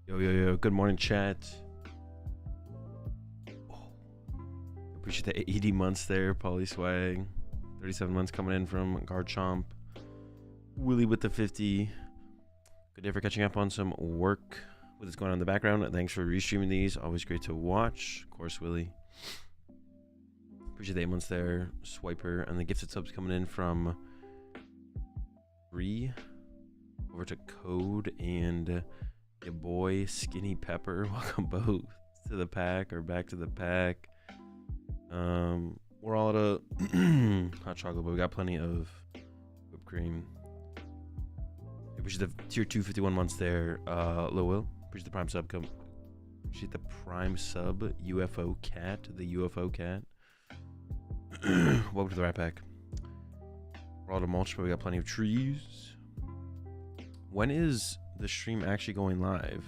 Yo, good morning, chat. Appreciate the 80 months there, Polly Swag. 37 months coming in from Garchomp. Willie with the 50. Good day for catching up on some work with what's going on in the background. Thanks for restreaming these. Always great to watch. Of course, Willie. Appreciate the 8 months there, Swiper. And the gifted subs coming in from Bree over to Code and your boy Skinny Pepper. Welcome both to the pack or back to the pack. We're all at a hot chocolate, but we got plenty of whipped cream. Appreciate the tier 2 51 months there, Low Will. Appreciate the prime sub. Appreciate the prime sub, UFO Cat, the UFO Cat. Welcome to the Rat Pack. We're all at a mulch, but we got plenty of trees. When is the stream actually going live?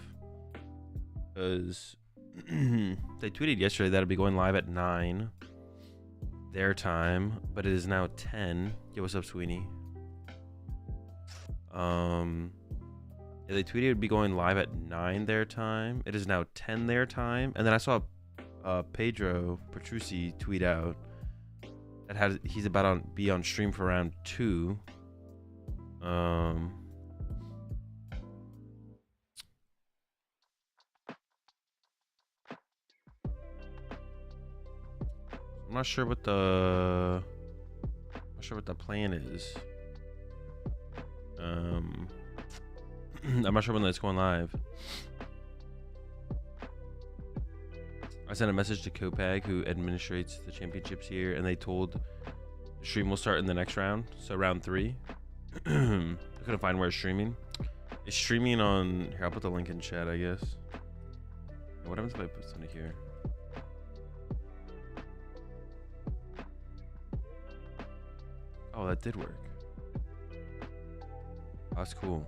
Because they tweeted yesterday that it'd be going live at 9 their time, but it is now 10. Yo, what's up, Sweeney? Yeah, they tweeted it'd be going live at 9 their time. It is now 10 their time. And then I saw Pedro Petrucci tweet out that he's about to be on stream for round 2. I'm not sure what the plan is. I'm not sure when that's going live. I sent a message to Copag, who administrates the championships here, and they told the stream will start in the next round, so round 3. I couldn't find where it's streaming. It's streaming on here. I'll put the link in chat, I guess. What happens if I put something here? Oh, that did work. Oh, that's cool.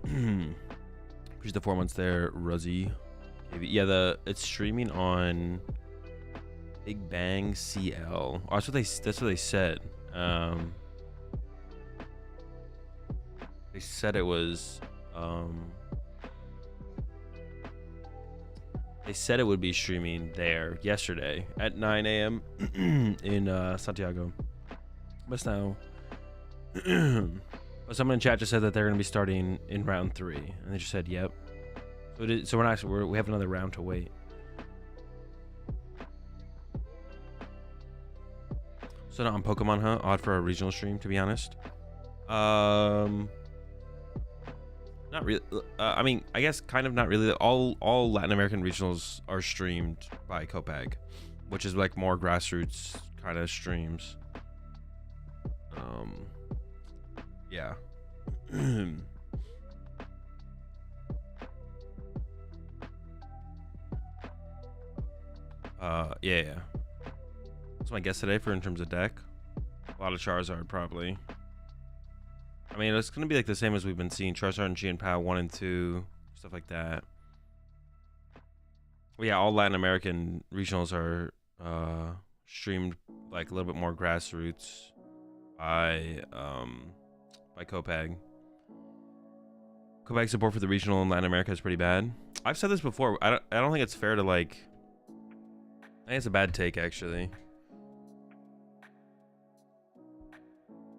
Appreciate the 4 months there, Ruzzy. Yeah, it's streaming on Big Bang CL. Oh, that's what they said. They said it was. They said it would be streaming there yesterday at 9 a.m. in Santiago. But now, someone in chat just said that they're going to be starting in round 3, and they just said, "Yep." So we have another round to wait. So not on Pokemon Hunt. Odd for a regional stream, to be honest. Not really. I mean, I guess kind of not really. All Latin American regionals are streamed by Copag, which is like more grassroots kind of streams. Yeah. Yeah. What's my guess today for in terms of deck? A lot of Charizard, probably. I mean, it's gonna be like the same as we've been seeing: Charizard and Gian Pao 1 and 2, stuff like that. Well, yeah, all Latin American regionals are streamed like a little bit more grassroots by Copag. Copag support for the regional in Latin America is pretty bad. I've said this before. I don't think it's fair to like. I think it's a bad take, actually.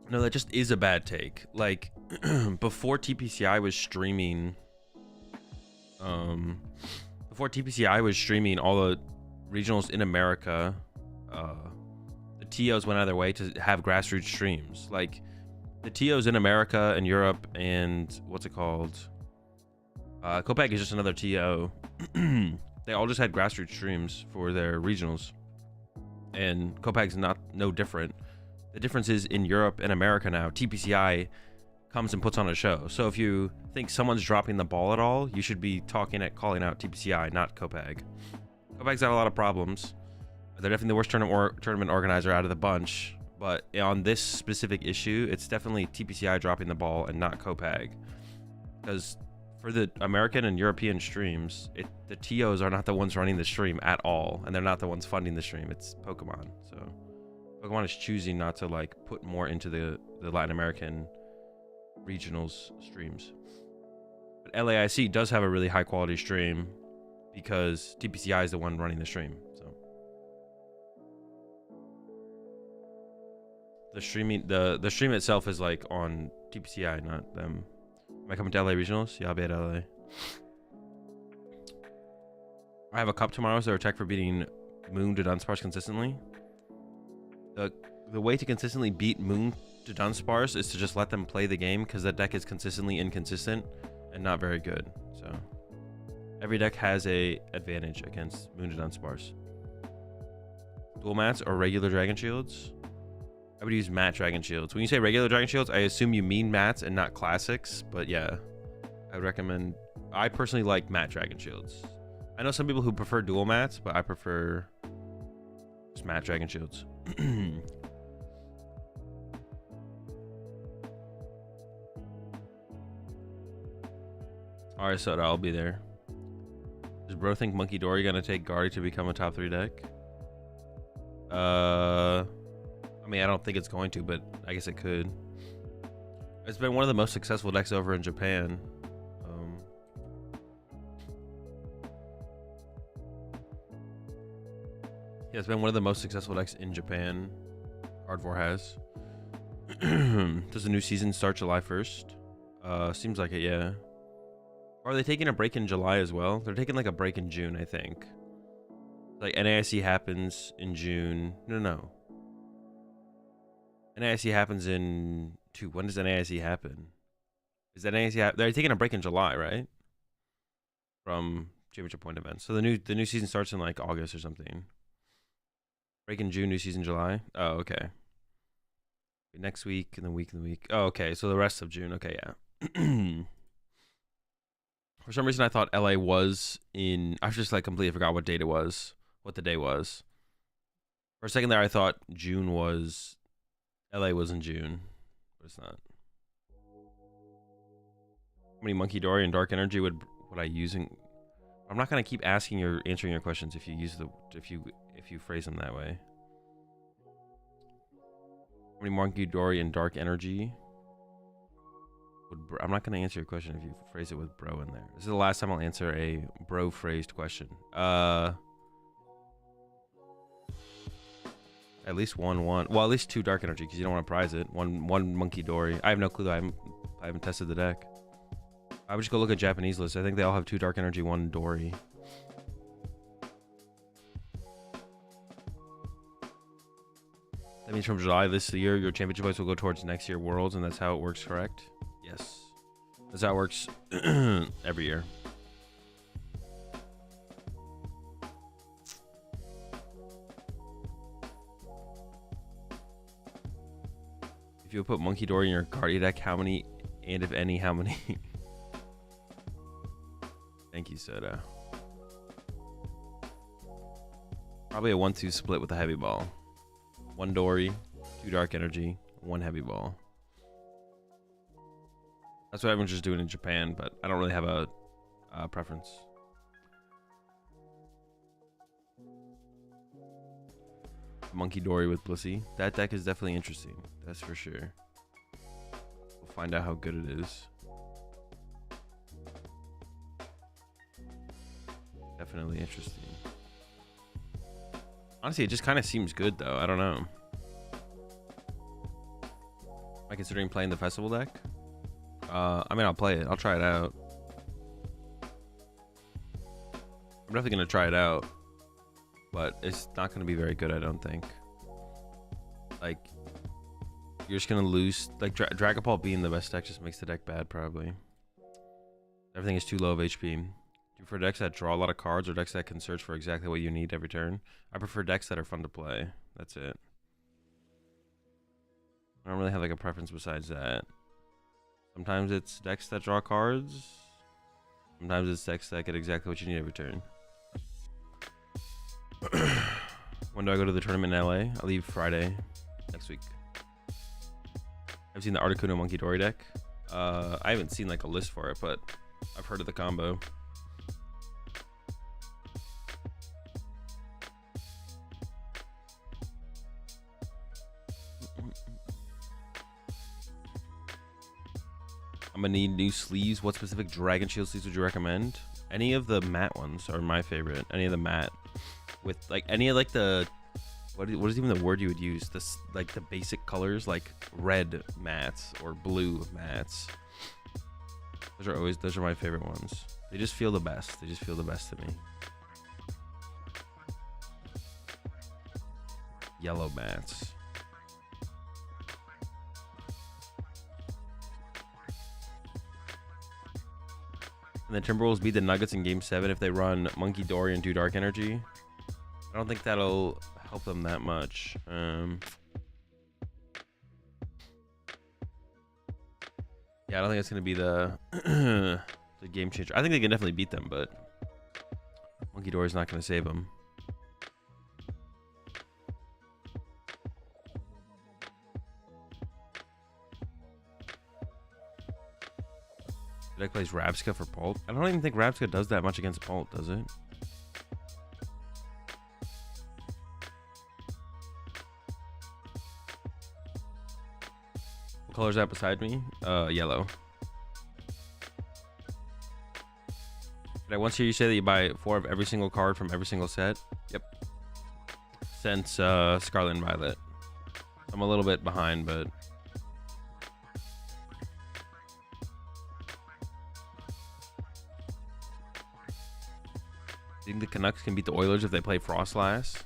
No, that just is a bad take. Like, before TPCI was streaming, all the regionals in America, the TOs went out of their way to have grassroots streams. Like, the TOs in America and Europe and what's it called? Copag is just another TO. They all just had grassroots streams for their regionals, and Copag's no different. The difference is in Europe and America now, TPCI comes and puts on a show. So if you think someone's dropping the ball at all, you should be calling out TPCI, not Copag. Copag's got a lot of problems. They're definitely the worst tournament organizer out of the bunch. But on this specific issue, it's definitely TPCI dropping the ball and not Copag. Because for the American and European streams, the TOs are not the ones running the stream at all. And they're not the ones funding the stream. It's Pokemon. So Pokemon is choosing not to like put more into the Latin American regionals streams. But LAIC does have a really high quality stream because TPCI is the one running the stream. So the stream itself is like on TPCI, not them. Am I coming to LA regionals? Yeah, I'll be at LA. I have a cup tomorrow, so check for beating Moon to Dunsparce consistently. The way to consistently beat Moon to Dunsparce is to just let them play the game, because that deck is consistently inconsistent and not very good. So every deck has a advantage against Moon to Dunsparce. Dual mats or regular Dragon Shields? I would use matte Dragon Shields. When you say regular Dragon Shields, I assume you mean mats and not classics, but yeah, I would recommend. I personally like matte Dragon Shields. I know some people who prefer dual mats, but I prefer just matte Dragon Shields. Alright, Soda, I'll be there. Does bro think Munkidori gonna take Guardy to become a top 3 deck? I mean, I don't think it's going to, but I guess it could. It's been one of the most successful decks over in Japan. Yeah, it's been one of the most successful decks in Japan. Hardcore has. Does the new season start July 1st? Seems like it, yeah. Or are they taking a break in July as well? They're taking like a break in June, I think. Like NAIC happens in June. No. NAIC happens in when does NAIC happen? Is that NAIC they're taking a break in July, right? From championship point events. So the new season starts in like August or something. Break in June, new season July. Oh, okay. Next week and the week and the week. Oh, okay. So the rest of June. Okay, yeah. For some reason, I thought LA was in. I just like completely forgot what date it was. What the day was. For a second there, I thought June was. LA was in June, but it's not. How many Munkidori and Dark Energy would I using? I'm not gonna keep answering your questions if you phrase them that way. How many Munkidori and Dark Energy? I'm not gonna answer your question if you phrase it with bro in there. This is the last time I'll answer a bro phrased question. At least one. Well, at least 2 Dark Energy because you don't want to prize it. One Munkidori. I have no clue. I haven't tested the deck. I would just go look at Japanese lists. I think they all have 2 Dark Energy, 1 Dory. That means from July this year, your championship points will go towards next year Worlds, and that's how it works, correct? Yes. That's how it works every year. If you would put Munkidori in your Guardian deck, how many, and if any, how many? Thank you, Soda. Probably a 1-2 split with a heavy ball. 1 Dory, 2 Dark Energy, 1 heavy ball. That's what everyone's just doing in Japan, but I don't really have a preference. Munkidori with Blissey. That deck is definitely interesting. That's for sure. We'll find out how good it is. Definitely interesting. Honestly, it just kind of seems good, though. I don't know. Am I considering playing the festival deck? I mean, I'll play it. I'll try it out. I'm definitely going to try it out. But it's not going to be very good, I don't think. Like, you're just going to lose. Like, Dragapult being the best deck just makes the deck bad, probably. Everything is too low of HP. Do you prefer decks that draw a lot of cards or decks that can search for exactly what you need every turn? I prefer decks that are fun to play. That's it. I don't really have like a preference besides that. Sometimes it's decks that draw cards. Sometimes it's decks that get exactly what you need every turn. When do I go to the tournament in LA? I leave Friday next week. I've seen the Articuno Munkidori deck. I haven't seen like a list for it, but I've heard of the combo. I'm gonna need new sleeves. What specific Dragon Shield sleeves would you recommend? Any of the matte ones are my favorite. Any of the matte with like any of like the what is even the word you would use? This like the basic colors like red mattes or blue mattes. Those are my favorite ones. They just feel the best. They just feel the best to me. Yellow mats. And the Timberwolves beat the Nuggets in Game 7 if they run Munkidori and do Dark Energy. I don't think that'll help them that much. Yeah, I don't think it's going to be the the game changer. I think they can definitely beat them, but Munkidori's not going to save them. Deck plays Rabska for Pult. I don't even think Rabska does that much against Pult, does it? What color is that beside me? Yellow. Did I once hear you say that you buy 4 of every single card from every single set? Yep. Since Scarlet and Violet. I'm a little bit behind, but... Do you think the Canucks can beat the Oilers if they play Frostlass?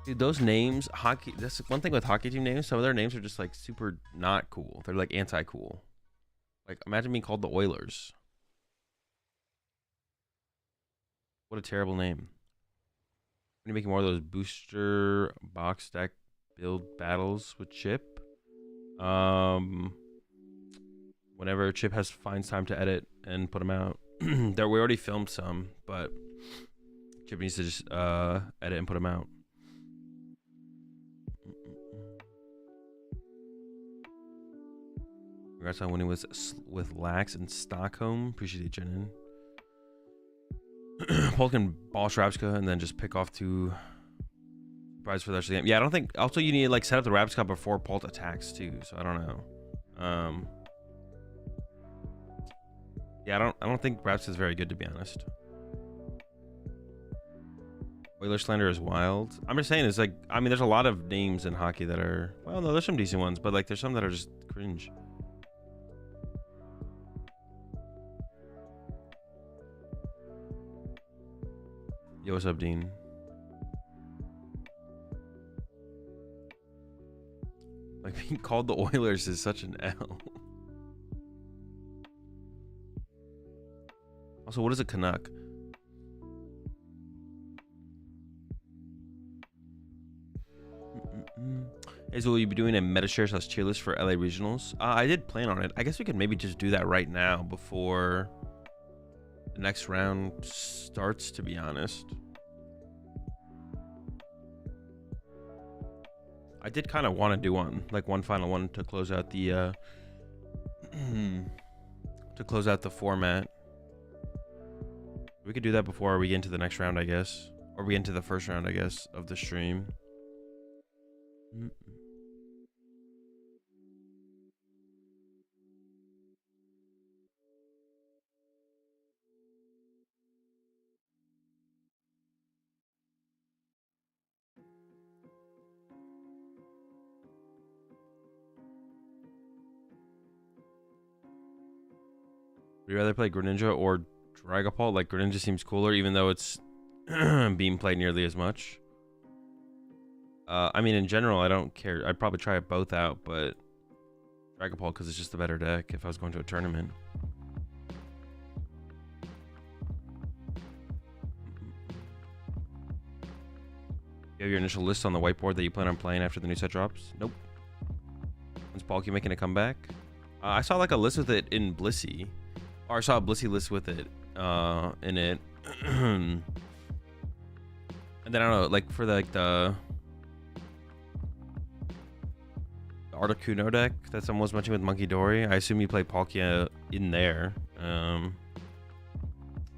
Dude, those names, hockey, that's one thing with hockey team names. Some of their names are just like super not cool. They're like anti-cool. Like, imagine being called the Oilers. What a terrible name. When you making more of those booster box deck build battles with Chip? Whenever Chip finds time to edit and put them out. We already filmed some, but Chip needs to just edit and put them out. Congrats on winning with Lax in Stockholm. Appreciate it, Jenin. Paul can ball Rabska and then just pick off 2 prizes for the rest of the game. Yeah, I don't think. Also, you need to like set up the Rabska before Pult attacks too. So I don't know. Yeah, I don't think Rabska is very good, to be honest. Oiler Slander is wild. I'm just saying, it's like, I mean, there's a lot of names in hockey that are, well, no, there's some decent ones, but like, there's some that are just cringe. Yo, what's up, Dean? Like, being called the Oilers is such an L. Also, what is a Canuck? Hazel, will you be doing a Metashare / tier list for LA Regionals? I did plan on it. I guess we could maybe just do that right now before the next round starts, to be honest. I did kind of want to do one final one to close out the format. We could do that before we get into the next round, I guess. Or we get into the first round, I guess, of the stream. Would you rather play Greninja or Dragapult? Like, Greninja seems cooler, even though it's being played nearly as much. I mean, in general, I don't care. I'd probably try it both out, but Dragapult, because it's just a better deck if I was going to a tournament. You have your initial list on the whiteboard that you plan on playing after the new set drops? Nope. When's Palkia making a comeback? I saw like a list with it in Blissey. Or I saw a Blissey list with it in it. And then I don't know, like for like the Articuno deck that someone was mentioning with Munkidori, I assume you play Palkia in there. I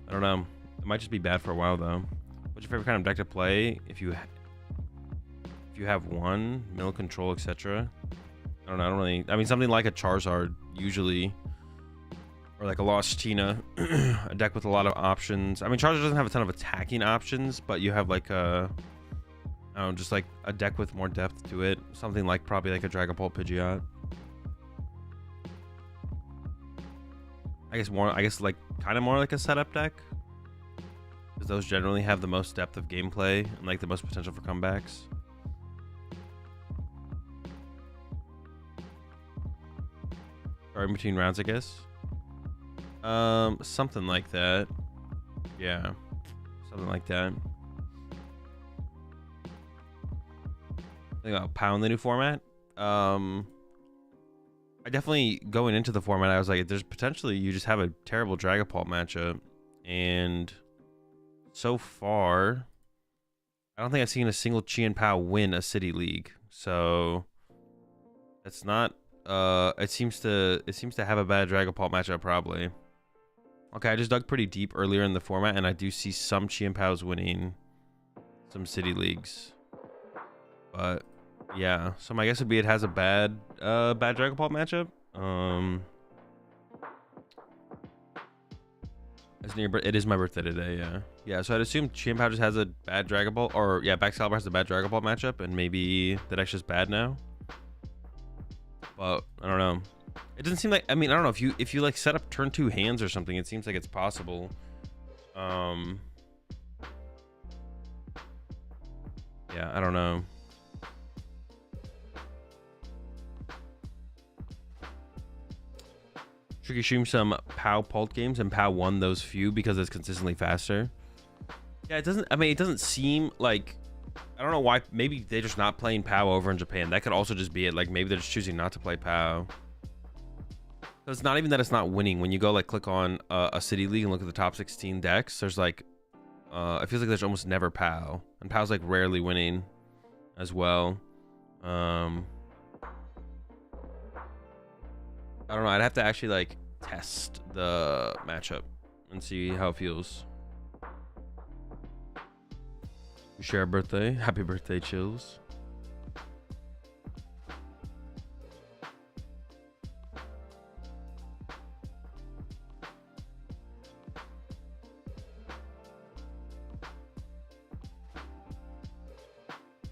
don't know. It might just be bad for a while though. What's your favorite kind of deck to play if you have one? Middle control, etc. don't know. I don't really. I mean, something like a Charizard usually, or like a Lost Tina, a deck with a lot of options. I mean, Charizard doesn't have a ton of attacking options, but you have like a, I don't know, just like a deck with more depth to it. Something like probably like a Dragapult Pidgeot. I guess like kind of more like a setup deck, because those generally have the most depth of gameplay and like the most potential for comebacks. Or in between rounds, I guess. Something like that. Yeah, something like that. Think about PoW in the new format. I definitely, going into the format, I was like, there's potentially you just have a terrible Dragapult matchup, and so far, I don't think I've seen a single Chi and PoW win a city league. So that's not. It seems to have a bad Dragapult matchup probably. Okay, I just dug pretty deep earlier in the format, and I do see some Chi and PoWs winning some city leagues, but yeah. So my guess would be it has a bad Dragapult matchup. It is my birthday today, yeah. So I'd assume Chi and PoW just has a bad Dragapult, or yeah, Baxcalibur has a bad Dragapult matchup, and maybe that deck's just bad now. But I don't know. It doesn't seem like, I mean, I don't know, if you like set up turn 2 hands or something, it seems like it's possible. Yeah, I don't know. Tricky streamed some PoW Pult games, and PoW won those few because it's consistently faster. Yeah, it doesn't, I mean, it doesn't seem like, I don't know why. Maybe they're just not playing PoW over in Japan. That could also just be it. Like maybe they're just choosing not to play PoW. So it's not even that it's not winning. When you go like click on a city league and look at the top 16 decks, there's like, it feels like there's almost never PoW, and PoW's like rarely winning as well. I don't know. I'd have to actually like test the matchup and see how it feels. We share a birthday. Happy birthday, Chills.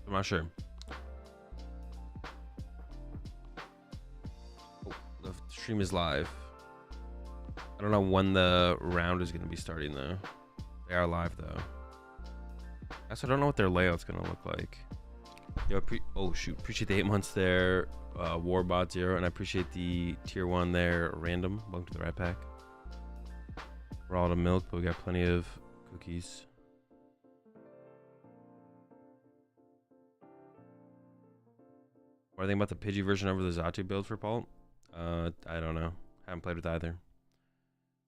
I'm not sure. Oh, the stream is live. I don't know when the round is going to be starting though. They are live though. I also don't know what their layout's gonna look like. Yo, oh shoot, appreciate the 8 months there, Warbot 0, and I appreciate the tier 1 there, Random. Welcome to the Rat Pack. We're all out of milk, but we got plenty of cookies. What do you think about the Pidgey version over the Xatu build for Pult? I don't know. Haven't played with either.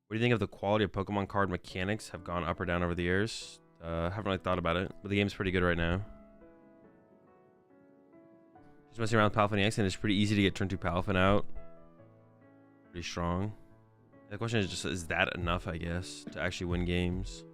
What do you think of the quality of Pokemon card mechanics? Have gone up or down over the years? Haven't really thought about it, but the game's pretty good right now. Just messing around with Palafin EX, and it's pretty easy to get turn 2 Palafin out. Pretty strong. The question is just, is that enough, I guess, to actually win games?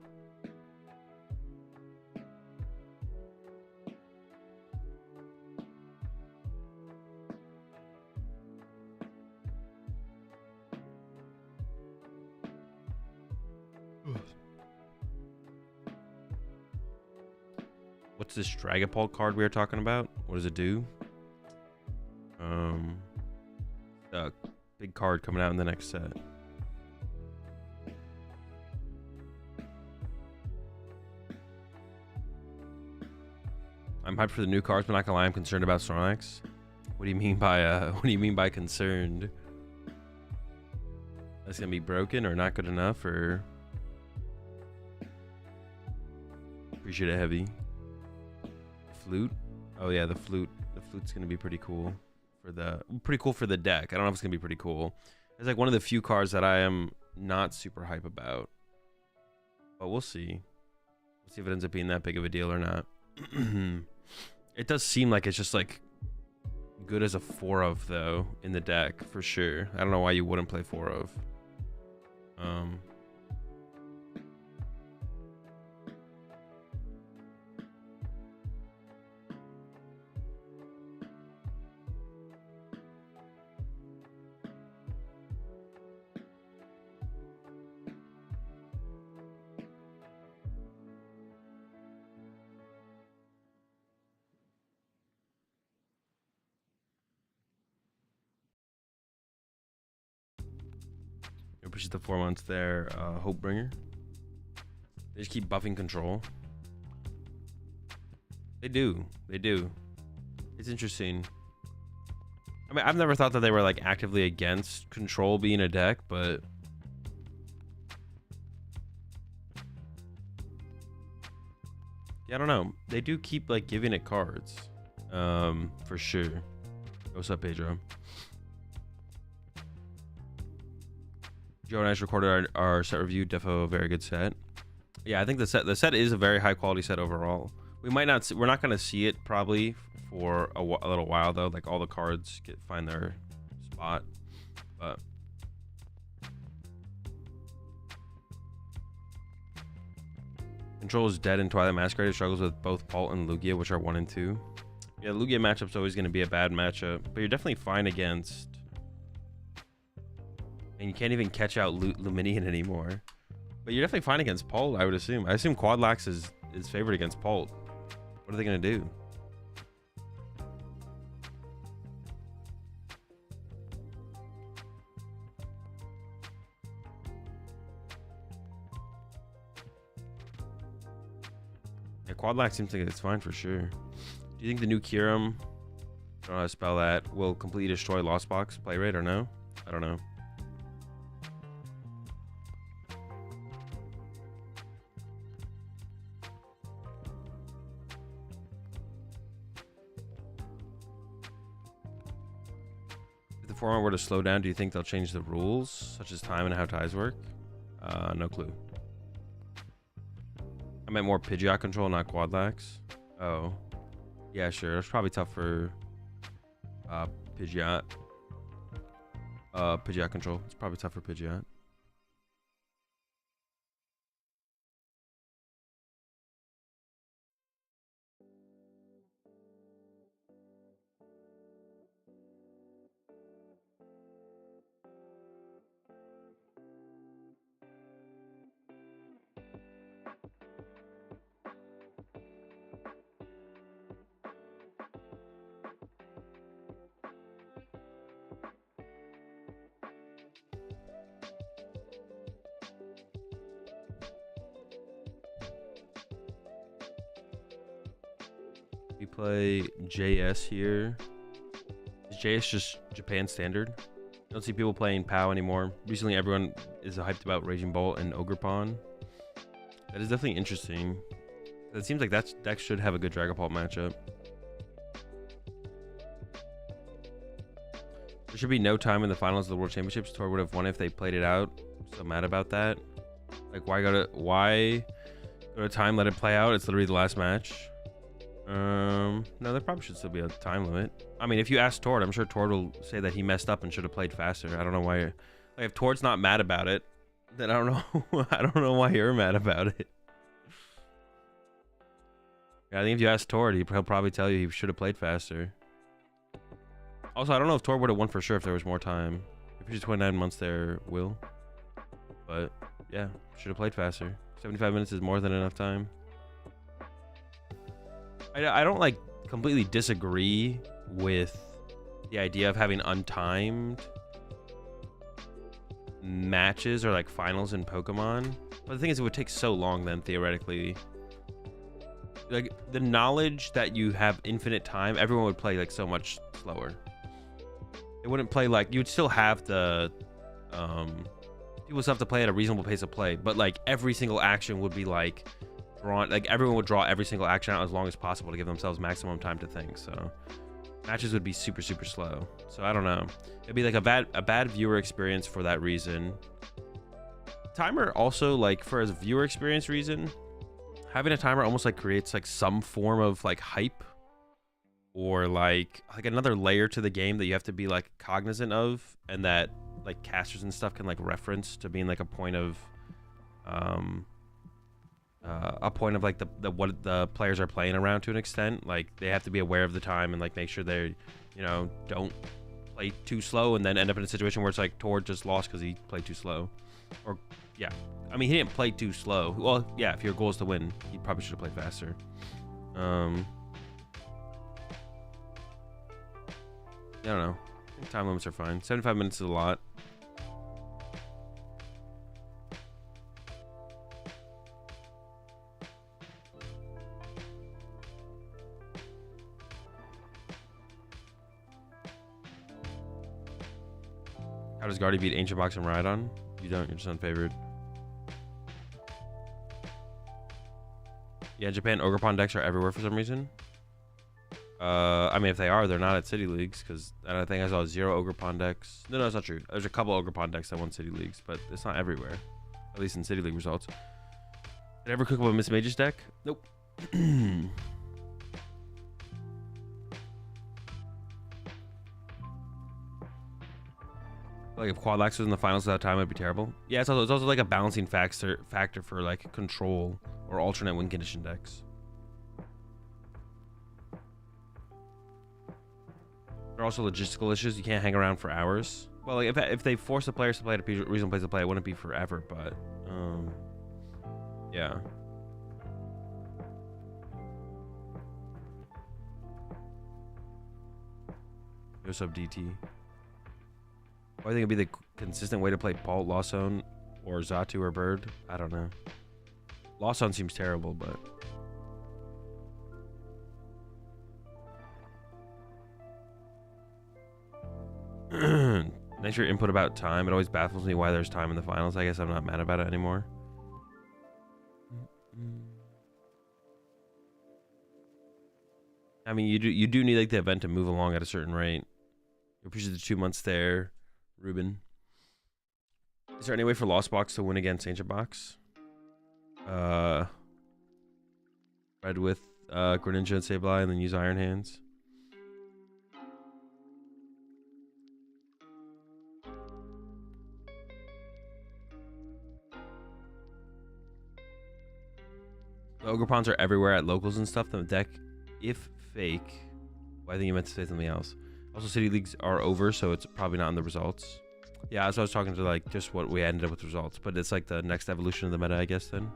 What's this Dragapult card we were talking about? What does it do? A big card coming out in the next set. I'm hyped for the new cards, but not gonna lie, I'm concerned about Snorlax. What do you mean by concerned? That's gonna be broken or not good enough, or appreciate it heavy. Flute. Oh yeah, the flute's gonna be pretty cool for the deck. I don't know if it's gonna be pretty cool. It's like one of the few cards that I am not super hype about, but we'll see. We'll see if it ends up being that big of a deal or not. It does seem like it's just like good as a 4 of though in the deck for sure. I don't know why you wouldn't play 4 of. which is the 4 months there. Hopebringer. They just keep buffing control. They do. It's interesting. I mean, I've never thought that they were like actively against control being a deck, but yeah, I don't know. They do keep like giving it cards, for sure. What's up, Pedro? Joe and I just recorded our set review. Defo a very good set. Yeah, I think the set is a very high quality set overall. We're not gonna see it probably for a little while though. Like all the cards find their spot, but Control is dead in Twilight Masquerade. It struggles with both Pult and Lugia, which are 1 and 2. Yeah, Lugia matchup's always gonna be a bad matchup, but you're definitely fine against. And you can't even catch out Luminian anymore. But you're definitely fine against Pult, I would assume. I assume Quadlax is favored against Pult. What are they going to do? Yeah, Quadlax seems like it's fine for sure. Do you think the new Kyurem, I don't know how to spell that, will completely destroy Lost Box play rate or no? I don't know. If the format were to slow down, do you think they'll change the rules, such as time and how ties work? No clue. I meant more Pidgeot control, not Quadlax. Oh. Yeah, sure. It's probably tough for Pidgeot. Pidgeot control. It's probably tough for Pidgeot. We play JS here. Is JS just Japan standard? I don't see people playing POW anymore. Recently, everyone is hyped about Raging Bolt and Ogerpon. That is definitely interesting. It seems like that deck should have a good Dragapult matchup. There should be no time in the finals of the World Championships. Tor would have won if they played it out. I'm so mad about that. Like, why go to time, let it play out? It's literally the last match. No, there probably should still be a time limit. I mean, if you ask Tord, I'm sure Tord will say that he messed up and should have played faster. I don't know why. Like, if Tord's not mad about it, then I don't know. I don't know why you're mad about it. Yeah, I think if you ask Tord, he'll probably tell you he should have played faster. Also, I don't know if Tord would have won for sure if there was more time. If you're 29 months there, will. But yeah, should have played faster. 75 minutes is more than enough time. I don't like completely disagree with the idea of having untimed matches or like finals in Pokemon, but the thing is, it would take so long then theoretically. Like, the knowledge that you have infinite time, everyone would play like so much slower. It wouldn't play like, you would still have the people still have to play at a reasonable pace of play, but like every single action would be like drawn, like everyone would draw every single action out as long as possible to give themselves maximum time to think. So matches would be super slow. So I don't know, it'd be like a bad viewer experience for that reason. Timer also, like, for a viewer experience reason, having a timer almost like creates like some form of like hype or like another layer to the game that you have to be like cognizant of, and that like casters and stuff can like reference to being like a point of like the what the players are playing around to an extent. Like, they have to be aware of the time and like make sure they, you know, don't play too slow and then end up in a situation where it's like Tord just lost because he played too slow. Or yeah, I mean, he didn't play too slow. Well, yeah, if your goal is to win, he probably should have played faster. I don't know. I think time limits are fine. 75 minutes is a lot. How does Guardy beat Ancient Box and Rhydon? You don't, you're just unfavored. Yeah, in Japan, Ogerpon decks are everywhere for some reason. I mean, if they are, they're not at City Leagues, because I think I saw 0 Ogerpon decks. No, it's not true. There's a couple Ogerpon decks that won City Leagues, but it's not everywhere. At least in City League results. Did I ever cook up a Miss Mage's deck? Nope. Like if Quadlax was in the finals at that time, it'd be terrible. Yeah, it's also like a balancing factor for like control or alternate win condition decks. There are also logistical issues. You can't hang around for hours. Well, like if they force the players to play at a reasonable place to play, it wouldn't be forever, but yeah. What's up, DT? I think it'd be the consistent way to play Paul, Lawson, or Zatu or Bird. I don't know. Lawson seems terrible, but thanks for your input about time. It always baffles me why there's time in the finals. I guess I'm not mad about it anymore. I mean, you do need like the event to move along at a certain rate. You appreciate the 2 months there, Ruben. Is there any way for Lost Box to win against Ancient Box? Red with Greninja and Sableye and then use Iron Hands. The Ogerpons are everywhere at locals and stuff. The deck, if fake, well, I think you meant to say something else. Also, City Leagues are over, so it's probably not in the results. Yeah, so I was talking to like just what we ended up with results, but it's like the next evolution of the meta, I guess. Then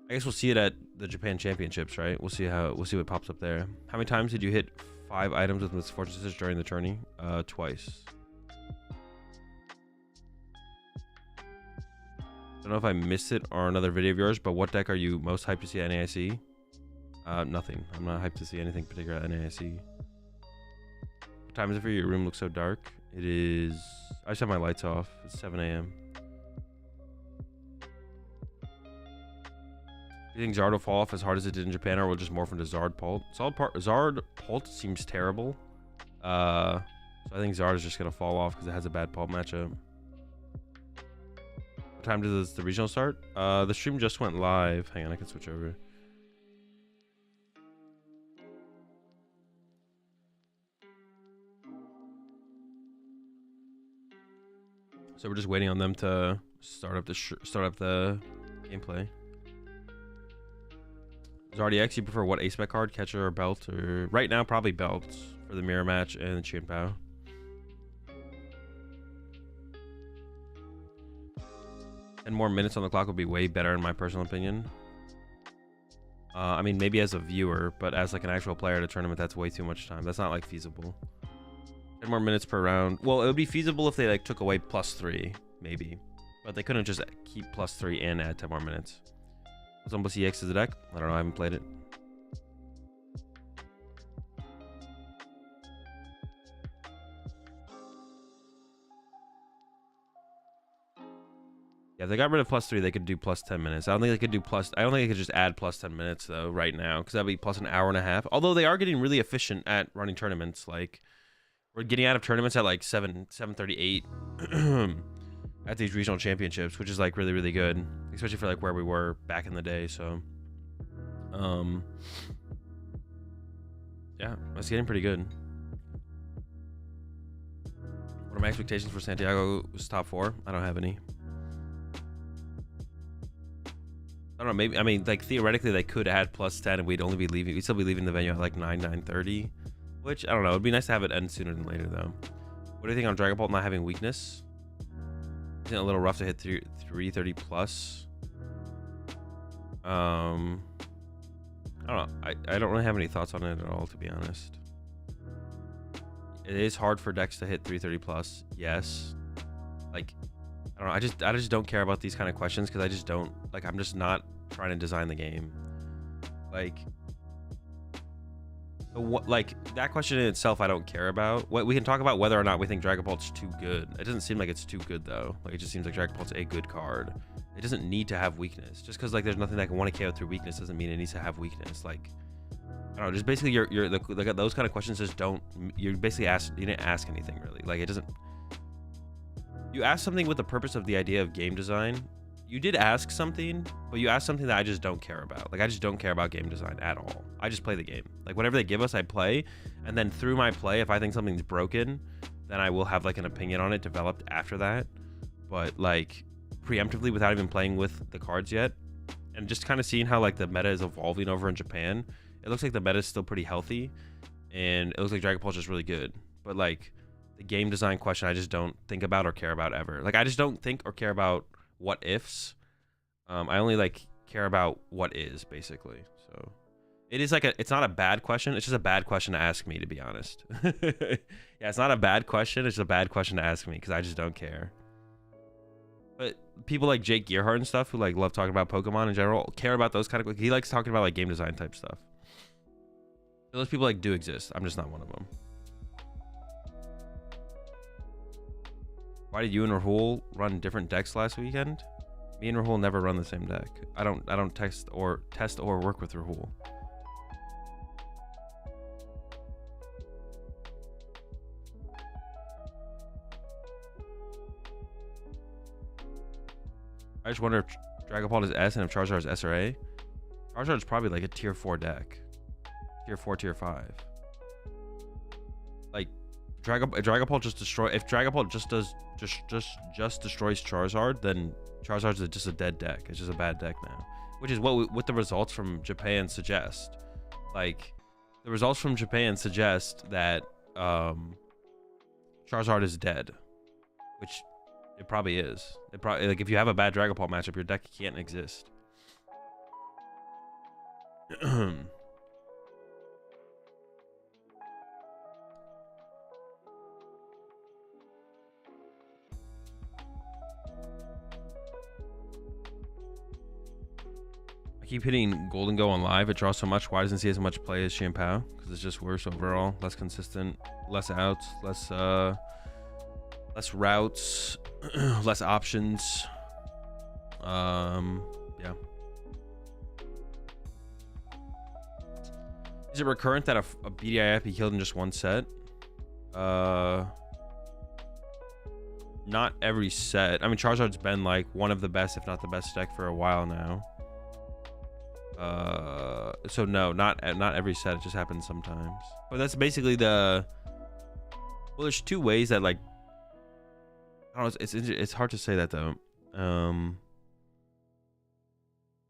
I guess we'll see it at the Japan Championships, right? We'll see what pops up there. How many times did you hit 5 items with Misfortune Sisters during the tourney? Twice. I don't know if I missed it or another video of yours, but what deck are you most hyped to see at NAIC? Nothing. I'm not hyped to see anything particular at NAIC. What time is it for you? Your room looks so dark. It is... I just have my lights off. It's 7 a.m. Do you think Zard will fall off as hard as it did in Japan, or will just morph into Zard-Pult? Zard-Pult seems terrible. So I think Zard is just going to fall off because it has a bad Pult matchup. What time does the regional start? The stream just went live. Hang on, I can switch over. So we're just waiting on them to start up the gameplay. ZardX, you prefer what ace spec card, catcher or belt? Or right now probably belt for the mirror match and Chien Pao. And more minutes on the clock would be way better in my personal opinion. I mean, maybe as a viewer, but as like an actual player at a tournament, that's way too much time. That's not like feasible. 10 more minutes per round. Well, it would be feasible if they like took away +3, maybe, but they couldn't just keep +3 and add 10 more minutes. What's on EX as a deck? I don't know. I haven't played it. Yeah, if they got rid of +3, they could do +10 minutes. I don't think they could do I don't think they could just add +10 minutes though right now, because that'd be plus an hour and a half. Although they are getting really efficient at running tournaments. Like we're getting out of tournaments at like 7:38 at these regional championships, which is like really, really good, especially for like where we were back in the day. So, yeah, that's getting pretty good. What are my expectations for Santiago's top 4? I don't have any. I don't know. Maybe, I mean, like theoretically they could add +10 and we'd still be leaving the venue at like 9:30. Which, I don't know, it'd be nice to have it end sooner than later, though. What do you think on Dragapult not having weakness? Isn't it a little rough to hit 330 plus? I don't know. I don't really have any thoughts on it at all, to be honest. It is hard for decks to hit 330 plus, yes. Like, I don't know, I just don't care about these kind of questions, because I just don't, like, I'm just not trying to design the game. Like... What, like that question in itself, I don't care about. What we can talk about whether or not we think Dragapult's too good. It doesn't seem like it's too good though. Like it just seems like Dragapult's a good card. It doesn't need to have weakness. Just because like there's nothing that can 1 KO through weakness doesn't mean it needs to have weakness. Like I don't know. Just basically like those kind of questions just don't. You're basically you didn't ask anything really. Like it doesn't. You asked something with the purpose of the idea of game design. You did ask something, but you asked something that I just don't care about. Like I just don't care about game design at all. I just play the game. Like whatever they give us, I play, and then through my play, if I think something's broken, then I will have like an opinion on it developed after that. But like preemptively, without even playing with the cards yet, and just kind of seeing how like the meta is evolving over in Japan, it looks like the meta is still pretty healthy, and it looks like Dragapult's just really good. But like the game design question, I just don't think about or care about ever. Like I just don't think or care about what ifs. I only like care about what is, basically. So it is like it's not a bad question, it's just a bad question to ask me, to be honest. Yeah, it's not a bad question, it's just a bad question to ask me because I just don't care. But people like Jake Gearhart and stuff who like love talking about Pokemon in general care about those kind of, he likes talking about like game design type stuff. So those people like do exist. I'm just not one of them. Why did you and Rahul run different decks last weekend? Me and Rahul never run the same deck. I don't test or work with Rahul. I just wonder if Dragapult is S and if Charizard is S or A. Charizard is probably like a tier 4 deck. Tier 4, tier 5. Like Dragapult just destroy. If Dragapult just destroys Charizard, then Charizard's just a dead deck. It's just a bad deck now, which is what the results from Japan suggest. Like the results from Japan suggest that Charizard is dead, which it probably is. It probably, like if you have a bad Dragapult matchup, your deck can't exist. I keep hitting Golden Go on live. It draws so much. Why doesn't see as much play as Shampoo? Because it's just worse overall. Less consistent. Less outs. Less routes. Less options. Yeah. Is it recurrent that a BDIF be killed in just one set? Not every set. I mean, Charizard's been like one of the best, if not the best deck for a while now. So no, not every set. It just happens sometimes. But that's basically the. Well, there's two ways that like. I don't know. It's hard to say that though.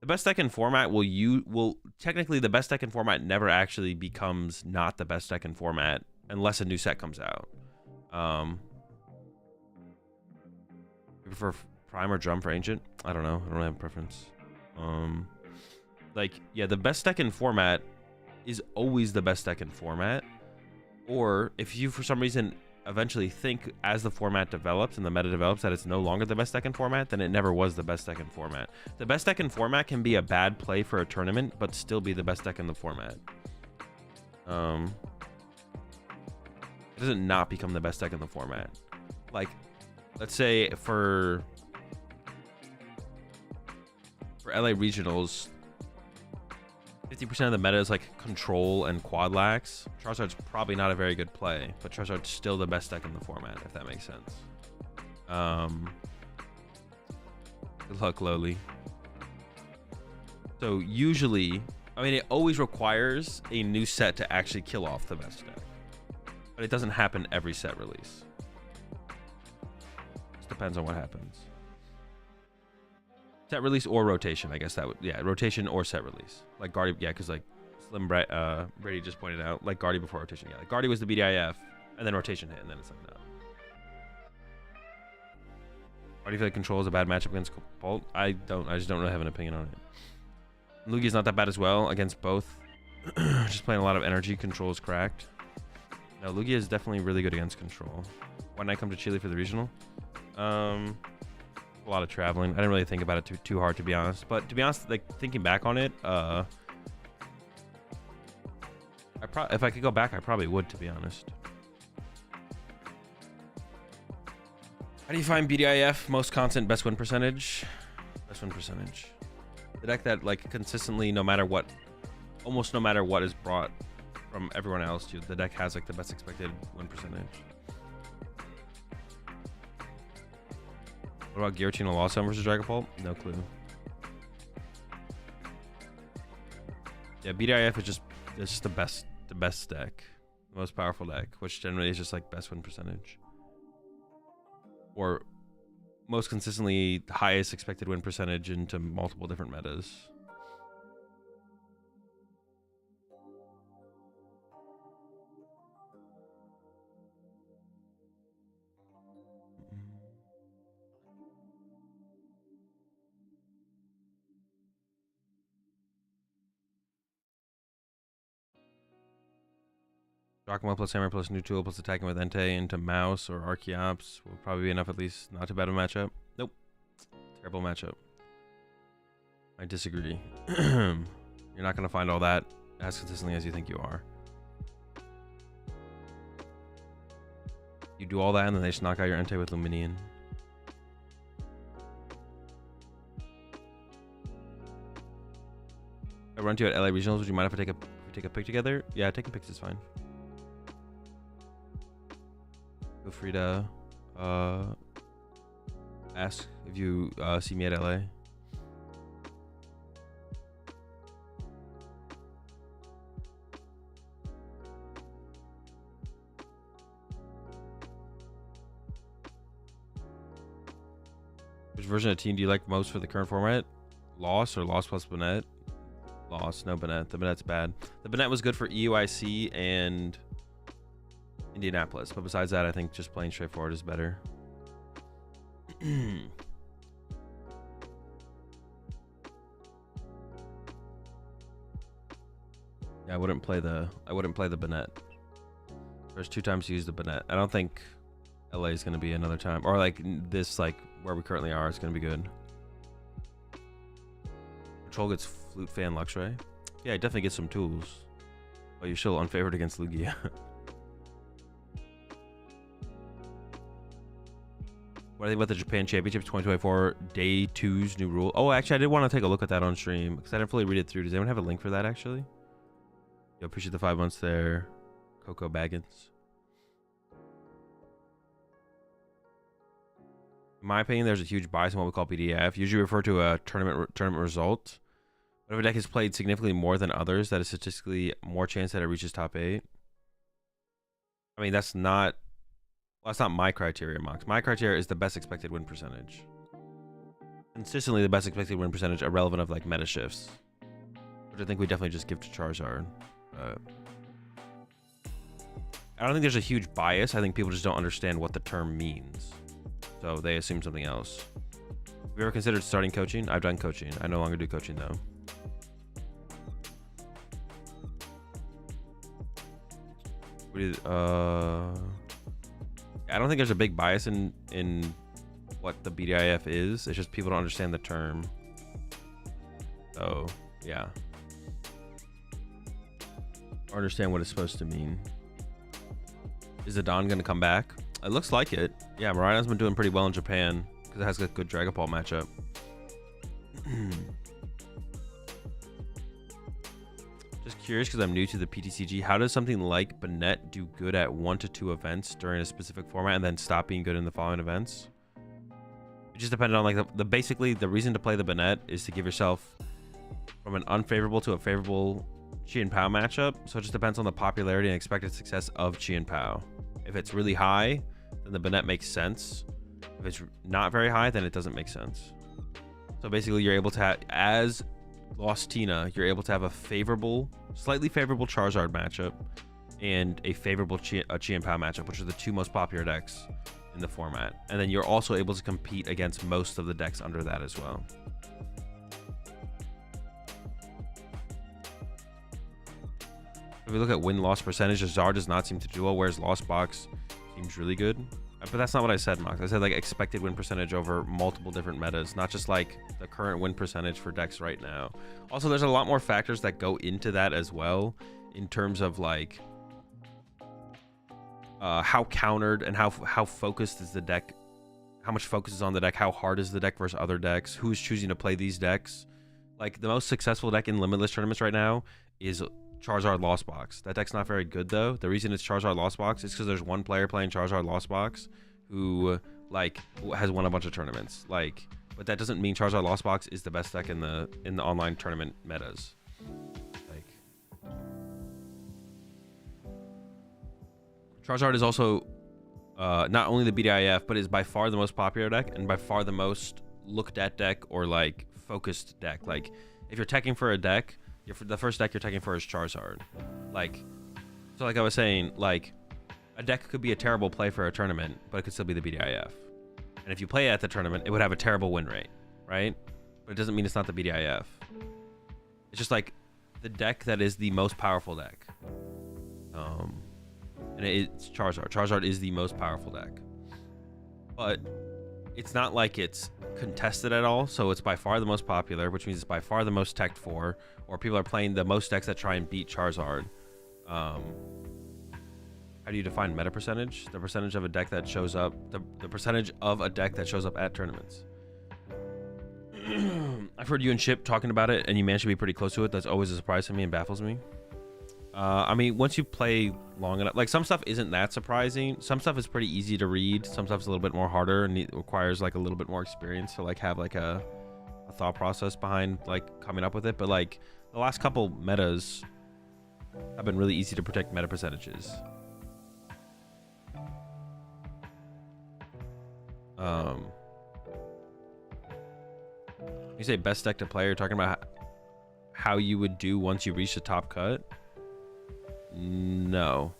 The best deck in format will technically the best deck in format never actually becomes not the best deck in format unless a new set comes out. You prefer Prime or Drum for Ancient? I don't know. I don't have a preference. Like, yeah, the best deck in format is always the best deck in format. Or if you, for some reason, eventually think as the format develops and the meta develops that it's no longer the best deck in format, then it never was the best deck in format. The best deck in format can be a bad play for a tournament, but still be the best deck in the format. It doesn't not become the best deck in the format. Like, let's say for LA Regionals, 50% of the meta is like Control and Quadlax. Charizard's probably not a very good play, but Charizard's still the best deck in the format, if that makes sense. Good luck, Lowly. So usually, I mean, it always requires a new set to actually kill off the best deck, but it doesn't happen every set release. Just depends on what happens. Set release or rotation, I guess that would, yeah, rotation or set release. Like Guardy, yeah, because like Slim Brady just pointed out, like Guardy before rotation, yeah, like Guardy was the BDIF, and then rotation hit, and then it's like, no. Why do you feel like Control is a bad matchup against Bolt? I just don't really have an opinion on it. Lugia's not that bad as well against both. Just playing a lot of energy. Control is cracked. No, Lugia is definitely really good against Control. Why didn't I come to Chile for the regional? A lot of traveling. I didn't really think about it too hard, to be honest. But to be honest, like thinking back on it, I If I could go back, I probably would, to be honest. How do you find BDIF? Most constant, best win percentage? Best win percentage. The deck that, like, consistently, no matter what, almost no matter what is brought from everyone else, the deck has, like, the best expected win percentage. What about Giratina Lost Zone versus Dragapult? No clue. Yeah, BDIF is just the best deck. The most powerful deck, which generally is just, like, best win percentage. Or most consistently highest expected win percentage into multiple different metas. Drachma plus Hammer plus new tool plus attacking with Entei into Mouse or Archeops will probably be enough, at least. Not too bad of a matchup. Nope. Terrible matchup. I disagree. You're not going to find all that as consistently as you think you are. You do all that and then they just knock out your Entei with Luminion. I run to you at LA Regionals. Would you mind if I take a pic together? Yeah, taking pics is fine. Feel free to ask if you see me at LA. Which version of team do you like most for the current format? Lost or Lost plus Bennett? Lost, no Bennett. The Bennett's bad. The Bennett was good for EUIC and Indianapolis, but besides that, I think just plain straightforward is better. Yeah, I wouldn't play the Bennett. There's 2 times to use the Bennett. I don't think LA is going to be another time, or like this, like where we currently are, is going to be good. Control gets Flute Fan Luxray. Yeah, it definitely gets some tools. But you're still unfavored against Lugia. What do you think about the Japan Championship 2024 Day 2's new rule? Oh, actually, I did want to take a look at that on stream because I didn't fully read it through. Does anyone have a link for that, actually? Yo, appreciate the 5 months there. Coco Baggins. In my opinion, there's a huge bias in what we call BDIF. Usually refer to a tournament result. But if a deck is played significantly more than others, that is statistically more chance that it reaches top 8. I mean, that's not my criteria, Mox. My criteria is the best expected win percentage. Consistently the best expected win percentage, irrelevant of like meta shifts. Which I think we definitely just give to Charizard. I don't think there's a huge bias. I think people just don't understand what the term means. So they assume something else. Have you ever considered starting coaching? I've done coaching. I no longer do coaching though. I don't think there's a big bias in what the BDIF is. It's just people don't understand the term. So, yeah. Or understand what it's supposed to mean. Is the Don going to come back? It looks like it. Yeah, Marina's been doing pretty well in Japan because it has a good Dragapult matchup. Just curious because I'm new to the PTCG. How does something like Bennett do good at 1 to 2 events during a specific format and then stop being good in the following events? It just depended on like basically the reason to play the Bennett is to give yourself from an unfavorable to a favorable Chi and Pao matchup. So it just depends on the popularity and expected success of Chi and Pao. If it's really high, then the Bennett makes sense. If it's not very high, then it doesn't make sense. So basically you're able to have, as Lost Tina, you're able to have a favorable, slightly favorable Charizard matchup and a favorable Chi and Pao matchup, which are the 2 most popular decks in the format. And then you're also able to compete against most of the decks under that as well. If we look at win-loss percentage, Zard does not seem to do well, whereas Lost Box seems really good. But that's not what I said, Mox. I said like expected win percentage over multiple different metas, not just like the current win percentage for decks right now. Also, there's a lot more factors that go into that as well. in terms of like how countered and how focused is the deck, how much focus is on the deck, how hard is the deck versus other decks, who's choosing to play these decks. Like the most successful deck in limitless tournaments right now is Charizard Lost Box. That deck's not very good though. The reason it's Charizard Lost Box is because there's one player playing Charizard Lost Box who like has won a bunch of tournaments. Like, but that doesn't mean Charizard Lost Box is the best deck in the online tournament metas. Like, Charizard is also not only the BDIF, but is by far the most popular deck and by far the most looked at deck or like focused deck. Like, if you're teching for a deck, the first deck you're teching for is Charizard. Like, so like I was saying, like a deck could be a terrible play for a tournament, but it could still be the BDIF. And if you play it at the tournament, it would have a terrible win rate, right? But it doesn't mean it's not the BDIF. It's just like the deck that is the most powerful deck. And it's Charizard. Charizard is the most powerful deck. But it's not like it's contested at all, so it's by far the most popular, which means it's by far the most teched for, or people are playing the most decks that try and beat Charizard. How do you define meta percentage? The percentage of a deck that shows up, the percentage of a deck that shows up at tournaments. I've heard you and Chip talking about it, and you managed to be pretty close to it. That's always a surprise to me and baffles me. I mean, once you play long enough, like some stuff isn't that surprising. Some stuff is pretty easy to read. Some stuff's a little bit more harder and it requires like a little bit more experience to like have like a thought process behind like coming up with it. But like the last couple metas have been really easy to predict meta percentages. You say best deck to play, you're talking about how you would do once you reach the top cut? No.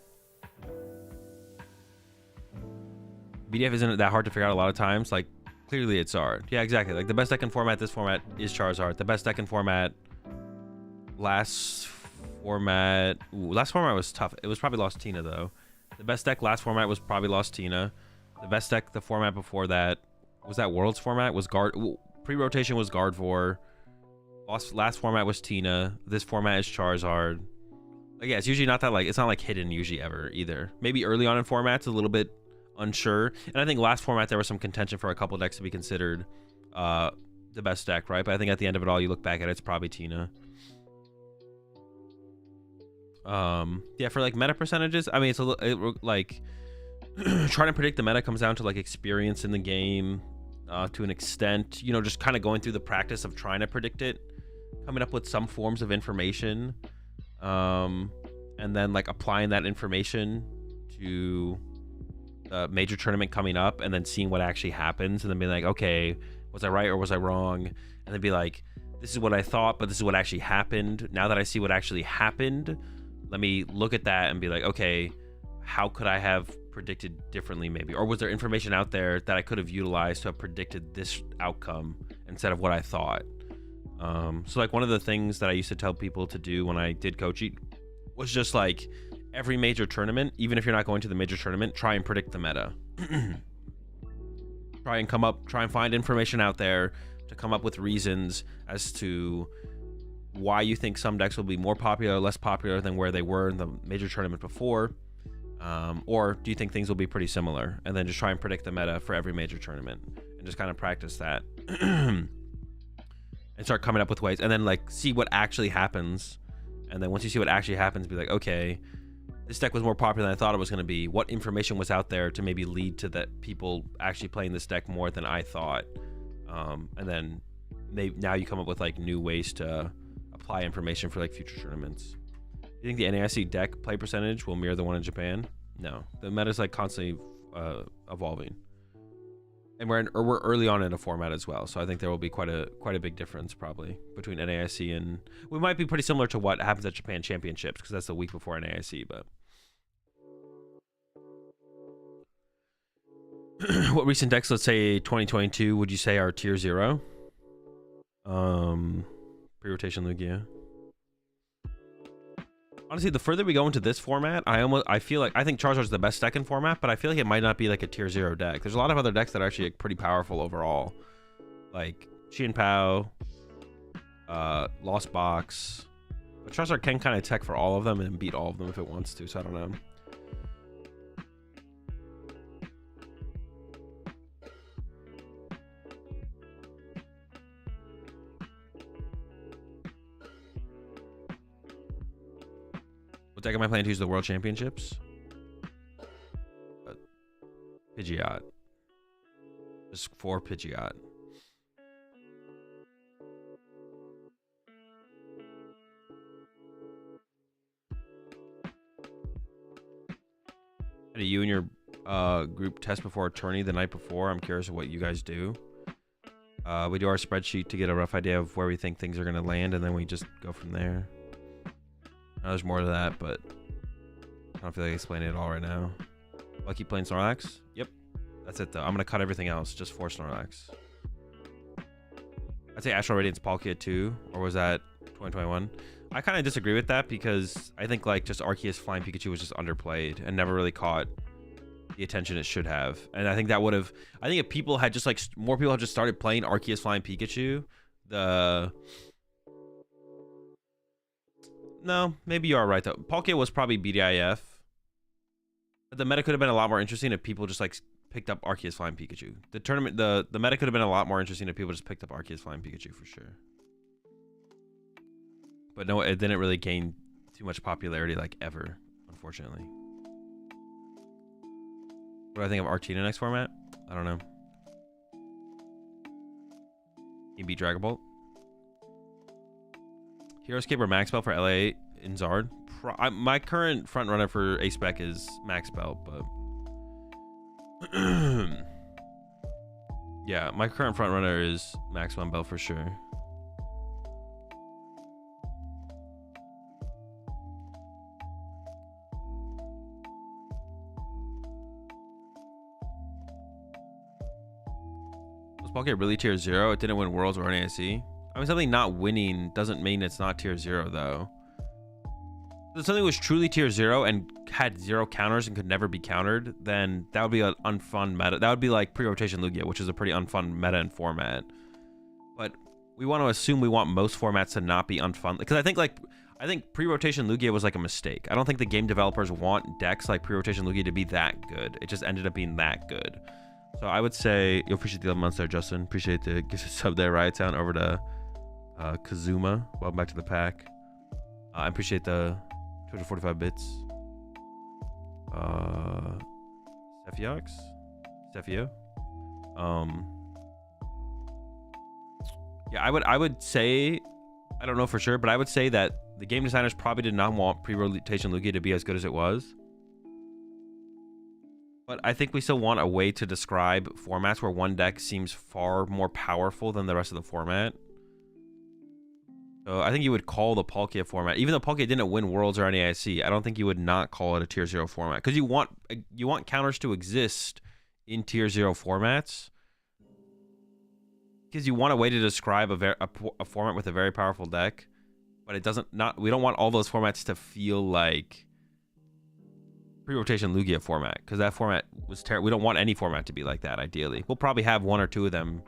BDF isn't that hard to figure out a lot of times. Like, clearly it's hard. Yeah, exactly. Like, the best deck in format, this format, is Charizard. The best deck in format, last format was tough. It was probably Lost Tina, though. The best deck last format was probably Lost Tina. The best deck the format before that, was that Worlds format? Was pre-rotation was Gardevoir. Last format was Tina. This format is Charizard. Like, yeah, it's usually not that, like, it's not like hidden usually ever either. Maybe early on in formats a little bit unsure, and I think last format there was some contention for a couple decks to be considered the best deck, right? But I think at the end of it all, you look back at it, it's probably Tina. Yeah, for like meta percentages, I mean, it's like trying to predict the meta comes down to like experience in the game to an extent, you know, just kind of going through the practice of trying to predict it, coming up with some forms of information, and then like applying that information to a major tournament coming up, and then seeing what actually happens, and then being like, okay, was I right or was I wrong? And then be like, this is what I thought, but this is what actually happened. Now that I see what actually happened, let me look at that and be like, okay, how could I have predicted differently maybe? Or was there information out there that I could have utilized to have predicted this outcome instead of what I thought? So like one of the things that I used to tell people to do when I did coaching was just like every major tournament, even if you're not going to the major tournament, try and predict the meta. try and find information out there to come up with reasons as to why you think some decks will be more popular or less popular than where they were in the major tournament before. Or do you think things will be pretty similar? And then just try and predict the meta for every major tournament and just kind of practice that. And start coming up with ways, and then like see what actually happens. And then once you see what actually happens, be like, okay, this deck was more popular than I thought it was going to be. What information was out there to maybe lead to that people actually playing this deck more than I thought? And then maybe now you come up with like new ways to apply information for like future tournaments. Do you think the NAIC deck play percentage will mirror the one in Japan? No, the meta is like constantly evolving, and we're early on in a format as well. So I think there will be quite a big difference probably between NAIC, and we might be pretty similar to what happens at Japan Championships because that's the week before NAIC. But what recent decks, let's say 2022, would you say are tier 0? Pre-rotation Lugia. Honestly, the further we go into this format, I feel like I think Charizard's the best deck in format, but I feel like it might not be like a tier 0 deck. There's a lot of other decks that are actually like pretty powerful overall, like Qian Pao, Lost Box, But Charizard can kind of tech for all of them and beat all of them if it wants to, so I don't know. What deck am I planning to use the World Championships? Pidgeot. Just 4 Pidgeot. Do you and your group test before a tourney the night before? I'm curious of what you guys do. We do our spreadsheet to get a rough idea of where we think things are going to land, and then we just go from there. There's more to that, but I don't feel like explaining it all right now. Lucky playing Snorlax? Yep. That's it, though. I'm going to cut everything else just for Snorlax. I'd say Astral Radiance Palkia 2, or was that 2021? I kind of disagree with that because I think like just Arceus Flying Pikachu was just underplayed and never really caught the attention it should have. And I think that would have, I think if people had just like, more people had just started playing Arceus Flying Pikachu, no, maybe you are right though. Palkia was probably BDIF. The meta could have been a lot more interesting if people just like picked up Arceus Flying Pikachu. The tournament, the meta could have been a lot more interesting if people just picked up Arceus Flying Pikachu for sure. But no, it didn't really gain too much popularity like ever, unfortunately. What do I think of Artina next format? I don't know. He beat Dragapult. Heroescape or Max Belt for LA in Zard? My current front runner for Ace Spec is Max Belt, but yeah, my current front runner is Max Belt for sure. Was Palkia really tier 0? It didn't win Worlds or NASC. I mean, something not winning doesn't mean it's not tier 0 though. If something was truly tier 0 and had 0 counters and could never be countered, then that would be an unfun meta. That would be like pre-rotation Lugia, which is a pretty unfun meta and format. But we want to assume we want most formats to not be unfun, because I think pre-rotation Lugia was like a mistake. I don't think the game developers want decks like pre-rotation Lugia to be that good. It just ended up being that good. So I would say, you appreciate the 11 months there, Justin. Appreciate the sub there, Riot Sound, over to Kazuma. Welcome back to the pack. I appreciate the 245 bits. Cephio. Yeah, I would say, I don't know for sure, but I would say that the game designers probably did not want pre-rotation Lugia to be as good as it was. But I think we still want a way to describe formats where one deck seems far more powerful than the rest of the format. So I think you would call the Palkia format, even though Palkia didn't win Worlds or NAIC, I don't think you would not call it a tier 0 format, because you want counters to exist in tier 0 formats, because you want a way to describe a format with a very powerful deck, but it doesn't we don't want all those formats to feel like pre-rotation Lugia format, because that format was terrible. We don't want any format to be like that. Ideally, we'll probably have 1 or 2 of them.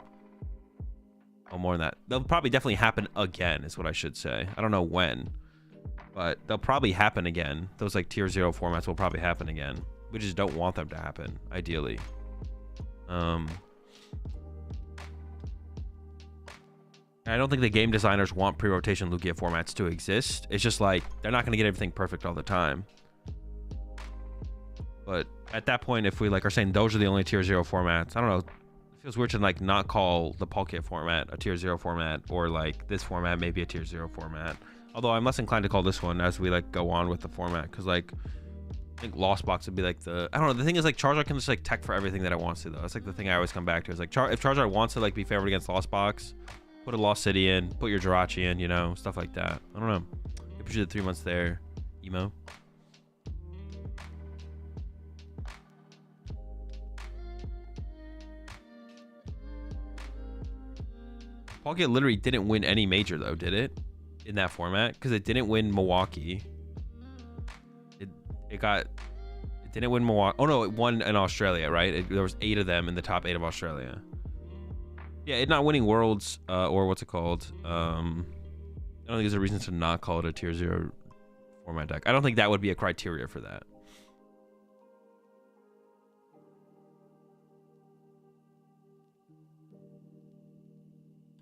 Oh, more than that. They'll probably definitely happen again, is what I should say. I don't know when, but they'll probably happen again. Those like tier 0 formats will probably happen again. We just don't want them to happen, ideally. I don't think the game designers want pre-rotation Lugia formats to exist. It's just like they're not going to get everything perfect all the time. But at that point, if we like are saying those are the only tier 0 formats, I don't know. It feels weird to like not call the Palkia format a tier 0 format, or like this format maybe a tier 0 format. Although I'm less inclined to call this one as we like go on with the format, because like I think Lost Box would be like the, I don't know. The thing is like Charizard can just like tech for everything that it wants to though. That's like the thing I always come back to is like if Charizard wants to like be favored against Lost Box, put a Lost City in, put your Jirachi in, you know, stuff like that. I don't know. I appreciate the 3 months there, Emo. Palkia literally didn't win any major though, did it? In that format, because it didn't win Milwaukee. It didn't win Milwaukee. Oh no, it won in Australia, right? There was 8 of them in the top 8 of Australia. Yeah, it not winning Worlds or what's it called? I don't think there's a reason to not call it a tier 0 format deck. I don't think that would be a criteria for that.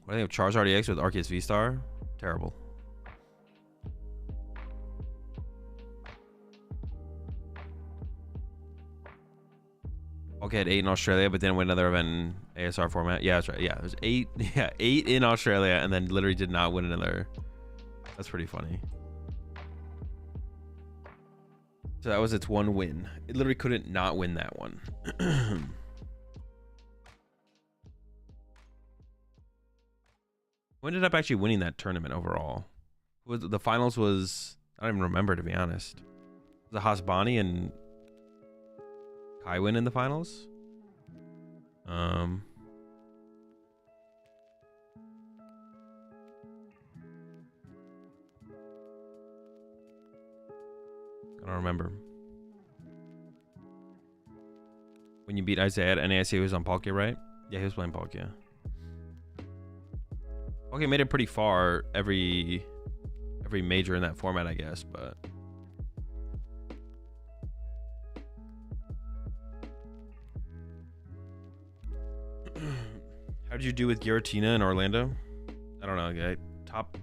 What do I think of Charizard EX with Arceus V-Star? Terrible. Okay, at 8 in Australia, but then win another event in ASR format. Yeah, that's right. Yeah, it was 8. Yeah, 8 in Australia, and then literally did not win another. That's pretty funny. So that was its one win. It literally couldn't not win that one. Who ended up actually winning that tournament overall? The finals was, I don't even remember, to be honest. Was it Hasbani and Kai win in the finals? I don't remember. When you beat Isaiah at NAIC, he was on Palkia, right? Yeah, he was playing Palkia. Okay, made it pretty far every major in that format, I guess, but how did you do with Giratina in Orlando? I don't know, okay. Top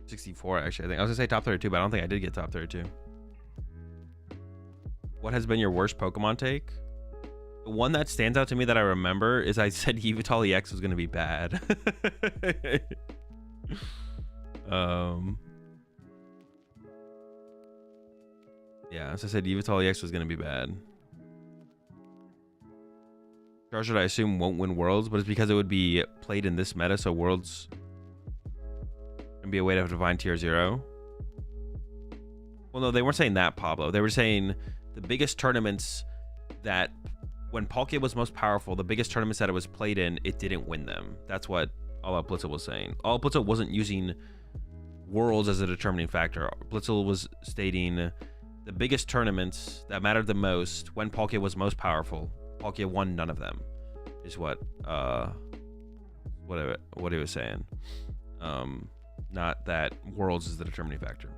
64, actually. I think I was gonna say top 32, but I don't think I did get top 32. What has been your worst Pokemon take? The one that stands out to me that I remember is I said Yveltal EX was gonna be bad. Yeah, as I said, Yveltal EX was gonna be bad. Charizard, I assume, won't win Worlds, but it's because it would be played in this meta, so Worlds can be a way to have Divine tier 0. Well, no, they weren't saying that, Pablo. They were saying the biggest tournaments that, when Palkia was most powerful, the biggest tournaments that it was played in, it didn't win them. That's what All Out Blitzel was saying. All Out Blitzel wasn't using Worlds as a determining factor. Blitzel was stating the biggest tournaments that mattered the most when Palkia was most powerful. Palkia won none of them, is what he was saying. Not that Worlds is the determining factor.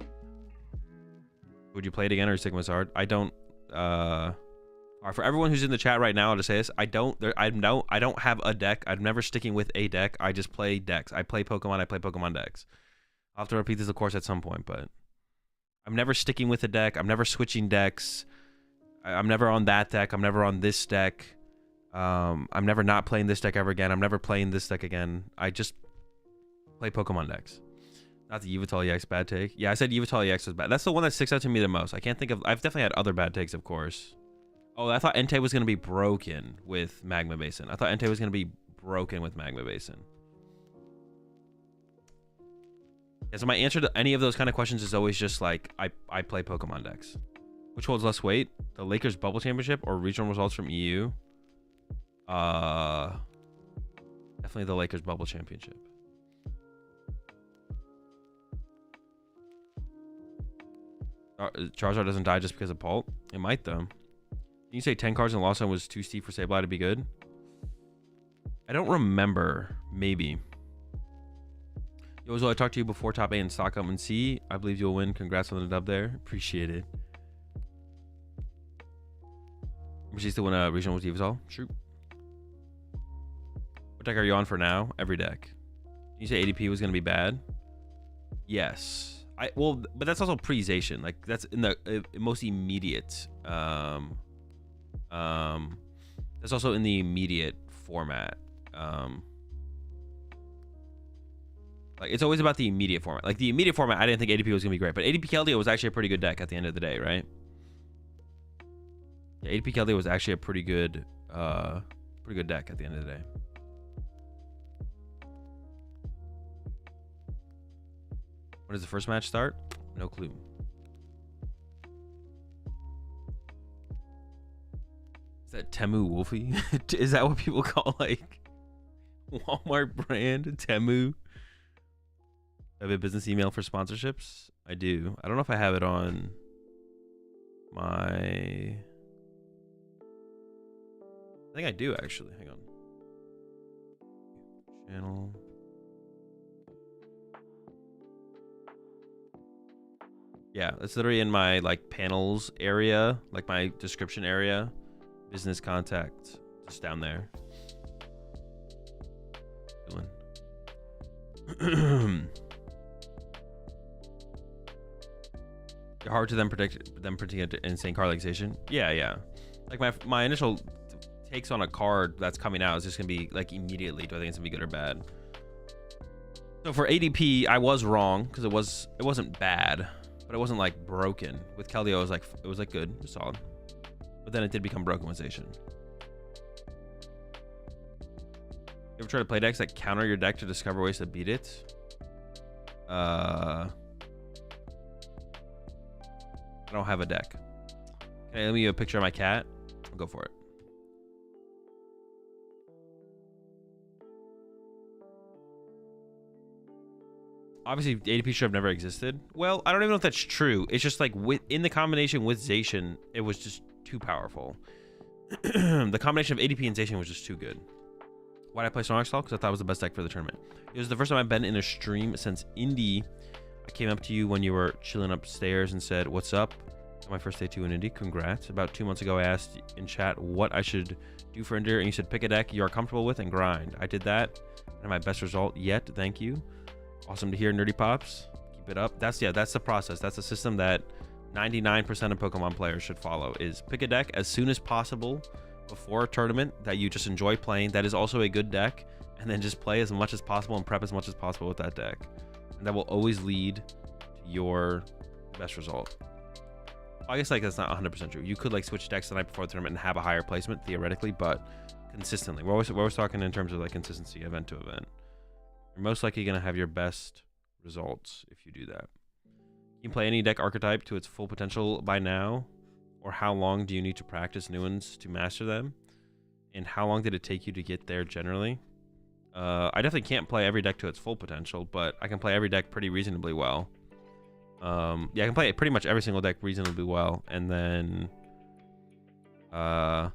Would you play it again or stick with Zard? I don't. For everyone who's in the chat right now, I'll just say this: I don't have a deck. I'm never sticking with a deck. I just play decks. I play Pokemon. I play Pokemon decks. I'll have to repeat this, of course, at some point, but I'm never sticking with a deck. I'm never switching decks. I'm never on that deck. I'm never on this deck. I'm never not playing this deck ever again. I'm never playing this deck again. I just play Pokemon decks. Not the Yveltal EX bad take. Yeah, I said Yveltal EX was bad. That's the one that sticks out to me the most. I can't think of... I've definitely had other bad takes, of course. Oh, I thought Entei was going to be broken with Magma Basin. I thought Entei was going to be broken with Magma Basin. Yeah, so my answer to any of those kind of questions is always just like, I play Pokemon decks. Which holds less weight? The Lakers Bubble Championship or regional results from EU? Definitely the Lakers Bubble Championship. Charizard doesn't die just because of Pult? It might, though. Can you say 10 cards in Lost Zone was too steep for Sableye to be good? I don't remember. Maybe. Yo, Azul, I talked to you before top 8 in Stockholm and C. I believe you'll win. Congrats on the dub there. Appreciate it. Was he still win a regional with Yveltal? True. What deck are you on for now? Every deck. You say ADP was going to be bad? Yes. Well, but that's also pre-zation. Like, that's in the most immediate. That's also in the immediate format. Like, it's always about the immediate format. Like, the immediate format, I didn't think ADP was going to be great. But ADP Keldeo was actually a pretty good deck at the end of the day, right? Yeah, ADP Keldeo was actually a pretty good deck at the end of the day. When does the first match start? No clue. Is that Temu Wolfie? Is that what people call, like, Walmart brand? Temu? I have a business email for sponsorships? I do. I don't know if I have it on my... I think I do, actually. Hang on. Channel... Yeah, it's literally in my like panels area, like my description area, business contact, just down there. Hard to then predict them printing an insane card like Zacian. Yeah. Like my initial takes on a card that's coming out is just gonna be like immediately, do I think it's gonna be good or bad? So for ADP, I was wrong because it wasn't bad, but it wasn't like broken. With Keldeo, it was like good, it was solid, but then it did become broken with Zacian. You ever try to play decks that counter your deck to discover ways to beat it? I don't have a deck. Okay, let me get a picture of my cat. I'll go for it. Obviously, ADP should have never existed. Well, I don't even know if that's true. It's just like in the combination with Zacian, it was just too powerful. The combination of ADP and Zacian was just too good. Why did I play Snorlax Stall? Because I thought it was the best deck for the tournament. It was the first time I've been in a stream since Indy. I came up to you when you were chilling upstairs and said, "What's up?" On my first day to an Indy. Congrats. About 2 months ago, I asked in chat what I should do for Indy, and you said pick a deck you are comfortable with and grind. I did that, and my best result yet. Thank you. Awesome to hear, Nerdy Pops. Keep it up. That's the process. That's a system that 99% of Pokemon players should follow. Is pick a deck as soon as possible before a tournament that you just enjoy playing. That is also a good deck, and then just play as much as possible and prep as much as possible with that deck. And that will always lead to your best result. I guess like that's not 100% true. You could like switch decks the night before the tournament and have a higher placement theoretically, but consistently. We're always talking in terms of like consistency, event to event. You're most likely gonna have your best results if you do that. You can play any deck archetype to its full potential by now, or how long do you need to practice new ones to master them? And how long did it take you to get there generally? I definitely can't play every deck to its full potential, but I can play every deck pretty reasonably well. Yeah, I can play pretty much every single deck reasonably well. And then, how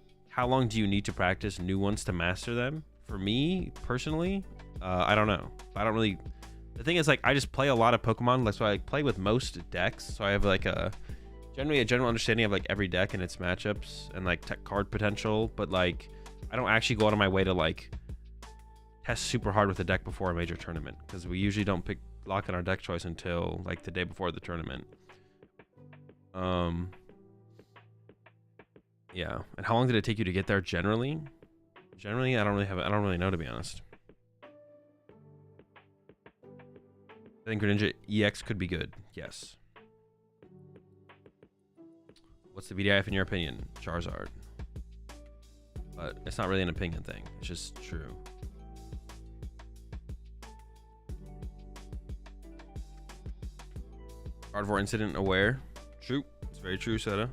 long do you need to practice new ones to master them? For me, personally, I don't know. I don't really... The thing is, like, I just play a lot of Pokemon. That's why I play with most decks. So I have, like, generally a general understanding of, like, every deck and its matchups and, like, tech card potential. But, like, I don't actually go out of my way to, like, test super hard with the deck before a major tournament, because we usually don't lock in our deck choice until like the day before the tournament. Yeah. And how long did it take you to get there generally? Generally, I don't really know, to be honest. I think Greninja EX could be good. Yes. What's the BDIF in your opinion? Charizard. But it's not really an opinion thing. It's just true. Gardevoir incident aware. True. It's very true, Seta.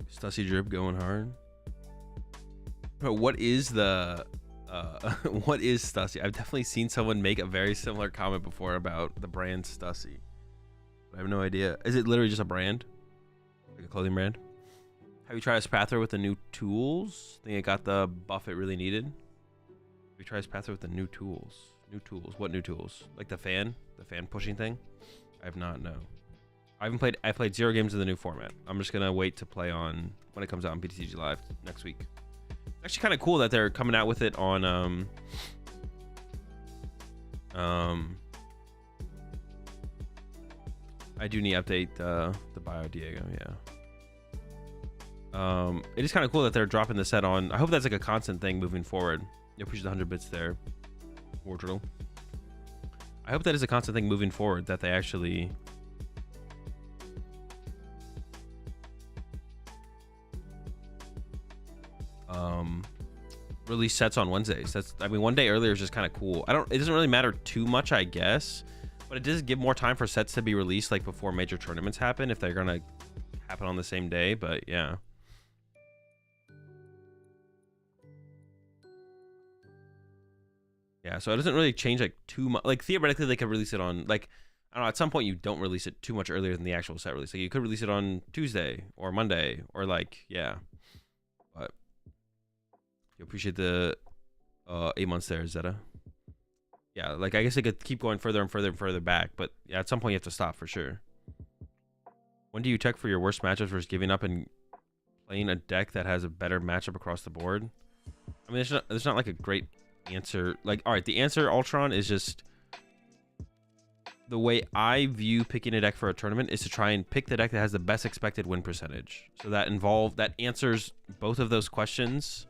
Stussy Drip going hard. But what is the... what is Stussy? I've definitely seen someone make a very similar comment before about the brand Stussy. I have no idea. Is it literally just a brand? Like a clothing brand? Have you tried Spathra with the new tools? I think it got the buff it really needed. Have you tried Spathra with the new tools? New tools? What new tools? Like the fan? The fan pushing thing? I have not, no. I played 0 games of the new format. I'm just gonna wait to play on when it comes out on PTCG Live next week. Actually kind of cool that they're coming out with it on I do need to update the bio Diego, yeah. It is kind of cool that they're dropping the set on. I hope that's like a constant thing moving forward. You appreciate the 100 bits there, Wardrill. I hope that is a constant thing moving forward, that they actually release sets on Wednesdays. I mean, one day earlier is just kind of cool. It doesn't really matter too much, I guess, but it does give more time for sets to be released like before major tournaments happen, if they're gonna happen on the same day. But yeah. Yeah, so it doesn't really change like too much. Like theoretically, they could release it on like I don't know. At some point, you don't release it too much earlier than the actual set release. Like you could release it on Tuesday or Monday or like yeah. But you appreciate the 8 months there, Zeta. Yeah, like I guess they could keep going further and further and further back, but yeah, at some point you have to stop for sure. When do you tech for your worst matchups versus giving up and playing a deck that has a better matchup across the board? I mean, there's not like a great answer. Like, all right, the answer, Ultron, is just the way I view picking a deck for a tournament is to try and pick the deck that has the best expected win percentage. So that answers both of those questions,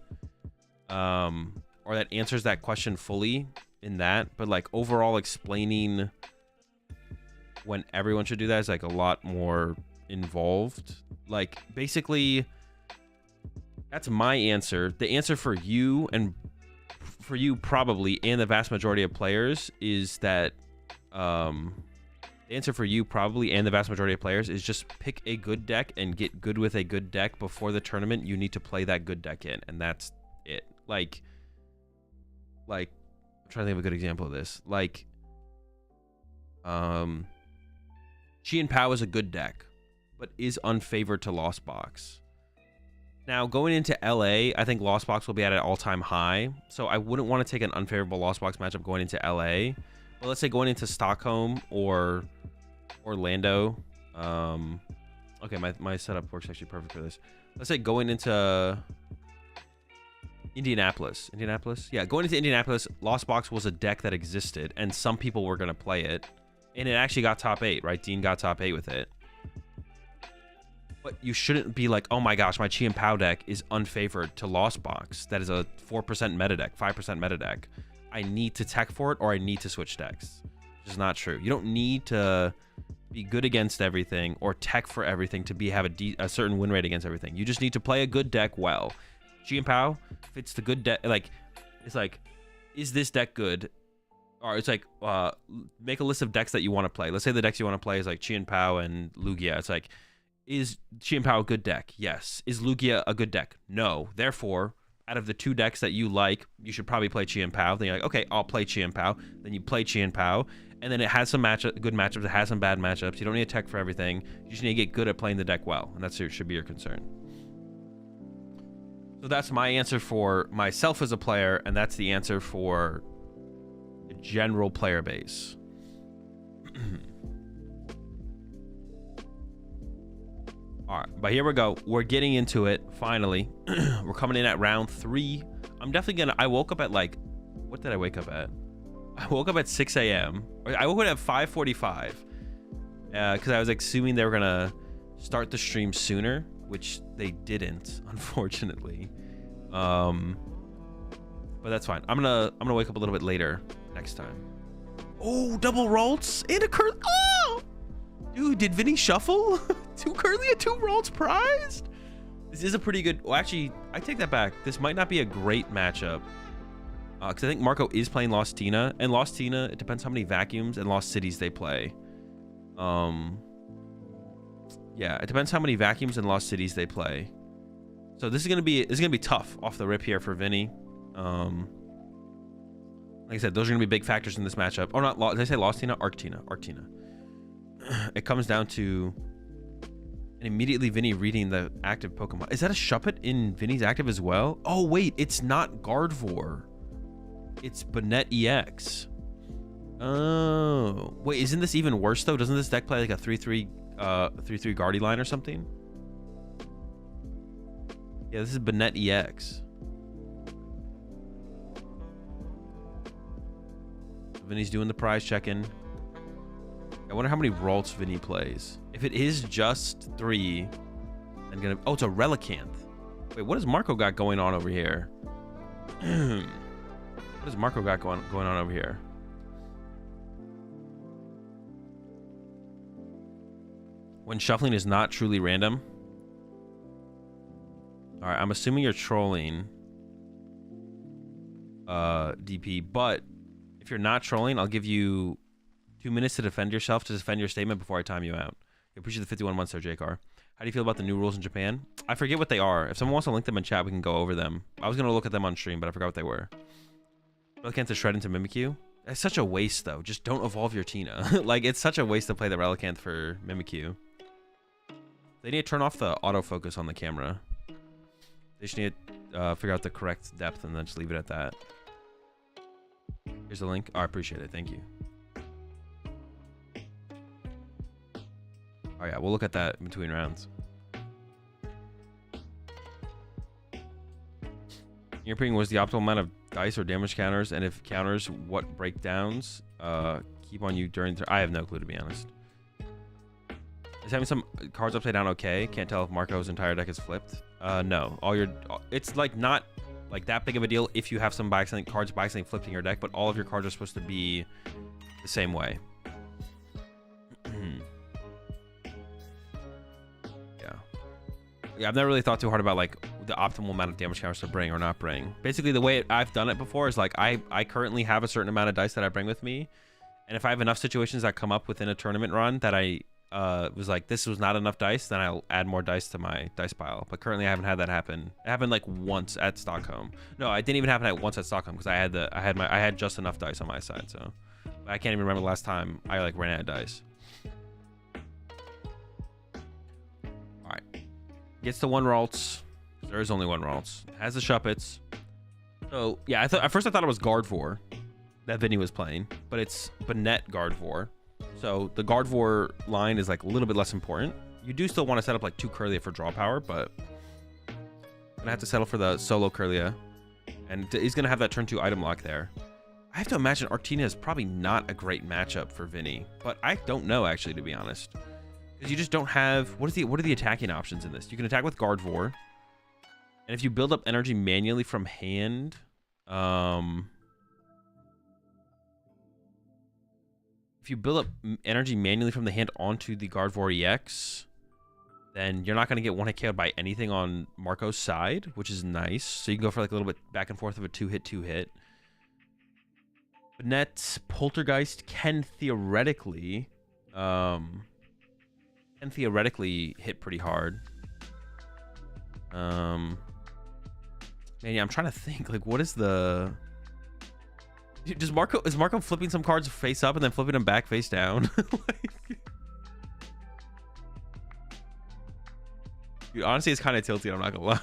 or that answers that question fully in that. But like overall explaining when everyone should do that is like a lot more involved. Like basically that's my answer. The answer for you and for you probably and the vast majority of players is that the answer for you probably and the vast majority of players is just pick a good deck and get good with a good deck before the tournament. You need to play that good deck in, and that's it. Like I'm trying to think of a good example of this. Like Chi and Pow is a good deck, but is unfavored to Lost Box. Now, going into LA, I think Lost Box will be at an all-time high, so I wouldn't want to take an unfavorable Lost Box matchup going into LA. But let's say going into Stockholm or Orlando. Okay, my setup works actually perfect for this. Let's say going into Indianapolis. Yeah, going into Indianapolis, Lost Box was a deck that existed, and some people were going to play it. And it actually got top 8, right? Dean got top 8 with it. But you shouldn't be like, oh my gosh, my Chi and Pow deck is unfavored to Lost Box. That is a 4% meta deck, 5% meta deck. I need to tech for it or I need to switch decks. Which is not true. You don't need to be good against everything or tech for everything to have a certain win rate against everything. You just need to play a good deck well. Chi and Pow fits the good deck. Like, it's like, is this deck good? Or it's like, make a list of decks that you want to play. Let's say the decks you want to play is like Chi and Pow and Lugia. It's like, is Chi and Pow a good deck? Yes. Is Lugia a good deck? No. Therefore, out of the 2 decks that you like, you should probably play Chi and Pow. Then you're like, okay, I'll play Chi and Pow. Then you play Chi and Pow. And then it has some good matchups. It has some bad matchups. You don't need to tech for everything. You just need to get good at playing the deck well. And that should be your concern. So that's my answer for myself as a player. And that's the answer for the general player base. All right, but here we go. We're getting into it finally. We're coming in at round 3. I'm definitely gonna. I woke up at like, what did I wake up at? I woke up at 6 a.m. I woke up at 5:45 because I was assuming they were gonna start the stream sooner, which they didn't, unfortunately. But that's fine. I'm gonna wake up a little bit later next time. Oh, double Ralts and a Curly. Oh, dude, did Vinny shuffle? 2 Curly and 2 Ralts prized? This is a pretty good... Well, actually, I take that back. This might not be a great matchup. Because I think Marco is playing Lost Tina. And Lost Tina, it depends how many vacuums and Lost Cities they play. Yeah, it depends how many vacuums and Lost Cities they play. So this is gonna be tough off the rip here for Vinny. Like I said, those are gonna be big factors in this matchup. Oh, not did I say Lost Tina? Arc Tina. It comes down to... And immediately Vinny reading the active Pokemon. Is that a Shuppet in Vinny's active as well? Oh wait, it's not Gardevoir. It's Banette EX. Oh wait, isn't this even worse though? Doesn't this deck play like a 3/3 Guardy line or something? Yeah, this is Banette EX. Vinny's doing the prize check-in. I wonder how many Ralts Vinny plays. If it is just 3, I'm gonna... Oh, it's a Relicanth. Wait, what has Marco got going on over here? What has Marco got going on over here? When shuffling is not truly random. All right, I'm assuming you're trolling, DP. But if you're not trolling, I'll give you 2 minutes to defend yourself, to defend your statement before I time you out. I appreciate the 51 months there, JCar. How do you feel about the new rules in Japan? I forget what they are. If someone wants to link them in chat, we can go over them. I was going to look at them on stream, but I forgot what they were. Relicanth to shred into Mimikyu. That's such a waste, though. Just don't evolve your Tina. Like, it's such a waste to play the Relicanth for Mimikyu. They need to turn off the autofocus on the camera. They just need to figure out the correct depth and then just leave it at that. Here's the link. Oh, I appreciate it. Thank you. Oh, yeah. We'll look at that in between rounds. Your ping was the optimal amount of dice or damage counters, and if counters, what breakdowns keep on you during I have no clue, to be honest. Is having some cards upside down okay? Can't tell if Marco's entire deck is flipped. No. It's like not like that big of a deal if you have some cards by accident flipped in your deck, but all of your cards are supposed to be the same way. Yeah, I've never really thought too hard about like the optimal amount of damage counters to bring or not bring. Basically, the way I've done it before is like I currently have a certain amount of dice that I bring with me, and if I have enough situations that come up within a tournament run that I was like, this was not enough dice, then I'll add more dice to my dice pile. But currently I haven't had that happen. It happened like once at Stockholm. No, it didn't even happen at once at Stockholm because I had just enough dice on my side. So I can't even remember the last time I like ran out of dice. All right, gets to 1 Ralts. There is only 1 Ralts. Has the Shuppets. So yeah, at first I thought it was Gardevoir that Vinny was playing, but it's Banette Gardevoir. So the Gardevoir line is like a little bit less important. You do still want to set up like 2 Kirlia for draw power, but I'm gonna have to settle for the solo Kirlia, and he's gonna have that turn 2 item lock there. I have to imagine Arctina is probably not a great matchup for Vinny, but I don't know actually, to be honest, because you just don't have what are the attacking options in this? You can attack with Gardevoir, and if you build up energy manually from hand, if you build up energy manually from the hand onto the Gardevoir EX, then you're not going to get 1-hit KO'd by anything on Marco's side, which is nice. So you can go for like a little bit back and forth of a 2-hit. Banette Poltergeist can theoretically hit pretty hard. Man, yeah, I'm trying to think, like, what is the... is Marco flipping some cards face up and then flipping them back face down? Like... Dude, honestly, it's kind of tilty, I'm not gonna lie.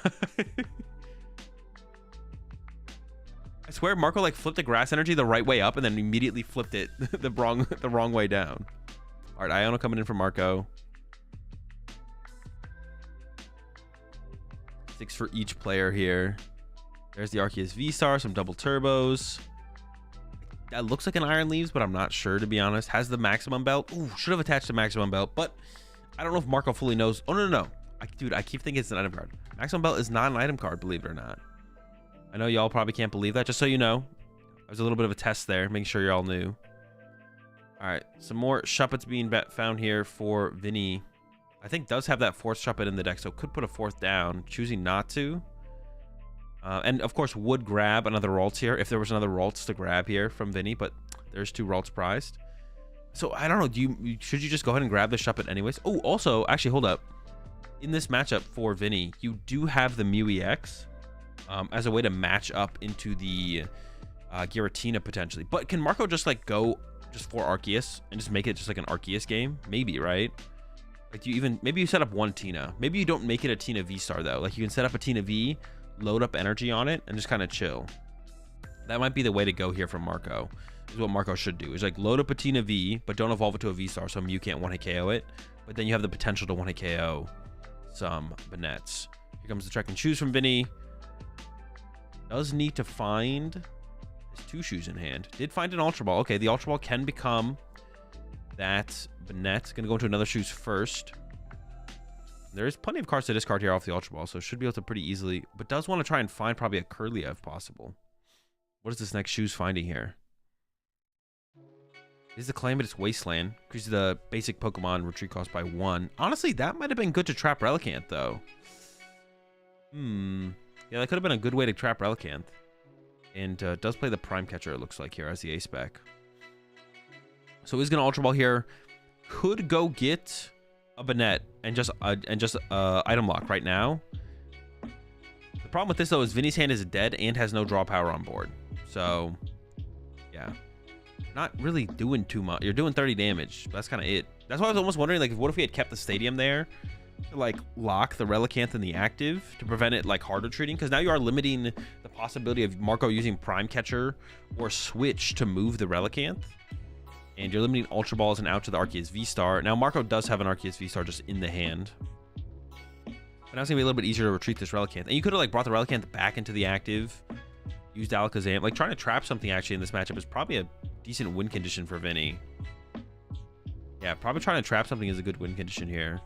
I swear Marco like flipped the grass energy the right way up and then immediately flipped it the wrong way down. All right, Iono coming in for Marco. 6 for each player here. There's the Arceus V-Star, some double turbos. That looks like an Iron Leaves, but I'm not sure, to be honest. Has the maximum belt. Ooh, should have attached the maximum belt, but I don't know if Marco fully knows. Oh, no. Dude, I keep thinking it's an item card. Maximum belt is not an item card, believe it or not. I know y'all probably can't believe that, just so you know. There's a little bit of a test there, making sure y'all knew. All right, some more Shuppets being found here for Vinny. I think does have that 4th Shuppet in the deck, so could put a 4th down, choosing not to. And of course would grab another Ralts here if there was another Ralts to grab here from Vinny, but there's 2 Ralts prized. So I don't know, should you just go ahead and grab the Shuppet anyways? Oh, also, actually, hold up. In this matchup for Vinny, you do have the Mew EX as a way to match up into the Giratina potentially. But can Marco just like go just for Arceus and just make it just like an Arceus game? Maybe, right? Like maybe you set up 1 Tina. Maybe you don't make it a Tina V-Star though. Like you can set up a Tina V, load up energy on it, and just kind of chill. That might be the way to go here from Marco. Is what Marco should do. Is like load up a Tina V, but don't evolve it to a V-Star so Mew can't 1-hit KO it. But then you have the potential to 1-hit KO some Banettes. Here comes the Trek and Choose from Vinny. Does need to find his 2 shoes in hand. Did find an Ultra Ball. Okay, the Ultra Ball can become that Banette. Gonna go into another shoes first. There is plenty of cards to discard here off the Ultra Ball, so should be able to pretty easily, but does want to try and find probably a Kirlia if possible. What is this next shoes finding here? Is the claim, but it's Wasteland. Increases the basic Pokemon retreat cost by 1. Honestly, that might have been good to trap Relicanth, though. Yeah, that could have been a good way to trap Relicanth. And does play the Prime Catcher, it looks like, here as the ace spec. So he's gonna Ultra Ball here. Could go get a Banette and just item lock right now. The problem with this though is Vinny's hand is dead and has no draw power on board. So Yeah. Not really doing too much. You're doing 30 damage. That's kind of it. That's why I was almost wondering, like, what if we had kept the stadium there to, like, lock the Relicanth in the active to prevent it, like, harder treating? Because now you are limiting the possibility of Marco using Prime Catcher or Switch to move the Relicanth. And you're limiting Ultra Balls and out to the Arceus V-Star. Now, Marco does have an Arceus V-Star just in the hand. But now it's going to be a little bit easier to retreat this Relicanth. And you could have, like, brought the Relicanth back into the active, used Alakazam. Like, trying to trap something, actually, in this matchup is probably a decent win condition for Vinny. Yeah, probably trying to trap something is a good win condition here.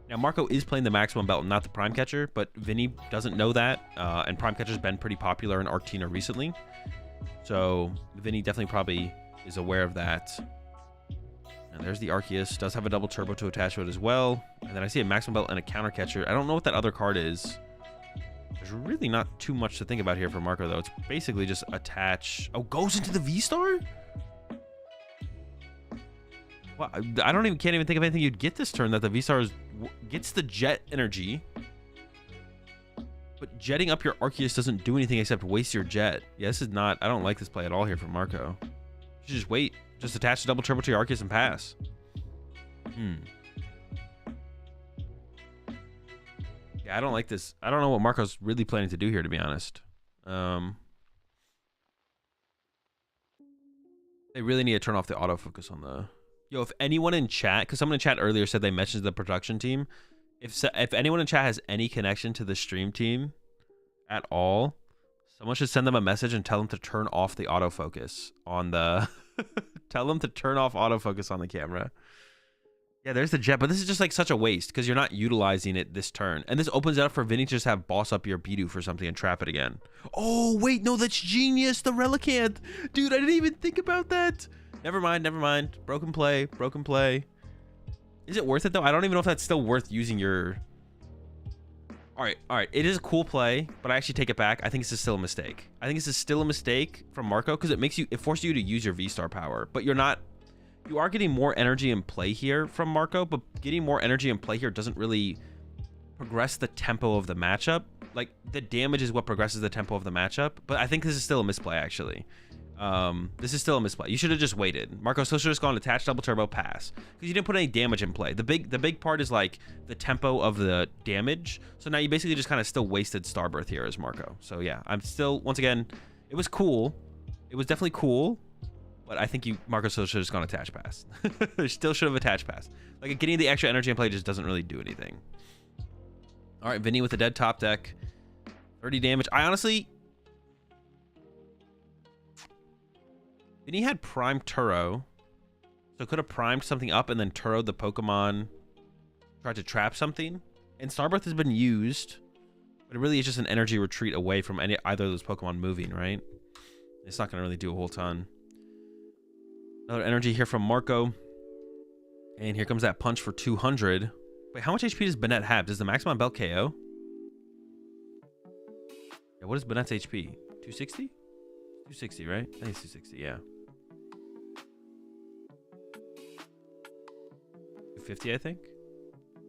Now, Marco is playing the Maximum Belt, not the Prime Catcher, but Vinny doesn't know that. And Prime Catcher's been pretty popular in Arctina recently. So, Vinny definitely probably is aware of that. And there's the Arceus. Does have a double turbo to attach to it as well. And then I see a Maximum Belt and a Counter Catcher. I don't know what that other card is. There's really not too much to think about here for Marco, though. It's basically just attach. Oh, goes into the V-Star? Well, can't even think of anything you'd get this turn that the V-Star gets the jet energy. But jetting up your Arceus doesn't do anything except waste your jet. Yeah, this is not... I don't like this play at all here from Marco. You should just wait. Just attach the double turbo to your Arceus and pass. Yeah, I don't like this. I don't know what Marco's really planning to do here, to be honest. They really need to turn off the autofocus on the... Yo, if anyone in chat... Because someone in chat earlier said they mentioned the production team. If anyone in chat has any connection to the stream team at all, someone should send them a message and tell them to turn off the autofocus on the... Tell them to turn off autofocus on the camera. Yeah, there's the jet, but this is just like such a waste because you're not utilizing it this turn. And this opens it up for Vinny to just have boss up your Bidoof or something and trap it again. Oh, wait, no, that's genius. The Relicanth. Dude, I didn't even think about that. Never mind, never mind. Broken play, broken play. Is it worth it, though? I don't even know if that's still worth using your... All right. It is a cool play, but I actually take it back. I think this is still a mistake. I think this is still a mistake from Marco because it forces you to use your V-Star power, but you're not... You are getting more energy in play here from Marco, but getting more energy in play here doesn't really progress the tempo of the matchup. Like, the damage is what progresses the tempo of the matchup, but I think this is still a misplay, actually. This is still a misplay. You should have just waited. Marco still should have just gone attach double turbo pass because you didn't put any damage in play. The big part is like the tempo of the damage. So now you basically just kind of still wasted Starbirth here as Marco. So yeah, I'm still, once again, it was cool. It was definitely cool. But I think Marco still should have just gone attach pass. Still should have attached pass. Like, getting the extra energy in play just doesn't really do anything. All right, Vinny with the dead top deck. 30 damage. I honestly... Vinny had primed Turo. So could have primed something up and then Turo'd the Pokemon. Tried to trap something. And Starbirth has been used. But it really is just an energy retreat away from either of those Pokemon moving, right? It's not going to really do a whole ton. Another energy here from Marco. And here comes that punch for 200. Wait, how much HP does Bennett have? Does the Maximum Belt KO? Yeah, what is Bennett's HP? 260? 260, right? I think it's 260, yeah. 250, I think?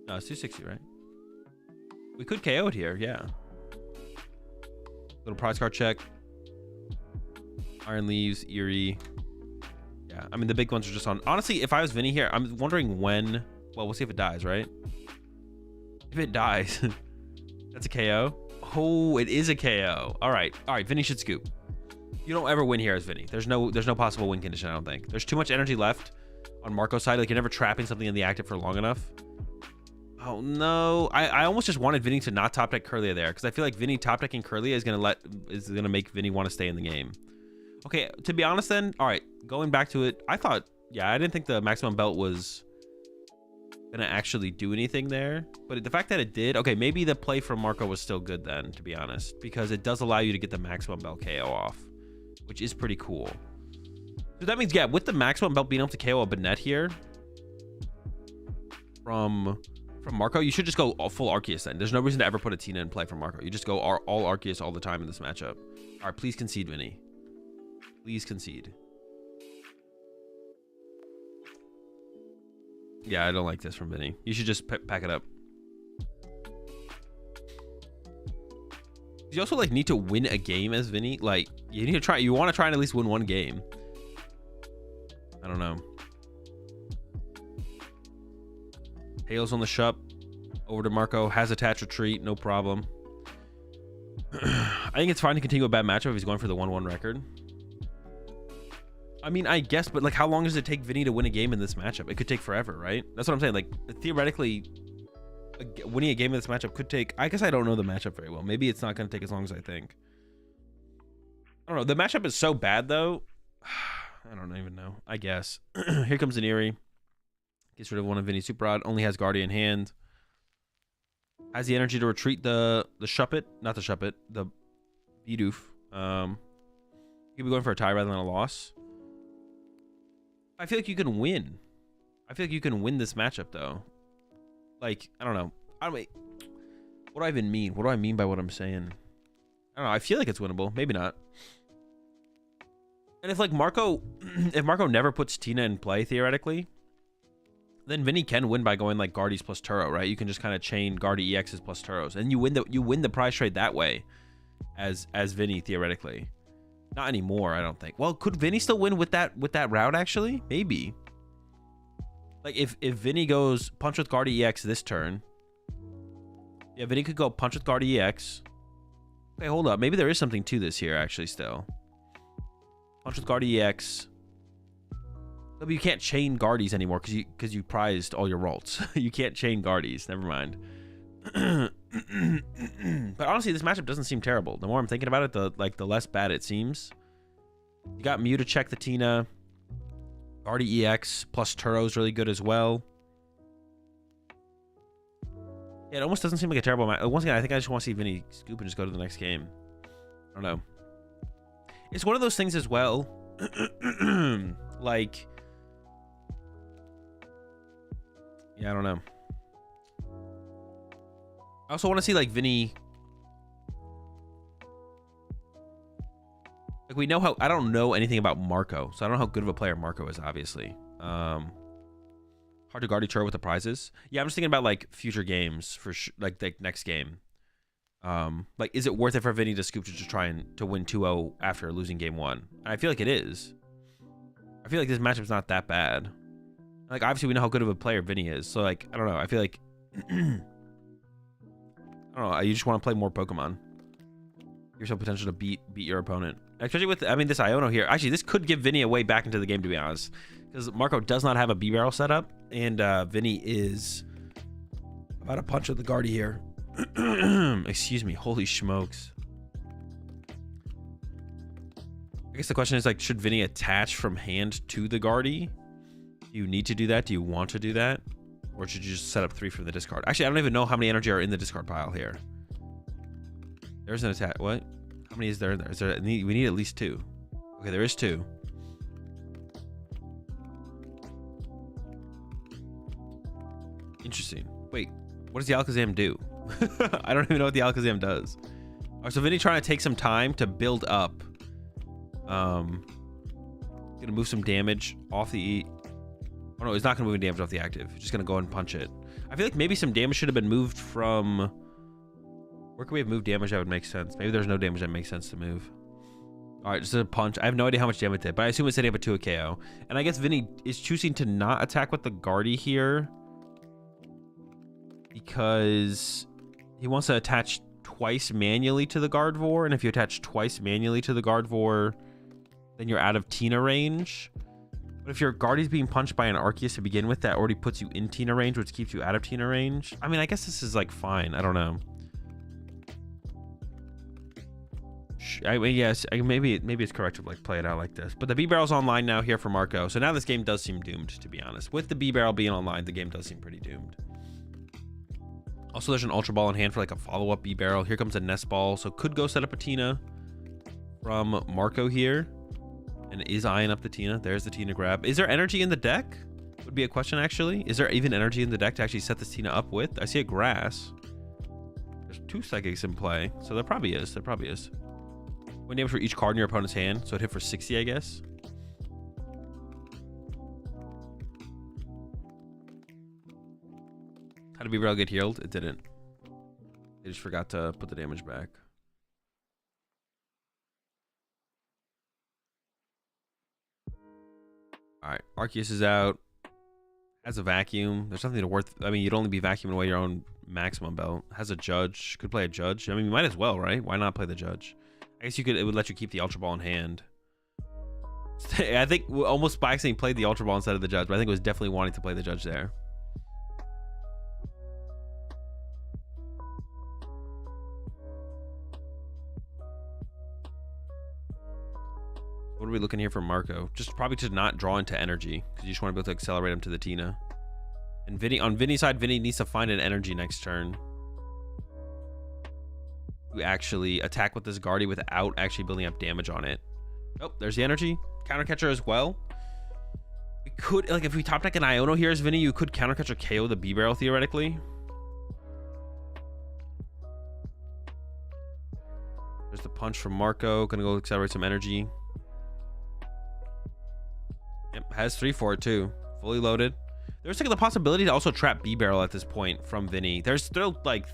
No, it's 260, right? We could KO it here, yeah. Little prize card check. Iron Leaves, Eerie. Yeah, I mean, the big ones are just on. Honestly, if I was Vinny here, I'm wondering when. Well, we'll see if it dies, right? If it dies, that's a KO. Oh, it is a KO. All right, Vinny should scoop. You don't ever win here as Vinny. There's no possible win condition, I don't think. There's too much energy left on Marco's side. Like, you're never trapping something in the active for long enough. Oh no, I almost just wanted Vinny to not top deck Kirlia there because I feel like Vinny top decking Kirlia is gonna make Vinny want to stay in the game. Okay, to be honest then, all right, going back to it, I didn't think the Maximum Belt was gonna actually do anything there, but the fact that it did, okay, maybe the play from Marco was still good then, to be honest, because it does allow you to get the Maximum Belt KO off, which is pretty cool. So that means, yeah, with the Maximum Belt being able to KO a Bennett here from Marco, you should just go full Arceus then. There's no reason to ever put a Tina in play from Marco. You just go all Arceus all the time in this matchup. All right, please concede, Vinny. Please concede. Yeah, I don't like this from Vinny. You should just pack it up. You also like need to win a game as Vinny. Like, you want to try and at least win one game. I don't know. Halo's on the shup. Over to Marco. Has attached retreat. No problem. I think it's fine to continue a bad matchup if he's going for the 1-1 record. I mean, I guess, but like, how long does it take Vinny to win a game in this matchup? It could take forever, right? That's what I'm saying. Like, theoretically, winning a game in this matchup could take... I guess I don't know the matchup very well. Maybe it's not going to take as long as I think. I don't know. The matchup is so bad, though. I don't even know. I guess. Here comes an Eerie. Gets rid of one of Vinny's Super Rod. Only has Guardian hand. Has the energy to retreat the Shuppet. Not the Shuppet. The BDIF. He could be going for a tie rather than a loss. I feel like you can win. I feel like you can win this matchup, though. Like, I don't know. What do I even mean? What do I mean by what I'm saying? I don't know. I feel like it's winnable. Maybe not. And if, like, Marco... if Marco never puts Tina in play, theoretically, then Vinny can win by going, like, Guardies plus Turo, right? You can just kind of chain Guardi EXs plus Turos. And you win the prize trade that way as Vinny, theoretically. Not anymore, I don't think. Well, could Vinny still win with that route, actually? Maybe. Like, if Vinny goes punch with Guardi EX this turn. Yeah, Vinny could go punch with Guardi EX. Okay, hold up. Maybe there is something to this here, actually, still. Punch with Guardi EX. But you can't chain Guardies anymore because you prized all your rolls. You can't chain Guardies. Never mind. But honestly, this matchup doesn't seem terrible. The more I'm thinking about it, the less bad it seems. You got Mew to check the Tina. Guardi EX plus Turo's really good as well. Yeah, it almost doesn't seem like a terrible match. Once again, I think I just want to see Vinny scoop and just go to the next game. I don't know. It's one of those things as well. Like, yeah, I don't know. I also want to see, like, Vinny. Like, we know how... I don't know anything about Marco, so I don't know how good of a player Marco is, obviously. Hard to guard each other with the prizes. Yeah, I'm just thinking about, like, future games for like next game. Like, is it worth it for Vinny to scoop to just try and to win 2-0 after losing game 1? And I feel like it is. I feel like this matchup's not that bad. Like, obviously, we know how good of a player Vinny is. So, like, I don't know. I feel like... I don't know. You just want to play more Pokemon. Here's some potential to beat your opponent. Especially with, I mean, this Iono here. Actually, this could give Vinny a way back into the game, to be honest. Because Marco does not have a B-Barrel set up. And Vinny is about to punch with the Guardi here. Excuse me. Holy smokes. I guess the question is, like, should Vinny attach from hand to the Guardi? Do you need to do that? Do you want to do that? Or should you just set up 3 from the discard? Actually, I don't even know how many energy are in the discard pile here. There's an attack. What? How many is there in there? We need at least 2. Okay, there is 2. Interesting. Wait, what does the Alakazam do? I don't even know what the Alakazam does. All right, so Vinny trying to take some time to build up. Gonna move some damage off the... Oh no, it's not gonna move any damage off the active. It's just gonna go and punch it. I feel like maybe some damage should have been moved from... Where could we have moved damage that would make sense? Maybe there's no damage that makes sense to move. Alright, just a punch. I have no idea how much damage it did, but I assume it's setting up a 2 KO. And I guess Vinny is choosing to not attack with the Guardi here because he wants to attach twice manually to the Gardevoir, and if you attach twice manually to the Gardevoir, then you're out of Tina range. But if your Guardi's being punched by an Arceus to begin with, that already puts you in Tina range, which keeps you out of Tina range. I mean, I guess this is, like, fine. I don't know. I mean, yes, maybe it's correct to, like, play it out like this. But the B-Barrel's online now here for Marco. So now this game does seem doomed, to be honest. With the B-Barrel being online, the game does seem pretty doomed. Also, there's an Ultra Ball in hand for, like, a follow-up B-Barrel. Here comes a Nest Ball. So could go set up a Tina from Marco here. And is eyeing up the Tina. There's the Tina grab. Is there energy in the deck? Would be a question, actually. Is there even energy in the deck to actually set this Tina up with? I see a Grass. There's 2 Psychics in play. So there probably is. There probably is. 1 damage for each card in your opponent's hand. So it hit for 60, I guess. How did B-Barrel get healed? It didn't. They just forgot to put the damage back. All right, Arceus is out. Has a vacuum. There's nothing to worth. I mean, you'd only be vacuuming away your own maximum belt. Has a judge. Could play a judge. I mean, you might as well, right? Why not play the judge? I guess you could. It would let you keep the Ultra Ball in hand. I think almost by accident played the Ultra Ball instead of the judge, but I think it was definitely wanting to play the judge there. What are we looking here for Marco? Just probably to not draw into energy because you just want to be able to accelerate him to the Tina. And Vinny, on Vinny's side, Vinny needs to find an energy next turn. You actually attack with this Guardy without actually building up damage on it. Oh, there's the energy. Counter catcher as well. We could, like, if we top deck an Iono here as Vinny, you could counter catcher KO the B-Barrel theoretically. There's the punch from Marco. Gonna go accelerate some energy. Yep, has 3 for it too. Fully loaded. There's like the possibility to also trap B-Barrel at this point from Vinny. There's still like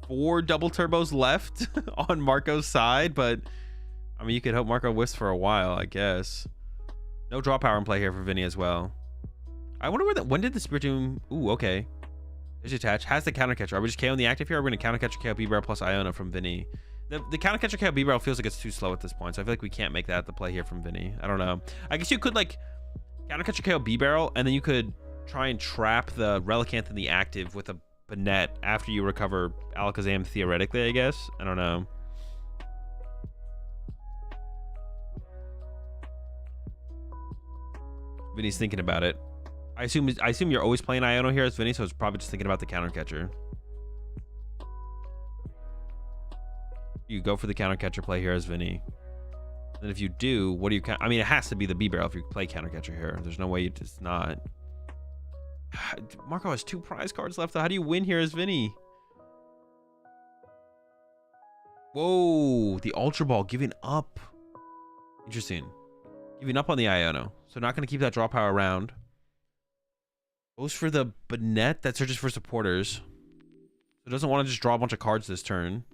4 double turbos left on Marco's side, but I mean, you could hope Marco whiffs for a while, I guess. No draw power in play here for Vinny as well. I wonder where when did the Spiritomb? Ooh, okay. There's attached. Has the counter catcher. Are we just KOing the active here? Or are we gonna counter catcher KO B-Barrel plus Iono from Vinny? The counter catcher KO B-Barrel feels like it's too slow at this point, so I feel like we can't make that the play here from Vinny. I don't know. I guess you could like counter catcher KO B-Barrel, and then you could try and trap the Relicanth in the active with a Banette after you recover Alakazam theoretically, I guess. I don't know. Vinny's thinking about it. I assume you're always playing Iono here as Vinny, so it's probably just thinking about the counter catcher. You go for the counter catcher play here as Vinny. And if you do, what do you I mean, it has to be the B-Barrel if you play counter catcher here. There's no way it's not. Marco has 2 prize cards left. How do you win here as Vinny? Whoa, the Ultra Ball giving up. Interesting. Giving up on the Iono. So not going to keep that draw power around. Goes for the Banette that searches for supporters. So it doesn't want to just draw a bunch of cards this turn.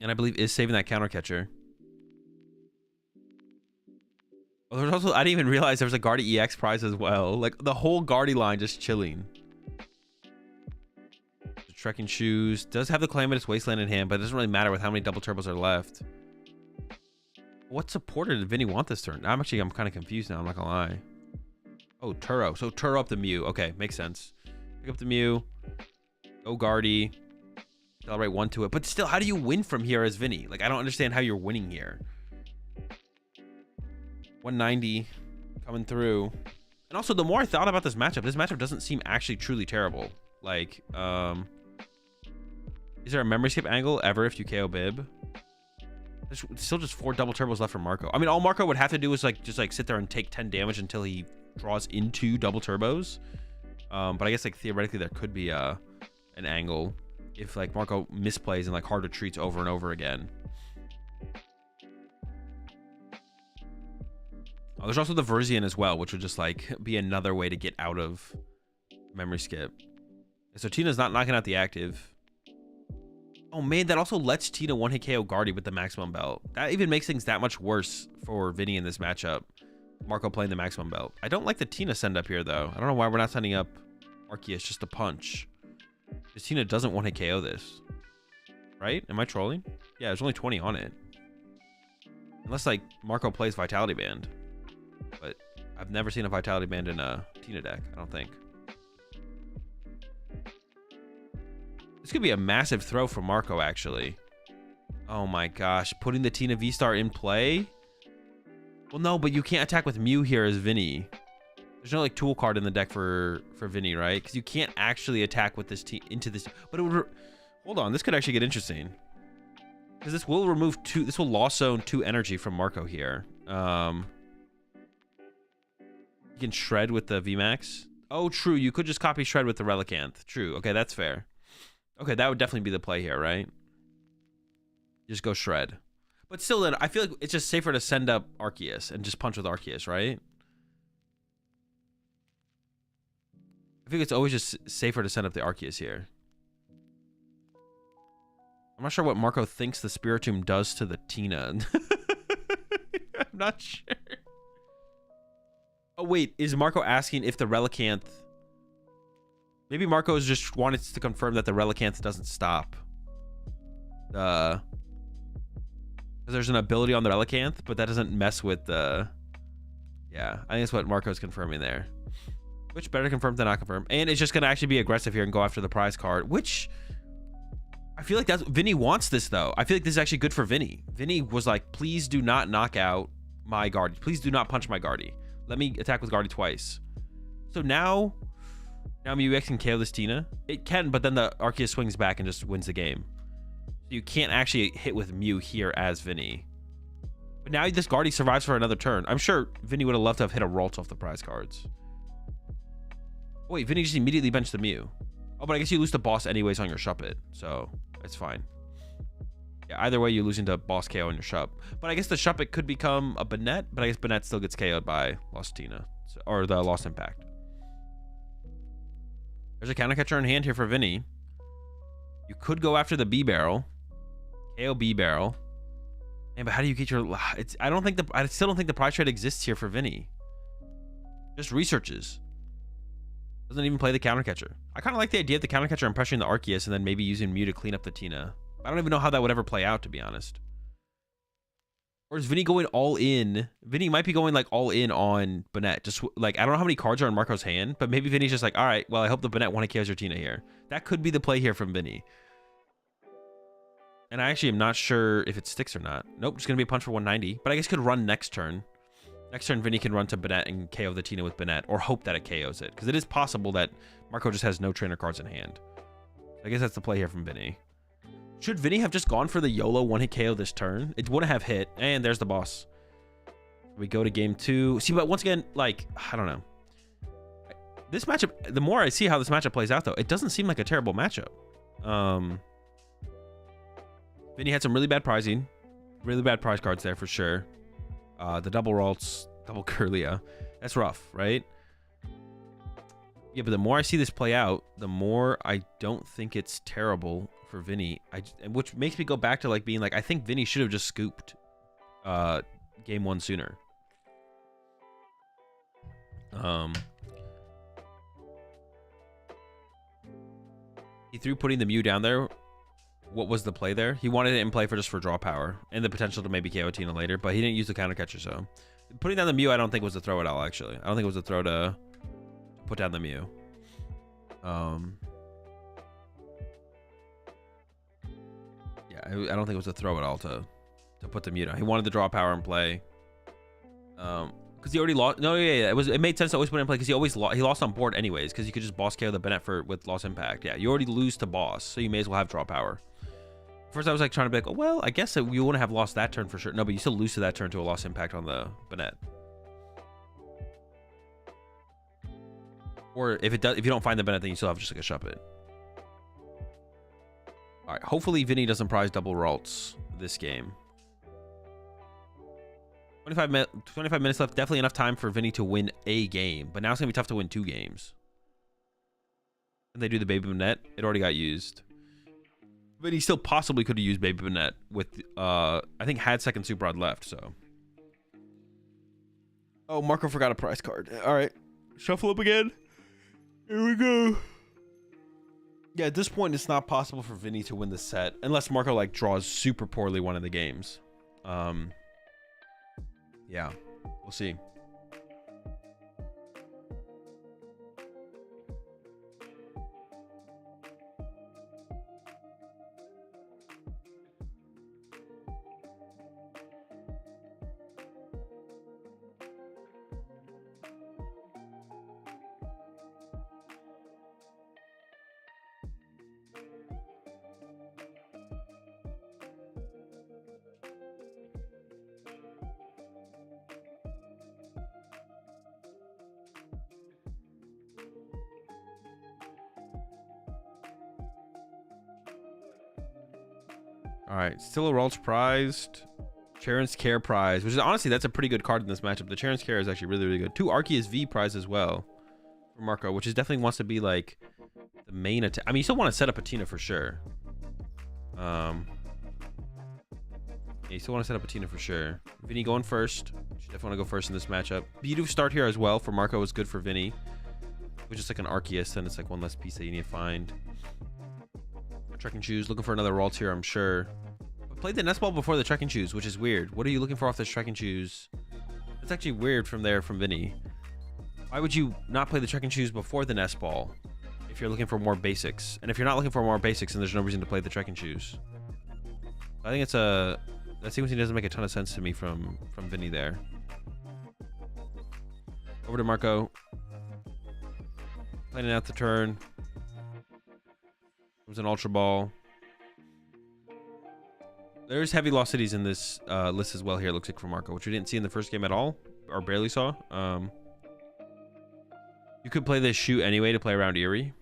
And I believe is saving that counter catcher. Oh, there's also, I didn't even realize there was a Guardy EX prize as well. Like the whole Guardy line just chilling. The Trekking Shoes does have the Calamitous Wasteland in hand, but it doesn't really matter with how many double turbos are left. What supporter did Vinny want this turn? I'm kind of confused now. I'm not gonna lie. Oh, Turo. So Turo up the Mew. Okay, makes sense. Pick up the Mew. Go Guardy. Accelerate 1 to it. But still, how do you win from here as Vinny? Like, I don't understand how you're winning here. 190 coming through. And also, the more I thought about this matchup doesn't seem actually truly terrible. Like, is there a memory skip angle ever if you KO Bib? There's still just 4 double turbos left for Marco. I mean, all Marco would have to do is like just like sit there and take 10 damage until he draws into double turbos. But I guess like theoretically there could be an angle if like Marco misplays and like hard retreats over and over again. Oh, there's also the Verzian as well, which would just like be another way to get out of memory skip. So Tina's not knocking out the active. Oh man, that also lets Tina 1-hit KO Guardy with the maximum belt. That even makes things that much worse for Vinny in this matchup. Marco playing the maximum belt. I don't like the Tina send up here though. I don't know why we're not sending up Arceus just a punch. Because Tina doesn't 1-hit KO this. Right? Am I trolling? Yeah, there's only 20 on it. Unless like Marco plays Vitality Band. But I've never seen a Vitality Band in a Tina deck, I don't think. This could be a massive throw for Marco, actually. Oh my gosh. Putting the Tina V-Star in play? Well, no, but you can't attack with Mew here as Vinny. There's no like tool card in the deck for Vinny, right? Because you can't actually attack with this into this. But it would... Hold on. This could actually get interesting. Because this will remove 2... This will loss zone 2 energy from Marco here. You can Shred with the VMAX. Oh, true. You could just copy Shred with the Relicanth. True. Okay, that's fair. Okay, that would definitely be the play here, right? Just go Shred. But still, then, I feel like it's just safer to send up Arceus and just punch with Arceus, right? I think it's always just safer to send up the Arceus here. I'm not sure what Marco thinks the Spiritomb does to the Tina. I'm not sure. Oh, wait. Is Marco asking if the Relicanth... Maybe Marco's just wanted to confirm that the Relicanth doesn't stop. Because there's an ability on the Relicanth, but that doesn't mess with the... Yeah, I think that's what Marco's confirming there. Which better confirm than not confirm. And it's just going to actually be aggressive here and go after the prize card, which... I feel like that's... Vinny wants this, though. I feel like this is actually good for Vinny. Vinny was like, please do not knock out my Guardy. Please do not punch my Guardy. Let me attack with Guardy twice. So now MUX can KO this Tina. It can, but then the Arceus swings back and just wins the game. So you can't actually hit with Mew here as Vinny. But now this Guardy survives for another turn. I'm sure Vinny would have loved to have hit a Ralts off the prize cards. Wait, Vinny just immediately benched the Mew. Oh, but I guess you lose the boss anyways on your Shuppet, so it's fine. Yeah, either way, you're losing to boss KO on your Shup. But I guess the Shuppet could become a Banette, but I guess Banette still gets KO'd by Lost Tina, or the Lost Impact. There's a counter catcher in hand here for Vinny. You could go after the B barrel, KO B barrel. Man, but how do you get your? I still don't think the prize trade exists here for Vinny. Just researches. Doesn't even play the counter catcher. I kind of like the idea of the counter catcher and pressuring the Arceus and then maybe using Mew to clean up the Tina. I don't even know how that would ever play out, to be honest. Or is Vinny going all in? Vinny might be going like all in on Banette. Just like, I don't know how many cards are in Marco's hand, but maybe Vinny's just like, all right, well, I hope the Banette one KOs your Tina here. That could be the play here from Vinny. And I actually am not sure if it sticks or not. Nope, just going to be a punch for 190. But I guess it could run next turn. Next turn, Vinny can run to Banette and KO the Tina with Banette, or hope that it KOs it. Because it is possible that Marco just has no trainer cards in hand. I guess that's the play here from Vinny. Should Vinny have just gone for the YOLO one-hit KO this turn? It wouldn't have hit. And there's the boss. We go to game 2. See, but once again, like, I don't know. This matchup, the more I see how this matchup plays out, though, it doesn't seem like a terrible matchup. Vinny had some really bad prizing. Really bad prize cards there for sure. The double Ralts, double Curlia. That's rough, right? Yeah, but the more I see this play out, the more I don't think it's terrible for Vinny. Which makes me go back to like being like, I think Vinny should have just scooped game 1 sooner. He threw putting the Mew down there. What was the play there? He wanted it in play for draw power and the potential to maybe KO Tina later, but he didn't use the counter catcher. So putting down the Mew, I don't think was a throw at all. Actually, I don't think it was a throw to put down the Mew. Yeah, I don't think it was a throw at all to put the Mew down. He wanted the draw power in play. Because he already lost. No, yeah, it made sense to always put it in play because he lost on board anyways because you could just boss KO the Banette with Lost Impact. Yeah, you already lose to boss, so you may as well have draw power. First, I was like trying to be like, oh, well, I guess you wouldn't have lost that turn for sure. No, but you still lose to that turn to a Lost Impact on the Banette. Or if you don't find the Banette, then you still have just like a Shuppet. All right, hopefully Vinny doesn't prize double Ralts this game. 25 minutes left. Definitely enough time for Vinny to win a game, but now it's gonna be tough to win 2 games. And they do the Baby Banette. It already got used. But he still possibly could have used Baby Banette with, I think had second Super Rod left, so. Oh, Marco forgot a prize card. All right. Shuffle up again. Here we go. Yeah, at this point, it's not possible for Vinny to win the set unless Marco, like, draws super poorly one of the games. Yeah, we'll see. All right, still a Ralts prized. Charon's Care prize, which is honestly, that's a pretty good card in this matchup. The Charon's Care is actually really, really good. 2 Arceus V prize as well for Marco, which is definitely wants to be like the main attack. I mean, you still want to set up a Tina for sure. Yeah, you still want to set up a Tina for sure. Vinny going first. You definitely want to go first in this matchup. BDIF start here as well for Marco is good for Vinny. Which is like an Arceus, and it's like one less piece that you need to find. Trek and Choose, looking for another Ralt here, I'm sure. I played the Nest Ball before the Trek and Choose, which is weird. What are you looking for off this Trek and Choose? That's actually weird from Vinny. Why would you not play the Trek and Choose before the Nest Ball if you're looking for more basics? And if you're not looking for more basics, then there's no reason to play the Trek and Choose. I think it's that sequencing doesn't make a ton of sense to me from Vinny there. Over to Marco. Planning out the turn. Comes an Ultra Ball. There's heavy lost cities in this list as well here, it looks like, for Marco, which we didn't see in the first game at all, or barely saw. You could play this shoot anyway to play around Erie.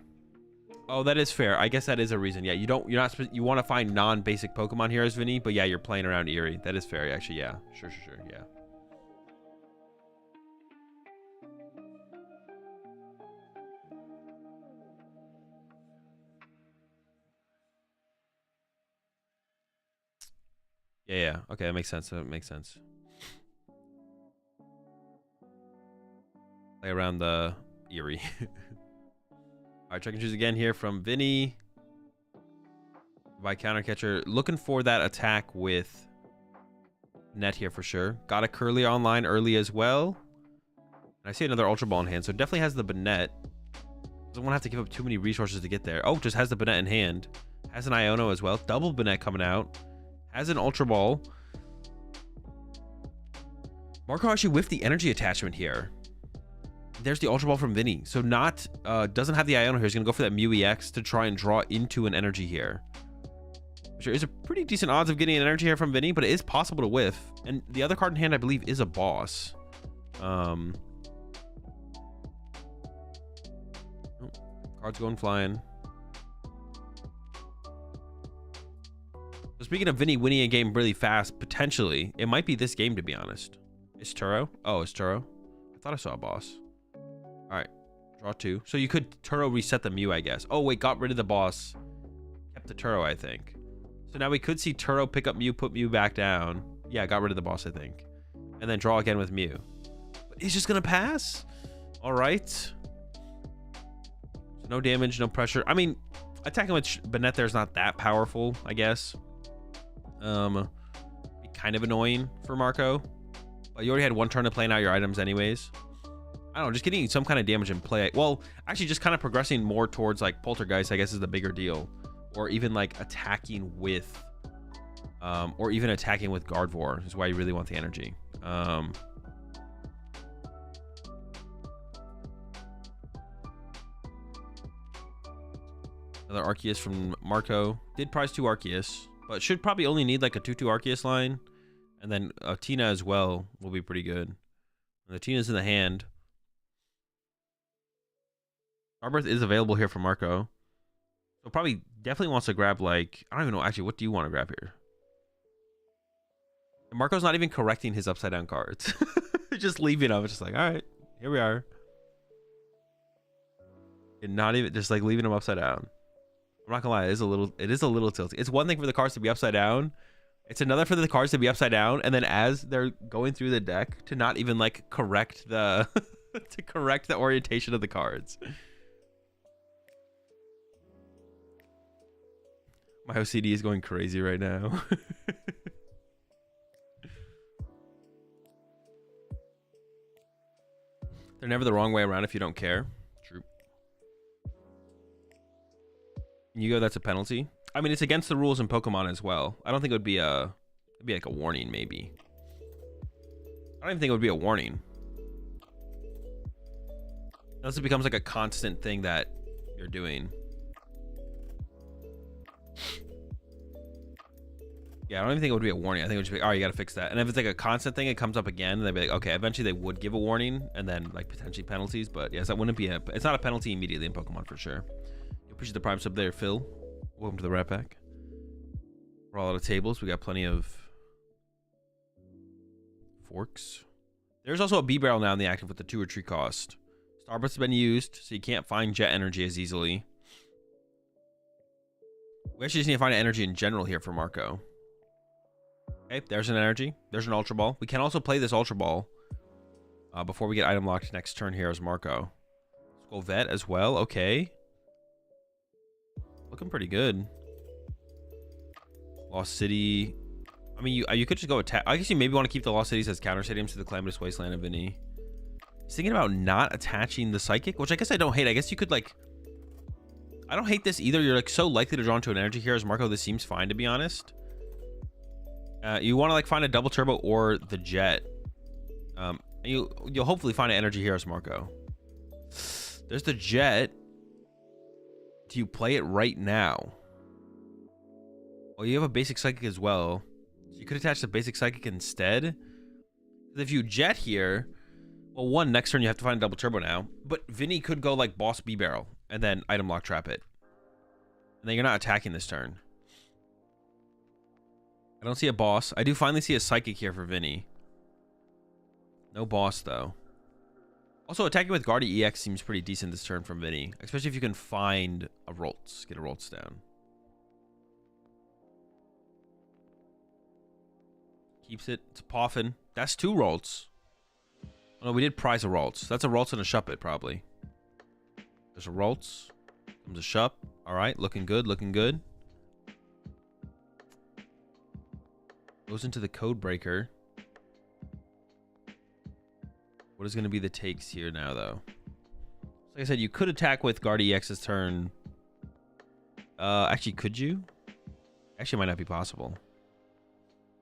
Oh, that is fair. I guess that is a reason. Yeah, you want to find non-basic Pokemon here as Vinny, but yeah, you're playing around Erie. That is fair, actually. Yeah, sure, yeah. Yeah. Okay, that makes sense. Play around the Erie. All right, Trek and Choose again here from Vinny. By counter catcher, looking for that attack with net here for sure. Got a Curly online early as well. And I see another Ultra Ball in hand, so it definitely has the Banette. Doesn't want to have to give up too many resources to get there. Oh, just has the Banette in hand. Has an Iono as well. Double Banette coming out. Has an Ultra Ball. Marco actually whiffed the energy attachment here. There's the Ultra Ball from Vinny. So doesn't have the Iono here. He's going to go for that Mew EX to try and draw into an energy here. There is a pretty decent odds of getting an energy here from Vinny, but it is possible to whiff. And the other card in hand, I believe, is a boss. Cards going flying. So speaking of Vinny winning a game really fast, potentially, it might be this game, to be honest. Is Turo? Oh, it's Turo. I thought I saw a boss. All right, draw 2. So you could Turo reset the Mew, I guess. Oh, wait, got rid of the boss. Kept the Turo, I think. So now we could see Turo pick up Mew, put Mew back down. Yeah, got rid of the boss, I think. And then draw again with Mew. But he's just going to pass? All right. So no damage, no pressure. I mean, attacking with Banette there is not that powerful, I guess. Be kind of annoying for Marco. But you already had one turn to plan out your items anyways. I don't know, just getting some kind of damage in play. Well, actually just kind of progressing more towards like Poltergeist, I guess, is the bigger deal. Or even like attacking with Gardevoir is why you really want the energy. Another Arceus from Marco. Did prize 2 Arceus, but should probably only need like a 2/2 Arceus line. And then a Tina as well will be pretty good. And the Tina's in the hand. Starbirth is available here for Marco. So probably definitely wants to grab like, I don't even know, actually, what do you want to grab here? And Marco's not even correcting his upside down cards. Just leaving them. It's just like, all right, here we are. And not even, just like leaving them upside down. I'm not gonna lie, it is a little tilty. It's one thing for the cards to be upside down. It's another for the cards to be upside down, and then as they're going through the deck to not even like correct the to correct the orientation of the cards. My OCD is going crazy right now. They're never the wrong way around if you don't care. True. Yugo, that's a penalty. I mean, it's against the rules in Pokemon as well. I don't think it would be it'd be like a warning, maybe. I don't even think it would be a warning. Unless it becomes like a constant thing that you're doing. Yeah, I don't even think it would be a warning. I think it would just be, oh, you got to fix that. And if it's like a constant thing, it comes up again, they'd be like, okay, eventually they would give a warning and then like potentially penalties. But yes, that wouldn't be it's not a penalty immediately in Pokemon for sure. You appreciate the Prime sub there, Phil. Welcome to the Rat Pack. We're all out of tables. We got plenty of forks. There's also a B-Barrel now in the active with the 2 retreat cost. Starburst has been used, so you can't find Jet Energy as easily. We actually just need to find energy in general here for Marco. Okay, there's an energy. There's an Ultra Ball. We can also play this Ultra Ball before we get item locked next turn here as Marco. Let's go Vet as well. Okay. Looking pretty good. Lost City. I mean, you could just go attack. I guess you maybe want to keep the Lost Cities as counter stadiums to the Calamitous Wasteland and Vinny. He's thinking about not attaching the Psychic, which I guess I don't hate. I guess you could, like... I don't hate this either. You're, like, so likely to draw into an energy here as Marco. This seems fine, to be honest. You want to, like, find a Double Turbo or the Jet. You'll hopefully find an energy here as Marco. There's the Jet. Do you play it right now? Well, you have a basic Psychic as well. So you could attach the basic Psychic instead. If you Jet here, well, one, next turn you have to find a Double Turbo now. But Vinny could go like Boss B-Barrel and then item lock trap it. And then you're not attacking this turn. I don't see a Boss. I do finally see a Psychic here for Vinny. No Boss, though. Also, attacking with Guardy EX seems pretty decent this turn from Vinny. Especially if you can find a Roltz. Get a Roltz down. Keeps it. It's a Poffin. That's 2 Roltz. Oh, no, we did prize a Roltz. That's a Roltz and a Shuppet, probably. There's a Roltz. Comes a Shup. All right, looking good, looking good. Goes into the Code Breaker. What is going to be the takes here now, though? So like I said, you could attack with Guard EX's turn. Actually, could you? Actually, it might not be possible.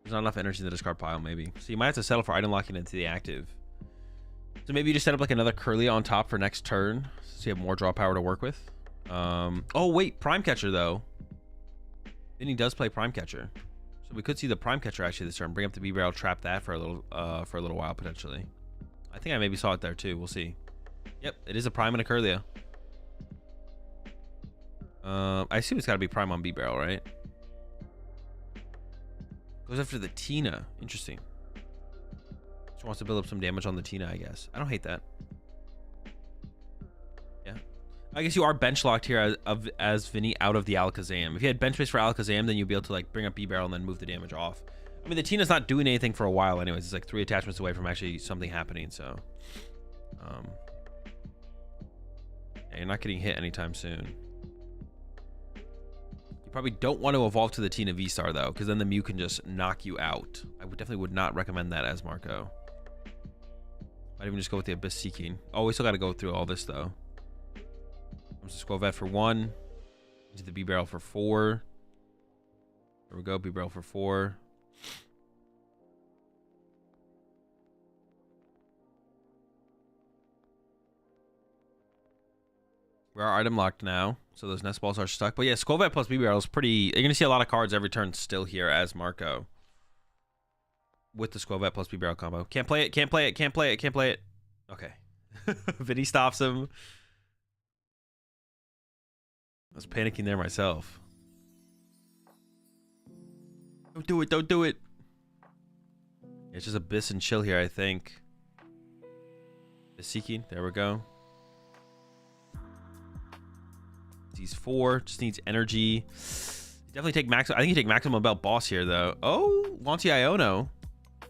There's not enough energy in the discard pile, maybe. So you might have to settle for item locking into the active. So maybe you just set up like another Curlia on top for next turn, so you have more draw power to work with. Oh wait, Prime Catcher though. Then he does play Prime Catcher, so we could see the Prime Catcher actually this turn. Bring up the B-Barrel, trap that for a little while potentially. I think I maybe saw it there too. We'll see. Yep, it is a Prime and a Curlia. I assume it's got to be Prime on B-Barrel, right? Goes after the Tina. Interesting. Just wants to build up some damage on the Tina, I guess. I don't hate that. Yeah. I guess you are bench locked here as Vinny out of the Alakazam. If you had bench space for Alakazam, then you'd be able to like bring up B-Barrel and then move the damage off. I mean, the Tina's not doing anything for a while anyways. It's like 3 attachments away from actually something happening, so... yeah, you're not getting hit anytime soon. Probably don't want to evolve to the Tina V-Star though, because then the Mew can just knock you out. I definitely would not recommend that as Marco. Might even just go with the Abyss Seeking. Oh, we still got to go through all this though. I'm just go Vet for 1. Into the B-Barrel for 4. There we go, B-Barrel for 4. We are item locked now, so those Nest Balls are stuck. But yeah, Skullvet plus B-Barrel is pretty... You're going to see a lot of cards every turn still here as Marco. With the Skullvet plus B-Barrel combo. Can't play it, can't play it, can't play it, can't play it. Okay. Vinny stops him. I was panicking there myself. Don't do it, don't do it. Yeah, it's just Abyss and Chill here, I think. The Seeking, there we go. He's 4, just needs energy. Definitely take max. I think you take maximum about Boss here though. Oh, Monty Iono.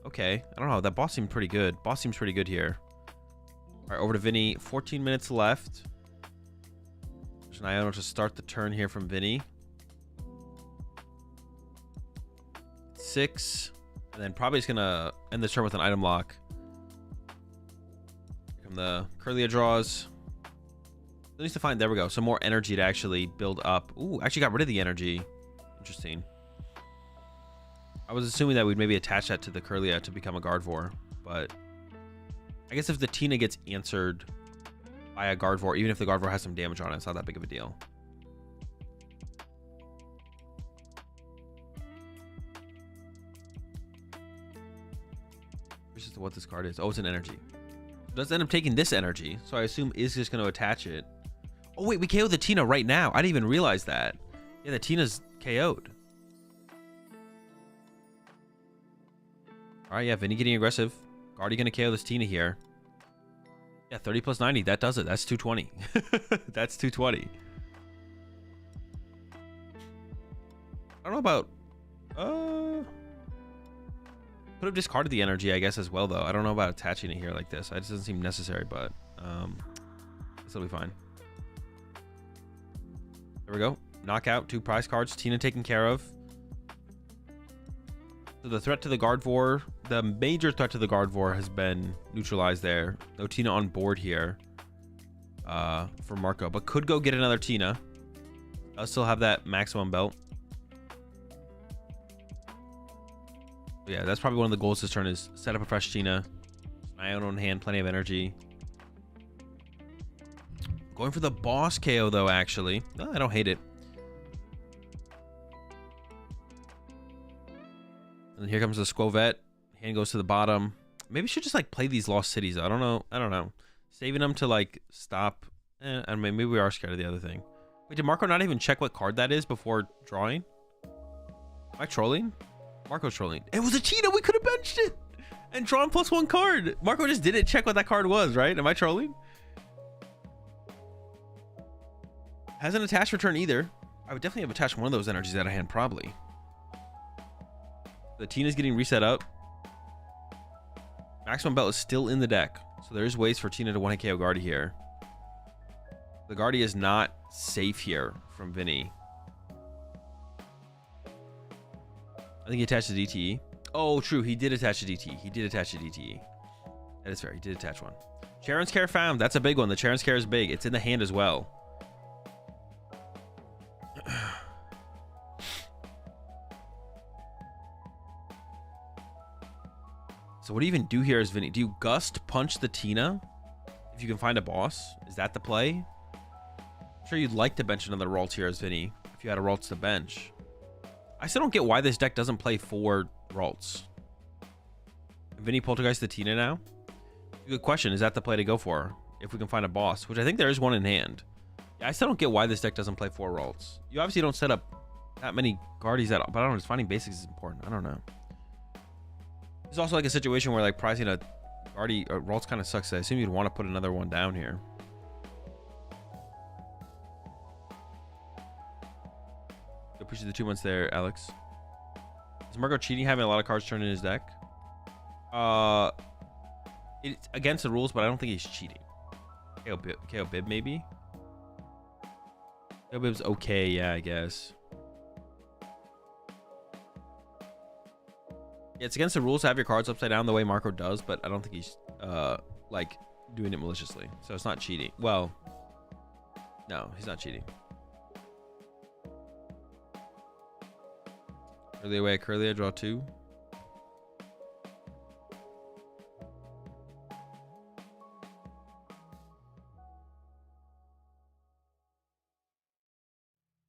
Okay, I don't know. That Boss seemed pretty good. Boss seems pretty good here. All right, over to Vinny. 14 minutes left. There's an Iono to start the turn here from Vinny. 6, and then probably just gonna end this turn with an item lock. Here come the Curlia draws. At least to find, there we go, some more energy to actually build up. Ooh, actually got rid of the energy. Interesting. I was assuming that we'd maybe attach that to the Curlia to become a Gardevoir, but I guess if the Tina gets answered by a Gardevoir, even if the Gardevoir has some damage on it, it's not that big of a deal. This is what this card is. Oh, it's an energy. It does end up taking this energy, so I assume is just going to attach it. Oh, wait, we KO'd the Tina right now. I didn't even realize that. Yeah, the Tina's KO'd. All right, yeah, Vinny getting aggressive. Already going to KO this Tina here. Yeah, 30 plus 90. That does it. That's 220. That's 220. I don't know about... Could have discarded the energy, I guess, as well, though. I don't know about attaching it here like this. It just doesn't seem necessary, but this will be fine. There we go. Knockout, 2 prize cards. Tina taken care of. So the threat to the Gardevoir, the major threat to the Gardevoir has been neutralized there. No Tina on board here for Marco, but could go get another Tina. I'll still have that maximum belt. Yeah, that's probably one of the goals this turn is set up a fresh Tina. My own hand, plenty of energy. Going for the boss KO though, actually. No, I don't hate it. And here comes the Squovette. Hand goes to the bottom. Maybe should just like play these lost cities. I don't know. Saving them to like stop. I mean, maybe we are scared of the other thing. Wait, did Marco not even check what card that is before drawing? Am I trolling? Marco's trolling. It was a Tina. We could have benched it and drawn +1 card. Marco just didn't check what that card was, right? Am I trolling? Hasn't attached return either. I would definitely have attached one of those energies out of hand, probably. The Tina's getting reset up. Maximum belt is still in the deck, so there's ways for Tina to 1-hit KO Guardy here. The Guardy is not safe here from Vinny. I think he attached the DTE. Oh, true. He did attach the DTE. He did attach the DTE. That is fair. He did attach one. Charon's Care found. That's a big one. The Charon's Care is big. It's in the hand as well. So what do you even do here as Vinny? Do you Gust punch the Tina if you can find a boss? Is that the play? I'm sure you'd like to bench another Ralts here as Vinny if you had a Ralts to bench. I still don't get why this deck doesn't play 4 Ralts. Vinny Poltergeist the Tina now? Good question. Is that the play to go for? If we can find a boss, which I think there is one in hand. Yeah, I still don't get why this deck doesn't play 4 Ralts. You obviously don't set up that many Guardies at all, but I don't know. Just finding basics is important. I don't know. It's also like a situation where like pricing a Guardy or Ralts kind of sucks. I assume you'd want to put another one down here. Appreciate the 2 months there, Alex. Is Marco cheating, having a lot of cards turned in his deck? It's against the rules, but I don't think he's cheating. KO Bib maybe? KO Bib's okay, yeah, I guess. Yeah, it's against the rules to have your cards upside down the way Marco does, but I don't think he's like doing it maliciously. So it's not cheating. Well, no, he's not cheating. Curly away, Curly, I draw 2.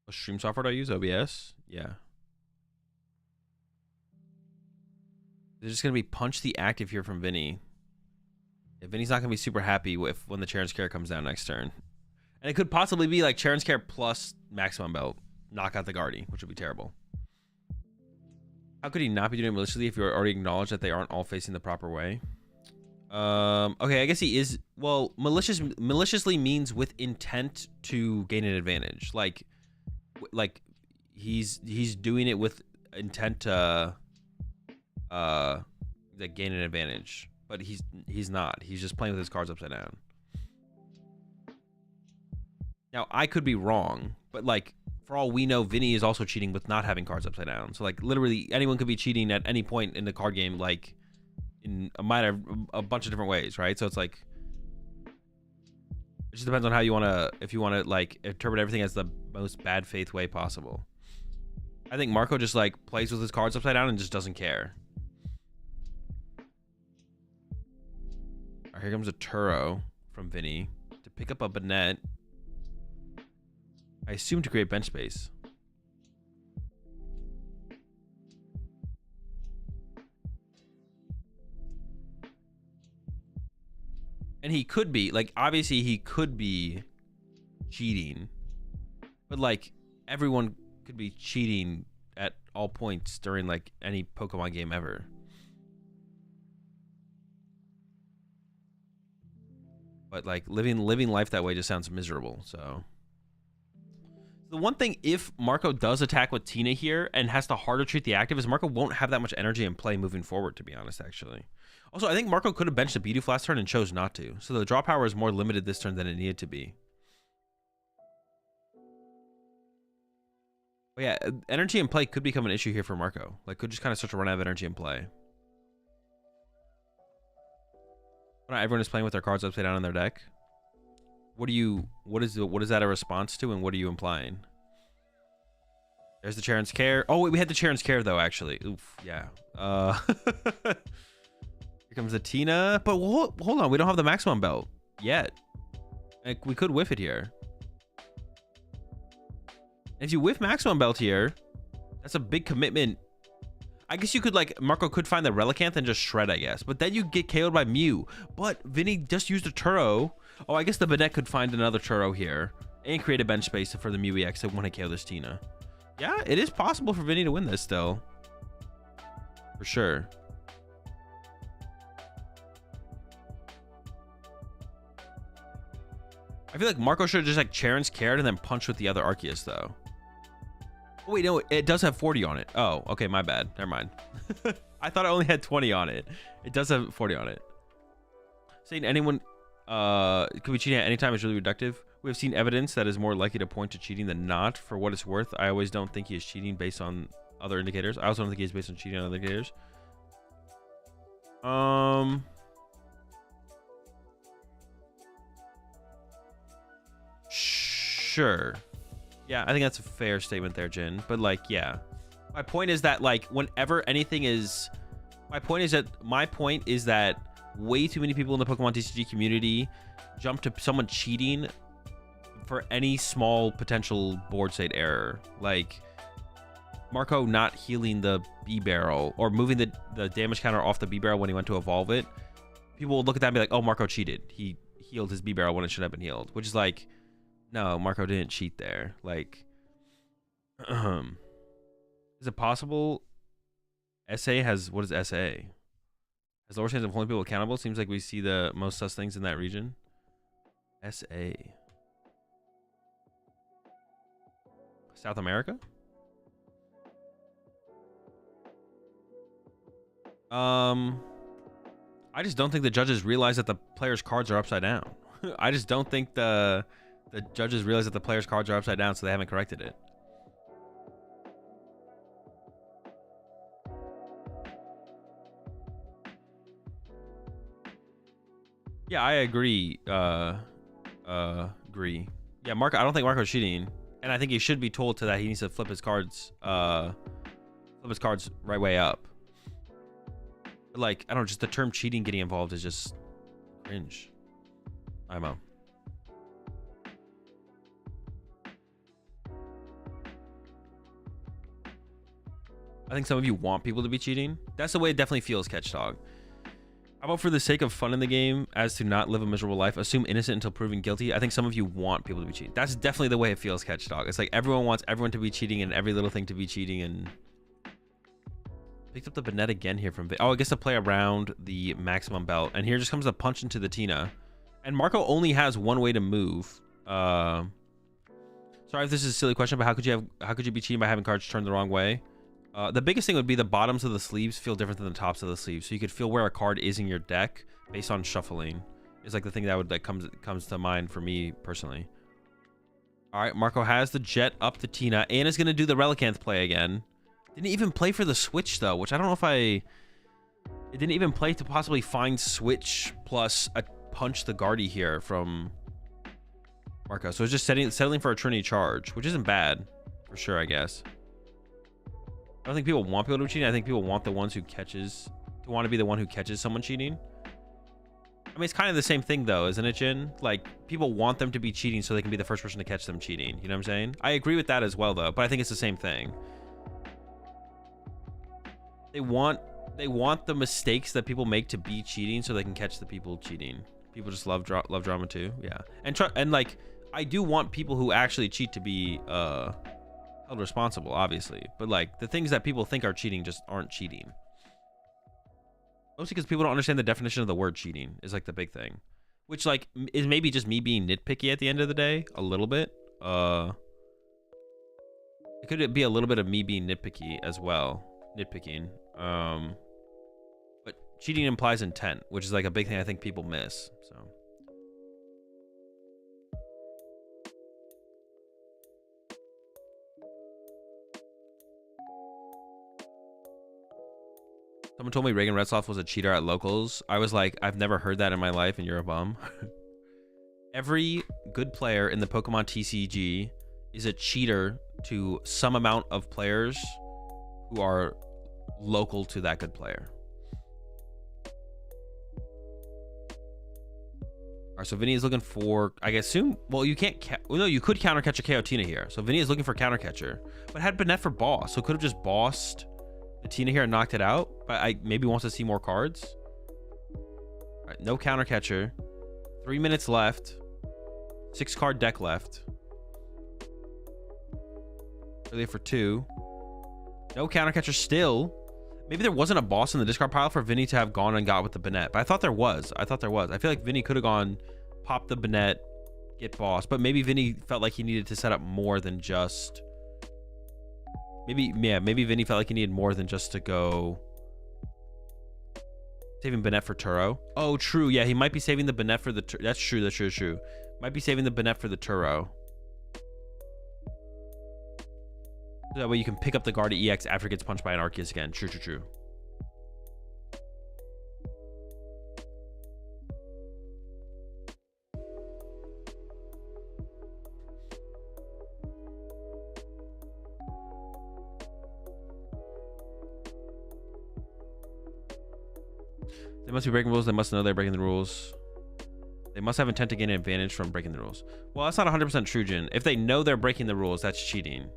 What stream software do I use? OBS? Yeah. They're just going to be punch the active here from Vinny. Yeah, Vinny's not going to be super happy with when the Charon's Care comes down next turn. And it could possibly be like Charon's Care plus maximum belt. Knock out the Guardy, which would be terrible. How could he not be doing it maliciously if you already acknowledged that they aren't all facing the proper way? Okay, I guess he is. Well, maliciously means with intent to gain an advantage. Like he's doing it with intent to gain an advantage, but he's not. He's just playing with his cards upside down. Now I could be wrong, but like, for all we know, Vinny is also cheating with not having cards upside down. So like literally anyone could be cheating at any point in the card game, like in a bunch of different ways, right? So it's like, it just depends on how you want to, if you want to like interpret everything as the most bad faith way possible. I think Marco just like plays with his cards upside down and just doesn't care. All right, here comes a Turo from Vinny to pick up a Banette. I assume to create bench space. And he could be, like, obviously he could be cheating. But, like, everyone could be cheating at all points during, like, any Pokemon game ever. But, like, living life that way just sounds miserable, so... The one thing, if Marco does attack with Tina here and has to harder treat the active, is Marco won't have that much energy in play moving forward, to be honest, actually. Also, I think Marco could have benched the BDIF last turn and chose not to. So the draw power is more limited this turn than it needed to be. But yeah, energy in play could become an issue here for Marco. Like, could just kind of start to run out of energy in play. Not everyone is playing with their cards upside down in their deck. What is that a response to, and what are you implying? There's the Charon's Care. Oh wait, we had the Charon's Care though, actually. Oof, yeah. Here comes the Tina. But hold on, we don't have the maximum belt yet. Like, we could whiff it here. If you whiff maximum belt here, that's a big commitment. I guess you could, like, Marco could find the Relicanth and just shred, I guess. But then you get KO'd by Mew. But Vinny just used a Turo. Oh, I guess the Banette could find another Turo here and create a bench space for the Mew EX to want to KO this Tina. Yeah, it is possible for Vinny to win this still. For sure. I feel like Marco should have just, like, Charon's Cared and then punched with the other Arceus, though. Oh, wait, no, it does have 40 on it. Oh, okay, my bad. Never mind. I thought it only had 20 on it. It does have 40 on it. Saying anyone could be cheating at any time is really reductive. We have seen evidence that is more likely to point to cheating than not. For what it's worth, I always don't think he is cheating based on other indicators. I also don't think he's based on cheating on other indicators. Sure. Yeah, I think that's a fair statement there, Jin. But, like, yeah. My point is that, like, whenever anything is... My point is that way too many people in the Pokemon TCG community jump to someone cheating for any small potential board state error. Like, Marco not healing the B-Barrel or moving the damage counter off the B-Barrel when he went to evolve it. People will look at that and be like, oh, Marco cheated. He healed his B-Barrel when it should have been healed. Which is like... No, Marco didn't cheat there. Like, is it possible SA has, what is SA? Has lower chance of holding people accountable? Seems like we see the most sus things in that region. SA. South America? I just don't think the judges realize that the players' cards are upside down. I just don't think the judges realize that the players' cards are upside down, so they haven't corrected it. Yeah, I agree. Agree. Yeah, Marco. I don't think Marco's cheating, and I think he should be told to that he needs to flip his cards. Flip his cards right way up. But, like, I don't know, just the term cheating getting involved is just cringe. I know. I think some of you want people to be cheating. That's the way it definitely feels, Catchdog. How about for the sake of fun in the game, as to not live a miserable life, assume innocent until proven guilty? I think some of you want people to be cheating. That's definitely the way it feels, Catchdog. It's like everyone wants everyone to be cheating and every little thing to be cheating. And picked up the Banette again here from... Oh, I guess to play around the maximum belt. And here just comes a punch into the Tina. And Marco only has one way to move. Sorry if this is a silly question, but how could you be cheating by having cards turned the wrong way? The biggest thing would be the bottoms of the sleeves feel different than the tops of the sleeves. So you could feel where a card is in your deck based on shuffling. Is like the thing that comes to mind for me personally. All right, Marco has the Jet up to Tina and is going to do the Relicanth play again. Didn't even play for the Switch though, which I don't know if it didn't even play to possibly find Switch plus a punch the Guardy here from Marco. So it's just settling for a Trinity charge, which isn't bad for sure, I guess. I don't think people want people to be cheating. I think people want the ones who want to be the one who catches someone cheating. I mean, it's kind of the same thing though, isn't it, Jin? Like, people want them to be cheating so they can be the first person to catch them cheating. You know what I'm saying? I agree with that as well though, but I think it's the same thing. They want the mistakes that people make to be cheating so they can catch the people cheating. People just love drama too. Yeah. And like, I do want people who actually cheat to be held responsible, obviously, but like the things that people think are cheating just aren't cheating. Mostly because people don't understand the definition of the word cheating is like the big thing, which like is maybe just me being nitpicky at the end of the day a little bit. It could be a little bit of me being nitpicky as well. Nitpicking. But cheating implies intent, which is like a big thing I think people miss. So. Someone told me Reagan Redsloff was a cheater at locals. I was like, I've never heard that in my life, and you're a bum. Every good player in the Pokemon TCG is a cheater to some amount of players who are local to that good player. All right, so Vinny is looking for, I assume, well, you can't, well, no, you could counter catch a Chaotina here. So Vinny is looking for counter catcher, but had Banette for boss, so could have just bossed the Tina here and knocked it out. But I maybe wants to see more cards. All right, no counter catcher. 3 minutes left. 6 card deck left. Earlier for 2. No counter catcher still. Maybe there wasn't a boss in the discard pile for Vinny to have gone and got with the Banette, but I thought there was. I feel like Vinny could have gone, pop the Banette, get boss, but maybe Vinny felt like he needed to set up more than just. Maybe Vinny felt like he needed more than just to go saving Banette for Turo. Oh, true. Yeah, he might be saving the Banette for the that's true. Might be saving the Banette for the Turo. So that way you can pick up the Guardia EX after it gets punched by an Arceus again. True. They must be breaking rules. They must know they're breaking the rules. They must have intent to gain an advantage from breaking the rules. Well, that's not 100% true, Jin. If they know they're breaking the rules, that's cheating.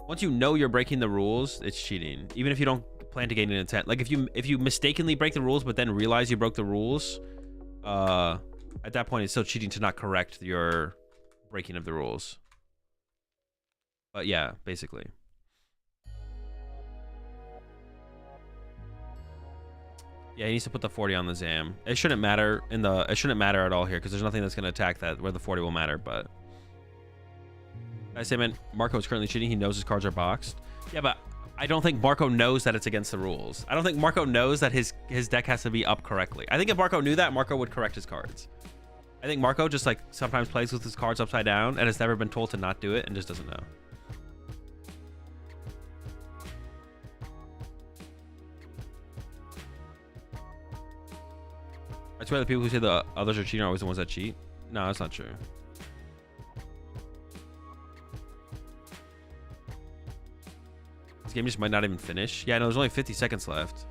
Once you know you're breaking the rules, it's cheating. Even if you don't plan to gain an intent. Like if you mistakenly break the rules, but then realize you broke the rules, at that point, it's still cheating to not correct your breaking of the rules. But yeah, basically. Yeah, he needs to put the 40 on the Zam. It shouldn't matter it shouldn't matter at all here because there's nothing that's going to attack that where the 40 will matter, but I say, man, Marco is currently cheating. He knows his cards are boxed. Yeah, but I don't think Marco knows that it's against the rules. I don't think Marco knows that his deck has to be up correctly. I think if Marco knew that, Marco would correct his cards. I think Marco just like sometimes plays with his cards upside down and has never been told to not do it and just doesn't know. I swear the people who say the others are cheating are always the ones that cheat. No, that's not true. This game just might not even finish. Yeah, no, there's only 50 seconds left.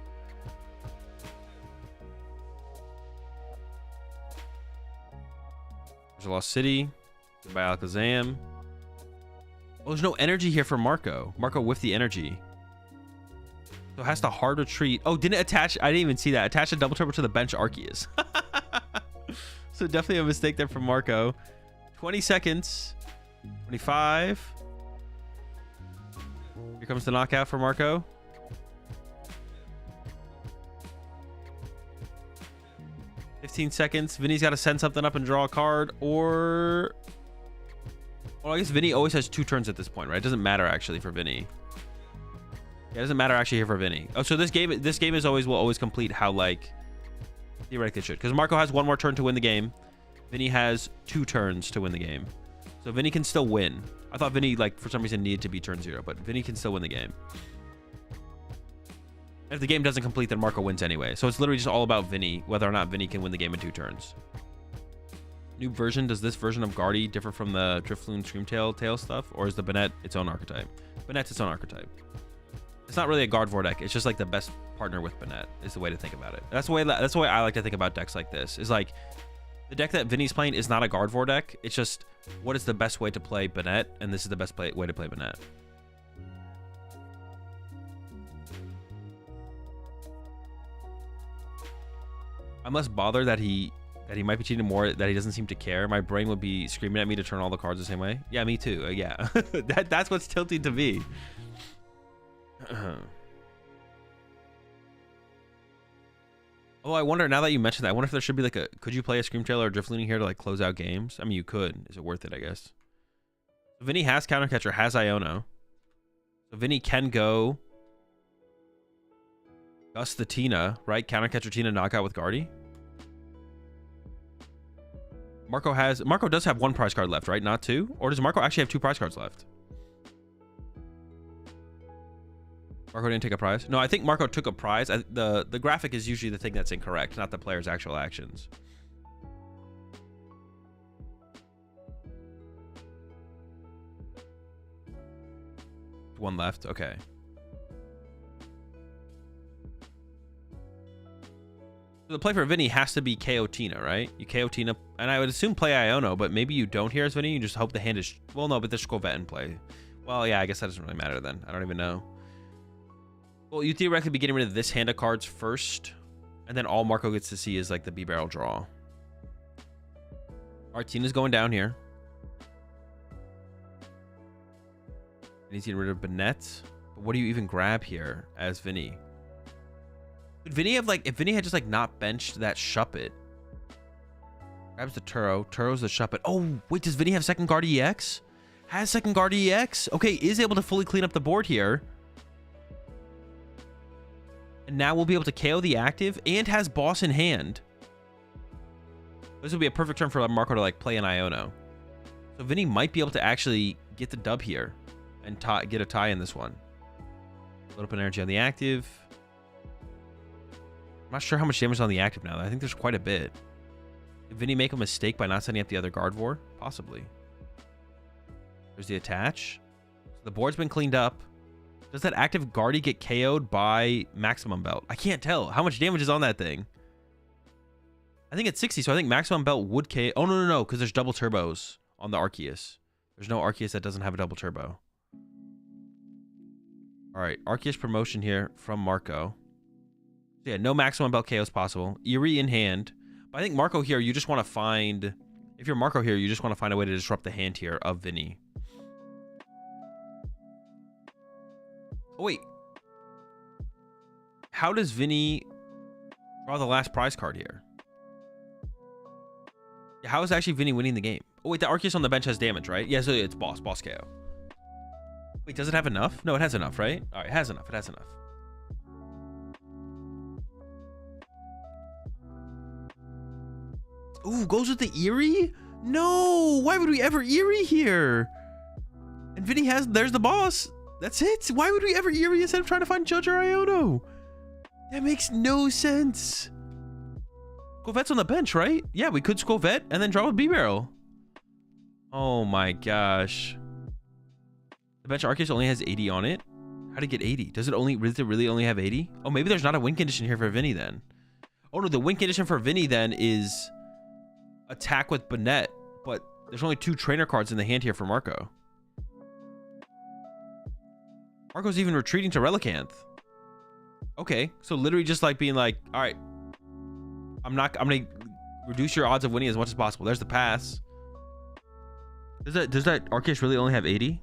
There's a Lost City. Goodbye, Alakazam. Oh, there's no energy here for Marco. Marco whiffed the energy. So it has to hard retreat. Oh, didn't attach. I didn't even see that. Attach a double turbo to the bench Arceus. So definitely a mistake there from Marco. 20 seconds. 25. Here comes the knockout for Marco. $15 seconds. Vinny's got to send something up and draw a card, or... Well, I guess Vinny always has 2 turns at this point, right? It doesn't matter actually for Vinny. Yeah, it doesn't matter actually here for Vinny. Oh, so this game is always will always complete how like theoretically it should, because Marco has 1 more turn to win the game. Vinny has 2 turns to win the game, so Vinny can still win. I thought Vinny like for some reason needed to be turn 0, but Vinny can still win the game. If the game doesn't complete, then Marco wins anyway. So it's literally just all about Vinny, whether or not Vinny can win the game in 2 turns. New version. Does this version of Guardy differ from the Drifloon Screamtail stuff, or is the Banette its own archetype? Banette's its own archetype. It's not really a Gardevoir deck. It's just like the best partner with Banette is the way to think about it. That's the way I like to think about decks like this. Is like the deck that Vinny's playing is not a Gardevoir deck. It's just what is the best way to play Banette, and this is the best way to play Banette. I'm less bothered that he might be cheating more, that he doesn't seem to care. My brain would be screaming at me to turn all the cards the same way. Yeah, me too. Yeah, that's what's tilting to me. Oh, I wonder, now that you mentioned that, I wonder if there should be like could you play a Screamtail or Drifloon here to like close out games? I mean, you could. Is it worth it, I guess? Vinny has Countercatcher, has Iono. So Vinny can go Gus the Tina, right? Counter catcher Tina knockout with Guardy. Marco does have 1 prize card left, right? Not 2? Or does Marco actually have 2 prize cards left? Marco didn't take a prize? No, I think Marco took a prize. The graphic is usually the thing that's incorrect, not the player's actual actions. One left. Okay. So the play for Vinny has to be KO Tina, right? You KO Tina, and I would assume play Iono, but maybe you don't here as Vinny. You just hope the hand is... Well, no, but there's Scovet in play. Well, yeah, I guess that doesn't really matter then. I don't even know. Well, you theoretically be getting rid of this hand of cards first, and then all Marco gets to see is like the B-barrel draw. All right, Tina's going down here. And he's getting rid of Bennett. But what do you even grab here as Vinny? Could Vinny have like, if Vinny had just like not benched that Shuppet? Grabs the Turo. Turo's the Shuppet. Oh, wait, does Vinny have second guard EX? Has second guard EX? Okay, is able to fully clean up the board here. And now we'll be able to KO the active and has boss in hand. This would be a perfect turn for Marco to like play an Iono. So Vinny might be able to actually get the dub here and get a tie in this one. Load up an energy on the active. I'm not sure how much damage is on the active now. I think there's quite a bit. Did Vinny make a mistake by not setting up the other Gardevoir? Possibly. There's the attach. So the board's been cleaned up. Does that active Guardy get KO'd by Maximum Belt? I can't tell. How much damage is on that thing? I think it's 60, so I think Maximum Belt would KO. Oh, no, because there's double turbos on the Arceus. There's no Arceus that doesn't have a double turbo. All right, Arceus promotion here from Marco. So yeah, no Maximum Belt KOs possible. Eerie in hand. But I think Marco here, you just want to find... If you're Marco here, you just want to find a way to disrupt the hand here of Vinny. Oh, wait. How does Vinny draw the last prize card here? How is actually Vinny winning the game? Oh, wait, the Arceus on the bench has damage, right? Yeah, so it's boss KO. Wait, does it have enough? No, it has enough, right? All right, it has enough. It has enough. Ooh, goes with the Eerie? No, why would we ever Eerie here? And Vinny has, there's the boss. That's it. Why would we ever Eerie instead of trying to find Judge or Iono? That makes no sense. Scovet's on the bench, right? Yeah, we could Scovet and then draw with B-Barrel. Oh my gosh. The bench Arceus only has 80 on it. How to get 80? Does it really only have 80? Oh, maybe there's not a win condition here for Vinny then. Oh no, the win condition for Vinny then is attack with Bennett, but there's only 2 trainer cards in the hand here for Marco. Marco's even retreating to Relicanth. Okay, so literally just like being like, all right, I'm gonna reduce your odds of winning as much as possible. There's the pass. Does that Arceus really only have 80?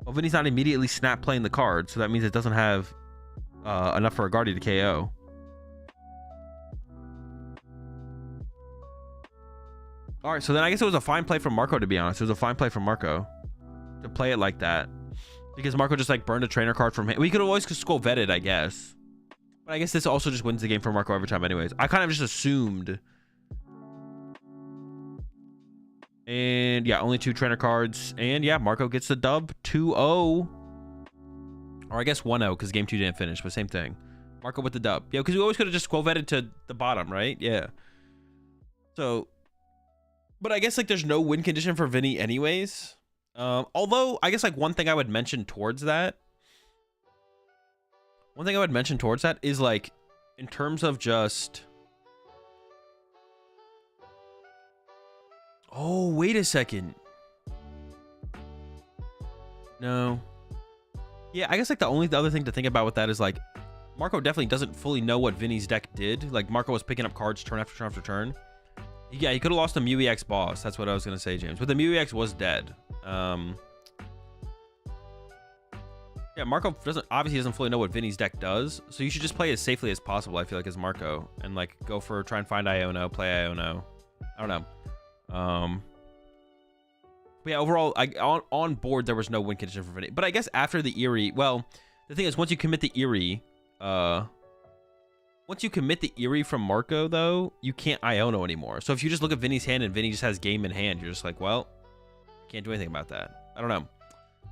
Well, Vinny's not immediately snap playing the card, so that means it doesn't have enough for a Guardy to KO. All right, so then I guess it was a fine play from Marco, to be honest. It was a fine play from Marco to play it like that. Because Marco just like burned a trainer card from him. We could always Skull vetted, I guess. But I guess this also just wins the game for Marco every time anyways. I kind of just assumed. And yeah, only 2 trainer cards. And yeah, Marco gets the dub 2-0. Or I guess 1-0 because game 2 didn't finish, but same thing. Marco with the dub. Yeah, because we always could have just Skull vetted to the bottom, right? Yeah. So, but I guess like there's no win condition for Vinny anyways. Although I guess like one thing I would mention towards that is like in terms of just, oh, wait a second. No. Yeah, I guess like the other thing to think about with that is like Marco definitely doesn't fully know what Vinny's deck did. Like Marco was picking up cards turn after turn after turn. Yeah, he could have lost the Mew EX boss. That's what I was going to say, James. But the Mew EX was dead. Yeah, Marco obviously doesn't fully know what Vinny's deck does. So you should just play as safely as possible, I feel like, as Marco. And, like, try and find Iono, play Iono. I don't know. But yeah, overall, on board there was no win condition for Vinny. But I guess after the Eerie, well, the thing is once you commit the Eerie, from Marco though, you can't Iono anymore. So if you just look at Vinny's hand and Vinny just has game in hand, you're just like, well, can't do anything about that. I don't know.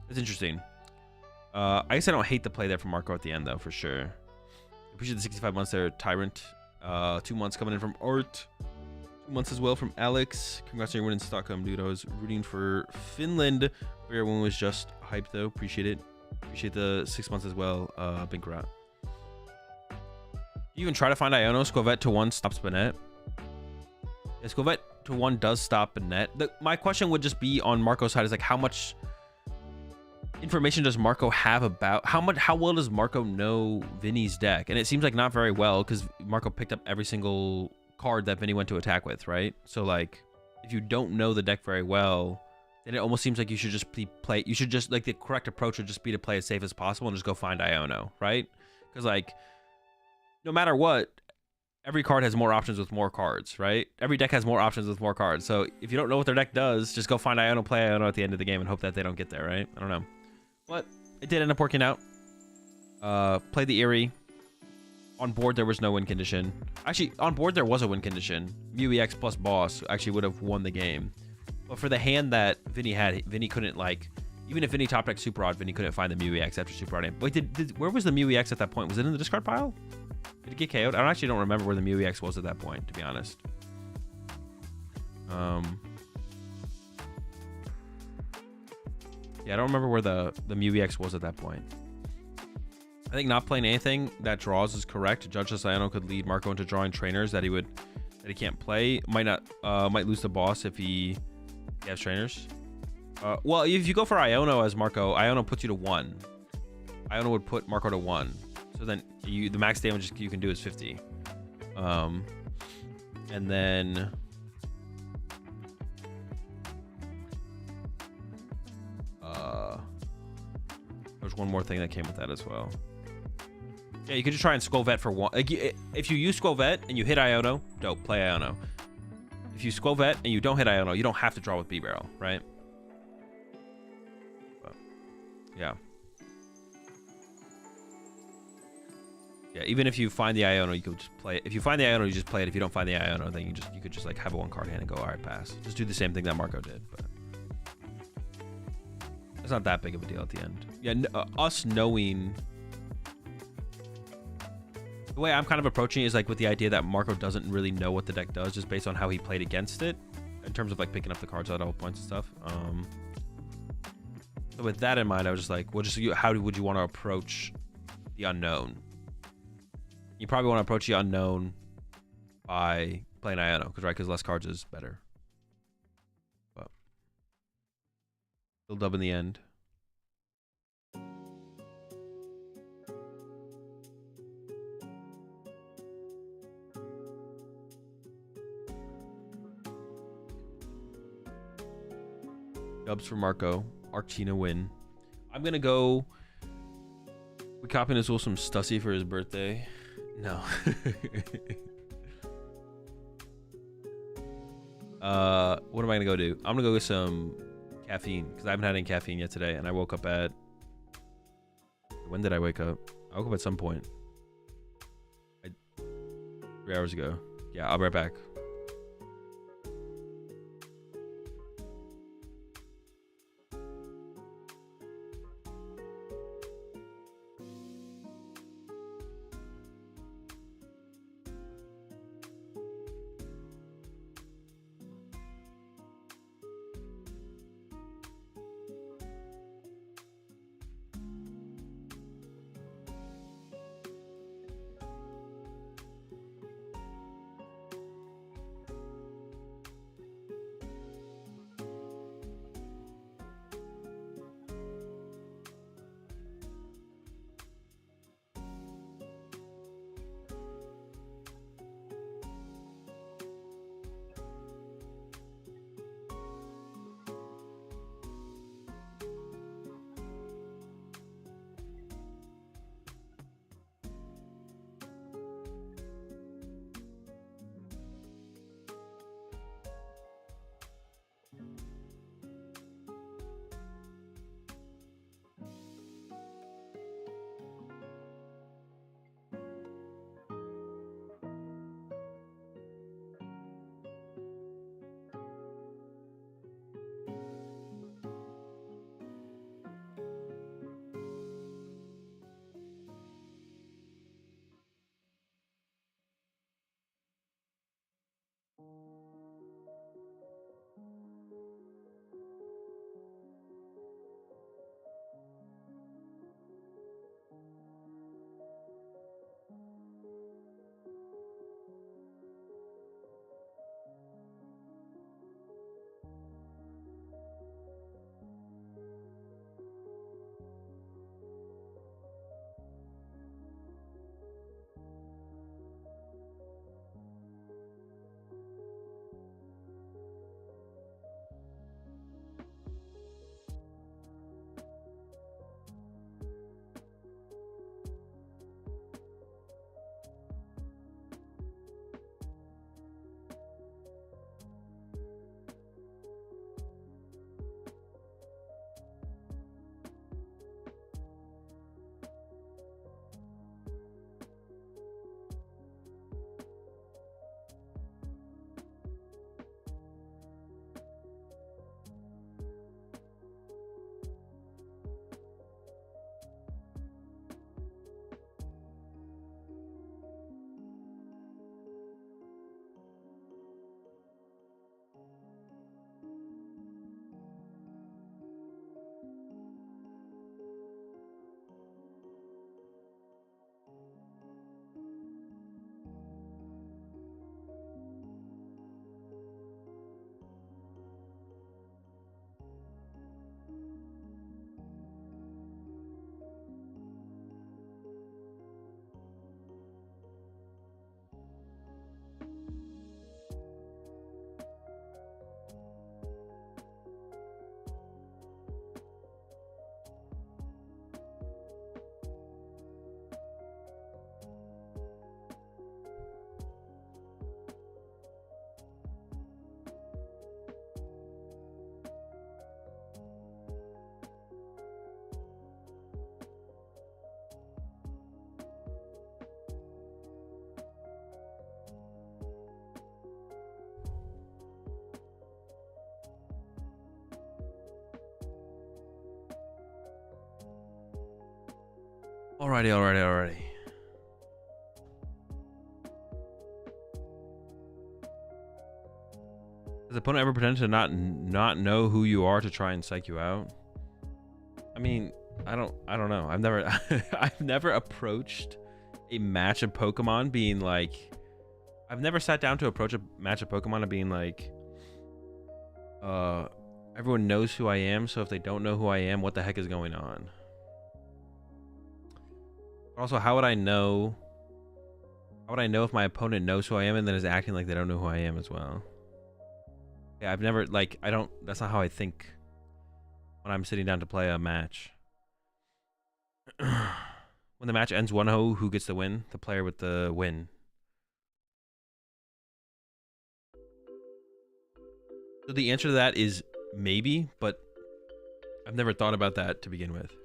It's interesting. I guess I don't hate the play there from Marco at the end though, for sure. Appreciate the 65 months there, Tyrant. 2 months coming in from Art. 2 months as well from Alex. Congrats on your win in Stockholm, dude. I was rooting for Finland. Your win was just hyped though. Appreciate it. Appreciate the 6 months as well. Big rat. You even try to find Iono. Squavette to 1 stops Bennett. Yeah, Squavette to 1 does stop Bennett. My question would just be on Marco's side is like how much information does Marco have about how well does Marco know Vinny's deck? And it seems like not very well because Marco picked up every single card that Vinny went to attack with, right? So like if you don't know the deck very well, then it almost seems like you should just play. You should just like the correct approach would just be to play as safe as possible and just go find Iono, right? Because like no matter what, every card has more options with more cards, right? Every deck has more options with more cards. So if you don't know what their deck does, just go find Iono, play Iono at the end of the game and hope that they don't get there, right? I don't know. But it did end up working out. Played the Eerie. On board, there was no win condition. Actually, on board, there was a win condition. MewEX plus boss actually would have won the game. But for the hand that Vinny had, Vinny couldn't, like... Even if Vinny top deck Super Odd, Vinny couldn't find the MewEX after Super Odd. Wait, where was the MewEX at that point? Was it in the discard pile? Did it get KO'd? I actually don't remember where the MewEX was at that point, to be honest. Yeah, I don't remember where the MewEX was at that point. I think not playing anything that draws is correct. Judgeless Iono could lead Marco into drawing trainers that he can't play. Might lose the boss if he has trainers. Well, if you go for Iono as Marco, Iono puts you to 1. Iono would put Marco to 1. So then the max damage you can do is 50. And then there's one more thing that came with that as well. Yeah, you could just try and Squavette for 1. Like, if you use Squavette and you hit Iono, dope, play Iono. If you Squavette and you don't hit Iono, you don't have to draw with B-Barrel, right? But, yeah. Yeah, even if you find the Iono, you could just play it. If you find the Iono, you just play it. If you don't find the Iono, then you could just like have a 1-card hand and go, all right, pass. Just do the same thing that Marco did, but it's not that big of a deal at the end. Yeah, us knowing... The way I'm kind of approaching it is like with the idea that Marco doesn't really know what the deck does just based on how he played against it in terms of like picking up the cards at all points and stuff. So with that in mind, I was just like, well, how would you want to approach the unknown? You probably want to approach the unknown by playing Iono, because less cards is better. But still dub in the end. Dubs for Marco. Arctina win. I'm gonna go. We copying Azul some Stussy for his birthday. No. What am I gonna go do? I'm gonna go get some caffeine because I haven't had any caffeine yet today, and I woke up at. When did I wake up? I woke up at some point. 3 hours ago. Yeah, I'll be right back. Alrighty. Does the opponent ever pretend to not know who you are to try and psych you out? I mean, I don't know. I've never I've never approached a match of Pokemon being like, I've never sat down to approach a match of Pokemon and being like, everyone knows who I am, so if they don't know who I am, what the heck is going on? Also, how would I know if my opponent knows who I am and then is acting like they don't know who I am as well? Yeah, I've never, like, that's not how I think when I'm sitting down to play a match. When the match ends 1-0, who gets the win? The player with the win. So the answer to that is maybe, but I've never thought about that to begin with.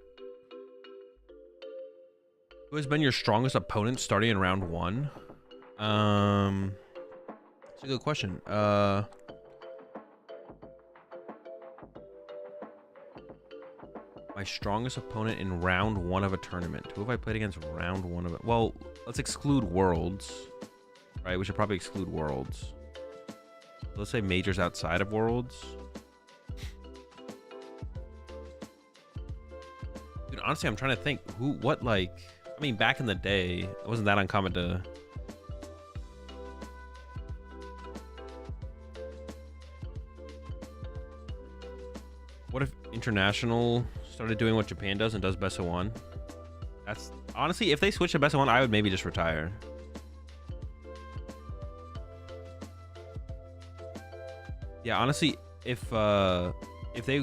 Who has been your strongest opponent starting in round 1? It's a good question. My strongest opponent in round 1 of a tournament. Who have I played against round 1 of it? Well, let's exclude Worlds. Right? We should probably exclude Worlds. Let's say majors outside of Worlds. Dude, honestly, I'm trying to think I mean, back in the day, it wasn't that uncommon to... What if International started doing what Japan does and does best of 1? That's... Honestly, if they switch to best of 1, I would maybe just retire. Yeah, honestly, if they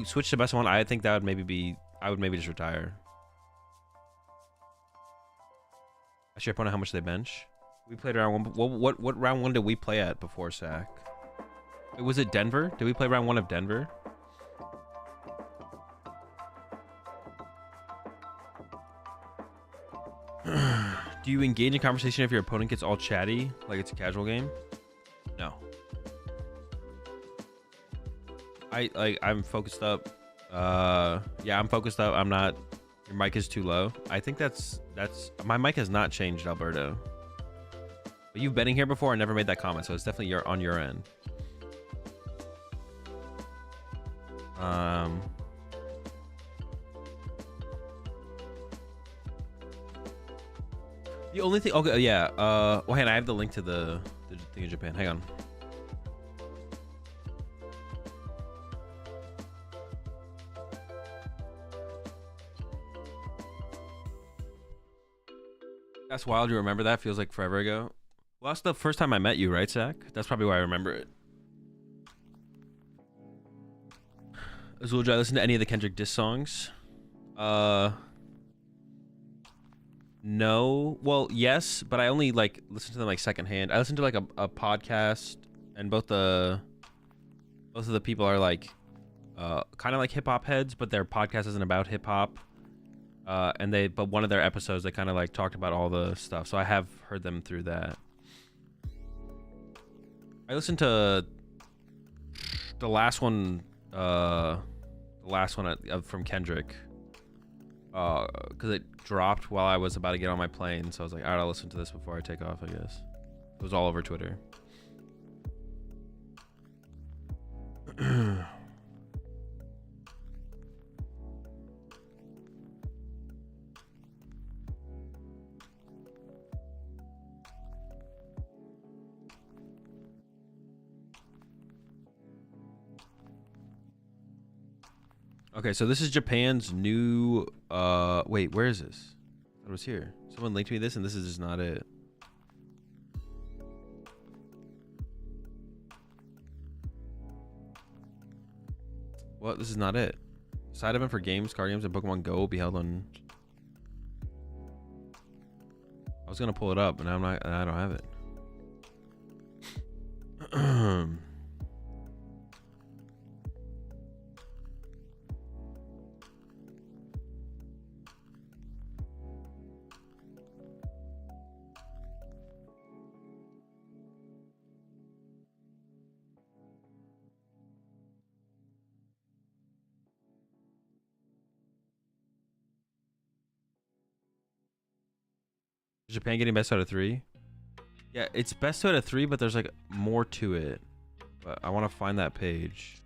switch to best of 1, I think that would maybe be... I would maybe just retire. I share opponent how much they bench. We played round 1. What round 1 did we play at before SAC? Was it Denver? Did we play round 1 of Denver? Do you engage in conversation if your opponent gets all chatty, like it's a casual game? No. I'm focused up. Yeah, I'm focused up. I'm not. Your mic is too low. I think that's my mic has not changed, Alberto. But you've been in here before and never made that comment, so it's definitely on your end. The only thing, okay, yeah. Well, hang on, I have the link to the thing in Japan. Hang on. That's wild. You remember that? Feels like forever ago. Well, that's the first time I met you, right, Zach? That's probably why I remember it. AzulGG, I listen to any of the Kendrick diss songs? No. Well, yes, but I only like listen to them like secondhand. I listen to like a podcast, and both of the people are like kind of like hip hop heads, but their podcast isn't about hip hop. But one of their episodes, they kind of like talked about all the stuff. So I have heard them through that. I listened to the last one from Kendrick, because it dropped while I was about to get on my plane. So I was like, all right, I'll listen to this before I take off, I guess. It was all over Twitter. Okay, so this is Japan's new wait, where is this? It was here. Someone linked me this and this is just not it. What? This is not it. Side event for games, card games, and Pokemon Go will be held on. I was gonna pull it up, but now I'm not. I don't have it. Is Japan getting best out of 3? Yeah, it's best out of 3, but there's like more to it. But I want to find that page.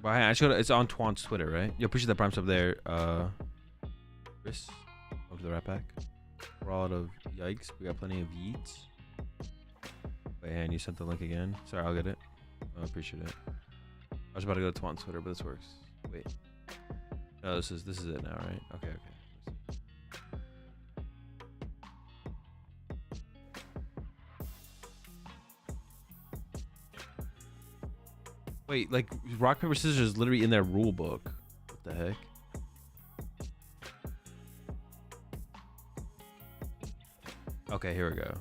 But I should. It's on Twan's Twitter, right? Yo, appreciate the prime sub there. Chris, over the Rat Pack. We're all out of yikes. We got plenty of yeets. Wait, and you sent the link again. Sorry, I'll get it. I appreciate it. I was about to go to Twan's Twitter, but this works. Wait. No, this is it now, right? Okay. Wait, like rock paper scissors is literally in their rule book. What the heck? Okay, here we go.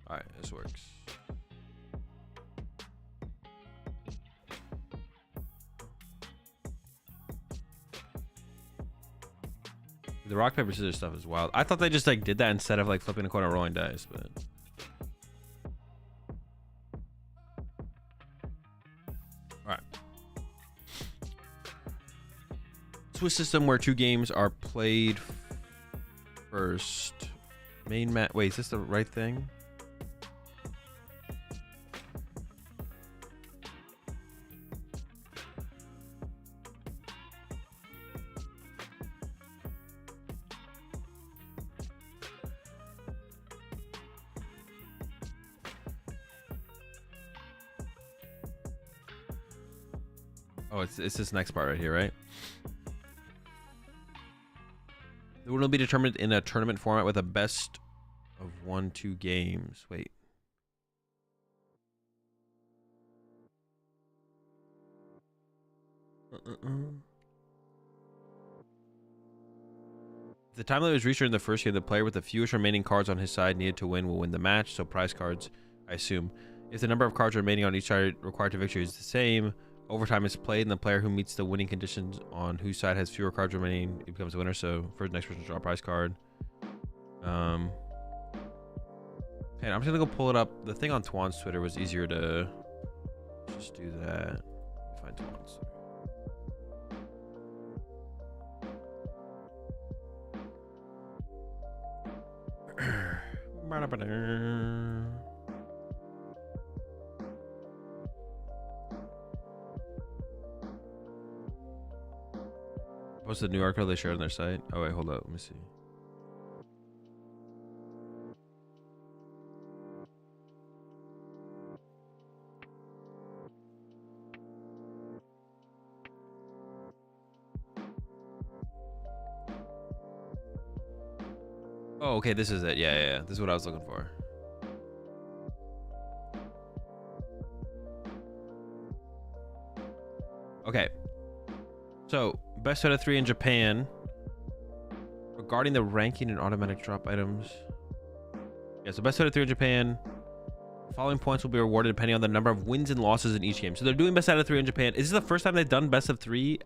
All right, this works. The rock paper scissors stuff is wild. I thought they just like did that instead of like flipping a coin or rolling dice, but all right. Swiss system where 2 games are played first. Main mat. Wait, is this the right thing? Oh, it's this next part right here, right? The winner will be determined in a tournament format with a best of 1-2 games. Wait. If the time limit was reached during the first game, the player with the fewest remaining cards on his side needed to win will win the match. So prize cards, I assume. If the number of cards remaining on each side required to victory is the same, overtime is played, and the player who meets the winning conditions on whose side has fewer cards remaining, it becomes a winner. So first, next person to draw a prize card. And I'm just gonna go pull it up. The thing on Twan's Twitter was easier to just do that. Find Twan's Twitter. What's the new article they shared on their site? Oh wait, hold up, let me see. Oh, okay, this is it. Yeah. This is what I was looking for. Okay. So, best out of 3 in Japan. Regarding the ranking and automatic drop items. Yeah, so best out of 3 in Japan. The following points will be rewarded depending on the number of wins and losses in each game. So they're doing best out of 3 in Japan. Is this the first time they've done best of 3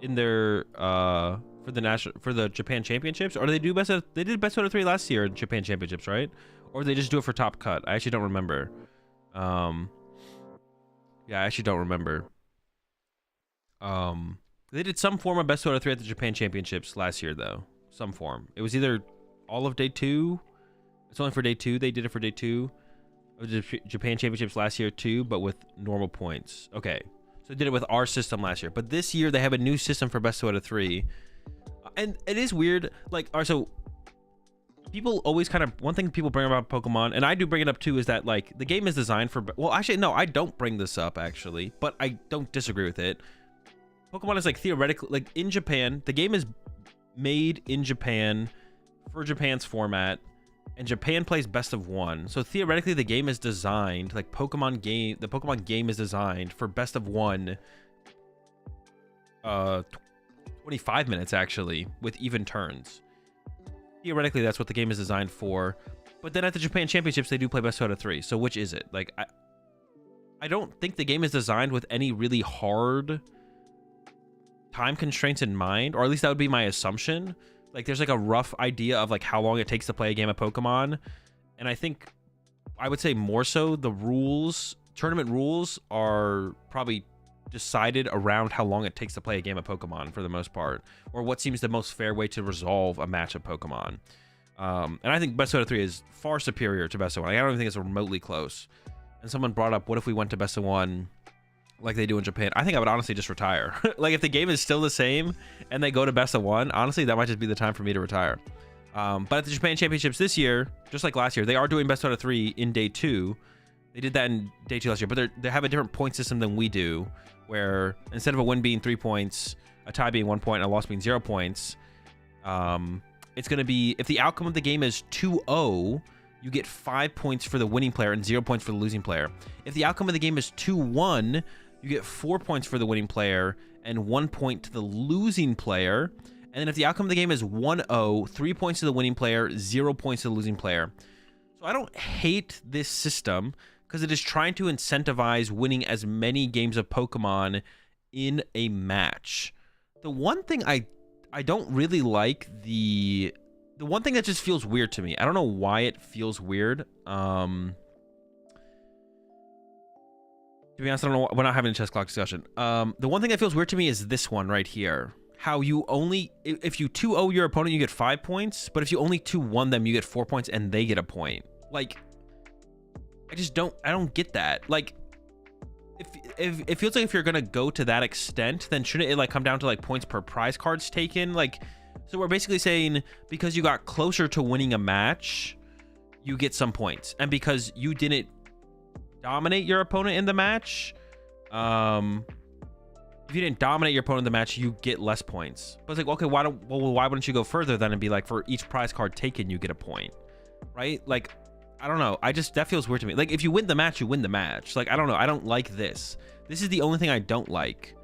in their for the Japan Championships? Or do they do they did best out of 3 last year in Japan Championships, right? Or they just do it for top cut? I actually don't remember. Yeah, I actually don't remember. They did some form of best out of 3 at the Japan Championships last year, though. Some form. It was either all of day 2. It's only for day 2. They did it for day 2 of the Japan Championships last year too, but with normal points. Okay, so they did it with our system last year, but this year they have a new system for best out of 3, and it is weird. Like, so people always kind of, one thing people bring up about Pokemon, and I do bring it up too, is that like the game is designed for. Well, actually, no, I don't bring this up actually, but I don't disagree with it. Pokemon is like theoretically, like in Japan, the game is made in Japan for Japan's format, and Japan plays best of 1. So theoretically, the game is designed, like the Pokemon game is designed for best of 1. 25 minutes actually, with even turns. theoretically that's what the game is designed for. But then at the Japan Championships, they do play best out of 3. So which is it? Like, I don't think the game is designed with any really hard time constraints in mind, or at least that would be my assumption. Like, there's like a rough idea of like how long it takes to play a game of Pokemon, and I think I would say more so the rules, tournament rules, are probably decided around how long it takes to play a game of Pokemon for the most part, or what seems the most fair way to resolve a match of Pokemon. And I think best out of 3 is far superior to best of 1. I don't even think it's remotely close. And someone brought up, what if we went to best of 1 like they do in Japan? I think I would honestly just retire. Like, if the game is still the same and they go to best of 1, honestly, that might just be the time for me to retire. But at the Japan Championships this year, just like last year, they are doing best out of 3 in day 2. They did that in day 2 last year, but they have a different point system than we do, where instead of a win being 3 points, a tie being 1 point, and a loss being 0 points, it's going to be, if the outcome of the game is 2-0, you get 5 points for the winning player and 0 points for the losing player. If the outcome of the game is 2-1, you get 4 points for the winning player and 1 point to the losing player. And then if the outcome of the game is 1-0, 3 points to the winning player, 0 points to the losing player. So I don't hate this system because it is trying to incentivize winning as many games of Pokemon in a match. The one thing I don't really like, the one thing that just feels weird to me, I don't know why it feels weird. To be honest, I don't know. We're not having a chess clock discussion. The one thing that feels weird to me is this one right here. How you only, if you 2-0 your opponent, you get 5 points. But if you only 2-1 them, you get 4 points and they get a point. Like, I don't get that. Like, if it feels like if you're gonna go to that extent, then shouldn't it like come down to like points per prize cards taken? Like, so we're basically saying because you got closer to winning a match, you get some points, and because you didn't dominate your opponent in the match, if you didn't dominate your opponent in the match, you get less points. But it's like, okay, why wouldn't you go further then and be like, for each prize card taken, you get a point, right? Like, I don't know. That feels weird to me. Like, if you win the match, you win the match. Like, I don't know. I don't like this. This is the only thing I don't like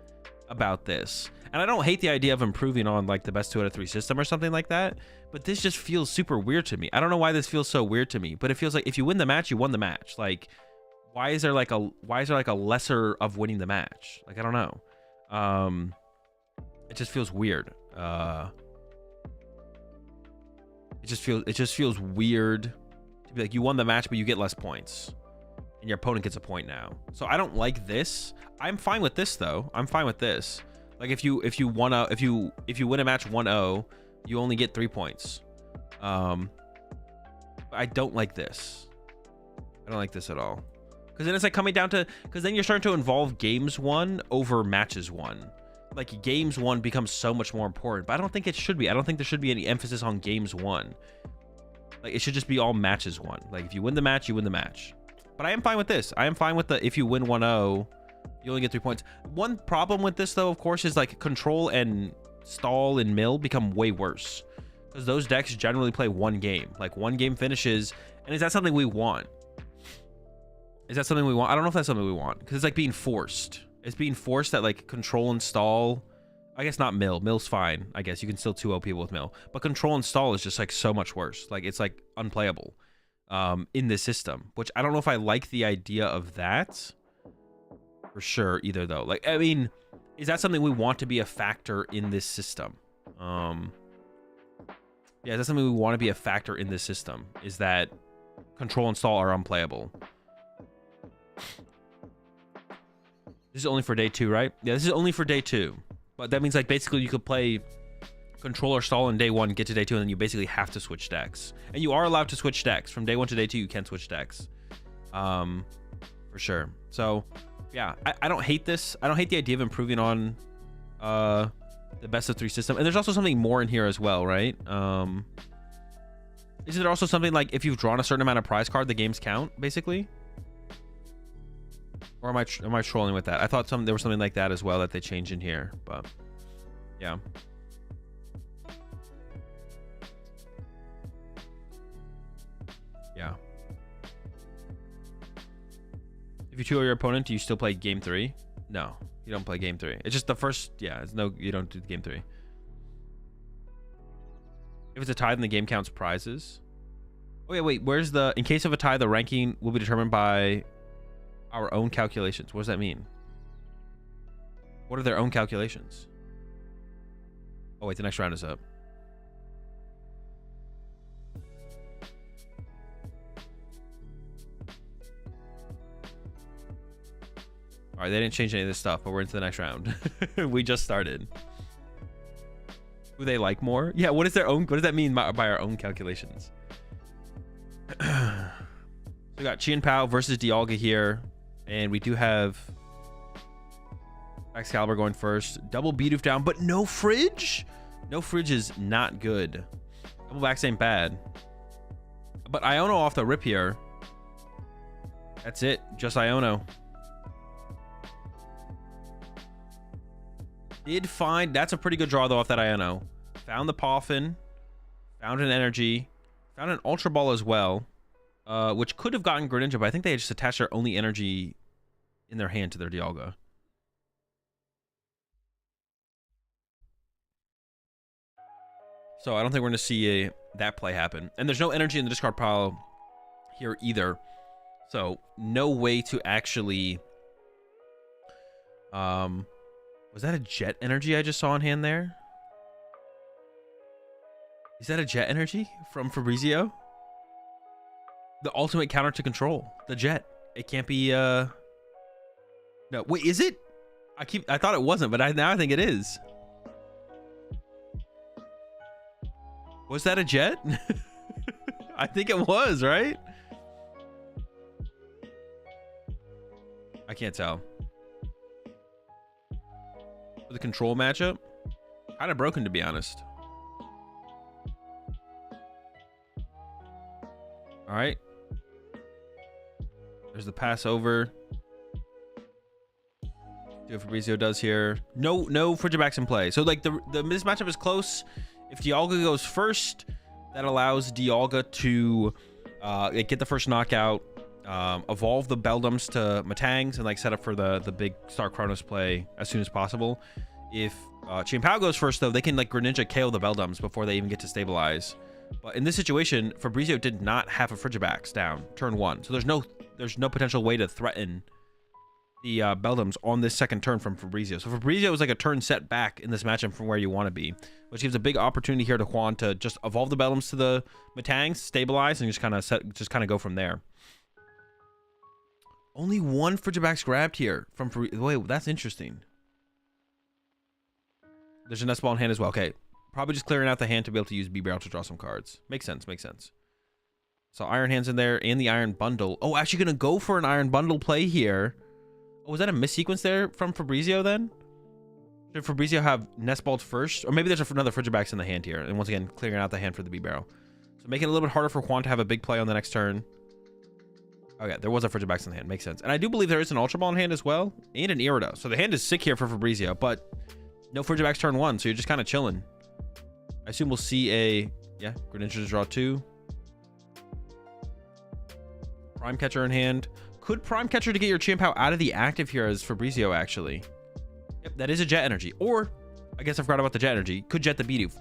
about this. And I don't hate the idea of improving on like the best 2 out of 3 system or something like that. But this just feels super weird to me. I don't know why this feels so weird to me, but it feels like if you win the match, you won the match. Like, why is there like a lesser of winning the match? Like, I don't know. It just feels weird. It just feels weird to be like, you won the match, but you get less points, and your opponent gets a point now. So I don't like this. I'm fine with this though. I'm fine with this. Like, if you win a match 1-0, you only get 3 points. I don't like this. I don't like this at all. Because then it's like coming down to, because then you're starting to involve games won over matches won. Like, games won becomes so much more important, but I don't think it should be. I don't think there should be any emphasis on games won. Like, it should just be all matches won. Like, if you win the match, you win the match. But I am fine with this. I am fine with the, if you win 1-0, you only get 3 points. One problem with this though, of course, is like control and stall and mill become way worse, because those decks generally play one game. Like, one game finishes, and is that something we want? Is that something we want? I don't know if that's something we want, because it's like being forced. It's being forced that like control and stall. I guess not mill. Mill's fine. I guess you can still 2-0 people with mill, but control and stall is just like so much worse. Like, it's like unplayable in this system, which I don't know if I like the idea of that for sure either though. Like, I mean, is that something we want to be a factor in this system? Yeah, is that something we want to be a factor in this system? Is that control and stall are unplayable? This is only for day 2, right? Yeah, this is only for day 2. But that means like basically you could play control or stall in day 1, get to day 2, and then you basically have to switch decks. And you are allowed to switch decks. From day 1 to day 2, you can switch decks. For sure. So yeah, I don't hate this. I don't hate the idea of improving on the best of 3 system. And there's also something more in here as well, right? Is there also something like if you've drawn a certain amount of prize card, the games count, basically? Or am I trolling with that? I thought there was something like that as well that they changed in here, but yeah. Yeah. If you 2-0 your opponent, do you still play game 3? No, you don't play game 3. It's just the first, yeah, it's no, you don't do game 3. If it's a tie, then the game counts prizes. Oh yeah, wait, where's the... In case of a tie, the ranking will be determined by our own calculations. What does that mean? What are their own calculations? Oh wait, the next round is up. All right, they didn't change any of this stuff, but we're into the next round. We just started. Who they like more? Yeah, what is their own? What does that mean by our own calculations? We got Chien Pao versus Dialga here, and we do have Excalibur going first. Double BDIF down, but no Fridge. No Fridge is not good. Double backs ain't bad, but Iono off the rip here. That's it, just Iono. Did find, that's a pretty good draw though off that Iono. Found the Poffin, found an Energy, found an Ultra Ball as well, which could have gotten Greninja, but I think they just attached their only energy in their hand to their Dialga. So I don't think we're going to see that play happen. And there's no energy in the discard pile here either. So no way to actually... was that a Jet Energy I just saw in hand there? Is that a Jet Energy from Fabrizio? The ultimate counter to control. The Jet. It can't be... No, wait, is it? I thought it wasn't, but now I think it is. Was that a Jet? I think it was, right? I can't tell. For the control matchup, kind of broken, to be honest. All right. There's the pass over. See what Fabrizio does here. No Frigibacks in play. So like the this matchup is close. If Dialga goes first, that allows Dialga to get the first knockout, evolve the Beldums to Matangs, and like set up for the big Star Chronos play as soon as possible. If Chien Pao goes first, though, they can like Greninja KO the Beldums before they even get to stabilize. But in this situation, Fabrizio did not have a Frigibax down turn 1, so there's no potential way to threaten the Beldums on this second turn from Fabrizio. So Fabrizio is like a turn set back in this matchup from where you want to be, which gives a big opportunity here to Juan to just evolve the Beldums to the Matangs, stabilize, and just kind of go from there. Only one Frigibax grabbed here from Fabrizio. Wait, that's interesting. There's a Nest Ball in hand as well. Okay, probably just clearing out the hand to be able to use B-Barrel to draw some cards. Makes sense, makes sense. So Iron Hand's in there and the Iron Bundle. Oh, actually gonna go for an Iron Bundle play here. Oh, was that a missequence there from Fabrizio then? Should Fabrizio have Nest Balled first? Or maybe there's another Frigibax in the hand here. And once again, clearing out the hand for the B-Barrel. So making it a little bit harder for Juan to have a big play on the next turn. Okay, there was a Frigibax in the hand. Makes sense. And I do believe there is an Ultra Ball in hand as well. And an Irida. So the hand is sick here for Fabrizio. But no Frigibax turn 1. So you're just kind of chilling. I assume we'll see a... Yeah, Greninja to draw 2. Prime Catcher in hand. Could Prime Catcher to get your Chien Pao out of the active here as Fabrizio, actually. Yep, that is a Jet Energy. Or, I guess I forgot about the Jet Energy. Could Jet the Bidoof.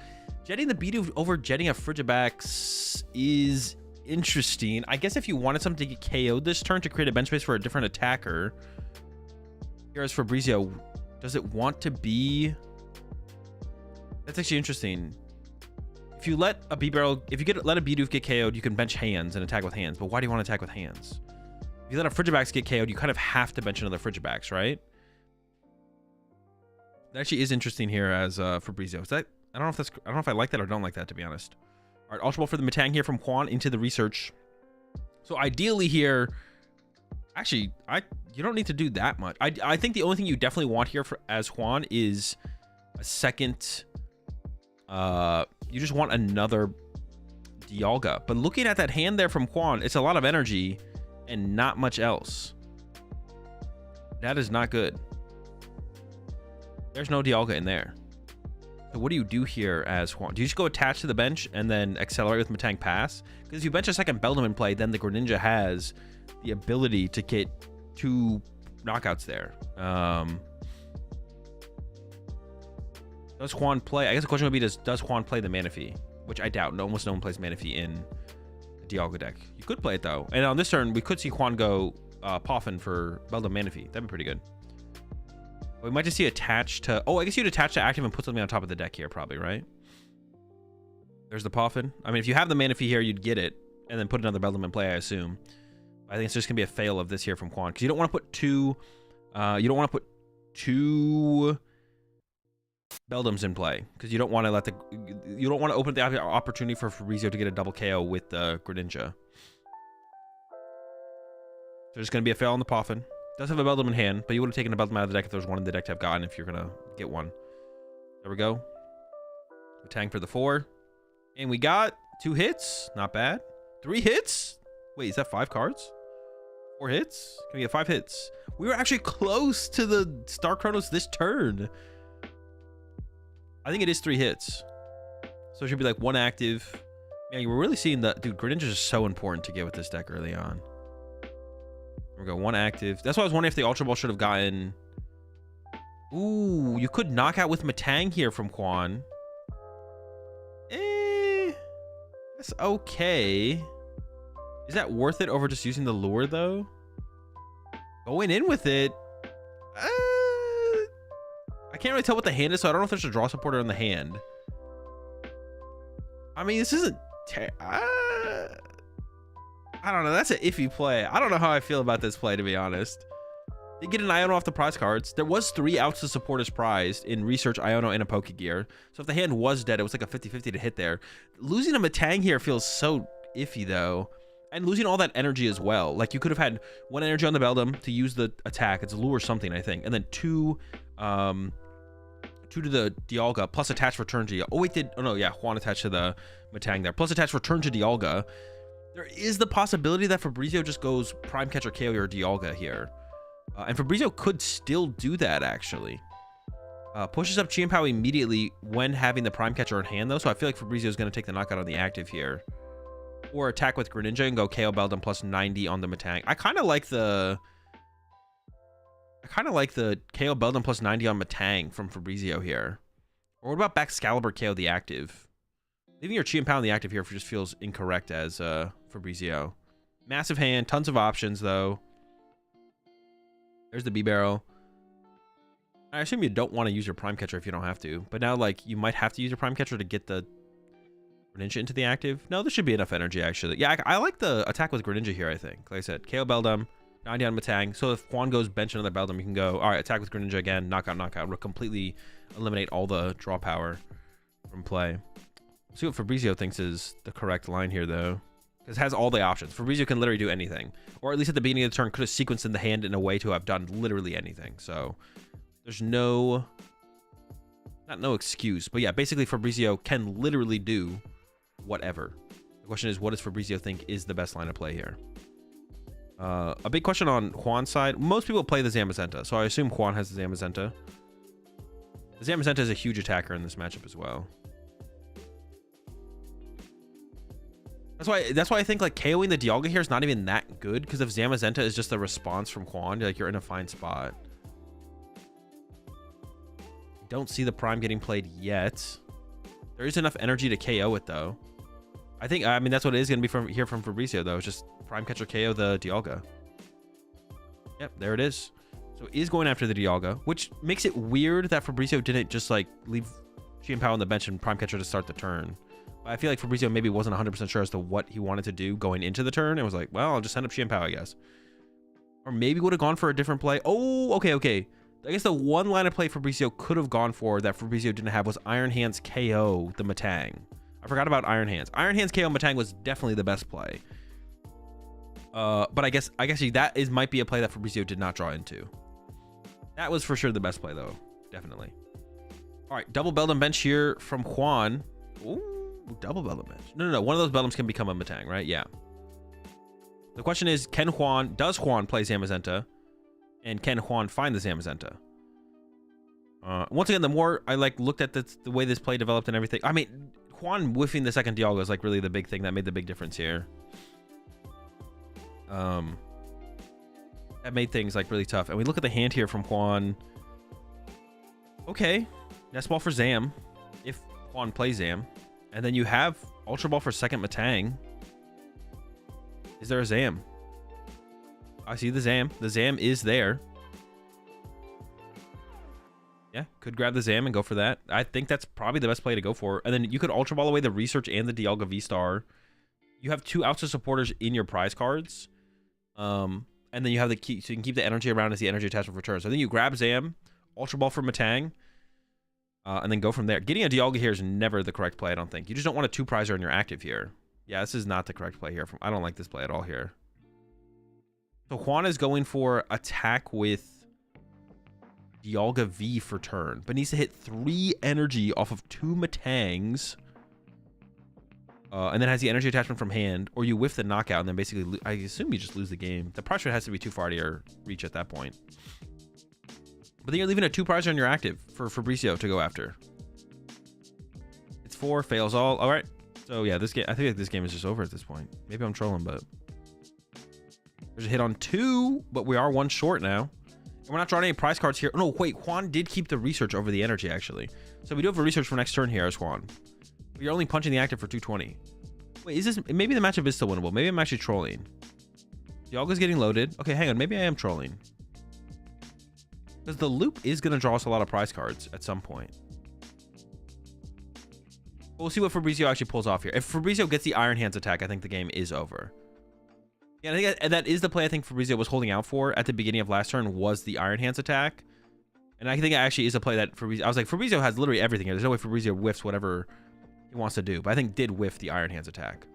Jetting the Bidoof over jetting a Frigibax is interesting. I guess if you wanted something to get KO'd this turn to create a bench space for a different attacker. Here as Fabrizio, does it want to be... That's actually interesting. If you let a B-Barrel... If you let a Bidoof get KO'd, you can bench hands and attack with hands. But why do you want to attack with hands? If you let a Frigibax get KO'd, you kind of have to bench another Frigibax, right? That actually is interesting here as Fabrizio. Is that... I don't know if I like that or don't like that, to be honest. All right, Ultra Ball for the Metang here from Juan into the research. So ideally here... Actually, you don't need to do that much. I think the only thing you definitely want here as Juan is a second... you just want another Dialga. But looking at that hand there from Juan, it's a lot of energy and not much else. That is not good. There's no Dialga in there. So what do you do here as Juan? Do you just go attach to the bench and then accelerate with Metang Pass? Because if you bench a second Beldum in play, then the Greninja has the ability to get 2 knockouts there. Does Juan play? I guess the question would be, does Juan play the Manaphy? which I doubt. Almost no one plays Manaphy in the Dialga deck. You could play it though. And on this turn, we could see Juan go Poffin for Beldum Manaphy. That'd be pretty good. We might just see attached to... Oh, I guess you'd attach to active and put something on top of the deck here, probably, right? There's the Poffin. I mean, if you have the Manaphy here, you'd get it. And then put another Beldum in play, I assume. I think it's just going to be a fail of this here from Quan. Because you don't want to put two... you don't want to put two Beldums in play. Because you don't want to let the... You don't want to open the opportunity for Fabrizio to get a double KO with the Greninja. So there's going to be a fail on the Poffin. Does have a Beldum in hand, but you would have taken a Beldum out of the deck if there was one in the deck to have gotten if you're going to get one. There we go. Tang for the 4. And we got 2 hits. Not bad. 3 hits? Wait, is that 5 cards? 4 hits? Can we get 5 hits? We were actually close to the Star Chronos this turn. I think it is 3 hits. So it should be like 1 active. Man, we're really seeing the... Dude, Greninja is so important to get with this deck early on. There we go, 1 active. That's why I was wondering if the Ultra Ball should have gotten... Ooh, you could knock out with Metang here from Quan. That's okay. Is that worth it over just using the lure, though? Going in with it. I can't really tell what the hand is, so I don't know if there's a draw supporter on the hand. I mean, this isn't... I don't know. That's an iffy play. I don't know how I feel about this play, to be honest. They get an Iono off the prize cards. There was 3 outs to support his prize in Research, Iono, and a Pokegear. So if the hand was dead, it was like a 50-50 to hit there. Losing a Metang here feels so iffy, though. And losing all that energy as well. Like, you could have had 1 energy on the Beldum to use the attack. It's a lure or something, I think. And then 2 to the Dialga, plus attach return to Dialga. Oh, wait, oh no, yeah, Juan attached to the Metang there. Plus attach return to Dialga. There is the possibility that Fabrizio just goes Prime Catcher KO your Dialga here. And Fabrizio could still do that, actually. Pushes up Chi-Pow immediately when having the Prime Catcher in hand, though. So I feel like Fabrizio is going to take the knockout on the active here. Or attack with Greninja and go KO Beldum plus 90 on the Metang. I kind of like the KO Beldum plus 90 on Metang from Fabrizio here. Or what about Baxcalibur KO the active? Leaving your Chi-Pow in the active here just feels incorrect as Fabrizio. Massive hand, tons of options, though. There's the B-Barrel. I assume you don't want to use your Prime Catcher if you don't have to. But now, like, you might have to use your Prime Catcher to get the Greninja into the active. No, there should be enough energy, actually. Yeah, I like the attack with Greninja here, I think. Like I said, KO Beldum, 90 on Metang. So if Juan goes bench another Beldum, you can go, all right, attack with Greninja again, knockout, knockout. We'll completely eliminate all the draw power from play. Let's see what Fabrizio thinks is the correct line here, though. Because it has all the options. Fabrizio can literally do anything. Or at least at the beginning of the turn, could have sequenced in the hand in a way to have done literally anything. So there's no... Not no excuse. But yeah, basically Fabrizio can literally do whatever. The question is, what does Fabrizio think is the best line of play here? A big question on Juan's side. Most people play the Zamazenta. So I assume Juan has the Zamazenta. The Zamazenta is a huge attacker in this matchup as well. That's why I think like KOing the Dialga here is not even that good, because if Zamazenta is just a response from Quan, like you're in a fine spot. Don't see the Prime getting played yet. There is enough energy to KO it though. I mean that's what it is going to be from here from Fabrizio though. It's just Prime Catcher KO the Dialga. Yep, there it is. So he is going after the Dialga, which makes it weird that Fabrizio didn't just like leave Chi-Pow on the bench and Prime Catcher to start the turn. I feel like Fabrizio maybe wasn't 100% sure as to what he wanted to do going into the turn. It was like, well, I'll just send up Chi-Pow, I guess. Or maybe would have gone for a different play. Oh, okay. I guess the one line of play Fabrizio could have gone for that Fabrizio didn't have was Iron Hands KO the Metang. I forgot about Iron Hands. Iron Hands KO Metang was definitely the best play. But I guess that might be a play that Fabrizio did not draw into. That was for sure the best play, though. Definitely. All right, double Beldum bench here from Juan. Ooh. Double Beldum bench. No. One of those Beldums can become a Metang, right? Yeah. The question is, does Juan play Zamazenta? And can Juan find the Zamazenta? Once again, the more I looked at the way this play developed and everything, I mean, Juan whiffing the second Dialga is like really the big thing that made the big difference here. That made things like really tough. And we look at the hand here from Juan. Okay. Nest Ball for Zam. If Juan plays Zam. And then you have Ultra Ball for second Metang. Is there a Zam? I see the Zam. The Zam is there. Yeah, could grab the Zam and go for that. I think that's probably the best play to go for. And then you could Ultra Ball away the Research and the Dialga V-Star. You have 2 Outside Supporters in your prize cards. And then you have the key, so you can keep the energy around as the energy attachment for return. So then you grab Zam, Ultra Ball for Metang, and then go from there. Getting a Dialga here is never the correct play, I don't think. You just don't want a 2-prizer in your active here. Yeah, this is not the correct play here. I don't like this play at all here. So Juan is going for attack with Dialga V for turn, but needs to hit 3 energy off of 2 Metangs. And then has the energy attachment from hand, or you whiff the knockout, and then basically, I assume you just lose the game. The pressure has to be too far to your reach at that point. But then you're leaving a 2-prizer on your active for Fabricio to go after. It's 4, fails all. All right. So yeah, this game, I think this game is just over at this point. Maybe I'm trolling, but there's a hit on 2, but we are 1 short now. And we're not drawing any prize cards here. Oh, no, wait, Juan did keep the Research over the energy, actually. So we do have a Research for next turn here as Juan. But you're only punching the active for 220. Wait, is this... Maybe the matchup is still winnable. Maybe I'm actually trolling. Dialga's getting loaded. Okay, hang on. Maybe I am trolling. Because the loop is going to draw us a lot of prize cards at some point. We'll see what Fabricio actually pulls off here. If Fabricio gets the Iron Hands attack, I think the game is over. Yeah, I think that is the play I think Fabricio was holding out for at the beginning of last turn, was the Iron Hands attack. And I think it actually is a play that Fabricio... I was like, Fabricio has literally everything here. There's no way Fabricio whiffs whatever he wants to do. But I think did whiff the Iron Hands attack.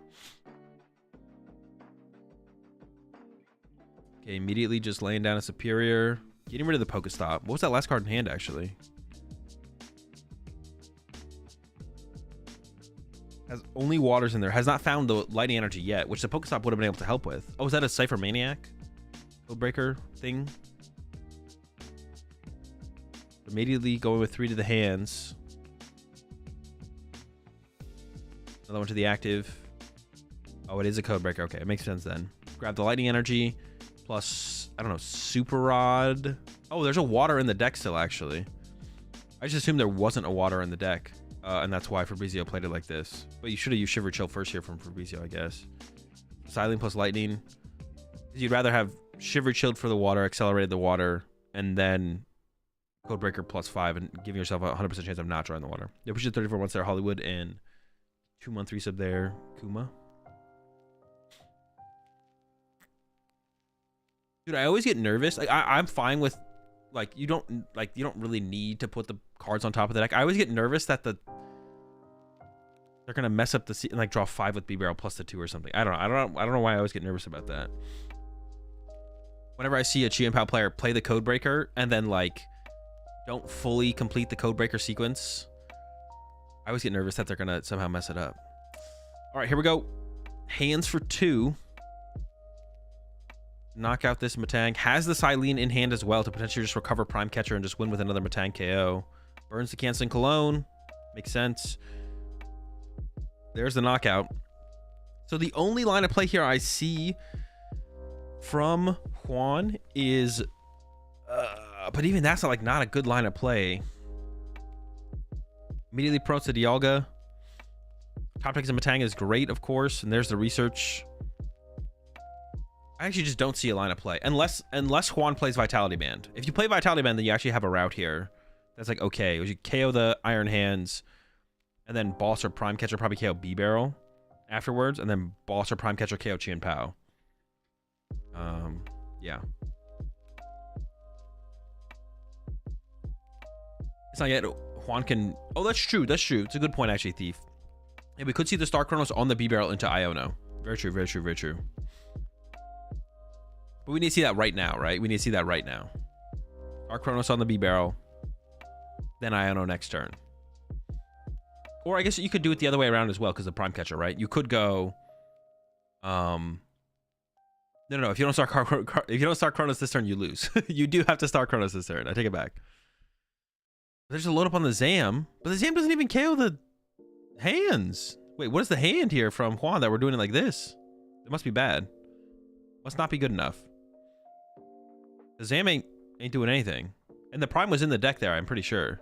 Okay, immediately just laying down a Superior. Getting rid of the Pokestop. What was that last card in hand, actually? Has only waters in there. Has not found the Lighting Energy yet, which the Pokestop would have been able to help with. Oh, is that a Cypher Maniac? Codebreaker thing? Immediately going with 3 to the hands. Another one to the active. Oh, it is a Codebreaker. Okay, it makes sense then. Grab the Lighting Energy. Plus, I don't know, Super Rod. Oh, there's a water in the deck still, actually. I just assumed there wasn't a water in the deck. And that's why Fabricio played it like this. But you should have used Shiver Chill first here from Fabricio, I guess. Silent plus Lightning. You'd rather have Shiver Chilled for the water, accelerated the water, and then Codebreaker plus 5 and giving yourself a 100% chance of not drawing the water. They appreciate 34 months there, Hollywood, and 2-month resub there, Kuma. Dude, I always get nervous. Like I'm fine with, like, you don't really need to put the cards on top of the deck. I always get nervous that they're gonna mess up the and like draw 5 with B-Barrel plus the 2 or something. I don't know why I always get nervous about that. Whenever I see a Chi and Pao player play the Codebreaker and then like don't fully complete the Codebreaker sequence, I always get nervous that they're gonna somehow mess it up. All right, here we go. Hands for 2. Knock out this Metang. Has the Silene in hand as well to potentially just recover Prime Catcher and just win with another Metang KO. Burns the Canceling Cologne. Makes sense. There's the knockout. So the only line of play here I see from Juan is... but even that's not a good line of play. Immediately promotes to Dialga. Top decks and Metang is great, of course. And there's the Research. I actually just don't see a line of play unless Juan plays Vitality Band. If you play Vitality Band, then you actually have a route here that's like okay. You KO the Iron Hands, and then Boss or Prime Catcher probably KO B-Barrel afterwards, and then Boss or Prime Catcher KO Chi and Pao. Yeah. It's not yet. Juan can. Oh, that's true. That's true. It's a good point actually, Thief. Yeah, we could see the Star Chronos on the B-Barrel into Iono. Very true. Very true. Very true. But we need to see that right now, right? We need to see that right now. Our Chronos on the B-Barrel. Then Iono next turn. Or I guess you could do it the other way around as well because the Prime Catcher, right? You could go... No. If you don't start Chronos this turn, you lose. You do have to start Chronos this turn. I take it back. There's a load up on the Zam. But the Zam doesn't even KO the hands. Wait, what is the hand here from Juan that we're doing it like this? It must be bad. Must not be good enough. The Zam ain't doing anything. And the Prime was in the deck there, I'm pretty sure.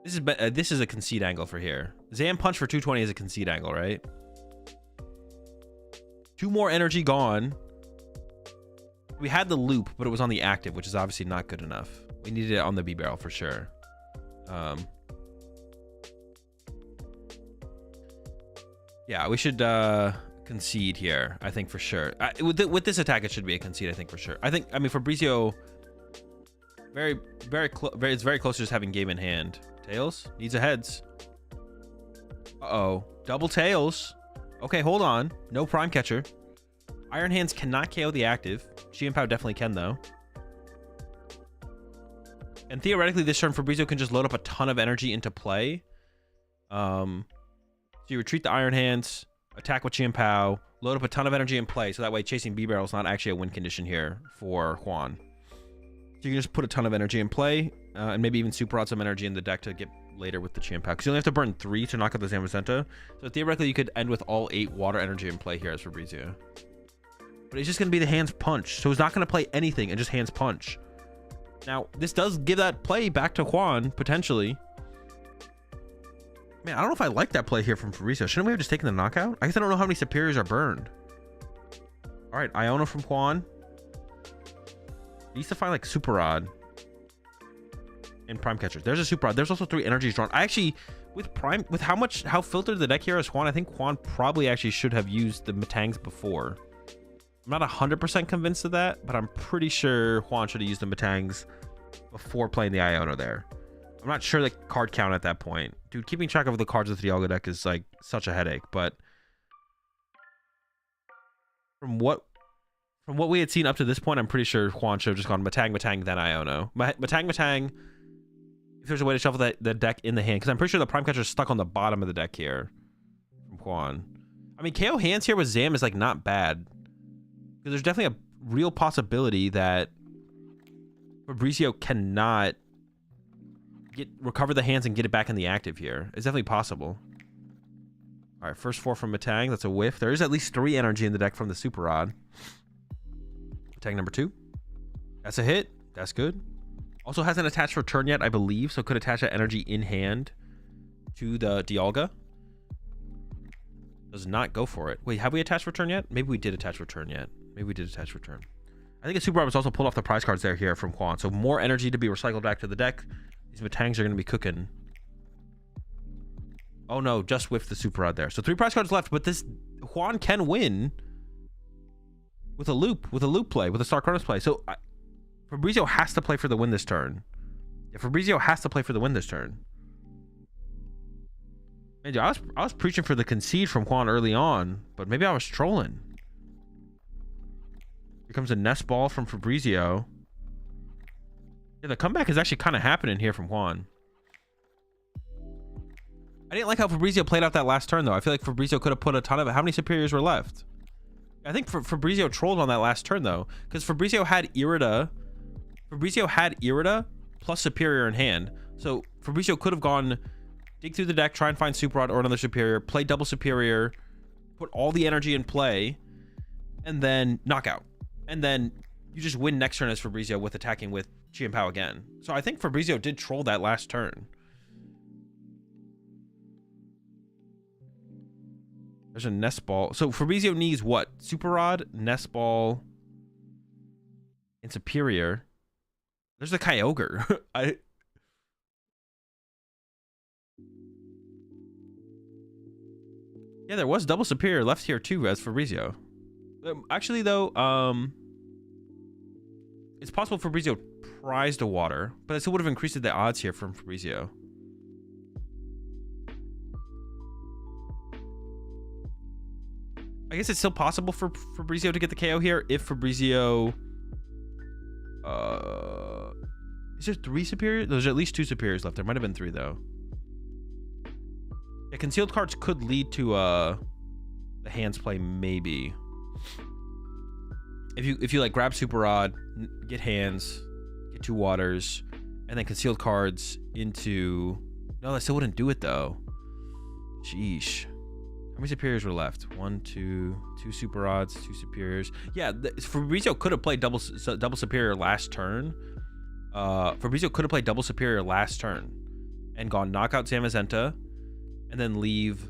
This is a concede angle for here. Zam punch for 220 is a concede angle, right? 2 more energy gone. We had the loop, but it was on the active, which is obviously not good enough. We needed it on the B barrel for sure. Yeah, we should concede here, I think, for sure. With this attack, it should be a concede, I think, for sure. I mean, Fabrizio, it's very close to just having game in hand. Tails needs a heads. Uh-oh, double tails. Okay, hold on. No prime catcher. Iron Hands cannot KO the active. Xianpao definitely can, though. And theoretically, this turn, Fabrizio can just load up a ton of energy into play. So you retreat the Iron Hands, attack with Xianpao, load up a ton of energy in play, so that way chasing B-Barrel is not actually a win condition here for Juan. So you can just put a ton of energy in play, and maybe even super out some energy in the deck to get later with the Xianpao, because you only have to burn 3 to knock out the Zamazenta. So theoretically, you could end with all 8 water energy in play here as Fabrizio. But it's just going to be the hands punch, so he's not going to play anything and just hands punch. Now, this does give that play back to Juan, potentially. Man, I don't know if I like that play here from Fabrizio. Shouldn't we have just taken the knockout? I guess I don't know how many superiors are burned. All right, Iona from Juan. He needs to find like Super Rod and Prime Catcher. There's a Super Rod. There's also 3 energies drawn. I actually, with how filtered the deck here is Juan, I think Juan probably actually should have used the Metangs before. I'm not 100% convinced of that, but I'm pretty sure Juan should have used the Metangs before playing the Iona there. I'm not sure the card count at that point. Dude, keeping track of the cards with the Dialga deck is like such a headache, but from what we had seen up to this point, I'm pretty sure Juan should have just gone Metang, then Iono. Metang. If there's a way to shuffle the deck in the hand, because I'm pretty sure the Prime Catcher is stuck on the bottom of the deck here from Juan. I mean, KO hands here with Zam is like not bad. Because there's definitely a real possibility that Fabrizio cannot recover the hands and get it back in the active here. It's definitely possible. All right, first 4 from Metang. That's a whiff. There is at least 3 energy in the deck from the Super Rod. Metang number 2. That's a hit. That's good. Also hasn't attached for turn yet, I believe, so could attach that energy in hand to the Dialga. Does not go for it. Wait, have we attached return yet? Maybe we did attach return yet. Maybe we did attach return. I think a Super Rod was also pulled off the prize cards here from Juan. So more energy to be recycled back to the deck. These Metangs are going to be cooking. Oh no, just with the Super Rod there. So 3 prize cards left, but this Juan can win with a loop play, with a Star Chronos play. So Fabrizio has to play for the win this turn. Yeah, Fabrizio has to play for the win this turn. Man, dude, I was preaching for the concede from Juan early on, but maybe I was trolling. Here comes a nest ball from Fabrizio. Yeah, the comeback is actually kind of happening here from Juan. I didn't like how Fabrizio played out that last turn, though. I feel like Fabrizio could have put a ton of it. How many superiors were left? I think Fabrizio trolled on that last turn, though, because Fabrizio had Irida. Fabrizio had Irida plus superior in hand. So Fabrizio could have gone dig through the deck, try and find Super Rod or another superior, play double superior, put all the energy in play, and then knockout. And then you just win next turn as Fabrizio with attacking with Xianpao again. So I think Fabrizio did troll that last turn. There's a nest ball. So Fabrizio needs what? Super Rod, nest ball, and superior. There's a Kyogre. Yeah, there was double superior left here too as Fabrizio. Actually, though, it's possible Fabrizio prized a water, but it still would have increased the odds here from Fabrizio. I guess it's still possible for Fabrizio to get the KO here if Fabrizio... Is there 3 superiors? There's at least 2 superiors left. There might have been 3, though. Yeah, concealed cards could lead to the hands play, maybe. If you like grab Super Rod, get hands, get 2 waters, and then concealed cards into... No, that still wouldn't do it, though. Sheesh. How many superiors were left? 1, 2 Super Rods, 2 superiors. Yeah, Fabrizio could have played double superior last turn. Fabrizio could have played double superior last turn and gone knockout Zamazenta, and then leave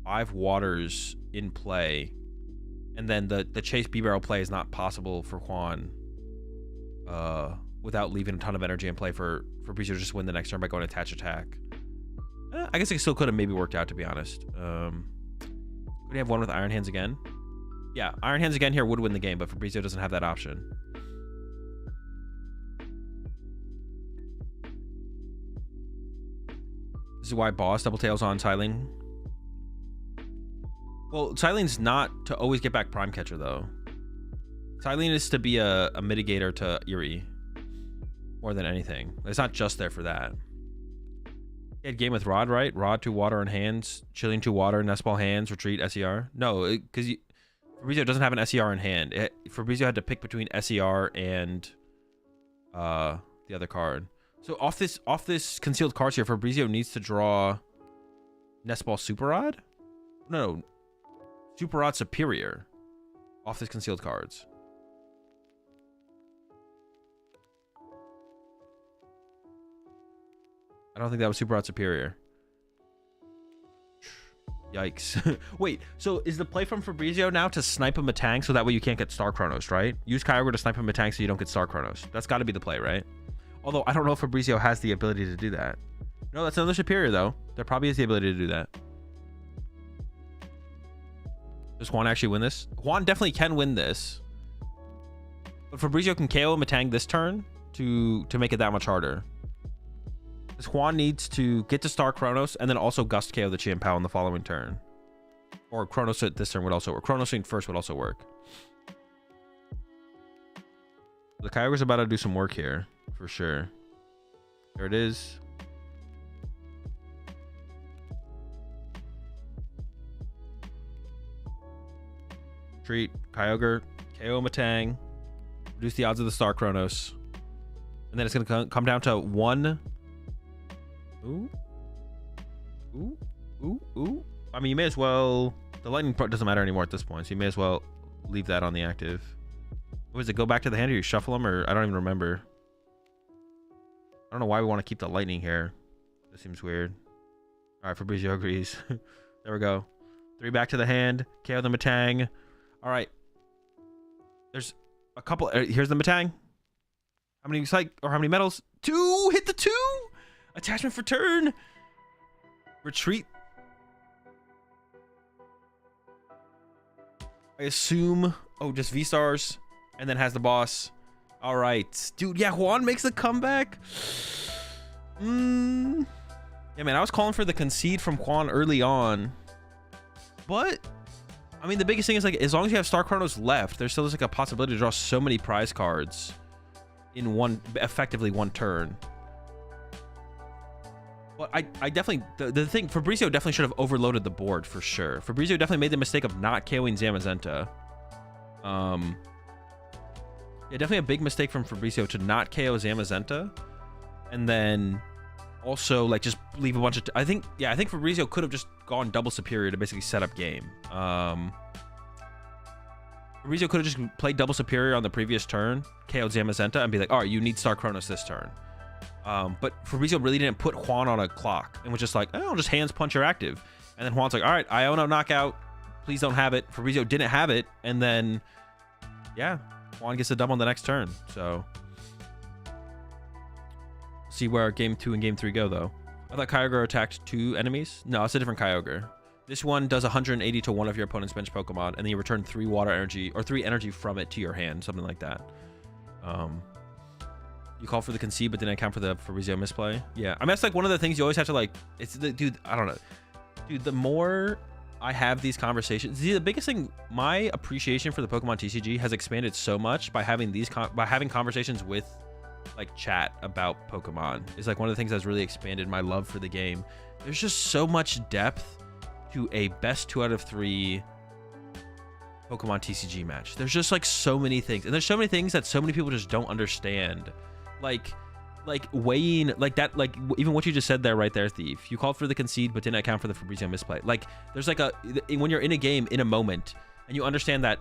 5 waters in play, and then the chase B-barrel play is not possible for Juan without leaving a ton of energy in play for Fabrizio to just win the next turn by going attach attack. I guess it still could have maybe worked out, to be honest. Would he have one with Iron Hands again? Yeah, Iron Hands again here would win the game, but Fabrizio doesn't have that option. This is why boss double tails on Tylene. Well, Tylene's not to always get back Prime Catcher, though. Tylene is to be a mitigator to Eerie more than anything. It's not just there for that. He had game with Rod, right? Rod 2 water and hands, Chilling 2 water, Nest Ball hands, retreat, SER. No, because Fabrizio doesn't have an SER in hand. Fabrizio had to pick between SER and the other card. So off this concealed cards here, Fabrizio needs to draw Nest Ball Super Rod? No, Super Rod Superior off this concealed cards. I don't think that was Super Rod Superior. Yikes. Wait, so is the play from Fabrizio now to snipe a Metang so that way you can't get Star Chronos, right? Use Kyogre to snipe a Metang so you don't get Star Chronos. That's got to be the play, right? Although I don't know if Fabrizio has the ability to do that. No, that's another Superior, though. There probably is the ability to do that. Does Juan actually win this? Juan definitely can win this. But Fabrizio can KO Metang this turn to make it that much harder. Because Juan needs to get to Star Chronos and then also Gust KO the Chien Pao in the following turn. Or Chronos at this turn would also work. Chronos first would also work. The Kyogre's about to do some work here, for sure. There it is. Treat Kyogre, KO Metang, reduce the odds of the Star Chronos, and then it's gonna come down to 1. Ooh. I mean, you may as well. The lightning part doesn't matter anymore at this point, so you may as well leave that on the active. What does it go back to the hand, or you shuffle them, or I don't even remember. I don't know why we want to keep the lightning here. This seems weird. All right, Fabrizio agrees. There we go. 3 back to the hand. KO the Metang. All right. There's a couple. Here's the Metang. How many psych or how many metals? 2. Hit the 2. Attachment for turn. Retreat. I assume. Oh, just V-Stars. And then has the boss. All right. Dude, yeah, Juan makes a comeback. Yeah, man, I was calling for the concede from Juan early on. But, I mean, the biggest thing is, like, as long as you have Star Chronos left, there's still just, like, a possibility to draw so many prize cards in effectively one turn. But I definitely, the thing, Fabrizio definitely should have overloaded the board for sure. Fabrizio definitely made the mistake of not KOing Zamazenta. Yeah, definitely a big mistake from Fabrizio to not KO Zamazenta. And then also, like, just leave a bunch of... I think Fabrizio could have just gone double Superior to basically set up game. Fabrizio could have just played double Superior on the previous turn, KO Zamazenta, and be like, all right, you need Star Chronos this turn. But Fabrizio really didn't put Juan on a clock and was just like, oh, I'll just hands punch your active. And then Juan's like, all right, Iono knockout. Please don't have it. Fabrizio didn't have it. And then, yeah, Juan gets a double on the next turn. So, see where game 2 and game 3 go, though. I thought Kyogre attacked 2 enemies. No, it's a different Kyogre. This one does 180 to one of your opponent's bench Pokemon, and then you return 3 water energy or 3 energy from it to your hand, something like that. You call for the concede, but didn't account for the Fabrizio misplay. Yeah, I mean, that's like one of the things you always have to, like, it's the dude, I don't know. Dude, the more I have these conversations, the biggest thing, my appreciation for the Pokemon TCG has expanded so much by having these having conversations with, like, chat about Pokemon is like one of the things that's really expanded my love for the game. There's just so much depth to a best 2 out of 3 Pokemon TCG match. There's just, like, so many things, and there's so many things that so many people just don't understand. Like weighing, like that, like even what you just said there, right there, Thief. You called for the concede, but didn't account for the Fabrizio misplay. Like, there's like when you're in a game, in a moment, and you understand that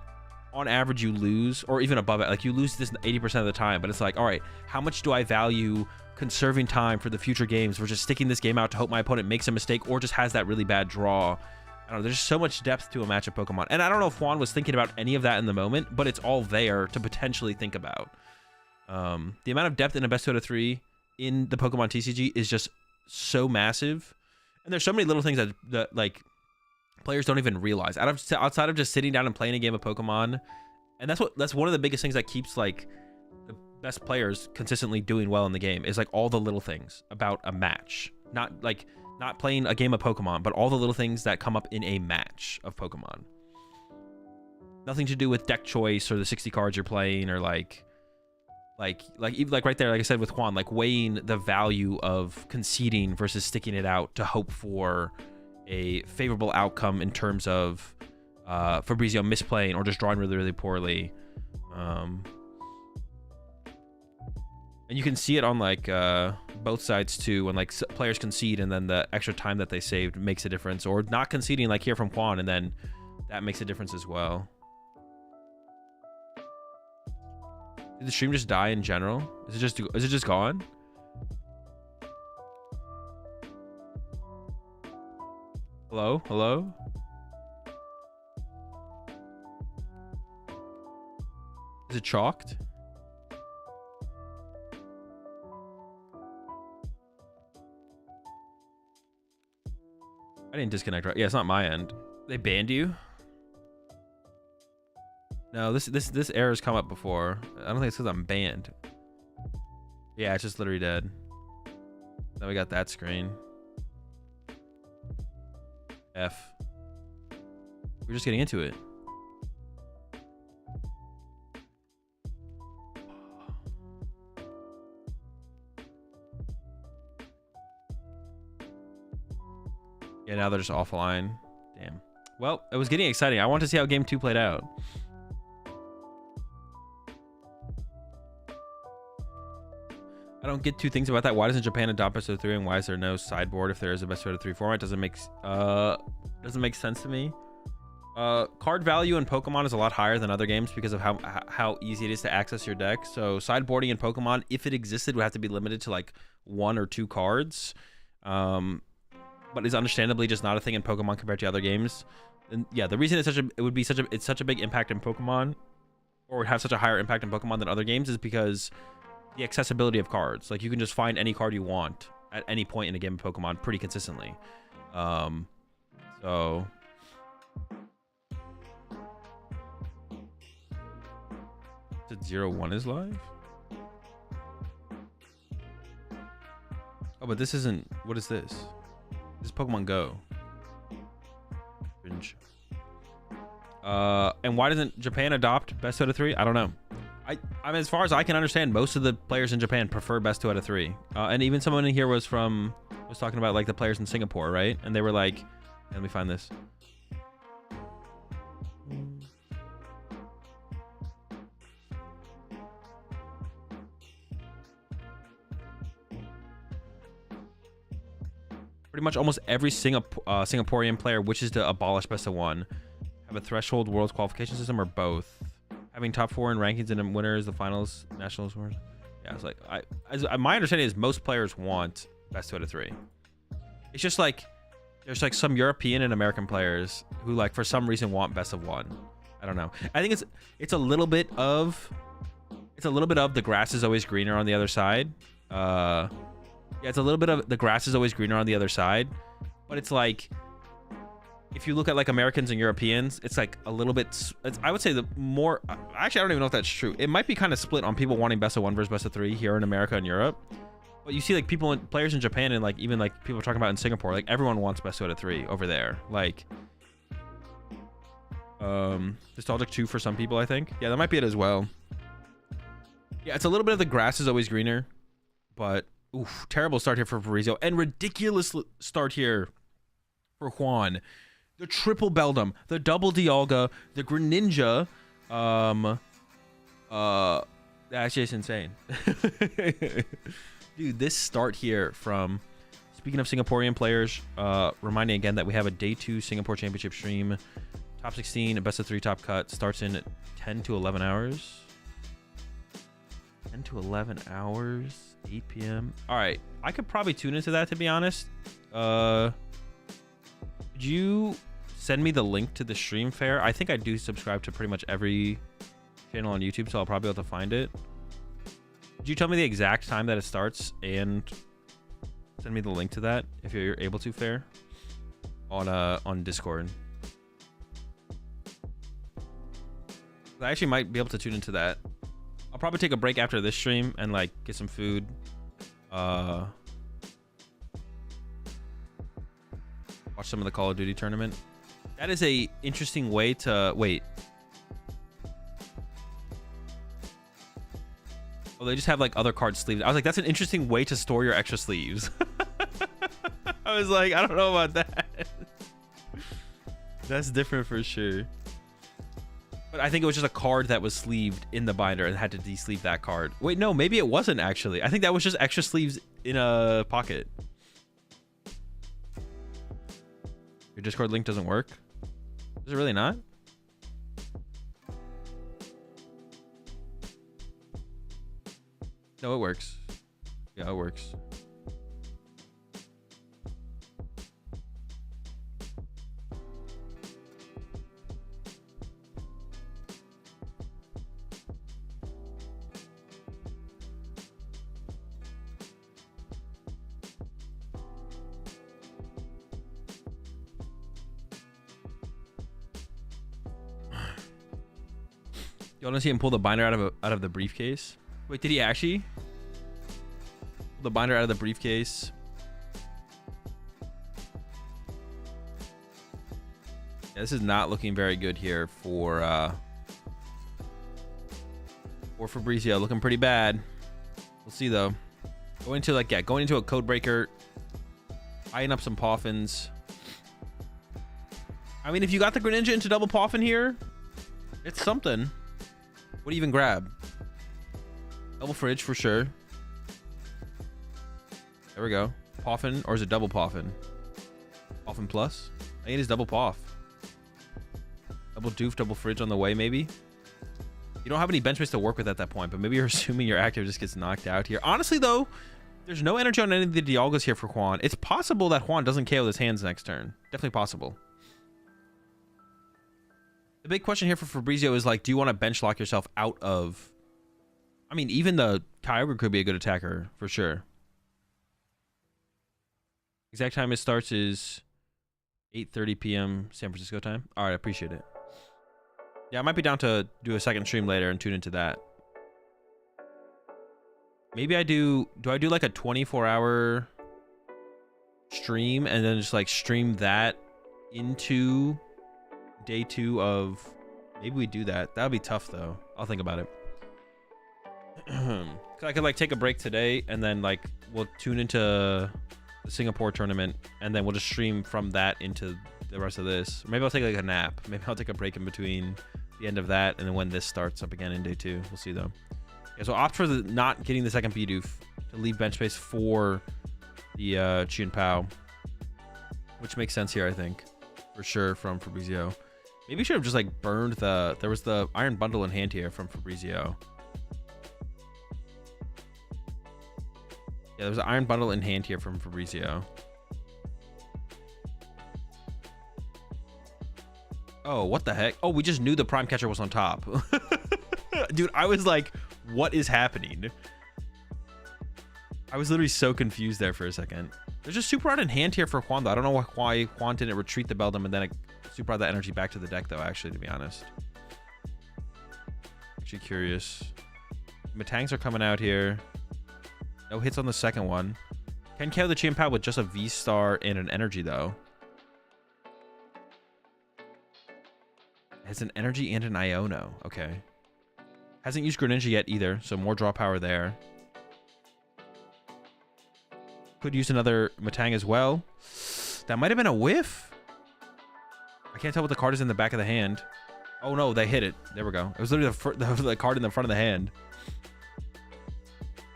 on average you lose, or even above it, like you lose this 80% of the time, but it's like, all right, how much do I value conserving time for the future games versus sticking this game out to hope my opponent makes a mistake or just has that really bad draw. I don't know, there's so much depth to a match of Pokemon. And I don't know if Juan was thinking about any of that in the moment, but it's all there to potentially think about. The amount of depth in a best 2 out of 3 in the Pokemon TCG is just so massive. And there's so many little things that like players don't even realize. Outside of just sitting down and playing a game of Pokemon. And that's one of the biggest things that keeps like the best players consistently doing well in the game is like all the little things about a match. Not playing a game of Pokemon, but all the little things that come up in a match of Pokemon. Nothing to do with deck choice or the 60 cards you're playing, or like right there, like I said with Juan, like weighing the value of conceding versus sticking it out to hope for a favorable outcome in terms of Fabrizio misplaying or just drawing really, really poorly. And you can see it on like both sides too, when like players concede and then the extra time that they saved makes a difference, or not conceding like here from Juan, and then that makes a difference as well. Did the stream just die in general? Is it just gone? Hello? Hello? Is it chalked? I didn't disconnect, right? Yeah, it's not my end. They banned you? No, this error's come up before. I don't think it's because I'm banned. Yeah, it's just literally dead. Then we got that screen. F. We're just getting into it. Yeah, now they're just offline. Damn. Well, it was getting exciting. I want to see how game 2 played out. I don't get two things about that. Why doesn't Japan adopt best of 3, and why is there no sideboard if there is a best out of 3 format? Doesn't make sense to me. Card value in Pokemon is a lot higher than other games because of how easy it is to access your deck. So sideboarding in Pokemon, if it existed, would have to be limited to like 1 or 2 cards. But is understandably just not a thing in Pokemon compared to other games. And yeah, the reason it's such a big impact in Pokemon, or would have such a higher impact in Pokemon than other games, is because the accessibility of cards. Like, you can just find any card you want at any point in a game of Pokemon pretty consistently. So Did 0-1 is live? Oh, but this isn't. What is this? This is Pokemon Go. Cringe. And why doesn't Japan adopt best 2 out of 3? I don't know. I mean, as far as I can understand, most of the players in Japan prefer best 2 out of 3. And even someone in here was talking about like the players in Singapore, right? And they were like, let me find this. Pretty much almost every Singaporean player wishes to abolish best of 1. Have a threshold world's qualification system, or both. Having top 4 in rankings and winners, the finals, nationals. Yeah, it's like my understanding is most players want best 2 out of 3. It's just like there's like some European and American players who like for some reason want best of 1. I don't know. I think it's a little bit of the grass is always greener on the other side. Yeah, it's a little bit of the grass is always greener on the other side, but it's like if you look at like Americans and Europeans, it's like a little bit. I would say the more. Actually, I don't even know if that's true. It might be kind of split on people wanting best of 1 versus best of 3 here in America and Europe. But you see like players in Japan and like even like people talking about in Singapore, like everyone wants best 2 out of 3 over there. Like, nostalgic 2 for some people, I think. Yeah, that might be it as well. Yeah, it's a little bit of the grass is always greener, but. Oof, terrible start here for Fabrizio, and ridiculous start here for Juan. The triple Beldum, the double Dialga, the Greninja. That's just insane. Dude, this start here from, speaking of Singaporean players, reminding again that we have a day 2 Singapore Championship stream. Top 16, a best of 3 top cut, starts in 10 to 11 hours. 10 to 11 hours, 8 p.m. All right, I could probably tune into that, to be honest. Could you send me the link to the stream fair? I think I do subscribe to pretty much every channel on YouTube, so I'll probably be able to find it. Could you tell me the exact time that it starts and send me the link to that if you're able to, fair, on Discord? I actually might be able to tune into that. I'll probably take a break after this stream and like get some food. Watch some of the Call of Duty tournament. That is a interesting way to wait. Oh, they just have like other card sleeves. I was like, that's an interesting way to store your extra sleeves. I was like, I don't know about that. That's different for sure. But I think it was just a card that was sleeved in the binder and had to de-sleeve that card. Wait, no, maybe it wasn't actually. I think that was just extra sleeves in a pocket. Your Discord link doesn't work? Is it really not? No, it works. Yeah, it works. You want to see him pull the binder out of the briefcase? Wait, did he actually pull the binder out of the briefcase? Yeah, this is not looking very good here for Fabrizio. Looking pretty bad. We'll see though. Going into a code breaker, eyeing up some Poffins. I mean, if you got the Greninja into double Poffin here, it's something. What do you even grab? Double Fridge for sure. There we go. Poffin, or is it double Poffin? Poffin plus? I think it is double Poff. Double Doof, double Fridge on the way, maybe? You don't have any bench space to work with at that point, but maybe you're assuming your active just gets knocked out here. Honestly, though, there's no energy on any of the Dialgas here for Juan. It's possible that Juan doesn't KO his hands next turn. Definitely possible. The big question here for Fabrizio is, like, do you want to bench lock yourself out of... I mean, even the Kyogre could be a good attacker, for sure. Exact time it starts is 8:30 p.m. San Francisco time. All right, I appreciate it. Yeah, I might be down to do a second stream later and tune into that. Maybe I do... Do I do, like, a 24-hour stream and then just, like, stream that into... day 2 of... Maybe we do that. That would be tough though. I'll think about it. I could like take a break today and then like we'll tune into the Singapore tournament and then we'll just stream from that into the rest of this. Maybe I'll take like a nap. Maybe I'll take a break in between the end of that and then when this starts up again in day 2. We'll see though. Yeah, so opt for the not getting the second Bidoof to leave bench space for the Chien Pao, which makes sense here, I think, for sure, from Fabrizio. Maybe we should have just like burned the... There was the Iron Bundle in hand here from Fabrizio. Yeah, there's an Iron Bundle in hand here from Fabrizio. Oh, what the heck? Oh, we just knew the Prime Catcher was on top. Dude, I was like, what is happening? I was literally so confused there for a second. There's a Super Art in hand here for Juan, though. I don't know why Juan didn't retreat the Beldum and then Super Art that energy back to the deck, though, actually, to be honest. Actually curious. Matangs are coming out here. No hits on the second one. Can KO the Chien Pao with just a V-Star and an energy, though. Has an energy and an Iono. Okay. Hasn't used Greninja yet either, so more draw power there. Could use another Metang as well. That might have been a whiff. I can't tell what the card is in the back of the hand. Oh no, they hit it. There we go. It was literally the card in the front of the hand.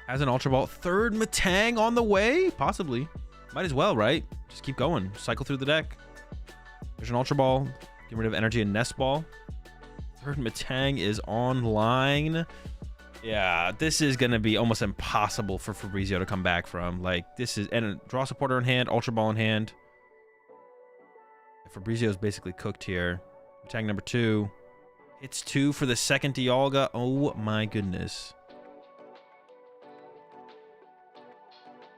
Has an Ultra Ball. Third Metang on the way? Possibly. Might as well, right? Just keep going. Cycle through the deck. There's an Ultra Ball. Get rid of energy and Nest Ball. Third Metang is online. Yeah, this is going to be almost impossible for Fabrizio to come back from. Like, this is... And a draw supporter in hand, Ultra Ball in hand. Fabrizio's basically cooked here. Tag number 2. Hits 2 for the second Dialga. Oh, my goodness.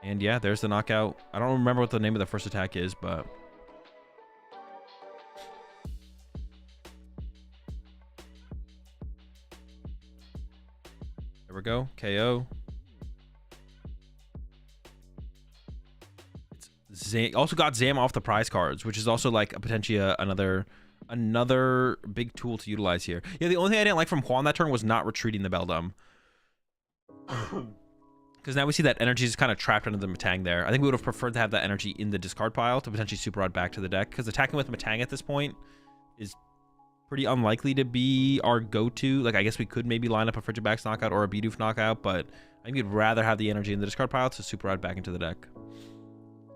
And yeah, there's the knockout. I don't remember what the name of the first attack is, but... There we go. KO. Also got Zam off the prize cards, which is also like potentially another big tool to utilize here. Yeah, the only thing I didn't like from Juan that turn was not retreating the Beldum. Because now we see that energy is kind of trapped under the Metang there. I think we would have preferred to have that energy in the discard pile to potentially Super Rod back to the deck. Because attacking with Metang at this point is pretty unlikely to be our go-to. Like, I guess we could maybe line up a Frigibax knockout or a BDIF knockout, but I think we'd rather have the energy in the discard pile to Super Rod back into the deck.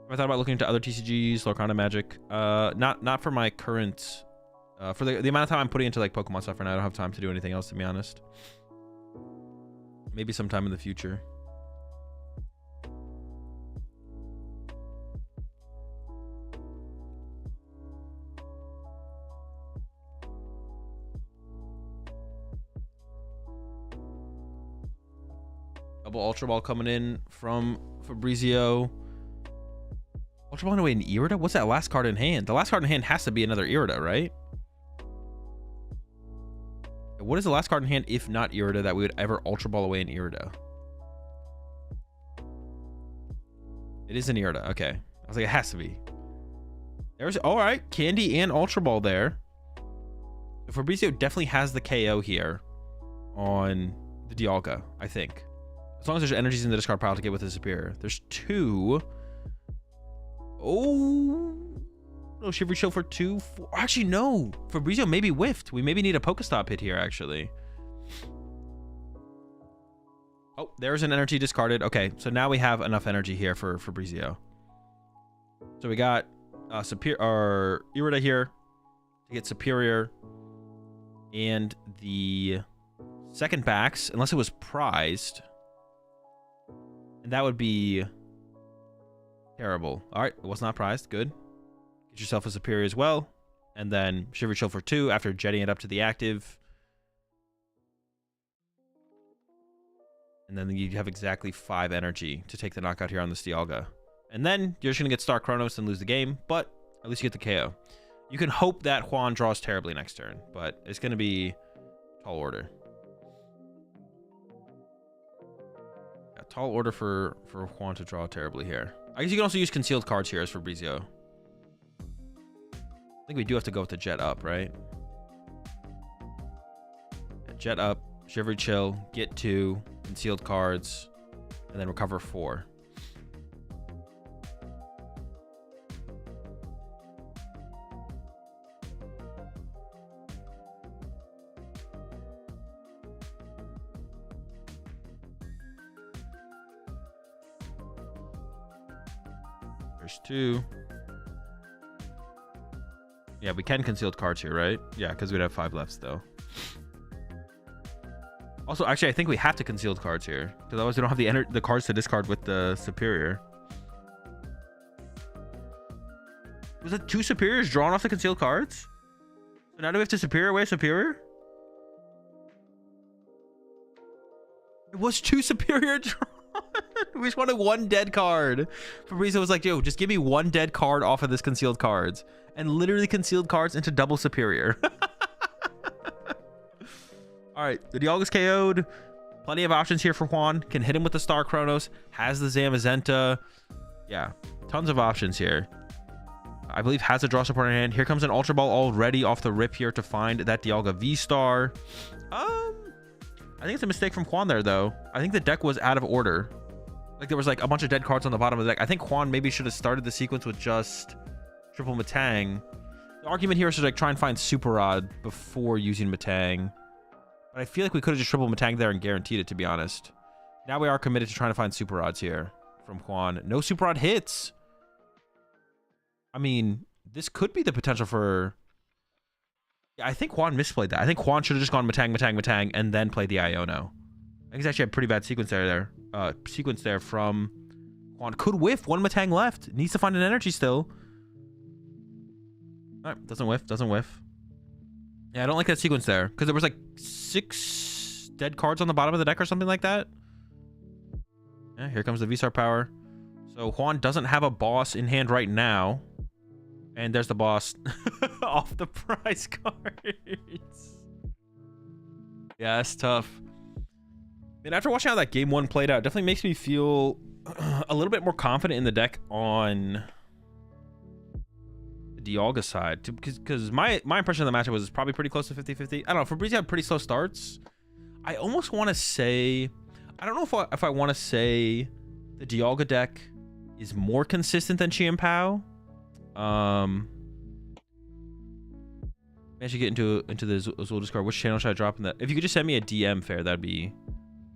I thought about looking into other TCGs, Lorcana Magic. Not for my current... for the amount of time I'm putting into like Pokemon stuff right now, I don't have time to do anything else, to be honest. Maybe sometime in the future. Double Ultra Ball coming in from Fabrizio. Ultra Ball away an Irida? What's that last card in hand? The last card in hand has to be another Irida, right? What is the last card in hand, if not Irida, that we would ever Ultra Ball away an Irida? It is an Irida. Okay. I was like, it has to be. There's... All right. Candy and Ultra Ball there. Fabrizio definitely has the KO here on the Dialga, I think. As long as there's energies in the discard pile to get with the Superior. There's 2... Oh, no, Shivery Chill for 2, 4. Actually, no. Fabrizio maybe whiffed. We maybe need a Pokestop hit here, actually. Oh, there's an energy discarded. Okay, so now we have enough energy here for Fabrizio. So we got Superior, Irida here to get Superior. And the second backs, unless it was prized. And that would be... terrible. All right, it was not prized. Good. Get yourself a Superior as well. And then Shiver Chill for 2 after jetting it up to the active. And then you have exactly 5 energy to take the knockout here on the Dialga. And then you're just going to get Star Chronos and lose the game, but at least you get the KO. You can hope that Juan draws terribly next turn, but it's going to be tall order. Yeah, tall order for Juan to draw terribly here. I guess you can also use concealed cards here as Fabrizio. I think we do have to go with the Jet Up, right? Yeah, Jet Up, Shivery Chill, get 2, concealed cards, and then recover 4. There's 2. Yeah, we can concealed cards here, right? Yeah, because we'd have 5 left though. Also, actually, I think we have to concealed cards here, because otherwise we don't have the cards to discard with the Superior. Was it 2 Superiors drawn off the concealed cards? So now do we have to Superior away Superior? It was 2 Superior drawn. We just wanted 1 dead card. Fabrizio was like, yo, just give me 1 dead card off of this concealed cards. And literally concealed cards into double Superior. All right, the Dialga's KO'd. Plenty of options here for Juan. Can hit him with the Star Chronos. Has the Zamazenta. Yeah, tons of options here. I believe has a draw support in hand. Here comes an Ultra Ball already off the rip here to find that Dialga V-Star. I think it's a mistake from Juan there, though. I think the deck was out of order. Like, there was, like, a bunch of dead cards on the bottom of the deck. I think Juan maybe should have started the sequence with just triple Metang. The argument here is to, like, try and find Super Rod before using Metang. But I feel like we could have just triple Metang there and guaranteed it, to be honest. Now we are committed to trying to find Super Rods here from Juan. No Super Rod hits. I mean, this could be the potential for... Yeah, I think Juan misplayed that. I think Juan should have just gone Metang, Metang, Metang, and then played the Iono. He's actually a pretty bad sequence there. Sequence there from Juan. Could whiff. One Metang left. Needs to find an energy still. All right, doesn't whiff. Doesn't whiff. Yeah, I don't like that sequence there because there was like 6 dead cards on the bottom of the deck or something like that. Yeah, here comes the V-Star power. So Juan doesn't have a boss in hand right now. And there's the boss off the prize cards. Yeah, that's tough. And after watching how that game 1 played out, it definitely makes me feel a little bit more confident in the deck on the Dialga side. Because my impression of the matchup was probably pretty close to 50-50. I don't know. Fabrizi had pretty slow starts. I almost want to say... I don't know if I want to say the Dialga deck is more consistent than Chien-Pao. I should get into the Azul Discord. Which channel should I drop in that? If you could just send me a DM, fair, that'd be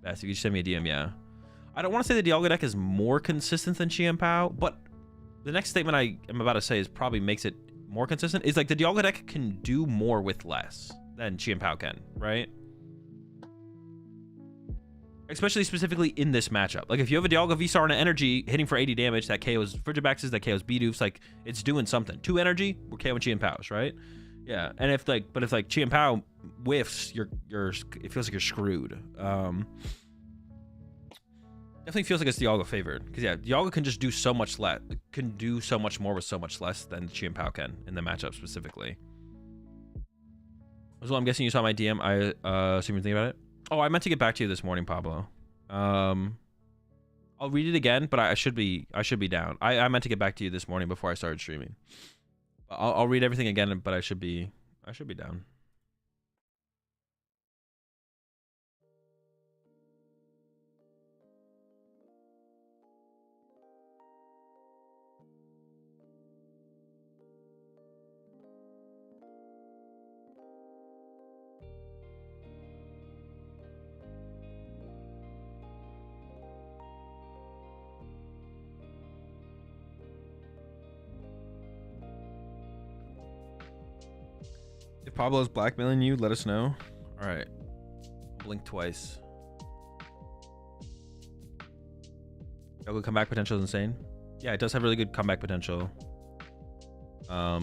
best. If you could just send me a DM, yeah. I don't want to say the Dialga deck is more consistent than Chien-Pao, but the next statement I am about to say is probably makes it more consistent. Is like the Dialga deck can do more with less than Chien-Pao can, right? Especially specifically in this matchup. Like if you have a Dialga V-Star and an energy hitting for 80 damage, that KOs Frigibaxes, that KOs BDIFs, like it's doing something. 2 energy, we're KOing Chien-Paos, right? Yeah. And if like, but if like Chien-Pao whiffs, it feels like you're screwed. Definitely feels like it's Dialga favored. Because yeah, Dialga can just do so much less, can do so much more with so much less than Chien-Pao can in the matchup specifically. Well, I'm guessing you saw my DM. I assume you're thinking about it. Oh, I meant to get back to you this morning, Pablo. I'll read it again, but I should be down. I meant to get back to you this morning before I started streaming. I'll read everything again, but I should be down. If Pablo's blackmailing you, let us know. All right. Blink twice. Dialga comeback potential is insane. Yeah, it does have really good comeback potential. Yeah,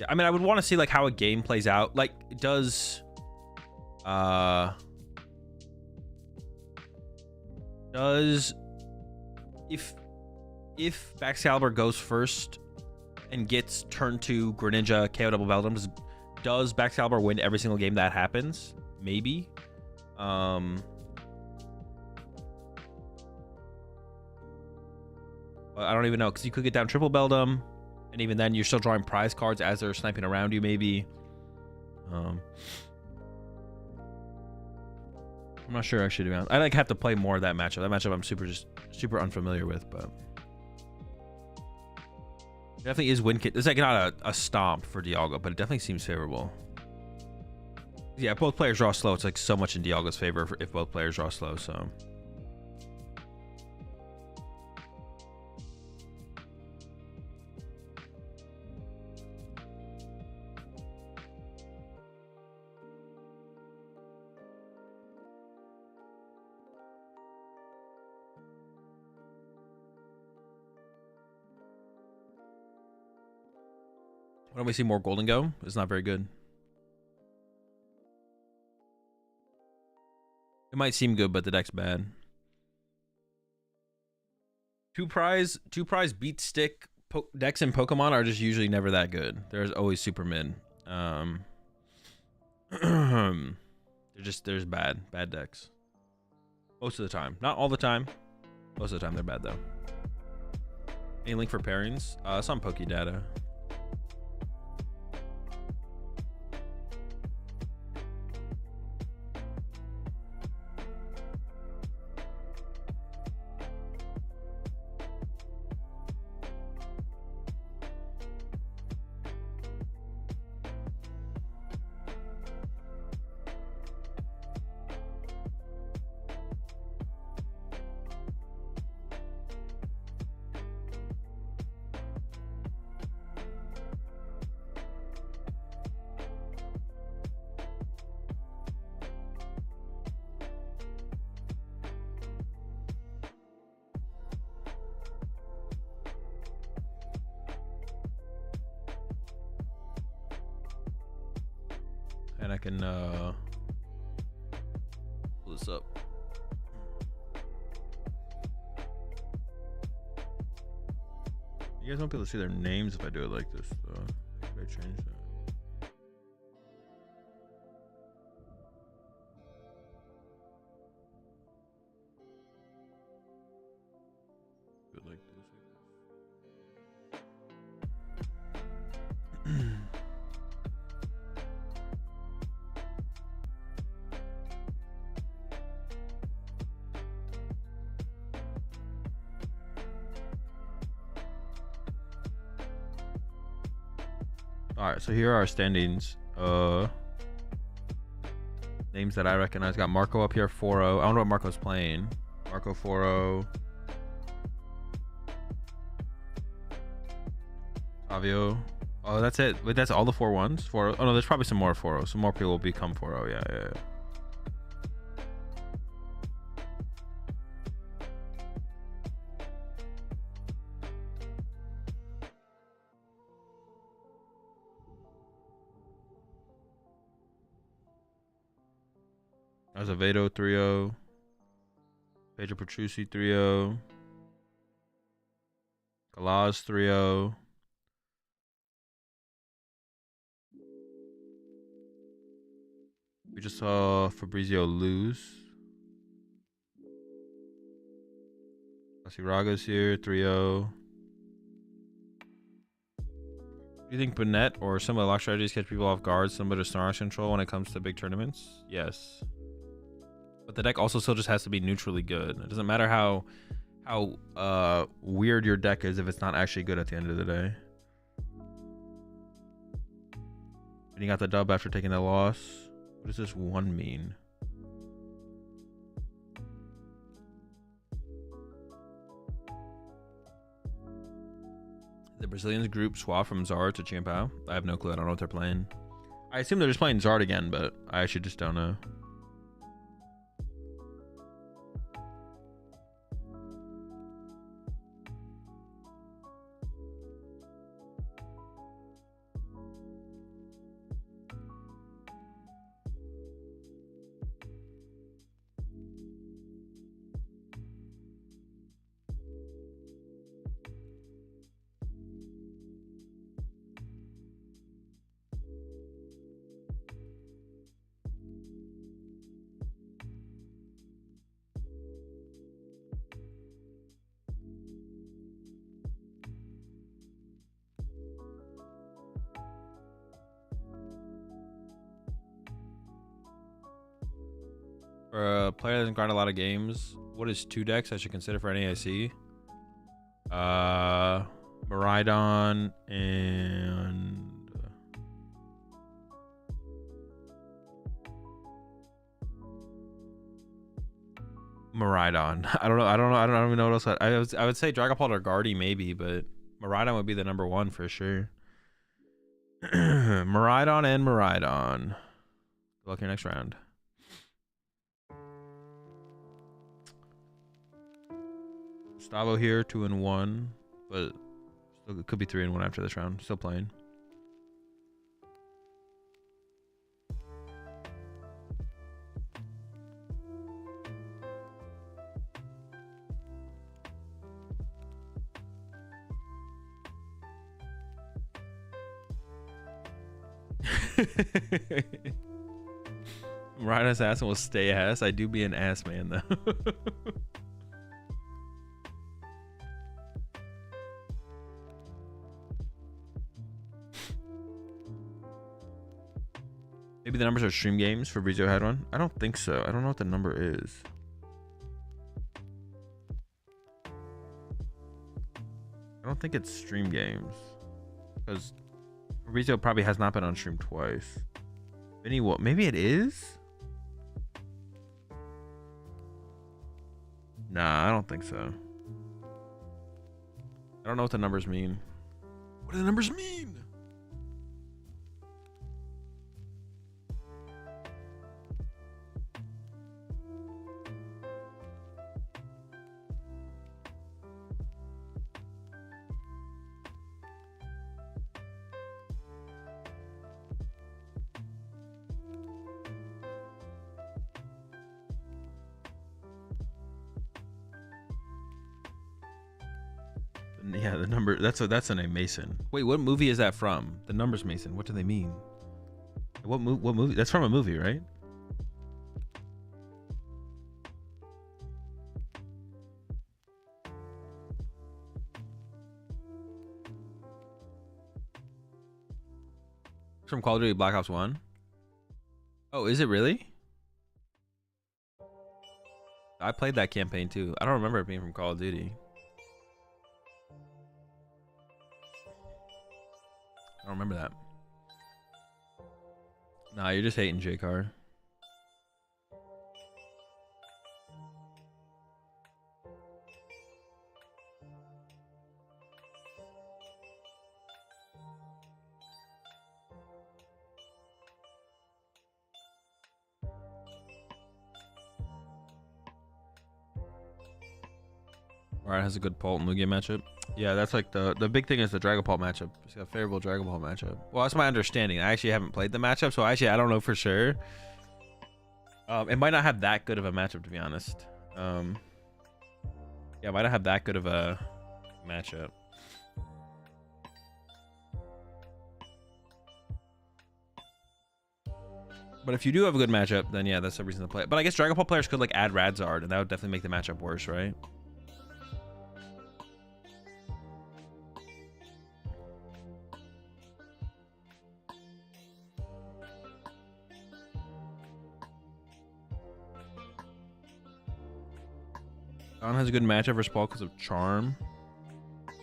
I mean, I would want to see like how a game plays out. Like, it does if Baxcalibur goes first and gets turned to Greninja, KO double Beldum, does Baxcalibur win every single game that happens? Maybe. But I don't even know, because you could get down triple Beldum, and even then you're still drawing prize cards as they're sniping around you, maybe. I'm not sure, actually, to be honest. I like have to play more of that matchup. That matchup I'm super unfamiliar with, but definitely is win kit. It's like not a stomp for Dialga, but it definitely seems favorable. Yeah, if both players draw slow, it's like so much in Dialga's favor if both players draw slow, so. Why don't we see more Golden Go? It's not very good. It might seem good, but the deck's bad. Two prize beat stick decks in Pokemon are just usually never that good. There's always super mid. There's bad decks. Most of the time. Not all the time. Most of the time they're bad though. Any link for pairings? It's on Pokedata. and I can pull this up. You guys won't be able to see their names if I do it like this. How could I change that? Do it like this. All right, so here are our standings. Names that I recognize. Got Marco up here, 4-0. I don't know what Marco's playing. Marco 4-0. Fabio. Oh, that's it. Wait, that's all the 4-1s? 4-0. Oh no, there's probably some more 4-0. Some more people will become 4-0. Yeah. Azevedo 3-0. Pedro Petrucci 3-0. Galaz 3-0. We just saw Fabrizio lose. Asiraga's here 3-0. Do you think Burnett or some of the lock strategies catch people off guard, similar to Snark's control when it comes to big tournaments? Yes. But the deck also still just has to be neutrally good. It doesn't matter how weird your deck is if it's not actually good at the end of the day. And you got the dub after taking the loss. What does this 1 mean? The Brazilians group swap from Zard to Champao. I have no clue. I don't know what they're playing. I assume they're just playing Zard again, but I actually just don't know. For a player that doesn't grind a lot of games, what is 2 decks I should consider for NAIC? Maridon and Maridon. I don't even know what else. I would say Dragapult or Guardy maybe, but Maridon would be the number 1 for sure. Maridon and Maridon. Good luck your next round. Gustavo here, 2-1, but still, it could be 3-1 after this round. Still playing. Ride Assassin will stay ass. I do be an ass man though. Maybe the numbers are stream games. Fabrizio had one. I don't think so. I don't know what the number is. I don't think it's stream games. Because Fabrizio probably has not been on stream twice. Vinny, what? Maybe it is? Nah, I don't think so. I don't know what the numbers mean. What do the numbers mean? Yeah, the number. That's a name, Mason. Wait, what movie is that from? The numbers, Mason. What do they mean? What movie? That's from a movie, right? From Call of Duty Black Ops 1. Oh, is it really? I played that campaign too. I don't remember it being from Call of Duty. I don't remember that. Nah, you're just hating J-Car. Alright, has a good Pult and Lugia matchup. Yeah, that's like the big thing is the Dragapult matchup. It's got a favorable Dragapult matchup. Well, that's my understanding. I actually haven't played the matchup, so actually I don't know for sure. It might not have that good of a matchup, to be honest. Yeah, it might not have that good of a matchup. But if you do have a good matchup, then yeah, that's the reason to play it. But I guess Dragapult players could like add Radzard, and that would definitely make the matchup worse, right? Don has a good matchup versus Paul because of Charm. Does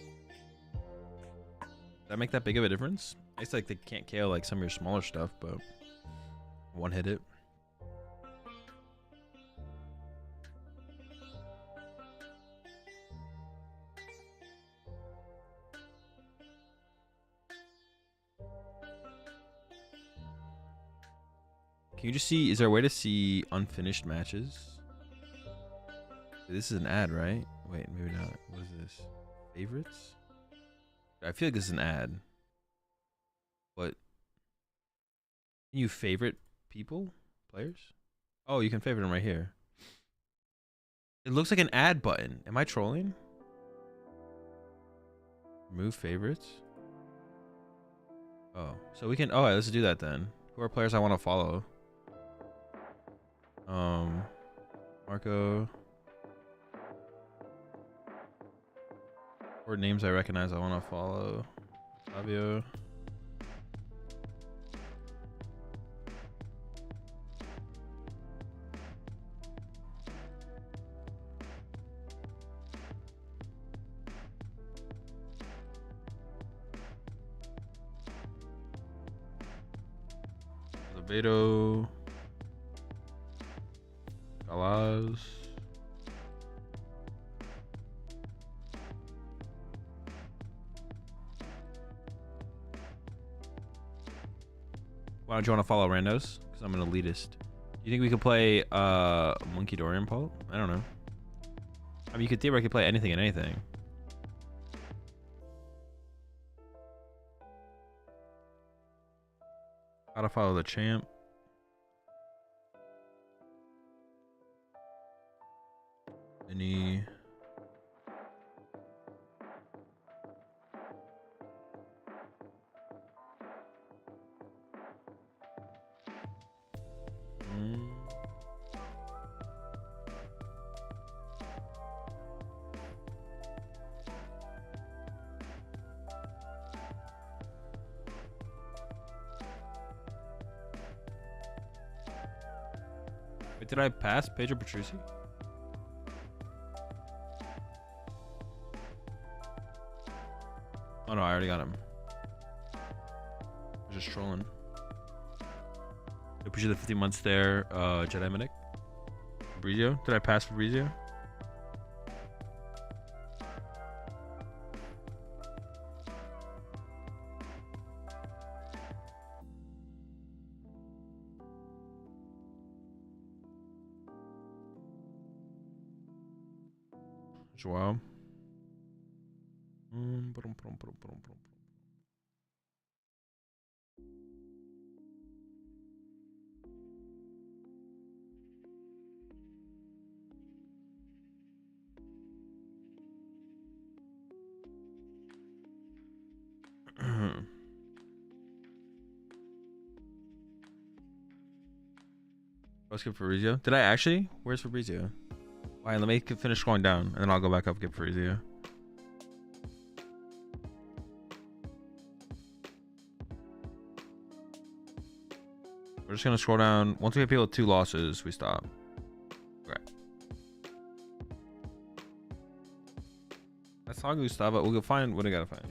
that make that big of a difference? I guess like they can't KO like some of your smaller stuff, but one hit it. Can you just see, is there a way to see unfinished matches? This is an ad, right? Wait, maybe not. What is this? Favorites? I feel like this is an ad. What? Can you favorite people? Players? Oh, you can favorite them right here. It looks like an ad button. Am I trolling? Remove favorites? Oh, so we can, oh, let's do that then. Who are players I want to follow? Marco. Or names I recognize I want to follow. Fabio. Levedo. Galaz. Why don't you want to follow randos? Because I'm an elitist. You think we could play Munkidori and Paul? I don't know. I mean, you could theoretically play anything and anything. How to follow the champ. Any... Wait, did I pass Pedro Petrucci? Oh no, I already got him. I was just trolling. I appreciate the 50 months there, Jedi Medic. Fabrizio? Did I pass Fabrizio? Joao. Let's skip Fabrizio. Did I actually? Where's Fabrizio? Alright, let me finish scrolling down and then I'll go back up and get Fabrizio. We're just gonna scroll down. Once we have people with 2 losses, we stop. Okay. That's how we stop, but we'll go find what I gotta find.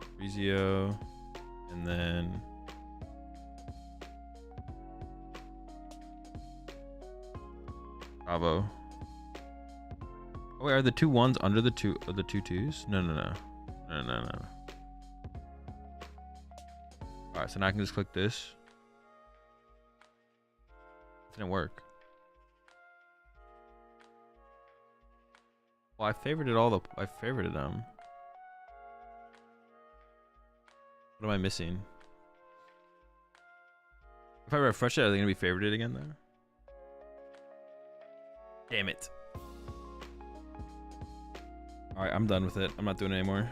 Fabrizio, and then Bravo. Oh wait, are the 2 1s under the 2 2s? No. Alright, so now I can just click this. It didn't work. Well, I favorited them. What am I missing? If I refresh it, are they gonna be favorited again though? Damn it. Alright, I'm done with it. I'm not doing it anymore.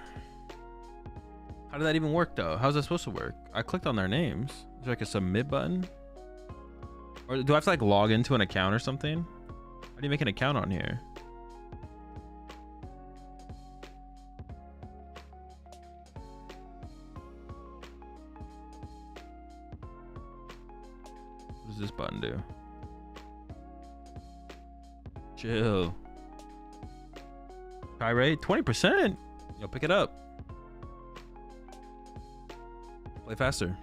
How did that even work though? How's that supposed to work? I clicked on their names. Is there like a submit button? Or do I have to like log into an account or something? How do you make an account on here? What does this button do? Chill. Try rate 20%. Yo, pick it up. Play faster.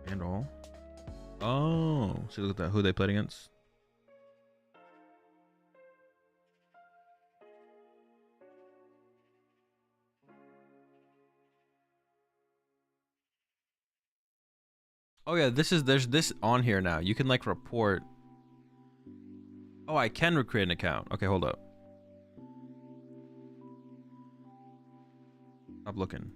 And all. Oh, so look at that. Who they played against. Oh yeah, there's this on here now. You can like report. Oh, I can recreate an account. Okay, hold up. Stop looking.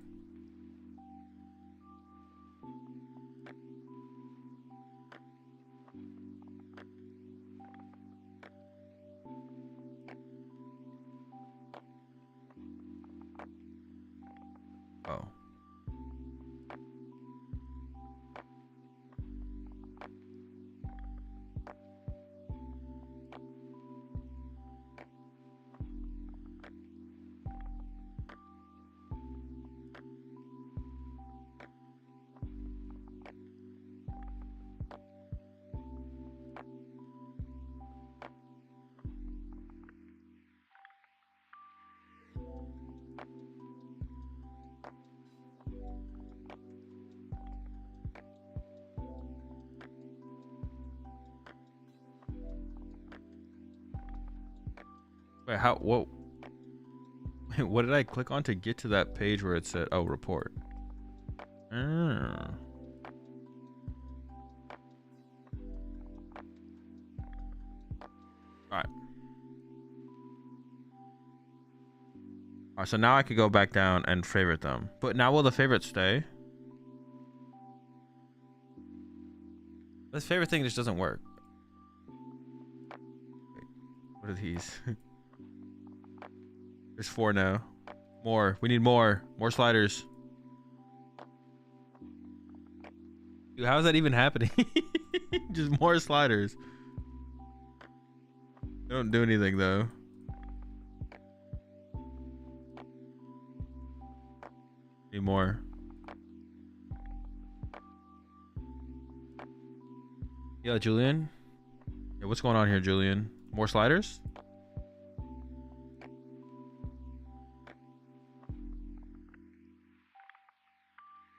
Oh. Wait, how? Whoa. Wait, what did I click on to get to that page where it said, oh, report? Alright. Alright, so now I could go back down and favorite them. But now will the favorites stay? This favorite thing just doesn't work. Wait, what are these? There's 4 now. More. We need more. More sliders. Dude, how is that even happening? Just more sliders. They don't do anything though. Need more. Yeah, Julian. Yeah, what's going on here, Julian? More sliders?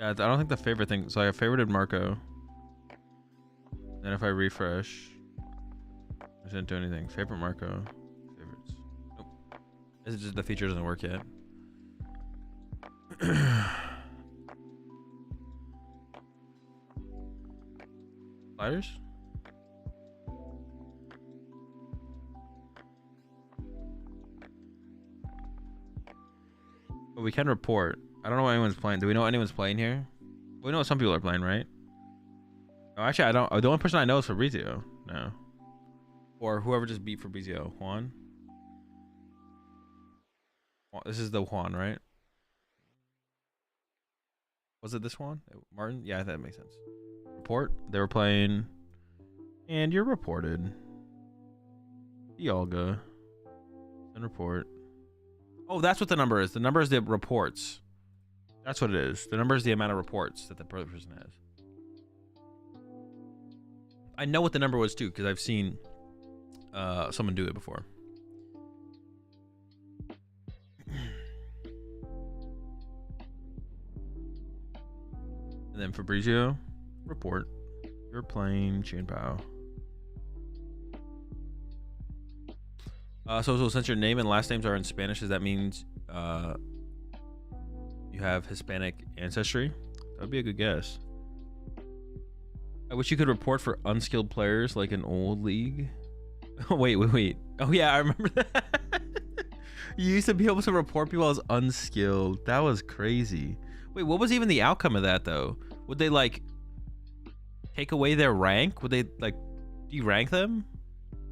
Yeah, I don't think the favorite thing. So I favorited Marco. Then if I refresh, I didn't do anything. Favorite Marco. Favorites. Nope. This is just the feature doesn't work yet. Sliders? But we can report. I don't know what anyone's playing. Do we know anyone's playing here? We know some people are playing, right? Oh, actually, I don't. The only person I know is Fabrizio. No. Or whoever just beat Fabrizio. Juan? This is the Juan, right? Was it this one? Martin? Yeah, that makes sense. Report. They were playing. And you're reported. Dialga. And report. Oh, that's what the number is. The number is the reports. That's what it is. The number is the amount of reports that the person has. I know what the number was too, because I've seen someone do it before. And then Fabrizio, report. You're playing Chien-Pao. So since your name and last names are in Spanish, does that mean you have Hispanic ancestry? That would be a good guess. I wish you could report for unskilled players like an old league. wait. Oh yeah, I remember that. You used to be able to report people as unskilled. That was crazy. Wait, what was even the outcome of that though? Would they like take away their rank? Would they like derank them?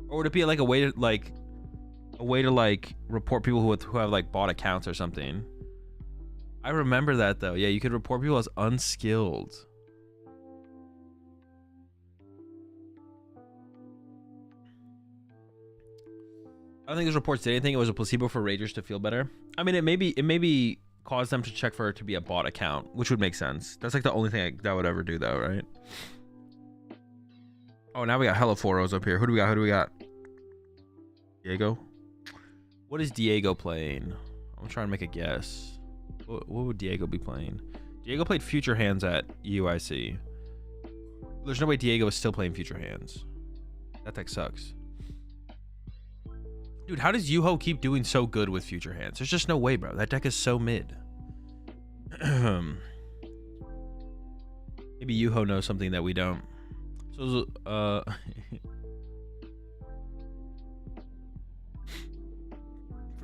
Or would it be like a way to report people who have like bought accounts or something? I remember that though. Yeah, you could report people as unskilled. I don't think those reports did anything. It was a placebo for ragers to feel better. I mean, it maybe caused them to check for it to be a bot account, which would make sense. That's like the only thing that would ever do though, right? Oh, now we got hella foros up here. Who do we got? Diego? What is Diego playing? I'm trying to make a guess. What would Diego be playing? Diego played Future Hands at UIC. There's no way Diego is still playing Future Hands. That deck sucks. Dude, how does Yuho keep doing so good with Future Hands? There's just no way, bro. That deck is so mid. Maybe Yuho knows something that we don't. So, for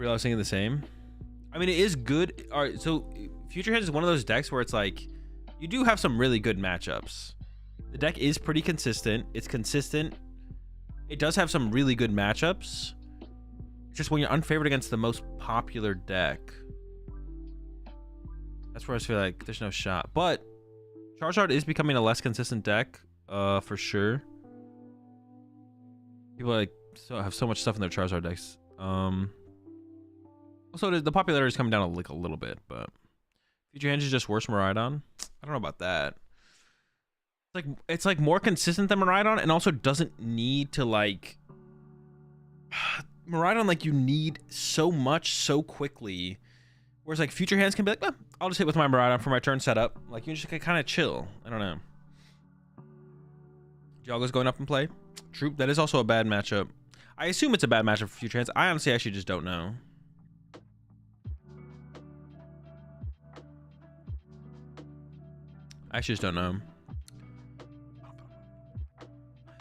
y'all saying the same. I mean, it is good. All right, so Future Hands is one of those decks where it's like, you do have some really good matchups. The deck is pretty consistent. It's consistent. It does have some really good matchups. Just when you're unfavored against the most popular deck, that's where I feel like there's no shot. But Charizard is becoming a less consistent deck, for sure. People like have so much stuff in their Charizard decks. Also, the popularity is coming down a little bit, but Future Hands is just worse than Miraidon. I don't know about that. It's like more consistent than Miraidon, and also doesn't need to like. Miraidon, like, you need so much so quickly, whereas like Future Hands can be like, I'll just hit with my Miraidon for my turn setup. Like, you just kind of chill. I don't know. Dialga's going up and play. True, that is also a bad matchup. I assume it's a bad matchup for Future Hands. I honestly actually just don't know. I actually just don't know.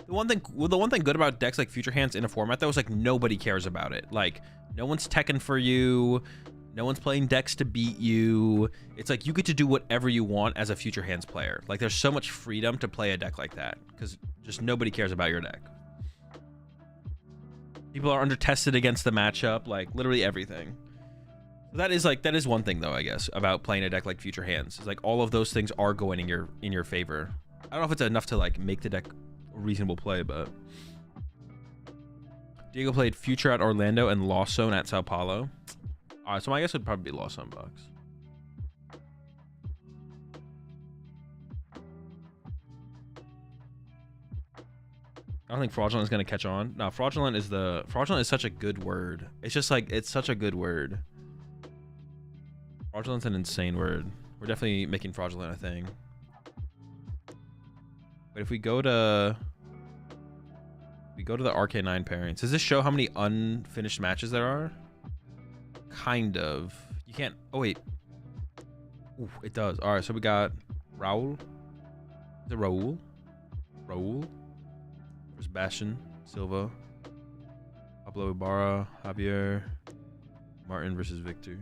The one thing good about decks like Future Hands in a format that was like nobody cares about it. Like no one's teching for you, no one's playing decks to beat you. It's like you get to do whatever you want as a Future Hands player. Like there's so much freedom to play a deck like that because just nobody cares about your deck. People are undertested against the matchup, like literally everything. That is one thing though, I guess, about playing a deck like Future Hands. It's like all of those things are going in your favor. I don't know if it's enough to like make the deck reasonable play, but Diego played Future at Orlando and Lost Zone at Sao Paulo. All right, so my guess would probably be Lost Zone Bucks. I don't think Fraudulent is going to catch on. No, Fraudulent is such a good word. It's just like, it's such a good word. Fraudulent's an insane word. We're definitely making Fraudulent a thing. But if we go to the RK9 pairings, does this show how many unfinished matches there are? Kind of. You can't. Oh wait. Ooh, it does. All right, so we got Raul. Is it Raul? Raul. There's Bastion, Silva, Pablo Ibarra, Javier, Martin versus Victor.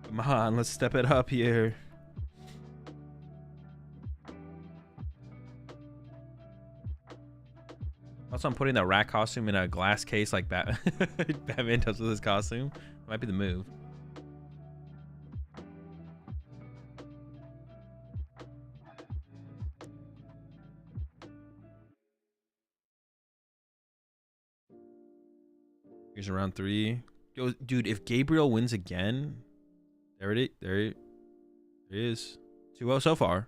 Come on, let's step it up here. Also, I'm putting the rat costume in a glass case like Batman does with his costume. Might be the move. Here's around 3. Yo, dude, if Gabriel wins again, there it is. 2-0 so far.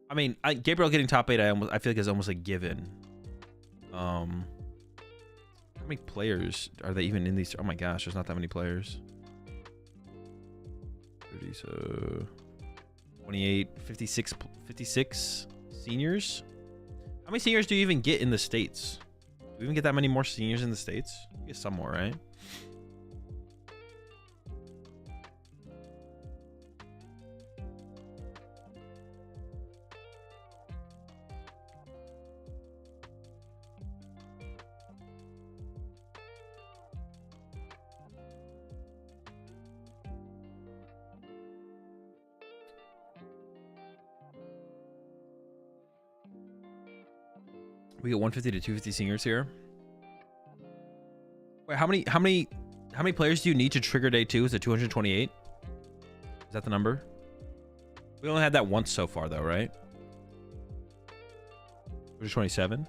I mean, Gabriel getting top 8, I feel like is almost a given. How many players are they even in these? Oh my gosh, there's not that many players. 30, so 28, 56 seniors. How many seniors do you even get in the States? Do we even get that many more seniors in the States? You get some more, right? We get 150 to 250 seniors here. Wait, how many players do you need to trigger day 2? Is it 228? Is that the number? We only had that once so far though, right? 227.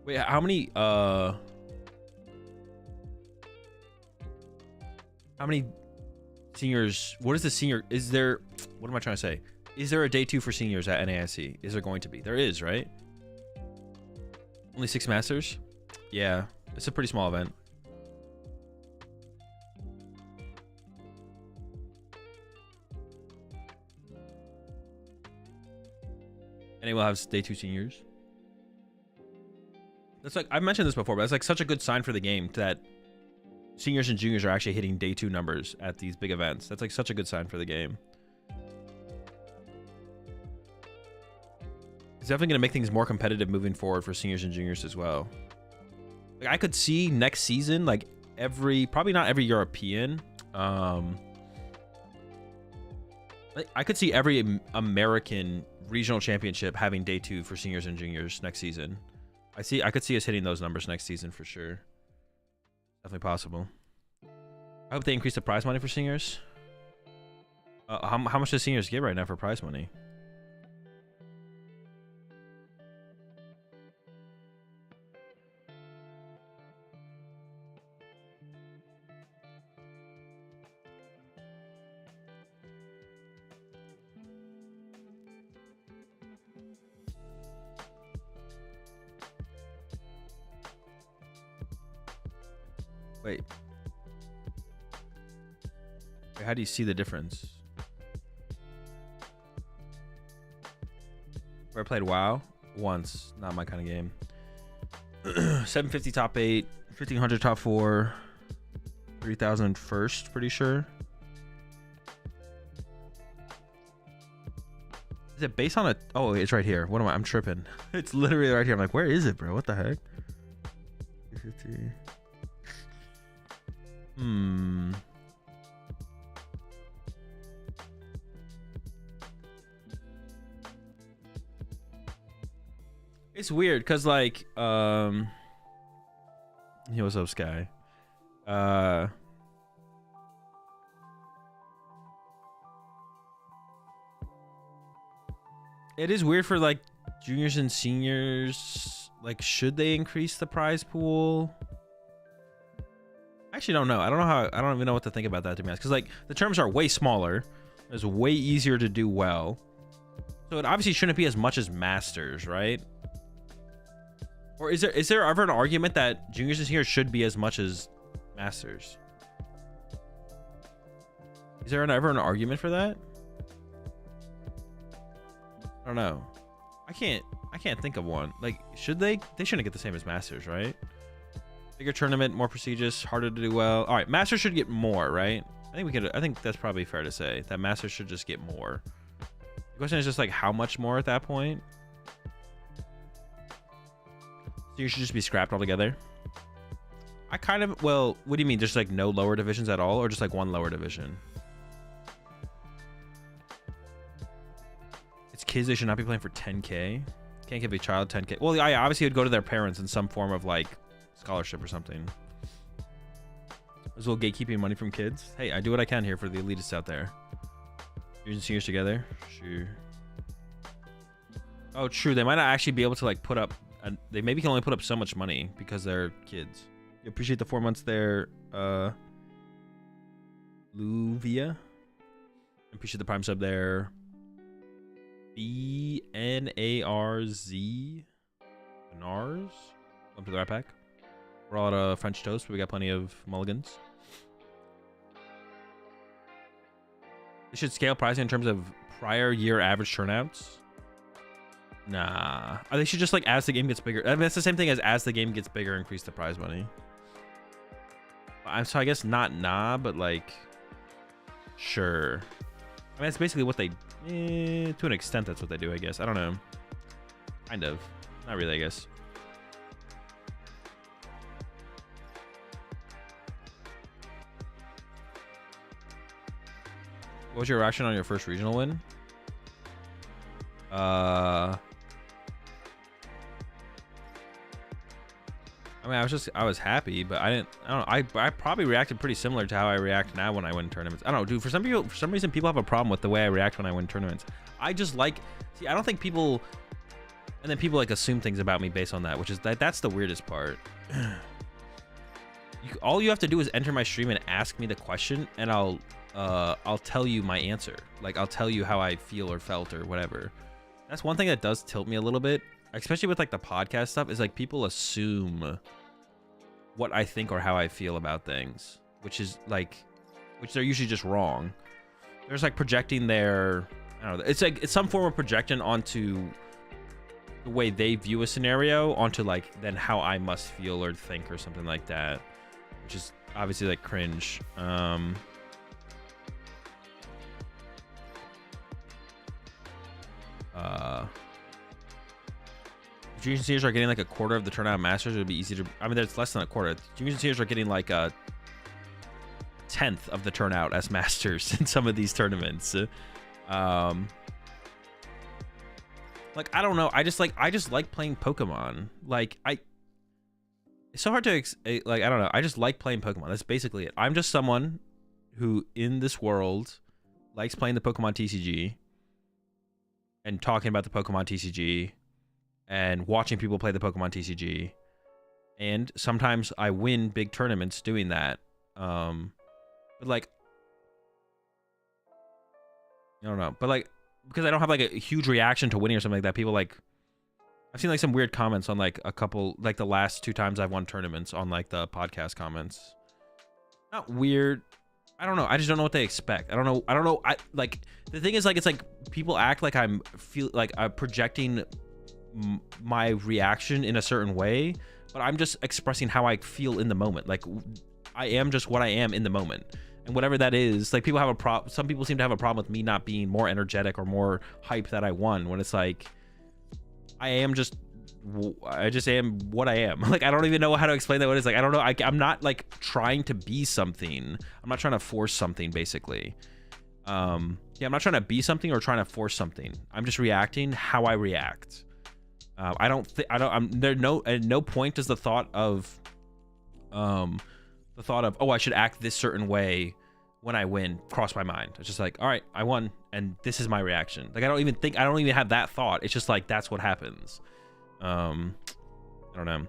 Wait, how many seniors? What is the senior? Is there? What am I trying to say? Is there a day 2 for seniors at NAIC? Is there going to be? There is, right? Only 6 masters? Yeah, it's a pretty small event. And we'll have day 2 seniors. That's like, I've mentioned this before, but it's like such a good sign for the game that seniors and juniors are actually hitting day 2 numbers at these big events. That's like such a good sign for the game. It's definitely going to make things more competitive moving forward for seniors and juniors as well. Like I could see next season, like probably not every European. I could see every American regional championship having day 2 for seniors and juniors next season. I could see us hitting those numbers next season for sure. Definitely possible. I hope they increase the prize money for seniors. How much does seniors get right now for prize money? Wait, how do you see the difference? Where I played WoW once, not my kind of game. 750 top 8, 1500 top 4, 3000 first, pretty sure. Is it based on a? Oh, it's right here. What am I'm tripping. It's literally right here. I'm like, where is it, bro? What the heck? 350. It's weird because like yo, what's up, Sky? It is weird for like juniors and seniors. Like, should they increase the prize pool? I actually don't know. I don't even know what to think about that, to be honest, because like the terms are way smaller. It's way easier to do well, so it obviously shouldn't be as much as masters, right? Or is there ever an argument that juniors and seniors should be as much as masters? Is there ever an argument for that? I don't know. I can't think of one. Like, should they? They shouldn't get the same as masters, right? Bigger tournament, more prestigious, harder to do well. All right, masters should get more, right? I think that's probably fair to say that masters should just get more. The question is just like how much more at that point. So you should just be scrapped altogether. Well, what do you mean? Just like no lower divisions at all, or just like one lower division? It's kids, they should not be playing for 10K. Can't give a child 10K. Well, I obviously would go to their parents in some form of like scholarship or something. As well, gatekeeping money from kids. Hey, I do what I can here for the elitists out there. Juniors and seniors together. Sure. Oh, true. They might not actually be able to like put up. They maybe can only put up so much money because they're kids. Appreciate the 4 months there, Luvia. Appreciate the prime sub there. BNARZ. Nars. Welcome to the right pack. We're all out of French toast, but we got plenty of mulligans. They should scale pricing in terms of prior year average turnouts. Nah. They should just, like, as the game gets bigger. I mean, that's the same thing as the game gets bigger, increase the prize money. So I guess not nah, but, like, sure. I mean, that's basically what they... to an extent, that's what they do, I guess. I don't know. Kind of. Not really, I guess. What was your reaction on your first regional win? I mean, I was happy, but I don't know. I probably reacted pretty similar to how I react now when I win tournaments. I don't know, dude. For some reason, people have a problem with the way I react when I win tournaments. I just like, see, I don't think people, and then people like assume things about me based on that, which is that's the weirdest part. All you have to do is enter my stream and ask me the question, and I'll tell you my answer. Like, I'll tell you how I feel or felt or whatever. That's one thing that does tilt me a little bit, especially with like the podcast stuff, is like people assume what I think or how I feel about things, which they're usually just wrong. There's like projecting their, I don't know, it's some form of projection onto the way they view a scenario onto like then how I must feel or think or something like that, which is obviously like cringe. If juniors and seniors are getting like a quarter of the turnout Masters, it would be easy to, I mean, there's less than a quarter. Juniors and seniors are getting like a 10th of the turnout as Masters in some of these tournaments. Like, I don't know. I just like playing Pokemon. Like, it's so hard to, like, I don't know. I just like playing Pokemon. That's basically it. I'm just someone who in this world likes playing the Pokemon TCG and talking about the Pokemon TCG and watching people play the Pokemon TCG. And sometimes I win big tournaments doing that. But like, I don't know. But like, because I don't have like a huge reaction to winning or something like that, people like, I've seen like some weird comments on like a couple, like the last 2 times I've won tournaments on like the podcast comments. Not weird. I don't know. I just don't know what they expect. I don't know. I like, the thing is like, it's like people act like I'm projecting my reaction in a certain way, but I'm just expressing how I feel in the moment. Like, I am just what I am in the moment, and whatever that is. Like, people have some people seem to have a problem with me not being more energetic or more hype that I won, when it's like I just am what I am. Like, I don't even know how to explain that. What it's like, I don't know. I'm not like trying to be something. I'm not trying to force something, basically. Yeah, I'm not trying to be something or trying to force something. I'm just reacting how I react. At no point does the thought of oh, I should act this certain way when I win cross my mind. It's just like, all right, I won, and this is my reaction. Like, I don't even have that thought. It's just like, that's what happens. I don't know.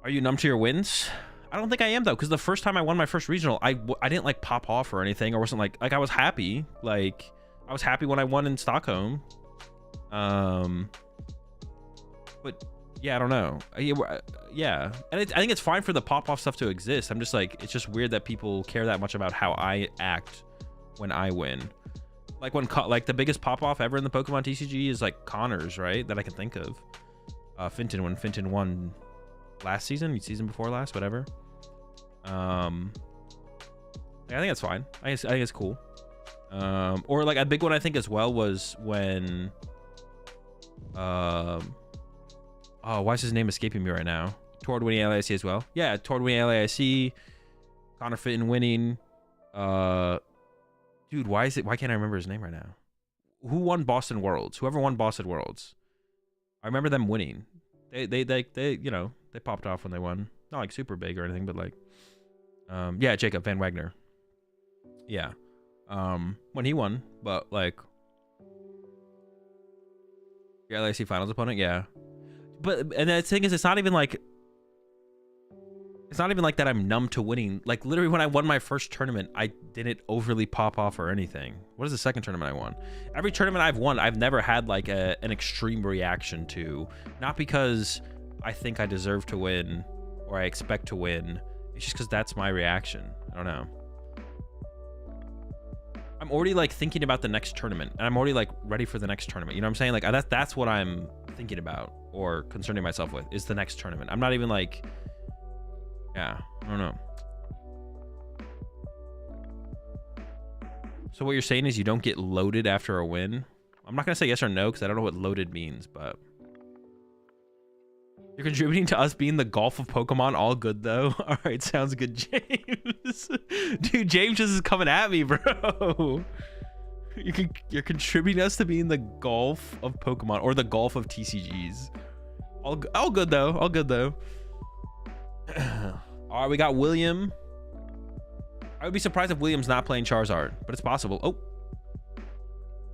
Are you numb to your wins? I don't think I am, though, because the first time I won my first regional, I didn't like pop off or anything, or wasn't like I was happy. Like, I was happy when I won in Stockholm. But yeah, I don't know. Yeah, and I think it's fine for the pop-off stuff to exist. I'm just like, it's just weird that people care that much about how I act when I win. Like, when like the biggest pop-off ever in the Pokemon TCG is like Connor's, right? That I can think of. Finton, when Finton won last season before last, whatever. Yeah, I think that's fine. I think it's cool. Or like a big one I think as well was when oh, why is his name escaping me right now? Tord winning LAIC as well. Yeah, Tord winning LAIC. Connor Fitton winning. Dude, why can't I remember his name right now? Who won Boston Worlds? Whoever won Boston Worlds. I remember them winning. They you know, they popped off when they won. Not like super big or anything, but like yeah, Jacob Van Wagner. Yeah. When he won, but like, your LAC finals opponent, yeah. But, and the thing is, it's not even like It's not even like that I'm numb to winning. Like, literally, when I won my first tournament, I didn't overly pop off or anything. What is the second tournament I won? Every tournament I've won, I've never had, like, an extreme reaction to. Not because I think I deserve to win or I expect to win. It's just because that's my reaction. I don't know. I'm already, like, thinking about the next tournament. And I'm already, like, ready for the next tournament. You know what I'm saying? Like, that's what I'm thinking about or concerning myself with is the next tournament. I'm not even, like... Yeah, I don't know. So what you're saying is you don't get loaded after a win? I'm not going to say yes or no because I don't know what loaded means, but... You're contributing to us being the golf of Pokemon. All good, though. All right, sounds good, James. Dude, James just is coming at me, bro. You're contributing us to being the golf of Pokemon or the golf of TCGs. All good, though. All good, though. All right, we got William. I would be surprised if William's not playing Charizard, but it's possible. Oh,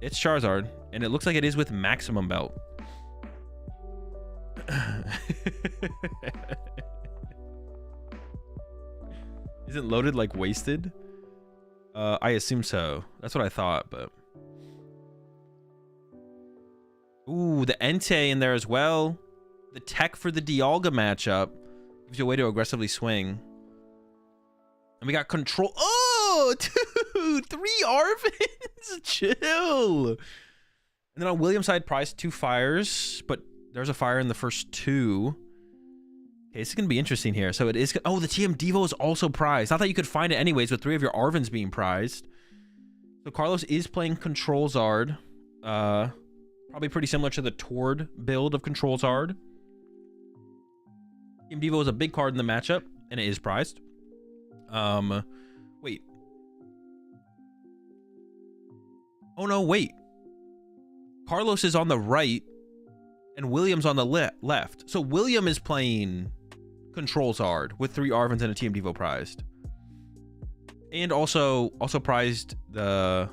it's Charizard, and it looks like it is with Maximum Belt. Isn't loaded like wasted? I assume so. That's what I thought, but... Ooh, the Entei in there as well. The tech for the Dialga matchup. Gives you a way to aggressively swing. And we got control. Oh, dude, 3 Arvins. Chill. And then on William's side, prize 2 fires, but there's a fire in the first 2. Okay, this is going to be interesting here. So it is... Oh, the TM Devo is also prized. Not that you could find it anyways with 3 of your Arvins being prized. So Carlos is playing Control Zard. Probably pretty similar to the Tord build of Control Zard. TM Devo is a big card in the matchup, and it is prized. Wait. Oh, no, wait. Carlos is on the right, and William's on the left. So William is playing Control Zard with 3 Arvins and a TM Devo prized. And also prized the...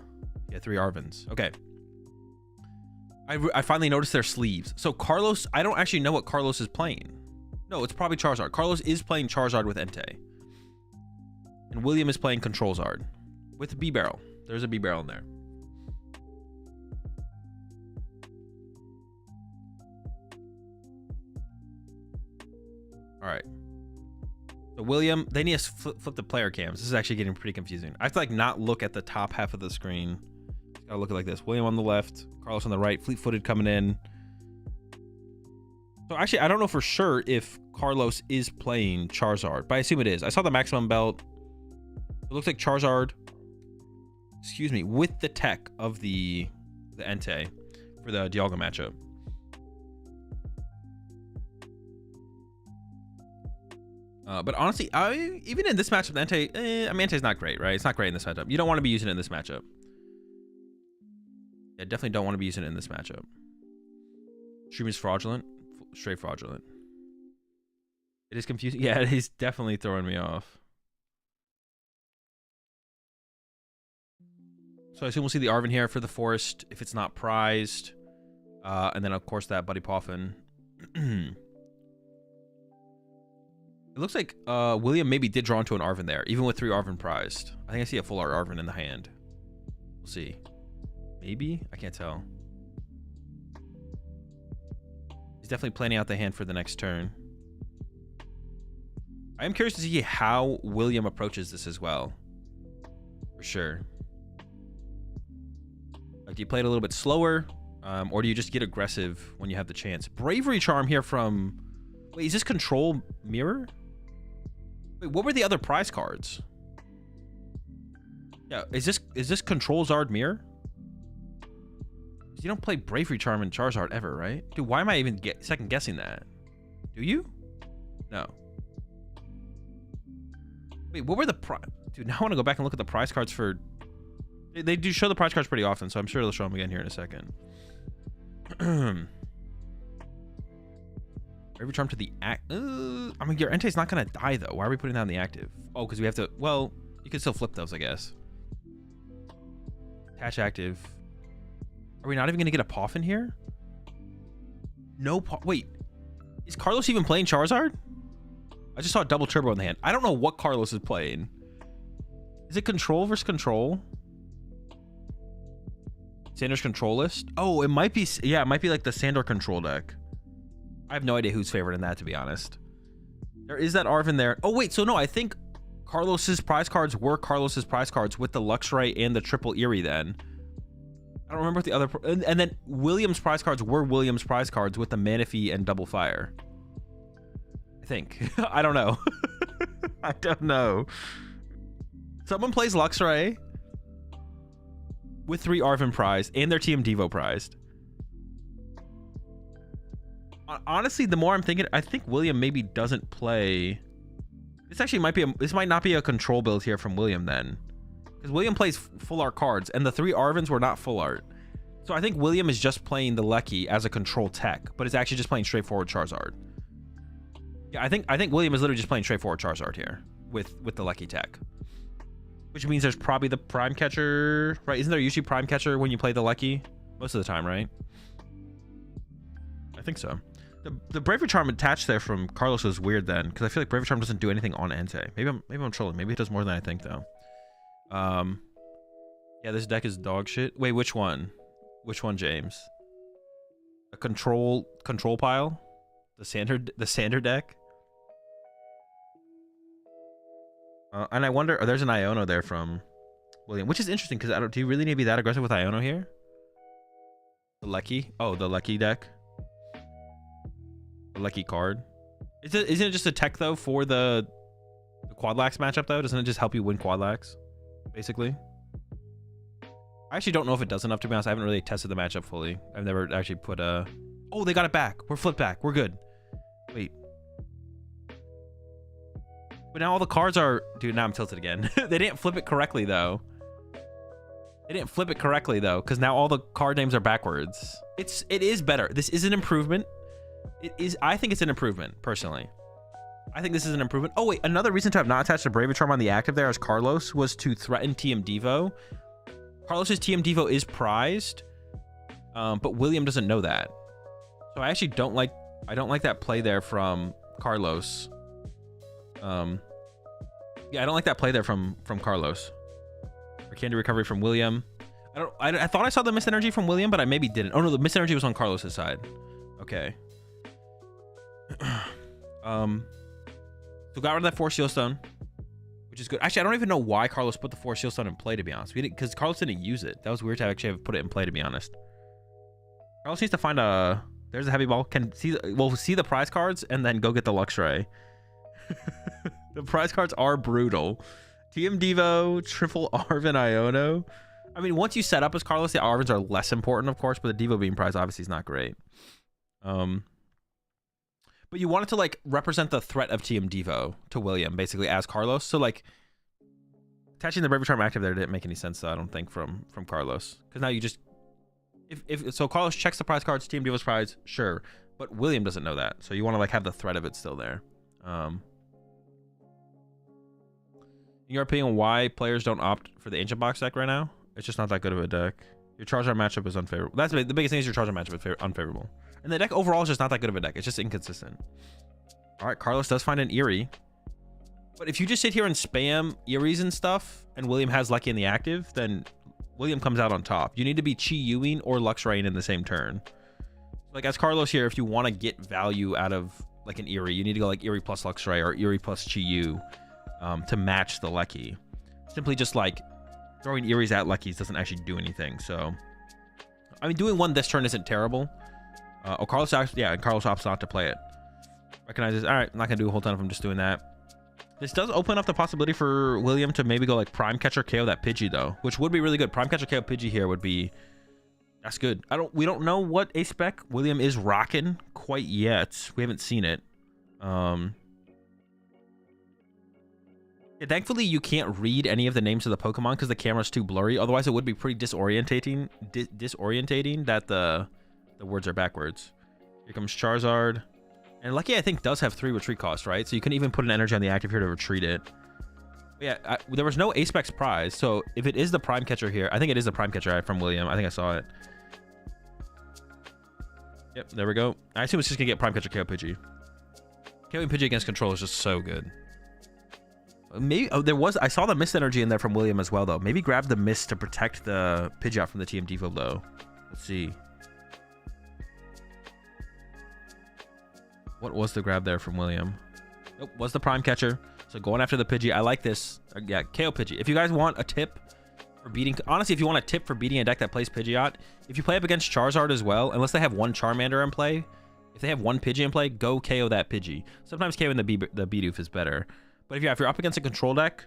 Yeah, 3 Arvins. Okay. I finally noticed their sleeves. So Carlos... I don't actually know what Carlos is playing. No, it's probably Charizard. Carlos is playing Charizard with Entei. And William is playing Control Zard with B-Barrel. There's a B-Barrel in there. All right. So William, they need to flip the player cams. This is actually getting pretty confusing. I have to like not look at the top half of the screen. Gotta look at it like this. William on the left, Carlos on the right, fleet-footed coming in. So actually, I don't know for sure if Carlos is playing Charizard, but I assume it is. I saw the Maximum Belt. It looks like Charizard, excuse me, with the tech of the Entei for the Dialga matchup. But honestly, even in this matchup, the Entei, I mean, Entei's not great, right? It's not great in this matchup. You don't want to be using it in this matchup. Yeah, definitely don't want to be using it in this matchup. Stream is fraudulent. Straight fraudulent. It is confusing. Yeah, it is definitely throwing me off. So I assume we'll see the Arvin here for the Forest if it's not prized. And then, of course, that Buddy Poffin. It looks like William maybe did draw into an Arvin there, even with 3 Arvin prized. I think I see a full art Arvin in the hand. We'll see. Maybe? I can't tell. He's definitely planning out the hand for the next turn. I am curious to see how William approaches this as well. For sure. Like, do you play it a little bit slower? Or do you just get aggressive when you have the chance? Bravery Charm here from... Wait, is this Control Mirror? Wait, what were the other prize cards? Yeah, is this Control Zard Mirror? You don't play Bravery Charm and Charizard ever, right? Dude, why am I even second guessing that? Do you? No. Wait, what were the prize? Dude, now I want to go back and look at the prize cards for... They do show the prize cards pretty often, so I'm sure they'll show them again here in a second. Bravery Charm to the act... I mean, your Entei's not going to die, though. Why are we putting that on the active? Oh, because we have to... Well, you can still flip those, I guess. Attach active. Are we not even going to get a Poffin here? No Wait. Is Carlos even playing Charizard? I just saw a double turbo in the hand. I don't know what Carlos is playing. Is it control versus control? Sandor's control list? Oh, it might be, yeah, it might be like the Sandor control deck. I have no idea who's favored in that, to be honest. There is that Arvin there. Oh, wait, so no, I think Carlos's prize cards were Carlos's prize cards with the Luxray and the triple Eerie then. I don't remember what the other... And then William's prize cards were William's prize cards with the Manaphy and Double Fire. I think. I don't know. I don't know. Someone plays Luxray with 3 Arvin prized and their TM Devo prized. Honestly, the more I'm thinking, I think William maybe doesn't play... This actually might be this might not be a control build here from William then. Because William plays full art cards, and the 3 Arvins were not full art. So I think William is just playing the Lecky as a control tech, but it's actually just playing straightforward Charizard. Yeah, I think William is literally just playing straightforward Charizard here with the Lecky tech. Which means there's probably the Prime Catcher, right? Isn't there usually Prime Catcher when you play the Lecky? Most of the time, right? I think so. The Bravery Charm attached there from Carlos was weird then, because I feel like Bravery Charm doesn't do anything on Entei. Maybe I'm trolling. Maybe it does more than I think though. Yeah, this deck is dog shit. Wait, which one? Which one, James? A control pile? The Sander deck? And I wonder, there's an Iono there from William, which is interesting because do you really need to be that aggressive with Iono here? The Lecky? Oh, the Lecky deck. The Lecky card. Isn't it just a tech though for the Quadlax matchup though? Doesn't it just help you win Quadlax, basically? I actually don't know if it does enough, to be honest. I haven't really tested the matchup fully. I've never actually put a... Oh, they got it back. We're flipped back. We're good. Wait. But now all the cards are... Dude, now I'm tilted again. They didn't flip it correctly, though. They didn't flip it correctly, though, because now all the card names are backwards. It is better. This is an improvement. It is... I think it's an improvement, personally. I think this is an improvement. Oh, wait. Another reason to have not attached a Bravery Charm on the active there as Carlos was to threaten TM Devo. Carlos's TM Devo is prized, but William doesn't know that. So I actually don't like... I don't like that play there from Carlos. Yeah, I don't like that play there from Carlos. Or Candy Recovery from William. I thought I saw the Miss Energy from William, but I maybe didn't. Oh no, the Miss Energy was on Carlos's side. Okay. So got rid of that 4 Seal Stone, which is good. Actually, I don't even know why Carlos put the 4 Seal Stone in play, to be honest. Because Carlos didn't use it. That was weird to actually have put it in play, to be honest. Carlos needs to find a... There's a heavy ball. Can see... We'll see the prize cards and then go get the Luxray. The prize cards are brutal. TM Devo, triple Arvin Iono. I mean, once you set up as Carlos, the Arvins are less important, of course, but the Devo being prize obviously is not great. But you wanted to like represent the threat of TM Devo to William, basically as Carlos. So like attaching the Bravery Charm active there didn't make any sense, though, I don't think, from Carlos. Because now you just if so Carlos checks the prize cards, TM Devo's prize, sure, but William doesn't know that, so you want to like have the threat of it still there. In your opinion, why players don't opt for the Ancient Box deck right now? It's just not that good of a deck. Your Charizard matchup is unfavorable. That's the biggest thing, is your Charizard matchup is unfavorable. And the deck overall is just not that good of a deck. It's just inconsistent. All right, Carlos does find an Eerie. But if you just sit here and spam Eerie's and stuff, and William has Lecky in the active, then William comes out on top. You need to be Chi-Yuing or Luxraying in the same turn. Like as Carlos here, if you want to get value out of like an Eerie, you need to go like Eerie plus Luxray or Eerie plus Chi-Yu to match the Lecky. Simply just like throwing Eerie's at Leckies doesn't actually do anything. So, I mean, doing one this turn isn't terrible. Carlos actually, yeah, and Carlos opts not to play it. Recognizes, all right, I'm not gonna do a whole ton of them, just doing that. This does open up the possibility for William to maybe go like Prime Catcher KO that Pidgey though, which would be really good. Prime Catcher KO Pidgey here would be, that's good. We don't know what a spec William is rocking quite yet. We haven't seen it. Yeah, thankfully you can't read any of the names of the Pokemon because the camera's too blurry. Otherwise it would be pretty disorientating that the words are backwards. Here comes Charizard. And Lucky, I think, does have 3 retreat costs, right? So you can even put an energy on the active here to retreat it. But yeah, there was no Apex prize. So if it is the Prime Catcher here, I think it is the Prime Catcher from William. I think I saw it. Yep, there we go. I assume it's just going to get Prime Catcher KO Pidgey. KOing Pidgey against control is just so good. Maybe I saw the mist energy in there from William as well though. Maybe grab the mist to protect the Pidgeot from the TM Devo though. Let's see. What was the grab there from William? Nope, was the prime catcher. So going after the Pidgey. I like this. Yeah, KO Pidgey. If you guys want a tip for beating, honestly, if you want a tip for beating a deck that plays Pidgeot, if you play up against Charizard as well, unless they have one Charmander in play, if they have one Pidgey in play, go KO that Pidgey. Sometimes KOing the BDIF is better. But if you're up against a control deck,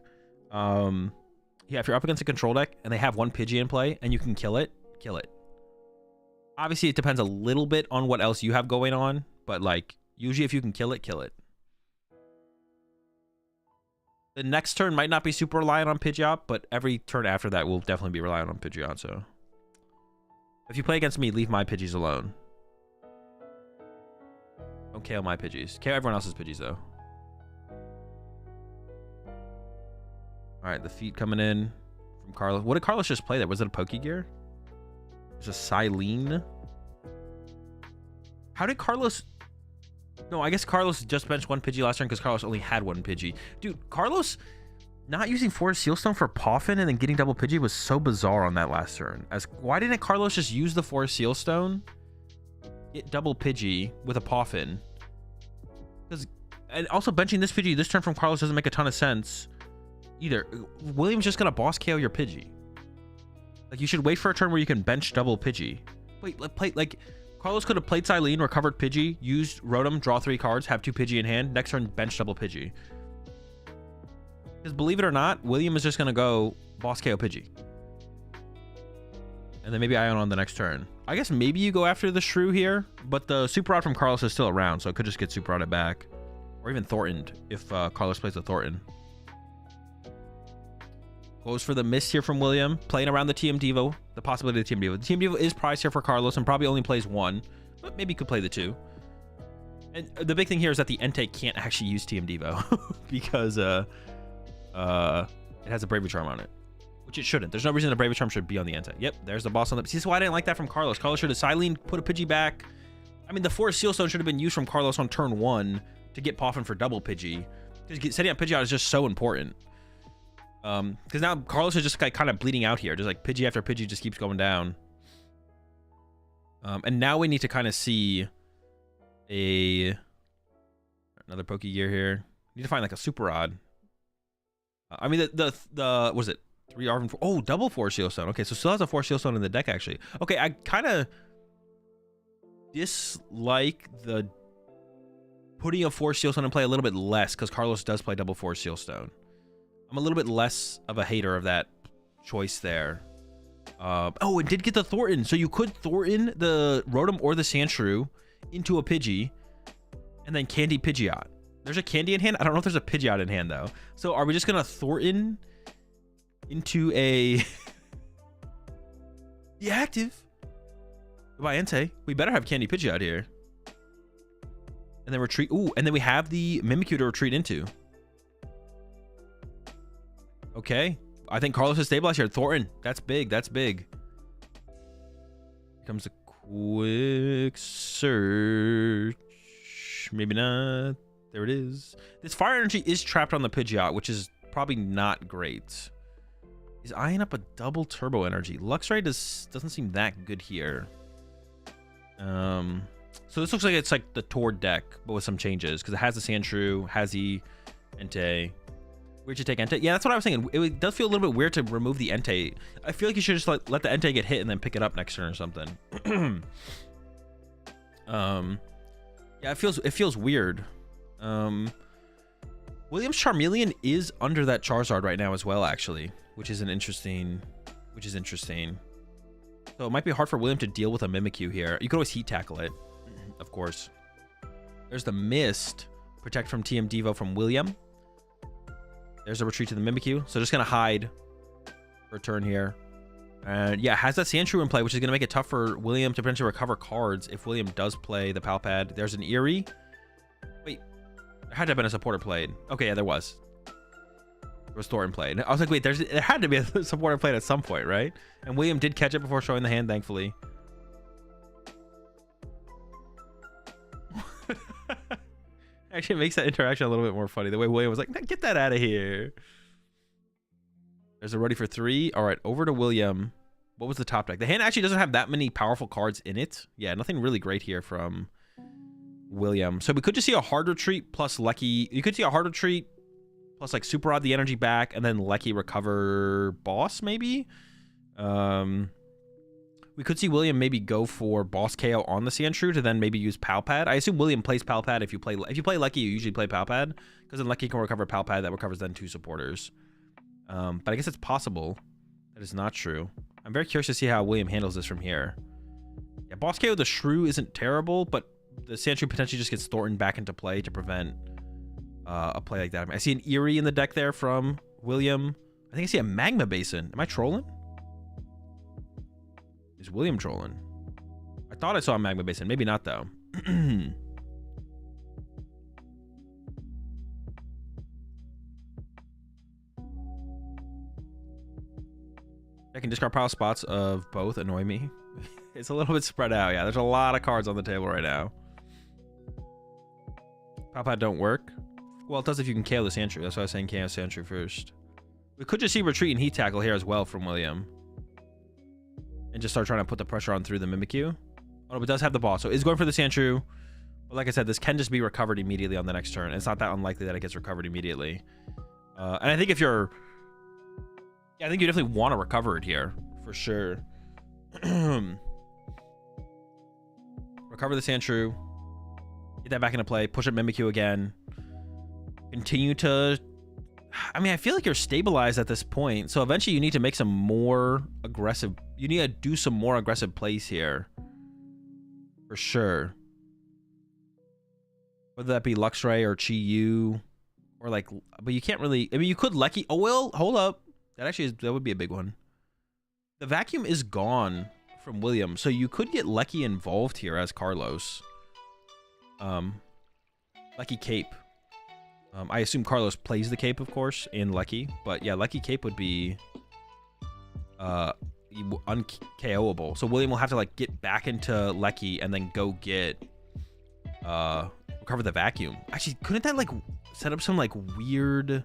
if you're up against a control deck and they have one Pidgey in play and you can kill it, kill it. Obviously, it depends a little bit on what else you have going on, but like usually if you can kill it, kill it. The next turn might not be super reliant on Pidgeot, but every turn after that will definitely be reliant on Pidgeot. So if you play against me, leave my Pidgeys alone. Don't KO my Pidgeys. KO everyone else's Pidgeys though. All right, the feet coming in from Carlos. What did Carlos just play there? Was it a Pokegear? There's a Silene. How did Carlos... No, I guess Carlos just benched one Pidgey last turn because Carlos only had one Pidgey. Dude, Carlos not using Forest Sealstone for Poffin and then getting double Pidgey was so bizarre on that last turn. Why didn't Carlos just use the Forest Sealstone, get double Pidgey with a Poffin? And also benching this Pidgey this turn from Carlos doesn't make a ton of sense either. William's just gonna boss KO your Pidgey. Like, you should wait for a turn where you can bench double Pidgey. Wait, like Carlos could have played Silene, recovered Pidgey, used Rotom, draw 3 cards, have 2 Pidgey in hand, next turn bench double Pidgey. Because believe it or not, William is just gonna go boss KO Pidgey. And then maybe Ion on the next turn. I guess maybe you go after the Shrew here, but the Super Rod from Carlos is still around, so it could just get Super Rodded back. Or even Thorntoned if Carlos plays a Thornton. Goes for the Mist here from William, playing around the TM Devo, the possibility of the TM Devo. The TM Devo is priced here for Carlos and probably only plays 1, but maybe could play the 2. And the big thing here is that the Entei can't actually use TM Devo because it has a Bravery Charm on it, which it shouldn't. There's no reason a Bravery Charm should be on the Entei. Yep, there's the boss on the... See, this is why I didn't like that from Carlos. Carlos should have Silene, put a Pidgey back. I mean, the Forest Sealstone should have been used from Carlos on turn 1 to get Poffin for double Pidgey. Because setting up Pidgeot is just so important. Because now Carlos is just like kind of bleeding out here. Just like Pidgey after Pidgey just keeps going down. And now we need to kind of see another Pokegear here. We need to find like a Super Rod. I mean the what was it? 3 Arven 4. Oh, double Force Sealstone. Okay, so still has a Force Sealstone in the deck actually. Okay, I kind of dislike the putting a Force Sealstone in play a little bit less because Carlos does play double Force Sealstone. I'm a little bit less of a hater of that choice there. Oh, it did get the Thornton. So you could Thornton the Rotom or the Sandshrew into a Pidgey and then Candy Pidgeot. There's a Candy in hand. I don't know if there's a Pidgeot in hand, though. So are we just going to Thornton into a... The active? By Entei. We better have Candy Pidgeot here. And then retreat. Ooh, and then we have the Mimikyu to retreat into. Okay, I think Carlos is stabilized here. Thornton, that's big. That's big. Here comes a quick search. Maybe not. There it is. This fire energy is trapped on the Pidgeot, which is probably not great. He's eyeing up a double turbo energy. Luxray doesn't seem that good here. So this looks like it's like the Tord deck, but with some changes because it has the Sandshrew, has the Entei. Weird to take Entei. Yeah, that's what I was thinking. It does feel a little bit weird to remove the Entei. I feel like you should just let the Entei get hit and then pick it up next turn or something. Yeah, it feels weird. William's Charmeleon is under that Charizard right now as well, actually, which is interesting. So it might be hard for William to deal with a Mimikyu here. You could always Heat Tackle it, of course. There's the Mist, protect from TM Devo from William. There's a retreat to the Mimikyu. So just going to hide for a turn here. And yeah, has that Sandshrew in play, which is going to make it tough for William to potentially recover cards if William does play the Palpad. There's an Eerie. Wait, there had to have been a supporter played. Okay, yeah, there was. There was Thornton played. I was like, wait, there had to be a supporter played at some point, right? And William did catch it before showing the hand, thankfully. Actually, it makes that interaction a little bit more funny. The way William was like, get that out of here. There's a ready for 3. All right, over to William. What was the top deck? The hand actually doesn't have that many powerful cards in it. Yeah, nothing really great here from William. So we could just see a hard retreat plus Lecky. You could see a hard retreat plus like Super Rod the energy back, and then Lecky recover boss maybe. We could see William maybe go for boss KO on the Sandshrew to then maybe use Palpad. I assume William plays Palpad if you play Lecky, you usually play Palpad, because then Lecky can recover Palpad, that recovers then 2 supporters. But I guess it's possible that is not true. I'm very curious to see how William handles this from here. Yeah, boss KO the Shrew isn't terrible, but the Sandshrew potentially just gets Thornton back into play to prevent a play like that. I see an Eerie in the deck there from William. I think I see a Magma Basin. Am I trolling? Is William trolling? I thought I saw a Magma Basin. Maybe not, though. I can discard pile spots of both annoy me. It's a little bit spread out. Yeah, there's a lot of cards on the table right now. Palpad don't work. Well, it does if you can KO the Sandshrew. That's why I was saying KO Sandshrew first. We could just see Retreat and Heat Tackle here as well from William. And just start trying to put the pressure on through the Mimikyu. Oh, no, it does have the boss. So it's going for the Sandshrew. But like I said, this can just be recovered immediately on the next turn. It's not that unlikely that it gets recovered immediately. And I think if you're... Yeah, I think you definitely want to recover it here. For sure. Recover the Sandshrew. Get that back into play. Push up Mimikyu again. Continue to... I mean, I feel like you're stabilized at this point. So eventually you need to make some more aggressive... You need to do some more aggressive plays here. For sure. Whether that be Luxray or Chi-Yu. Or like... But you can't really... I mean, you could Lecky... Oh, well, hold up. That actually is... That would be a big one. The vacuum is gone from William. So you could get Lecky involved here as Carlos. Lecky Cape. I assume Carlos plays the Cape, of course, in Lecky. But yeah, Lecky Cape would be un-KOable. So William will have to like get back into Lecky and then go get recover the vacuum. Actually, couldn't that like set up some like weird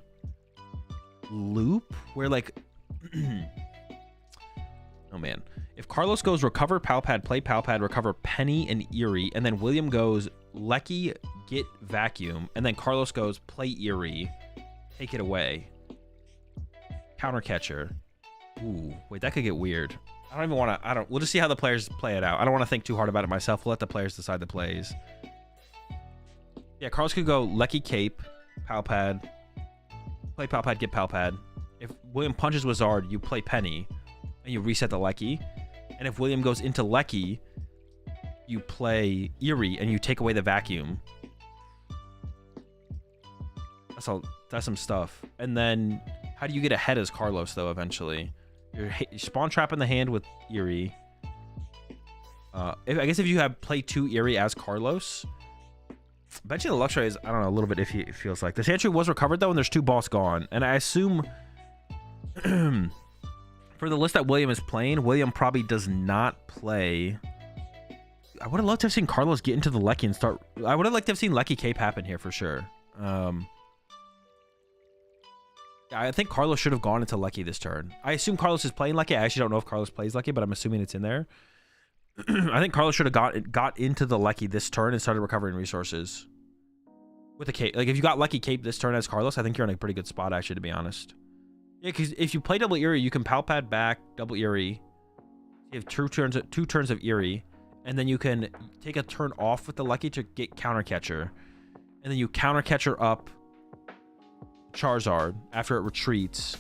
loop where like oh man. If Carlos goes recover Palpad, play Palpad, recover Penny and Eerie, and then William goes Lecky, get vacuum, and then Carlos goes play Eerie, take it away, counter catcher. Ooh, wait, that could get weird. I don't even want to. We'll just see how the players play it out. I don't want to think too hard about it myself. We'll let the players decide the plays. Yeah, Carlos could go Lecky Cape, Palpad, play Palpad, get Palpad. If William punches Wizard, you play Penny, and you reset the Lecky. And if William goes into Lecky, you play Eerie and you take away the vacuum. That's some stuff. And then how do you get ahead as Carlos though eventually? You spawn trap in the hand with Eerie. I guess if you have play 2 Eerie as Carlos, I bet you the Luxray is, I don't know, a little bit iffy, it feels like. The Sandshrew was recovered though, and there's 2 boss gone. And I assume for the list that William is playing, William probably does not play. I would have loved to have seen Carlos get into the Lecky and start. I would have liked to have seen Lecky Cape happen here for sure. I think Carlos should have gone into Lecky this turn. I assume Carlos is playing Lecky. I actually don't know if Carlos plays Lecky, but I'm assuming it's in there. I think Carlos should have got into the Lecky this turn and started recovering resources with a Cape. Like if you got Lecky Cape this turn as Carlos, I think you're in a pretty good spot actually, to be honest. Yeah, because if you play double Eerie, you can Palpad back double Eerie. You have 2 turns of Eerie, and then you can take a turn off with the Lecky to get counter catcher, and then you counter catcher up Charizard after it retreats.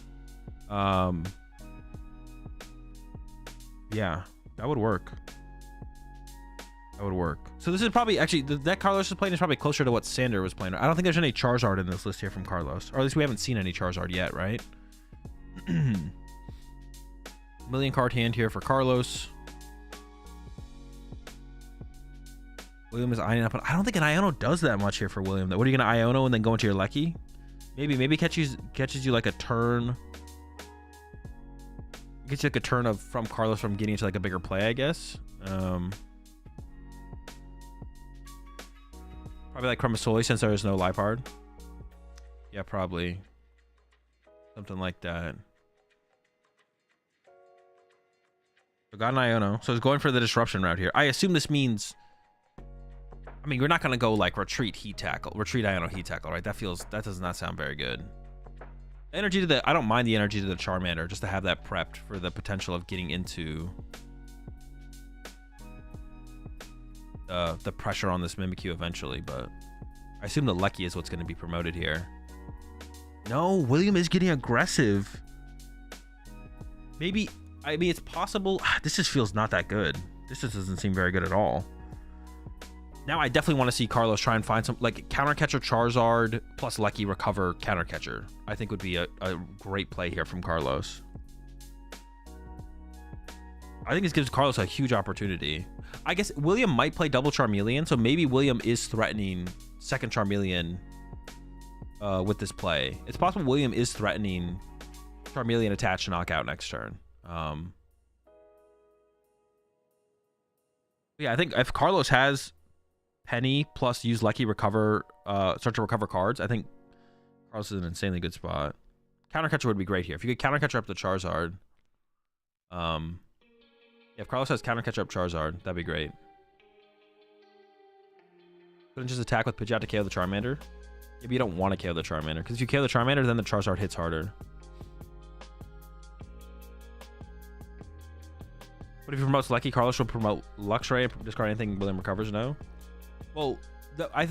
Yeah, that would work. That would work. So this is probably actually the deck Carlos is playing is probably closer to what Sander was playing. I don't think there's any Charizard in this list here from Carlos, or at least we haven't seen any Charizard yet, right? Million card hand here for Carlos. William is Iono up. I don't think an Iono does that much here for William. What are you gonna Iono and then go into your Lecky? Maybe catches you like a turn. Gets you like a turn of from Carlos from getting to like a bigger play, I guess. Probably like Chromasoli since there is no Liepard. Yeah, probably. Something like that. So got an Iono. So it's going for the disruption route here. I assume this means... I mean, you're not going to go like retreat heat tackle. Retreat Iono heat tackle, right? That does not sound very good. Energy to the... I don't mind the energy to the Charmander just to have that prepped for the potential of getting into... the pressure on this Mimikyu eventually, but I assume the Lucky is what's going to be promoted here. No, William is getting aggressive. Maybe, I mean, it's possible. This just feels not that good. This just doesn't seem very good at all. Now I definitely want to see Carlos try and find some, like, counter catcher Charizard plus Lucky recover counter catcher. I think would be a great play here from Carlos. I think this gives Carlos a huge opportunity. I guess William might play double Charmeleon, so maybe William is threatening second Charmeleon with this play. It's possible William is threatening Charmeleon attach knockout next turn. Yeah, I think if Carlos has Penny plus use Lucky recover, start to recover cards, I think Carlos is in an insanely good spot. Counter catcher would be great here. If you could counter catcher up the Charizard, yeah, if Carlos has counter catcher up Charizard, that'd be great. Couldn't just attack with Pidgeot to KO the Charmander? Maybe you don't want to KO the Charmander, because if you KO the Charmander, then the Charizard hits harder. But if he promotes Lucky, Carlos will promote Luxray and discard anything William recovers? No. Well, I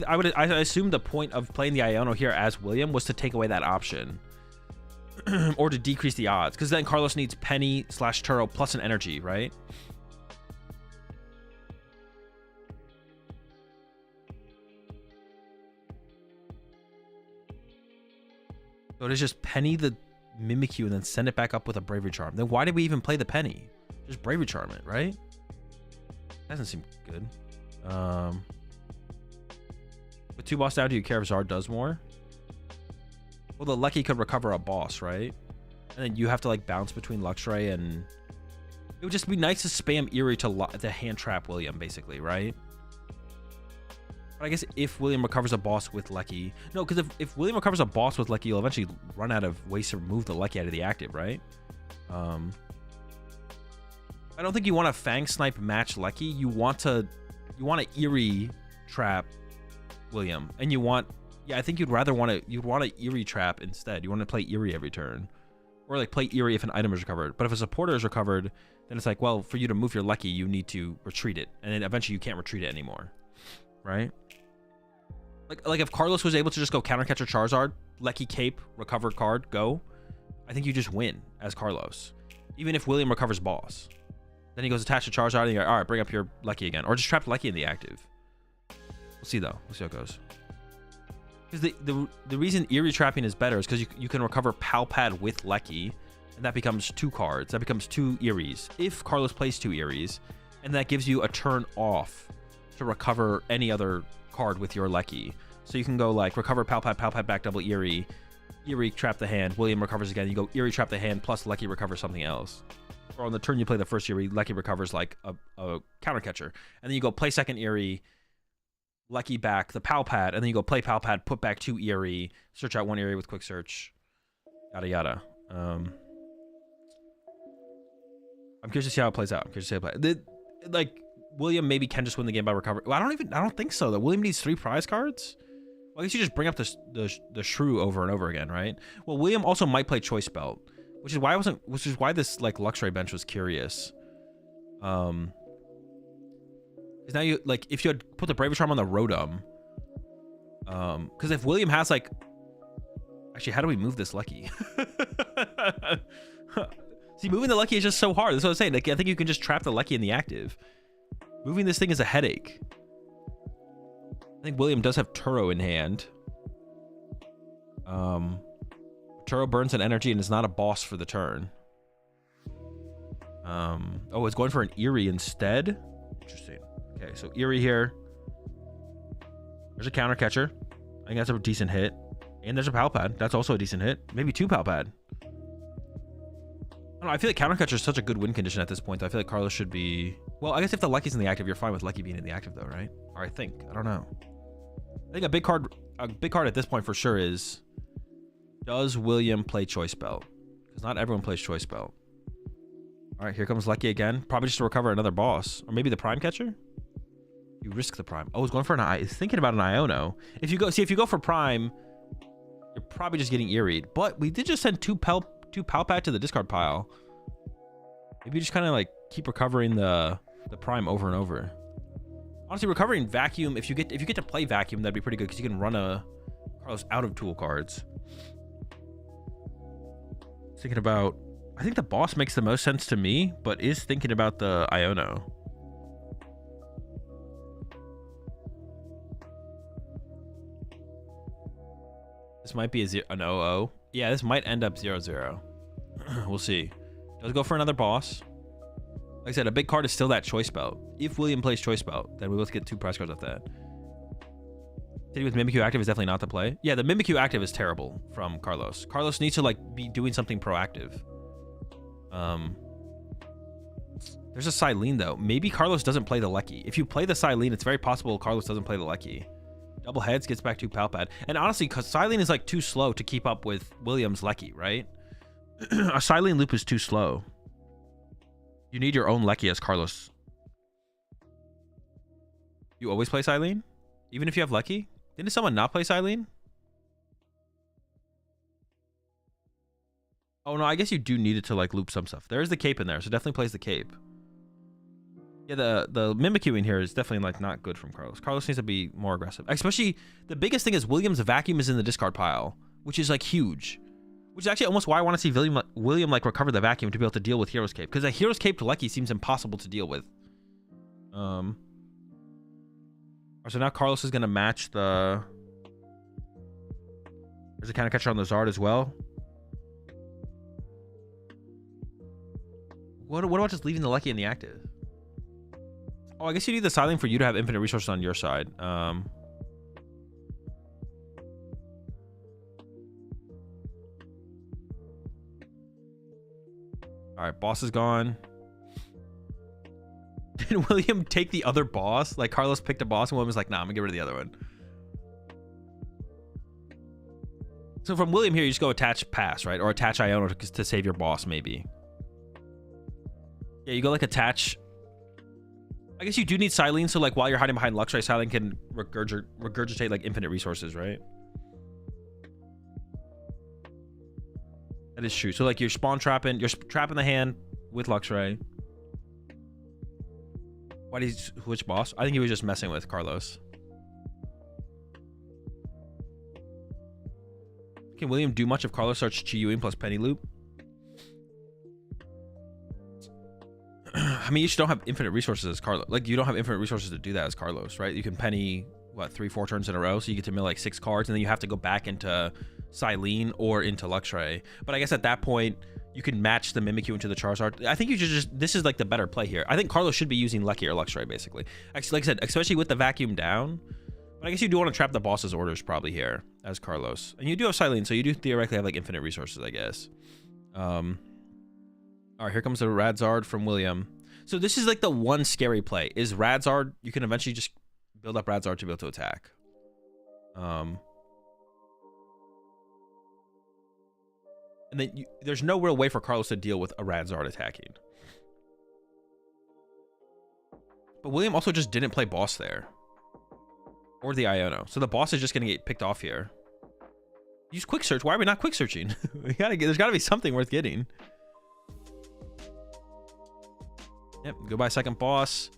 assume the point of playing the Iono here as William was to take away that option. Or to decrease the odds, because then Carlos needs Penny / Turo plus an energy, right? So it is just Penny the Mimikyu and then send it back up with a Bravery Charm. Then why did we even play the Penny? Just Bravery Charm it, right? Doesn't seem good. With 2 boss down, do you care if Zard does more? Well, the Lucky could recover a boss, right? And then you have to like bounce between Luxray and... It would just be nice to spam Eerie to hand trap William, basically, right? But I guess if William recovers a boss with Lucky... No, because if William recovers a boss with Lucky, you'll eventually run out of ways to remove the Lucky out of the active, right? I don't think you want to Fang Snipe match Lucky. You want to Eerie trap William. And you want... Yeah, I think you'd want to Eerie trap instead. You want to play Eerie every turn. Or like play Eerie if an item is recovered. But if a supporter is recovered, then it's like, well, for you to move your Lucky, you need to retreat it. And then eventually you can't retreat it anymore. Right? Like if Carlos was able to just go counter catcher Charizard, Lucky Cape, recover card, go. I think you just win as Carlos. Even if William recovers boss. Then he goes attach to Charizard and you go, alright, bring up your Lucky again. Or just trap Lucky in the active. We'll see though. We'll see how it goes. Because the reason Eerie trapping is better is because you can recover Palpad with Lucky, and that becomes 2 cards. That becomes 2 Eerie's. If Carlos plays 2 Eerie's, and that gives you a turn off to recover any other card with your Lucky. So you can go like recover Palpad, Palpad back double Eerie, Eerie trap the hand, William recovers again. You go Eerie trap the hand plus Lucky recovers something else. Or on the turn you play the first Eerie, Lucky recovers like a counter catcher, and then you go play second Eerie. Lucky back the Palpad, and then you go play Palpad, put back 2 Eerie, search out 1 Eerie with quick search, yada yada. I'm curious to see how it plays out. I'm curious to see how it plays. Like William maybe can just win the game by recovery. Well, I don't think so though. William needs 3 prize cards. Well, I guess you just bring up the shrew over and over again, right? Well, William also might play Choice Belt, which is why this like Luxray bench was curious. Because now you, like, if you had put the Bravery Charm on the Rotom, because if William has, like, actually, how do we move this Lucky? See, moving the Lucky is just so hard. That's what I'm saying. Like, I think you can just trap the Lucky in the active. Moving this thing is a headache. I think William does have Turo in hand. Turo burns an energy and is not a boss for the turn. Oh, it's going for an Eerie instead? Interesting. Okay, so Eerie here. There's a counter catcher. I think that's a decent hit. And there's a Palpad. That's also a decent hit. Maybe 2 Palpad. I don't know. I feel like counter catcher is such a good win condition at this point. I feel like Carlos should be... Well, I guess if the Lucky's in the active, you're fine with Lucky being in the active though, right? Or I think. I don't know. think a big card at this point for sure is, does William play Choice Belt? Because not everyone plays Choice Belt. All right, here comes Lucky again. Probably just to recover another boss. Or maybe the Prime Catcher? You risk the Prime. Oh, he's going for an he's thinking about an Iono. If you go for Prime, you're probably just getting Eeried. But we did just send two Palpat to the discard pile. Maybe you just kind of like keep recovering the Prime over and over. Honestly, recovering Vacuum, if you get to play Vacuum, that'd be pretty good because you can run a Carlos out of tool cards. Thinking about, I think the boss makes the most sense to me, but is thinking about the Iono. This might be an 0-0. Yeah, this might end up 0-0. We'll see. Does go for another boss. Like I said, a big card is still that Choice Belt. If William plays Choice Belt, then we both get 2 prize cards off that. City with Mimikyu active is definitely not the play. Yeah, the Mimikyu active is terrible from Carlos. Carlos needs to like be doing something proactive. There's a Silene though. Maybe Carlos doesn't play the Lecky. If you play the Silene, it's very possible Carlos doesn't play the Lecky. Double heads gets back to Palpad. And honestly, because Silene is like too slow to keep up with William's Lecky, right? A Silene loop is too slow. You need your own Lecky as Carlos. You always play Silene? Even if you have Lecky? Didn't someone not play Silene? Oh no, I guess you do need it to like loop some stuff. There is the cape in there, so definitely plays the cape. Yeah, the Mimikyu in here is definitely like not good from Carlos. Carlos needs to be more aggressive. Especially, the biggest thing is William's Vacuum is in the discard pile, which is like huge. Which is actually almost why I want to see William like recover the Vacuum to be able to deal with Hero's Cape. Because a Hero's Cape to Lecky seems impossible to deal with. So now Carlos is going to match the... There's a kind of catcher on the Zard as well. What about just leaving the Lecky in the active? Oh, I guess you need the Silene for you to have infinite resources on your side. All right, boss is gone. Did William take the other boss? Like Carlos picked a boss and William was like, nah, I'm gonna get rid of the other one. So from William here, you just go attach pass, right? Or attach Iono to save your boss, maybe. Yeah, you go like attach. I guess you do need Silene, so like while you're hiding behind Luxray, Silene can regurgitate like infinite resources, right? That is true. So like you're spawn trapping, you're trapping the hand with Luxray. Why did he, which boss? I think he was just messing with Carlos. Can William do much if Carlos starts Chiyuing plus Penny Loop? I mean, you just don't have infinite resources as Carlos. Like, you don't have infinite resources to do that as Carlos, right? You can Penny, what, 3-4 turns in a row, so you get to mill like 6 cards, and then you have to go back into Silene or into Luxray. But I guess at that point, you can match the Mimikyu into the Charizard. I think you should just... This is like the better play here. I think Carlos should be using Lecky or Luxray, basically. Actually, like I said, especially with the Vacuum down. But I guess you do want to trap the boss's orders probably here as Carlos. And you do have Silene, so you do theoretically have like infinite resources, I guess. All right, here comes the Radzard from William. So this is like the one scary play is Radzard. You can eventually just build up Radzard to be able to attack. And then there's no real way for Carlos to deal with a Radzard attacking. But William also just didn't play boss there. Or the Iono. So the boss is just going to get picked off here. Use quick search. Why are we not quick searching? There's got to be something worth getting. Yep, go by second boss.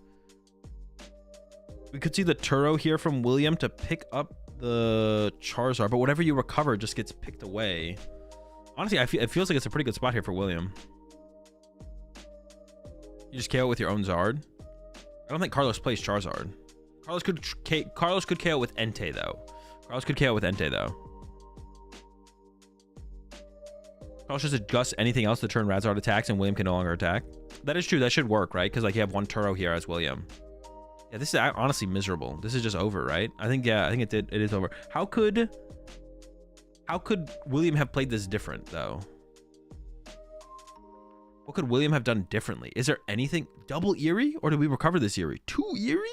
We could see the Turo here from William to pick up the Charizard, but whatever you recover just gets picked away. Honestly, it feels like it's a pretty good spot here for William. You just KO with your own Zard. I don't think Carlos plays Charizard. Carlos could KO with Entei though. Carlos just adjusts anything else to turn Radzard attacks and William can no longer attack. That is true. That should work, right? Because like you have one Turo here as William. Yeah, this is honestly miserable. This is just over, right? I think it is over. How could William have played this different though? What could William have done differently? Is there anything? Double Eerie? Or did we recover this Eerie? 2 Eerie?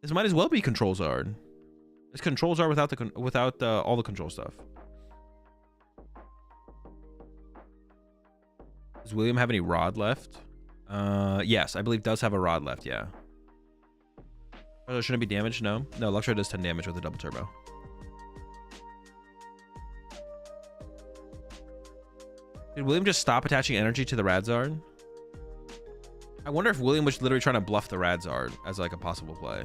This might as well be Control Zard. His controls are without all the control stuff. Does William have any rod left? Yes, I believe does have a rod left. Yeah. Oh, shouldn't it be damaged? No. No, Luxray does 10 damage with a double turbo. Did William just stop attaching energy to the Radzard? I wonder if William was literally trying to bluff the Radzard as like a possible play.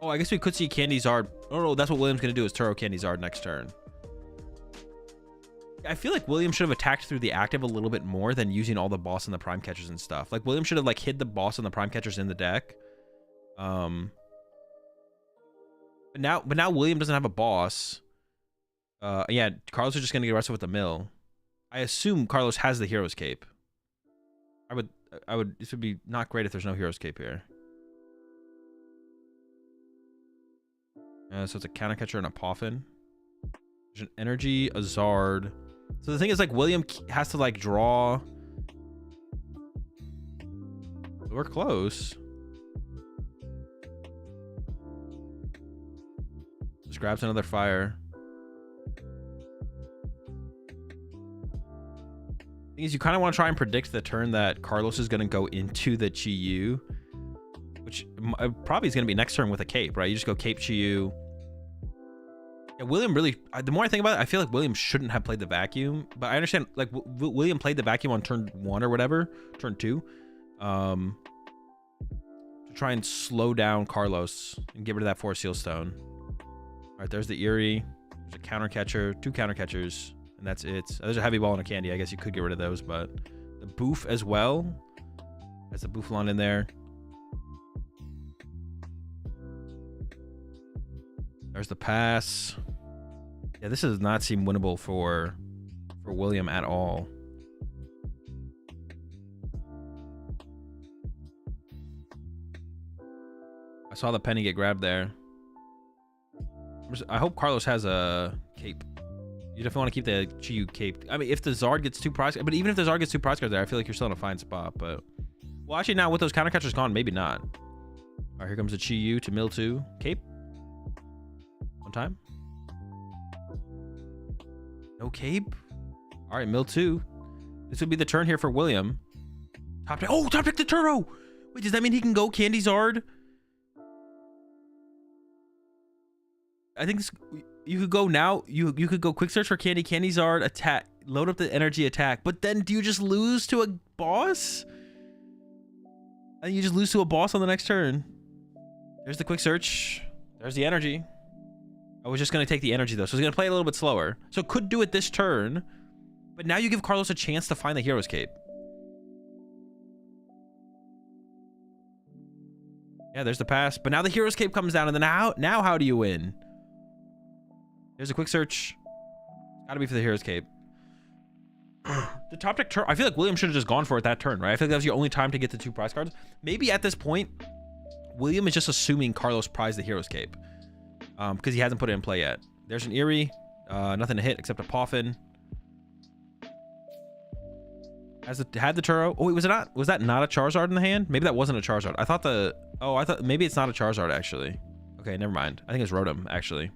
Oh, I guess we could see Candy Zard. Oh, no, that's what William's going to do is Turo Candy Zard next turn. I feel like William should have attacked through the active a little bit more than using all the boss and the prime catchers and stuff. Like, William should have, like, hid the boss and the prime catchers in the deck. But now William doesn't have a boss. Yeah, Carlos is just going to get arrested with the mill. I assume Carlos has the Hero's Cape. This would be not great if there's no Hero's Cape here. So it's a counter catcher and a Poffin. There's an energy, a Zard. So the thing is, like, William has to, like, draw. We're close. Just grabs another fire. Thing is, you kind of want to try and predict the turn that Carlos is going to go into the Chi-Yu, which probably is going to be next turn with a cape, right? You just go cape Chi-Yu. Yeah, William really, the more I think about it, I feel like William shouldn't have played the vacuum, but I understand, like, William played the vacuum on turn 1 or whatever, turn 2, to try and slow down Carlos and get rid of that 4 Seal Stone. All right, there's the Eerie. There's a counter catcher, 2 counter catchers, and that's it. There's a Heavy Ball and a Candy. I guess you could get rid of those, but the Boof as well. That's a Bouffalant in there. There's the pass. Yeah, this does not seem winnable for William at all. I saw the penny get grabbed there. I hope Carlos has a cape. You definitely want to keep the Chi-Yu cape. I mean, if the Zard gets 2 prize, but even if the Zard gets 2 prize cards there, I feel like you're still in a fine spot. But well, actually, now with those counter catchers gone, maybe not. All right, here comes the Chi-Yu to mill 2 cape. One time. No cape. All right, mill 2. This would be the turn here for William. Top deck. Oh, top deck the Turo. Wait, does that mean he can go Candy Zard? I think this, you could go now. You could go quick search for Candy Zard, attack, load up the energy attack. But then do you just lose to a boss? And you just lose to a boss on the next turn. There's the quick search. There's the energy. I was just going to take the energy, though. So he's going to play a little bit slower. So could do it this turn. But now you give Carlos a chance to find the Hero's Cape. Yeah, there's the pass. But now the Hero's Cape comes down. And then now how do you win? There's a quick search. Gotta be for the Hero's Cape. The top deck turn. I feel like William should have just gone for it that turn, right? I feel like that was your only time to get the 2 prize cards. Maybe at this point, William is just assuming Carlos prized the Hero's Cape. Because he hasn't put it in play yet. There's an Eerie. Nothing to hit except a Poffin. Had the Turo. Oh, wait, was that not a Charizard in the hand? Maybe that wasn't a Charizard. I thought maybe it's not a Charizard, actually. Okay, never mind. I think it's Rotom, actually.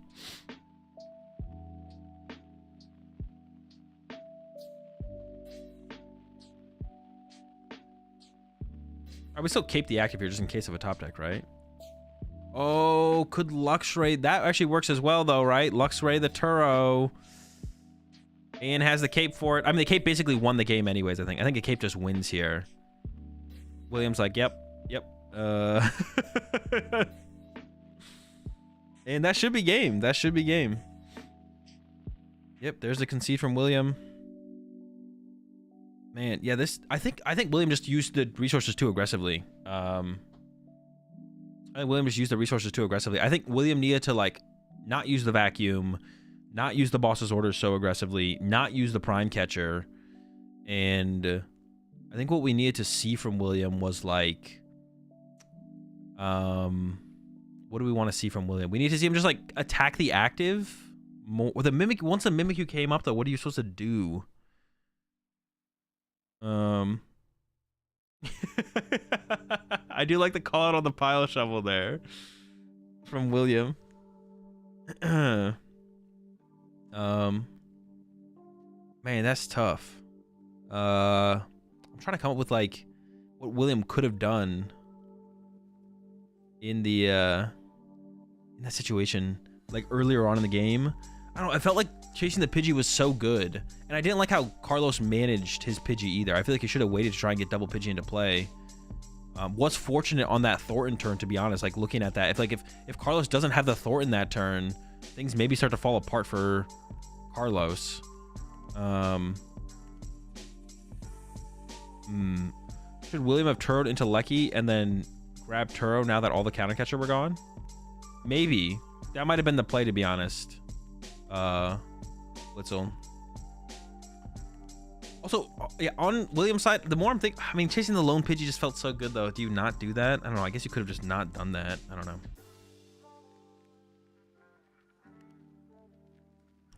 I would still cape the active here just in case of a top deck, right? Oh, could Luxray... That actually works as well, though, right? Luxray the Turo. And has the cape for it. I mean, the cape basically won the game anyways, I think. I think the cape just wins here. William's like, yep. And that should be game. That should be game. Yep, there's the concede from William. Man, yeah, this... I think William just used the resources too aggressively. I think William just used the resources too aggressively. I think William needed to, like, not use the vacuum, not use the boss's orders so aggressively, not use the prime catcher. And I think what we needed to see from William was, like... what do we want to see from William? We need to see him just, like, attack the active more. With the Mimikyu, once the Mimikyu came up, though, what are you supposed to do? I do like the call out on the pile shovel there from William. Man, that's tough. I'm trying to come up with like what William could have done in the in that situation, like earlier on in the game. I don't know, I felt like chasing the Pidgey was so good, and I didn't like how Carlos managed his Pidgey either. I feel like he should have waited to try and get double Pidgey into play. Was fortunate on that Thornton turn, to be honest. Like looking at that, if Carlos doesn't have the Thornton that turn, things maybe start to fall apart for Carlos. Should William have Turrowed into Lecky and then grab Turrow now that all the counter catcher were gone? Maybe. That might have been the play, to be honest. Blitzel. Also, yeah, on William's side, the more I'm thinking, I mean, chasing the lone Pidgey just felt so good, though. Do you not do that? I don't know. I guess you could have just not done that. I don't know.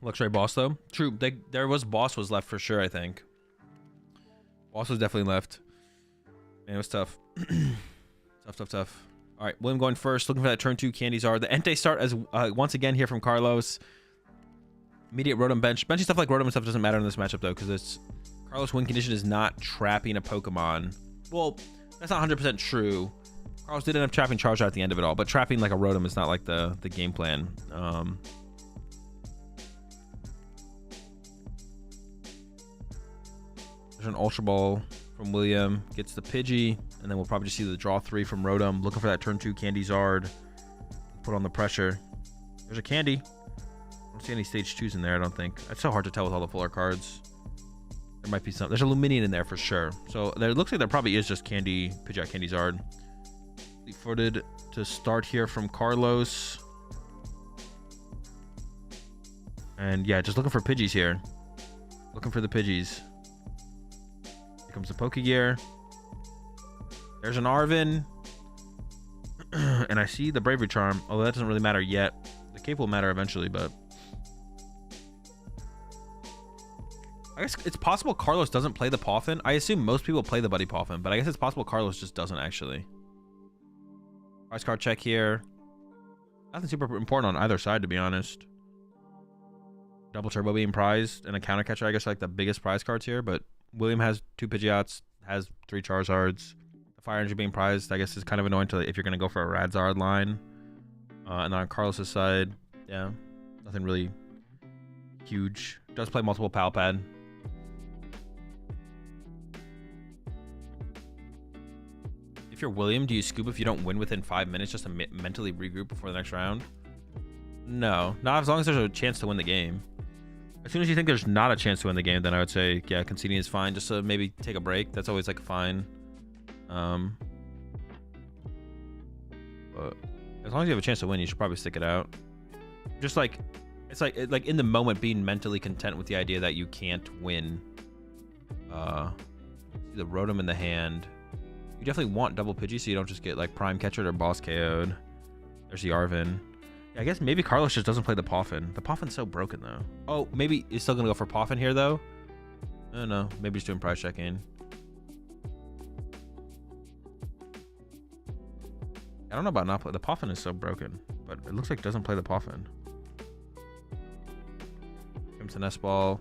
Luxury boss, though. True. There was boss was left for sure, I think. Boss was definitely left. Man, it was tough. Tough. All right, William going first, looking for that turn 2 Candy Czar. The Entei start as once again here from Carlos. Immediate Rotom bench. Benching stuff like Rotom and stuff doesn't matter in this matchup, though, because it's Carlos win condition is not trapping a Pokemon. Well, that's not 100% true. Carlos did end up trapping Charizard at the end of it all, but trapping like a Rotom is not like the game plan. There's an Ultra Ball from William, gets the Pidgey, and then we'll probably just see the draw 3 from Rotom, looking for that turn 2 Candy Zard. Put on the pressure. There's a Candy. I don't see any stage 2s in there, I don't think. It's so hard to tell with all the fuller cards. There might be some. There's a Luminion in there for sure. So there looks like there probably is just Candy, Pidgeot, Candy Zard. Fleet-footed to start here from Carlos. And yeah, just looking for Pidgeys here. Looking for the Pidgeys. Here comes the Pokegear. There's an Arvin. And I see the Bravery Charm, although that doesn't really matter yet. The Cape will matter eventually, but I guess it's possible Carlos doesn't play the Poffin. I assume most people play the Buddy Poffin, but I guess it's possible Carlos just doesn't actually. Prize card check here. Nothing super important on either side, to be honest. Double Turbo being prized and a counter catcher, I guess, are like the biggest prize cards here, but William has 2 Pidgeots, has 3 Charizards. The Fire Energy being prized, I guess, is kind of annoying to if you're going to go for a Radzard line. And then on Carlos's side, yeah, nothing really huge. Does play multiple Palpad. If you're William, do you scoop if you don't win within 5 minutes just to mentally regroup before the next round? No, not as long as there's a chance to win the game. As soon as you think there's not a chance to win the game, then I would say, yeah, conceding is fine. Just to maybe take a break. That's always like fine. But as long as you have a chance to win, you should probably stick it out. Just like, it's like in the moment, being mentally content with the idea that you can't win. See the Rotom in the hand. You definitely want double Pidgey so you don't just get like Prime Catchered or Boss KO'd. There's the Arvin. Yeah, I guess maybe Carlos just doesn't play the Poffin. The Poffin's so broken though. Oh, maybe he's still gonna go for Poffin here though. I don't know. Maybe he's doing prize checking. I don't know about not play. The Poffin is so broken, but it looks like it doesn't play the Poffin. Comes to Nest Ball.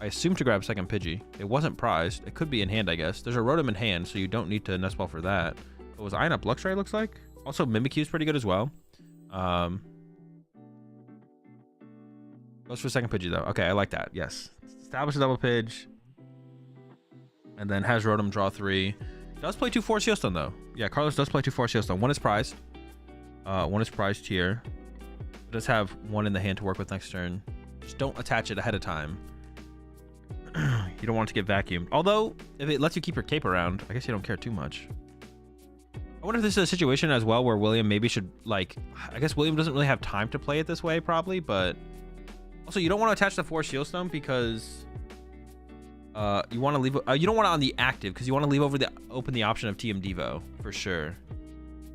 I assume to grab second Pidgey. It wasn't prized. It could be in hand, I guess. There's a Rotom in hand, so you don't need to Nest Ball for that. But was eyeing up Luxray, looks like. Also, Mimikyu's pretty good as well. Goes for second Pidgey, though. Okay, I like that. Yes. Establish a double Pidge. And then has Rotom draw 3. Does play 2 Force Heal Stone, though. Yeah, Carlos does play 2 Force Heal Stone. One is prized. One is prized here. It does have one in the hand to work with next turn. Just don't attach it ahead of time. You don't want it to get vacuumed. Although, if it lets you keep your cape around, I guess you don't care too much. I wonder if this is a situation as well where William maybe should, like, I guess William doesn't really have time to play it this way, probably, but also you don't want to attach the Force Shield Stone because you want to leave, you don't want it on the active because you want to leave open the option of TM Devo for sure.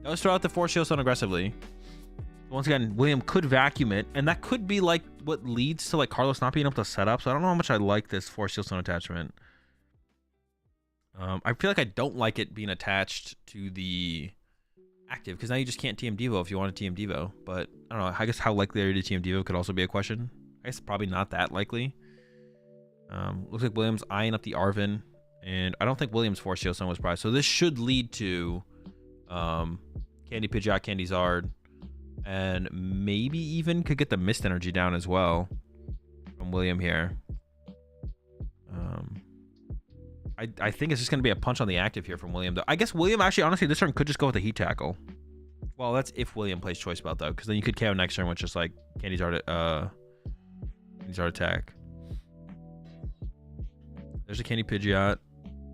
Let's throw out the Force Shield Stone aggressively. Once again, William could vacuum it, and that could be like what leads to like Carlos not being able to set up. So I don't know how much I like this Force Shield Stone attachment. I feel like I don't like it being attached to the active because now you just can't TM Devo if you want to TM Devo. But I don't know. I guess how likely are you to team Devo could also be a question. I guess probably not that likely. Looks like William's eyeing up the Arvin, and I don't think William's Force Seal Stone was prized. So this should lead to Candy Pidgeot, Candy Zard, and maybe even could get the Mist Energy down as well from William here. I think it's just going to be a punch on the active here from William, though. I guess William actually, honestly, this turn could just go with a Heat Tackle. Well, that's if William plays Choice Belt, though, because then you could KO next turn with just like Candy Zard attack. There's a Candy Pidgeot.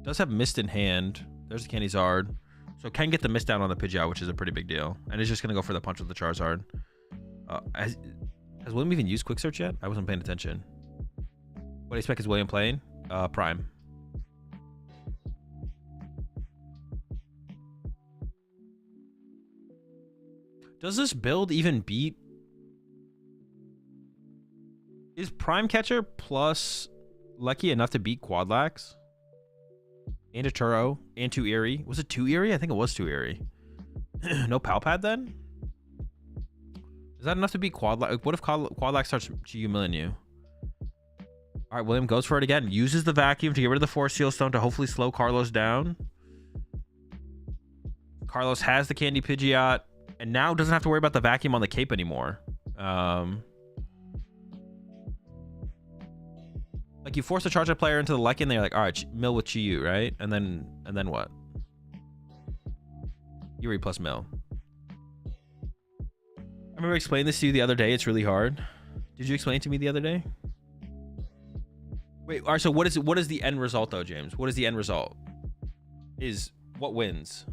Does have Mist in hand. There's a Candy Zard. So can get the Mist down on the Pidgeot, which is a pretty big deal. And it's just going to go for the punch with the Charizard. Has William even used Quick Search yet? I wasn't paying attention. What do you expect is William playing? Prime. Does this build even beat? Is Prime Catcher plus Lucky enough to beat Quadlax? And a Turo and 2 Eerie. Was it 2 Eerie? I think it was 2 Eerie. No Palpad then? Is that enough to beat Quadlax? What if Quadlax starts G-Milling you? All right, William goes for it again. Uses the Vacuum to get rid of the Force Seal Stone to hopefully slow Carlos down. Carlos has the Candy Pidgeot and now doesn't have to worry about the Vacuum on the Cape anymore. Like you force a Charizard player into the Lucky and they're like, all right, mill with Chi-Yu, right? And then what? Yuri plus mill. I remember explaining this to you the other day. It's really hard. Did you explain it to me the other day? Wait, all right, so what is the end result though, James? What is the end result? Is what wins?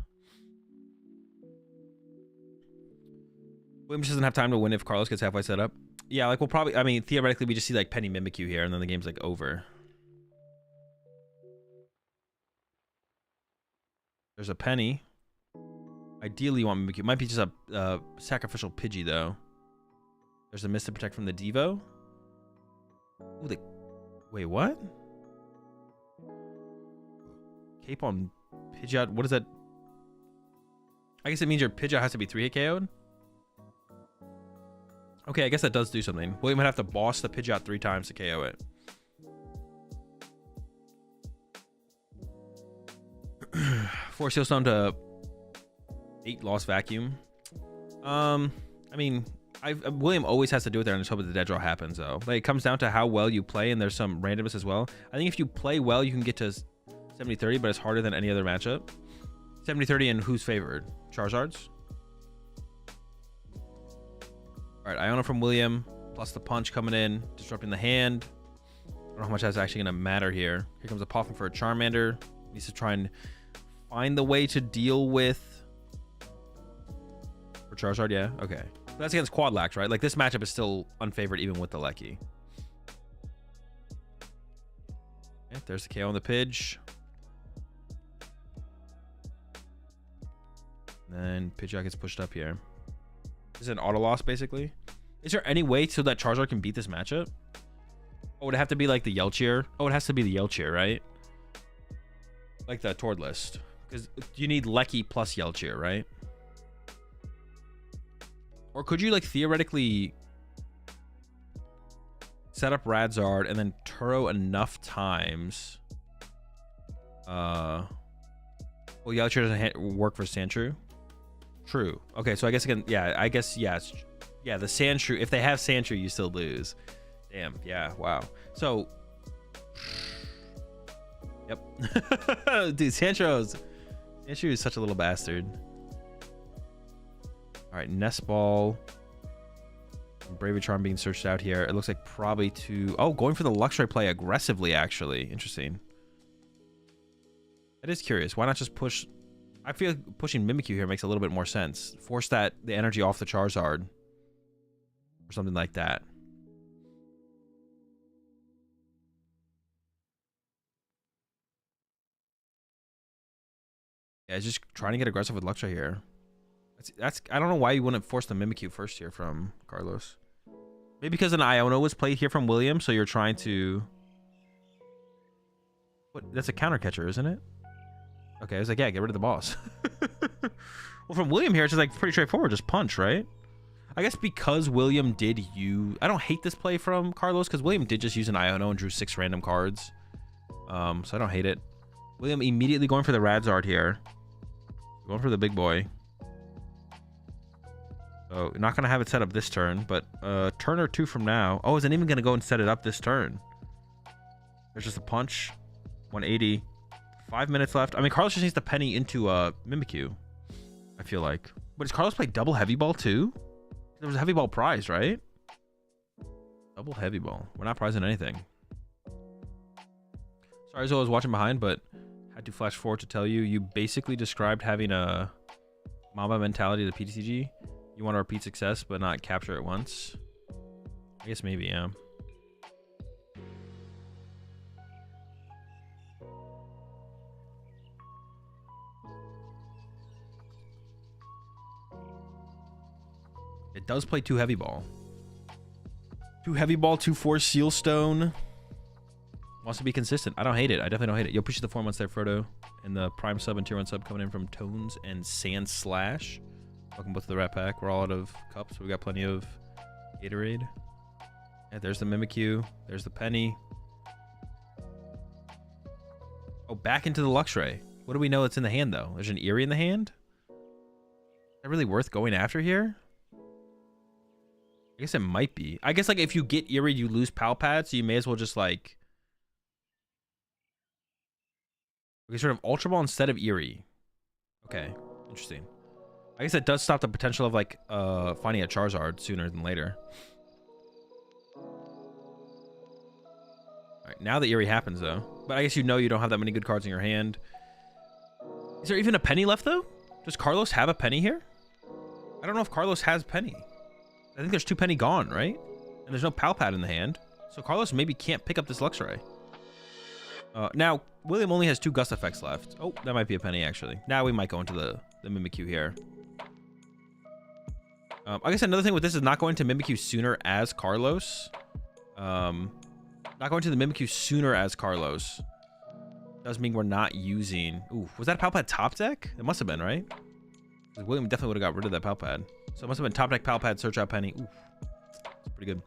Williams doesn't have time to win if Carlos gets halfway set up. Yeah, like we'll probably, I mean, theoretically we just see like Penny Mimikyu here and then the game's like over. There's a Penny. Ideally you want Mimikyu. Might be just a sacrificial Pidgey though. There's a Mist to protect from the Devo. Ooh, wait, what? Cape on Pidgeot. What is that? I guess it means your Pidgeot has to be 3-hit KO'd. Okay, I guess that does do something. William would have to boss the Pidgeot 3 times to KO it. Force Seal Stone to 8 Lost Vacuum. I mean, William always has to do it there and just hope that the dead draw happens, though. Like, it comes down to how well you play, and there's some randomness as well. I think if you play well, you can get to 70-30, but it's harder than any other matchup. 70-30 and who's favored? Charizard's? All right, Iona from William, plus the punch coming in, disrupting the hand. I don't know how much that's actually going to matter here. Here comes a Poffin for a Charmander. Needs to try and find the way to deal with... For Charizard, yeah? Okay. So that's against Quadlax, right? Like, this matchup is still unfavored even with the Lecky. Okay, there's the KO on the Pidge. And then Pidgeot gets pushed up here. Is it an auto loss, basically? Is there any way so that Charizard can beat this matchup? Oh, would it have to be like the Yell Cheer? Oh, it has to be the Yell Cheer, right? Like the Tord list. Because you need Lecky plus Yell Cheer, right? Or could you, like, theoretically set up Radzard and then Turo enough times? Well, Yell Cheer doesn't work for Sandshrew. True. Okay, so I guess again, yeah, I guess yes, yeah. The Sandshrew, if they have Sandshrew, you still lose. Damn. Yeah. Wow. So, yep. Dude, Sandshrew is such a little bastard. All right, Nest Ball. Brave Charm being searched out here. It looks like probably to going for the Luxray play aggressively. Actually, interesting. That is curious. Why not just push? I feel like pushing Mimikyu here makes a little bit more sense. Force the energy off the Charizard. Or something like that. Yeah, just trying to get aggressive with Luxray here. That's I don't know why you wouldn't force the Mimikyu first here from Carlos. Maybe because an Iona was played here from William, so you're trying to... What? That's a counter catcher, isn't it? Okay, I was like, yeah, get rid of the boss. Well, from William here, it's just like pretty straightforward. Just punch, right? I guess because William did use... I don't hate this play from Carlos because William did just use an Iono and drew 6 random cards. So I don't hate it. William immediately going for the Radzard here. Going for the big boy. So you're not going to have it set up this turn, but a turn or two from now... Oh, isn't even going to go and set it up this turn. There's just a punch. 180. 5 minutes left. I mean, Carlos just needs to penny into Mimikyu, I feel like. But does Carlos play double heavy ball too? There was a heavy ball prize, right? Double heavy ball. We're not prizing anything. Sorry, as I was watching behind, but had to flash forward to tell you, you basically described having a Mamba mentality to PTCG. You want to repeat success, but not capture it once. I guess maybe, yeah. It does play 2 heavy ball. 2 heavy ball, 2/4 seal stone. Wants to be consistent. I don't hate it. I definitely don't hate it. Yo, appreciate the 4 months there, Frodo. And the Prime sub and Tier 1 sub coming in from Tones and Sand Slash. Welcome both to the Rat Pack. We're all out of cups. We got plenty of Gatorade. Yeah, there's the Mimikyu. There's the Penny. Oh, back into the Luxray. What do we know that's in the hand, though? There's an Eerie in the hand? Is that really worth going after here? I guess it might be. I guess, like, if you get Eerie, you lose Palpad, so you may as well just, like... Okay, sort of Ultra Ball instead of Eerie. Okay, interesting. I guess it does stop the potential of, like, finding a Charizard sooner than later. Alright, now the Eerie happens, though. But I guess you know you don't have that many good cards in your hand. Is there even a penny left, though? Does Carlos have a penny here? I don't know if Carlos has penny. I think there's 2 penny gone, right? And there's no Palpad in the hand. So Carlos maybe can't pick up this Luxray. Now, William only has 2 Gust effects left. Oh, that might be a penny, actually. Now we might go into the Mimikyu here. I guess another thing with this is not going to Mimikyu sooner as Carlos. Not going to the Mimikyu sooner as Carlos. Does mean we're not using... Ooh, was that a Palpad top deck? It must have been, right? William definitely would have got rid of that Palpad. So it must have been top deck Palpad, search out penny. Ooh, that's pretty good.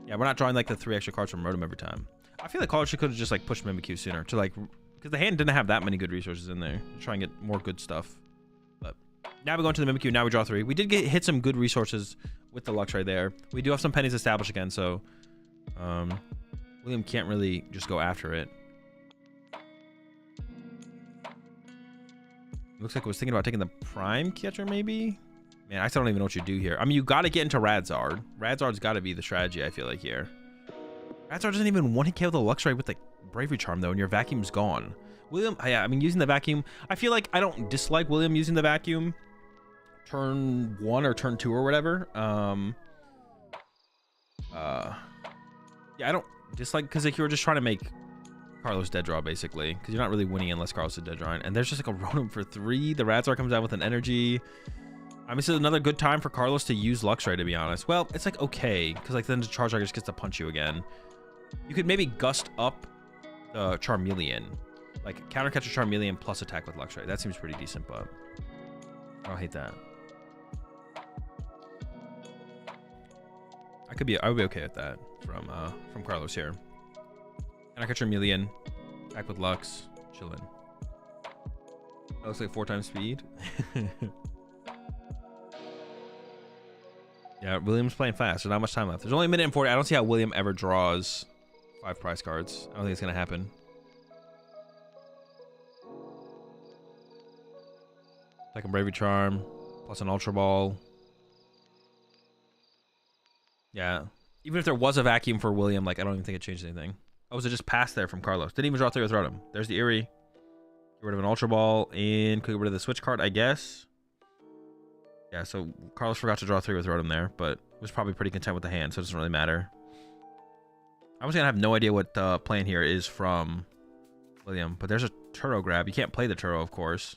Yeah, we're not drawing like the 3 extra cards from Rotom every time. I feel like Carlos could have just like pushed Mimikyu sooner to like... Because the hand didn't have that many good resources in there. To try and get more good stuff. But now we go into the Mimikyu. Now we draw 3. We did hit some good resources with the Luxray there. We do have some pennies established again, so... William can't really just go after it. Looks like I was thinking about taking the Prime Catcher, maybe? Man, I still don't even know what you do here. I mean, you got to get into Radzard. Radzard's got to be the strategy, I feel like, here. Radzard doesn't even want to kill the Luxray with the Bravery Charm, though, and your Vacuum's gone. William, yeah, I mean, using the Vacuum, I feel like I don't dislike William using the Vacuum. Turn 1 or turn 2 or whatever. Yeah, I don't dislike, because like, you were just trying to make Carlos dead draw, basically, because you're not really winning unless Carlos is dead drawing. And there's just like a Rotom for 3. The Radzard comes out with an energy. I mean, this is another good time for Carlos to use Luxray, to be honest. Well, it's like okay, because like then the Charizard just gets to punch you again. You could maybe gust up the Charmeleon, like counter catcher Charmeleon plus attack with Luxray. That seems pretty decent, but I don't hate that. I would be okay with that from Carlos here. Counter catcher Charmeleon, attack with Lux, chillin'. That looks like 4 times speed. Yeah, William's playing fast. There's not much time left. There's only a minute and 40. I don't see how William ever draws 5 prize cards. I don't think it's going to happen. Like a Bravery Charm, plus an Ultra Ball. Yeah. Even if there was a Vacuum for William, like, I don't even think it changed anything. Oh, was it just passed there from Carlos? Didn't even draw 3 with Rotom. There's the Eerie. Get rid of an Ultra Ball and could get rid of the Switch card, I guess. Yeah, so Carlos forgot to draw 3 with Rotom there, but was probably pretty content with the hand, so it doesn't really matter. I was going to have no idea what the plan here is from William, but there's a Turo grab. You can't play the Turo, of course.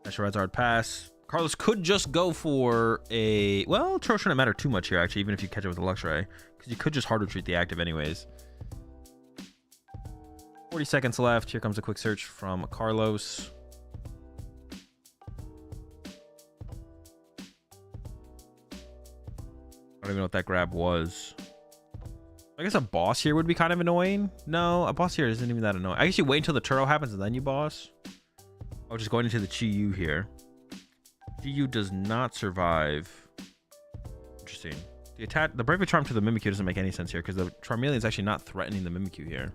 That's your Radzard pass. Carlos could just go for a... Well, Turo shouldn't matter too much here, actually, even if you catch it with a Luxray, because you could just hard retreat the active anyways. 40 seconds left. Here comes a quick search from Carlos. don't even know what that grab was. I guess a boss here would be kind of annoying. No, a boss here isn't even that annoying. I guess you wait until the Turo happens and then you boss. Oh, just going into the Chi-Yu here. Chi-Yu does not survive. Interesting. The Brave Charm to the Mimikyu doesn't make any sense here because the Charmeleon is actually not threatening the Mimikyu here.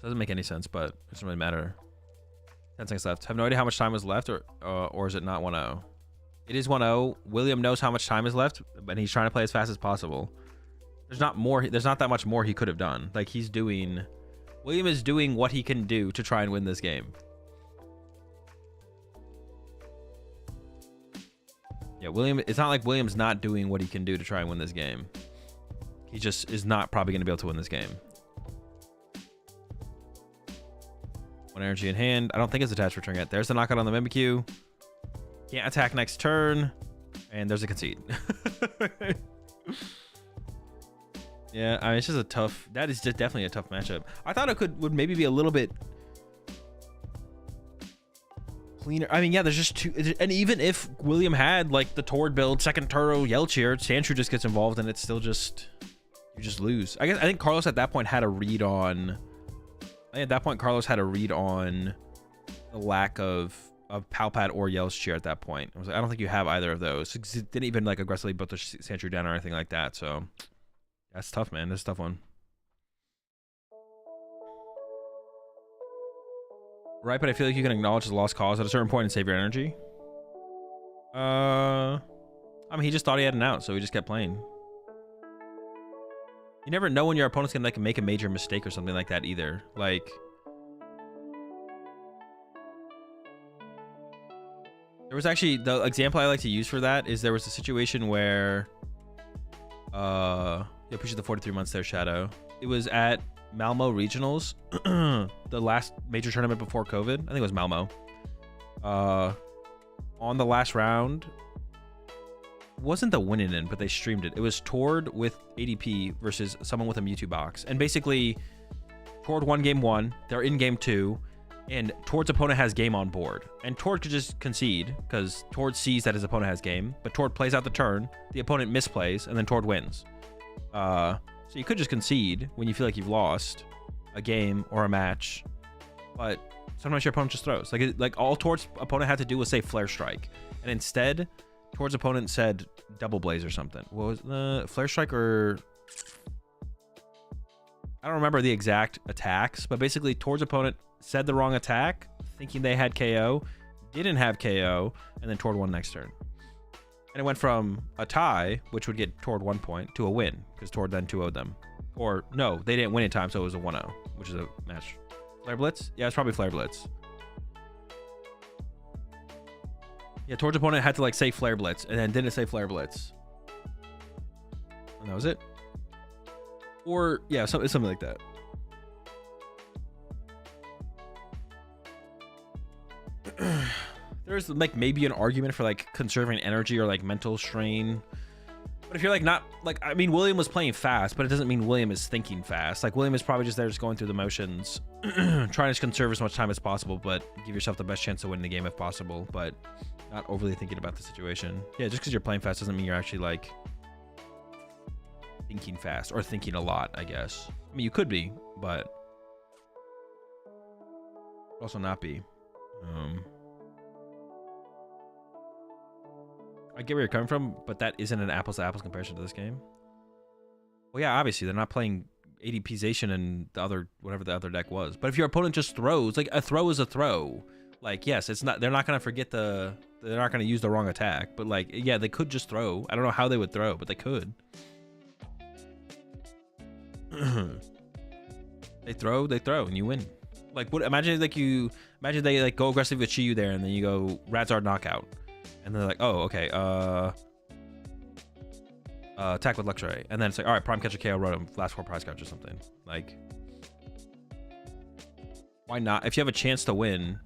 Doesn't make any sense, but it doesn't really matter. 10 seconds left. Have no idea how much time is left, or is it not 1-0? It is 1-0. William knows how much time is left, and he's trying to play as fast as possible. There's not more. There's not that much more he could have done. Like William is doing what he can do to try and win this game. Yeah, William. It's not like William's not doing what he can do to try and win this game. He just is not probably going to be able to win this game. One energy in hand. I don't think it's attached for turn yet. There's the knockout on the Mimikyu. Can't attack next turn. And there's a concede. Yeah, I mean, it's just a tough... That is just definitely a tough matchup. I thought it would maybe be a little bit cleaner. I mean, yeah, there's just two... And even if William had, like, the Tord build, second Turo, Yelchier, Sandshrew just gets involved, and it's still just... You just lose. I think Carlos at that point had a read on... At that point, Carlos had a read on the lack of Palpad or Yelchier at that point. I was like, I don't think you have either of those. It didn't even, like, aggressively put the Sandshrew down or anything like that, so... That's tough, man. That's a tough one. Right, but I feel like you can acknowledge the lost cause at a certain point and save your energy. I mean, he just thought he had an out, so he just kept playing. You never know when your opponent's gonna like make a major mistake or something like that either. Like, there was actually the example I like to use for that is there was a situation where, yeah, appreciate the 43 months there, Shadow. It was at Malmo Regionals, the last major tournament before COVID. I think it was Malmo. On the last round, wasn't the winning in, but they streamed it. It was Tord with ADP versus someone with a Mewtwo box. And basically, Tord won game 1. They're in game 2. And Tord's opponent has game on board. And Tord could just concede because Tord sees that his opponent has game. But Tord plays out the turn. The opponent misplays, and then Tord wins. So you could just concede when you feel like you've lost a game or a match. But sometimes your opponent just throws. Like all Tord's opponent had to do was say Flare Strike. And instead, Tord's opponent said Double Blaze or something. What was the Flare Strike or... I don't remember the exact attacks, but basically Tord's opponent said the wrong attack, thinking they had KO, didn't have KO, and then Tord won next turn. And it went from a tie, which would get Tord 1 point, to a win, because Tord then 2-0'd them. Or, no, they didn't win in time, so it was a 1-0, which is a match. Flare Blitz? Yeah, it's probably Flare Blitz. Yeah, Tord's opponent had to, like, say Flare Blitz, and then didn't say Flare Blitz. And that was it. Or, yeah, something like that. There's like maybe an argument for like conserving energy or like mental strain, but if you're like not like, I mean, William was playing fast, but it doesn't mean William is thinking fast. Like William is probably just there just going through the motions, trying to conserve as much time as possible, but give yourself the best chance to win the game if possible, but not overly thinking about the situation. Yeah, just because you're playing fast doesn't mean you're actually like thinking fast or thinking a lot, I guess. I mean, you could be, but also not be. I get where you're coming from, but that isn't an apples to apples comparison to this game. Well, yeah, obviously they're not playing ADPization and the other, whatever the other deck was. But if your opponent just throws, like a throw is a throw. Like, yes, it's not, they're not going to forget they're not going to use the wrong attack, but like, yeah, they could just throw. I don't know how they would throw, but they could. They throw, and you win. Like, what? Imagine they like go aggressive with Chi-Yu there, and then you go Radzard knockout, and then they're like, oh, okay, attack with Luxray, and then it's like, all right, Prime Catcher KO Rotom, last 4 prize cards or something. Like, why not? If you have a chance to win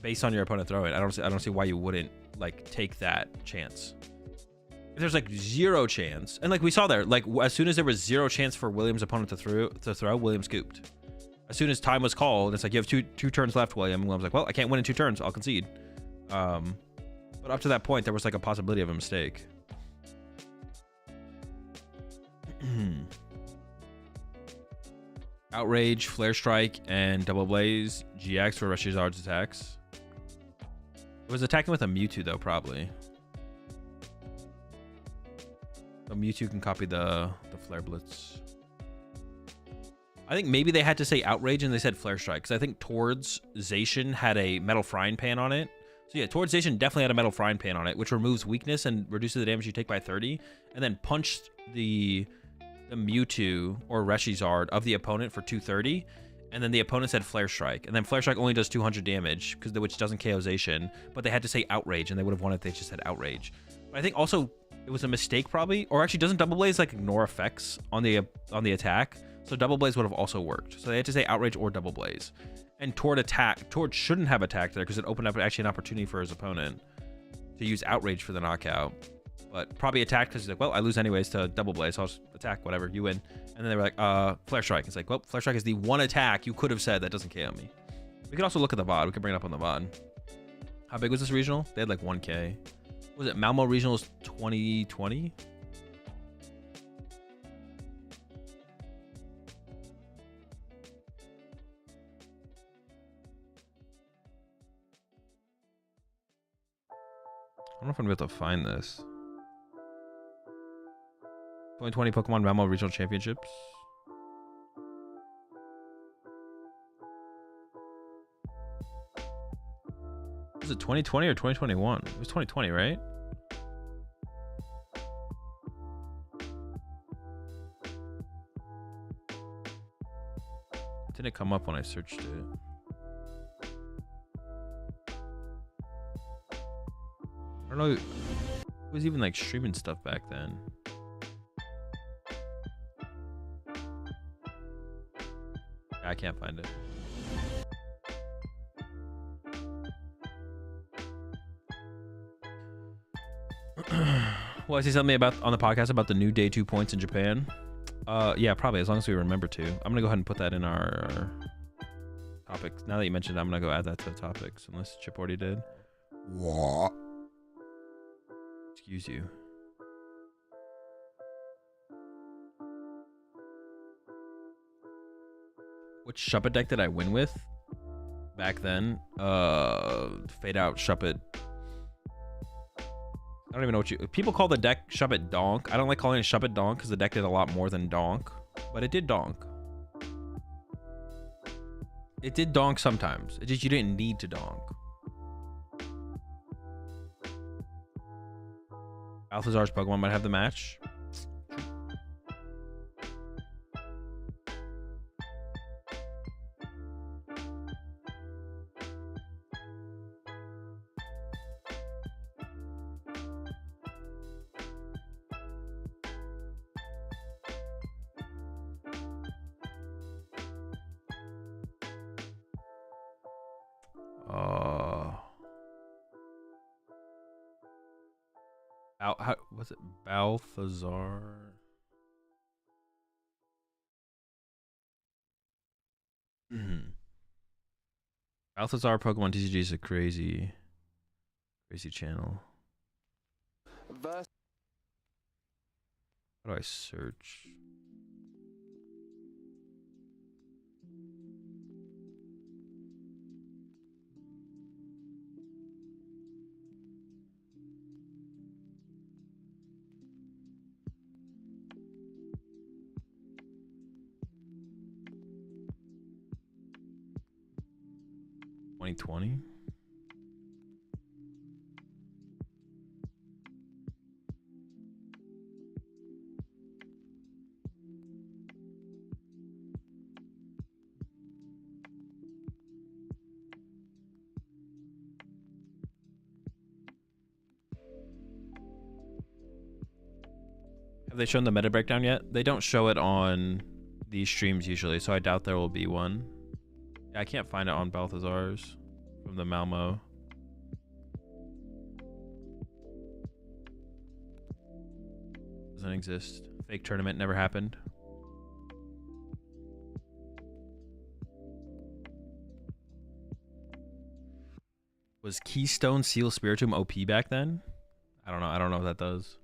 based on your opponent throwing, I don't see why you wouldn't like take that chance. If there's like 0 chance, and like we saw there, like as soon as there was 0 chance for William's opponent to throw, William scooped. As soon as time was called, it's like, you have two turns left, William. And William's like, well, I can't win in 2 turns. I'll concede. But up to that point, there was like a possibility of a mistake. Outrage, Flare Strike, and Double Blaze GX for Reshizard's attacks. It was attacking with a Mewtwo though, probably. So Mewtwo can copy the Flare Blitz. I think maybe they had to say Outrage and they said Flare Strike, because I think Towards Zacian had a Metal Frying Pan on it. So yeah, Towards Zacian definitely had a Metal Frying Pan on it, which removes weakness and reduces the damage you take by 30, and then punched the Mewtwo or Reshizard of the opponent for 230, and then the opponent said Flare Strike, and then Flare Strike only does 200 damage, which doesn't KO Zacian, but they had to say Outrage, and they would have won if they just said Outrage. But I think also it was a mistake probably, or actually doesn't Double Blaze like ignore effects on the attack? So Double Blaze would have also worked. So they had to say Outrage or Double Blaze. And Tord shouldn't have attacked there because it opened up actually an opportunity for his opponent to use Outrage for the knockout. But probably attacked because he's like, well, I lose anyways to Double Blaze, so I'll just attack, whatever, you win. And then they were like, Flare Strike. It's like, well, Flare Strike is the one attack you could have said that doesn't KO me. We could also look at the VOD. We could bring it up on the VOD. How big was this regional? They had like 1K. Was it Malmo Regionals 2020? I don't know if I'm going to be able to find this. 2020 Pokemon Malmo Regional Championships. Was it 2020 or 2021? It was 2020, right? It didn't come up when I searched it. I don't know. It was even like streaming stuff back then. I can't find it. Well, I see something about on the podcast about the new day 2 points in Japan. Yeah, probably, as long as we remember to. I'm gonna go ahead and put that in our topics. Now that you mentioned it, I'm gonna go add that to the topics, unless Chip already did. What? Excuse you. Which Shuppet deck did I win with back then? Fade Out Shuppet. I don't even know what you... People call the deck Shuppet Donk. I don't like calling it Shuppet Donk because the deck did a lot more than Donk. But it did Donk. It did Donk sometimes. It just, you didn't need to Donk. Balthazar's Pokemon might have the match. How was it? Balthazar. Balthazar Pokemon TCG is a crazy channel. How do I search? $2020. Have they shown the meta breakdown yet? They don't show it on these streams usually, so I doubt there will be one. Yeah, I can't find it on Balthazar's from the Malmo. Doesn't exist. Fake tournament never happened. Was Keystone Seal Spiritomb OP back then? I don't know. I don't know what that does.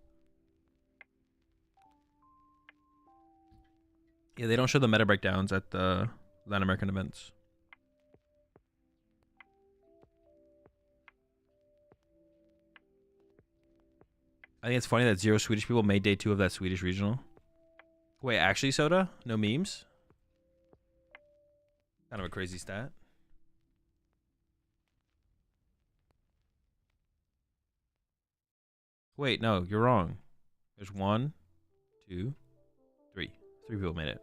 Yeah, they don't show the meta breakdowns at the Latin American events. I think it's funny that 0 Swedish people made day 2 of that Swedish regional. Wait, actually, Soda? No memes? Kind of a crazy stat. Wait, no, you're wrong. There's 1, 2, 3. 3 people made it.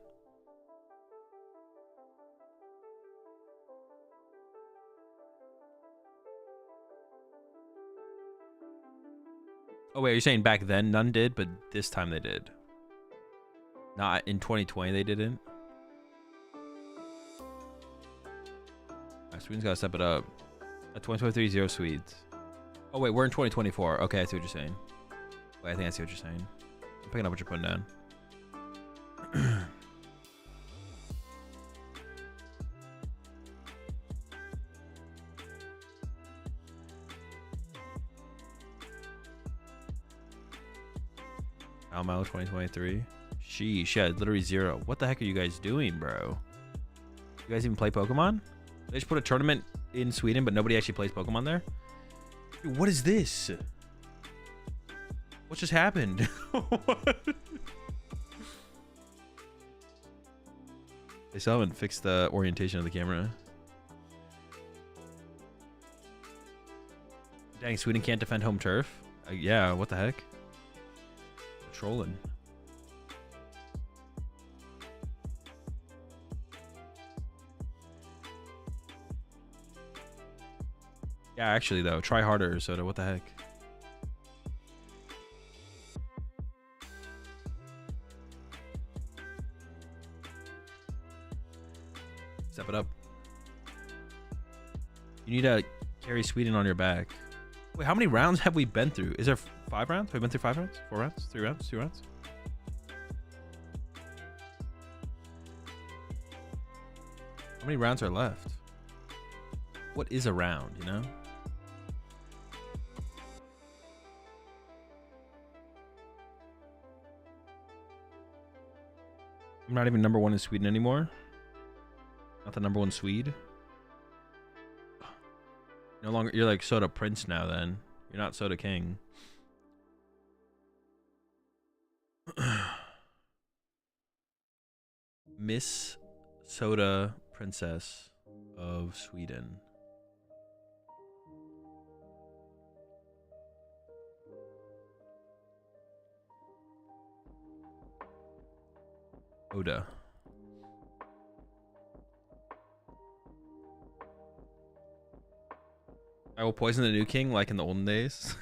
Oh, wait, you're saying back then none did, but this time they did. Not in 2020 they didn't. Sweden's gotta step it up. At 2023, 0 Swedes. Oh wait, we're in 2024. Okay, I see what you're saying. Wait, I think I see what you're saying. I'm picking up what you're putting down. Almo 2023. Sheesh, yeah, literally 0. What the heck are you guys doing, bro? You guys even play Pokemon? They just put a tournament in Sweden, but nobody actually plays Pokemon there? Dude, what is this? What just happened? What? They still haven't fixed the orientation of the camera. Dang, Sweden can't defend home turf? Yeah, what the heck? Trolling. Yeah, actually though, try harder, Soda. What the heck? Step it up. You need to carry Sweden on your back. Wait, how many rounds have we been through? Is there 5 rounds? Have we been through 5 rounds? 4 rounds? 3 rounds? 2 rounds? How many rounds are left? What is a round, you know? I'm not even #1 in Sweden anymore. Not the #1 Swede. No longer, you're like Soda Prince now then. You're not Soda King. Miss Soda Princess of Sweden. Oda. I will poison the new king like in the olden days.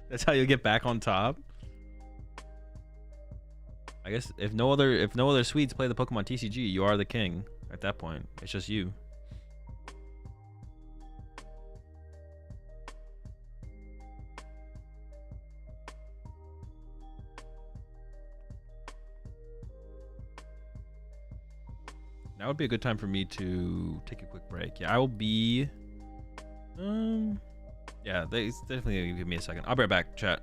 That's how you get back on top. I guess if no other Swedes play the Pokemon TCG, you are the king at that point. It's just you. Now would be a good time for me to take a quick break. Yeah, I will be yeah, they definitely give me a second. I'll be right back, chat.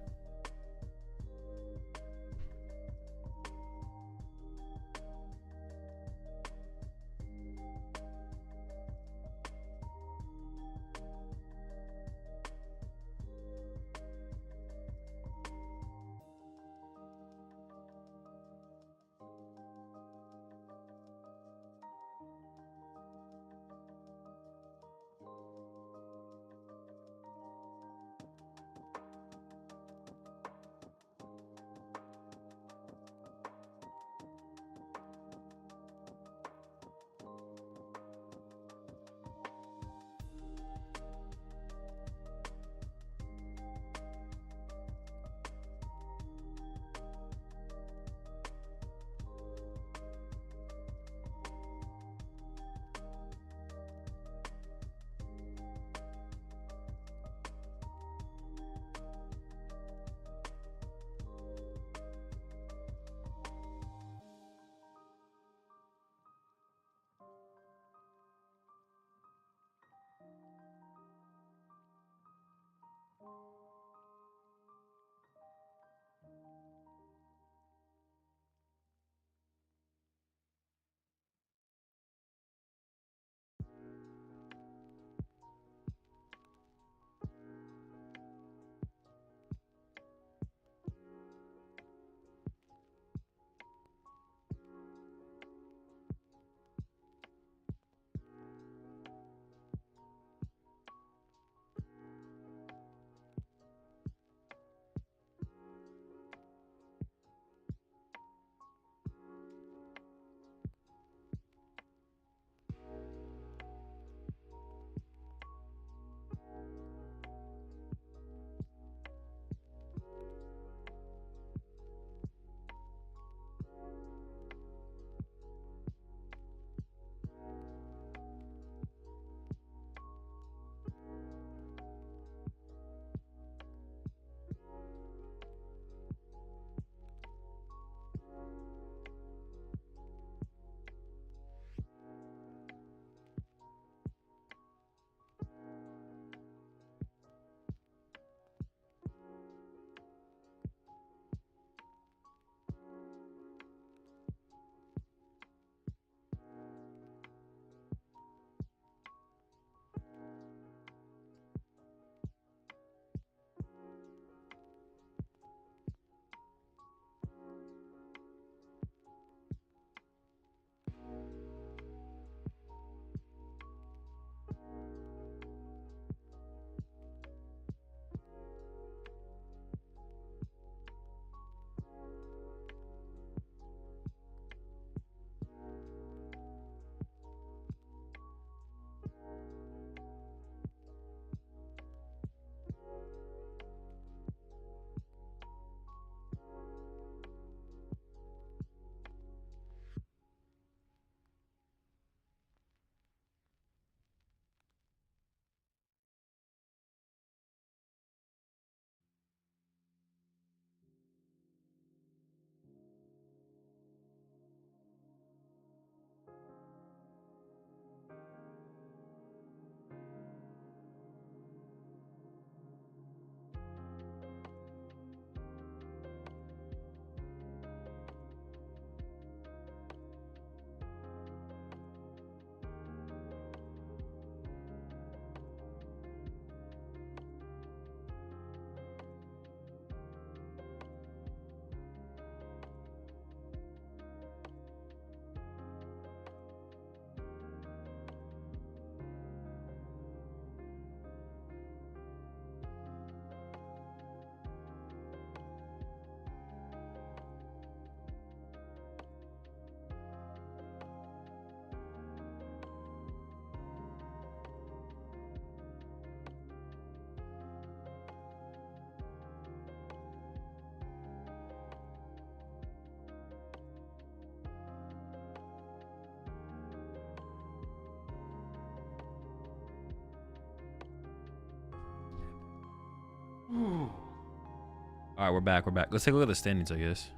All right, we're back. We're back. Let's take a look at the standings, I guess.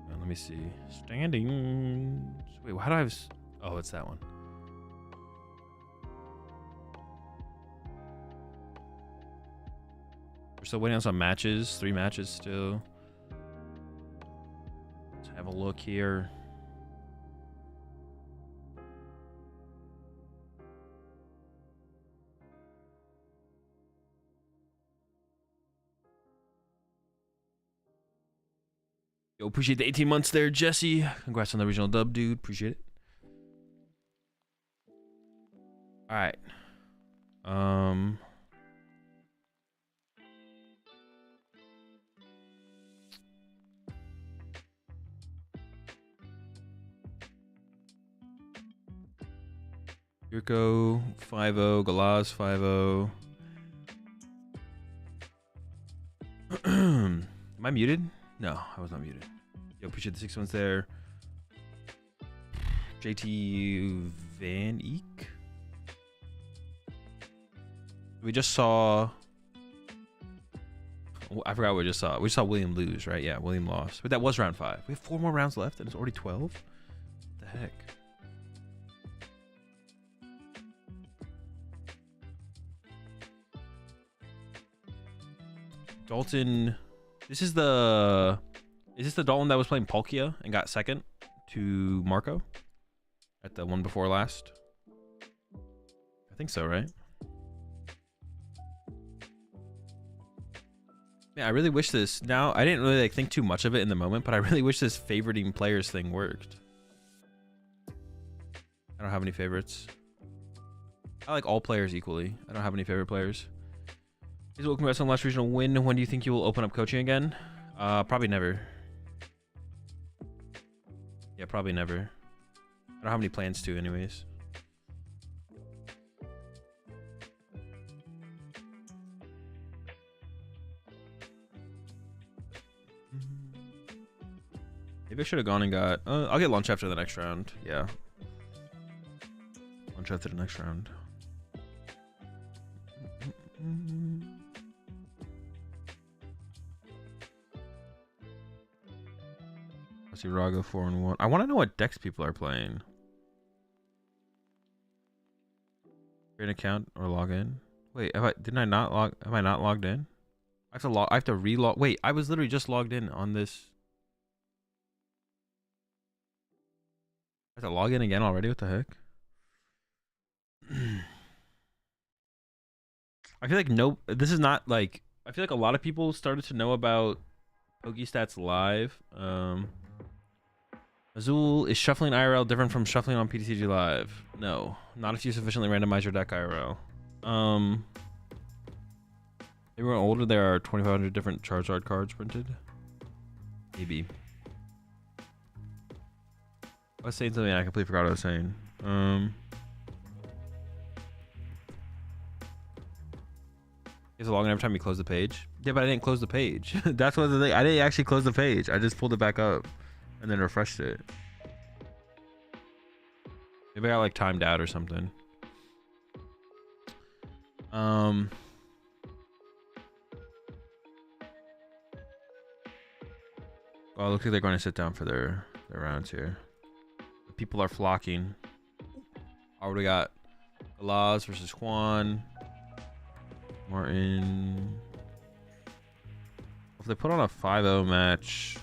Let me see. Standings. Wait, how do I have... Oh, it's that one. We're still waiting on some matches. 3 matches still. Let's have a look here. Yo, appreciate the 18 months there, Jesse. Congrats on the regional dub, dude. Appreciate it. All right. Yurko 5-0, Galaz 5-0. Am I muted? No, I was not muted. Yo, appreciate the 6 months there. JT Van Eek. We just saw... I forgot what we just saw. We saw William lose, right? Yeah, William lost. But that was round 5. We have 4 more rounds left and it's already 12? What the heck? Dalton... This is the... Is this the Dalton that was playing Palkia and got second to Marco? At the one before last? I think so, right? Yeah, I really wish this... Now, I didn't really like think too much of it in the moment, but I really wish this favoriting players thing worked. I don't have any favorites. I like all players equally. I don't have any favorite players. Please welcome us on last regional win. When do you think you will open up coaching again? Probably never. Yeah, probably never. I don't have any plans to anyways. Maybe I should have gone and got... I'll get lunch after the next round. Yeah. Lunch after the next round. I see Rago 4-1. I want to know what decks people are playing. Create an account or log in. Wait, am I not logged in? I have to relog. Wait, I was literally just logged in on this. I have to log in again already? What the heck? I feel like this is not like... I feel like a lot of people started to know about PokeStats Live. Azul, is shuffling IRL different from shuffling on PTCG Live? No, not if you sufficiently randomize your deck IRL. Maybe when older there are 2,500 different Charizard cards printed. Maybe. I was saying something and I completely forgot what I was saying. It's a login every time you close the page. Yeah, but I didn't close the page. That's what the thing. I didn't actually close the page. I just pulled it back up and then refreshed it. Maybe I got like timed out or something. Oh, it looks like they're going to sit down for their rounds here. The people are flocking. Already got Galaz versus Juan. Martin. If they put on a 5-0 match,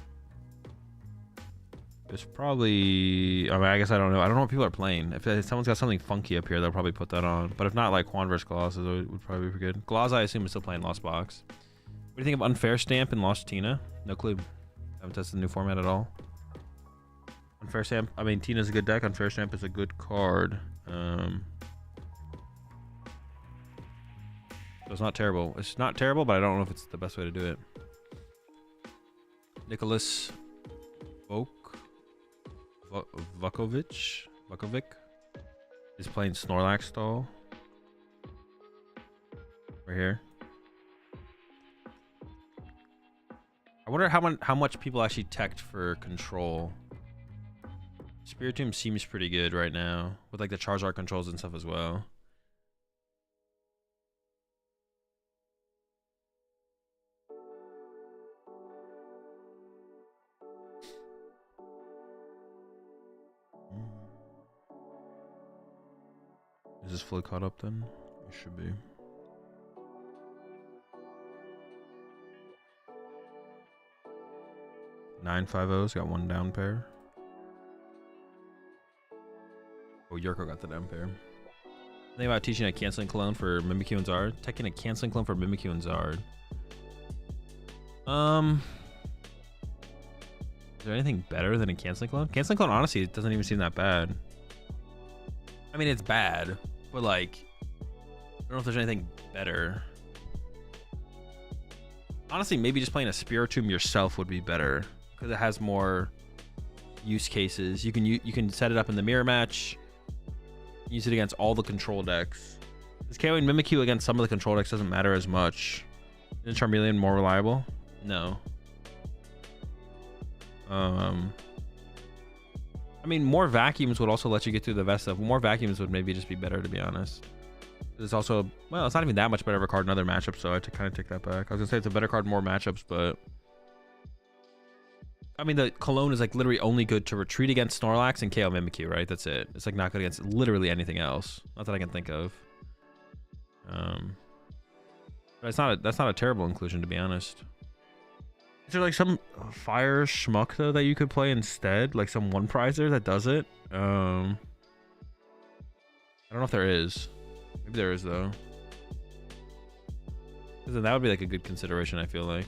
it's probably... I mean, I guess I don't know. I don't know what people are playing. If someone's got something funky up here, they'll probably put that on. But if not, like Juan versus Galaz would probably be good. Galaz, I assume, is still playing Lost Box. What do you think of Unfair Stamp and Lost Tina? No clue. Haven't tested the new format at all. Unfair Stamp, I mean, Tina's a good deck. Unfair Stamp is a good card. So it's not terrible. It's not terrible, but I don't know if it's the best way to do it. Nicholas Vukovic is playing Snorlax stall. Right here. I wonder how much people actually teched for control. Spiritomb seems pretty good right now with like the Charizard controls and stuff as well. Is this fully caught up then? It should be. Nine 5-0's got one down pair. Oh, Yurko got the down pair. Think about teaching a canceling clone for Mimikyu and Zard. Taking a canceling clone for Mimikyu and Zard. Is there anything better than a canceling clone? Canceling clone, honestly, it doesn't even seem that bad. I mean, it's bad, but like, I don't know if there's anything better. Honestly, maybe just playing a Spiritomb yourself would be better because it has more use cases. You can set it up in the mirror match, use it against all the control decks. Is KOing Mimikyu against some of the control decks doesn't matter as much. Isn't Charmeleon more reliable? No. I mean, more vacuums would also let you get through the Vesta. More vacuums would maybe just be better, to be honest. It's also, well, it's not even that much better of a card in other matchups, so I had to kind of take that back. I was gonna say it's a better card in more matchups, but I mean, the Cologne is like literally only good to retreat against Snorlax and KO Mimikyu, right? That's it. It's like not good against literally anything else. Not that I can think of. But it's not that's not a terrible inclusion, to be honest. Is there like some fire schmuck though that you could play instead? Like some one prizer that does it? I don't know if there is. Maybe there is though. Because then that would be like a good consideration, I feel like.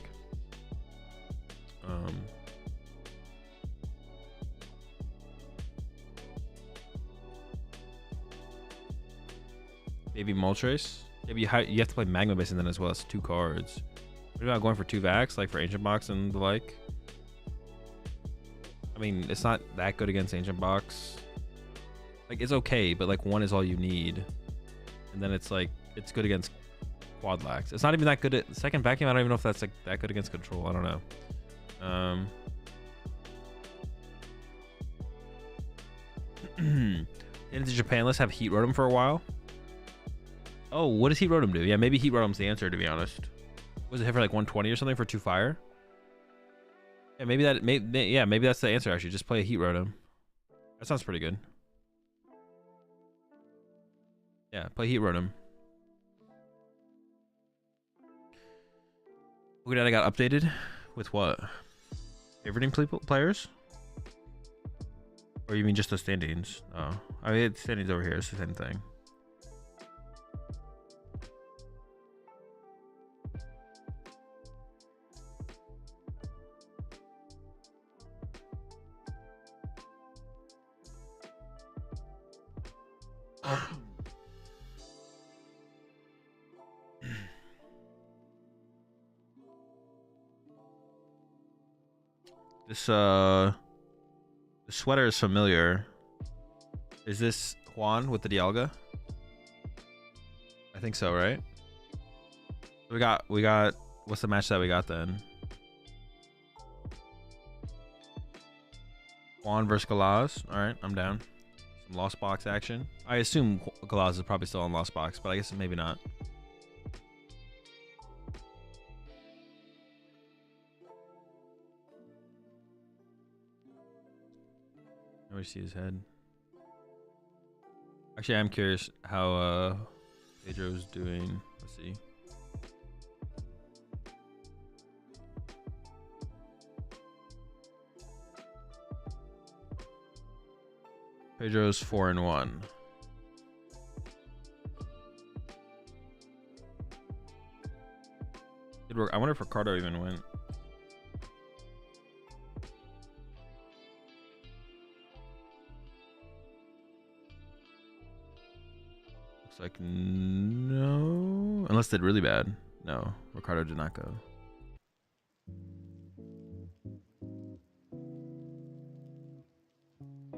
Maybe Moltres? Yeah, but you have to play Magma Basin then as well. It's 2 cards. What about going for 2 Vax, like for Ancient Box and the like? I mean, it's not that good against Ancient Box. Like, it's okay, but like 1 is all you need. And then it's like, it's good against Quadlax. It's not even that good at second vacuum. I don't even know if that's like that good against control. I don't know. Into Japan, let's have Heat Rotom for a while. Oh, what does Heat Rotom do? Yeah, maybe Heat Rotom's the answer, to be honest. Was it hit for like 120 or something for 2 fire? Yeah, maybe that's the answer actually. Just play a Heat Rotom. That sounds pretty good. Yeah, play Heat Rotom. Look at that, I got updated with what? Favoriting players? Or you mean just the standings? Oh, I mean, standings over here. It's the same thing. This the sweater is familiar. Is this Juan with the Dialga? I think so, right? We got what's the match that we got then? Juan versus Galaz. All right, I'm down. Some Lost Box action. I assume Galaz is probably still on Lost Box, but I guess maybe not. Nobody see his head. Actually, I'm curious how Pedro's doing. Let's see. Pedro's 4-1. Good work. I wonder if Ricardo even went. Looks like no. Unless they did really bad. No, Ricardo did not go.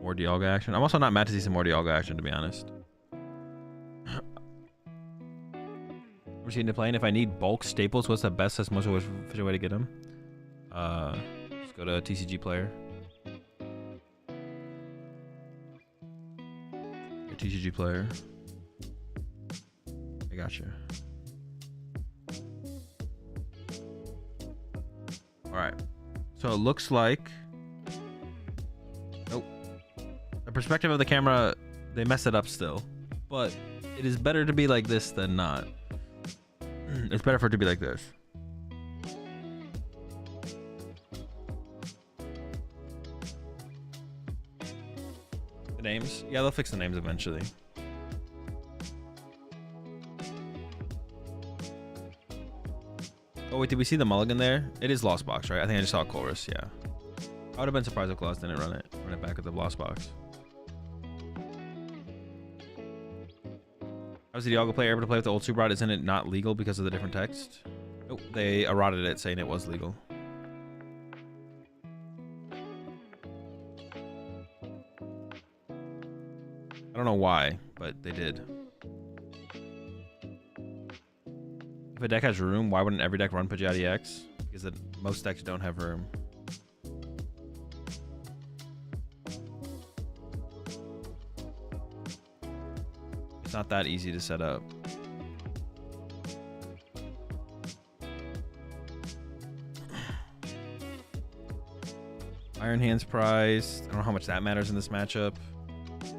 More Dialga action. I'm also not mad to see some more Dialga action, to be honest. We're seeing to play, and if I need bulk staples, what's the best, most efficient way to get them? Let's go to TCG player. Your TCG player. I got you. All right. So it looks like. Nope. The perspective of the camera, they mess it up still, but It is better to be like this than not. It's better for it to be like this. The names? Yeah, they'll fix the names eventually. Oh wait, did we see the mulligan there? It is Lost Box, right? I think I just saw a chorus, yeah. I would have been surprised if Claus didn't run it back with the Lost Box. How was the Dialga player able to play with the old Super Rod? Isn't it not legal because of the different text? Nope, they eroded it saying it was legal. I don't know why, but they did. If a deck has room, why wouldn't every deck run Pidgeotto X? Because most decks don't have room. It's not that easy to set up. Iron Hands prize. I don't know how much that matters in this matchup.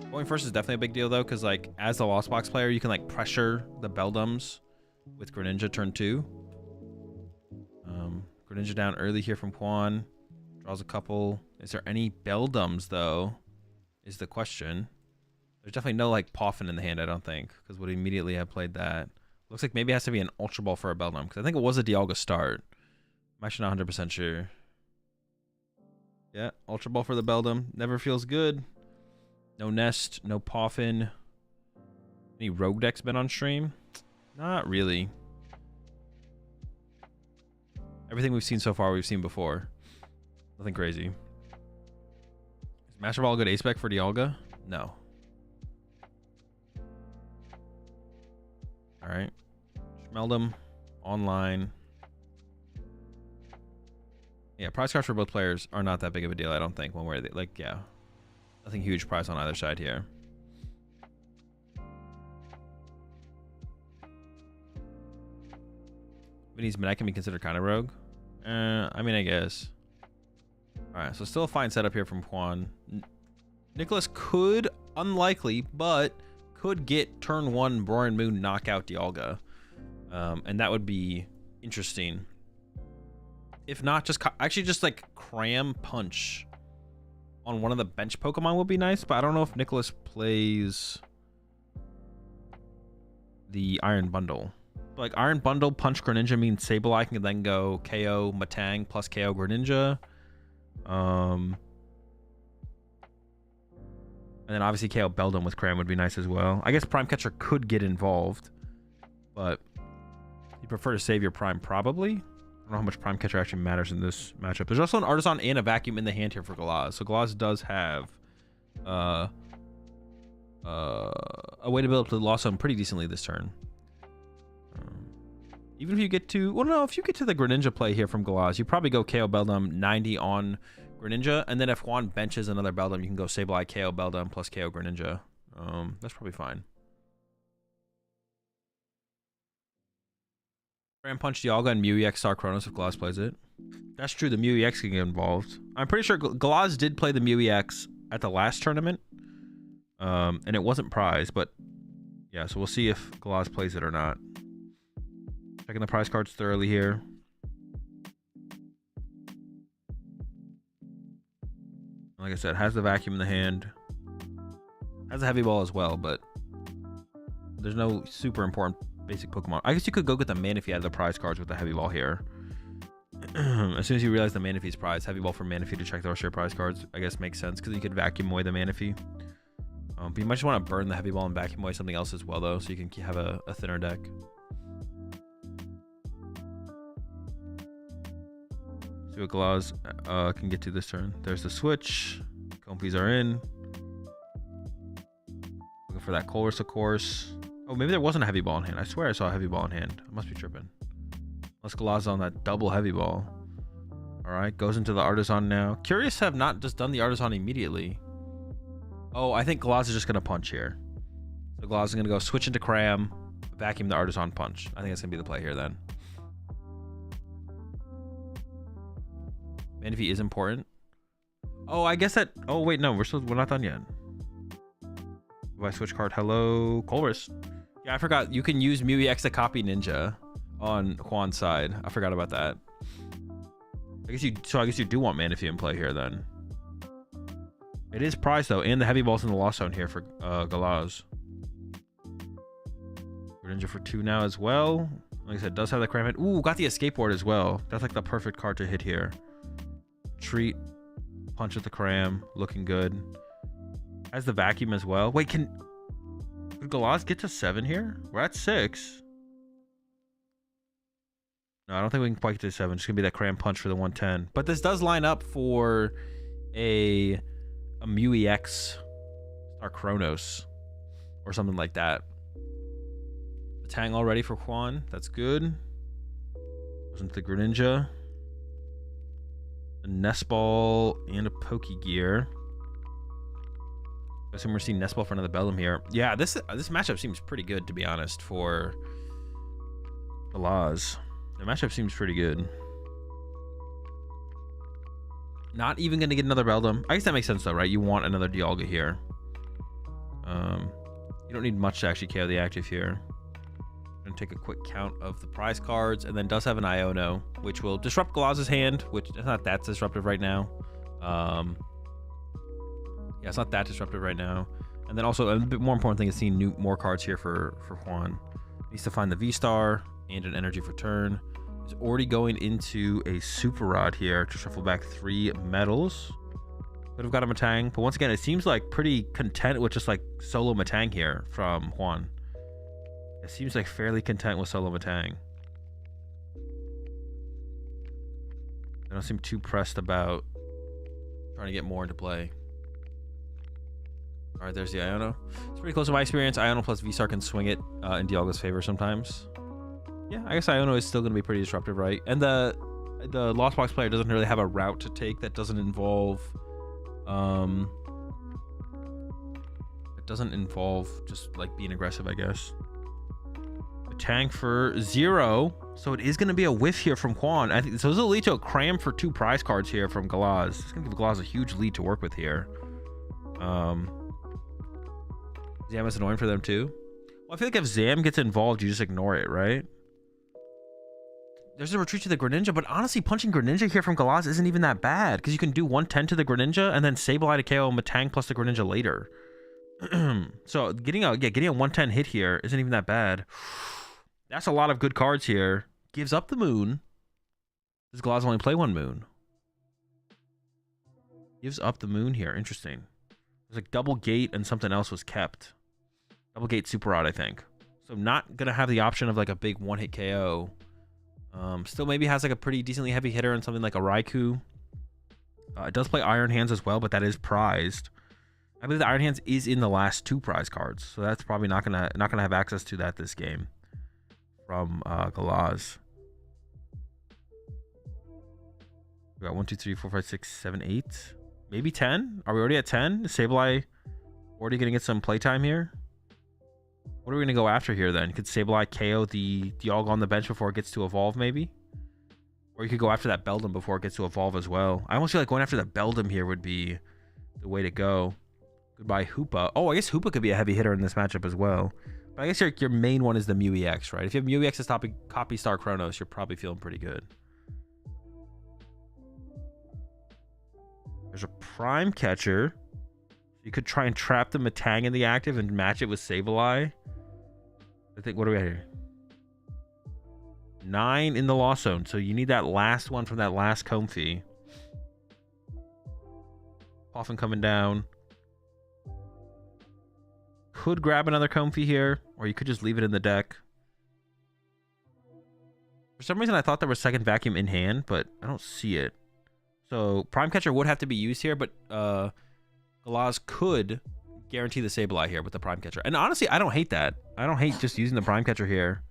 Going first is definitely a big deal though, because like as the Lost Box player, you can like pressure the Beldums with Greninja turn 2. Greninja down early here from Quan. Draws a couple. Is there any Beldums though? Is the question. There's definitely no like Poffin in the hand, I don't think, because would immediately have played that. Looks like maybe it has to be an Ultra Ball for a Beldum, because I think it was a Dialga start. I'm actually not 100% sure. Yeah, Ultra Ball for the Beldum. Never feels good. No Nest, no Poffin. Any Rogue decks been on stream? Not really. Everything we've seen so far, we've seen before. Nothing crazy. Is Master Ball a good ace spec for Dialga? No. Alright. Schmeldum. Online. Yeah, prize cards for both players are not that big of a deal, I don't think. One way, like, yeah. Nothing huge prize on either side here. Vinny's Midnight can be considered kind of rogue. I mean, I guess. Alright, so still a fine setup here from Quan. Nicholas could, unlikely, but could get turn 1 Roaring Moon knockout Dialga. And that would be interesting. If not, just like cram punch on one of the bench Pokemon would be nice, but I don't know if Nicholas plays the Iron Bundle. Like Iron Bundle, Punch Greninja means Sableye can then go KO Matang plus KO Greninja. And then obviously KO Beldum with Cram would be nice as well. I guess Prime Catcher could get involved, but you prefer to save your Prime probably. I don't know how much Prime Catcher actually matters in this matchup. There's also an Artisan and a Vacuum in the hand here for Galaz. So Galaz does have a way to build up the Lost Zone pretty decently this turn. Even if you get to... Well, no, if you get to the Greninja play here from Galaz, you probably go KO Beldum 90 on Greninja. And then if Juan benches another Beldum, you can go Sableye, KO Beldum plus KO Greninja. That's probably fine. Ram Punch Dialga and Mew EX Star Chronos if Galaz plays it. That's true, the Mew EX can get involved. I'm pretty sure Galaz did play the Mew EX at the last tournament. And it wasn't prized, but yeah, so we'll see if Galaz plays it or not. Checking the prize cards thoroughly here. Like I said, has the Vacuum in the hand. Has a Heavy Ball as well, but there's no super important basic Pokemon. I guess you could go get the Manaphy out of the prize cards with the Heavy Ball here. As soon as you realize the Manaphy's prize, Heavy Ball for Manaphy to check the rest of your prize cards, I guess makes sense because you could Vacuum away the Manaphy. But you might just want to burn the Heavy Ball and Vacuum away something else as well, though, so you can have a thinner deck. See what Galaz can get to this turn. There's the switch. Compies are in. Looking for that Colress, of course. Oh, maybe there wasn't a Heavy Ball in hand. I swear I saw a Heavy Ball in hand. I must be tripping. Unless Galaz on that double Heavy Ball. Alright, goes into the Artisan now. Curious have not just done the Artisan immediately. Oh, I think Galaz is just going to punch here. So Galaz is going to go switch into Cram, Vacuum the Artisan punch. I think that's going to be the play here then. Manaphy is important. Oh, I guess that... Oh, wait, no. We're not done yet. If I switch card, hello, Colress. Yeah, I forgot. You can use Mew EX to copy Ninja on Juan's side. I forgot about that. I guess you do want Manaphy in play here then. It is prize though, and the heavy ball's in the lost zone here for Galaz. Ninja for 2 now as well. Like I said, does have the cram hit. Ooh, got the escape board as well. That's like the perfect card to hit here. Treat, punch at the cram, looking good. Has the vacuum as well. Wait, could Galaz get to 7 here? We're at 6. No, I don't think we can quite get to 7. It's gonna be that cram punch for the 110. But this does line up for a Mew EX Star Chronos or something like that. The Tang already for Juan. That's good. Wasn't the Greninja. A Nest Ball and a Pokegear. I assume we're seeing Nest Ball for another Bellum here. Yeah, this matchup seems pretty good, to be honest, for Galaz. The matchup seems pretty good. Not even going to get another Beldum. I guess that makes sense, though, right? You want another Dialga here. You don't need much to actually KO the active here. I'm going to take a quick count of the prize cards, and then does have an Iono, which will disrupt Galaz's hand, which is not that disruptive right now. Yeah, it's not that disruptive right now. And then also, a bit more important thing is seeing more cards here for Juan. Needs to find the V-Star and an energy for turn. He's already going into a Super Rod here to shuffle back 3 metals. Could have got a Metang, but once again, it seems like pretty content with just like solo Metang here from Juan. It seems like fairly content with solo Metang. I don't seem too pressed about trying to get more into play. All right, there's the Iono. It's pretty close to my experience. Iono plus V-Star can swing it in Dialga's favor sometimes. Yeah, I guess Iono is still going to be pretty disruptive, right? And the Lost Box player doesn't really have a route to take that doesn't involve just like being aggressive, I guess. A tank for 0, so it is going to be a whiff here from Juan. I think so. This will lead to a cram for 2 prize cards here from Galaz. It's going to give Galaz a huge lead to work with here. Zam is annoying for them too. Well, I feel like if Zam gets involved, you just ignore it, right? There's a retreat to the Greninja, but honestly, punching Greninja here from Galaz isn't even that bad because you can do 110 to the Greninja and then Sableye to KO Metang plus the Greninja later. So getting a 110 hit here isn't even that bad. That's a lot of good cards here. Gives up the moon. Does Galaz only play 1 moon? Gives up the moon here. Interesting. There's like double gate and something else was kept. Double gate Super Rod, I think. So not gonna have the option of like a big 1-hit KO. Still maybe has like a pretty decently heavy hitter and something like a Raikou. It does play Iron Hands as well, but that is prized. I believe the Iron Hands is in the last 2 prize cards, so that's probably not gonna have access to that this game from Galaz. We got 1, 2, 3, 4, 5, 6, 7, 8, maybe 10. Are we already at 10? Is Sableye already gonna get some playtime here? What are we going to go after here then? Could Sableye KO the Dialga on the bench before it gets to evolve maybe? Or you could go after that Beldum before it gets to evolve as well. I almost feel like going after the Beldum here would be the way to go. Goodbye Hoopa. Oh, I guess Hoopa could be a heavy hitter in this matchup as well. But I guess your main one is the Mew EX, right? If you have Mew EX as copy Star Chronos, you're probably feeling pretty good. There's a Prime Catcher. You could try and trap the Metang in the active and match it with Sableye. I think, what are we at here? 9 in the lost zone. So you need that last one from that last Comfey. Coffin coming down. Could grab another Comfey here, or you could just leave it in the deck. For some reason, I thought there was second vacuum in hand, but I don't see it. So Prime Catcher would have to be used here, but Galaz could guarantee the Sableye here with the Prime Catcher. And honestly, I don't hate that. I don't hate just using the Prime Catcher here.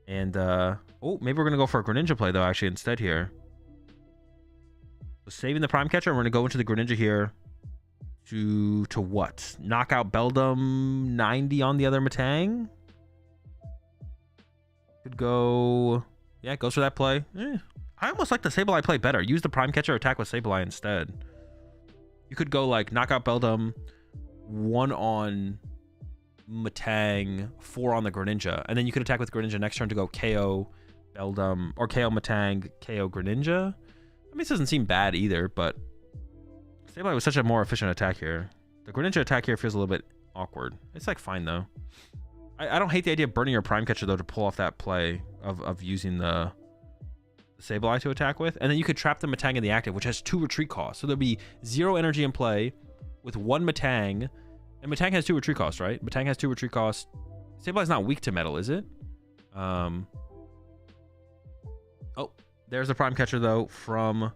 And, oh, maybe we're going to go for a Greninja play, though, actually, instead here. So saving the Prime Catcher, and we're going to go into the Greninja here to what? Knock out Beldum 90 on the other Metang? Could go... Yeah, goes for that play. I almost like the Sableye play better. Use the Prime Catcher, attack with Sableye instead. You could go, like, knock out Beldum, 1 on Matang, 4 on the Greninja, and then you could attack with Greninja next turn to go KO Beldum, or KO Matang, KO Greninja. I mean, this doesn't seem bad either, but Sableye was such a more efficient attack here. The Greninja attack here feels a little bit awkward. It's like fine though. I don't hate the idea of burning your Prime Catcher though to pull off that play of using the Sableye to attack with, and then you could trap the Matang in the active, which has 2 retreat costs. So there'll be 0 energy in play with 1 Matang, and Matang has 2 retreat costs, right? Matang has 2 retreat costs. Sableye's not weak to metal, is it? Oh, there's the Prime Catcher though from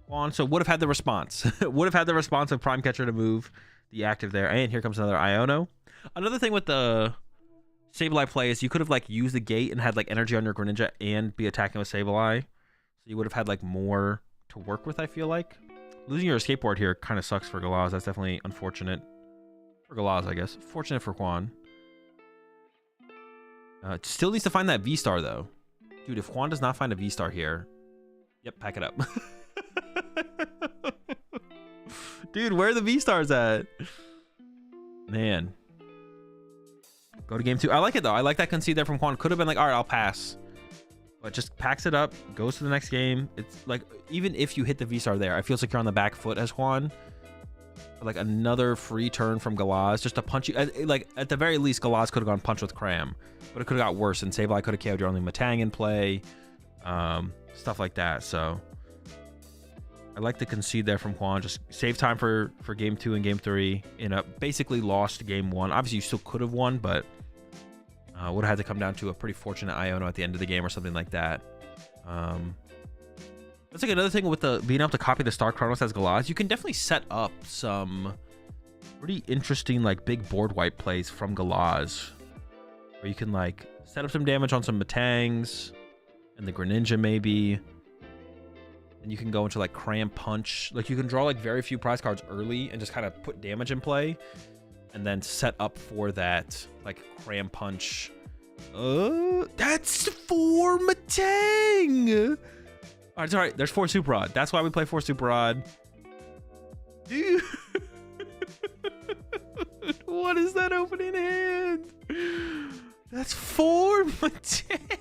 Juan. So would have had the response. Would have had the response of Prime Catcher to move the active there. And here comes another Iono. Another thing with the Sableye play is you could have like used the gate and had like energy on your Greninja and be attacking with Sableye. So you would have had like more to work with, I feel like. Losing your escape board here kind of sucks for Galaz. That's definitely unfortunate. For Galaz, I guess. Fortunate for Juan. Still needs to find that V-Star though. Dude, if Juan does not find a V-Star here, yep, pack it up. Dude, where are the V-Stars at? Man. Go to game 2. I like it though. I like that concede there from Juan. Could have been like, all right, I'll pass. But just packs it up, goes to the next game. It's like, even if you hit the V-Star there, it feels like you're on the back foot as Juan. But like another free turn from Galaz, just to punch you. Like, at the very least, Galaz could have gone punch with Cram. But it could have got worse, and Sableye could have KO'd your only Matang in play. Stuff like that, so. I like the concede there from Juan. Just save time for game 2 and game 3 in a basically lost game 1. Obviously, you still could have won, but would have had to come down to a pretty fortunate Iono at the end of the game or something like that. That's like another thing with the being able to copy the Star Chronos as Galaz. You can definitely set up some pretty interesting like big board wipe plays from Galaz, where you can like set up some damage on some Matangs and the Greninja maybe. And you can go into like Cram Punch. Like you can draw like very few prize cards early and just kind of put damage in play. And then set up for that like Cram Punch. That's 4 Matang! Alright, it's alright. There's 4 Super Rod. That's why we play 4 Super Rod. Dude. What is that opening hand? That's 4 Matang!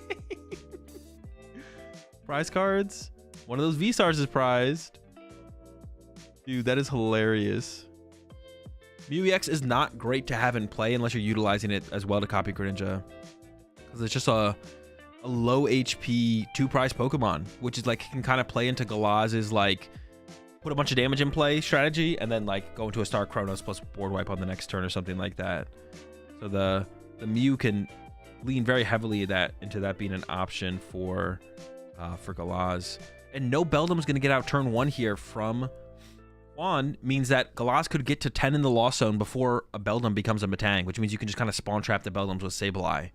Prize cards? One of those V-Stars is prized. Dude, that is hilarious. Mew EX is not great to have in play unless you're utilizing it as well to copy Greninja. Because it's just a low HP 2-prize Pokemon, which is like can kind of play into Galaz's like put a bunch of damage in play strategy and then like go into a Star Chronos plus board wipe on the next turn or something like that. So the Mew can lean very heavily into that being an option for Galaz. And no Beldum's going to get out turn 1 here from Juan, means that Galaz could get to 10 in the Lost Zone before a Beldum becomes a Matang, which means you can just kind of spawn trap the Beldums with Sableye.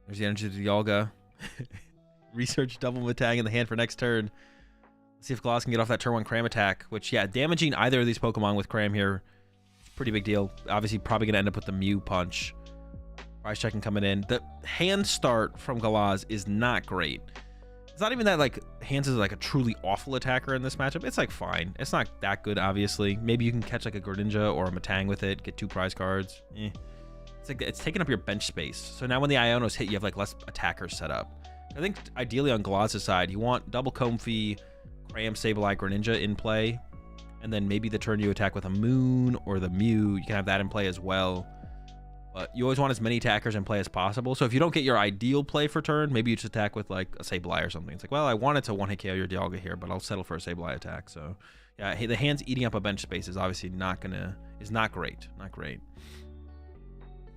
There's the energy to the Dialga. Research double Matang in the hand for next turn. Let's see if Galaz can get off that turn 1 Cram attack, which, yeah, damaging either of these Pokemon with Cram here, pretty big deal. Obviously, probably going to end up with the Mew Punch. Price checking coming in. The hand start from Galaz is not great. It's not even that like Hans is like a truly awful attacker in this matchup. It's like fine. It's not that good, obviously. Maybe you can catch like a Greninja or a Matang with it, get 2 prize cards. It's like it's taking up your bench space. So now when the Ionos hit, you have like less attackers set up. I think ideally on Galaz's side, you want double Comfey, Cram, Sableye, Greninja in play, and then maybe the turn you attack with a Moon or the Mew, you can have that in play as well. But you always want as many attackers in play as possible. So if you don't get your ideal play for turn, maybe you just attack with like a Sableye or something. It's like, well, I wanted to one-hit KO your Dialga here, but I'll settle for a Sableye attack. So yeah, the hand's eating up a bench space is obviously not great. Not great.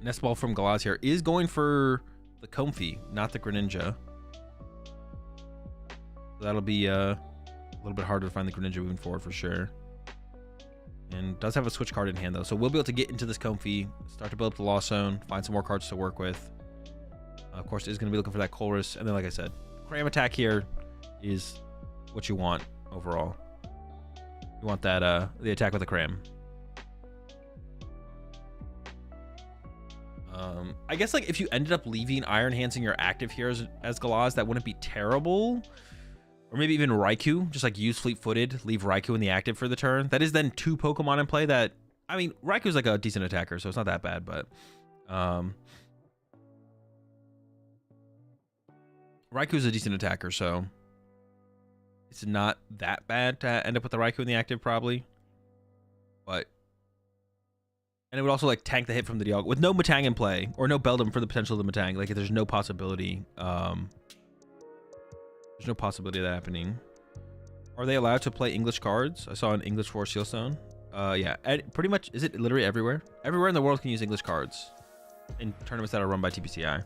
Nest Ball from Galaz here is going for the Comfey, not the Greninja. So that'll be a little bit harder to find the Greninja moving forward for sure. And does have a switch card in hand though, so we'll be able to get into this Comfey, start to build up the Lost Zone, find some more cards to work with. Of course, is going to be looking for that Colress, and then like I said, Cram attack here is what you want overall. You want that the attack with the Cram. I guess like if you ended up leaving Iron Hands in your active here as Galaz, that wouldn't be terrible. Or maybe even Raikou, just like use Fleet-Footed, leave Raikou in the active for the turn. That is then 2 Pokemon in play that I mean, Raiku's like a decent attacker, so it's not that bad, but Raiku's a decent attacker, so it's not that bad to end up with the Raikou in the active, probably. But and it would also like tank the hit from the Dialga with no Metang in play or no Beldum for the potential of the Metang. Like, there's no possibility. There's no possibility of that happening. Are they allowed to play English cards? I saw an English for Sealstone. Yeah, pretty much. Is it literally everywhere? Everywhere in the world can use English cards in tournaments that are run by TPCI.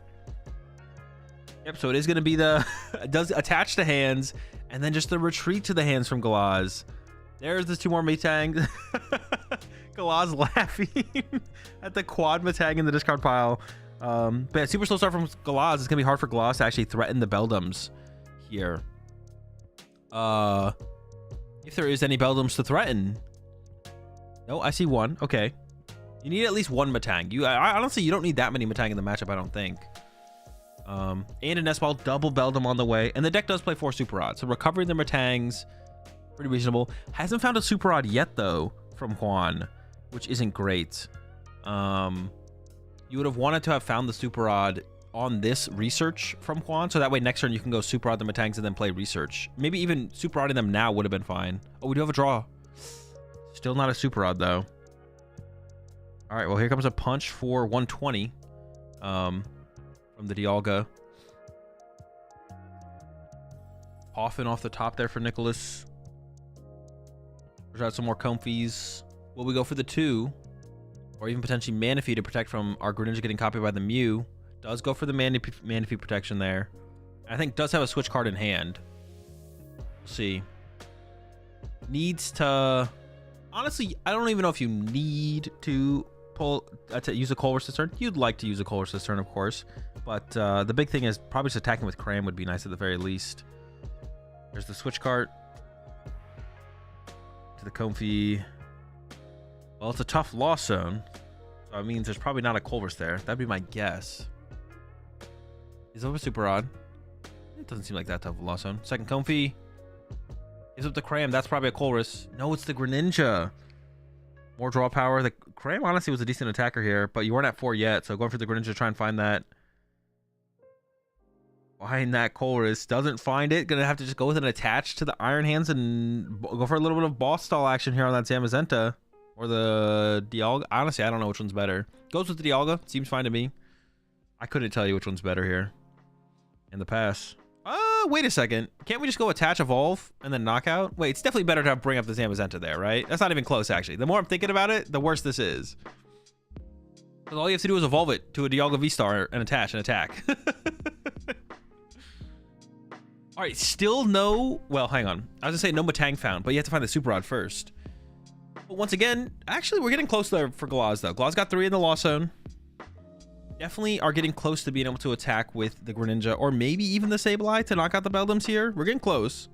Yep. So it is going to be the it does attach to hands and then just the retreat to the hands from Galaz. There's the 2 more Metang. Galaz laughing at the quad Metang in the discard pile. But yeah, Super Slow Start from Galaz. It's gonna be hard for Galaz to actually threaten the Beldums here. If there is any Beldums to threaten. No, I see one. Okay. You need at least one Metang. Honestly, you don't need that many Metang in the matchup, I don't think. And a Nest Ball, double Beldum on the way. And the deck does play 4 Super Rods. So recovering the Metangs, pretty reasonable. Hasn't found a Super Rod yet, though, from Juan, which isn't great. You would have wanted to have found the Super Rod on this research from Juan, so that way next turn you can go Super Rod the Metangs and then play research. Maybe even Super Rodding them now would have been fine. Oh, we do have a draw. Still not a Super Rod, though. All right, well, here comes a punch for 120 from the Dialga. Hoffing off the top there for Nicholas. There's out some more Comfies. Will we go for the 2? Or even potentially Manaphy to protect from our Greninja getting copied by the Mew. Does go for the Manaphy protection there. I think does have a switch card in hand. We'll see. Needs to... Honestly, I don't even know if you need to pull to use a Colress this turn. You'd like to use a Colress this turn, of course. But the big thing is probably just attacking with Cram would be nice at the very least. There's the switch card. To the Comfy. Well, it's a tough loss zone. So it means there's probably not a Colress there. That'd be my guess. Is over Super Rod. It doesn't seem like that tough of a loss zone. Second Comfy. Gives up the Cram. That's probably a Colress. No, it's the Greninja. More draw power. The Cram honestly was a decent attacker here, but you weren't at 4 yet, so going for the Greninja to try and find that. Find that Colress. Doesn't find it. Gonna have to just go with an attach to the Iron Hands and go for a little bit of boss stall action here on that Zamazenta. Or the Dialga. Honestly, I don't know which one's better. Goes with the Dialga. Seems fine to me. I couldn't tell you which one's better here. In the pass. Wait a second. Can't we just go attach, evolve, and then knockout? Wait, it's definitely better to bring up the Zamazenta there, right? That's not even close, actually. The more I'm thinking about it, the worse this is. Because all you have to do is evolve it to a Dialga V-Star and attach and attack. All right, still no... Well, hang on. I was going to say no Metang found, but you have to find the Super Rod first. But once again, actually, we're getting close there for Galaz, though. Galaz got 3 in the loss zone. Definitely are getting close to being able to attack with the Greninja or maybe even the Sableye to knock out the Beldums here. We're getting close.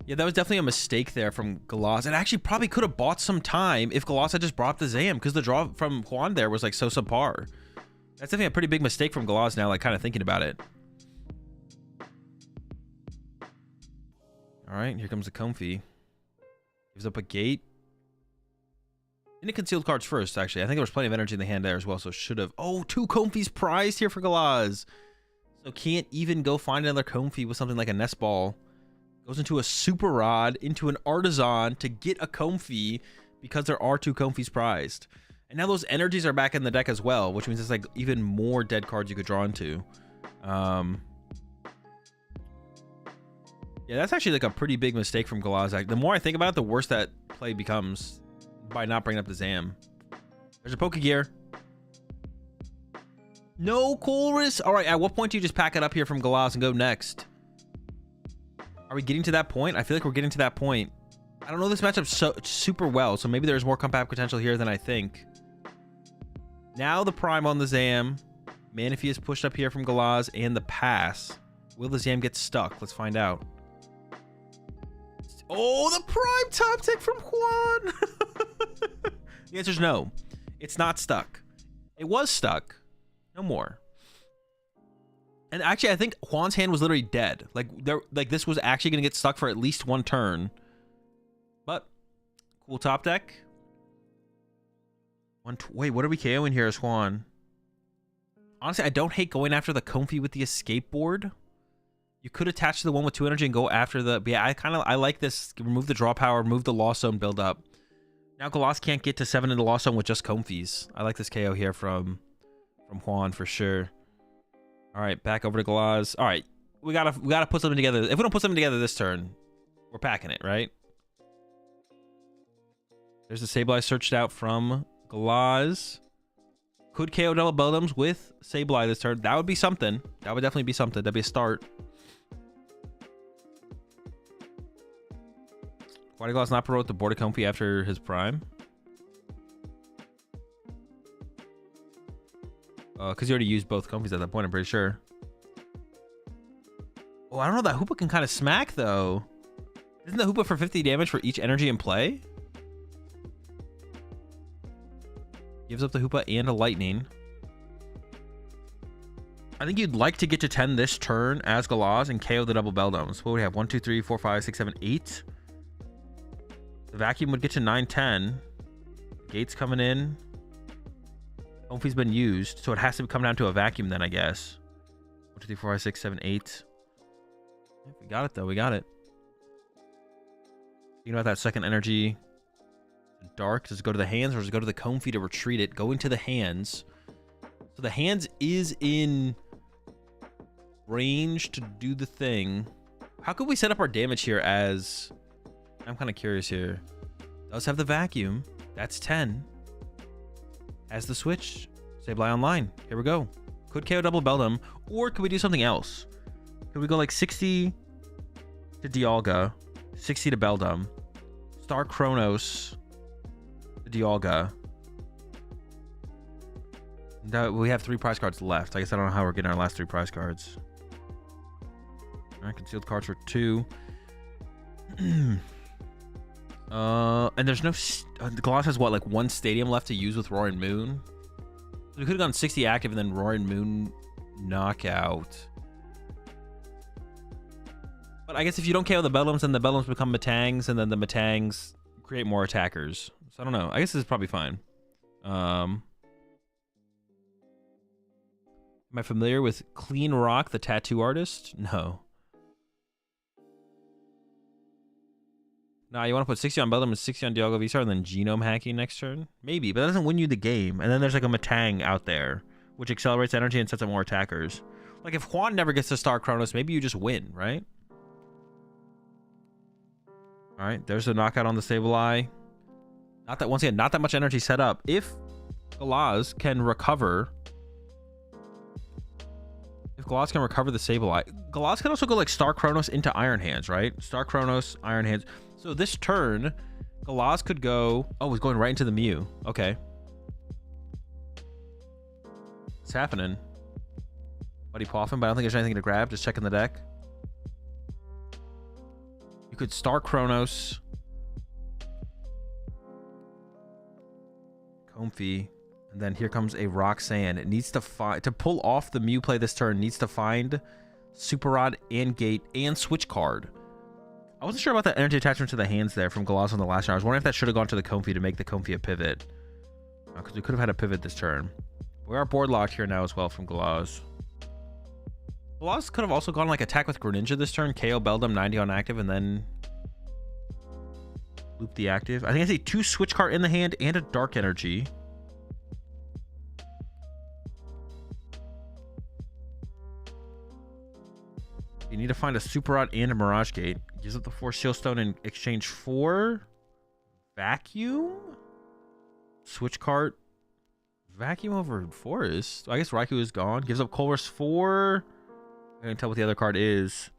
Yeah, that was definitely a mistake there from Galaz. It actually probably could have bought some time if Galaz had just brought up the Zam because the draw from Juan there was like so subpar. That's definitely a pretty big mistake from Galaz now, like kind of thinking about it. All right, here comes the Comfy. Gives up a gate. And it concealed cards first, actually. I think there was plenty of energy in the hand there as well, so should have. Oh, 2 Comfies prized here for Galaz. So can't even go find another Comfy with something like a Nest Ball. Goes into a Super Rod, into an Artisan to get a Comfy because there are 2 Comfies prized. And now those energies are back in the deck as well, which means it's like even more dead cards you could draw into. Yeah, that's actually like a pretty big mistake from Galaz. The more I think about it, the worse that play becomes. By not bringing up the Zam. There's a Pokegear. No Colress. All right, at what point do you just pack it up here from Galaz and go next? Are we getting to that point? I feel like we're getting to that point. I don't know this matchup so super well, so maybe there's more comeback potential here than I think. Now the Prime on the Zam. Manaphy is pushed up here from Galaz and the pass. Will the Zam get stuck? Let's find out. Oh, the Prime top tick from Juan. The answer is no. It's not stuck. It was stuck. No more. And actually, I think Juan's hand was literally dead. Like this was actually going to get stuck for at least 1 turn. But Cool top deck. Wait, what are we KOing here, Swan? Honestly, I don't hate going after the Comfy with the escape board. You could attach to the one with 2 energy and go after the... But yeah, I like this. Remove the draw power, remove the Lost Zone build up. Now Galas can't get to 7 in the Lost Zone with just Comfies. I like this KO here from Juan for sure. All right, back over to Galas. All right, we gotta put something together. If we don't put something together this turn, we're packing it, right? There's the Sableye searched out from Galas. Could KO double Beldums with Sableye this turn. That would be something. That would definitely be something. That'd be a start. Why did Galas not promote the board of Comfy after his prime? Because he already used both Comfies at that point, I'm pretty sure. Oh, I don't know. That Hoopa can kind of smack, though. Isn't the Hoopa for 50 damage for each energy in play? Gives up the Hoopa and a Lightning. I think you'd like to get to 10 this turn as Galas and KO the double Beldums. What would we have? 1, 2, 3, 4, 5, 6, 7, 8. The Vacuum would get to 9, 10. Gate's coming in. Comfy's been used, so it has to come down to a Vacuum then, I guess. 1, 2, 3, 4, 5, 6, 7, 8. We got it, though. We got it. You know about that second energy? Dark. Does it go to the hands or does it go to the Comfy to retreat it? Going to the hands. So the hands is in range to do the thing. How could we set up our damage here as... I'm kind of curious here. Does have the Vacuum. That's 10. Has the switch. Sableye online. Here we go. Could KO double Beldum. Or could we do something else? Could we go like 60 to Dialga, 60 to Beldum, Star Chronos to Dialga. No, we have 3 prize cards left. I guess I don't know how we're getting our last 3 prize cards. All right, concealed cards for 2. And there's no... the Galas has what, like 1 stadium left to use with Roaring Moon? So we could have gone 60 active and then Roaring Moon knockout. But I guess if you don't KO the Beldums, then the Beldums become Metangs, and then the Metangs create more attackers. So I don't know. I guess this is probably fine. Am I familiar with Clean Rock, the tattoo artist? No. Nah, you want to put 60 on Beldum and 60 on Dialga V-Star and then genome hacking next turn? Maybe, but that doesn't win you the game. And then there's like a Metang out there, which accelerates energy and sets up more attackers. Like if Juan never gets to Star Chronos, maybe you just win, right? All right, there's the knockout on the Sableye. Not that, once again, not that much energy set up. If Galas can recover... If Galas can recover the Sableye... Galas can also go like Star Chronos into Iron Hands, right? Star Chronos, Iron Hands. So this turn, Galas could go... Oh, he's going right into the Mew. Okay. What's happening? Buddy Poffin, but I don't think there's anything to grab. Just checking the deck. You could Star Chronos. Comfy. And then here comes a Roxanne. It needs to find... To pull off the Mew play this turn, needs to find Super Rod and Gate and Switch Card. I wasn't sure about that energy attachment to the hands there from Galas on the last turn. I was wondering if that should have gone to the Comfy to make the Comfy a pivot. Because we could have had a pivot this turn. We are board locked here now as well from Galas. Galas could have also gone like attack with Greninja this turn. KO Beldum 90 on active and then loop the active. I think I see 2 Switch Card in the hand and a Dark Energy. You need to find a Super Rod and a Mirage Gate. Gives up the 4 Shield Stone in exchange for Vacuum? Switch Cart. Vacuum over Forest. I guess Raikou is gone. Gives up Colress 4. I can't tell what the other card is.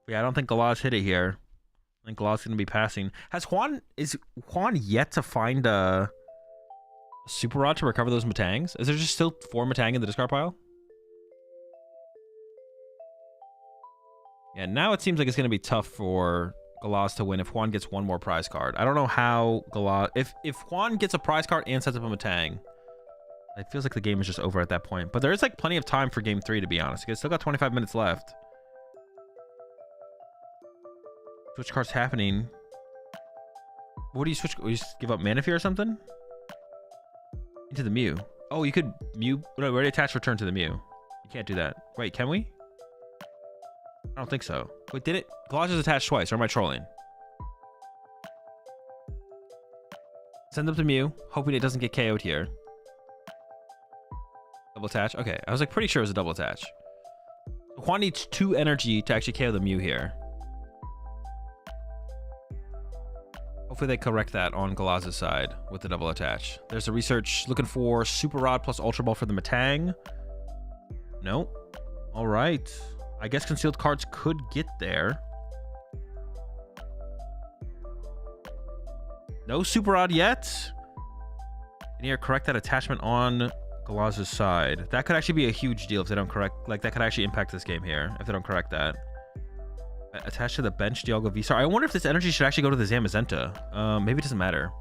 But yeah, I don't think Galas hit it here. I think Galas is going to be passing. Is Juan yet to find a Super Rod to recover those Metangs? Is there just still 4 Metang in the discard pile? Yeah, now it seems like it's going to be tough for Galas to win if Juan gets 1 more prize card. I don't know how Galas... If Juan gets a prize card and sets up a Metang, it feels like the game is just over at that point. But there is like plenty of time for game 3, to be honest. It's still got 25 minutes left. Switch cards happening. What do you switch? You just give up Manaphy or something? Into the Mew. Oh, you could Mew. No, we already attached return to the Mew. You can't do that. Wait, can we? I don't think so. Wait, did it? Galaz is attached twice, or am I trolling? Send up to Mew, hoping it doesn't get KO'd here. Double attach. Okay, I was like pretty sure it was a double attach. Juan needs 2 energy to actually KO the Mew here. Hopefully they correct that on Galaz's side with the double attach. There's a research looking for Super Rod plus Ultra Ball for the Metang. Nope. All right. I guess concealed cards could get there. No Super Rod yet. And here, correct that attachment on Galaz's side. That could actually be a huge deal if they don't correct. Like, that could actually impact this game here if they don't correct that. Attached to the bench, Dialga V-Star. I wonder if this energy should actually go to the Zamazenta. Maybe it doesn't matter.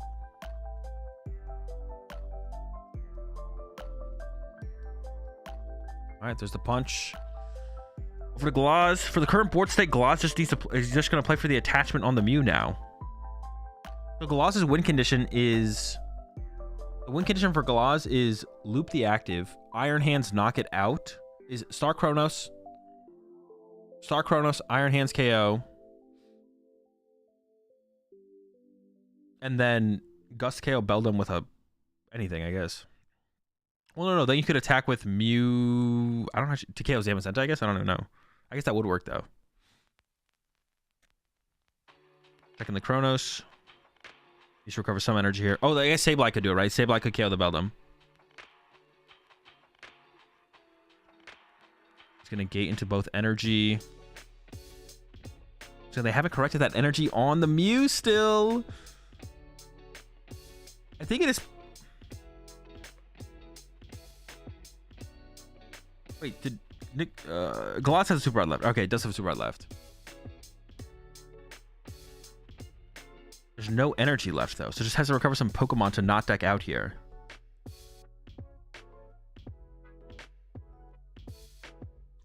All right, there's the punch. For the Galaz, for the current board state, Galaz just needs to. Is just going to play for the attachment on the Mew now. So Galaz's win condition is. The win condition for Galaz is loop the active, Iron Hands knock it out, is Star Chronos, Iron Hands KO, and then Gust KO Beldum with a anything, I guess. Well, no, then you could attack with Mew. I don't know, to KO Zamazenta, I guess. I don't even know. I guess that would work though. Checking the Chronos. Needs to recover some energy here. Oh, I guess Sableye could do it, right? Sableye could KO the Beldum. It's going to gate into both energy. So they haven't corrected that energy on the Mew still. I think it is... Wait, did Nick... Galaz has a Super Rod left. Okay, it does have a Super Rod left. There's no energy left, though. So it just has to recover some Pokemon to not deck out here.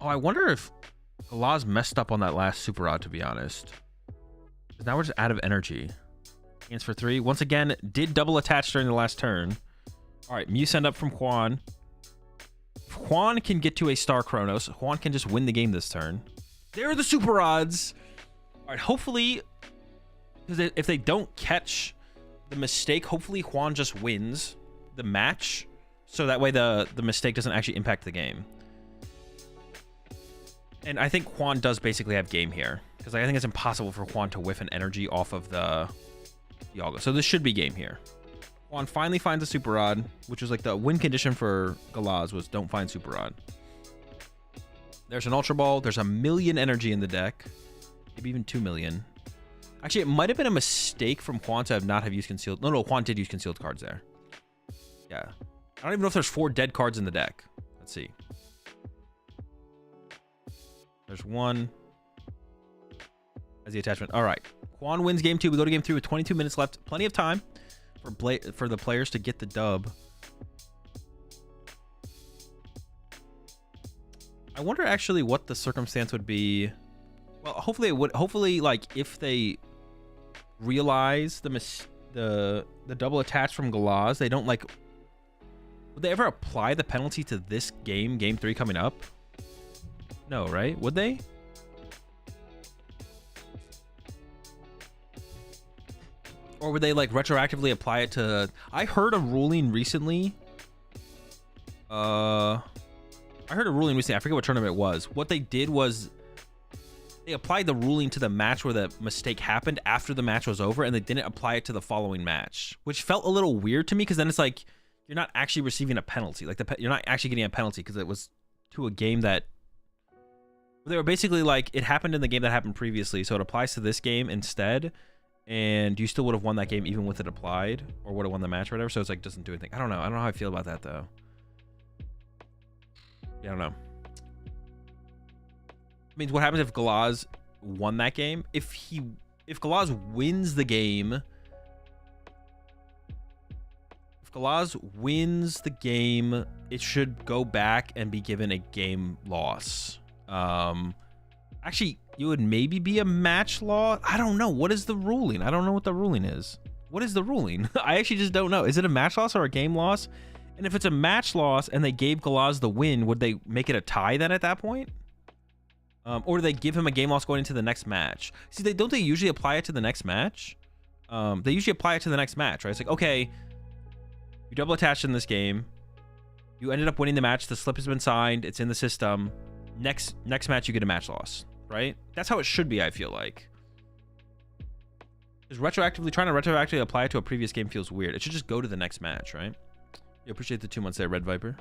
Oh, I wonder if Galaz messed up on that last Super Rod, to be honest. Because now we're just out of energy. Chance for 3. Once again, did double attach during the last turn. All right, Mew send up from Juan. If Juan can get to a Star Chronos, Juan can just win the game this turn. There are the Super Rods. All right, hopefully... Because if they don't catch the mistake, hopefully Juan just wins the match. So that way the mistake doesn't actually impact the game. And I think Juan does basically have game here. Because I think it's impossible for Juan to whiff an energy off of the Dialga. So this should be game here. Juan finally finds a Super Rod, which was like the win condition for Galaz was don't find Super Rod. There's an Ultra Ball. There's 1 million energy in the deck. Maybe even 2 million. Actually, it might have been a mistake from Juan to not have used concealed. No, Juan did use concealed cards there. Yeah. I don't even know if there's 4 dead cards in the deck. Let's see. There's 1. As the attachment. All right. Juan wins game 2. We go to game 3 with 22 minutes left. Plenty of time for the players to get the dub. I wonder actually what the circumstance would be. Well, hopefully it would. Hopefully, like, if they realize the double attach from Galaz, they don't like. Would they ever apply the penalty to this game, game 3 coming up? No, right? Would they? Or would they like retroactively apply it to? I heard a ruling recently. I forget what tournament it was. What they did was they applied the ruling to the match where the mistake happened after the match was over, and they didn't apply it to the following match, which felt a little weird to me because then it's like you're not actually receiving a penalty. Like you're not actually getting a penalty because it was to a game that they were basically like it happened in the game that happened previously, so it applies to this game instead, and you still would have won that game even with it applied, or would have won the match or whatever. So it's like doesn't do anything. I don't know how I feel about that though. Yeah, I don't know. I mean, what happens if Galaz won that game? If Galaz wins the game, it should go back and be given a game loss. Actually, it would maybe be a match loss. I don't know. What is the ruling? I don't know what the ruling is. What is the ruling? I actually just don't know. Is it a match loss or a game loss? And if it's a match loss and they gave Galaz the win, would they make it a tie then at that point? Or do they give him a game loss going into the next match? See, don't they usually apply it to the next match? They usually apply it to the next match, right? It's like, okay, you double attached in this game. You ended up winning the match. The slip has been signed. It's in the system. Next match, you get a match loss, right? That's how it should be, I feel like. Just trying to retroactively apply it to a previous game feels weird. It should just go to the next match, right? You appreciate the 2 months there, Red Viper.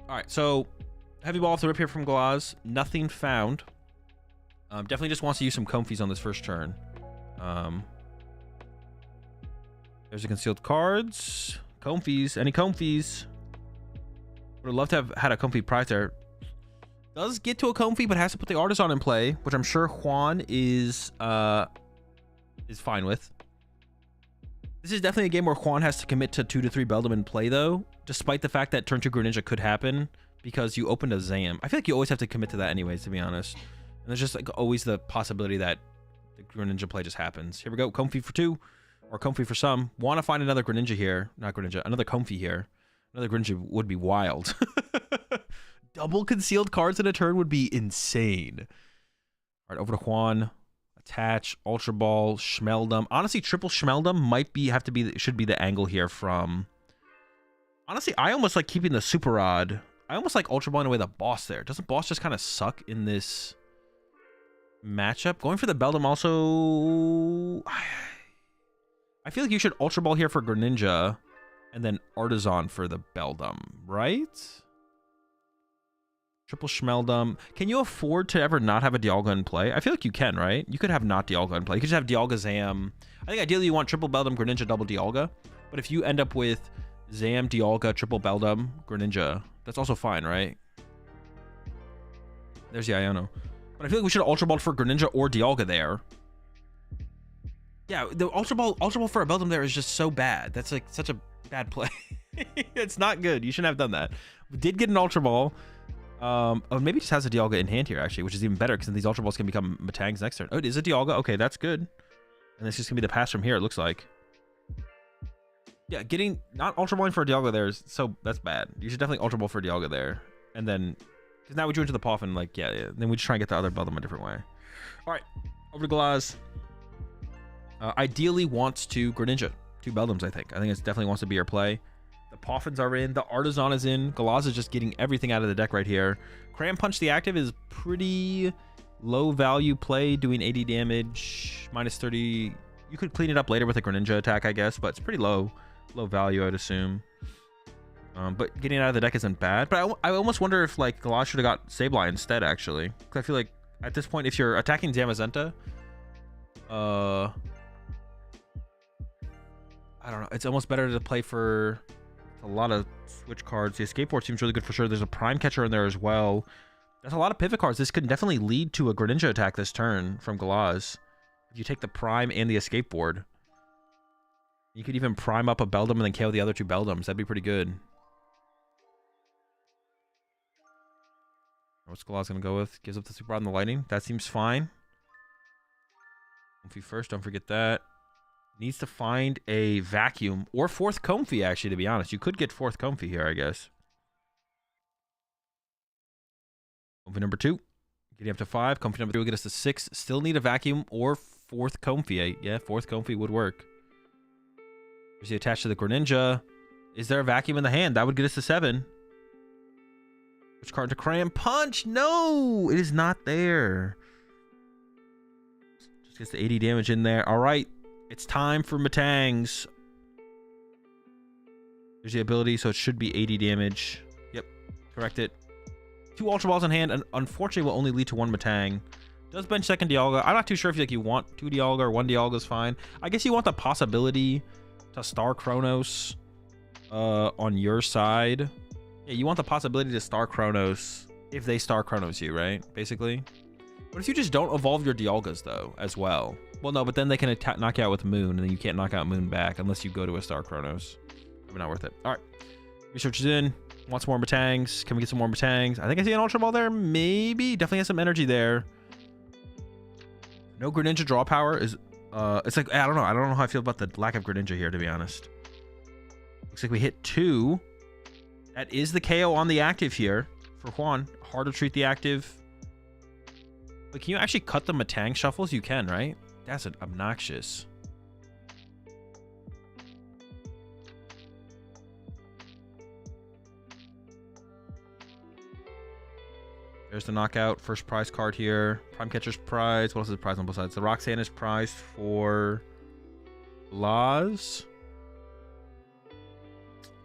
All right, so heavy ball off the rip here from Galaz. Nothing found. Definitely just wants to use some comfies on this first turn. There's the concealed cards. Comfies. Any comfies? Would have loved to have had a comfy prize there. Does get to a comfy, but has to put the Artisan in play, which I'm sure Juan is fine with. This is definitely a game where Juan has to commit to 2 to 3 Beldam in play, though, despite the fact that turn 2 Greninja could happen because you opened a Zam. I feel like you always have to commit to that anyways, to be honest. And there's just like always the possibility that the Greninja play just happens. Here we go. Comfy for 2, or comfy for some. Want to find another Greninja here. Not Greninja. Another comfy here. Another Greninja would be wild. Double concealed cards in a turn would be insane. All right, over to Juan. Attach, Ultra Ball, Schmeldum. Honestly, triple Schmeldum should be the angle here from... Honestly, I almost like keeping the Super Rod. I almost like Ultra Balling away the Boss there. Doesn't Boss just kind of suck in this matchup? Going for the Beldam also... I feel like you should Ultra Ball here for Greninja and then Artisan for the Beldam, right? Triple Schmeldum. Can you afford to ever not have a Dialga in play? I feel like you can, right? You could have not Dialga in play. You could just have Dialga, Zam. I think ideally you want triple Beldam, Greninja, double Dialga. But if you end up with Zam, Dialga, triple Beldam, Greninja, that's also fine, right? There's the Iono. But I feel like we should have Ultra Ball for Greninja or Dialga there. Yeah, the Ultra Ball for a Beldam there is just so bad. That's like such a bad play. It's not good. You shouldn't have done that. We did get an Ultra Ball. Oh, maybe it just has a Dialga in hand here, actually, which is even better because these Ultra Balls can become Matangs next turn. Oh, it is a Dialga. Okay, that's good. And it's just going to be the pass from here, it looks like. Yeah, getting not Ultra Balling for a Dialga there is that's bad. You should definitely Ultra Ball for a Dialga there. And then, because now we drew into the Poffin, like, yeah, then we just try and get the other Beldam a different way. All right, over to Galaz. Ideally wants to Greninja. 2 Beldams, I think. I think it definitely wants to be your play. The Poffins are in. The Artisan is in. Galaz is just getting everything out of the deck right here. Cram Punch the active is pretty low value play, doing 80 damage, minus 30. You could clean it up later with a Greninja attack, I guess, but it's pretty low value, I'd assume. But getting it out of the deck isn't bad. But I almost wonder if like Galaz should have got Sableye instead, actually. Because I feel like at this point, if you're attacking Zamazenta, I don't know. It's almost better to play for a lot of switch cards. The Escape Board seems really good for sure. There's a Prime Catcher in there as well. There's a lot of pivot cards. This could definitely lead to a Greninja attack this turn from Galaz. If you take the Prime and the Escape Board. You could even Prime up a Beldam and then KO the other 2 Beldams. That'd be pretty good. What's Galaz going to go with? Gives up the Super Rod and the Lightning. That seems fine. Comfy first, don't forget that. Needs to find a Vacuum or 4th Comfy, actually, to be honest. You could get 4th Comfy here, I guess. Comfy number 2. Getting up to 5. Comfy number 3 will get us to 6. Still need a Vacuum or 4th Comfy. Yeah, 4th Comfy would work. Is he attached to the Greninja? Is there a Vacuum in the hand? That would get us to 7. Which card to Cram Punch? No! It is not there. Just gets the 80 damage in there. All right. It's time for Matangs. There's the ability, so it should be 80 damage. Yep, correct it. 2 Ultra Balls in hand, and unfortunately will only lead to 1 Matang. Does bench second Dialga. I'm not too sure if you want 2 Dialga or 1 Dialga is fine. I guess you want the possibility to Star Chronos on your side. Yeah, you want the possibility to Star Chronos if they Star Chronos you, right? Basically. What if you just don't evolve your Dialgas, though, as well? Well, no, but then they can knock you out with Moon, and then you can't knock out Moon back unless you go to a Star Chronos. Probably not worth it. All right. Research is in. Want some more Matangs. Can we get some more Matangs? I think I see an Ultra Ball there. Maybe. Definitely has some energy there. No Greninja draw power is It's like, I don't know how I feel about the lack of Greninja here, to be honest. Looks like we hit 2. That is the KO on the active here for Juan. Hard to treat the active. But can you actually cut the Metang shuffles? You can, right? That's obnoxious. There's the knockout. First prize card here. Prime Catcher's prize. What else is the prize on both sides? The Roxanne is prized for Galaz.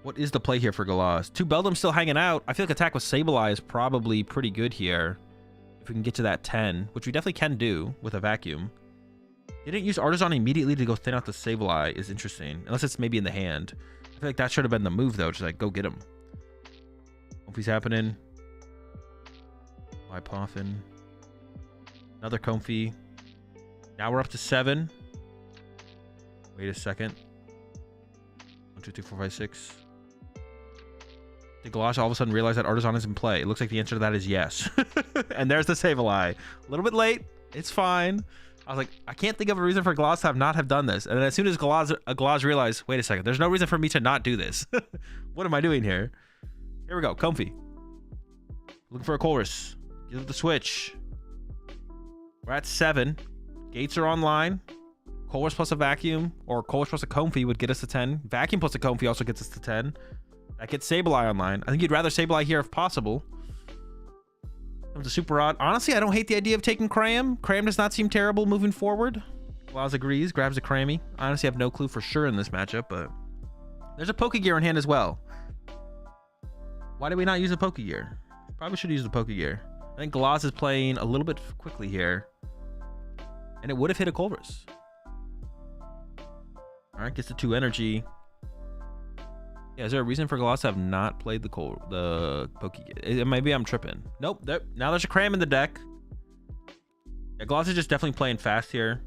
What is the play here for Galaz? 2 Beldum still hanging out. I feel like attack with Sableye is probably pretty good here. If we can get to that 10, which we definitely can do with a vacuum. Didn't use Artisan immediately to go thin out the Sableye is interesting. Unless it's maybe in the hand. I feel like that should have been the move, though. Just like, go get him. Hope he's happening. Poffin. Another Comfy. Now we're up to 7. Wait a second. 1, 2, 3, 4, 5, 6. Did Galosh all of a sudden realize that Artisan is in play? It looks like the answer to that is yes. And there's the Sableye. A little bit late. It's fine. I was like, I can't think of a reason for Galosh to not have done this. And then as soon as Galosh realized, wait a second, there's no reason for me to not do this. What am I doing here? Here we go. Comfy. Looking for a chorus. Give it the switch. We're at 7. Gates are online. Colress plus a vacuum, or Colress plus a Comfy would get us to 10. Vacuum plus a Comfy also gets us to 10. That gets Sableye online. I think you'd rather Sableye here if possible. Comes a Super Rod. Honestly, I don't hate the idea of taking Cram. Cram does not seem terrible moving forward. Glaz agrees, grabs a Crammy. I honestly have no clue for sure in this matchup, but there's a Pokegear in hand as well. Why did we not use a Pokegear? Probably should use the Pokegear. I think Glaz is playing a little bit quickly here. And it would have hit a Colress. Alright, gets the 2 energy. Yeah, is there a reason for Glaz to have not played the Pokegear? Maybe I'm tripping. Nope. Now there's a Cram in the deck. Yeah, Glaz is just definitely playing fast here.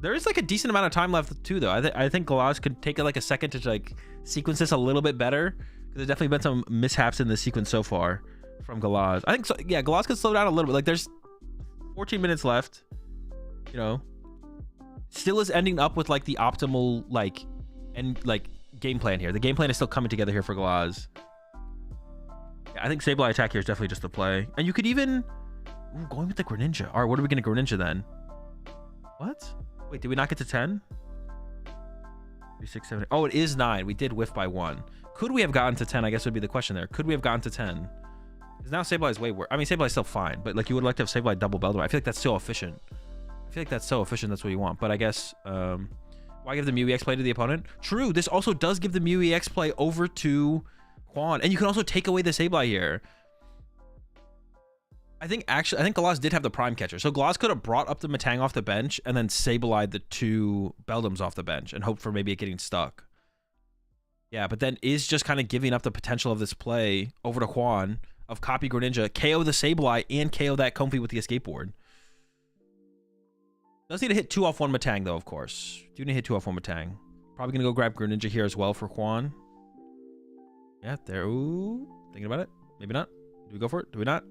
There is like a decent amount of time left too, though. I think Glaz could take like a second to like sequence this a little bit better. Because there's definitely been some mishaps in this sequence so far. From Galaz. I think so. Yeah, Galaz could slow down a little bit. Like there's 14 minutes left. You know, still is ending up with like the optimal game plan here. The game plan is still coming together here for Galaz. Yeah, I think Sableye attack here is definitely just the play. And you could even going with the Greninja. All right, what are we gonna Greninja then? What? Wait, did we not get to 10? 3, 6, 7. Oh, it is 9. We did whiff by 1. Could we have gotten to 10? I guess would be the question there. Could we have gotten to 10? Because now Sableye is way worse. I mean, Sableye is still fine, but like you would like to have Sableye double Beldum. I feel like that's so efficient. That's what you want. But I guess, why give the Mew EX play to the opponent? True, this also does give the Mew EX play over to Quan. And you can also take away the Sableye here. I think Galaz did have the Prime Catcher. So Galaz could have brought up the Metang off the bench and then Sableye the 2 Beldums off the bench and hope for maybe it getting stuck. Yeah, but then is just kind of giving up the potential of this play over to Quan. Of copy Greninja, KO the Sableye, and KO that Comfy with the escape board. Does need to hit 2 off 1 Metang, though, of course. Do need to hit 2 off 1 Metang. Probably going to go grab Greninja here as well for Quan. Yeah, there. Ooh. Thinking about it. Maybe not. Do we go for it? Do we not?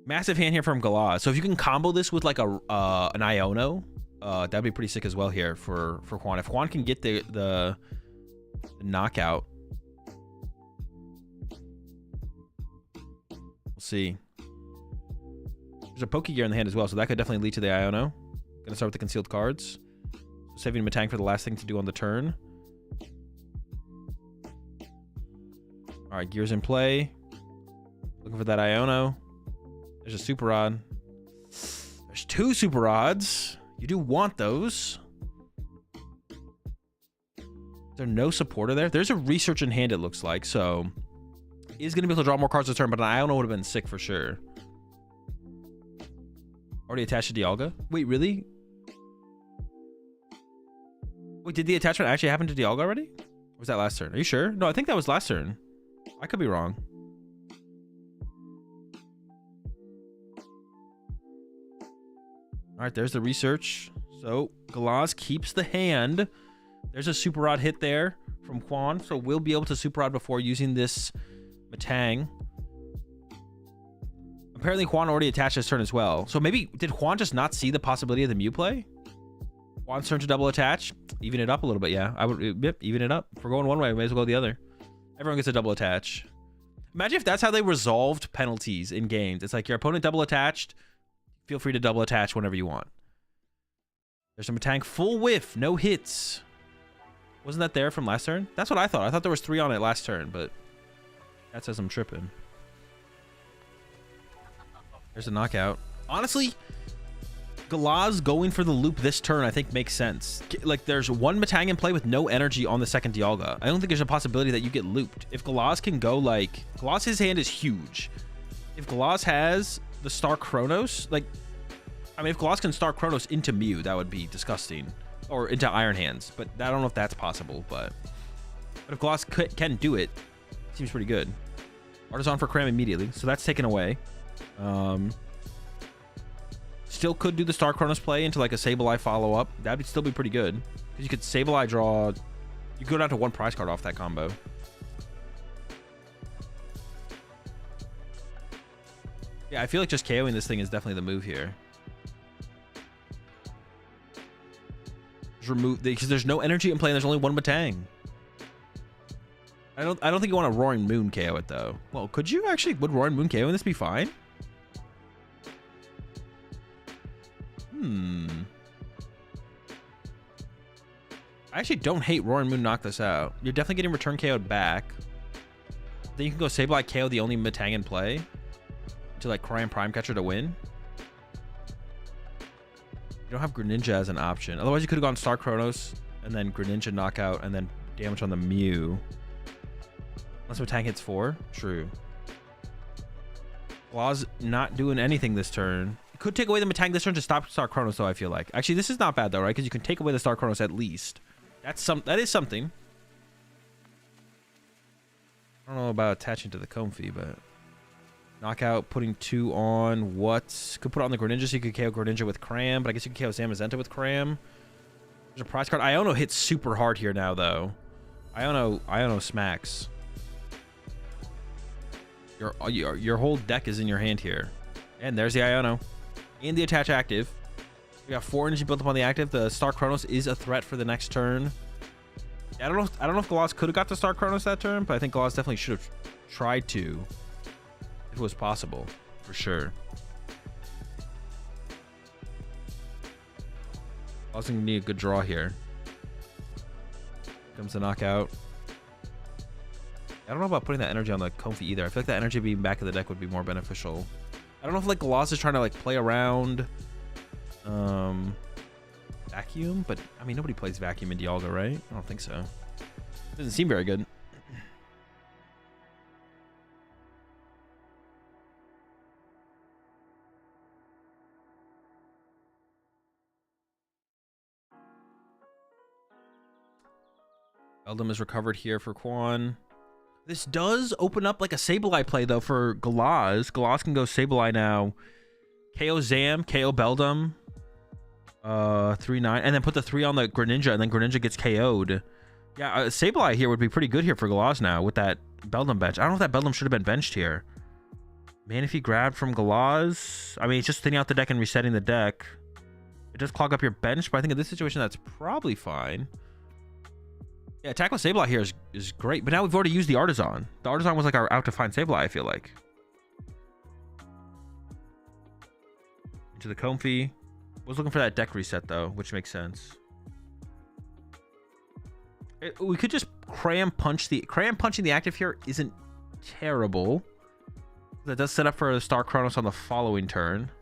Massive hand here from Galaz. So if you can combo this with like an Iono, that'd be pretty sick as well here for Quan. If Quan can get the knockout, we'll see. There's a Pokegear in the hand as well, so that could definitely lead to the Iono. Gonna start with the concealed cards. Saving Metang for the last thing to do on the turn. Alright, gears in play. Looking for that Iono. There's a Super Rod. There's 2 Super Rods. You do want those. Is there no supporter there? There's a Research in hand, it looks like, so he's going to be able to draw more cards this turn, but an Iono would have been sick for sure. Already attached to Dialga? Wait, really? Wait, did the attachment actually happen to Dialga already? Or was that last turn? Are you sure? No, I think that was last turn. I could be wrong. All right, there's the Research. So Galaz keeps the hand. There's a Super Rod hit there from Quan, so we'll be able to Super Rod before using this Metang. Apparently Juan already attached his turn as well. So maybe, did Juan just not see the possibility of the Mew play? Juan's turn to double attach. Even it up a little bit, yeah. I would, yep, even it up. If we're going one way, we may as well go the other. Everyone gets a double attach. Imagine if that's how they resolved penalties in games. It's like your opponent double attached. Feel free to double attach whenever you want. There's a Metang full whiff, no hits. Wasn't that there from last turn? That's what I thought. I thought there was 3 on it last turn, but that says I'm tripping. There's a knockout. Honestly, Galaz going for the loop this turn I think makes sense. Like, there's one Metang in play with no energy on the second Dialga. I don't think there's a possibility that you get looped. If Galaz can go, like, Galaz's hand is huge. If Galaz has the Star Chronos, like, I mean, if Galaz can Star Chronos into Mew, that would be disgusting. Or into Iron Hands, but I don't know if that's possible, but if Galaz can do it, seems pretty good. Artisan for Cram immediately, so that's taken away. Still could do the Star Chronos play into like a Sableye follow-up. That would still be pretty good. Because you could Sableye draw... You go down to 1 prize card off that combo. Yeah, I feel like just KOing this thing is definitely the move here. Just remove... Because there's no energy in play and there's only 1 Metang. I don't think you want a Roaring Moon KO it, though. Well, could you actually... Would Roaring Moon KO this be fine? I actually don't hate Roaring Moon knock this out. You're definitely getting return KO'd back. Then you can go Sableye KO the only Metang in play to like Cryo Prime Catcher to win. You don't have Greninja as an option. Otherwise, you could have gone Star Chronos and then Greninja knockout and then damage on the Mew. Unless Metang hits 4. True. Claw's not doing anything this turn. You could take away the Metang this turn to stop Star Chronos, though, I feel like. Actually, this is not bad, though, right? Because you can take away the Star Chronos at least. That is something. I don't know about attaching to the Comfy, but... Knockout, putting 2 on what? Could put it on the Greninja, so you could KO Greninja with Cram, but I guess you could KO Zamazenta with Cram. There's a prize card. Iono hits super hard here now, though. Iono smacks. Your whole deck is in your hand here. And there's the Iono. And the attach active. We got 4 energy built up on the active. The Star Chronos is a threat for the next turn. I don't know if Galaz could have got the Star Chronos that turn, but I think Galaz definitely should have tried to. If it was possible. For sure. Galaz gonna need a good draw here. Comes the knockout. I don't know about putting that energy on the Comfy either. I feel like that energy being back of the deck would be more beneficial. I don't know if like Galaz is trying to like play around Vacuum, but I mean nobody plays Vacuum in Dialga, right? I don't think so. Doesn't seem very good. Eldum is recovered here for Quan. This does open up like a Sableye play, though, for Galaz. Galaz can go Sableye now. KO Zam, KO Beldum. 3-9. And then put the 3 on the Greninja, and then Greninja gets KO'd. Yeah, Sableye here would be pretty good here for Galaz now with that Beldum bench. I don't know if that Beldum should have been benched here. Manaphy grabbed from Galaz. I mean, it's just thinning out the deck and resetting the deck. It does clog up your bench, but I think in this situation, that's probably fine. Yeah, attack with Sableye here is great, but now we've already used the Artisan. The Artisan was like our out to find Sableye, I feel like. Into the Comfy. Was looking for that deck reset though, which makes sense. We could just Cram punching the active here isn't terrible. That does set up for a Star Chronos on the following turn.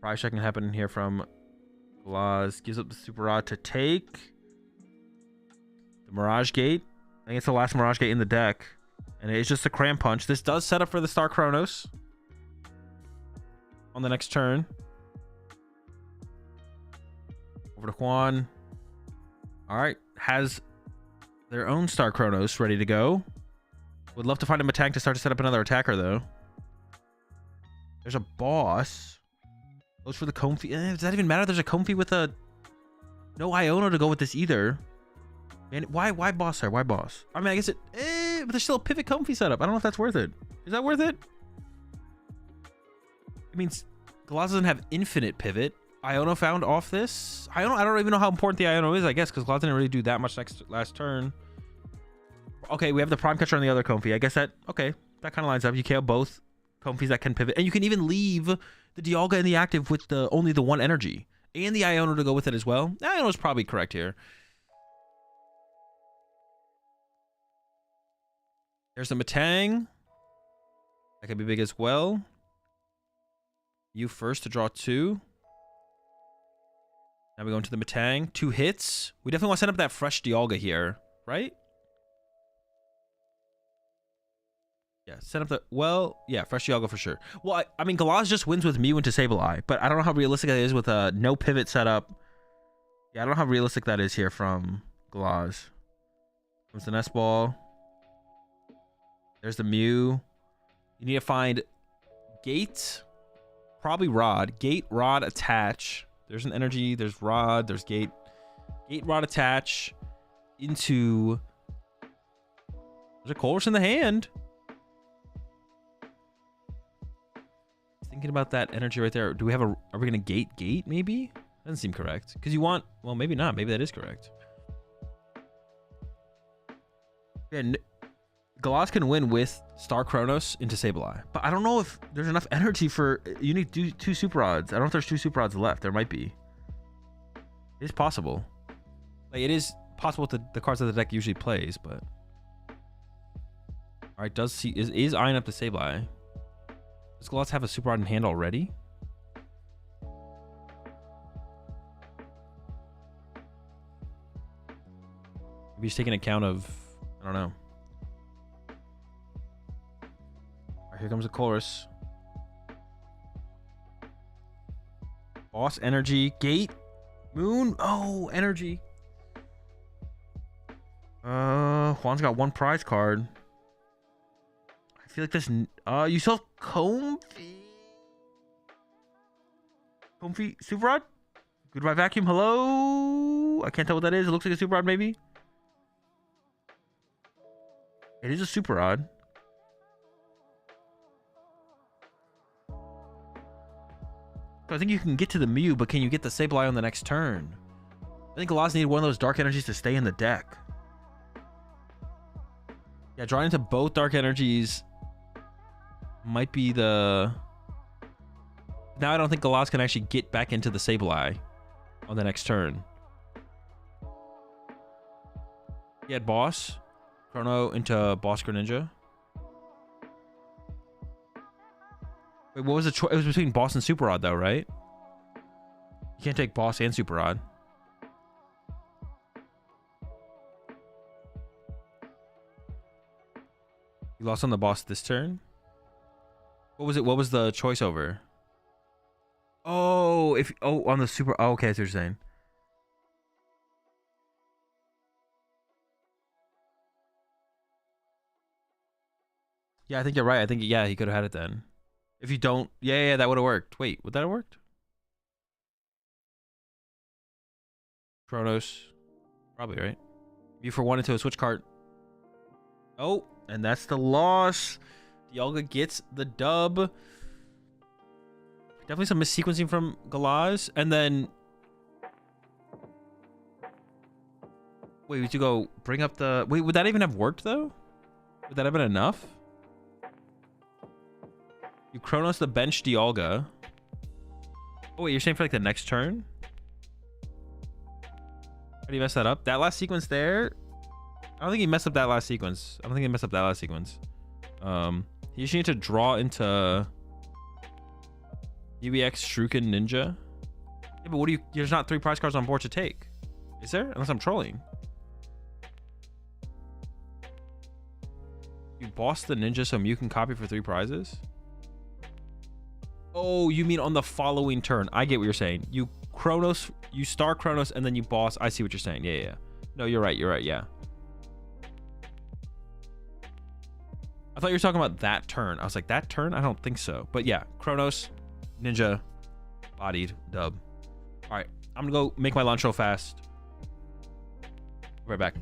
Prize check can happen here from Galaz. Gives up the Super Rod to take the Mirage Gate. I think it's the last Mirage Gate in the deck. And it's just a Cram Punch. This does set up for the Star Chronos on the next turn. Over to Juan. All right. Has their own Star Chronos ready to go. Would love to find a Metang to start to set up another attacker, though. There's a boss. Goes for the Comfy. Does that even matter? There's a Comfy with a... No Iono to go with this either. Man, why boss there? Why boss? I mean, I guess it... pivot, but there's still a pivot comfy setup. I don't know if that's worth it. Is that worth it? It means Galaz doesn't have infinite pivot. Iono found off this. I don't even know how important the Iono is, I guess, because Galaz didn't really do that much last turn. Okay, we have the Prime Catcher on the other Comfy. I guess that, okay, that kind of lines up. You can have both Comfies that can pivot. And you can even leave the Dialga in the active with only the one energy. And the Iono to go with it as well. Iono is probably correct here. There's the Metang. That could be big as well. You first to draw 2. Now we go into the Metang. 2 hits. We definitely want to set up that fresh Dialga here, right? Yeah, set up the... Well, yeah, fresh Dialga for sure. Well, I mean, Galaz just wins with Mew into Sableye, but I don't know how realistic that is with a no pivot setup. Yeah, I don't know how realistic that is here from Galaz. Comes the Nest Ball. There's the Mew. You need to find Gate. Probably Rod. Gate, Rod, Attach. There's an energy. There's Rod. There's Gate. Gate, Rod, Attach. Into... There's a Colress in the hand. Thinking about that energy right there. Do we have a... Are we going to Gate maybe? Doesn't seem correct. Because you want... Well, maybe not. Maybe that is correct. Yeah, Galaz can win with Star Chronos into Sableye. But I don't know if there's enough energy for... You need 2 Super Rods. I don't know if there's 2 Super Rods left. There might be. It's possible. Like, it is possible with the cards that the deck usually plays, but... Alright, is eyeing up the Sableye. Does Galaz have a Super Rod in hand already? Maybe he's taking account of... I don't know. Alright, here comes the Chorus. Boss energy. Gate. Moon. Oh, energy. Juan's got 1 prize card. I feel like this... you saw Comfy? Comfy Super Rod? Goodbye Vacuum. Hello? I can't tell what that is. It looks like a Super Rod, maybe. It is a Super Rod. So I think you can get to the Mew, but can you get the Sableye on the next turn? I think Galaz needed one of those dark energies to stay in the deck. Yeah, drawing into both dark energies might be the... Now I don't think Galaz can actually get back into the Sableye on the next turn. He had Boss. Chrono into Boss Greninja. Wait, what was the choice? It was between Boss and Super Rod, though, right? You can't take Boss and Super Rod. You lost on the Boss this turn? What was it? What was the choice over? Oh, on the Super... Oh, okay, that's what you're saying. Yeah, I think you're right. I think, yeah, he could have had it then. If you don't... Yeah, that would have worked. Wait, would that have worked? Chronos. Probably, right? You for 1 into a switch card. Oh, and that's the loss. Dialga gets the dub. Definitely some missequencing from Galaz. And then... Wait, we have to go bring up the... Wait, would that even have worked, though? Would that have been enough? You Chronos the bench Dialga. Oh, wait, you're saying for like the next turn? How do you mess that up? That last sequence there? I don't think he messed up that last sequence. I don't think he messed up that last sequence. You just need to draw into UEX Shuriken Ninja. Yeah, but what do you... There's not 3 prize cards on board to take. Is there? Unless I'm trolling. You boss the ninja so Mew can copy for 3 prizes? Oh, you mean on the following turn. I get what you're saying. You Chronos, you Star Chronos, and then you boss. I see what you're saying. Yeah. No, you're right. You're right. Yeah. I thought you were talking about that turn. I was like, that turn? I don't think so. But yeah, Chronos, Ninja, bodied, dub. All right, I'm gonna go make my lunch real fast. Right back.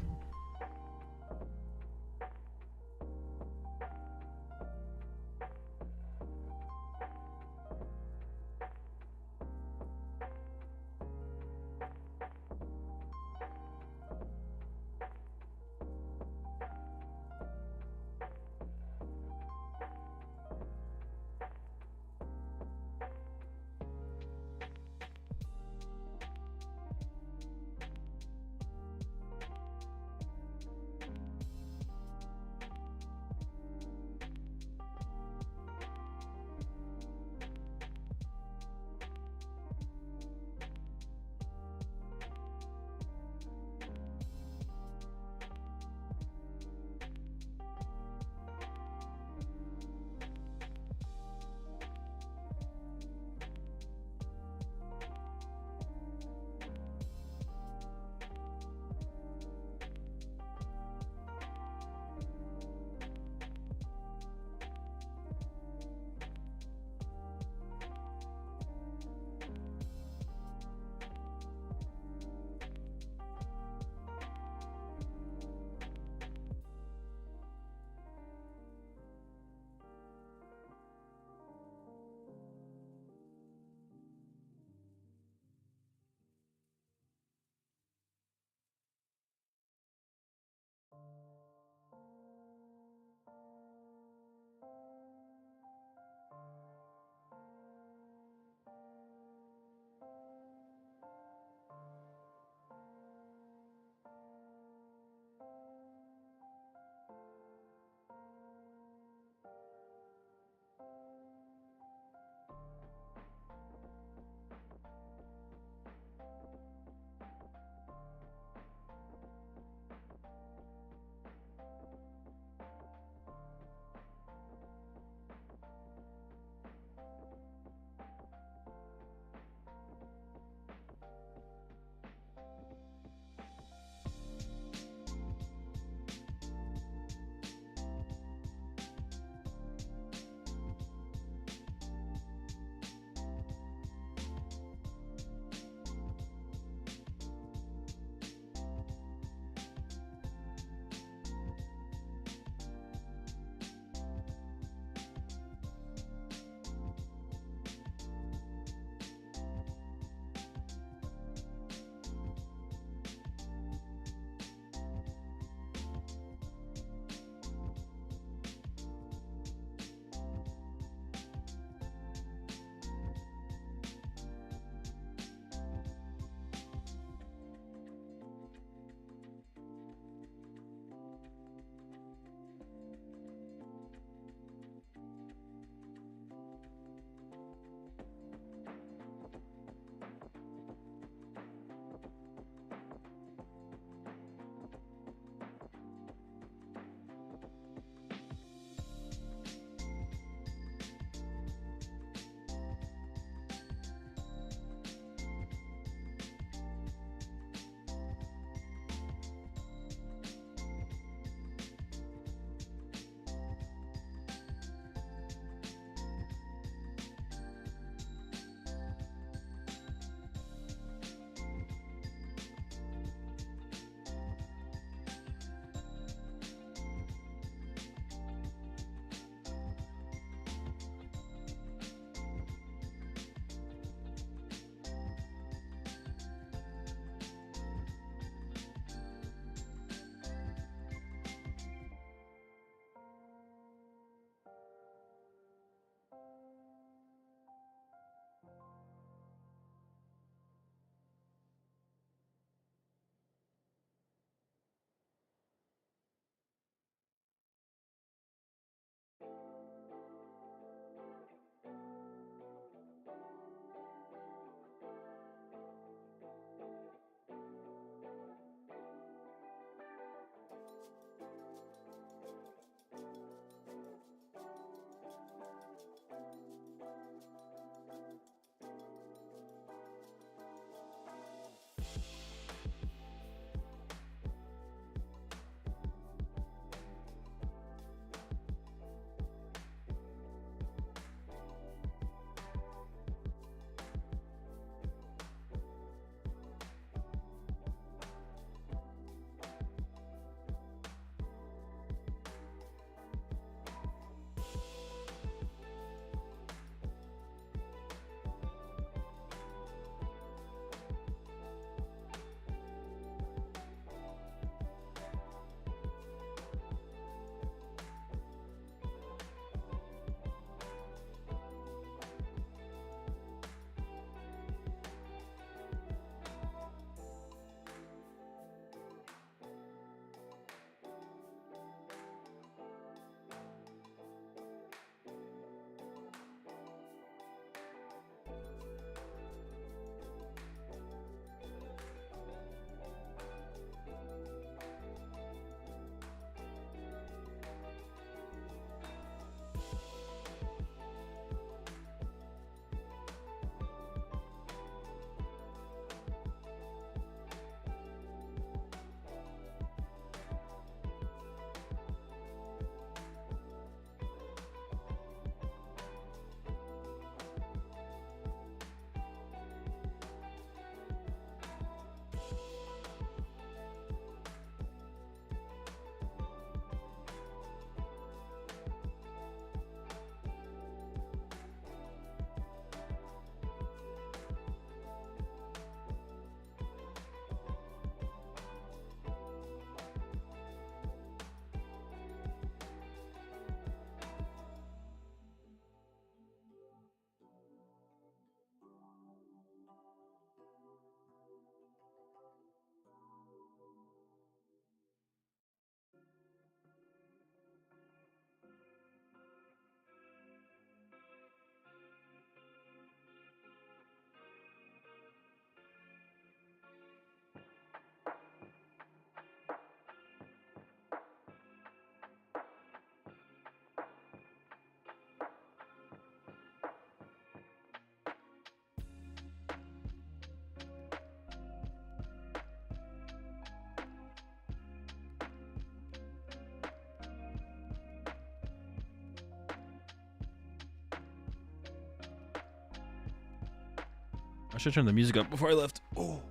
should turn the music up before I left. Oh.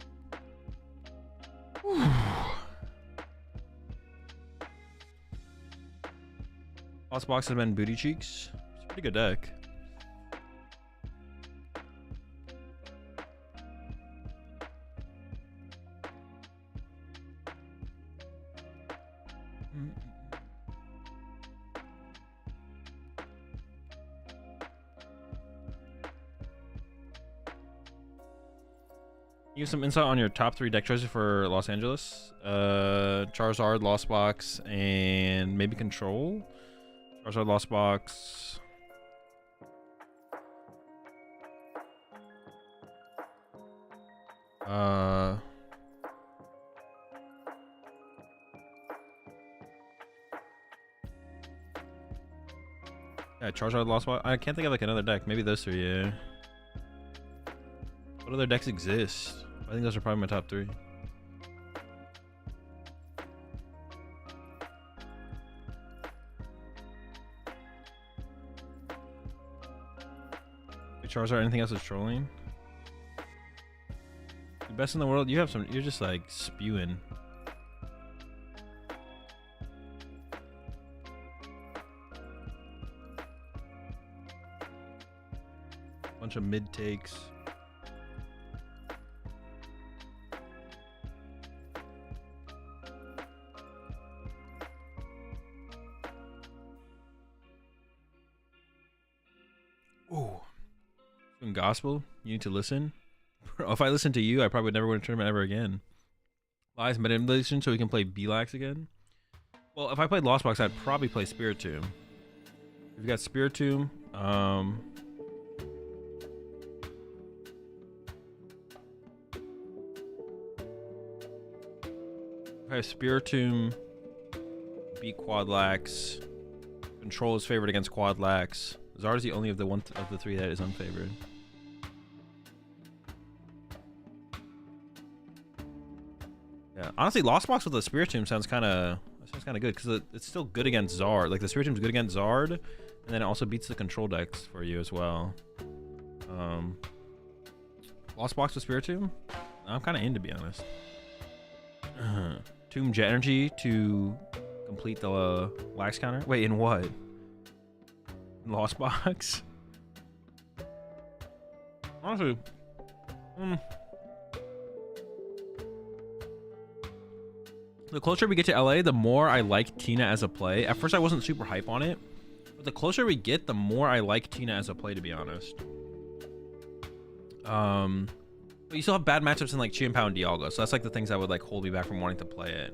Lost Box has been Booty Cheeks. It's a pretty good deck. Give some insight on your top 3 deck choices for Los Angeles. Charizard, Lost Box, and maybe Control. Charizard, Lost Box. Yeah, Charizard, Lost Box. I can't think of like another deck. Maybe those 3, yeah. What other decks exist? I think those are probably my top 3. Charizard, anything else is trolling? The best in the world? You have some, you're just like spewing. Bunch of mid takes. Ooh. Gospel, you need to listen. If I listen to you, I probably would never win a tournament ever again. Lies manipulation so we can play Belax again. Well, if I played Lost Box, I'd probably play Spiritomb. We've got Spiritomb. If I have Spiritomb, beat Quadlax. Control is favored against Quadlax. Zard is the only of the of the 3 that is unfavored. Yeah, honestly, Lost Box with the Spiritomb sounds kind of good because it's still good against Zard. Like the Spiritomb's good against Zard, and then it also beats the control decks for you as well. Lost Box with Spiritomb, I'm kind of in, to be honest. Tomb Jet Energy to complete the Lax counter. Wait, in what? Lost Box. Honestly, the closer we get to LA, the more I like Tina as a play. At first, I wasn't super hype on it, but the closer we get, the more I like Tina as a play, to be honest. But you still have bad matchups in like Chien-Pao and Dialga, so that's like the things that would like hold me back from wanting to play it.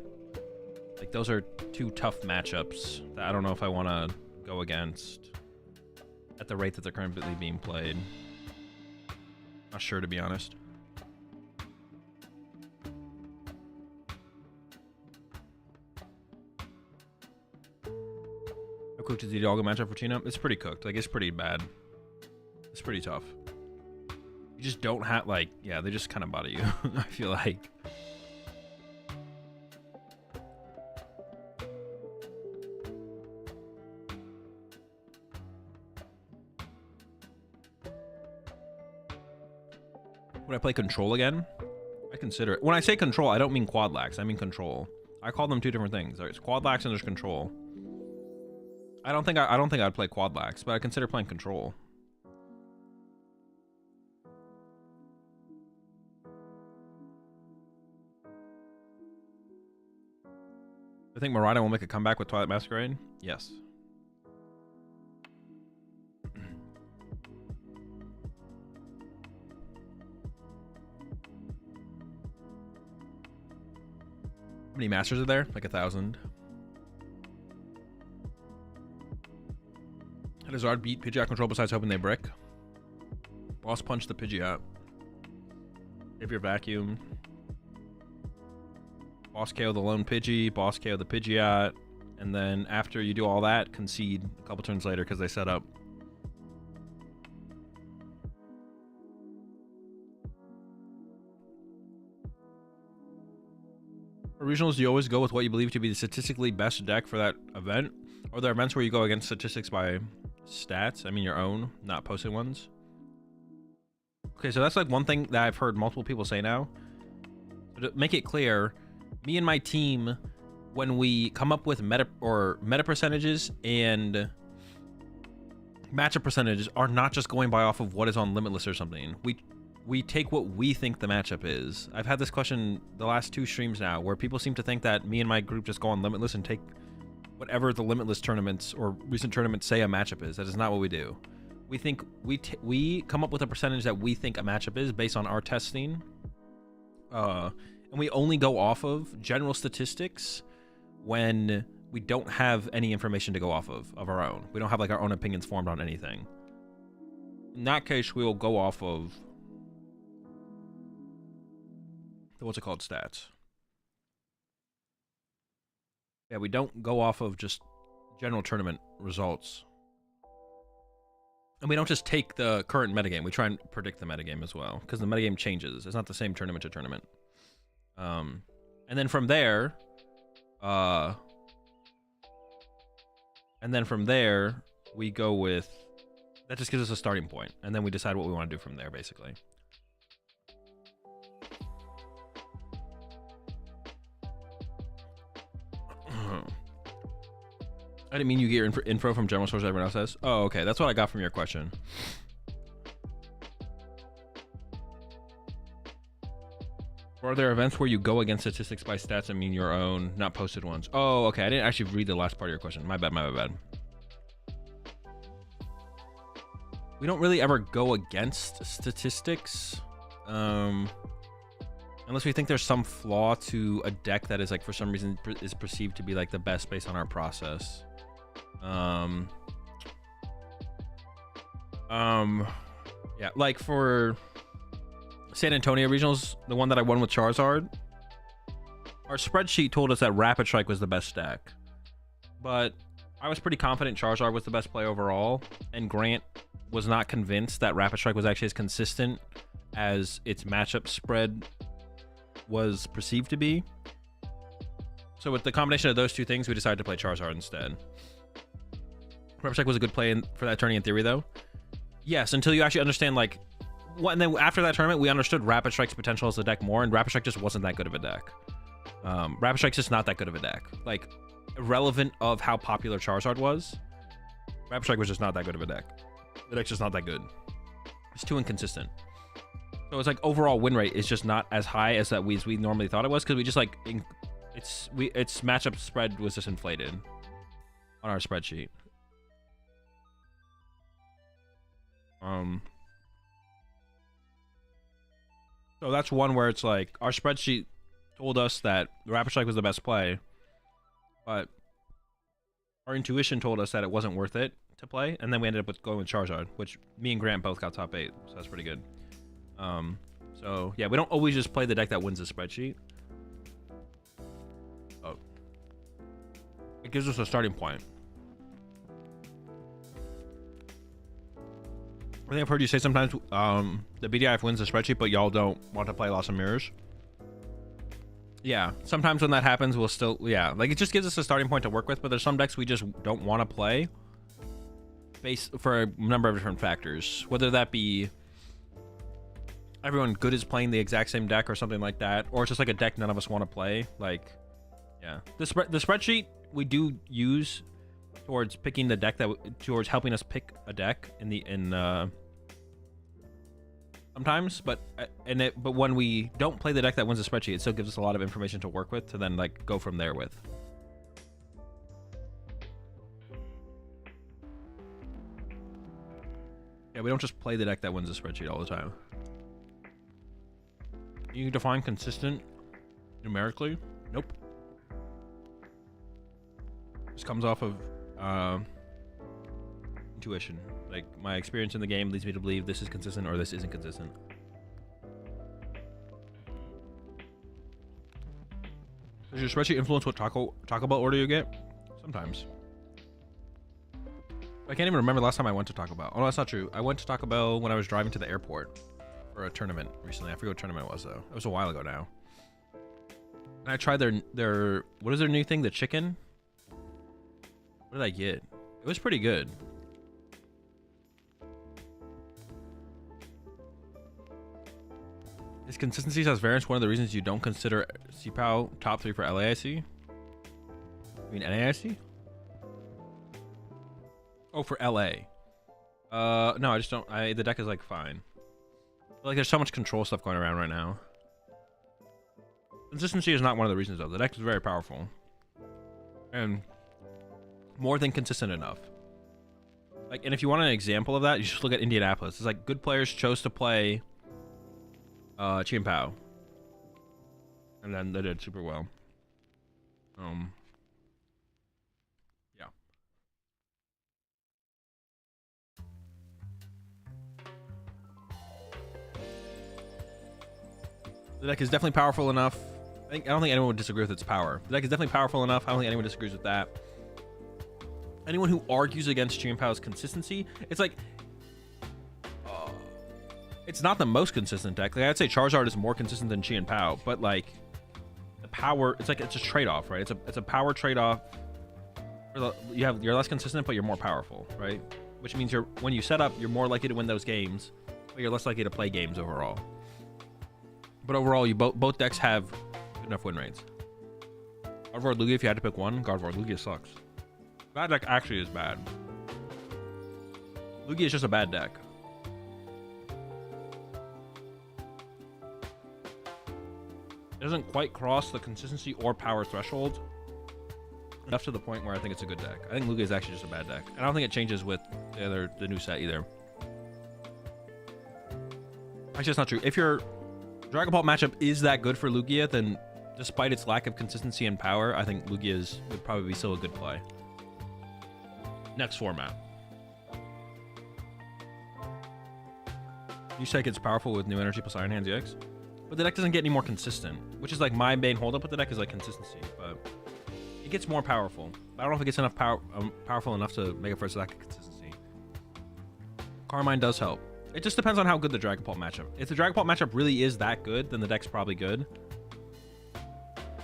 Like those are 2 tough matchups that I don't know if I want to go against at the rate that they're currently being played. Not sure, to be honest. How cooked is the Dialga matchup for Tina? It's pretty cooked. Like, it's pretty bad. It's pretty tough. You just don't have, like, yeah, they just kind of body you, I feel like. Would I play Control again? I consider it. When I say Control, I don't mean Quadlax. I mean Control. I call them 2 different things. There's Quadlax and there's Control. I don't think I'd play Quadlax, but I consider playing Control. I think Marina will make a comeback with Twilight Masquerade. Yes. How many masters are there? Like 1,000. How does Zard beat Pidgeot control besides hoping they brick? Boss punch the Pidgeot. If you're vacuum. Boss KO the lone Pidgey, boss KO the Pidgeot, and then after you do all that, concede a couple turns later because they set up. For regionals, do you always go with what you believe to be the statistically best deck for that event? Or are there events where you go against statistics by stats? I mean your own, not posted ones. Okay, so that's like one thing that I've heard multiple people say now. To make it clear, me and my team, when we come up with meta percentages and matchup percentages, are not just going by off of what is on Limitless or something. We take what we think the matchup is. I've had this question the last 2 streams now, where people seem to think that me and my group just go on Limitless and take whatever the Limitless tournaments or recent tournaments say a matchup is. That is not what we do. We think we come up with a percentage that we think a matchup is based on our testing. And we only go off of general statistics when we don't have any information to go off of our own. We don't have like our own opinions formed on anything. In that case, we will go off of what's it called, stats. Yeah, we don't go off of just general tournament results. And we don't just take the current metagame. We try and predict the metagame as well, because the metagame changes. It's not the same tournament to tournament. And then from there, we go with, that just gives us a starting point, and then we decide what we want to do from there, basically. I didn't mean you get your info from general sources everyone else says. Oh, okay. That's what I got from your question. Are there events where you go against statistics by stats and mean your own, not posted ones? Oh, okay. I didn't actually read the last part of your question. My bad, my bad. We don't really ever go against statistics. Unless we think there's some flaw to a deck that is like, for some reason, is perceived to be like the best based on our process. Yeah, like for San Antonio regionals, the one that I won with Charizard, our spreadsheet told us that Rapid Strike was the best deck, but I was pretty confident Charizard was the best play overall, and Grant was not convinced that Rapid Strike was actually as consistent as its matchup spread was perceived to be. So with the combination of those two things, we decided to play Charizard instead. Rapid Strike was a good play for that tourney in theory, though. Yes, until you actually understand, like, what, and then after that tournament, we understood Rapid Strike's potential as a deck more, and Rapid Strike just wasn't that good of a deck. Rapid Strike's just not that good of a deck. Like, irrelevant of how popular Charizard was, Rapid Strike was just not that good of a deck. The deck's just not that good. It's too inconsistent. So it's like overall win rate is just not as high as that we normally thought it was, because we just like its matchup spread was just inflated on our spreadsheet. So that's one where it's like our spreadsheet told us that the Rapid Strike was the best play, but our intuition told us that it wasn't worth it to play, and then we ended up with going with Charizard, which me and Grant both got top 8, so that's pretty good. So yeah, we don't always just play the deck that wins the spreadsheet. Oh, it gives us a starting point. I think I've heard you say sometimes the BDIF wins the spreadsheet, but y'all don't want to play Lost in Mirrors. Yeah, sometimes when that happens, we'll still, yeah, like it just gives us a starting point to work with, but there's some decks we just don't want to play based for a number of different factors, whether that be everyone good is playing the exact same deck or something like that, or it's just like a deck none of us want to play. Like, yeah, the spreadsheet we do use towards picking the deck towards helping us pick a deck sometimes, but when we don't play the deck that wins the spreadsheet, it still gives us a lot of information to work with to then like go from there with. Yeah, we don't just play the deck that wins the spreadsheet all the time. You define consistent numerically? Nope. This comes off of intuition. Like, my experience in the game leads me to believe this is consistent or this isn't consistent. Does your spreadsheet influence what Taco Bell order you get? Sometimes. I can't even remember the last time I went to Taco Bell. Oh, no, that's not true. I went to Taco Bell when I was driving to the airport for a tournament recently. I forget what tournament it was, though. It was a while ago now. And I tried their what is their new thing? The chicken? What did I get? It was pretty good. Is consistency as variance one of the reasons you don't consider CPOW top 3 for LAIC? I mean NAIC? Oh, for LA. No, I just don't. The deck is like fine. Like there's so much control stuff going around right now. Consistency is not one of the reasons though. The deck is very powerful. And more than consistent enough. Like, and if you want an example of that, you just look at Indianapolis. It's like good players chose to play Chien Pao. And then they did super well. Yeah. The deck is definitely powerful enough. I don't think anyone would disagree with its power. The deck is definitely powerful enough. I don't think anyone disagrees with that. Anyone who argues against Chien Pao's consistency, it's like, it's not the most consistent deck. Like I'd say Charizard is more consistent than Chien Pao, but like the power, it's like it's a trade-off, right? It's a power trade-off. You're less consistent, but you're more powerful, right? Which means when you set up, you're more likely to win those games, but you're less likely to play games overall. But overall, both decks have good enough win rates. Gardevoir Lugia, if you had to pick one, Gardevoir Lugia sucks. That deck actually is bad. Lugia is just a bad deck. It doesn't quite cross the consistency or power threshold enough to the point where I think it's a good deck. I think Lugia is actually just a bad deck. And I don't think it changes with the new set either. Actually, that's not true. If your Dragapult matchup is that good for Lugia, then despite its lack of consistency and power, I think Lugia would probably be still a good play. Next format. You say it's powerful with new energy plus Iron Hands EX, but the deck doesn't get any more consistent, which is like my main holdup with the deck is like consistency, but it gets more powerful. I don't know if it gets enough powerful enough to make it for its lack of consistency. Carmine does help. It just depends on how good the Dragapult matchup. If the Dragapult matchup really is that good, then the deck's probably good.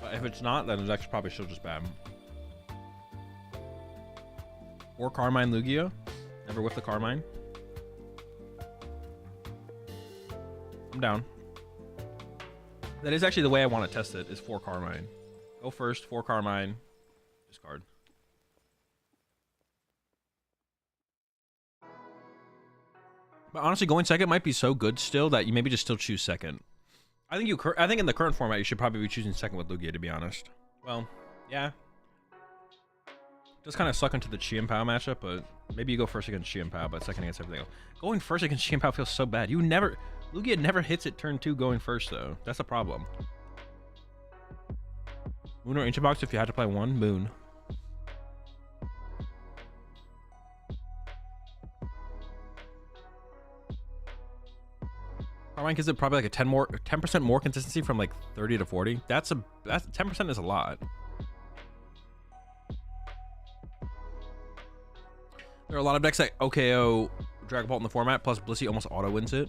But if it's not, then the deck's probably still just bad. Or Carmine Lugia. Never whiff the Carmine. I'm down. That is actually the way I want to test it, is 4 Carmine. Go first, 4 Carmine. Discard. But honestly, going second might be so good still that you maybe just still choose second. I think in the current format, you should probably be choosing second with Lugia, to be honest. Well, yeah. Just kind of suck into the Chien Pao matchup, but maybe you go first against Chien Pao, but second against everything else. Going first against Chien Pao feels so bad. Lugia never hits it turn 2 going first, though. That's a problem. Moon or Ancient Box if you had to play one? Moon. Carmine gives it probably like a 10% more consistency from like 30 to 40. That's 10% is a lot. There are a lot of decks that OKO Dragapult in the format, plus Blissey almost auto wins it.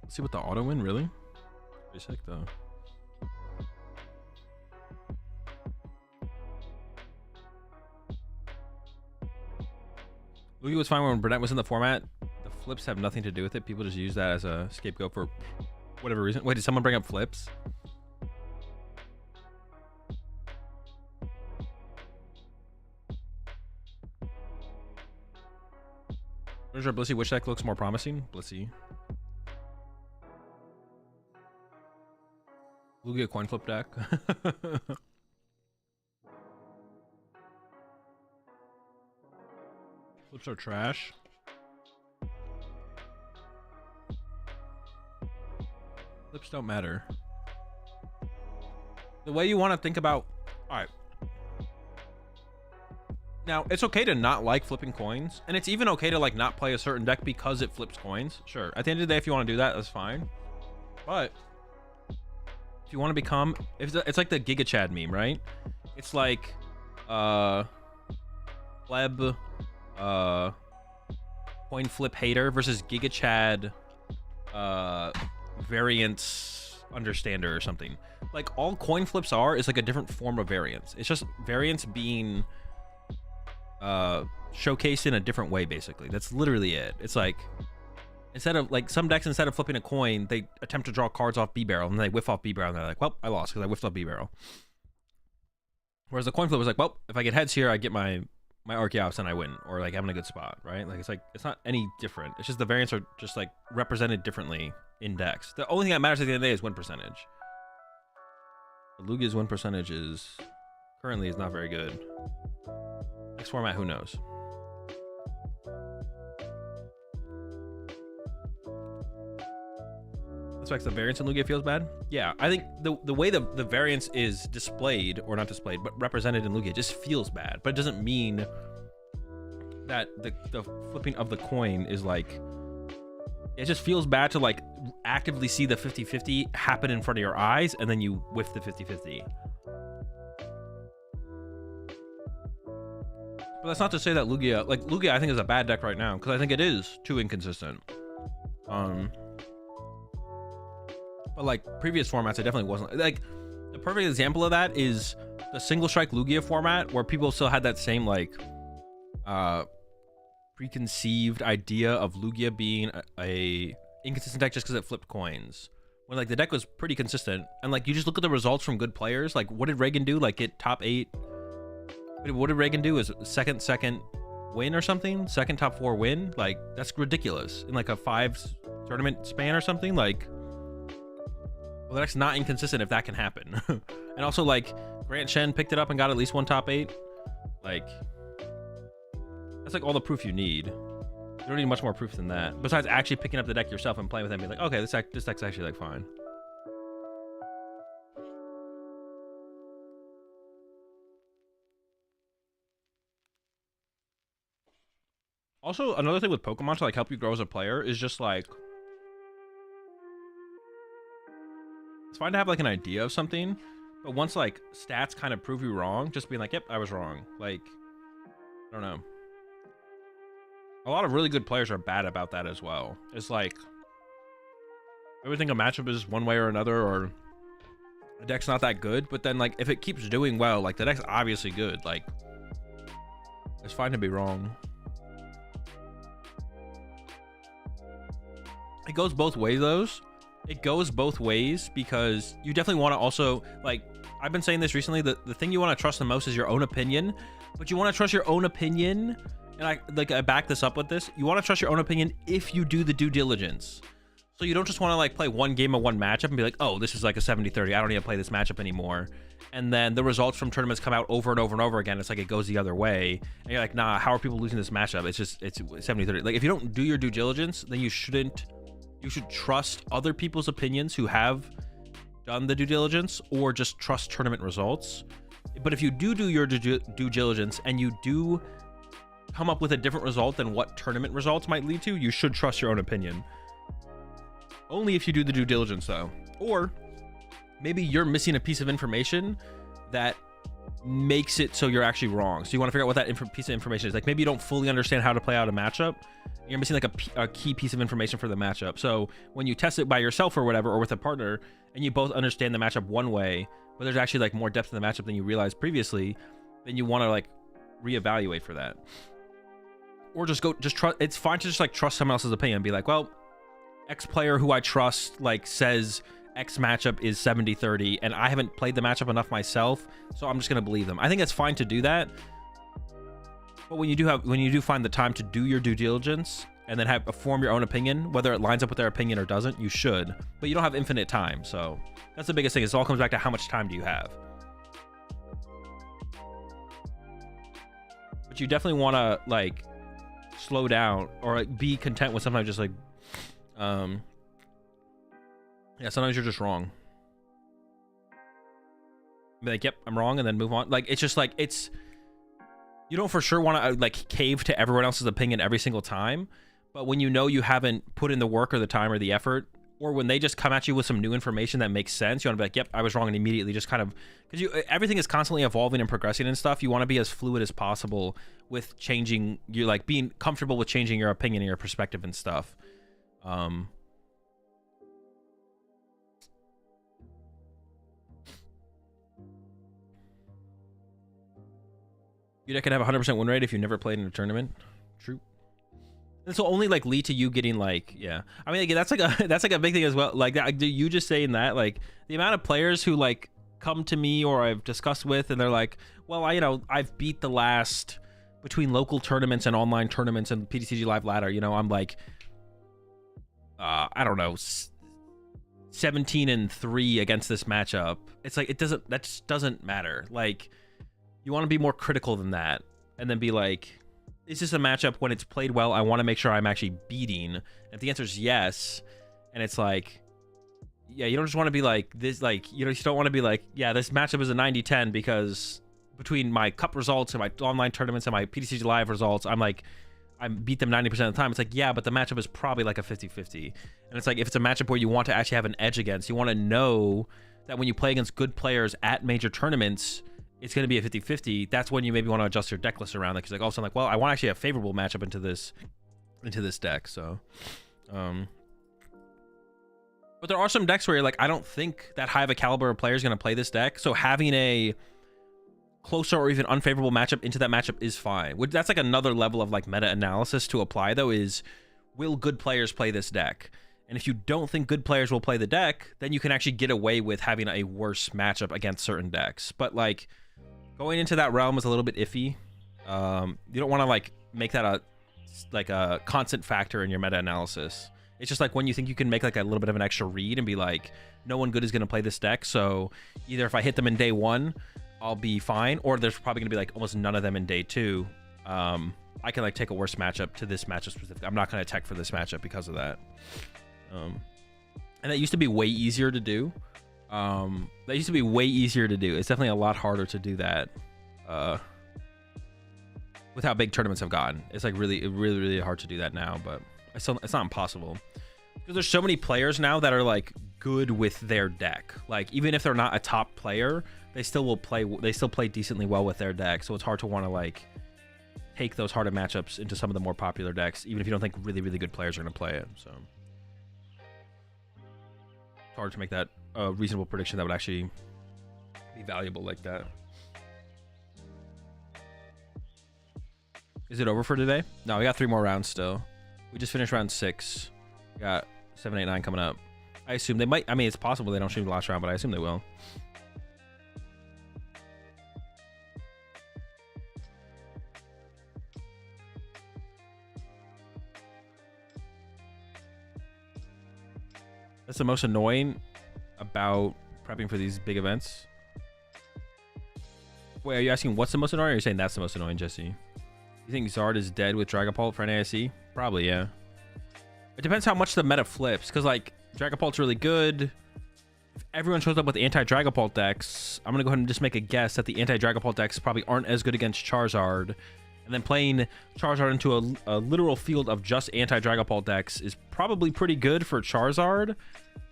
Let's see what the auto win, really? Pretty sick though. Lugia was fine when Burnett was in the format. The flips have nothing to do with it. People just use that as a scapegoat for whatever reason. Wait, did someone bring up flips? Where's our Blissey? Which deck looks more promising? Blissey. Lugia coin flip deck. Flips are trash. Flips don't matter. The way you want to think about... Alright. Now, it's okay to not like flipping coins. And it's even okay to like not play a certain deck because it flips coins. Sure. At the end of the day, if you want to do that, that's fine. But... if you want to become... It's like the Giga Chad meme, right? It's like... Pleb... coin flip hater versus Giga Chad variance understander or something. Like all coin flips are is like a different form of variance. It's just variance being showcased in a different way, basically. That's literally it. It's like, instead of like some decks, instead of flipping a coin, they attempt to draw cards off B barrel and they whiff off B barrel and they're like, well, I lost because I whiffed off B barrel. Whereas the coin flip was like, well, if I get heads here, I get my Archeops and I win, or like I'm in a good spot, right? Like it's not any different. It's just the variants are just like represented differently in decks. The only thing that matters at the end of the day is win percentage. Lugia's win percentage is currently is not very good. Next format, who knows? Aspects of variance in Lugia feels bad. Yeah, I think the way the variance is displayed, or not displayed, but represented in Lugia just feels bad. But it doesn't mean that the flipping of the coin is like, it just feels bad to like actively see the 50-50 happen in front of your eyes and then you whiff the 50-50. But that's not to say that Lugia I think is a bad deck right now, because I think it is too inconsistent. But like previous formats, it definitely wasn't. Like the perfect example of that is the single strike Lugia format, where people still had that same like preconceived idea of Lugia being a inconsistent deck just because it flipped coins. When like the deck was pretty consistent, and like you just look at the results from good players. Like what did Reagan do? Like get top 8. What did Reagan do? Is second win or something? Second top 4 win? Like that's ridiculous in like a 5 tournament span or something. Like, well, that's not inconsistent if that can happen. And also like Grant Shen picked it up and got at least 1 top 8. Like that's like all the proof you need. You don't need much more proof than that. Besides actually picking up the deck yourself and playing with it and being like, okay, this deck's actually like fine. Also, another thing with Pokemon to like help you grow as a player is just like, it's fine to have like an idea of something, but once like stats kind of prove you wrong, just being like, yep, I was wrong. Like, I don't know. A lot of really good players are bad about that as well. It's like, everything a matchup is one way or another, or the deck's not that good, but then like if it keeps doing well, like the deck's obviously good. Like, it's fine to be wrong. It goes both ways, It goes both ways, because you definitely want to also, like, I've been saying this recently, the thing you want to trust the most is your own opinion, but you want to trust your own opinion, and I back this up with this, you want to trust your own opinion if you do the due diligence. So you don't just want to like play one game of one matchup and be like, oh, this is like a 70-30, I don't need to play this matchup anymore. And then the results from tournaments come out over and over and over again. It's like it goes the other way. And you're like, nah, how are people losing this matchup? It's 70-30. Like if you don't do your due diligence, then you should trust other people's opinions who have done the due diligence, or just trust tournament results. But if you do your due diligence and you do come up with a different result than what tournament results might lead to, you should trust your own opinion. Only if you do the due diligence though. Or maybe you're missing a piece of information that makes it so you're actually wrong. So you want to figure out what that piece of information is. Like maybe you don't fully understand how to play out a matchup. You're missing like a key piece of information for the matchup. So when you test it by yourself or whatever, or with a partner, and you both understand the matchup one way, but there's actually like more depth in the matchup than you realized previously, then you want to like reevaluate for that. Or just trust. It's fine to just like trust someone else's opinion and be like, well, X player who I trust like says X matchup is 70-30, and I haven't played the matchup enough myself, so I'm just gonna believe them. I think it's fine to do that, but when you do find the time to do your due diligence and then form your own opinion, whether it lines up with their opinion or doesn't, you should. But you don't have infinite time, so that's the biggest thing. It all comes back to how much time do you have. But you definitely want to like slow down, or like be content with sometimes just like yeah, sometimes you're just wrong. Be like, yep, I'm wrong, and then move on. Like it's just like, it's, you don't for sure want to like cave to everyone else's opinion every single time, but when you know you haven't put in the work or the time or the effort, or when they just come at you with some new information that makes sense, you want to be like, yep, I was wrong, and immediately just kind of, because everything is constantly evolving and progressing and stuff. You want to be as fluid as possible with changing, you like being comfortable with changing your opinion and your perspective and stuff. Your deck can have 100% win rate if you never played in a tournament. True. This will only like lead to you getting like, yeah. I mean, like, that's like a big thing as well. Like, you just saying that, like, the amount of players who like come to me or I've discussed with, and they're like, well, I've beat the last between local tournaments and online tournaments and PTCG Live Ladder. You know, I'm like, I don't know, 17-3 against this matchup. It's like, that just doesn't matter. Like, you want to be more critical than that, and then be like, is this a matchup when it's played well? I want to make sure I'm actually beating. And if the answer is yes, and it's like, yeah, you don't just want to be like this, like, you don't want to be like, yeah, this matchup is a 90-10 because between my cup results and my online tournaments and my PTCG Live results, I beat them 90% of the time. It's like, yeah, but the matchup is probably like a 50-50. And it's like, if it's a matchup where you want to actually have an edge against, you want to know that when you play against good players at major tournaments, it's going to be a 50-50. That's when you maybe want to adjust your deck list around. Like, it's like, all of a sudden, like, well, I want actually a favorable matchup into this deck. So, but there are some decks where you're like, I don't think that high of a caliber of player is going to play this deck. So having a closer or even unfavorable matchup into that matchup is fine. That's like another level of like meta analysis to apply, though, is will good players play this deck? And if you don't think good players will play the deck, then you can actually get away with having a worse matchup against certain decks. But like, going into that realm is a little bit iffy. You don't want to like make that a constant factor in your meta analysis. It's just like when you think you can make like a little bit of an extra read and be like, no one good is going to play this deck, so either if I hit them in day one, I'll be fine, or there's probably going to be like almost none of them in day two. I can like take a worse matchup to this matchup specifically. I'm not going to tech for this matchup because of that. And that used to be way easier to do. It's definitely a lot harder to do that with how big tournaments have gotten. It's like really hard to do that now, but it's not impossible, because there's so many players now that are like good with their deck. Like, even if they're not a top player, they still play decently well with their deck. So it's hard to want to like take those harder matchups into some of the more popular decks, even if you don't think really good players are going to play it. So it's hard to make that a reasonable prediction that would actually be valuable like that. Is it over for today? No, we got 3 more rounds still. We just finished round 6. We got 7, 8, 9 coming up. I assume they might. I mean, it's possible they don't stream the last round, but I assume they will. That's the most annoying about prepping for these big events. Wait, are you asking what's the most annoying, or are you saying that's the most annoying, Jesse? You think Zard is dead with Dragapult for NASE? Probably, yeah. It depends how much the meta flips, because like Dragapult's really good. If everyone shows up with anti-Dragapult decks, I'm gonna go ahead and just make a guess that the anti-Dragapult decks probably aren't as good against Charizard. And then playing Charizard into a literal field of just anti-Dragapult decks is probably pretty good for Charizard.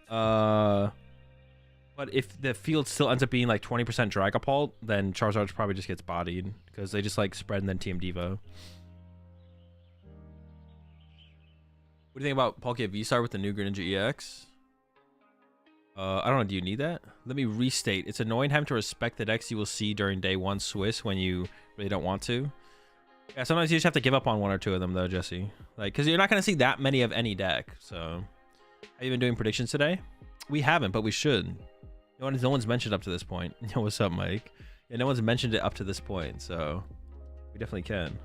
But if the field still ends up being like 20% Dragapult, then Charizard probably just gets bodied, because they just like spread and then TM Devo. What do you think about Palkia V-Star with the new Greninja EX? I don't know. Do you need that? Let me restate. It's annoying having to respect the decks you will see during day 1 Swiss when you really don't want to. Yeah, sometimes you just have to give up on 1 or 2 of them, though, Jesse. Like, because you're not going to see that many of any deck. So, have you been doing predictions today? We haven't, but we should. No one's mentioned up to this point. Yo, what's up, Mike? Yeah, no one's mentioned it up to this point, so we definitely can.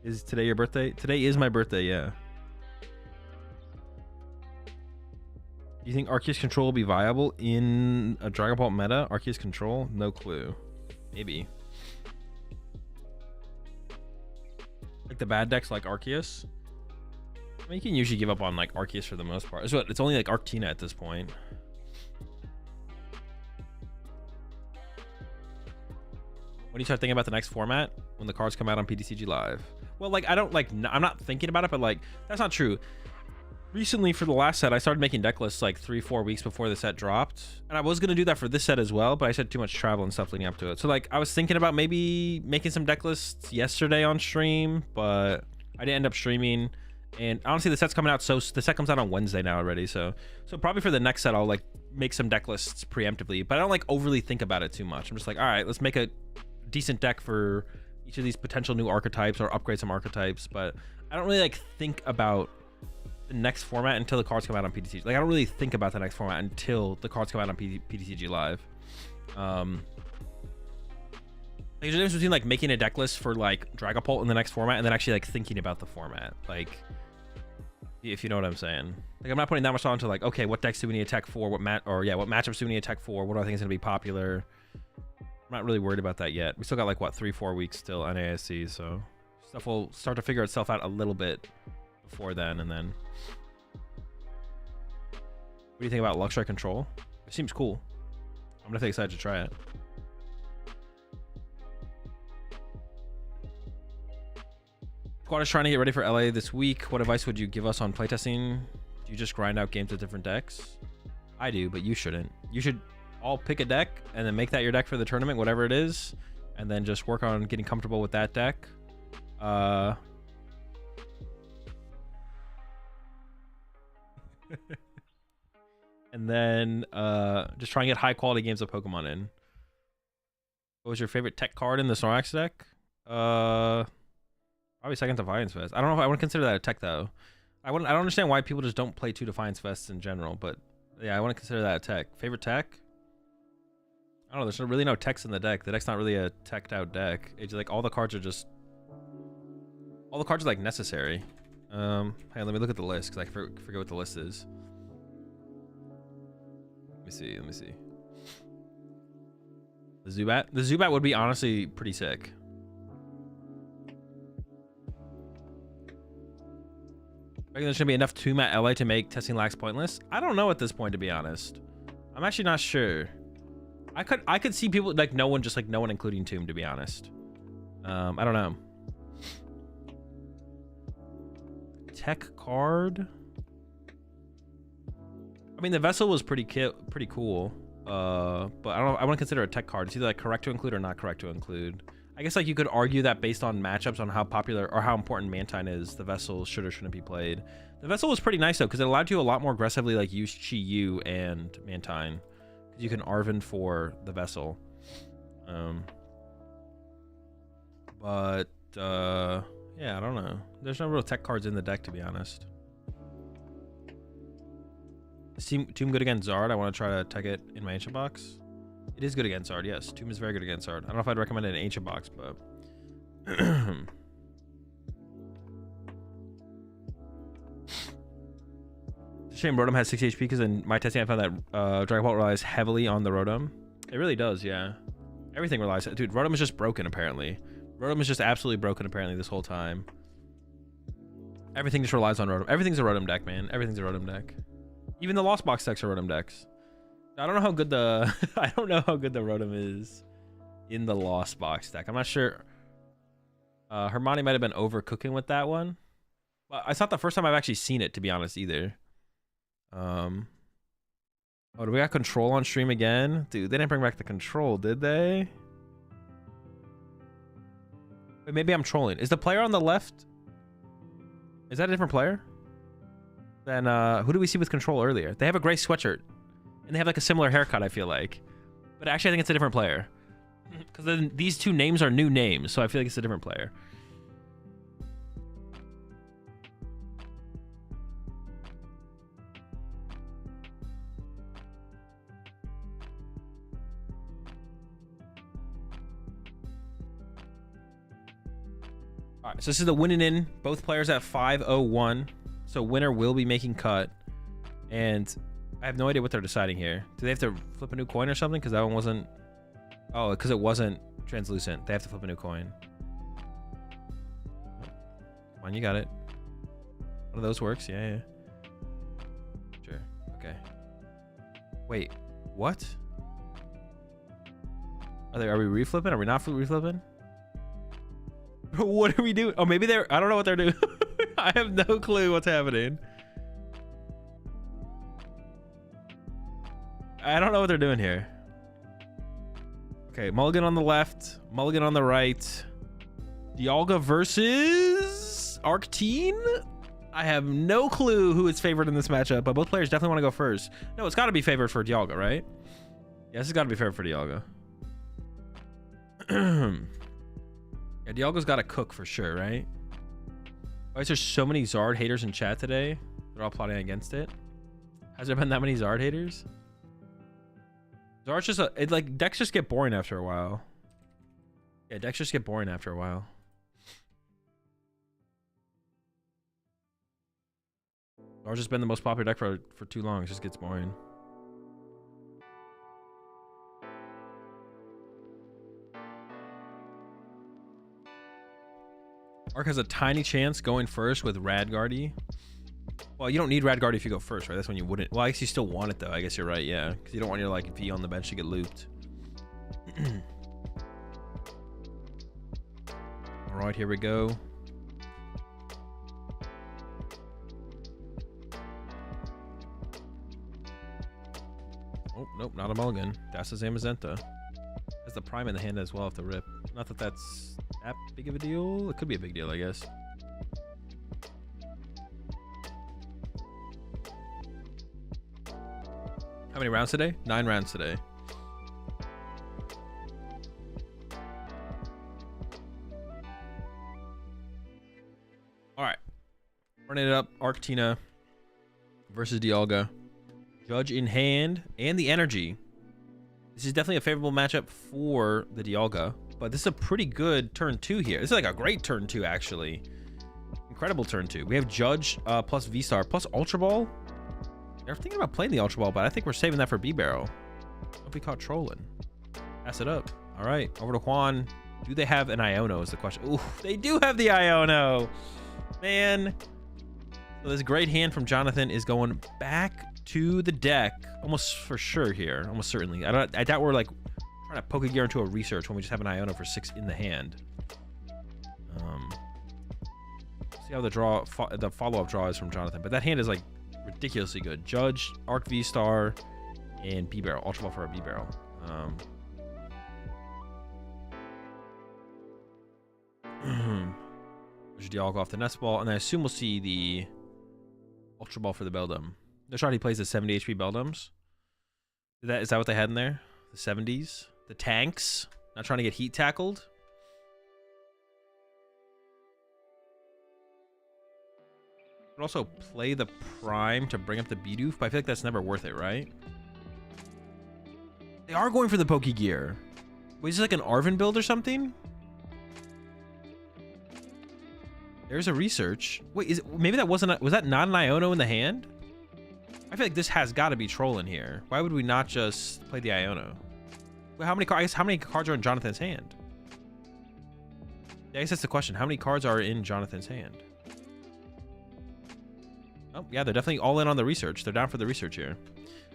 Is today your birthday? Today is my birthday, yeah. Do you think Arceus Control will be viable in a Dragapult meta? Arceus Control? No clue. Maybe. Like the bad decks like Arceus? I mean, you can usually give up on like Arceus for the most part. It's only like Arctina at this point. When do you start thinking about the next format? When the cards come out on PTCG Live. Well, like, I'm not thinking about it, but like, that's not true. Recently, for the last set, I started making deck lists like 3-4 weeks before the set dropped. And I was going to do that for this set as well, but I said too much travel and stuff leading up to it. So like, I was thinking about maybe making some deck lists yesterday on stream, but I didn't end up streaming. And honestly, the set's coming out, so the set comes out on Wednesday now already. So probably for the next set, I'll like make some deck lists preemptively, but I don't like overly think about it too much. I'm just like, all right, let's make a decent deck for each of these potential new archetypes or upgrade some archetypes, but I don't really like think about the next format until the cards come out on PTCG. Like I don't really think about the next format until the cards come out on PTCG Live. There's a difference between like making a deck list for like Dragapult in the next format and then actually like thinking about the format. Like, if you know what I'm saying. Like I'm not putting that much thought into like, okay, what decks do we need to tech for? What matchups do we need to tech for? What do I think is gonna be popular? I'm not really worried about that yet. We still got like what 3-4 weeks still on ASC, so stuff will start to figure itself out a little bit before then. And then, what do you think about Luxray Control? It seems cool. I'm definitely excited to try it. Squad is trying to get ready for LA this week. What advice would you give us on playtesting? Do you just grind out games with different decks? I do, but you shouldn't. You should all pick a deck and then make that your deck for the tournament, whatever it is, and then just work on getting comfortable with that deck. And then just try and get high quality games of Pokemon in. What was your favorite tech card in the Snorlax deck? Probably second Defiance Fest. I don't know if I would consider that a tech though. I don't understand why people just don't play 2 Defiance Fests in general, but yeah, I want to consider that a tech. Favorite tech? I don't know, there's really no techs in the deck. The deck's not really a teched out deck. It's like all the cards are like necessary. Hey, let me look at the list because I forget what the list is. Let me see. The Zubat would be honestly pretty sick. I think there's gonna be enough Tomb at LA to make testing lax pointless. I don't know at this point, to be honest. I'm actually not sure. I could see people like no one including Tomb, to be honest. I don't know. Tech card. I mean, the Vessel was pretty cool. But I want to consider a tech card. It's either like correct to include or not correct to include. I guess like you could argue that based on matchups on how popular or how important Mantine is, the Vessel should or shouldn't be played. The Vessel was pretty nice though, because it allowed you a lot more aggressively like use Chi-Yu and Mantine. Because you can Arven for the Vessel. Yeah, I don't know. There's no real tech cards in the deck, to be honest. Is Tomb good against Zard? I want to try to tech it in my ancient box. It is good against Zard, yes. Tomb is very good against Zard. I don't know if I'd recommend it in ancient box, but it's a shame Rotom has 60 HP because in my testing I found that Dragapult relies heavily on the Rotom. It really does, yeah. Everything relies. Dude, Rotom is just broken apparently. Rotom is just absolutely broken apparently this whole time. Everything just relies on Rotom. Everything's a Rotom deck, man. Everything's a Rotom deck. Even the Lost Box decks are Rotom decks. I don't know how good the Rotom is in the Lost Box deck. I'm not sure. Hermione might have been overcooking with that one. But it's not the first time I've actually seen it, to be honest, either. Oh, do we got Control on stream again? Dude, they didn't bring back the Control, did they? Wait, maybe I'm trolling. Is the player on the left? Is that a different player? Then who do we see with Control earlier? They have a gray sweatshirt. And they have like a similar haircut, I feel like. But actually, I think it's a different player. Because then these two names are new names, so I feel like it's a different player. All right, so this is the winning in. Both players at 501. So winner will be making cut. And I have no idea what they're deciding here. Do they have to flip a new coin or something? Because that one wasn't... Oh, because it wasn't translucent. They have to flip a new coin. Come on, you got it. One of those works. Yeah. Sure. Okay. Wait. What? Are we reflipping? Are we not reflipping? What are we doing? Oh, maybe they're... I don't know what they're doing. I have no clue what's happening. I don't know what they're doing here. Okay, Mulligan on the left, Mulligan on the right. Dialga versus Arctine? I have no clue who is favored in this matchup, but both players definitely want to go first. No, it's got to be favored for Dialga, right? Yes, it's got to be favored for Dialga. Yeah, Dialga's got to cook for sure, right? Why is there so many Zard haters in chat today? They're all plotting against it. Has there been that many Zard haters? Zard's just like decks just get boring after a while. Yeah, decks just get boring after a while. Zard's just been the most popular deck for too long. It just gets boring. Arc has a tiny chance going first with Radguardy. Well, you don't need Radguardy if you go first, right? That's when you wouldn't. Well, I guess you still want it, though. I guess you're right, yeah. Because you don't want your, like, V on the bench to get looped. All right, here we go. Oh, nope, not a mulligan. That's a Zamazenta. Has the prime in the hand as well off the rip. Not that that's that big of a deal. It could be a big deal, I guess. How many rounds today? 9 rounds today. All right. Running it up. Arctina versus Dialga. Judge in hand and the energy. This is definitely a favorable matchup for the Dialga, but this is a pretty good turn 2 here. This is like a great turn 2, actually. Incredible turn 2. We have Judge plus V-Star plus Ultra Ball. They're thinking about playing the Ultra Ball, but I think we're saving that for B-Barrel. Don't be caught trolling. Pass it up. All right, over to Juan. Do they have an Iono is the question. Ooh, they do have the Iono. Man. So this great hand from Jonathan is going back to the deck. Almost for sure here. Almost certainly. I doubt we're like trying to poke a gear into a research when we just have an Iono for 6 in the hand. See how the follow-up draw is from Jonathan. But that hand is like ridiculously good. Judge, Arc V-Star, and B-Barrel. Ultra Ball for a B-Barrel. There's Dialga off the Nest Ball, and I assume we'll see the Ultra Ball for the Beldum. No shot he plays the 70 HP Beldums. Is that what they had in there? The 70s? The tanks? Not trying to get heat tackled? Could also play the Prime to bring up the BDIF, but I feel like that's never worth it, right? They are going for the Poke Gear. Wait, is this like an Arven build or something? There's a research. Wait, maybe that wasn't was that not an Iono in the hand? I feel like this has got to be trolling here. Why would we not just play the Iono? Wait, how many cards are in Jonathan's hand? Yeah, I guess that's the question. How many cards are in Jonathan's hand? Oh, yeah, they're definitely all in on the research. They're down for the research here.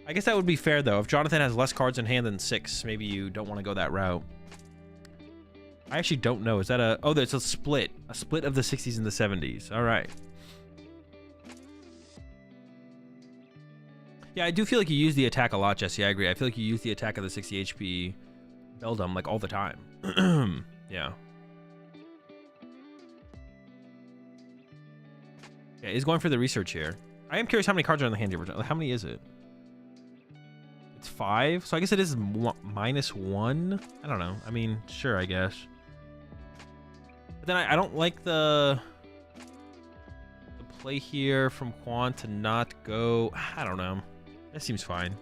I guess that would be fair, though. If Jonathan has less cards in hand than 6, maybe you don't want to go that route. I actually don't know. Is that a... Oh, there's a split. A split of the 60s and the 70s. All right. Yeah, I do feel like you use the attack a lot, Jesse. I agree. I feel like you use the attack of the 60 HP Beldum, like, all the time. Yeah. Yeah, he's going for the research here. I am curious how many cards are in the hand here. How many is it? It's 5? So I guess it is -1? I don't know. I mean, sure, I guess. But then I don't like the play here from Quan to not go... I don't know. That seems fine.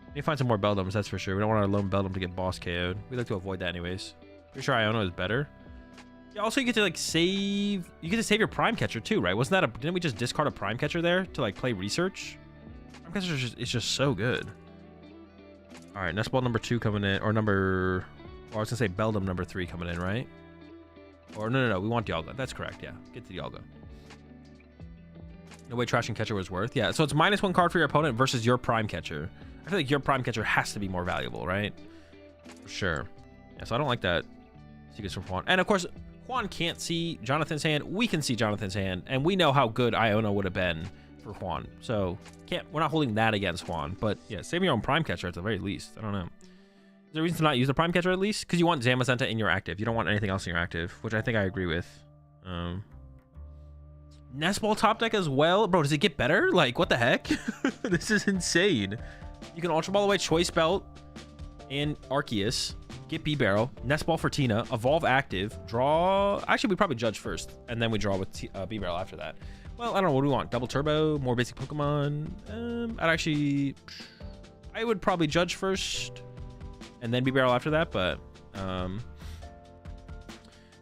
We need to find some more Beldums, that's for sure. We don't want our lone Beldum to get boss KO'd. We like to avoid that anyways. Pretty sure Iono is better. Yeah, also you get to like save... You get to save your Prime Catcher too, right? Wasn't that a... Didn't we just discard a Prime Catcher there to like play research? Prime Catcher is just so good. All right, Nest Ball number 2 coming in. Or number... Or I was going to say Beldum number 3 coming in, right? Or no. We want Dialga. That's correct, yeah. Get the Dialga. No way Trashing Catcher was worth. Yeah, so it's -1 card for your opponent versus your Prime Catcher. I feel like your Prime Catcher has to be more valuable, right? For sure. Yeah, so I don't like that. Secrets from Juan. And of course, Juan can't see Jonathan's hand. We can see Jonathan's hand. And we know how good Iono would have been for Juan. So we're not holding that against Juan. But yeah, save your own Prime Catcher at the very least. I don't know. Is there a reason to not use the Prime Catcher at least? Because you want Zamazenta in your active. You don't want anything else in your active, which I think I agree with. Nest Ball top deck as well. Bro, does it get better? Like, what the heck? This is insane. You can Ultra Ball away Choice Belt and Arceus. get B Barrel, Nest Ball for Tina, evolve active, draw. Actually, we probably judge first, and then we draw with B Barrel after that. Well, I don't know. What do we want? Double Turbo, more basic Pokemon. I would probably judge first, and then B Barrel after that. But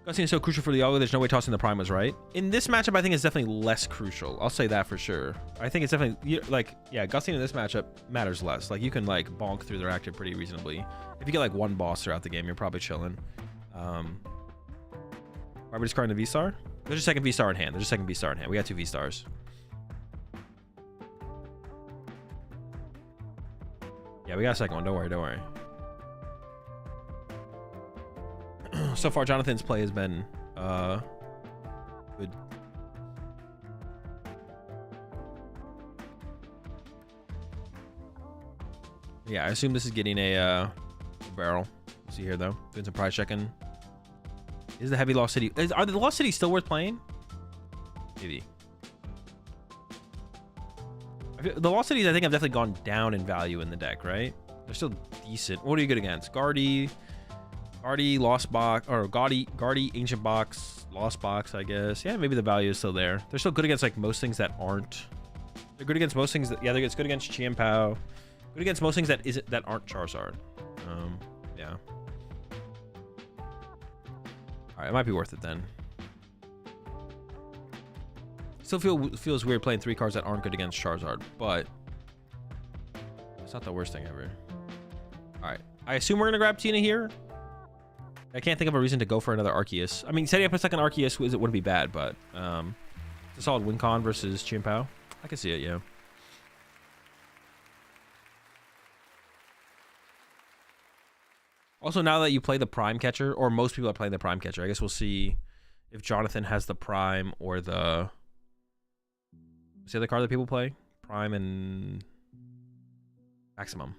Gusting is so crucial for the Dialga. There's no way tossing the Prime was right. In this matchup, I think it's definitely less crucial. I'll say that for sure. I think it's definitely like, yeah, Gusting in this matchup matters less. Like you can like bonk through their active pretty reasonably. If you get like one boss throughout the game, you're probably chilling. Why are we discarding the V-Star? There's a second V-Star in hand. There's a second V-Star in hand. We got 2 V-Stars. Yeah, we got a second one. Don't worry, don't worry. So far, Jonathan's play has been good. Yeah, I assume this is getting a barrel. Let's see here though. Doing some prize checking. Is the heavy Lost City? Are the Lost City still worth playing? Maybe. The Lost Cities, I think, have definitely gone down in value in the deck, right? They're still decent. What are you good against? Guardy, Lost Box, or Guardy, Ancient Box, Lost Box, I guess. Yeah, maybe the value is still there. They're still good against like most things that aren't. They're good against most things that, yeah, they're good against Chiampao. Good against most things that aren't Charizard. Yeah. All right, it might be worth it then. Still feels weird playing 3 cards that aren't good against Charizard, but it's not the worst thing ever. All right, I assume we're gonna grab Tina here. I can't think of a reason to go for another Arceus. I mean, setting up a second Arceus wouldn't be bad, but it's a solid win con versus Chiampao. I can see it, yeah. Also, now that you play the Prime Catcher, or most people are playing the Prime Catcher, I guess we'll see if Jonathan has the Prime or the... What's the other card that people play? Prime and Maximum.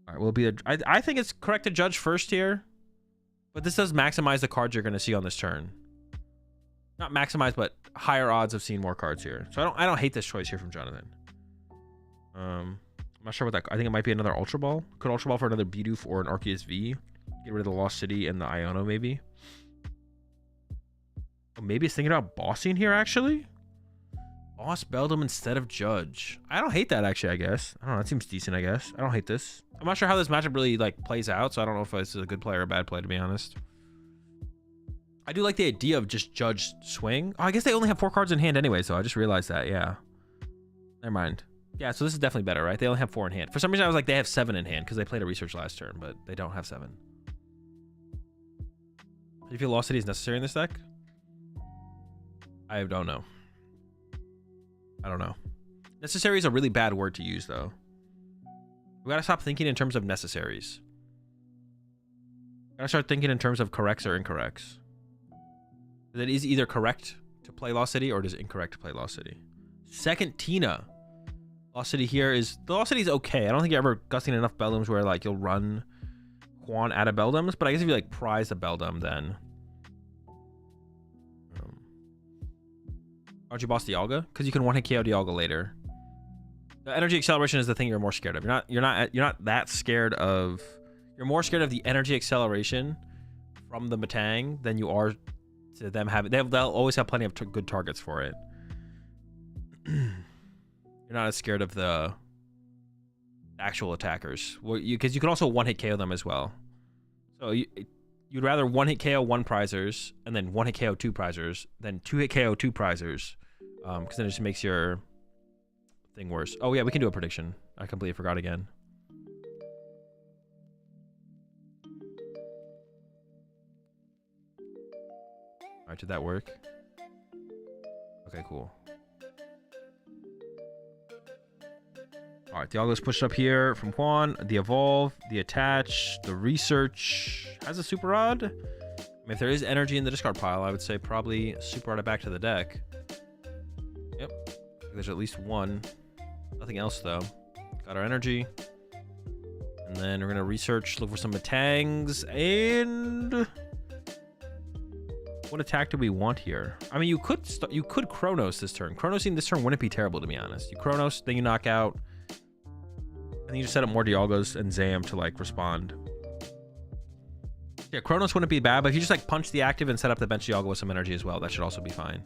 All right, we'll be... I think it's correct to judge first here, but this does maximize the cards you're going to see on this turn. Not maximize, but higher odds of seeing more cards here. So I don't hate this choice here from Jonathan. I'm not sure what that... I think it might be another Ultra Ball. Could Ultra Ball for another BDIF or an Arceus V. Get rid of the Lost City and the Iono, maybe. Oh, maybe it's thinking about bossing here, actually. Boss Beldum instead of Judge. I don't hate that, actually, I guess. I don't know. That seems decent, I guess. I don't hate this. I'm not sure how this matchup really, like, plays out, so I don't know if this is a good play or a bad play, to be honest. I do like the idea of just Judge Swing. Oh, I guess they only have 4 cards in hand anyway, so I just realized that, yeah. Never mind. Yeah, so this is definitely better, right? They only have 4 in hand. For some reason, I was like, they have 7 in hand because they played a research last turn, but they don't have 7. Do you feel Lost City is necessary in this deck? I don't know. I don't know. Necessary is a really bad word to use, though. We gotta stop thinking in terms of necessaries. Gotta start thinking in terms of corrects or incorrects. That is either correct to play Lost City or it is incorrect to play Lost City. Second Tina. Lost City here is... The Lost City is okay. I don't think you're ever gusting enough Beldums where, like, you'll run Quan out of Beldums. But I guess if you, like, prize a Beldum, then... Why'd you boss Dialga? Because you can one-hit KO Dialga later. The energy acceleration is the thing you're more scared of. You're not that scared of... You're more scared of the energy acceleration from the Metang than you are to them having... They'll always have plenty of good targets for it. You're not as scared of the actual attackers. Because you can also one-hit KO them as well. So you'd rather one-hit KO 1 prizers and then one-hit KO 2 prizers than 2-hit KO 2 prizers. Because then it just makes your thing worse. Oh yeah, we can do a prediction. I completely forgot again. Alright, did that work? Okay, cool. Alright, Dialga's pushed up here from Juan. The Evolve, the Attach, the Research. Has a Super Rod. I mean, if there is energy in the discard pile, I would say probably Super Rod it back to the deck. Yep. There's at least one. Nothing else, though. Got our energy. And then we're going to Research, look for some Metangs. And... what attack do we want here? I mean, you could Chronos this turn. Chronosing this turn wouldn't be terrible, to be honest. You Chronos, then you knock out. And then you just set up more Dialgas and Zam to, like, respond. Yeah, Chronos wouldn't be bad, but if you just like punch the active and set up the bench Dialga with some energy as well, that should also be fine.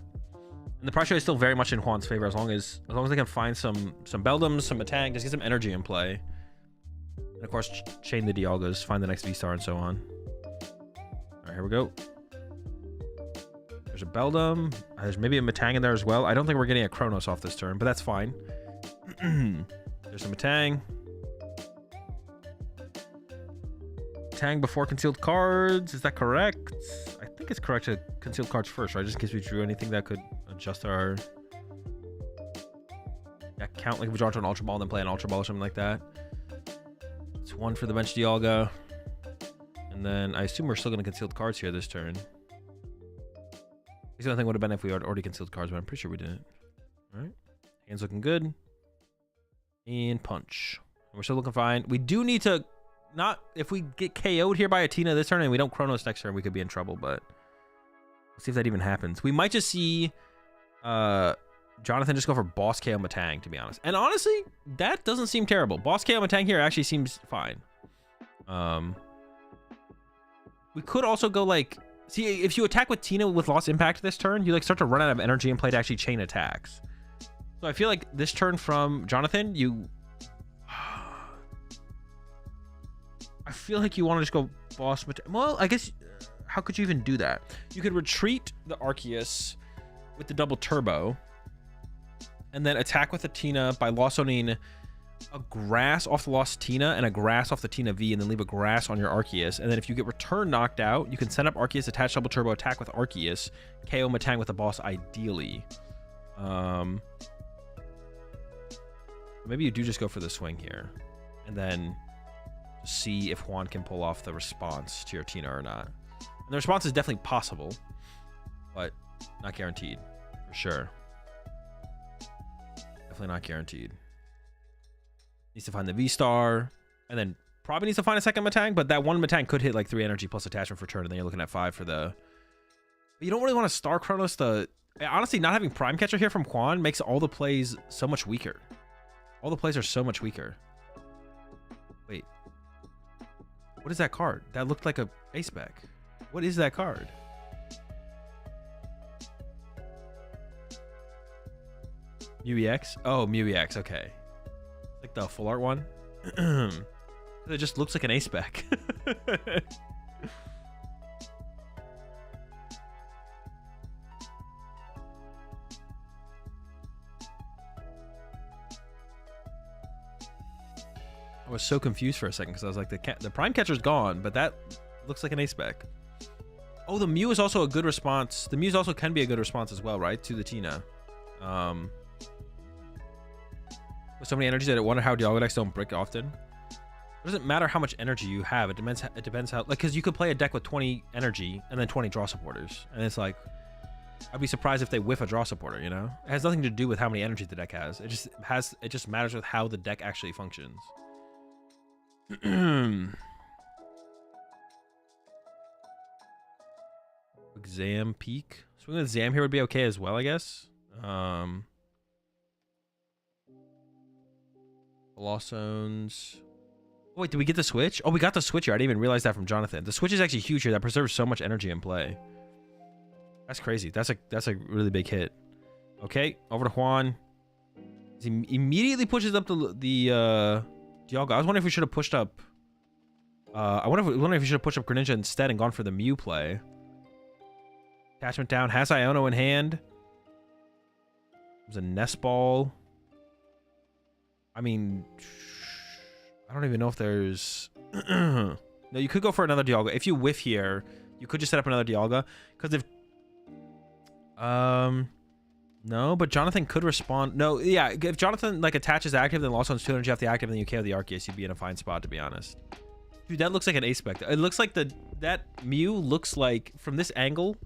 And the pressure is still very much in Juan's favor as long as they can find some Beldums, some Metang, just get some energy in play. And of course, chain the Dialgas, find the next V-Star, and so on. All right, here we go. There's a Beldum. There's maybe a Metang in there as well. I don't think we're getting a Chronos off this turn, but that's fine. There's a Metang. Metang before concealed cards. Is that correct? I think it's correct to concealed cards first, right? Just in case we drew anything that could adjust our count. Like if we draw to an Ultra Ball and then play an Ultra Ball or something like that. It's 1 for the bench Dialga. And then I assume we're still going to concealed cards here this turn. The only thing would have been if we had already concealed cards, but I'm pretty sure we didn't. All right. Hands looking good. And punch. We're still looking fine. We do need to not... If we get KO'd here by a Tina this turn and we don't Chronos next turn, we could be in trouble, but... Let's see if that even happens. We might just see Jonathan just go for Boss KO Metang, to be honest. And honestly, that doesn't seem terrible. Boss KO Metang here actually seems fine. We could also go like... See, if you attack with Tina with Lost Impact this turn, you like start to run out of energy and play to actually chain attacks. So I feel like this turn from Jonathan, I feel like you want to just go Boss... Well, I guess... How could you even do that? You could retreat the Arceus with the double turbo and then attack with the Tina by lost owning a grass off the lost Tina and a grass off the Tina V, and then leave a grass on your Arceus. And then if you get return knocked out, you can send up Arceus, attach double turbo, attack with Arceus, KO Metang with the boss ideally. Maybe you do just go for the swing here and then see if Juan can pull off the response to your Tina or not. And the response is definitely possible, but not guaranteed for sure. Definitely not guaranteed. Needs to find the V-Star, and then probably needs to find a second Metang, but that one Metang could hit like 3 energy plus attachment for turn, and then you're looking at 5 for the... But you don't really want to Star Chronos the... Honestly, not having Prime Catcher here from Juan makes all the plays so much weaker. All the plays are so much weaker. Wait. What is that card? That looked like a base spec. What is that card? Mew EX? Oh, Mew EX, okay. Like the full art one. It just looks like an ace spec. I was so confused for a second because I was like, the Prime Catcher's gone, but that looks like an ace spec. Oh, the Mew is also a good response. The Mews also can be a good response as well, right? To the Tina. With so many energies, I wonder how Dialga decks don't break often. It doesn't matter how much energy you have. It depends how... Like, because you could play a deck with 20 energy and then 20 draw supporters. And it's like... I'd be surprised if they whiff a draw supporter, you know? It has nothing to do with how many energy the deck has. It just matters with how the deck actually functions. Exam peak. Swing with Zam here would be okay as well, I guess. Lost Zones. Oh, wait, did we get the switch? Oh, we got the switch here. I didn't even realize that from Jonathan. The switch is actually huge here. That preserves so much energy in play. That's crazy. That's a really big hit. Okay, over to Juan. He immediately pushes up the Dialga. I was wondering if we should have pushed up... I wonder if we should have pushed up Greninja instead and gone for the Mew play. Attachment down. Has Iono in hand. There's a Nest Ball. I mean, I don't even know if there's... No, you could go for another Dialga. If you whiff here, you could just set up another Dialga. Because if... No, but Jonathan could respond. No, yeah, if Jonathan like attaches active, then lost on 2 energy off the active, and then you KO the Arceus, you'd be in a fine spot, to be honest. Dude, that looks like an ace spec. It looks like that Mew looks like, from this angle,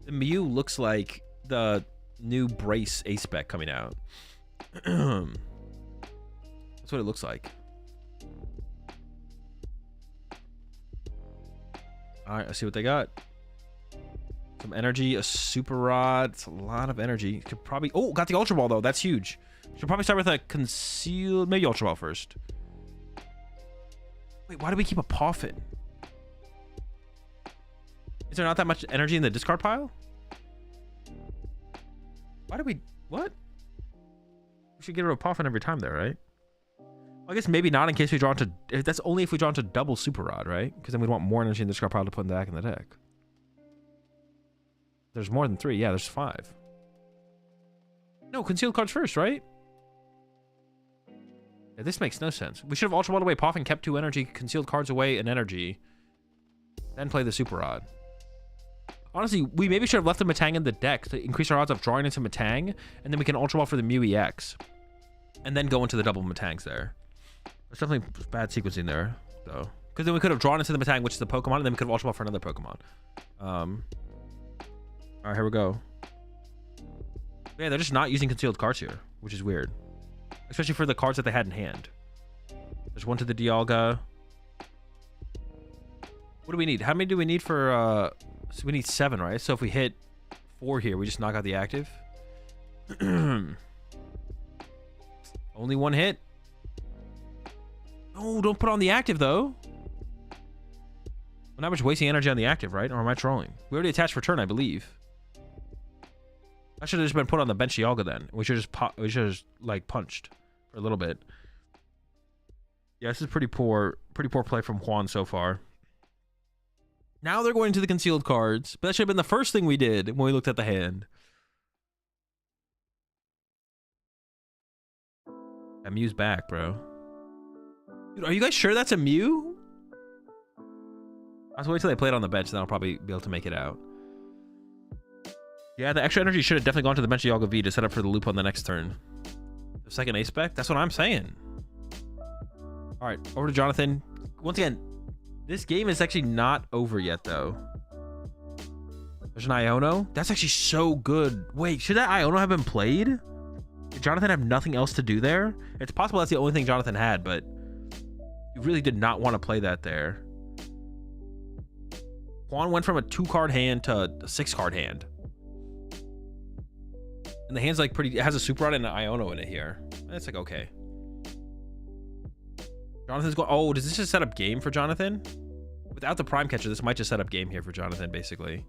the Mew looks like the new Brace ace spec coming out. That's what it looks like. All right, let's see what they got. Some energy, a Super Rod. It's a lot of energy. Could probably... Oh, got the Ultra Ball, though. That's huge. Should probably start with a concealed... Maybe Ultra Ball first. Wait, why do we keep a Poffin? Is there not that much energy in the discard pile? Why did we... What? We should get rid of Poffin every time there, right? Well, I guess maybe not in case we draw into... That's only if we draw into double Super Rod, right? Because then we'd want more energy in the discard pile to put back in the deck. There's more than 3. Yeah, there's 5. No, concealed cards first, right? Yeah, this makes no sense. We should have Ultra Ball away Poffin, kept 2 energy, concealed cards away and energy, then play the Super Rod. Honestly, we maybe should have left the Metang in the deck to increase our odds of drawing into Metang, and then we can Ultra Ball for the Mew EX. And then go into the double Metangs there. There's definitely bad sequencing there, though. Because then we could have drawn into the Metang, which is the Pokemon, and then we could have Ultra Ball for another Pokemon. Alright, here we go. Yeah, they're just not using concealed cards here, which is weird. Especially for the cards that they had in hand. There's one to the Dialga. What do we need? How many do we need for... So we need 7, right? So if we hit 4 here, we just knock out the active. Only 1 hit. Oh, don't put on the active, though. Well, not much wasting energy on the active, right? Or am I trolling? We already attached for turn, I believe. I should have just been put on the bench Dialga then. We should just like punched for a little bit. Yeah, this is pretty poor play from Juan so far. Now they're going to the concealed cards, but that should have been the first thing we did when we looked at the hand. That Mew's back, bro. Dude, are you guys sure that's a Mew? I'll wait till they play it on the bench, then I'll probably be able to make it out. Yeah, the extra energy should have definitely gone to the bench Dialga V to set up for the loop on the next turn. The second ace spec? That's what I'm saying. Alright, over to Jonathan. Once again, this game is actually not over yet, though. There's an Iono. That's actually so good. Wait, should that Iono have been played? Did Jonathan have nothing else to do there? It's possible that's the only thing Jonathan had, but you really did not want to play that there. Juan went from a 2-card hand to a 6-card hand. And the hand's like pretty... It has a Super Rod and an Iono in it here. That's like, okay. Jonathan's going... Oh, does this just set up game for Jonathan? Without the Prime Catcher, this might just set up game here for Jonathan, basically.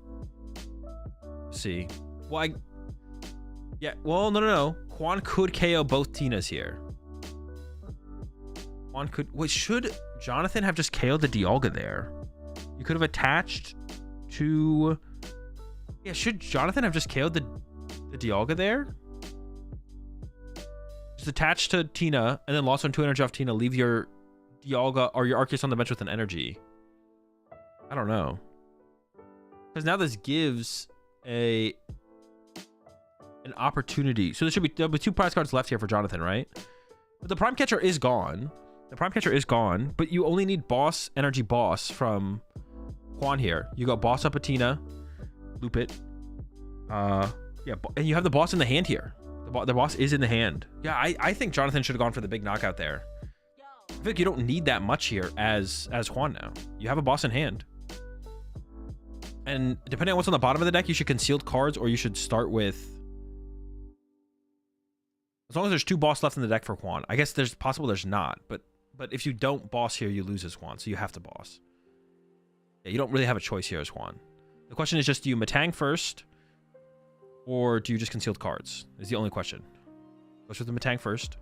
Let's see. Well, yeah, well, no. Juan could KO both Tinas here. Juan could... Wait, should Jonathan have just KO'd the Dialga there? You could have attached to... Yeah, should Jonathan have just KO'd the Dialga there? Just attach to Tina, and then lost on 2 energy off Tina. Leave your Dialga or your Arceus on the bench with an energy. I don't know. Because now this gives an opportunity. So there'll be 2 prize cards left here for Jonathan, right? But the Prime Catcher is gone. The Prime Catcher is gone, but you only need Boss, Energy Boss from Juan here. You go Boss up a Tina, loop it. Yeah, and you have the Boss in the hand here. The Boss is in the hand. Yeah, I think Jonathan should have gone for the big knockout there. I feel like you don't need that much here as Juan now. You have a Boss in hand. And depending on what's on the bottom of the deck, you should concealed cards, or you should start with... As long as there's 2 Boss left in the deck for Juan. I guess there's possible there's not, but if you don't Boss here, you lose as Juan, so you have to Boss. Yeah, you don't really have a choice here as Juan. The question is just, do you Metang first, or do you just concealed cards? Is the only question. Goes with the Metang first.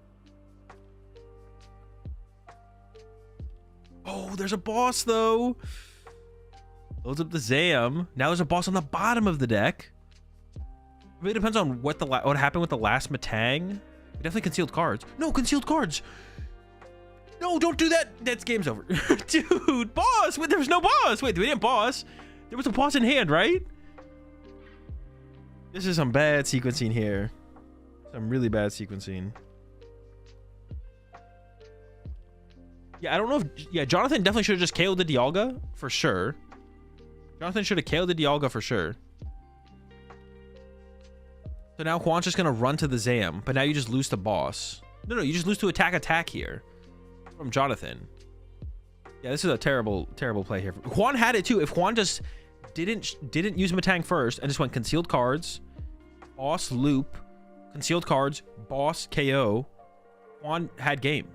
Oh, there's a Boss, though. Loads up the Zam. Now there's a Boss on the bottom of the deck. It really depends on what happened with the last Metang. We definitely concealed cards. No, concealed cards. No, don't do that. That's game's over. Dude, Boss. Wait, there was no Boss. Wait, we didn't Boss. There was a Boss in hand, right? This is some bad sequencing here. Some really bad sequencing. Yeah, I don't know if... Yeah, Jonathan definitely should have just KO'd the Dialga for sure. Jonathan should have KO'd the Dialga for sure. So now Juan's just going to run to the Zam, but now you just lose to Boss. No, you just lose to attack here from Jonathan. Yeah, this is a terrible play here. Juan had it too. If Juan just didn't use Metang first and just went concealed cards, Boss loop, concealed cards, Boss KO, Juan had game.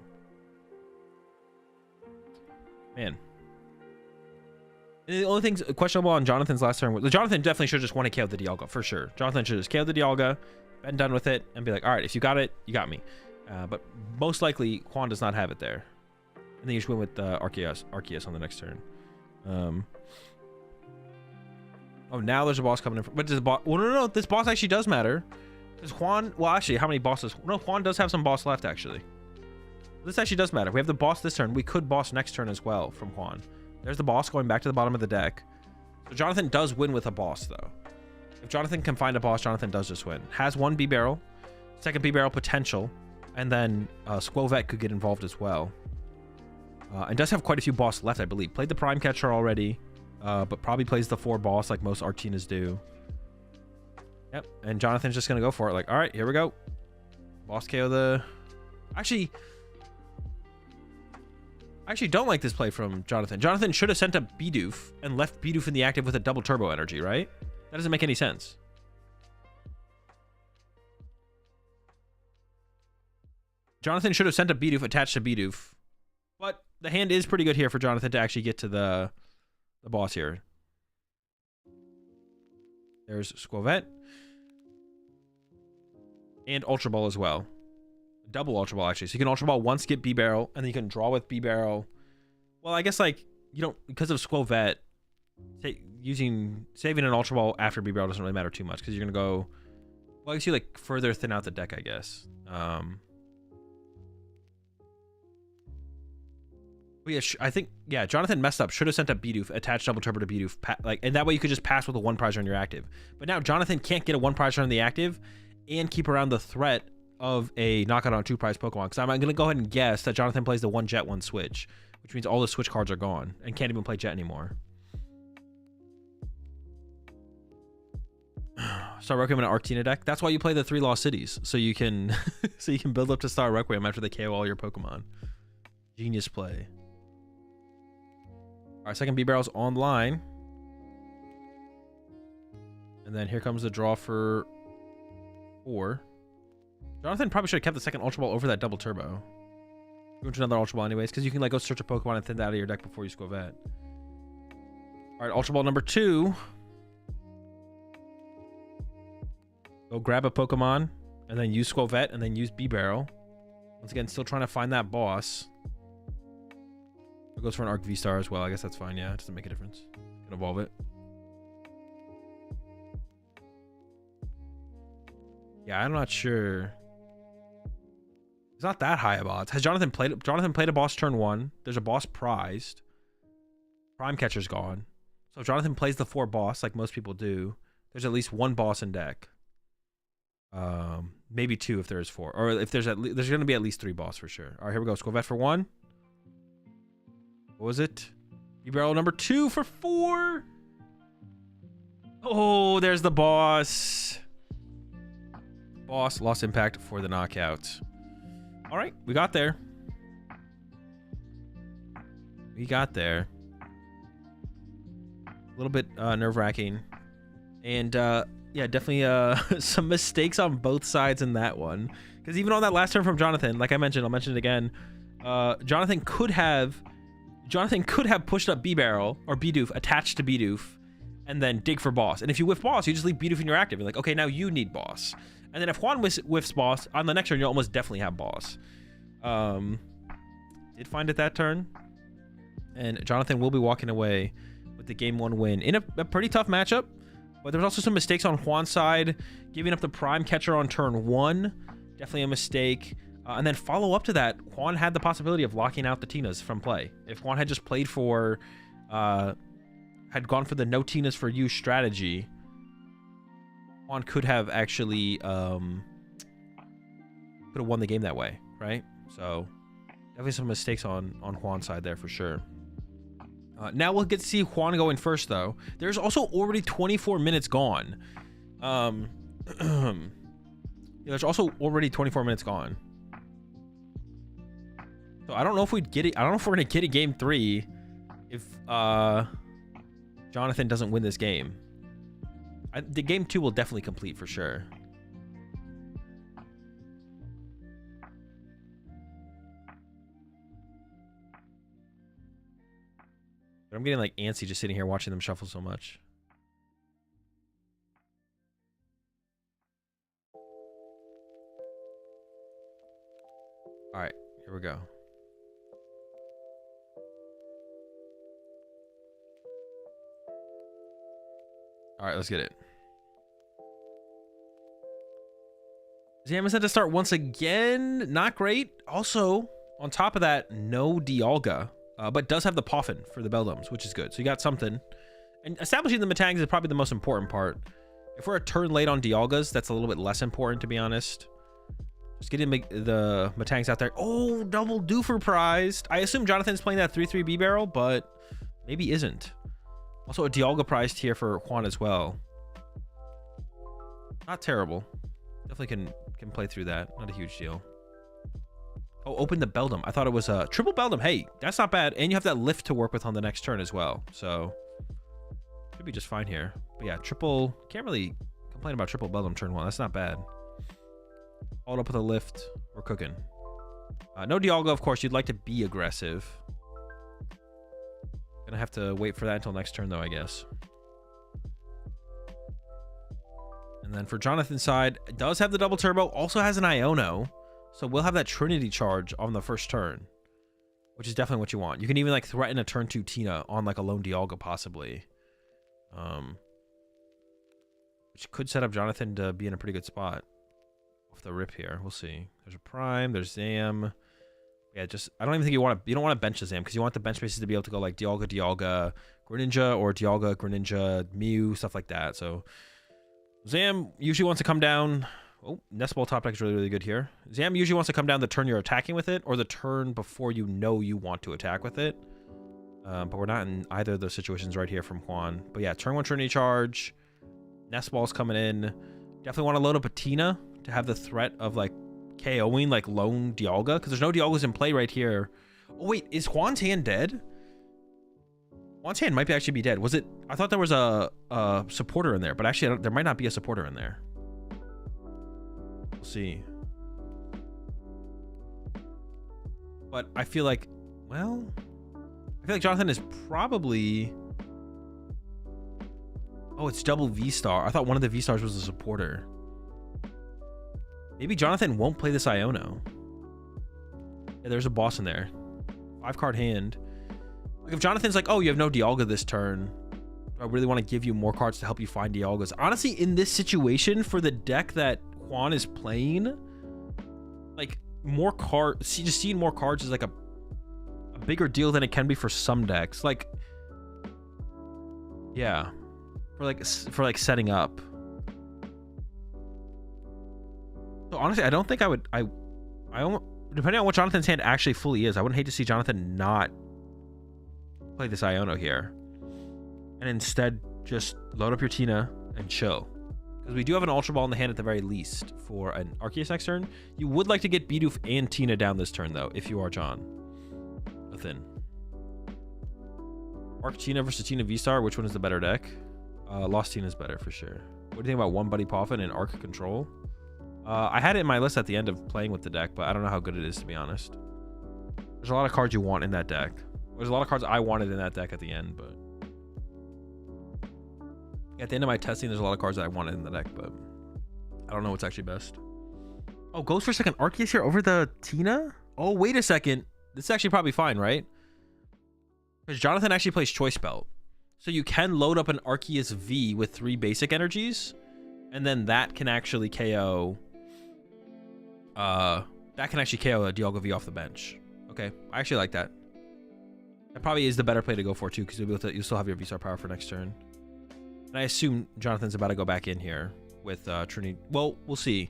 Man. And the only things questionable on Jonathan's last turn was Jonathan definitely should have just won a KO the Dialga for sure. Jonathan should have just KO'd the Dialga, been done with it, and be like, all right, if you got it, you got me. But most likely, Juan does not have it there. And then you just win with Arceus on the next turn. Oh, now there's a boss coming in. But does the boss? Well, no. This boss actually does matter. Because Juan, well, actually, how many bosses? No, Juan does have some boss left, actually. This actually does matter. If we have the boss this turn, we could boss next turn as well from Juan. There's the boss going back to the bottom of the deck. So Jonathan does win with a boss, though. If Jonathan can find a boss, Jonathan does just win. Has one B-Barrel, second B-Barrel potential, and then Skwovet could get involved as well. And does have quite a few bosses left, I believe. Played the Prime Catcher already, but probably plays the 4 boss like most Artinas do. Yep, and Jonathan's just going to go for it. Like, all right, here we go. Boss KO the... Actually, I actually don't like this play from Jonathan. Jonathan should have sent a BDIF and left BDIF in the active with a double turbo energy, right? That doesn't make any sense. Jonathan should have sent a BDIF attached to BDIF. But the hand is pretty good here for Jonathan to actually get to the boss here. There's Skwovet. And Ultra Ball as well. Double Ultra Ball, actually. So you can Ultra Ball once, get B-Barrel, and then you can draw with B-Barrel. Well, I guess, like, you don't... Because of Skwovet, saving an Ultra Ball after B-Barrel doesn't really matter too much, because you're going to go... Well, I guess you, like, further thin out the deck, I guess. But yeah, I think... Yeah, Jonathan messed up. Should have sent a BDIF, attached double turbo to BDIF. Like, and that way you could just pass with a 1-prizer on your active. But now Jonathan can't get a 1-prizer on the active and keep around the threat of a knockout on 2-prize Pokemon, because I'm going to go ahead and guess that Jonathan plays the 1 Jet, 1 Switch, which means all the Switch cards are gone and can't even play Jet anymore. Star Requiem in an Arctina deck. That's why you play the 3 Lost Cities, so you can build up to Star Requiem after they KO all your Pokemon. Genius play. All right, second B-Barrel's online, and then here comes the draw for 4. Jonathan probably should have kept the second Ultra Ball over that double turbo. Go into another Ultra Ball anyways, because you can like go search a Pokemon and thin that out of your deck before you Skwovet. All right, Ultra Ball number 2. Go grab a Pokemon, and then use Skwovet, and then use B-Barrel. Once again, still trying to find that boss. It goes for an Arc V-Star as well. I guess that's fine, yeah. It doesn't make a difference. Can evolve it. Yeah, I'm not sure. It's not that high of odds. Has Jonathan played a boss turn 1? There's a boss prized. Prime Catcher's gone. So if Jonathan plays the 4 boss like most people do, there's at least 1 boss in deck. Maybe 2 if there's 4. Or if there's going to be at least 3 boss for sure. All right, here we go. Skwovet for 1. What was it? B-Barrel number 2 for 4. Oh, there's the boss. Boss lost impact for the knockout. All right, we got there. We got there. A little bit nerve-wracking. And yeah, definitely some mistakes on both sides in that one. Because even on that last turn from Jonathan, like I mentioned, I'll mention it again. Jonathan could have pushed up B-Barrel or BDIF attached to BDIF and then dig for boss. And if you whiff boss, you just leave BDIF in your active. You're like, okay, now you need boss. And then if Juan whiffs boss, on the next turn, you'll almost definitely have boss. Did find it that turn. And Jonathan will be walking away with the game 1 win in a pretty tough matchup. But there was also some mistakes on Juan's side. Giving up the Prime Catcher on turn 1. Definitely a mistake. And then follow up to that, Juan had the possibility of locking out the Tinas from play. If Juan had just played for... had gone for the no Tinas for you strategy, Juan could have actually could have won the game that way, right? So definitely some mistakes on Juan's side there for sure. Now we'll get to see Juan going first, though. There's also already 24 minutes gone. Yeah, there's also already 24 minutes gone. So I don't know if we'd get it. I don't know if we're gonna get a game 3 if Jonathan doesn't win this game. The game 2 will definitely complete for sure. I'm getting like antsy just sitting here watching them shuffle so much. All right, here we go. All right, let's get it. Zam is set to start once again. Not great. Also, on top of that, no Dialga, but does have the Poffin for the Beldums, which is good. So you got something. And establishing the Metags is probably the most important part. If we're a turn late on Dialgas, that's a little bit less important, to be honest. Just getting the Metags out there. Oh, double Doofer prized. I assume Jonathan's playing that 3/3 B barrel, but maybe isn't. Also a Dialga prized here for Juan as well. Not terrible. Definitely can play through that. Not a huge deal. Oh, open the Beldum. I thought it was a triple Beldum. Hey, that's not bad. And you have that lift to work with on the next turn as well. So should be just fine here. But yeah, triple. Can't really complain about triple Beldum turn 1. That's not bad. Followed up with a lift. We're cooking. No Dialga, of course. You'd like to be aggressive. Gonna have to wait for that until next turn, though, I guess. And then for Jonathan's side, it does have the double turbo. Also has an Iono. So we'll have that Trinity charge on the first turn, which is definitely what you want. You can even like threaten a turn 2 Tina on like a lone Dialga possibly. Which could set up Jonathan to be in a pretty good spot off the rip here. We'll see. There's a Prime, there's Zam. Yeah, just I don't even think you don't want to bench the Zam because you want the bench spaces to be able to go like Dialga, Greninja, or Dialga, Greninja, Mew, stuff like that. So Zam usually wants to come down. Oh, Nest Ball top deck is really, really good here. Zam usually wants to come down the turn you're attacking with it, or the turn before you know you want to attack with it. But we're not in either of those situations right here from Juan. But yeah, turn 1 Trinity charge. Nest Ball's coming in. Definitely want to load up a Tina to have the threat of like KOing like lone Dialga, because there's no Dialgas in play right here. Oh wait, is Juan's hand dead? Juan's hand might actually be dead. Was it? I thought there was a supporter in there, but actually there might not be a supporter in there. We'll see. But I feel like, well, I feel like Jonathan is probably... Oh, it's double V-Star. I thought one of the V-Stars was a supporter. Maybe Jonathan won't play this Iono. Yeah, there's a boss in there. 5-card hand. Like if Jonathan's like, oh, you have no Dialga this turn, I really want to give you more cards to help you find Dialgas. Honestly, in this situation, for the deck that Juan is playing, like more cards, just seeing more cards is like a bigger deal than it can be for some decks. Like, yeah, for like setting up. So honestly, I don't think I would. I depending on what Jonathan's hand actually fully is, I wouldn't hate to see Jonathan not play this Iono here, and instead just load up your Tina and chill. Because we do have an Ultra Ball in the hand at the very least for an Arceus next turn. You would like to get Bidoof and Tina down this turn, though, if you are John. Within. Arc Tina versus Tina V-Star, which one is the better deck? Lost Tina is better for sure. What do you think about One Buddy Poffin and Arc Control? I had it in my list at the end of playing with the deck, but I don't know how good it is, to be honest. There's a lot of cards you want in that deck. There's a lot of cards I wanted in that deck at the end, but... At the end of my testing, there's a lot of cards that I wanted in the deck, but I don't know what's actually best. Oh, goes for second Arceus here over the Tina? Oh, wait a second. This is actually probably fine, right? Because Jonathan actually plays Choice Belt. So you can load up an Arceus V with 3 basic energies, and then that can actually KO... that can actually KO a Dialga V off the bench. Okay, I actually like that. That probably is the better play to go for, too, because you'll still have your V-Star power for next turn. And I assume Jonathan's about to go back in here with Trinity. Well, we'll see.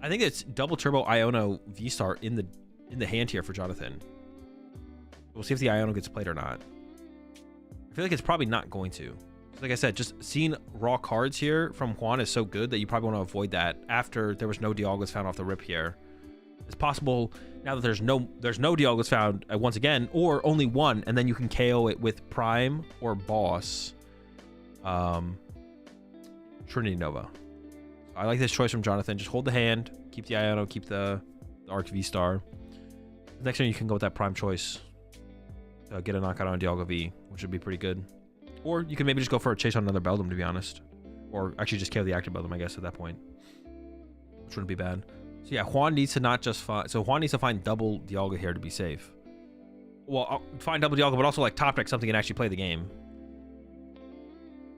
I think it's double turbo Iono V-Star in the hand here for Jonathan. We'll see if the Iono gets played or not. I feel like it's probably not going to. Like I said, just seeing raw cards here from Juan is so good that you probably want to avoid that after there was no Dialgas found off the rip here. It's possible now that there's no Dialgas found once again, or only one, and then you can KO it with Prime or Boss. Trinity Nova. I like this choice from Jonathan. Just hold the hand, keep the Iono, keep the Arc V-Star. Next turn you can go with that Prime choice. to get a knockout on Dialga V, which would be pretty good. Or you can maybe just go for a chase on another Beldum, to be honest. Or actually just kill the active Beldum, I guess, at that point. Which wouldn't be bad. So yeah, Juan needs to not just find... So Juan needs to find double Dialga here to be safe. Well, I'll find double Dialga, but also like top deck something and actually play the game.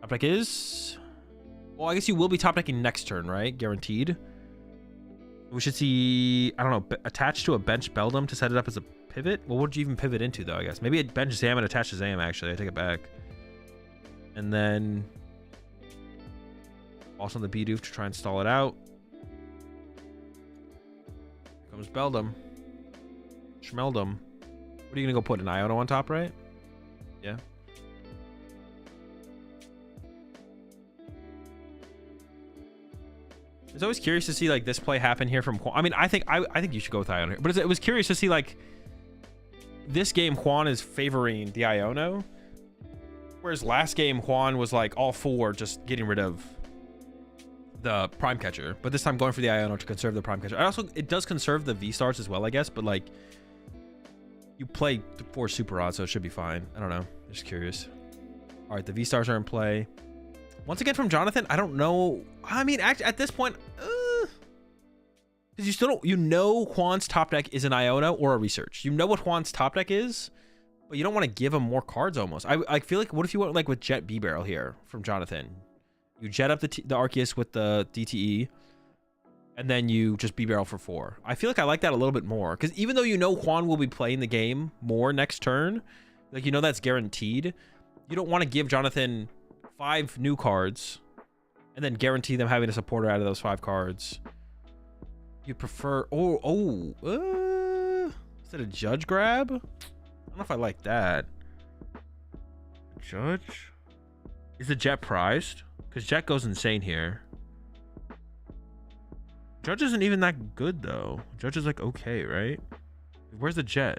Top deck is... Well, I guess you will be top decking next turn, right? Guaranteed. We should see, I don't know, attached to a bench Beldum to set it up as a pivot. Well, what would you even pivot into, though, I guess? Maybe a bench Zam and attach to Zam, actually. I take it back. And then... Also on the BDIF to try and stall it out. Here comes Beldum. Schmeldum. What are you going to go put? An Iono on top, right? Yeah. It's always curious to see like this play happen here from Juan. I mean, I think you should go with Iono here. But it was curious to see like this game Juan is favoring the Iono, whereas last game Juan was like all for just getting rid of the Prime Catcher. But this time going for the Iono to conserve the Prime Catcher. It does conserve the V-Stars as well, I guess. But like you play 4 Super Odds, so it should be fine. I don't know. Just curious. All right, the V-Stars are in play. Once again from Jonathan, I don't know. I mean, at this point, because you still don't, you know, Juan's top deck is an Iono or a Research. You know what Juan's top deck is, but you don't want to give him more cards almost. I feel like, what if you went like with Jet B-Barrel here from Jonathan? You jet up the Arceus with the DTE, and then you just B-Barrel for 4. I feel like I like that a little bit more, because even though you know Juan will be playing the game more next turn, like you know that's guaranteed, you don't want to give Jonathan 5 new cards and then guarantee them having a supporter out of those 5 cards. You prefer... is it a Judge grab? I don't know if I like that. Judge? Is the Jet prized? Because Jet goes insane here. Judge isn't even that good, though. Judge is like okay, right? Where's the Jet?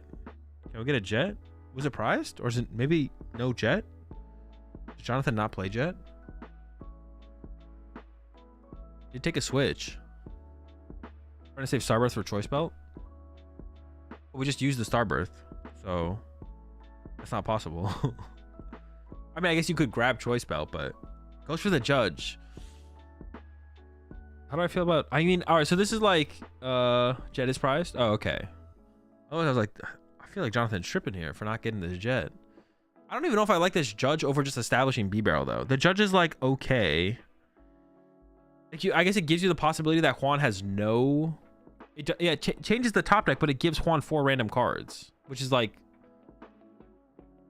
Can we get a Jet? Was it prized? Or is it maybe no Jet? Did Jonathan not play Jet? He'd take a switch. Trying to save Starbirth for Choice Belt? But we just used the Starbirth, so that's not possible. I mean, I guess you could grab Choice Belt, but goes for the Judge. How do I feel about... I mean, all right, so this is like Jet is prized. Oh, okay. Oh, I was like, I feel like Jonathan's tripping here for not getting this Jet. I don't even know if I like this Judge over just establishing B-Barrel, though. The Judge is like okay. Like I guess it gives you the possibility that Juan has no... It changes the top deck, but it gives Juan 4 random cards, which is like...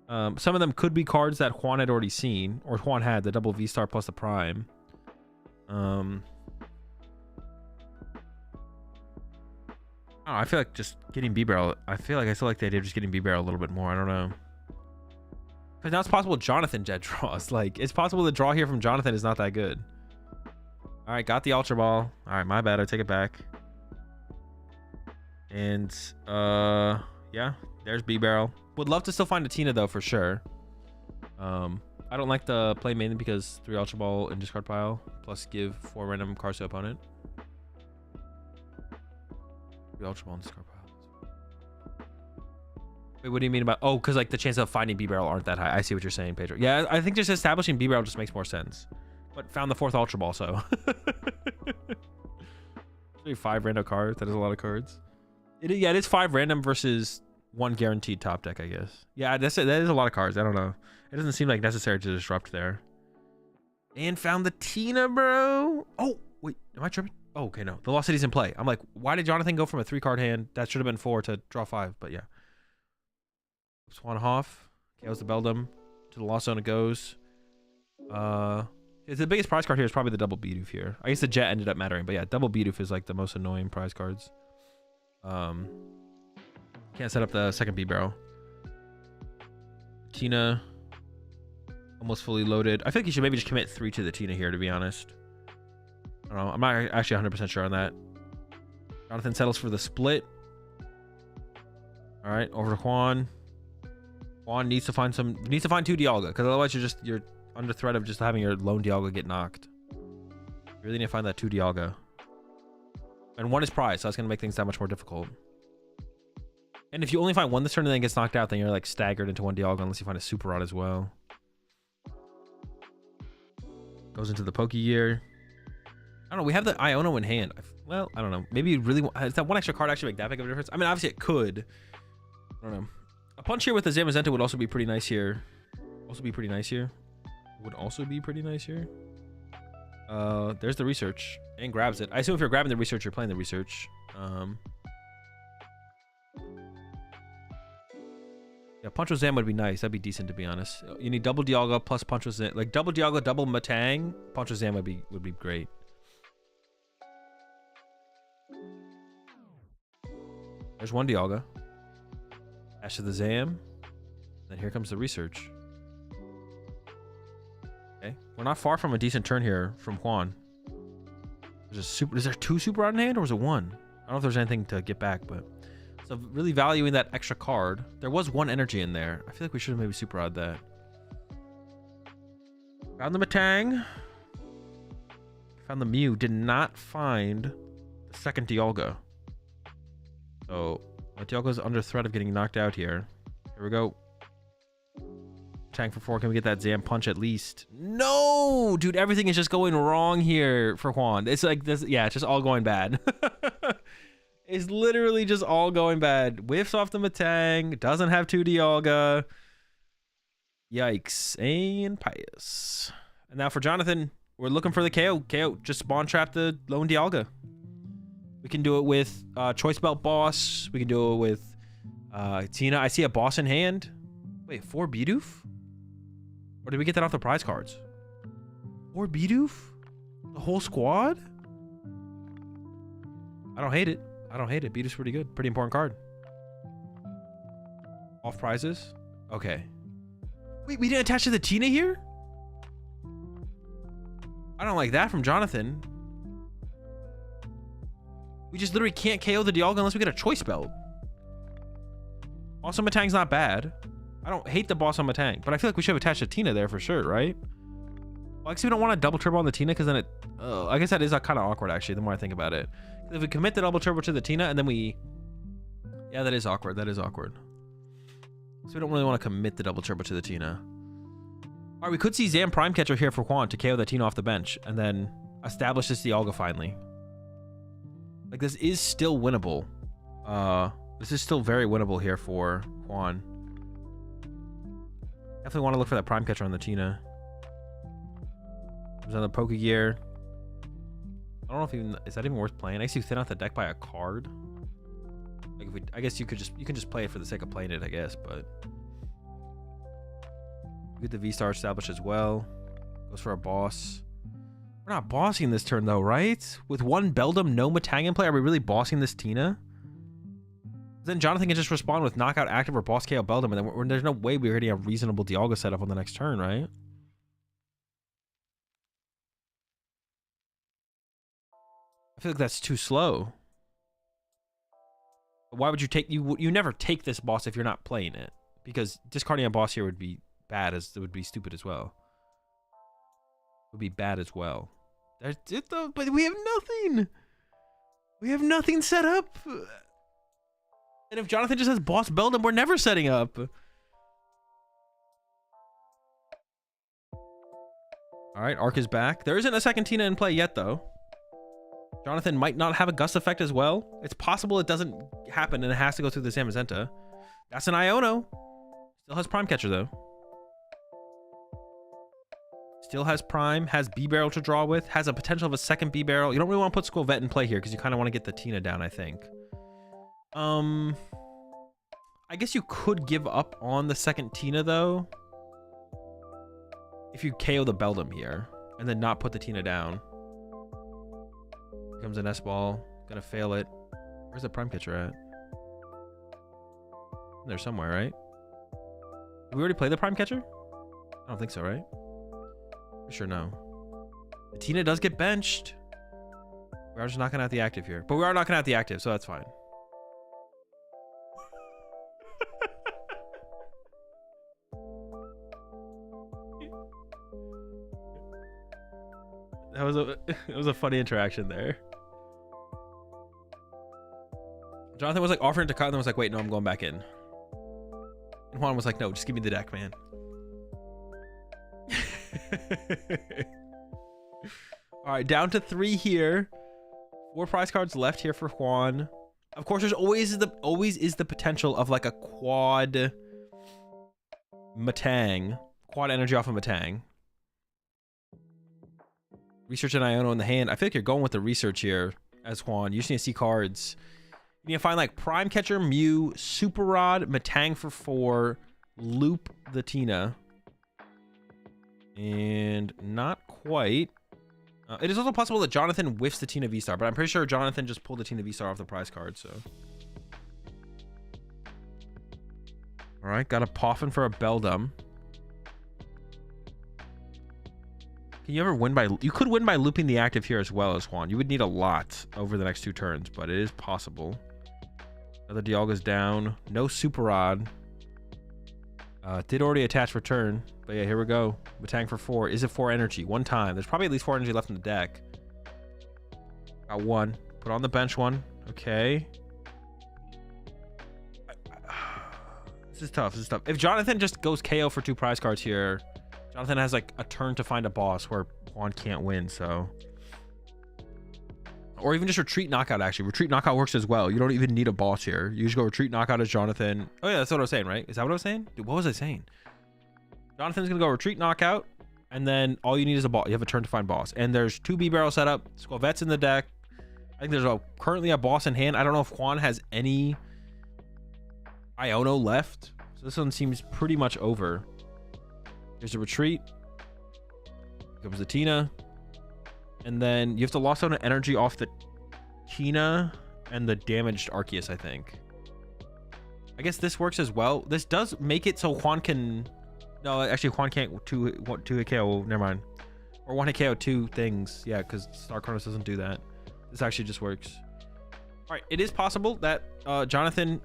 some of them could be cards that Juan had already seen, or Juan had, the double V-Star plus the Prime. I don't know, I feel like just getting B-Barrel... I still like the idea of just getting B-Barrel a little bit more. I don't know. Because now it's possible Jonathan Jet draws. Like, it's possible the draw here from Jonathan is not that good. All right, got the Ultra Ball. All right, my bad. I take it back. And, yeah, there's B-Barrel. Would love to still find a Tina, though, for sure. I don't like the play mainly because 3 Ultra Ball in discard pile, plus give 4 random cards to opponent. 3 Ultra Ball in discard pile. Wait, what do you mean about... Oh, because, like, the chance of finding B-Barrel aren't that high. I see what you're saying, Pedro. Yeah, I think just establishing B-Barrel just makes more sense. But found the 4th Ultra Ball, so... 5 random cards. That is a lot of cards. Yeah, it is 5 random versus 1 guaranteed top deck, I guess. Yeah, that is a lot of cards. I don't know. It doesn't seem like necessary to disrupt there. And found the Tina, bro. Oh, wait. Am I tripping? Oh, okay, no. The Lost City's in play. I'm like, why did Jonathan go from a 3-card hand? That should have been 4 to draw 5, but yeah. Swanhoff. KO's the Beldum. To the Lost Zone it goes. The biggest prize card here is probably the double BDIF here. I guess the Jet ended up mattering, but yeah, double BDIF is like the most annoying prize cards. Can't set up the second B-Barrel. Tina, almost fully loaded. I feel like you should maybe just commit 3 to the Tina here, to be honest. I don't know. I'm not actually 100% sure on that. Jonathan settles for the split. All right, over to Juan. Juan needs to find 2 Dialga, because otherwise you're under threat of just having your lone Dialga get knocked. You really need to find that 2 Dialga. And 1 is prize, so that's going to make things that much more difficult. And if you only find one this turn and then it gets knocked out, then you're like staggered into one Dialga unless you find a Super Rod as well. Goes into the Pokegear. I don't know. We have the Iono in hand. Well, I don't know. Maybe you really want... Does that one extra card actually make that big of a difference? I mean, obviously it could. I don't know. A punch here with the Zamazenta would also be pretty nice here. Would also be pretty nice here. There's the research. And grabs it. I assume if you're grabbing the research, you're playing the research. Yeah, Puncho Zam would be nice. That'd be decent, to be honest. You need double Dialga plus Puncho Zam. Like double Dialga, double Matang. Puncho Zam would be great. There's one Dialga. Dash to the Zam. Then here comes the research. Okay, we're not far from a decent turn here from Juan. Is there 2 Super Rod in hand or was it 1? I don't know if there's anything to get back, but so really valuing that extra card. There was 1 energy in there. I feel like we should have maybe Super Rod that. Found the Matang. Found the Mew. Did not find the second Dialga. So my Dialga's under threat of getting knocked out here. Here we go. Tank for 4. Can we get that Zam punch at least? No, dude, everything is just going wrong here for Juan. It's like this. Yeah, it's just all going bad. It's literally just all going bad. Whiffs off the Matang. Doesn't have 2 Dialga. Yikes. And pious. And now for Jonathan, we're looking for the KO. KO, just spawn trap the lone Dialga. We can do it with Choice Belt Boss. We can do it with Tina. I see a boss in hand. Wait, 4 Bidoof? Or did we get that off the prize cards? 4 Bidoof? The whole squad? I don't hate it. Bidoof's pretty good. Pretty important card. Off prizes? Okay. Wait, we didn't attach to the Tina here? I don't like that from Jonathan. We just literally can't KO the Dialga unless we get a Choice Belt. Also, Matang's not bad. I don't hate the boss on Matang, but I feel like we should have attached a Tina there for sure, right? Well, actually, we don't want to double turbo on the Tina because then it... I guess that is kind of awkward, actually, the more I think about it. If we commit the double turbo to the Tina and then we... Yeah, that is awkward. So we don't really want to commit the double turbo to the Tina. All right, we could see Zam Prime Catcher here for Juan to KO the Tina off the bench and then establish this Dialga finally. Like, this is still winnable. This is still very winnable here for Juan. Definitely want to look for that Prime Catcher on the Tina. There's another Pokegear. I don't know if even is that even worth playing. I guess you thin out the deck by a card. Like if I guess you can just play it for the sake of playing it, I guess. But get the V-Star established as well. Goes for a boss. We're not bossing this turn though, right? With 1 Beldum, no Matang in play, are we really bossing this Tina? Then Jonathan can just respond with knockout active or boss KO Beldum, and then there's no way we're getting a reasonable Dialga setup on the next turn, right? I feel like that's too slow. Why would you take... You never take this boss if you're not playing it. Because discarding a boss here would be bad, as it would be stupid as well. Would be bad as well. There's it though, but we have nothing. We have nothing set up. And if Jonathan just has boss Beldum, we're never setting up. All right, Arc is back. There isn't a second Tina in play yet, though. Jonathan might not have a Gust effect as well. It's possible it doesn't happen and it has to go through the Zamazenta. That's an Iono. Still has Prime Catcher, though. Still has Prime, has B-Barrel to draw with, has a potential of a second B-Barrel. You don't really want to put Squilvet in play here because you kind of want to get the Tina down, I think. I guess you could give up on the second Tina, though. If you KO the Beldum here and then not put the Tina down. Here comes an S-Ball. Gonna fail it. Where's the Prime Catcher at? In there somewhere, right? Did we already play the Prime Catcher? I don't think so, right? For sure, no. The Tina does get benched. We are just knocking out the active here. But we are knocking out the active, so that's fine. It was a funny interaction there. Jonathan was like offering to cut, and then was like, wait, no, I'm going back in. And Juan was like, no, just give me the deck, man. All right, down to 3 here. 4 prize cards left here for Juan. Of course, there's always the potential of like a quad Metang, quad energy off of Metang. Research and Iono in the hand. I feel like you're going with the research here as Juan. You just need to see cards. You need to find like Prime Catcher, Mew, Super Rod, Metang for 4, Loop the Tina. And not quite. It is also possible that Jonathan whiffs the Tina V-Star, but I'm pretty sure Jonathan just pulled the Tina V-Star off the prize card, so. All right, got a Poffin for a Beldum. Can you ever win by... You could win by looping the active here as well as Juan. You would need a lot over the next 2 turns, but it is possible. Another Dialga's down. No Super Rod. Did already attach return. But yeah, here we go. Metang for 4. Is it 4 energy? 1 time. There's probably at least 4 energy left in the deck. Got 1. Put on the bench 1. Okay. This is tough. This is tough. If Jonathan just goes KO for 2 prize cards here, Jonathan has like a turn to find a boss where Juan can't win, so. Or even just retreat knockout, actually. Retreat knockout works as well. You don't even need a boss here. You just go retreat knockout as Jonathan. Oh yeah, that's what I was saying, right? Is that what I was saying? Dude, what was I saying? Jonathan's gonna go retreat knockout, and then all you need is a boss. You have a turn to find boss. And there's 2 B-Barrel set up. Squavet's in the deck. I think there's currently a boss in hand. I don't know if Juan has any Iono left. So this one seems pretty much over. Here's a retreat. Here comes the Tina. And then you have to loss out an energy off the Tina and the damaged Arceus, I think. I guess this works as well. This does make it so Juan can... No, actually, Juan can't 2 hit KO. Never mind. Or 1 hit KO 2 things. Yeah, because Star Chronos doesn't do that. This actually just works. All right, it is possible that Jonathan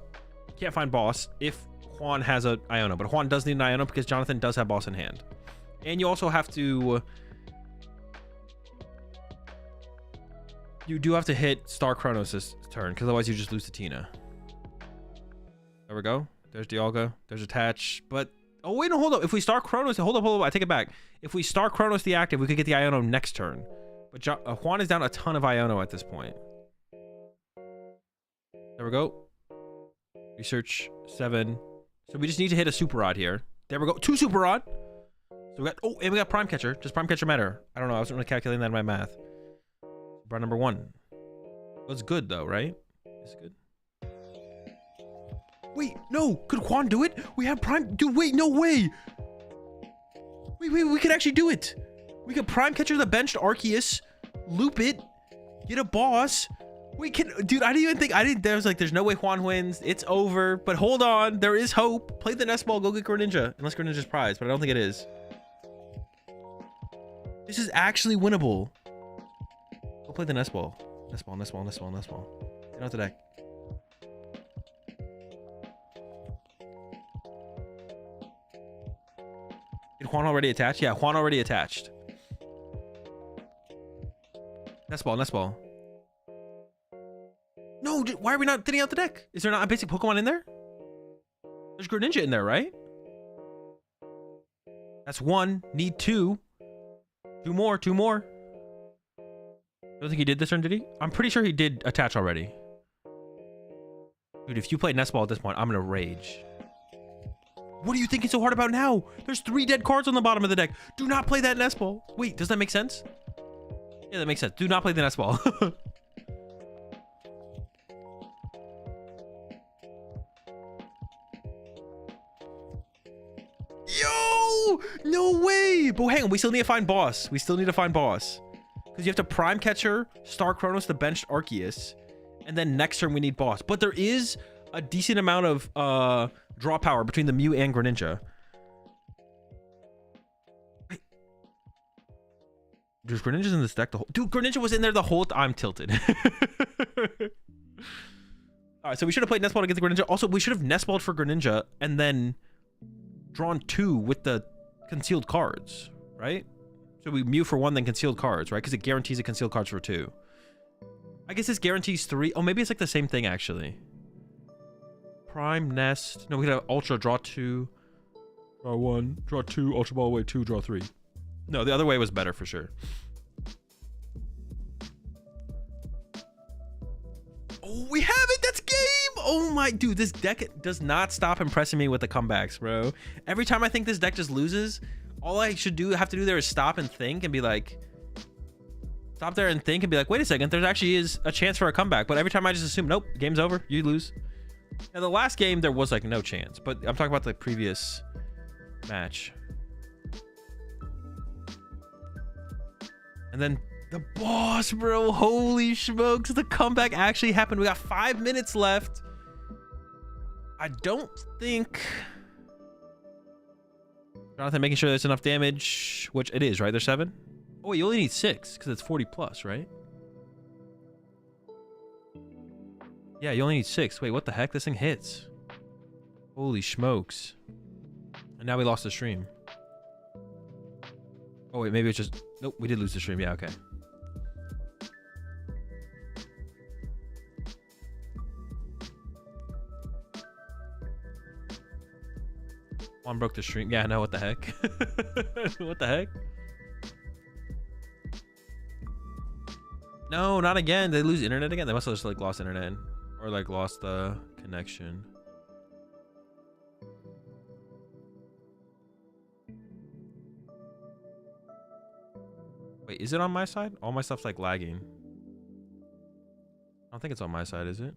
can't find boss if Juan has a Iono. But Juan does need an Iono because Jonathan does have boss in hand. And you also have to... You do have to hit Star Chronos' turn, because otherwise you just lose to Tina. There we go. There's Dialga. There's Attach. But... Oh, wait, no, hold up. If we start Chronos... Hold up. I take it back. If we start Chronos the active, we could get the Iono next turn. But Juan is down a ton of Iono at this point. There we go. Research 7. So we just need to hit a Super Rod here. There we go. 2 Super Rod. So we got... Oh, and we got Prime Catcher. Does Prime Catcher matter? I don't know. I wasn't really calculating that in my math. Rod number 1. Was good, though, right? It's good. Wait, no. Could Juan do it? We have Prime... Dude, wait, no way. Wait, we could actually do it. We could Prime Catcher the benched Arceus, loop it, get a boss. We can... Dude, I didn't even think... There's no way Juan wins. It's over. But hold on. There is hope. Play the Nest Ball. Go get Greninja. Unless Greninja's prize, but I don't think it is. This is actually winnable. Go play the Nest Ball. Nest Ball. Get out the deck. Did Juan already attach? Yeah, Juan already attached. Nest Ball. No, why are we not thinning out the deck? Is there not a basic Pokemon in there? There's Greninja in there, right? That's 1. Need 2. 2 more. I don't think he did this turn, did he? I'm pretty sure he did attach already. Dude, if you play Nest Ball at this point, I'm gonna rage. What are you thinking so hard about now? There's 3 dead cards on the bottom of the deck. Do not play that Nest Ball. Wait, does that make sense? Yeah, that makes sense. Do not play the Nest Ball. Yo! No way! But hang on, we still need to find boss. Because you have to Prime Catcher, Star Chronos the benched Arceus, and then next turn we need boss. But there is a decent amount of draw power between the Mew and Greninja. Wait. Dude, Greninja's in this deck the whole... Dude, Greninja was in there the whole... I'm tilted. Alright, so we should have played Nest Ball to get the Greninja. Also, we should have Nest Balled for Greninja and then drawn 2 with the concealed cards, right? So we Mew for 1, then concealed cards, right? Because it guarantees a concealed cards for 2. I guess this guarantees 3. Oh, maybe it's like the same thing, actually. Prime Nest. No, we could have Ultra, draw 2, draw 1, draw 2, Ultra Ball away 2, draw 3. No, the other way was better for sure. Oh, we have it. That's game. Oh my dude, this deck does not stop impressing me with the comebacks, bro. Every time I think this deck just loses, all I have to do there is stop and think and be like, stop there and think and be like, wait a second, there actually is a chance for a comeback. But every time I just assume, nope, game's over, you lose. Now the last game there was like no chance, but I'm talking about the previous match. And then the boss, bro, holy smokes, the comeback actually happened. We got 5 minutes left. I don't think Jonathan making sure there's enough damage, which it is, right? There's 7. Oh, wait, you only need 6 because it's 40 plus, right? Yeah, you only need 6. Wait, what the heck? This thing hits. Holy smokes. And now we lost the stream. Oh, wait, maybe it's just... Nope, we did lose the stream. Yeah, okay. One broke the stream. Yeah, I know. What the heck? What the heck? No, not again. They lose internet again? They must have just like lost internet. Or like lost the connection. Wait, is it on my side? All my stuff's like lagging. I don't think it's on my side, is it?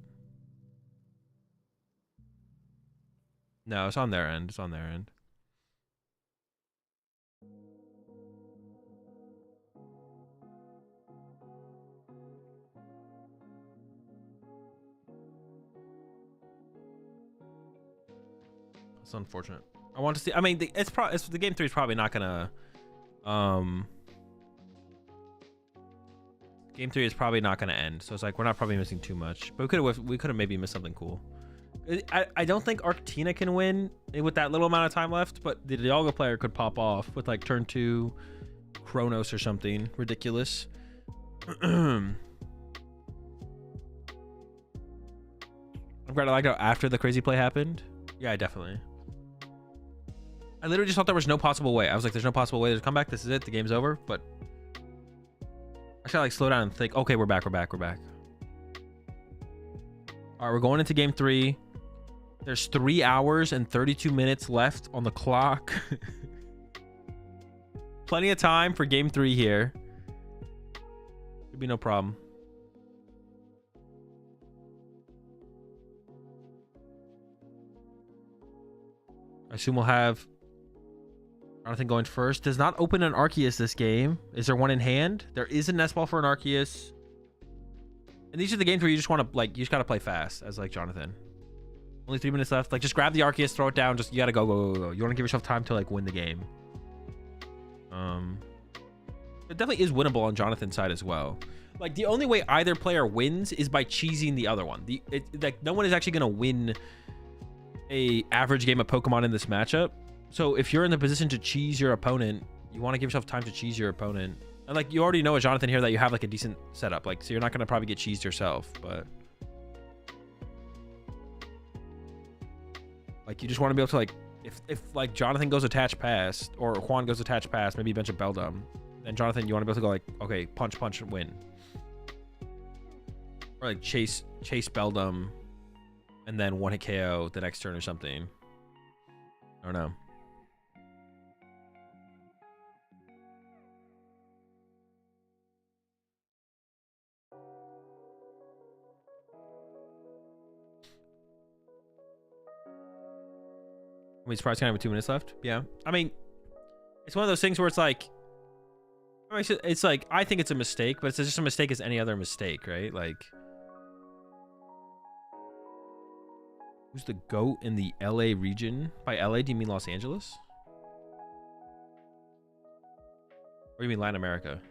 No, it's on their end. It's on their end. It's unfortunate. I want to see. I mean, the game 3 is probably not gonna. Game 3 is probably not gonna end, so it's like we're not probably missing too much. But we could have maybe missed something cool. I don't think Arctina can win with that little amount of time left, but the Dialga player could pop off with like turn 2 Chronos or something ridiculous. I'm glad I like how after the crazy play happened. Yeah, definitely. I literally just thought there was no possible way. I was like, there's no possible way. There's a comeback. This is it. The game's over. But I should like slow down and think. Okay, we're back. We're back. We're back. All right, we're going into game 3. There's 3 hours and 32 minutes left on the clock. Plenty of time for game 3 here. Should be no problem. I assume we'll have Jonathan going first. Does not open an Arceus this game. Is there one in hand? There is a nest ball for an Arceus. And these are the games where you just want to like, you just got to play fast as like Jonathan. Only 3 minutes left. Like just grab the Arceus, throw it down. Just, you got to go. You want to give yourself time to like win the game. It definitely is winnable on Jonathan's side as well. Like the only way either player wins is by cheesing the other one. Like no one is actually going to win a average game of Pokemon in this matchup. So if you're in the position to cheese your opponent, you want to give yourself time to cheese your opponent. And like you already know as Jonathan here that you have like a decent setup. Like so you're not going to probably get cheesed yourself, but like you just want to be able to like if like Jonathan goes attach pass or Juan goes attach pass, maybe bench a Beldum. Then Jonathan, you want to be able to go like, okay, punch, and win. Or like chase Beldum and then one hit KO the next turn or something. I don't know. I mean, surprised kind of have 2 minutes left. Yeah. I mean, it's one of those things where it's like, it's like, I think it's a mistake, but it's just a mistake as any other mistake, right? Like, who's the GOAT in the LA region? By LA, do you mean Los Angeles? Or do you mean Latin America?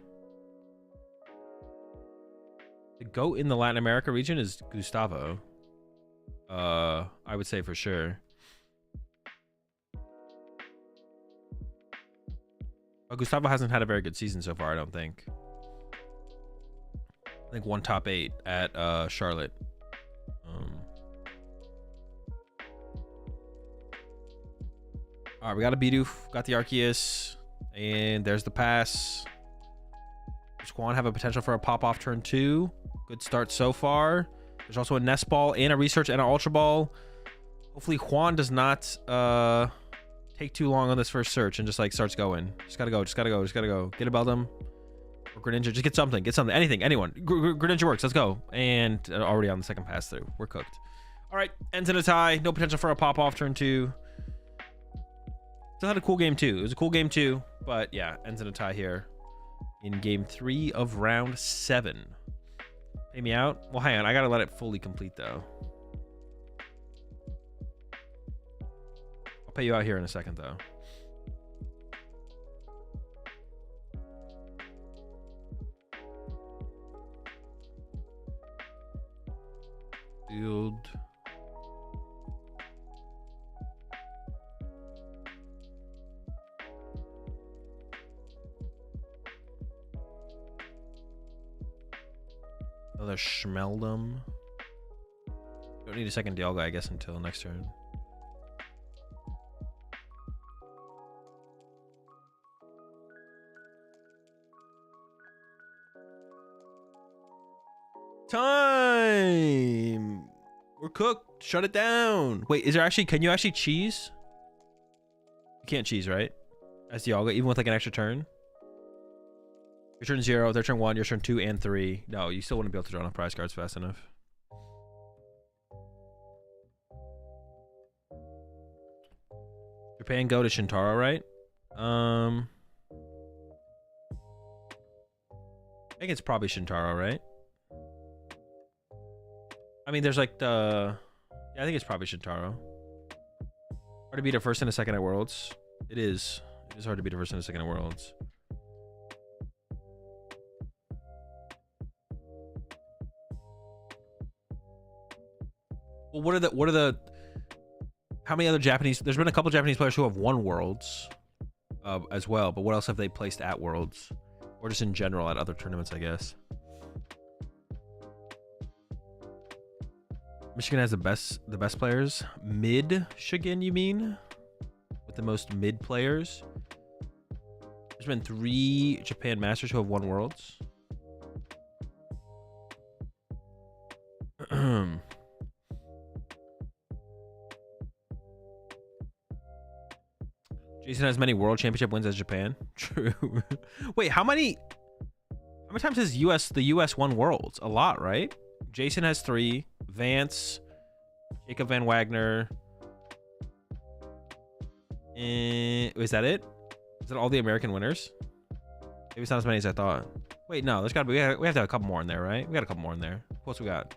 The GOAT in the Latin America region is Gustavo. I would say for sure. But Gustavo hasn't had a very good season so far, I don't think. I think one top 8 at Charlotte. All right, we got a BDIF, got the Arceus, and there's the pass. Does Juan have a potential for a pop-off turn 2? Good start so far. There's also a Nest Ball and a Research and an Ultra Ball. Hopefully Juan does not take too long on this first search and just like starts going. Just gotta go, just gotta go, just gotta go. Get a Beldum or Greninja. Just get something, anything, anyone. Greninja works, let's go. And already on the second pass through. We're cooked. All right, ends in a tie. No potential for a pop-off turn 2. Still had a cool game 2. It was a cool game 2, but yeah, ends in a tie here in game 3 of round 7. Pay me out? Well, hang on. I gotta let it fully complete, though. I'll pay you out here in a second, though. Field. Another Schmeldum. Don't need a second Dialga, I guess, until next turn. Time! We're cooked. Shut it down. Wait, is there actually... Can you actually cheese? You can't cheese, right? As Dialga, even with like an extra turn? Your turn 0, their turn 1, your turn 2 and 3. No, you still wouldn't be able to draw enough prize cards fast enough. Japan go to Shintaro, right? I think it's probably Shintaro, right? I mean, there's like the... Yeah, I think it's probably Shintaro. Hard to beat a first and a second at Worlds. It is. It is hard to beat a first and a second at Worlds. Well, what are the how many other Japanese? There's been a couple Japanese players who have won Worlds as well, but what else have they placed at Worlds, or just in general at other tournaments, I guess? Michigan has the best players. Mid-Shigan, you mean? With the most mid players? There's been 3 Japan Masters who have won Worlds. Jason has many World Championship wins as Japan. True. Wait, how many times has the US won Worlds? A lot, right? Jason has 3. Vance, Jacob Van Wagner. Is that it? Is that all the American winners? Maybe it's not as many as I thought. Wait, no, there's gotta be. We have to have a couple more in there, right? We got a couple more in there. What else we got?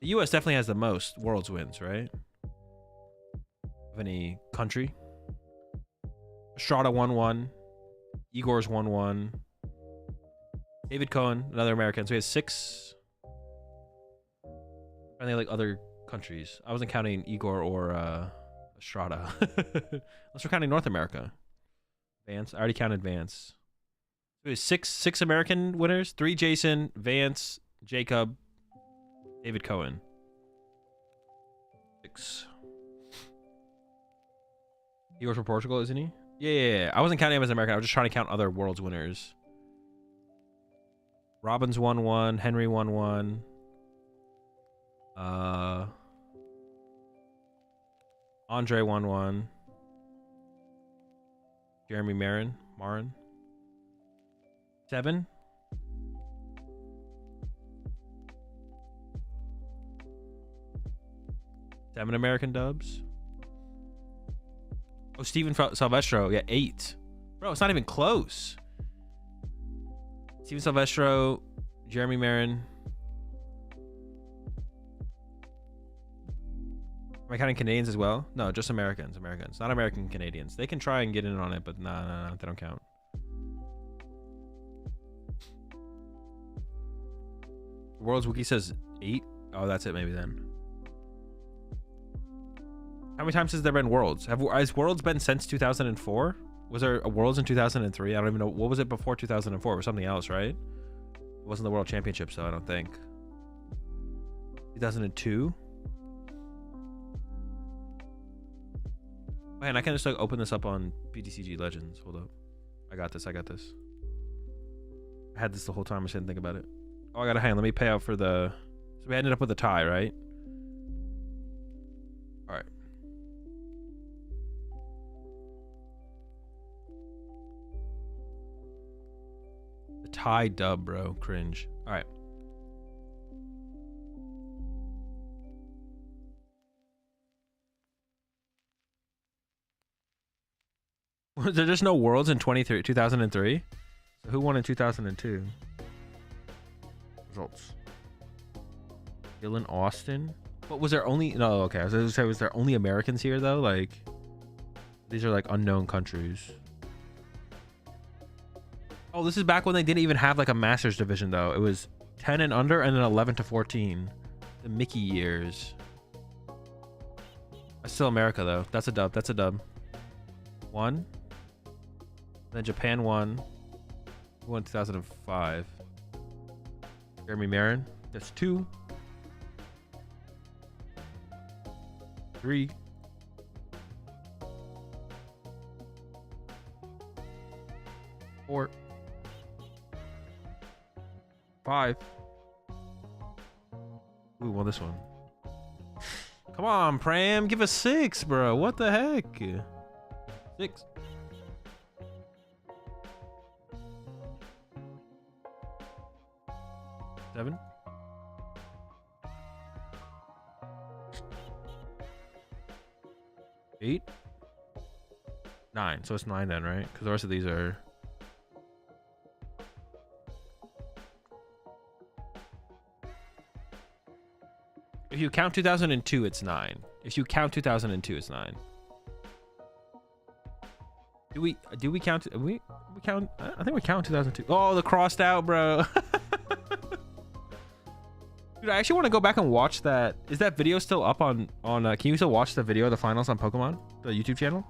The US definitely has the most Worlds wins, right? Of any country. Estrada won 1. Igor's won 1. David Cohen, another American. So we have 6. Are they like other countries? I wasn't counting Igor or Estrada. Unless we're counting North America. Vance. I already counted Vance. So we have 6 American winners. 3 Jason, Vance, Jacob, David Cohen. 6. Igor's from Portugal, isn't he? Yeah. I wasn't counting him as American. I was just trying to count other Worlds winners. Robbins won 1. Henry won 1. Andre won 1. Jeremy Marin. 7. Seven American dubs. Oh, Steven Silvestro. Yeah, 8. Bro, it's not even close. Steven Silvestro, Jeremy Marin. Am I counting Canadians as well? No, just Americans. Not American Canadians. They can try and get in on it, but nah, they don't count. World's Wiki says 8. Oh, that's it maybe then. How many times has there been Worlds? Has Worlds been since 2004? Was there a Worlds in 2003? I don't even know. What was it before 2004? It was something else, right? It wasn't the World Championships, though, I don't think. 2002? Man, I can just like open this up on PTCG Legends. Hold up. I got this. I got this. I had this the whole time. I just didn't think about it. Oh, I got a hand. Let me pay out for the... So we ended up with a tie, right? All right. The tie dub, bro. Cringe. All right. Was there just no worlds in 2003? So who won in 2002? Results. Dylan Austin. But was there only... No, okay. I was going to say, was there only Americans here, though? Like, these are, like, unknown countries. Oh, this is back when they didn't even have, like, a Masters division, though. It was 10 and under and then 11 to 14. The Mickey years. That's still America, though. That's a dub. That's a dub. 1. Then Japan won. Who won 2005? Jeremy Marin. That's 2. 3. 4. 5. Ooh, won this one. Come on, Pram. Give us 6, bro. What the heck? 6. 7. 8. 9. So it's 9 then, right? Because the rest of these are... If you count 2002, it's 9. If you count 2002, it's 9. Do we count? We count? I think we count 2002. Oh, the crossed out, bro. Dude, I actually want to go back and watch that. Is that video still up on can you still watch the video of the finals on Pokemon, the YouTube channel?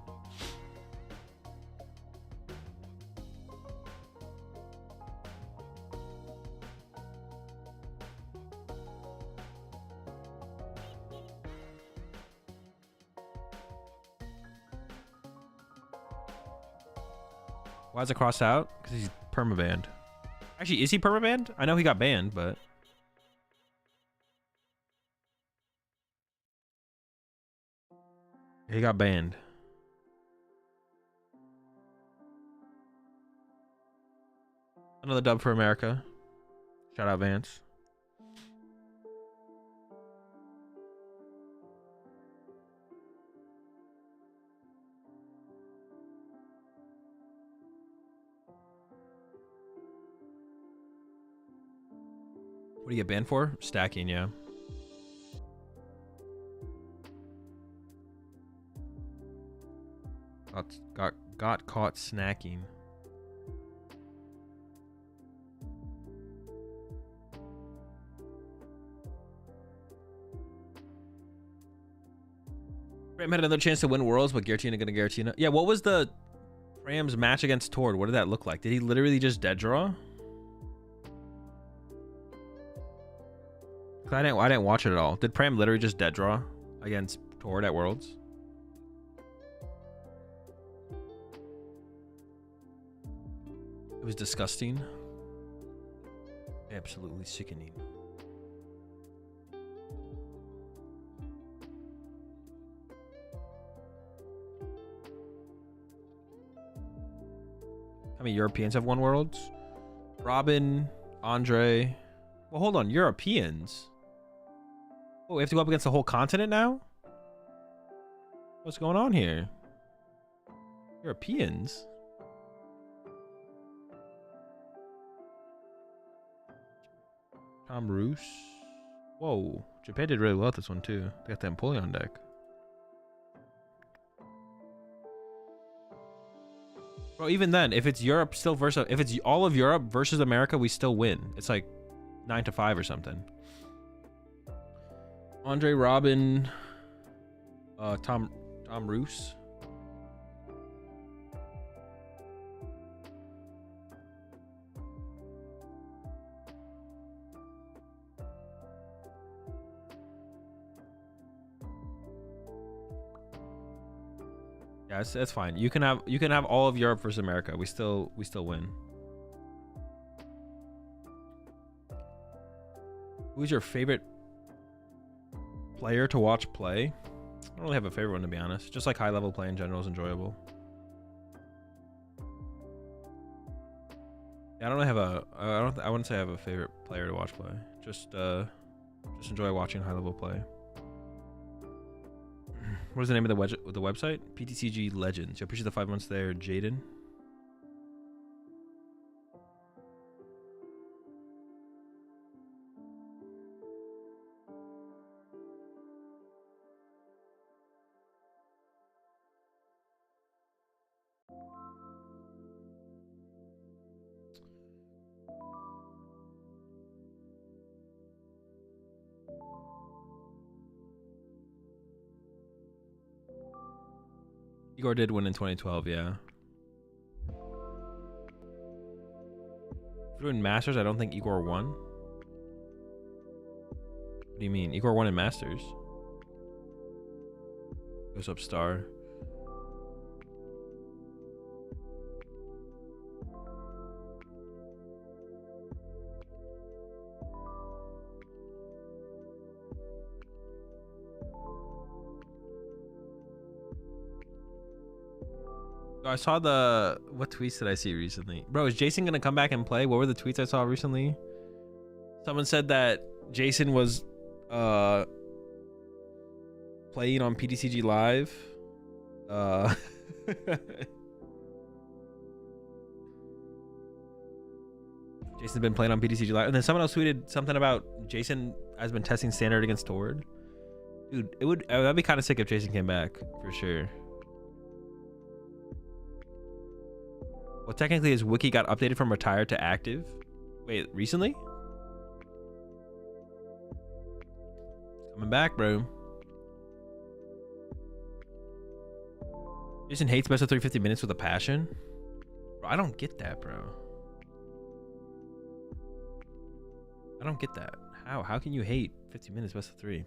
Why is it crossed out? Because he's permabanned. Actually, is he permabanned? I know he got banned, but... He got banned. Another dub for America. Shout out Vance. What do you get banned for? Stacking, yeah. Got caught snacking. Ram had another chance to win Worlds, but Giratina gonna Giratina. Yeah, what was the Ram's match against Tord? What did that look like? Did he literally just dead draw? I didn't watch it at all. Did Pram literally just dead draw against Tord at Worlds? It was disgusting. Absolutely sickening. How many Europeans have won Worlds? Robin, Andre. Well, hold on. Europeans? Oh, we have to go up against the whole continent now? What's going on here? Europeans? Tom Roos. Whoa. Japan did really well at this one, too. They got the Empoleon deck. Bro, even then, if it's Europe still versus... If it's all of Europe versus America, we still win. It's like 9-5 or something. Andre, Robin, Tom Roos. Yeah, Yeah, that's fine. You can have all of Europe versus America. We still win. Who's your favorite player to watch play? I don't really have a favorite one, to be honest. Just like high level play in general is enjoyable. Yeah, I don't really have a. I wouldn't say I have a favorite player to watch play. Just enjoy watching high level play. What is the name of the website? PTCG Legends. I appreciate the 5 months there, Jaden. Igor did win in 2012, yeah. If we're doing Masters, I don't think Igor won. What do you mean? Igor won in Masters. Goes up star. I saw what tweets did I see recently? Bro, is Jason gonna come back and play? What were the tweets I saw recently? Someone said that Jason was playing on PTCG Live. Jason's been playing on PTCG Live. And then someone else tweeted something about Jason has been testing standard against Tord. Dude, that'd be kind of sick if Jason came back, for sure. Well, technically his wiki got updated from retired to active. Wait, recently? Coming back, bro. Jason hates best of 350 minutes with a passion. Bro, I don't get that, bro. I don't get that. How can you hate 50 minutes best of 3?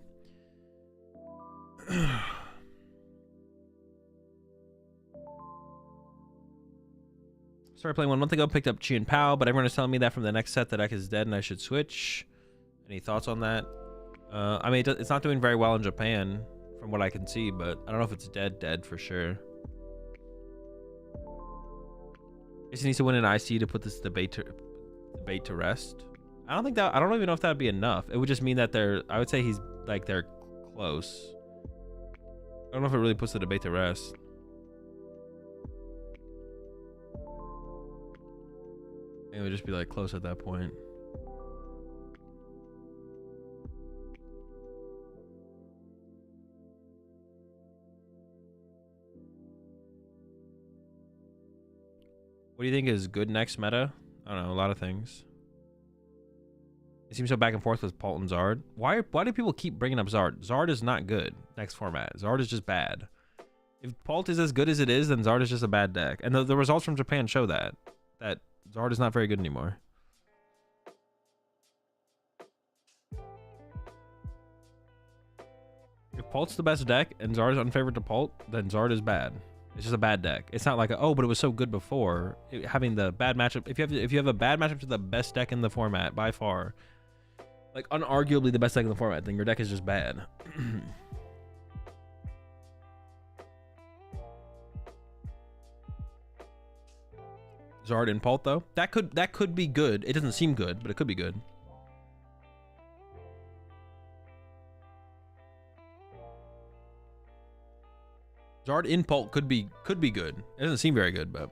Started playing 1 month ago, picked up Chi and Pao, but everyone is telling me that from the next set the deck is dead and I should switch. Any thoughts on that? I mean, it's not doing very well in Japan from what I can see, but I don't know if it's dead for sure. Jason needs to win an IC to put this debate to rest. I don't even know if that would be enough. It would just mean that I would say they're close. I don't know if it really puts the debate to rest. It would just be like close at that point. What do you think is good next meta? I don't know, a lot of things. It seems so back and forth with Pult and Zard. Why do people keep bringing up Zard? Zard is not good next format. Zard is just bad. If Pult is as good as it is, then Zard is just a bad deck. And the results from Japan show that Zard is not very good anymore. If Pult's the best deck and Zard is unfavored to Pult, then Zard is bad. It's just a bad deck. It's not like but it was so good before. Having the bad matchup. If you have a bad matchup to the best deck in the format by far, like unarguably the best deck in the format, then your deck is just bad. Zard and Pult though, that could be good. It doesn't seem good, but it could be good. Zard in Pult could be good. It doesn't seem very good, but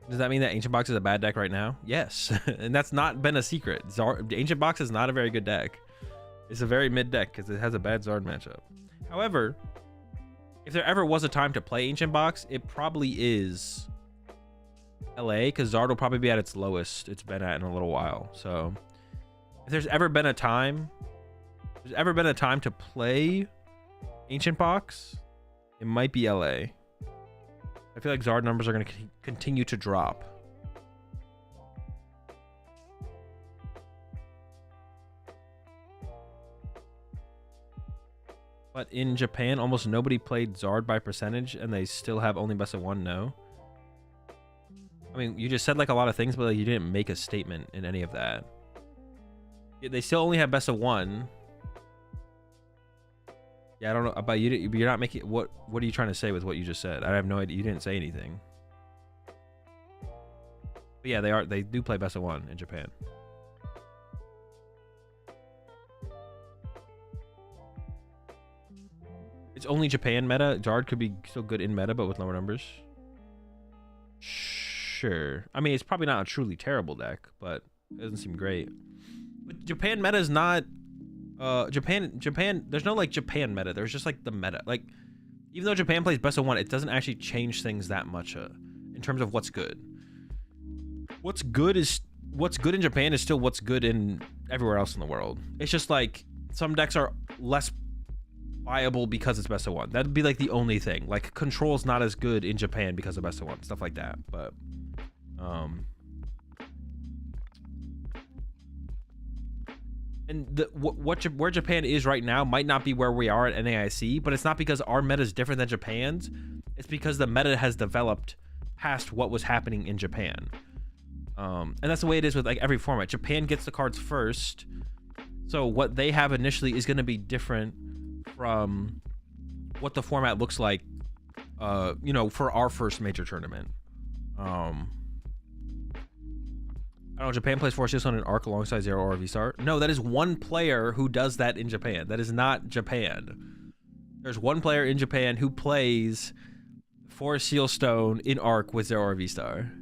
does that mean that Ancient Box is a bad deck right now? Yes. And that's not been a secret. Ancient Box is not a very good deck. It's a very mid deck because it has a bad Zard matchup. However, if there ever was a time to play Ancient Box, it probably is LA, because Zard will probably be at its lowest it's been at in a little while. So if there's ever been a time to play Ancient Box, it might be LA. I feel like Zard numbers are going to continue to drop. But in Japan, almost nobody played Zard by percentage, and they still have only best of one. No. I mean, you just said like a lot of things, but like, you didn't make a statement in any of that. They still only have best of one. Yeah, I don't know about you. You're not making what are you trying to say with what you just said? I have no idea. You didn't say anything. But yeah, they do play best of one in Japan. It's only Japan meta. Zard could be still good in meta, but with lower numbers. Sure. I mean, it's probably not a truly terrible deck, but it doesn't seem great. But Japan meta is not Japan, there's no like Japan meta. There's just like the meta. Like, even though Japan plays best of one, it doesn't actually change things that much in terms of what's good. What's good in Japan is still what's good in everywhere else in the world. It's just like some decks are less viable because it's best of one. That'd be like the only thing. Like, control's not as good in Japan because of best of one, stuff like that. But and where Japan is right now might not be where we are at NAIC, but it's not because our meta is different than Japan's. It's because the meta has developed past what was happening in Japan. And that's the way it is with like every format. Japan gets the cards first, so what they have initially is going to be different from what the format looks like, you know, for our first major tournament. I don't know, Japan plays 4-6 on an arc alongside Zero or V-Star. No, that is one player who does that in Japan. That is not Japan. There's one player in Japan who plays 4 Seal Stone in arc with Zero or V-Star.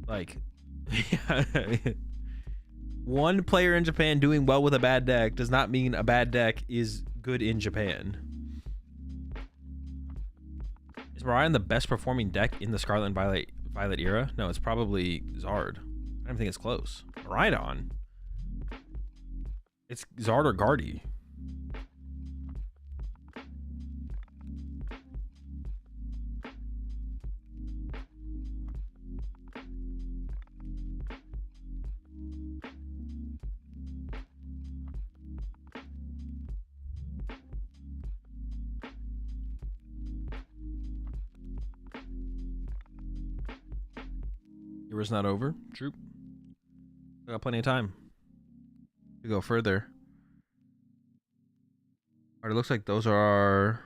Like, one player in Japan doing well with a bad deck does not mean a bad deck is good in Japan. Is Marion the best performing deck in the Scarlet and Violet era? No, it's probably Zard. I don't think it's close. Rhydon. It's Zard or Guardy. Era's not over. True. I got plenty of time to go further. All right, it looks like those are our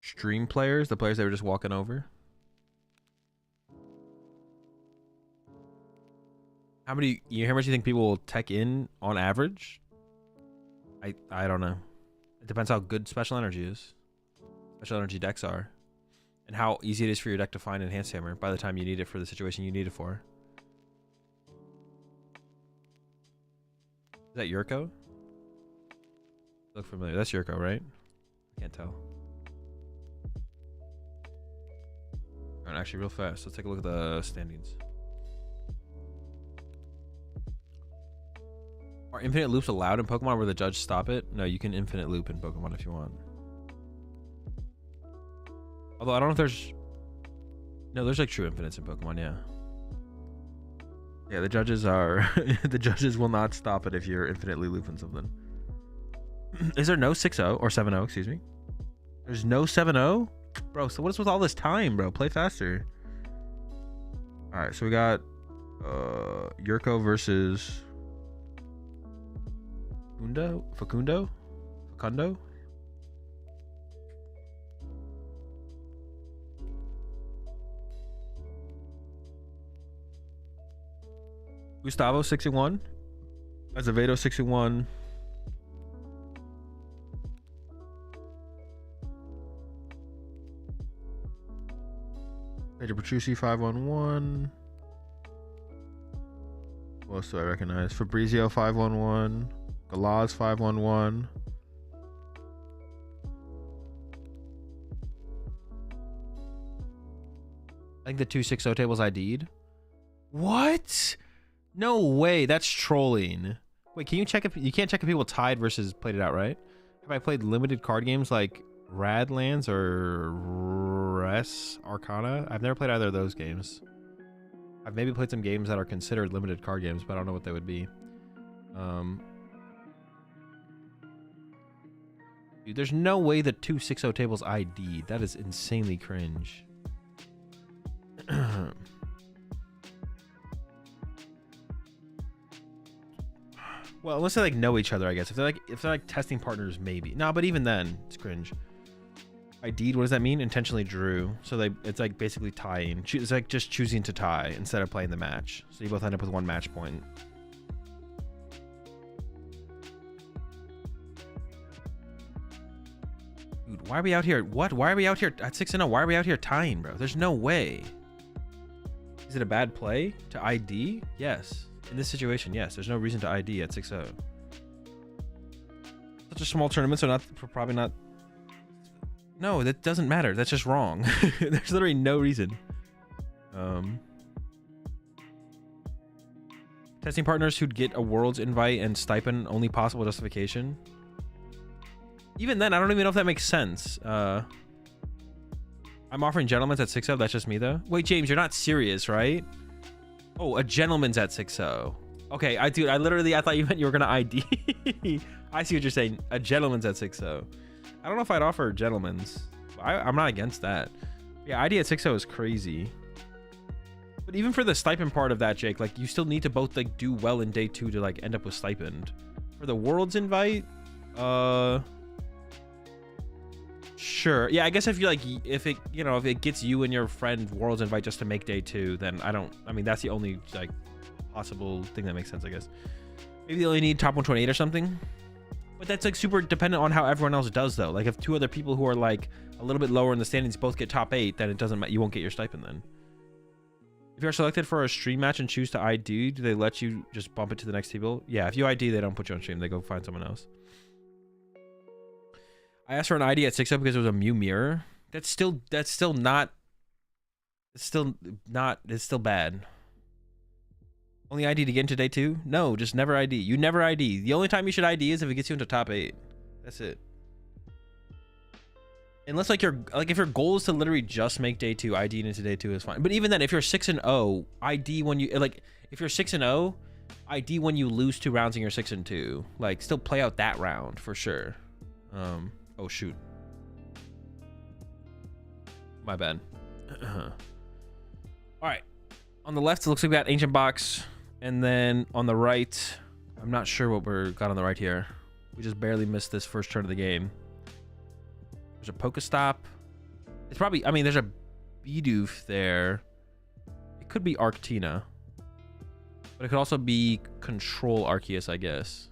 stream players, the players that were just walking over. How much do you think people will tech in on average? I don't know. It depends how good special energy is. Special energy decks are. And how easy it is for your deck to find Enhanced Hammer by the time you need it for the situation you need it for. Is that Yurko? Look familiar. That's Yurko, right? I can't tell. Alright, actually real fast. Let's take a look at the standings. Are infinite loops allowed in Pokemon where the judge stop it? No, you can infinite loop in Pokemon if you want. Although I don't know if there's... No, there's like true infinites in Pokemon, yeah. Yeah, the judges are... the judges will not stop it if you're infinitely looping something. Is there no 6-0 or 7-0, excuse me? There's no 7-0? Bro, so what is with all this time, bro? Play faster. Alright, so we got Yurko versus Facundo? Gustavo 61, Azevedo 61, Pedro Petrucci 511. What else do I recognize? Fabrizio 511, Galaz 511. I think the 260 table's ID'd. What? No way, that's trolling. Wait, can you check if you can't check if people tied versus played it out, right? Have I played limited card games like Radlands or Res Arcana? I've never played either of those games. I've maybe played some games that are considered limited card games, but I don't know what they would be. Dude, there's no way the 2 6-0 tables ID'd. That is insanely cringe. Well, unless they like know each other, I guess. If they're like testing partners, maybe. No, but even then, it's cringe. ID'd, what does that mean? Intentionally drew. So it's like basically tying. It's like just choosing to tie instead of playing the match. So you both end up with 1 match point. Dude, why are we out here? What? Why are we out here at 6-0? Why are we out here tying, bro? There's no way. Is it a bad play to ID? Yes. In this situation, yes. There's no reason to ID at 6-0. Such a small tournament, so probably not. No, that doesn't matter. That's just wrong. There's literally no reason. Testing partners who'd get a Worlds invite and stipend, only possible justification. Even then, I don't even know if that makes sense. I'm offering gentlemen's at 6-0. That's just me, though. Wait, James, you're not serious, right? Oh, a gentleman's at 6-0. Okay, I thought you meant you were gonna ID. I see what you're saying. A gentleman's at 6-0. I don't know if I'd offer gentlemen's. I'm not against that. Yeah, ID at 6-0 is crazy. But even for the stipend part of that, Jake, like you still need to both like do well in day 2 to like end up with stipend. For the Worlds invite, sure. Yeah, I guess if it gets you and your friend Worlds invite just to make day 2, then I mean that's the only like possible thing that makes sense, I guess. Maybe they only need top 128 or something. But that's like super dependent on how everyone else does, though. Like if 2 other people who are like a little bit lower in the standings both get top 8, then it doesn't matter. You won't get your stipend then. If you're selected for a stream match and choose to ID, do they let you just bump it to the next table? Yeah, if you ID, they don't put you on stream. They go find someone else. I asked for an ID at 6-0 because it was a Mew mirror. It's still bad. Only ID to get into day 2? No, just never ID. You never ID. The only time you should ID is if it gets you into top 8. That's it. Unless like if your goal is to literally just make day 2, ID into day 2 is fine. But even then, if you're 6-0, ID when you if you're 6-0, ID when you lose 2 rounds and you're 6-2. Like still play out that round for sure. Oh shoot. My bad. All right. On the left, it looks like we got Ancient Box. And then on the right, I'm not sure what we got on the right here. We just barely missed this first turn of the game. There's a Pokestop. It's probably, I mean, there's a BDIF there. It could be Arctina. But it could also be Control Arceus, I guess.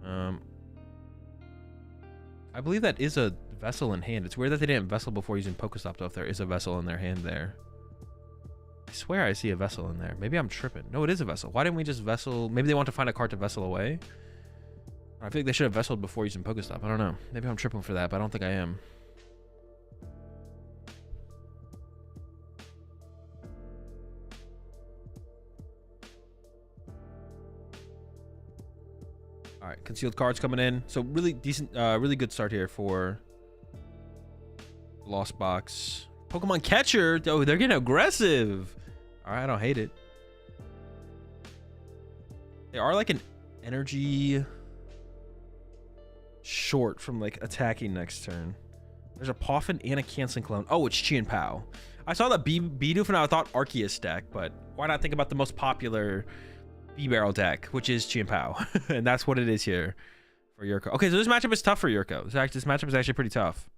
I believe that is a Vessel in hand. It's weird that they didn't Vessel before using Pokestop, though, if there is a Vessel in their hand there. I swear I see a Vessel in there. Maybe I'm tripping. No, it is a Vessel. Why didn't we just Vessel? Maybe they want to find a card to Vessel away. I feel like they should have Vesseled before using Pokestop. I don't know. Maybe I'm tripping for that, but I don't think I am. All right, concealed cards coming in. So really decent, really good start here for Lost Box. Pokemon Catcher. Oh, they're getting aggressive. All right, I don't hate it. They are like an energy short from like attacking next turn. There's a Poffin and a Canceling Clone. Oh, it's Chi and Pow. I saw the BDIF and I thought Arceus deck, but why not think about the most popular B-Barrel deck, which is Chi and Pow? And that's what it is here for Yurko. Okay, so this matchup is tough for Yurko. This matchup is actually pretty tough.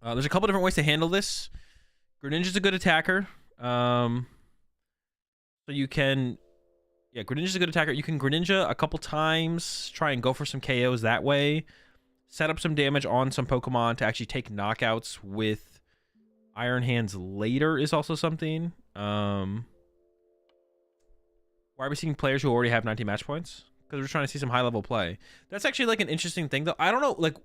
There's a couple different ways to handle this. Greninja's a good attacker. So you can... Yeah, Greninja's a good attacker. You can Greninja a couple times, try and go for some KOs that way. Set up some damage on some Pokemon to actually take knockouts with Iron Hands later is also something. Why are we seeing players who already have 90 match points? Because we're trying to see some high-level play. That's actually like an interesting thing, though. I don't know, like...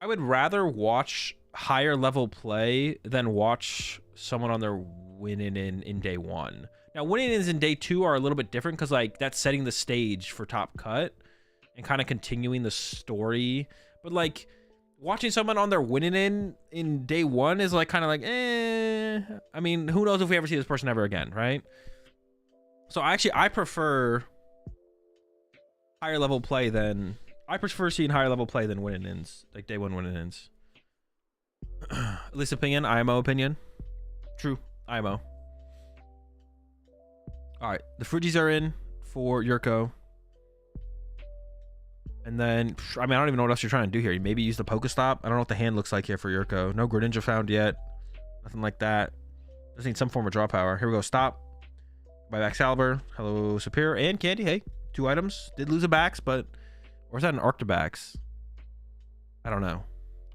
I would rather watch higher-level play than watch someone on their winning in day 1. Now, winning-ins in day 2 are a little bit different because, like, that's setting the stage for top cut and kind of continuing the story. But, like, watching someone on their winning in day one is like kind of like, eh. I mean, who knows if we ever see this person ever again, right? So I prefer higher level play than seeing higher level play than winning ins, like day one winning ins. At least opinion, IMO opinion. True, IMO. All right, the Frigis are in for Yurko. And then, I mean, I don't even know what else you're trying to do here. You maybe use the Pokestop. I don't know what the hand looks like here for Yurko. No Greninja found yet. Nothing like that. Just need some form of draw power. Here we go. Stop. By Excalibur. Hello, Superior. And Candy. Hey, 2 items. Did lose a Bax, but... Or is that an Arctobax? I don't know.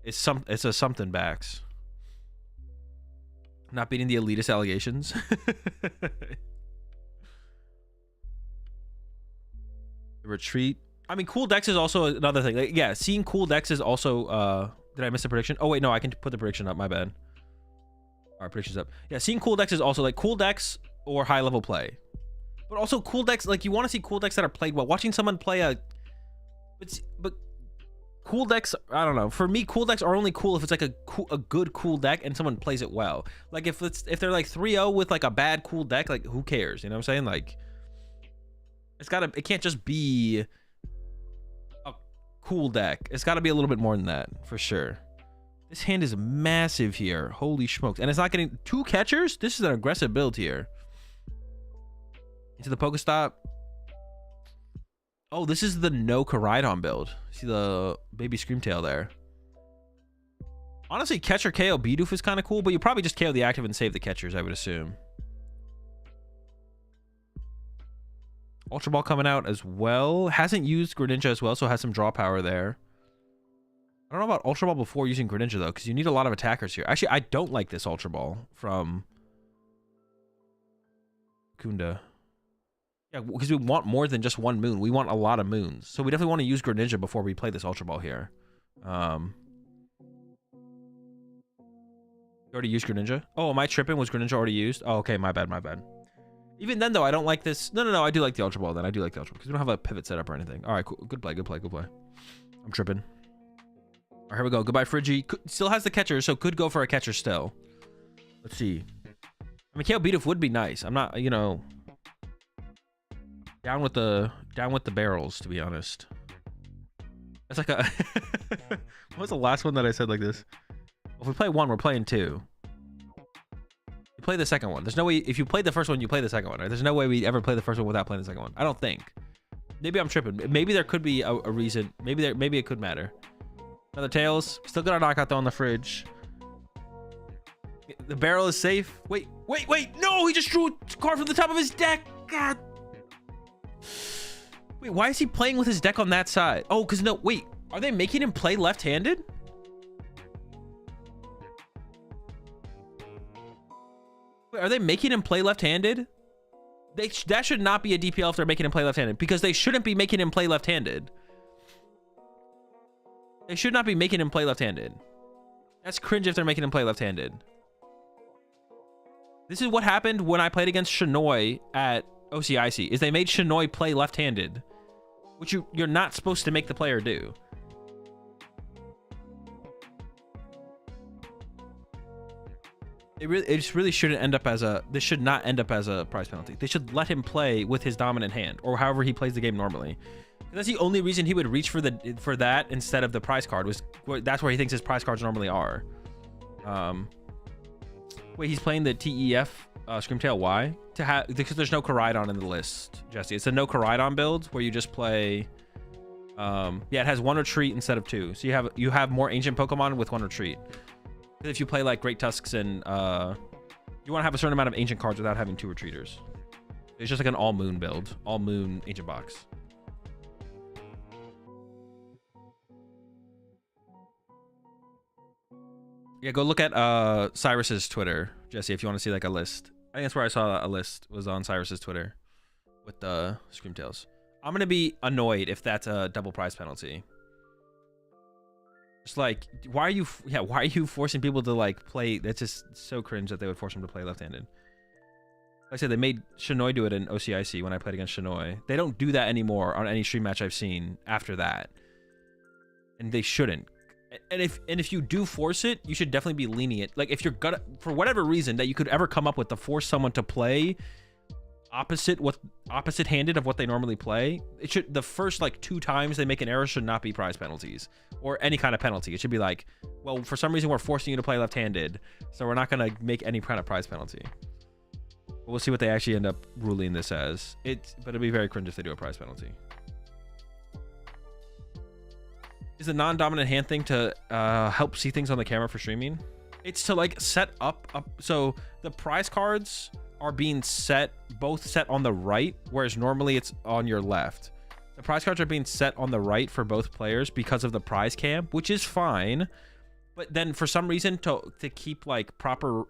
It's a something Bax. Not beating the elitist allegations. The retreat. I mean, cool decks is also another thing. Like, yeah, seeing cool decks is also... did I miss the prediction? Oh, wait, no, I can put the prediction up. My bad. All right, prediction's up. Yeah, seeing cool decks is also like cool decks or high-level play. But also cool decks, like you want to see cool decks that are played well. Watching someone play a... But cool decks, I don't know. For me, cool decks are only cool if it's like a good cool deck and someone plays it well. Like if they're like 3-0 with like a bad cool deck, like who cares? You know what I'm saying? Like it can't just be a cool deck. It's got to be a little bit more than that for sure. This hand is massive here. Holy smokes. And it's not getting 2 catchers. This is an aggressive build here. Into the Pokestop. Oh, this is the no Koraidon build. See the baby Screamtail there. Honestly, catcher KO BDIF is kind of cool, but you probably just KO the active and save the catchers, I would assume. Ultra Ball coming out as well. Hasn't used Greninja as well, so has some draw power there. I don't know about Ultra Ball before using Greninja, though, because you need a lot of attackers here. Actually, I don't like this Ultra Ball from Kunda. Yeah, because we want more than just 1 moon. We want a lot of moons. So we definitely want to use Greninja before we play this Ultra Ball here. You already used Greninja? Oh, am I tripping? Was Greninja already used? Oh, okay, my bad, my bad. Even then, though, I don't like this. No, I do like the Ultra Ball then. I do like the Ultra Ball because we don't have a pivot set up or anything. All right, cool. Good play, good play, good play. I'm tripping. All right, here we go. Goodbye, Frigi. Still has the catcher, so could go for a catcher still. Let's see. I mean, KO BDIF would be nice. I'm not, you know... Down with the barrels, to be honest. That's like a... What was the last one that I said like this? Well, if we play 1, we're playing 2. You play the second one. There's no way... If you play the first one, you play the second one, right? There's no way we ever play the first one without playing the second one. I don't think. Maybe I'm tripping. Maybe there could be a reason. Maybe it could matter. Another Tails. Still got a knockout, though, on the fridge. The barrel is safe. Wait. No, he just drew a card from the top of his deck. God. Wait, why is he playing with his deck on that side? Oh, because no, wait. Are they making him play left-handed? Wait, are they making him play left-handed? That should not be a DPL if they're making him play left-handed, because they shouldn't be making him play left-handed. They should not be making him play left-handed. That's cringe if they're making him play left-handed. This is what happened when I played against Shinoi at OCIC, is they made Shinoi play left-handed, which you're not supposed to make the player do. It just really shouldn't end up as a... This should not end up as a prize penalty. They should let him play with his dominant hand, or however he plays the game normally. That's the only reason he would reach for that instead of the prize card. That's where he thinks his prize cards normally are. Wait, he's playing the TEF Screamtail. Why? Because there's no Koraidon in the list, Jesse. It's a no Koraidon build where you just play. Yeah, it has 1 retreat instead of 2, so you have more ancient Pokemon with 1 retreat. If you play like Great Tusks and you want to have a certain amount of ancient cards without having 2 retreaters. It's just like an all moon build, all moon ancient box. Yeah, go look at Cyrus's Twitter, Jesse, if you want to see like a list. I think that's where I saw a list, was on Cyrus's Twitter with the Screamtails. I'm gonna be annoyed if that's a double prize penalty. Just like, why are you forcing people to like play? That's just so cringe that they would force them to play left-handed. Like I said, they made Shinoi do it in OCIC when I played against Shinoi. They don't do that anymore on any stream match I've seen after that. And they shouldn't. And if you do force it, you should definitely be lenient. Like if you're gonna, for whatever reason that you could ever come up with to force someone to play opposite handed of what they normally play, it should, the first like 2 times they make an error should not be prize penalties or any kind of penalty. It should be like, well, for some reason we're forcing you to play left-handed, so we're not gonna make any kind of prize penalty. We'll see what they actually end up ruling this as. But it'd be very cringe if they do a prize penalty. Is the non-dominant hand thing to help see things on the camera for streaming? It's to like set up so the prize cards are being both set on the right, whereas normally it's on your left. The prize cards are being set on the right for both players because of the prize cam, which is fine. But then for some reason to keep like proper,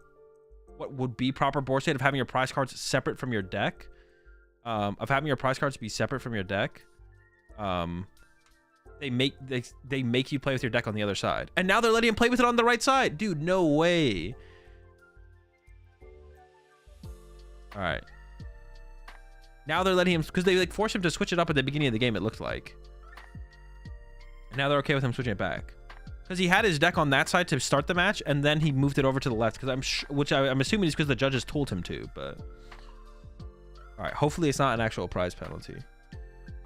what would be proper board state of having your prize cards separate from your deck, of having your prize cards be separate from your deck, they make you play with your deck on the other side. And now they're letting him play with it on the right side. Dude, no way. All right. Now they're letting him, because they like forced him to switch it up at the beginning of the game, it looked like. And now they're okay with him switching it back. Because he had his deck on that side to start the match, and then he moved it over to the left, because I'm assuming is because the judges told him to, but... All right, hopefully it's not an actual prize penalty.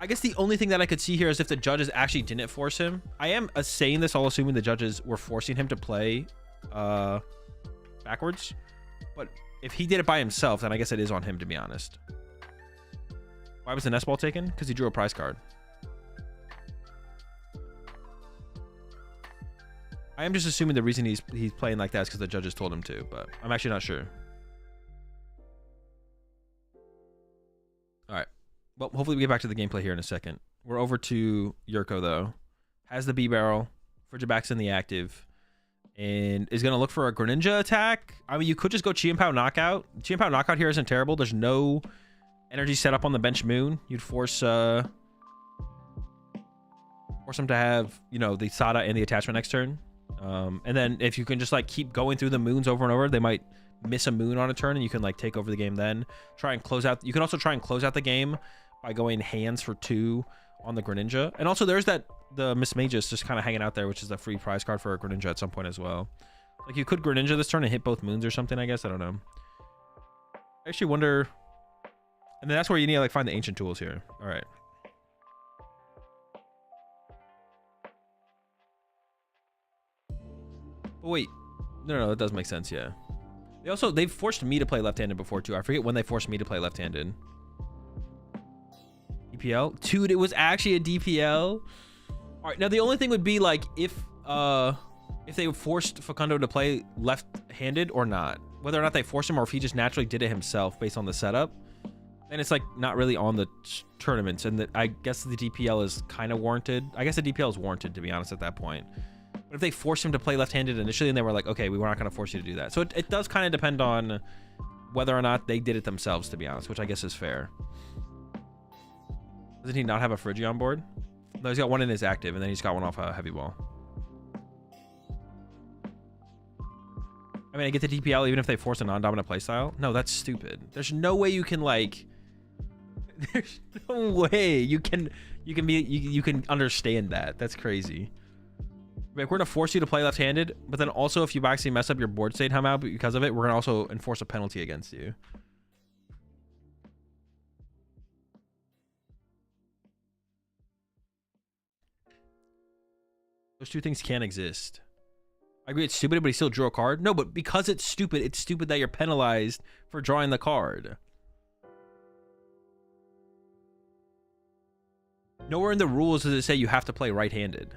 I guess the only thing that I could see here is if the judges actually didn't force him. I am saying this all assuming the judges were forcing him to play backwards. But if he did it by himself, then I guess it is on him, to be honest. Why was the nest ball taken? Because he drew a prize card. I am just assuming the reason he's playing like that is because the judges told him to, but I'm actually not sure. All right. Well, hopefully we get back to the gameplay here in a second. We're over to Yurko, though. Has the B-Barrel. Frigiback's in the active. And is going to look for a Greninja attack. I mean, you could just go Chi and Pow Knockout. Chi and Pow Knockout here isn't terrible. There's no energy set up on the bench moon. You'd force him to have, you know, the Sada and the attachment next turn. And then if you can just, like, keep going through the moons over and over, they might miss a moon on a turn, and you can, like, take over the game then. Try and close out. You can also try and close out the game by going hands for 2 on the Greninja. And also there's the Mismagus just kind of hanging out there, which is a free prize card for a Greninja at some point as well. Like you could Greninja this turn and hit both moons or something, I guess. I don't know. I actually wonder. And then that's where you need to like find the ancient tools here. All right. But wait. No, that does make sense, yeah. They've forced me to play left-handed before too. I forget when they forced me to play left-handed. DPL? Dude, it was actually a DPL. All right, now the only thing would be like if they forced Facundo to play left-handed or not. Whether or not they forced him or if he just naturally did it himself based on the setup. Then it's like not really on the tournaments, and I guess the DPL is kind of warranted. I guess the DPL is warranted, to be honest, at that point. But if they forced him to play left-handed initially and they were like, okay, we're not going to force you to do that. So it does kind of depend on whether or not they did it themselves, to be honest, which I guess is fair. Doesn't he not have a Frigi on board? No, he's got one in his active, and then he's got one off a heavy ball. I mean, I get the DPL even if they force a non-dominant playstyle. No, that's stupid. There's no way you can like. There's no way you can understand that. That's crazy. Like, we're gonna force you to play left-handed, but then also if you actually mess up your board state somehow because of it, we're gonna also enforce a penalty against you. Those two things can't exist. I agree it's stupid, but he still drew a card. No, but because it's stupid that you're penalized for drawing the card. Nowhere in the rules does it say you have to play right-handed.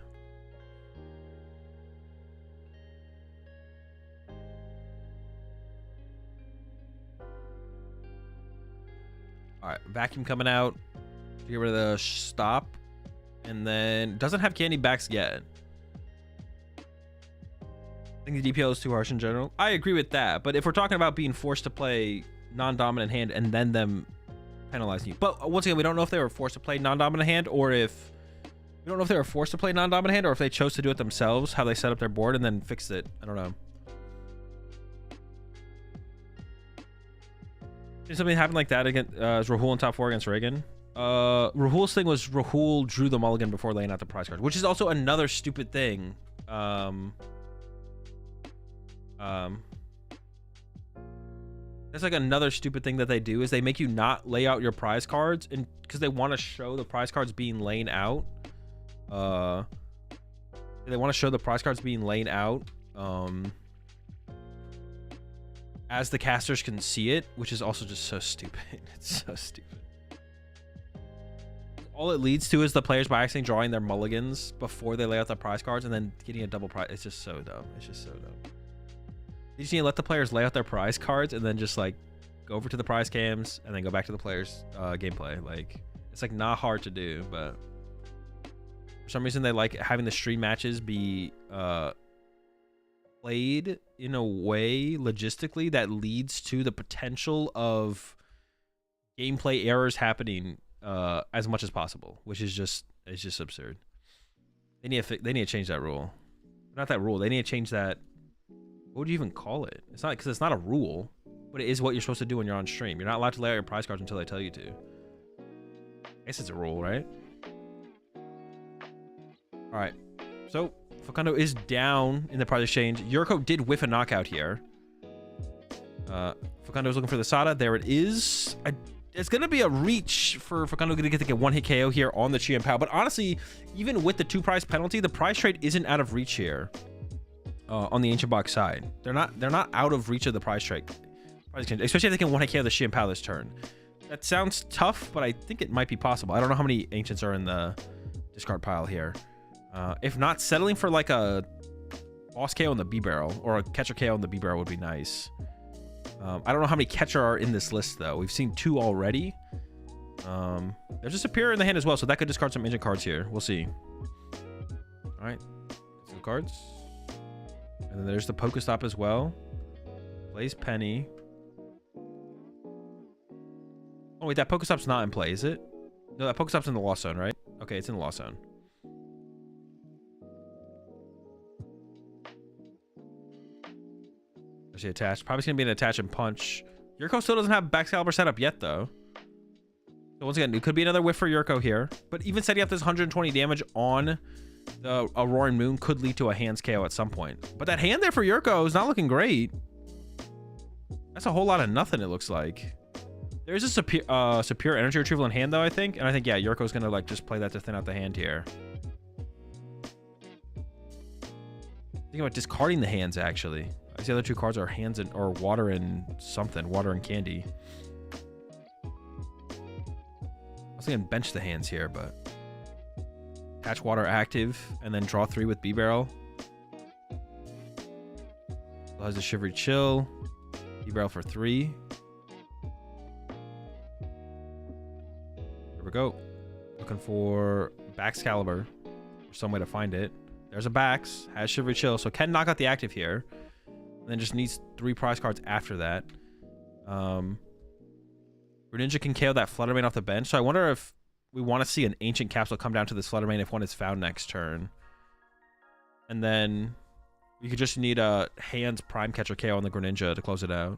All right, vacuum coming out. Get rid of the stop. And then doesn't have candy backs yet. I think the DPL is too harsh in general. I agree with that, but if we're talking about being forced to play non-dominant hand and then them penalizing you, but once again, we don't know if they were forced to play non-dominant hand or if we don't know if they were forced to play non-dominant hand or if they chose to do it themselves, how they set up their board and then fixed it. I don't know. Did something happen like that against Rahul in top 4 against Reagan? Rahul's thing was Rahul drew the mulligan before laying out the prize card, which is also another stupid thing that's like another stupid thing that they do is they make you not lay out your prize cards, and because they want to show the prize cards being laid out. They want to show the prize cards being laid out as the casters can see it, which is also just so stupid. It's so stupid. All it leads to is the players by accidentally drawing their mulligans before they lay out the prize cards and then getting a double prize. It's just so dumb. It's just so dumb. You just need to let the players lay out their prize cards and then just like go over to the prize cams and then go back to the players' gameplay. Like, it's like not hard to do, but for some reason they like having the stream matches be played in a way logistically that leads to the potential of gameplay errors happening as much as possible, which is just, it's just absurd. They need to change that rule. Not that rule. They need to change that. What would you even call it? It's not, because it's not a rule, but it is what you're supposed to do when you're on stream. You're not allowed to lay out your prize cards until they tell you to. I guess it's a rule, right? All right. So Facundo is down in the prize exchange. Yurko did whiff a knockout here. Facundo is looking for the Sada. There it is. It's going to be a reach for Facundo to get a one-hit KO here on the Chi and Pao. But honestly, even with the 2-prize penalty, the prize trade isn't out of reach here on the Ancient Box side. They're not out of reach of the prize trade. Especially if they can one-hit KO the Chi and Pao this turn. That sounds tough, but I think it might be possible. I don't know how many Ancients are in the discard pile here. If not, settling for like a boss KO in the B barrel or a catcher KO in the B barrel would be nice. I don't know how many catcher are in this list though. We've seen 2 already. There's a Superior in the hand as well, so that could discard some Ancient cards here. We'll see. All right, some cards, and then there's the Pokestop as well. Plays Penny. Oh wait, that Pokestop's not in play, is it? No, that Pokestop's in the Lost Zone, right? Okay, it's in the Lost Zone. Actually attached. Probably gonna be an attach and punch. Yurko still doesn't have Baxcalibur set up yet though. So once again, it could be another whiff for Yurko here. But even setting up this 120 damage on the Roaring Moon could lead to a hands KO at some point. But that hand there for Yurko is not looking great. That's a whole lot of nothing, it looks like. There's a superior energy retrieval in hand though, I think. And I think, yeah, Yurko's gonna like just play that to thin out the hand here. Thinking about discarding the hands actually. I see the other 2 cards are hands and or water and something, water and candy. I was thinking bench the hands here, but attach water active and then draw 3 with B barrel. Still has a Shivery Chill. B barrel for 3. Here we go. Looking for Baxcalibur or some way to find it. There's a Bax, has Shivery Chill, so can knock out the active here. And then just needs 3 prize cards after that. Greninja can KO that Fluttermane off the bench. So I wonder if we want to see an Ancient Capsule come down to this Fluttermane if one is found next turn. And then you could just need a Hands Prime Catcher KO on the Greninja to close it out.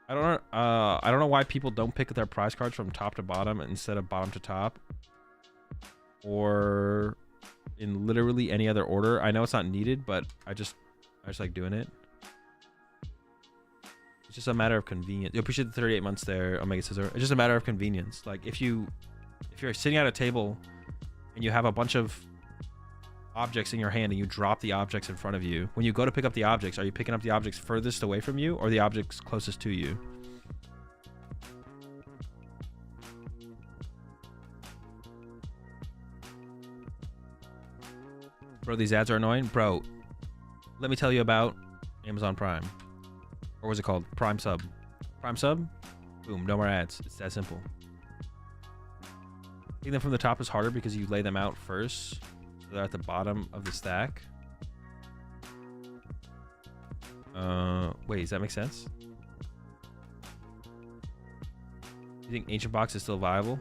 I don't know why people don't pick their prize cards from top to bottom instead of bottom to top, or in literally any other order. I know it's not needed, but I just like doing it. It's just a matter of convenience. You appreciate the 38 months there, Omega Scissor. It's just a matter of convenience. Like if you're sitting at a table and you have a bunch of objects in your hand and you drop the objects in front of you, when you go to pick up the objects, are you picking up the objects furthest away from you or the objects closest to you? Bro, these ads are annoying. Bro, let me tell you about Amazon Prime. Or what's it called? Prime Sub. Prime Sub? Boom, no more ads. It's that simple. Taking them from the top is harder because you lay them out first. So they're at the bottom of the stack. Wait, does that make sense? You think Ancient Box is still viable?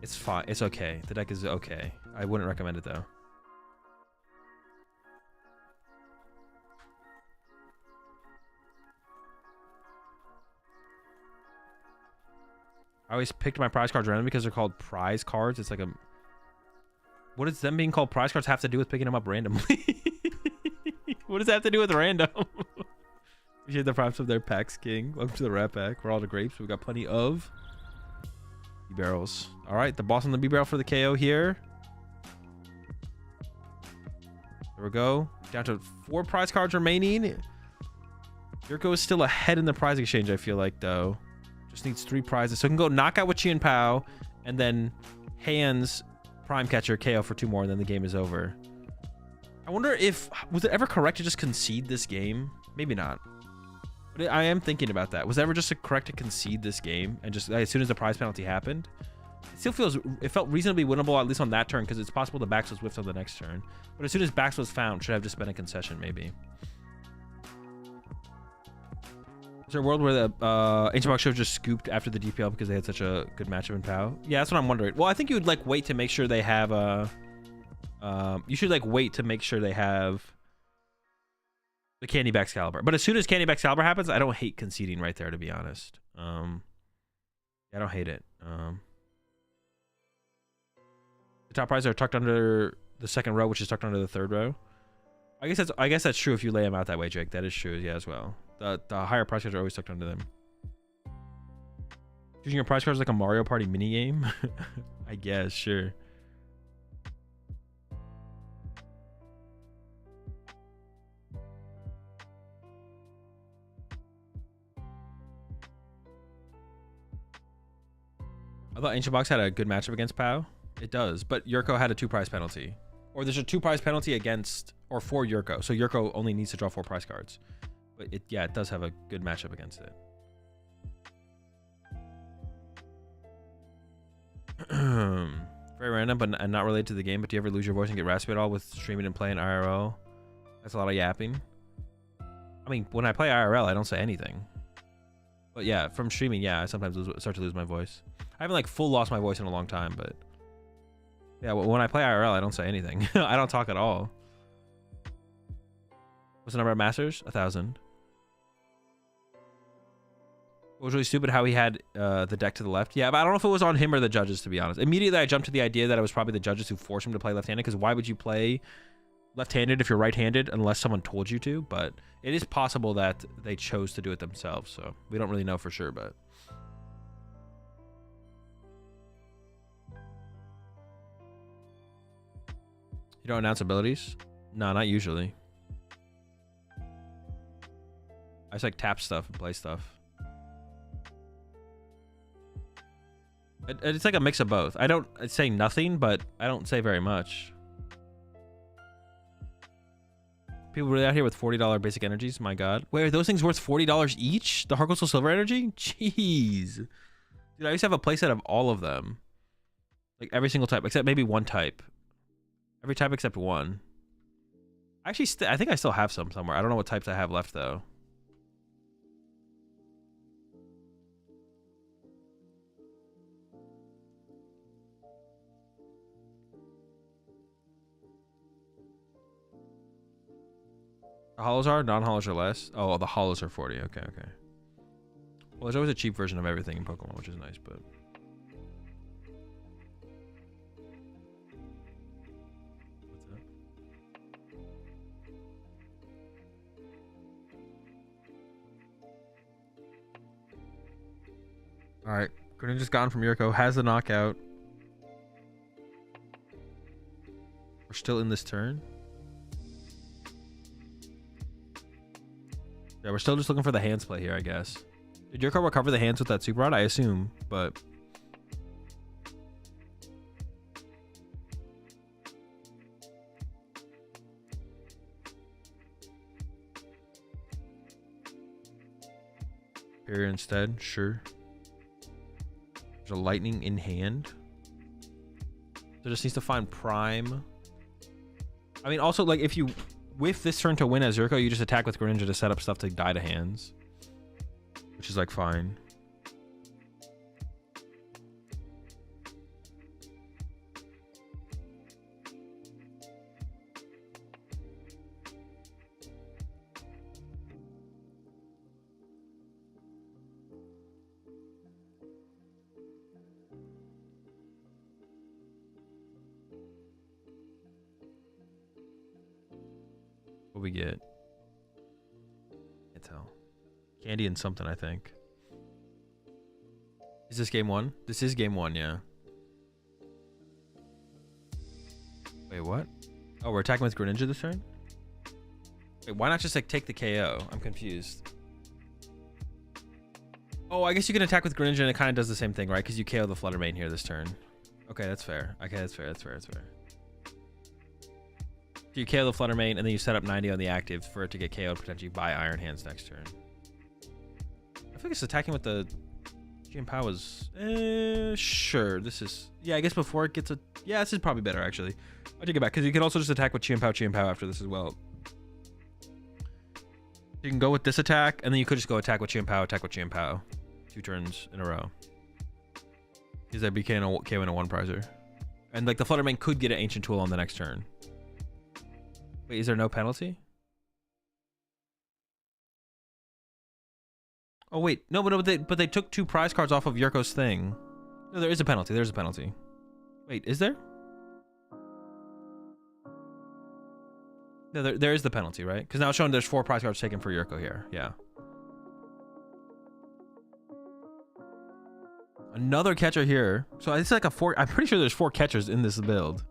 It's fine. It's okay. The deck is okay. I wouldn't recommend it though. I always picked my prize cards randomly because they're called prize cards. It's like a... What does them being called prize cards have to do with picking them up randomly? What does that have to do with random? Appreciate the props of their packs, King. Welcome to the Rat Pack. We're all the grapes. We've got plenty of B-barrels. All right, the boss on the B-barrel for the KO here. There we go. Down to 4 prize cards remaining. Yurko is still ahead in the prize exchange, I feel like, though. Just needs 3 prizes. So it can go knockout with Chi and Pow, and then hands Prime Catcher KO for 2 more, and then the game is over. I wonder if... Was it ever correct to just concede this game? Maybe not. But I am thinking about that. Was it ever just correct to concede this game, and just as soon as the prize penalty happened? It still feels... It felt reasonably winnable, at least on that turn, because it's possible the backs was whiffed on the next turn. But as soon as backs was found, should have just been a concession, maybe. Is there a world where the Ancient Box should have just scooped after the DPL because they had such a good matchup in POW? Yeah, that's what I'm wondering. Well, I think you would like wait to make sure they have you should like wait to make sure they have the Candy Back Excalibur. But as soon as Candy Back Excalibur happens, I don't hate conceding right there, to be honest. I don't hate it. The top prizes are tucked under the second row, which is tucked under the third row. I guess that's true if you lay them out that way, Jake. That is true, yeah, as well. The higher prize cards are always tucked under them. Choosing your prize cards like a Mario Party minigame? I guess, sure. I thought Ancient Box had a good matchup against POW. It does, but Yurko had a 2 prize penalty. Or there's a 2 prize penalty against, or for Yurko. So Yurko only needs to draw 4 prize cards. But yeah, it does have a good matchup against it. Very random, but not related to the game. But do you ever lose your voice and get raspy at all with streaming and playing IRL? That's a lot of yapping. I mean, when I play IRL, I don't say anything. But yeah, from streaming, yeah, I sometimes start to lose my voice. I haven't like full lost my voice in a long time, but yeah, when I play IRL, I don't say anything. I don't talk at all. What's the number of masters? 1,000. It was really stupid how he had the deck to the left. Yeah, but I don't know if it was on him or the judges, to be honest. Immediately, I jumped to the idea that it was probably the judges who forced him to play left-handed, because why would you play left-handed if you're right-handed unless someone told you to? But it is possible that they chose to do it themselves, so we don't really know for sure, but... You don't announce abilities? No, not usually. I just like tap stuff and play stuff. It's like a mix of both. I don't say nothing, but I don't say very much. People really out here with $40 basic energies? My God. Wait, are those things worth $40 each? The Hard Crystal Silver Energy? Jeez. Dude, I used to have a playset of all of them. Like every single type, except maybe one type. Every type except one. Actually, I think I still have some somewhere. I don't know what types I have left, though. The hollows are? Non-hollows are less? Oh, the hollows are 40. Okay, okay. Well, there's always a cheap version of everything in Pokemon, which is nice, but... What's up? Alright. Greninja's gone from Yurko. Has the knockout. We're still in this turn. Yeah, we're still just looking for the hands play here, I guess. Did Yurko recover the hands with that Super Rod? I assume, but... Here instead, sure. There's a lightning in hand. So just needs to find Prime. I mean, also, like, if you... With this turn to win as Yurko, you just attack with Greninja to set up stuff to die to hands. Which is, like, fine. What we get? Can't tell. Candy and something, I think. Is this game 1? This is game 1, yeah. Wait, what? Oh, we're attacking with Greninja this turn? Wait, why not just like take the KO? I'm confused. Oh, I guess you can attack with Greninja and it kind of does the same thing, right? Because you KO the Flutter Mane here this turn. Okay, that's fair. Okay, that's fair. That's fair. That's fair. So you KO the Flutter Mane and then you set up 90 on the active for it to get KO'd potentially by Iron Hands next turn. I think it's attacking with the Chien-Pao was sure. This is, yeah, I guess before it gets a, yeah, this is probably better actually. I'll take it back because you can also just attack with Chien-Pao after this as well. You can go with this attack and then you could just go attack with Chien-Pao, 2 turns in a row. Because that'd be KO in a 1-prizer. And like the Flutter Mane could get an Ancient Tool on the next turn. Wait, is there no penalty? Oh wait, no, but they took 2 prize cards off of Yurko's thing. No, there is a penalty. There's a penalty. Wait, is there? No, there is the penalty, right? Because now it's showing there's 4 prize cards taken for Yurko here. Yeah. Another catcher here. So it's like a 4. I'm pretty sure there's 4 catchers in this build.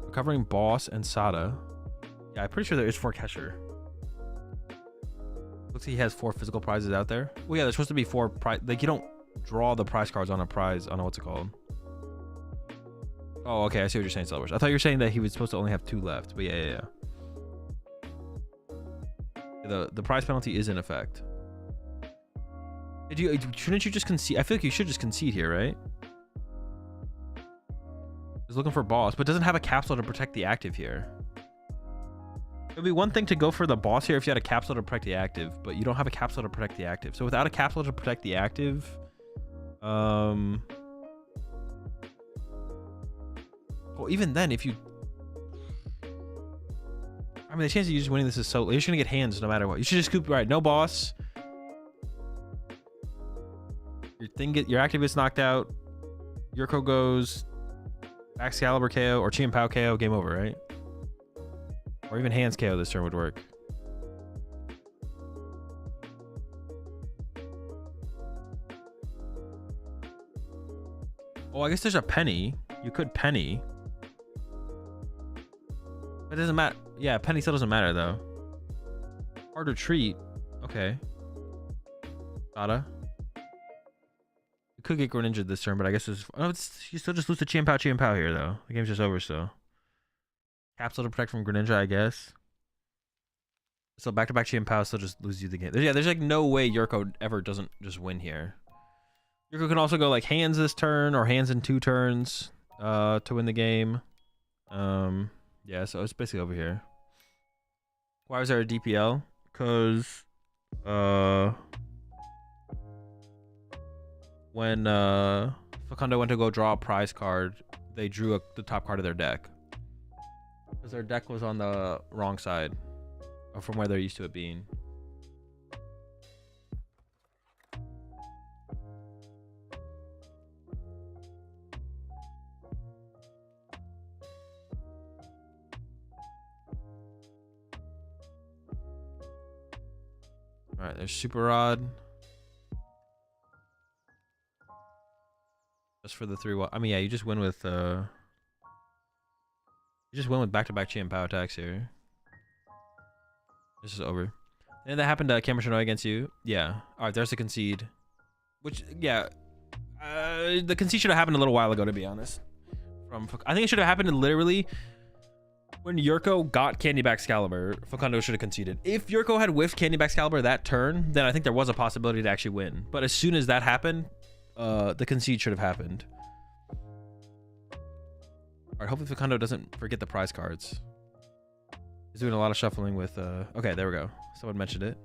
Recovering Boss and Sada. Yeah, I'm pretty sure there is 4 catcher. Looks like he has 4 physical prizes out there. Well, yeah, there's supposed to be 4 prize. Like you don't draw the prize cards on a prize. I don't know what's it called. Oh, okay. I see what you're saying, Celebration. I thought you were saying that he was supposed to only have 2 left. But yeah. The prize penalty is in effect. Shouldn't you just concede? I feel like you should just concede here, right? He's looking for Boss, but doesn't have a capsule to protect the active here. It'd be one thing to go for the Boss here if you had a capsule to protect the active, but you don't have a capsule to protect the active. So without a capsule to protect the active, well, even then, if you, I mean, the chance of you just winning this is so, you're just gonna get hands no matter what. You should just scoop, right? No Boss. Your active gets knocked out. Yurko goes Excalibur KO or Chien-Pao KO, game over, right? Or even hands KO this turn would work. Oh, I guess there's a penny. You could penny. It doesn't matter. Yeah, penny still doesn't matter though. Hard retreat. Okay. Sada. You could get Greninja this turn, but I guess it's, oh, you still just lose to Chien-Pao here though. The game's just over still. Capsule to protect from Greninja, I guess. So back-to-back Chien-Pao still just loses you the game. Yeah, there's like no way Yurko ever doesn't just win here. Yurko can also go like hands this turn or hands in 2 turns to win the game. Yeah, so it's basically over here. Why was there a DPL? Because when Facundo went to go draw a prize card, they drew the top card of their deck. Because their deck was on the wrong side from where they're used to it being. All right, there's Super Rod. Just for the 3. I mean, yeah, you just win with back-to-back Chien-Pao attacks here. This is over. And that happened to Cameron Shinoy against you. Yeah. All right, there's the concede. Which, yeah, the concede should have happened a little while ago, to be honest. I think it should have happened literally when Yurko got Candyback Excalibur. Facundo should have conceded. If Yurko had whiffed Candyback Excalibur that turn, then I think there was a possibility to actually win. But as soon as that happened, the concede should have happened. All right, hopefully Facundo doesn't forget the prize cards. He's doing a lot of shuffling with, okay, there we go. Someone mentioned it.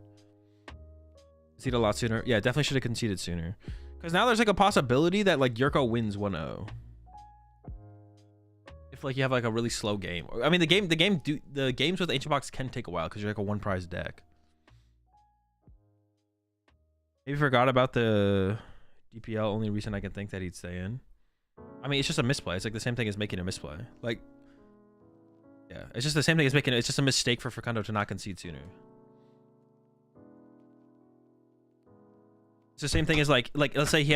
Conceded a lot sooner. Yeah, definitely should have conceded sooner. Because now there's like a possibility that like Yurko wins 1-0. If like you have like a really slow game. I mean, the games with Ancient Box can take a while because you're like a 1 prize deck. Maybe forgot about the DPL. Only reason I can think that he'd stay in. I mean, it's just a misplay. It's like the same thing as making a misplay. Like, Yeah, it's just the same thing as making. It's just a mistake for Facundo to not concede sooner. It's the same thing as like let's say he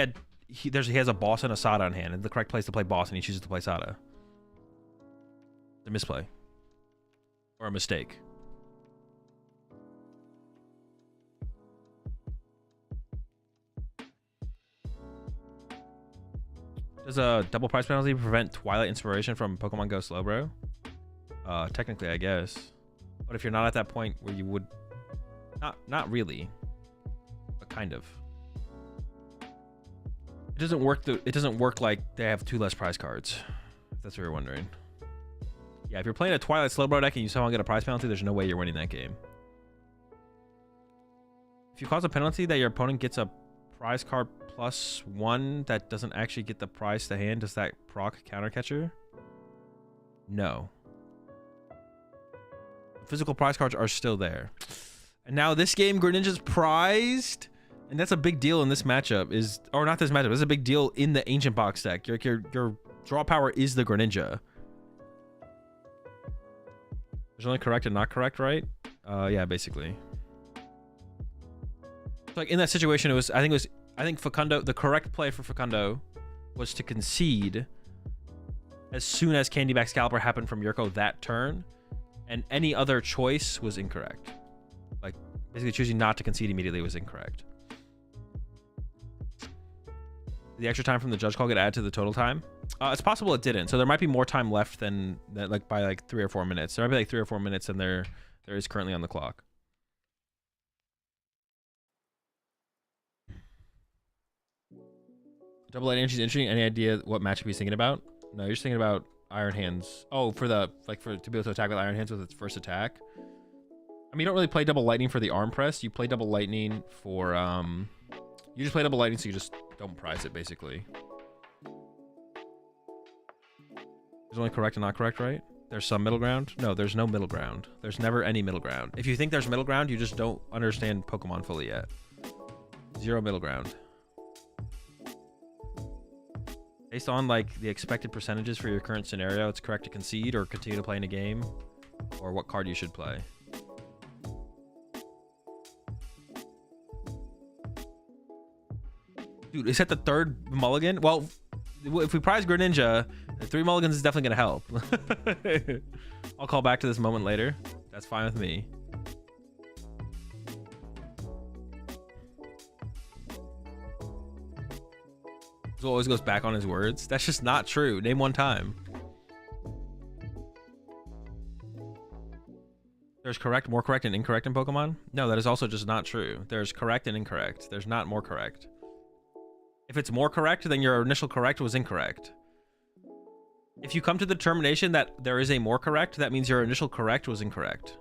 has a boss and a Sada on hand, and the correct play is to play boss, and he chooses to play Sada. A misplay or a mistake. Does a double price penalty prevent Twilight Inspiration from Pokemon Go Slowbro? Technically, I guess. But if you're not at that point where you would... Not really. But kind of. It doesn't work like they have 2 less prize cards. If that's what you're wondering. Yeah, if you're playing a Twilight Slowbro deck and you somehow get a prize penalty, there's no way you're winning that game. If you cause a penalty that your opponent gets a prize card +1 that doesn't actually get the prize to hand, does that proc counter catcher? No. Physical prize cards are still there. And now this game, Greninja's prized, and that's a big deal in this matchup. Or not this matchup. It's a big deal in the Ancient Box deck. Your draw power is the Greninja. There's only correct and not correct, right? Yeah, basically. Like in that situation, I think Facundo, the correct play for Facundo was to concede as soon as Candyback Scalper happened from Yurko that turn, and any other choice was incorrect. Like basically choosing not to concede immediately was incorrect. Did the extra time from the judge call get added to the total time? It's possible it didn't. So there might be more time left than that, like by like 3 or 4 minutes. There might be like 3 or 4 minutes than there is currently on the clock. Double Light Energy is interesting. Any idea what matchup he's thinking about? No, you're just thinking about Iron Hands. Oh, to be able to attack with Iron Hands with its first attack. I mean, you don't really play Double Lightning for the arm press. You play Double Lightning for you just play Double Lightning so you just don't prize it basically. There's only correct and not correct, right? There's some middle ground? No, there's no middle ground. There's never any middle ground. If you think there's middle ground, you just don't understand Pokemon fully yet. 0 middle ground. Based on like the expected percentages for your current scenario, it's correct to concede or continue to play in a game, or what card you should play. Dude, is that the 3rd mulligan? Well, if we prize Greninja, the 3 mulligans is definitely gonna help. I'll call back to this moment later. That's fine with me. Azul always goes back on his words. That's just not true. Name one time. There's correct, more correct, and incorrect in Pokemon? No, that is also just not true. There's correct and incorrect. There's not more correct. If it's more correct, then your initial correct was incorrect. If you come to the determination that there is a more correct, that means your initial correct was incorrect.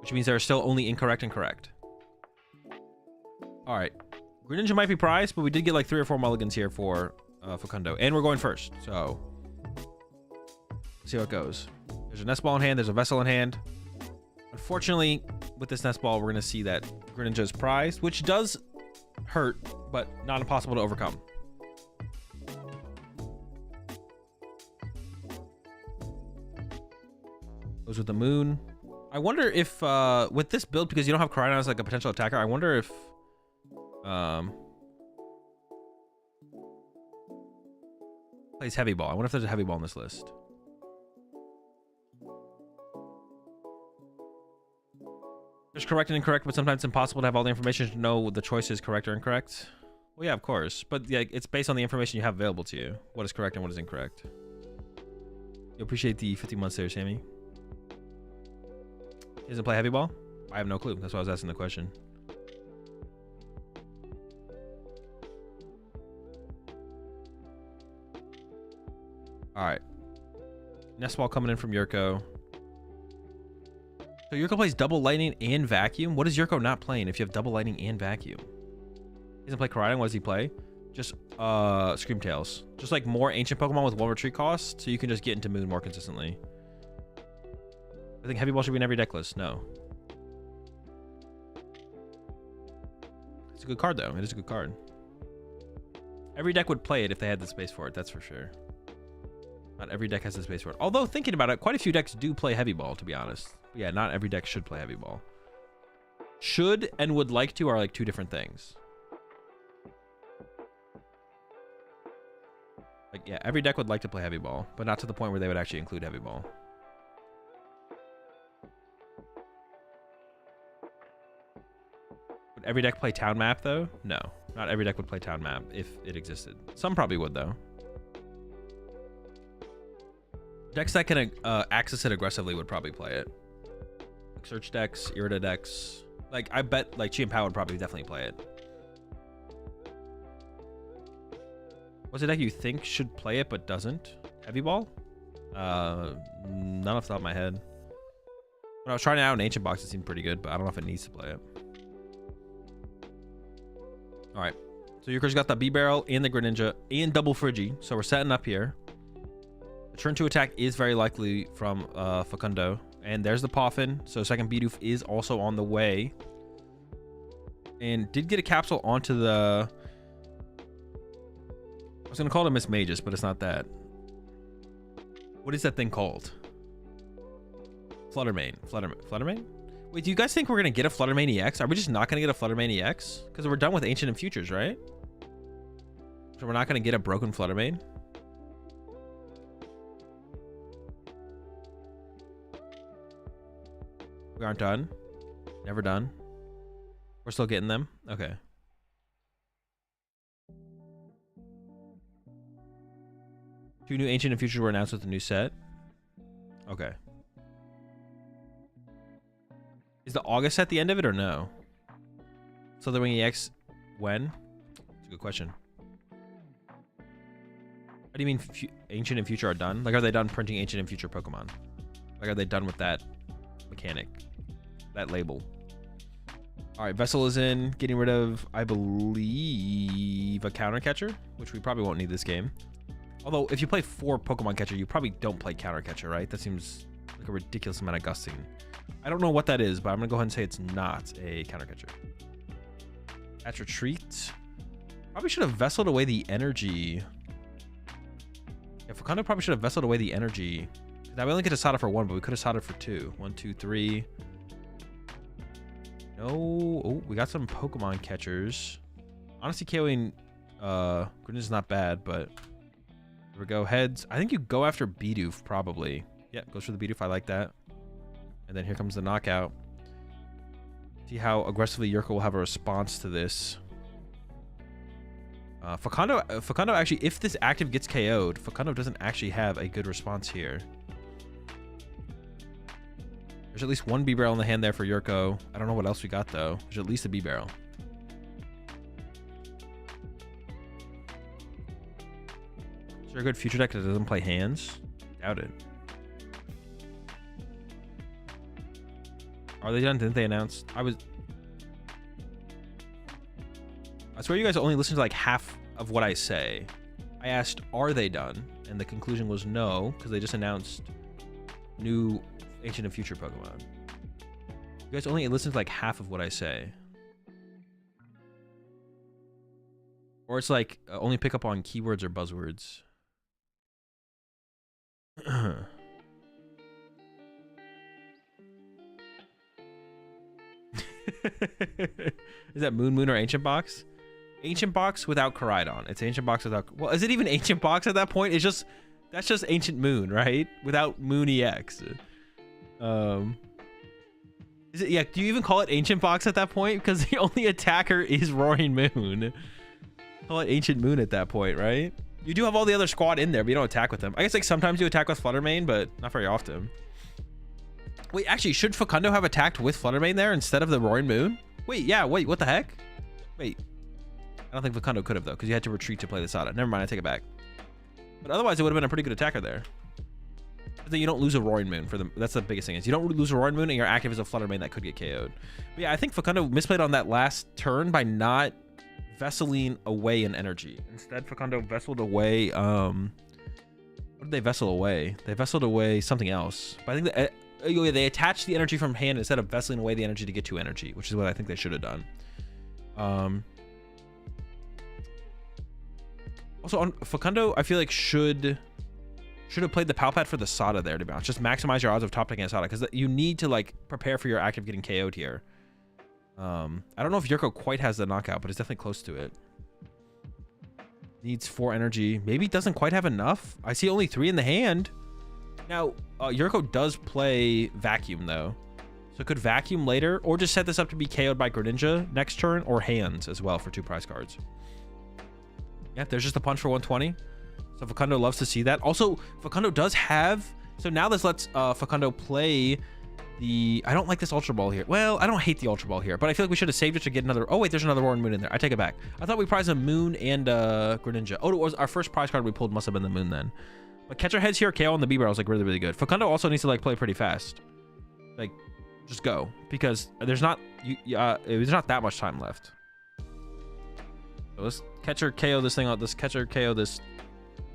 Which means there are still only incorrect and correct. Alright. Greninja might be prized, but we did get like 3 or 4 mulligans here for Facundo. And we're going first, so... let's see how it goes. There's a Nest Ball in hand, there's a Vessel in hand. Unfortunately, with this Nest Ball, we're going to see that Greninja is prized, which does hurt, but not impossible to overcome. Goes with the Moon. I wonder if, with this build, because you don't have Koraidon as like a potential attacker, I wonder if... plays Heavy Ball. I wonder if there's a Heavy Ball on this list. There's correct and incorrect, but sometimes it's impossible to have all the information to know the choice is correct or incorrect. Well, yeah, of course. But yeah, it's based on the information you have available to you. What is correct and what is incorrect. You appreciate the 50 months there, Sammy. He doesn't play Heavy Ball? I have no clue. That's why I was asking the question. Alright. Nest Ball coming in from Yurko. So Yurko plays Double Lightning and Vacuum? What is Yurko not playing if you have Double Lightning and Vacuum? He doesn't play Koraidon. What does he play? Just Screamtails. Just like more ancient Pokemon with 1 retreat cost, so you can just get into Moon more consistently. I think Heavy Ball should be in every deck list. No. It's a good card, though. It is a good card. Every deck would play it if they had the space for it. That's for sure. Not every deck has the space for it. Although thinking about it, quite a few decks do play heavy ball, to be honest. But yeah, not every deck should play heavy ball. Should and would like to are like two different things. Like, yeah, every deck would like to play heavy ball, but not to the point where they would actually include heavy ball. Would every deck play town map, though? No. Not every deck would play town map if it existed. Some probably would, though. Decks that can access it aggressively would probably play it. Like search decks, Irida decks. Like, I bet, like, Chi and Pow would probably definitely play it. What's a deck you think should play it but doesn't? Heavy ball? None off the top of my head. When I was trying it out in Ancient Box, it seemed pretty good, but I don't know if it needs to play it. All right. So Yurko's got the B-Barrel and the Greninja and double Friggy. So we're setting up here. The turn 2 attack is very likely from Facundo. And there's the Poffin. So second BDIF is also on the way. And did get a capsule onto the... I was going to call it a Miss Magus, but it's not that. What is that thing called? Fluttermane. Fluttermane? Wait, do you guys think we're going to get a Fluttermane EX? Are we just not going to get a Fluttermane EX? Because we're done with Ancient and Futures, right? So we're not going to get a broken Fluttermane? We aren't done. Never done. We're still getting them. Okay. Two new Ancient and Futures were announced with the new set. Okay. Is the August at the end of it or no? Slitherwing EX when? That's a good question. What do you mean Ancient and Future are done? Like, are they done printing Ancient and Future Pokemon? Like, are they done with that mechanic? That label? All right, Vessel is in. Getting rid of, I believe, a Counter Catcher, which we probably won't need this game. Although, if you play 4 Pokemon Catcher, you probably don't play Counter Catcher, right? That seems like a ridiculous amount of gusting. I don't know what that is, but I'm going to go ahead and say it's not a Counter Catcher. Catch Retreat. Probably should have Vesseled away the energy. Yeah, Facundo probably should have Vesseled away the energy. Now, we only get to Sada for 1, but we could have Sada for 2. 1, 2, 3. No. Oh, we got some Pokemon Catchers. Honestly, KOing Greninja's not bad, but... Here we go. Heads. I think you go after Bidoof, probably. Yeah, goes for the Bidoof. I like that. And then here comes the knockout. See how aggressively Yurko will have a response to this. Facundo actually, if this active gets KO'd, Facundo doesn't actually have a good response here. There's at least one B-Barrel in the hand there for Yurko. I don't know what else we got, though. There's at least a B-Barrel. Is there a good future deck that doesn't play hands? Doubt it. Are they done? Didn't they announce? I swear you guys only listen to like half of what I say. I asked, are they done? And the conclusion was no, because they just announced new Ancient and Future Pokemon. You guys only listen to like half of what I say. Or it's like only pick up on keywords or buzzwords. Is that Moon or Ancient Box? Ancient Box without Koraidon. It's Ancient Box without... Well, is it even Ancient Box at that point? It's just... That's just Ancient Moon, right? Without Moon EX. Is it... Yeah, do you even call it Ancient Box at that point? Because the only attacker is Roaring Moon. Call it Ancient Moon at that point, right? You do have all the other squad in there, but you don't attack with them. I guess like sometimes you attack with Fluttermane, but not very often. Wait, actually, should Facundo have attacked with Fluttermane there instead of the Roaring Moon? Wait, yeah, wait, what the heck? Wait. I don't think Facundo could have, though, because you had to retreat to play the Sada. Never mind, I take it back. But otherwise, it would have been a pretty good attacker there. But then you don't lose a Roaring Moon for them. That's the biggest thing is you don't lose a Roaring Moon and you're active as a Fluttermane that could get KO'd. But yeah, I think Facundo misplayed on that last turn by not vesseling away an energy. Instead, Facundo vesseled away, what did they vessel away? They vesseled away something else. But I think that they attached the energy from hand instead of vesseling away the energy to get 2 energy, which is what I think they should have done. Also, on Facundo, I feel like should Should have played the Palpat for the Sada there, to be honest. Just maximize your odds of top decking a Sada, because you need to like prepare for your active getting KO'd here. I don't know if Yurko quite has the knockout, but it's definitely close to it. Needs 4 energy. Maybe doesn't quite have enough. I see only 3 in the hand. Now, Yurko does play Vacuum, though. So it could Vacuum later, or just set this up to be KO'd by Greninja next turn, or Hands as well for 2 prize cards. Yeah, there's just a punch for 120. So Facundo loves to see that. Also, Facundo does have... So now this lets Facundo play the... I don't like this Ultra Ball here. Well, I don't hate the Ultra Ball here, but I feel like we should have saved it to get another... Oh, wait, there's another Roaring Moon in there. I take it back. I thought we prized a Moon and Greninja. Oh, it was our first prize card we pulled must have been the Moon then. But Catcher Heads here, KO on the B-Barrel is like really, really good. Facundo also needs to like play pretty fast. Like, just go. Because there's not... there's not that much time left. So let's Catcher KO this thing out. This Catcher KO this...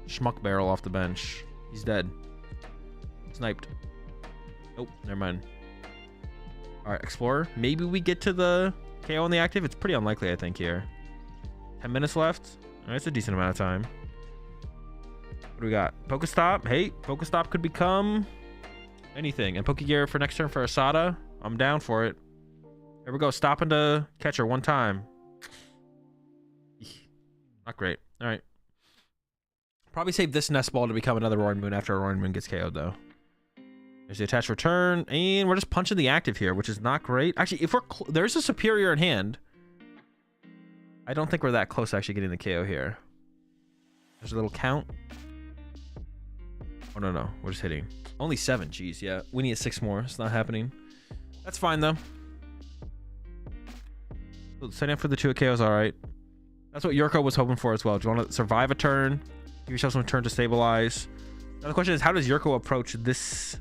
Schmuck barrel off the bench. He's dead. Sniped. Nope, never mind. All right, Explorer. Maybe we get to the KO on the active. It's pretty unlikely, I think, here. 10 minutes left. All right, it's a decent amount of time. What do we got? Pokestop. Hey, Pokestop could become anything. And Pokegear for next turn for Asada. I'm down for it. Here we go. Stopping to Catcher one time. Not great. All right. Probably save this Nest Ball to become another Roaring Moon after a Roaring Moon gets KO'd, though. There's the attached return, and we're just punching the active here, which is not great. Actually, if we're... There's a Superior in hand. I don't think we're that close to actually getting the KO here. There's a little count. Oh, no. We're just hitting. Only 7. Jeez, yeah. We need 6 more. It's not happening. That's fine, though. Setting up for the 2 KOs, all right. That's what Yurko was hoping for as well. Do you want to survive a turn? Give yourself some turn to stabilize. Now the question is, how does Yurko approach this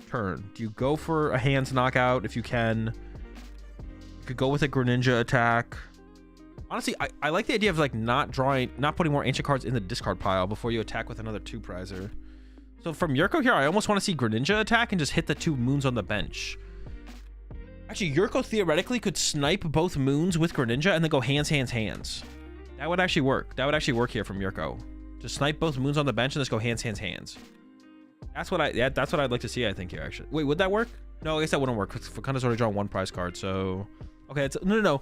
turn? Do you go for a Hands knockout if you can? You could go with a Greninja attack. Honestly, I like the idea of like not putting more ancient cards in the discard pile before you attack with another 2 prizer. So from Yurko here, I almost want to see Greninja attack and just hit the 2 moons on the bench. Actually, Yurko theoretically could snipe both moons with Greninja and then go hands. That would actually work. That would actually work here from Yurko. Just snipe both moons on the bench and just go hands. That's what I'd like to see, I think, here, actually. Wait, would that work? No, I guess that wouldn't work. Facundo's already drawn 1 prize card, so... Okay, no.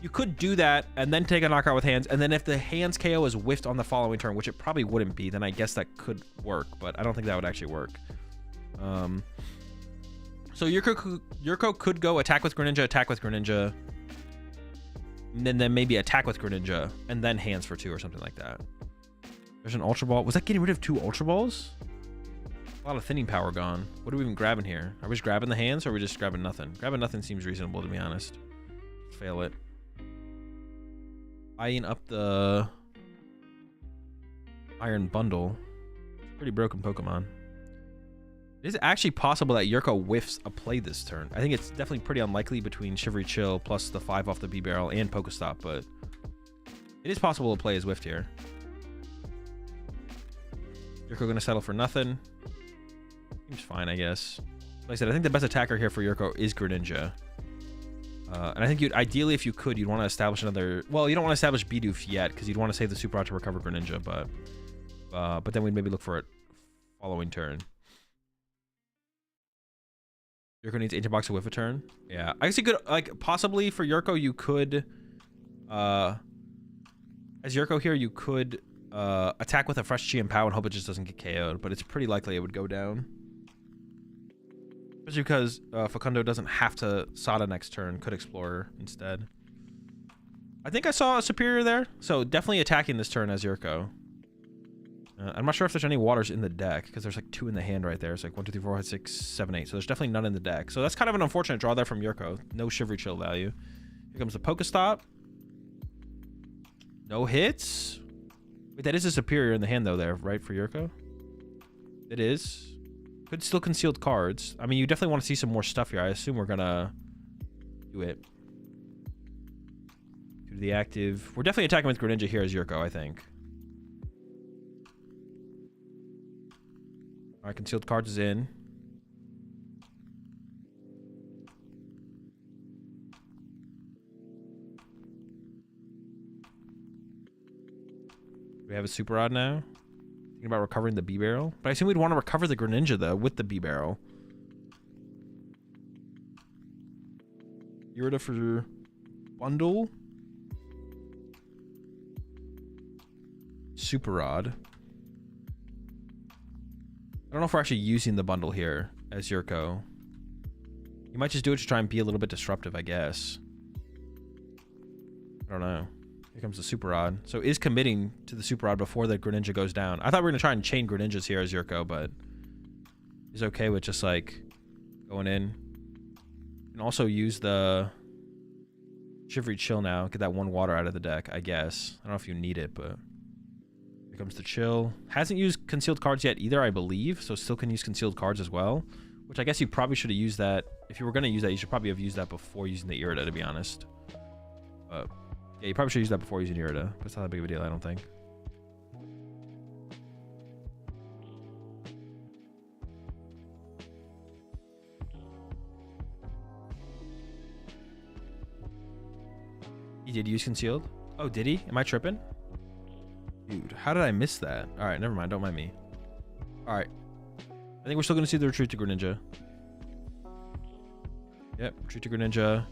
You could do that and then take a knockout with Hands, and then if the Hands KO is whiffed on the following turn, which it probably wouldn't be, then I guess that could work, but I don't think that would actually work. So Yurko could go attack with Greninja, and then maybe attack with Greninja, and then Hands for 2 or something like that. There's an Ultra Ball. Was that getting rid of 2 Ultra Balls? A lot of thinning power gone. What are we even grabbing here? Are we just grabbing the Hands, or are we just grabbing nothing? Grabbing nothing seems reasonable, to be honest. Fail it. Eyeing up the Iron Bundle. Pretty broken Pokemon. It is actually possible that Yurko whiffs a play this turn. I think it's definitely pretty unlikely between Shivery Chill plus the 5 off the B-Barrel and Pokestop, but it is possible a play is whiffed here. Yurko gonna settle for nothing. Seems fine, I guess. Like I said, I think the best attacker here for Yurko is Greninja. And I think ideally, if you could, you'd want to establish another... Well, you don't want to establish BDIF yet, because you'd want to save the Super Art to recover Greninja, but then we'd maybe look for it following turn. Yurko needs Ancient Box to whiff a turn. Yeah, I guess you could, like, possibly for Yurko, you could... as Yurko here, you could... attack with a fresh Chi and Pow and hope it just doesn't get KO'd, but it's pretty likely it would go down. Especially because Facundo doesn't have to Sada next turn, could Explorer instead. I think I saw a Superior there, so definitely attacking this turn as Yurko. I'm not sure if there's any waters in the deck, because there's like 2 in the hand right there. It's like 1, 2, 3, 4, 5, 6, 7, 8. So there's definitely none in the deck. So that's kind of an unfortunate draw there from Yurko. No Shivery Chill value. Here comes the Pokestop. No hits. Wait, that is a Superior in the hand, though, there, right, for Yurko? It is. Could still concealed cards. I mean, you definitely want to see some more stuff here. I assume we're gonna do it. Do the active. We're definitely attacking with Greninja here as Yurko, I think. All right, concealed cards is in. We have a Super Rod now. Thinking about recovering the B barrel, but I assume we'd want to recover the Greninja though with the B barrel. Irida for bundle. Super Rod. I don't know if we're actually using the bundle here as Yurko. You might just do it to try and be a little bit disruptive, I guess. I don't know. Here comes the Super Rod. So is committing to the Super Rod before the Greninja goes down. I thought we were going to try and chain Greninjas here as Yurko, but he's okay with just like going in. You can also use the Shivery Chill now. Get that one water out of the deck, I guess. I don't know if you need it, but here comes the Chill. Hasn't used concealed cards yet either, I believe, so still can use concealed cards as well, which I guess you probably should have used that. If you were going to use that, you should probably have used that before using the Irida, to be honest. But yeah, you probably should use that before using Irida. But it's not that big of a deal, I don't think. He did use concealed? Oh, did he? Am I tripping? Dude, how did I miss that? All right, never mind. Don't mind me. All right. I think we're still going to see the retreat to Greninja. Yep, retreat to Greninja.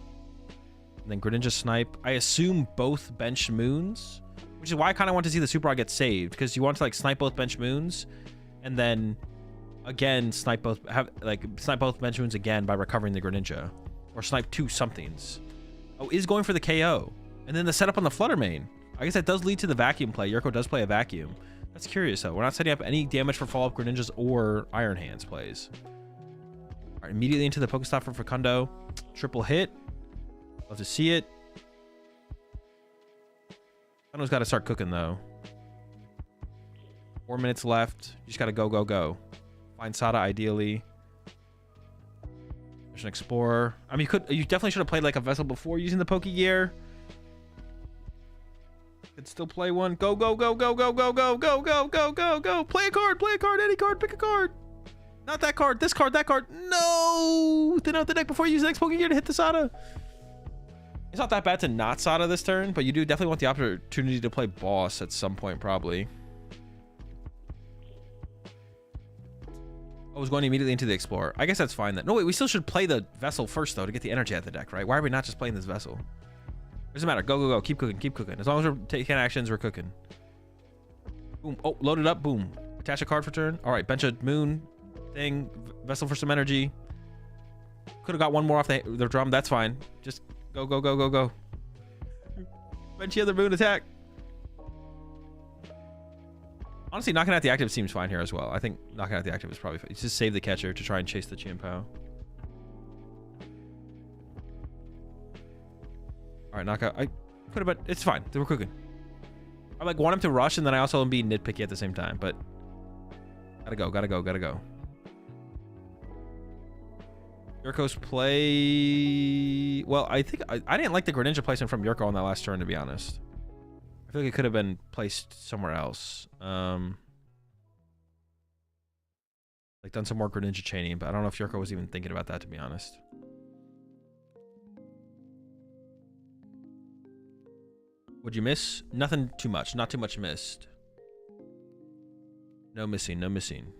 And then Greninja Snipe. I assume both bench moons, which is why I kind of want to see the Super Rod get saved, because you want to like snipe both bench moons and then again snipe both bench moons again by recovering the Greninja, or snipe two somethings. Oh, is going for the KO. And then the setup on the Flutter Mane. I guess that does lead to the vacuum play. Yurko does play a vacuum. That's curious though. We're not setting up any damage for follow-up Greninjas or Iron Hands plays. All right, immediately into the Pokestop for Facundo. Triple hit. Love to see it. Facundo's got to start cooking though. 4 minutes left. You just got to go, go, go. Find Sada ideally. Mission Explorer. I mean, you definitely should have played like a Vessel before using the Poke Gear. Could still play one. Go, go, go, go, go, go, go, go, go, go, go, go. Play a card, any card, pick a card. Not that card, this card, that card. No! Thin out the deck before you use the next Poke Gear to hit the Sada. It's not that bad to not Sada this turn, but you do definitely want the opportunity to play Boss at some point, probably. I was going immediately into the Explorer. I guess that's fine then. No, wait, we still should play the Vessel first, though, to get the energy out of the deck, right? Why are we not just playing this Vessel? Doesn't matter. Go, go, go. Keep cooking, keep cooking. As long as we're taking actions, we're cooking. Boom. Oh, load it up. Boom. Attach a card for turn. All right, bench a Moon thing. Vessel for some energy. Could have got one more off the drum. That's fine. Just go, go, go, go, go. Bench the other Moon attack. Honestly, knocking out the active seems fine here as well. I think knocking out the active is probably fine. Just save the catcher to try and chase the Chien-Pao. All right, knockout. I could have, but it's fine. We're cooking. I like want him to rush, and then I also want to be nitpicky at the same time. But gotta go, gotta go, gotta go. Yurko's play. Well, I think I didn't like the Greninja placement from Yurko on that last turn, to be honest. I feel like it could have been placed somewhere else. Like done some more Greninja chaining, but I don't know if Yurko was even thinking about that, to be honest. What'd you miss? Nothing too much. Not too much missed. No missing. No missing.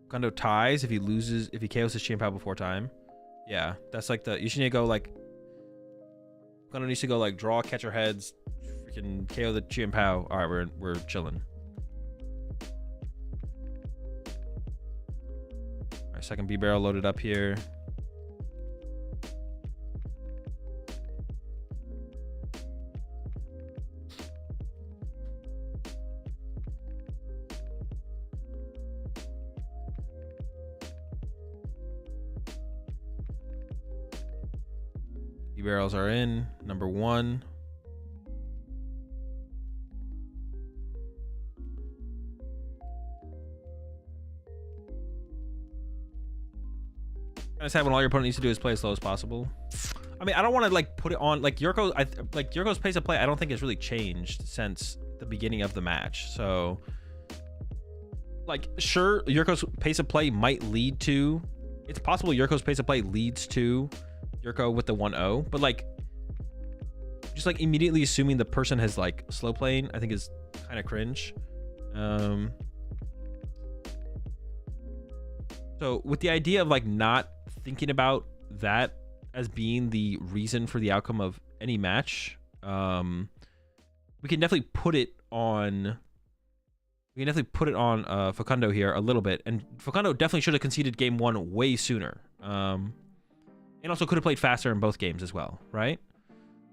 Facundo ties if he loses, if he KOs his Chien-Pao before time. Yeah, that's like the, you should need to go like, Facundo needs to go like draw catcher heads, freaking KO the Chien-Pao. All right, we're chilling. All right, second B barrel loaded up here. Barrels are in. Number one. I just have when all your opponent needs to do is play as slow as possible. I mean, I don't want to like put it on like Yurko. Like Yurko's pace of play, I don't think has really changed since the beginning of the match. So, like, sure, Yurko's pace of play might lead to. It's possible Yurko's pace of play leads to Yurko with the 1-0, but like just like immediately assuming the person has like slow playing, I think is kind of cringe. So with the idea of like not thinking about that as being the reason for the outcome of any match, we can definitely put it on. We can definitely put it on Facundo here a little bit, and Facundo definitely should have conceded game 1 way sooner, and also could have played faster in both games as well, right?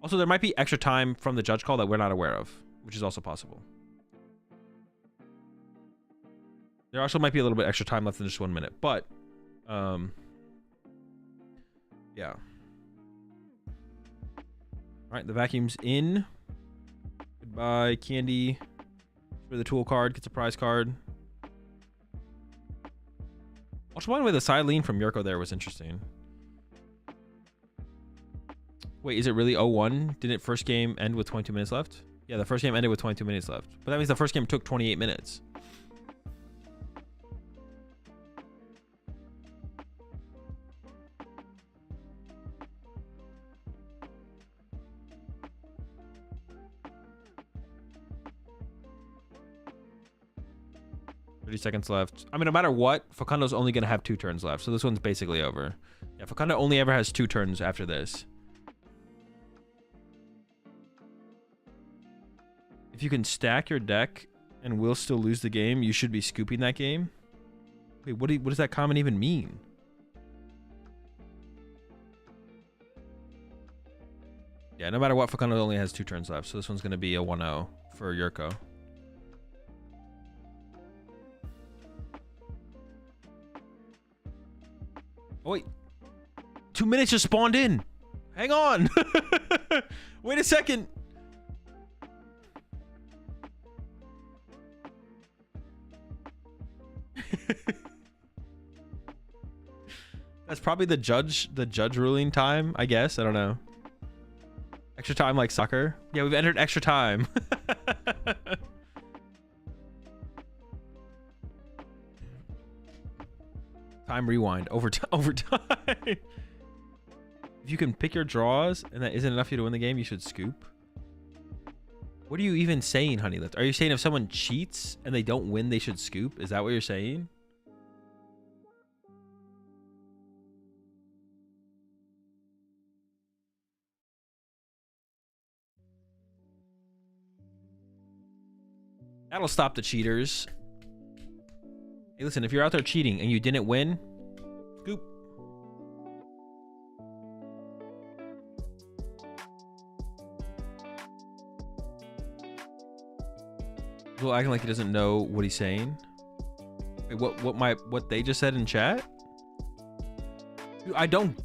Also, there might be extra time from the judge call that we're not aware of, which is also possible. There also might be a little bit extra time left than just 1 minute, but yeah. All right, the vacuum's in. Goodbye, Candy. For the tool card, gets a prize card. Also, by the way, the side lean from Yurko there was interesting. Wait, is it really 0-1? Didn't first game end with 22 minutes left? Yeah, the first game ended with 22 minutes left. But that means the first game took 28 minutes. Seconds left. I mean, no matter what, Facundo's only going to have 2 turns left. So this one's basically over. Yeah, Facundo only ever has 2 turns after this. If you can stack your deck and will still lose the game, you should be scooping that game. Wait, what does that comment even mean? Yeah, no matter what, Facundo only has 2 turns left. So this one's going to be a 1-0 for Yurko. Oh, wait. 2 minutes just spawned in. Hang on. Wait a second. That's probably the judge ruling time, I guess. I don't know. Extra time like soccer. Yeah, we've entered extra time. Time rewind. Overtime. If you can pick your draws and that isn't enough for you to win the game, you should scoop. What are you even saying, Honeylift? Are you saying if someone cheats and they don't win, they should scoop? Is that what you're saying? That'll stop the cheaters. Hey, listen, if you're out there cheating and you didn't win, scoop. People acting like he doesn't know what he's saying. Wait, what they just said in chat? Dude, I don't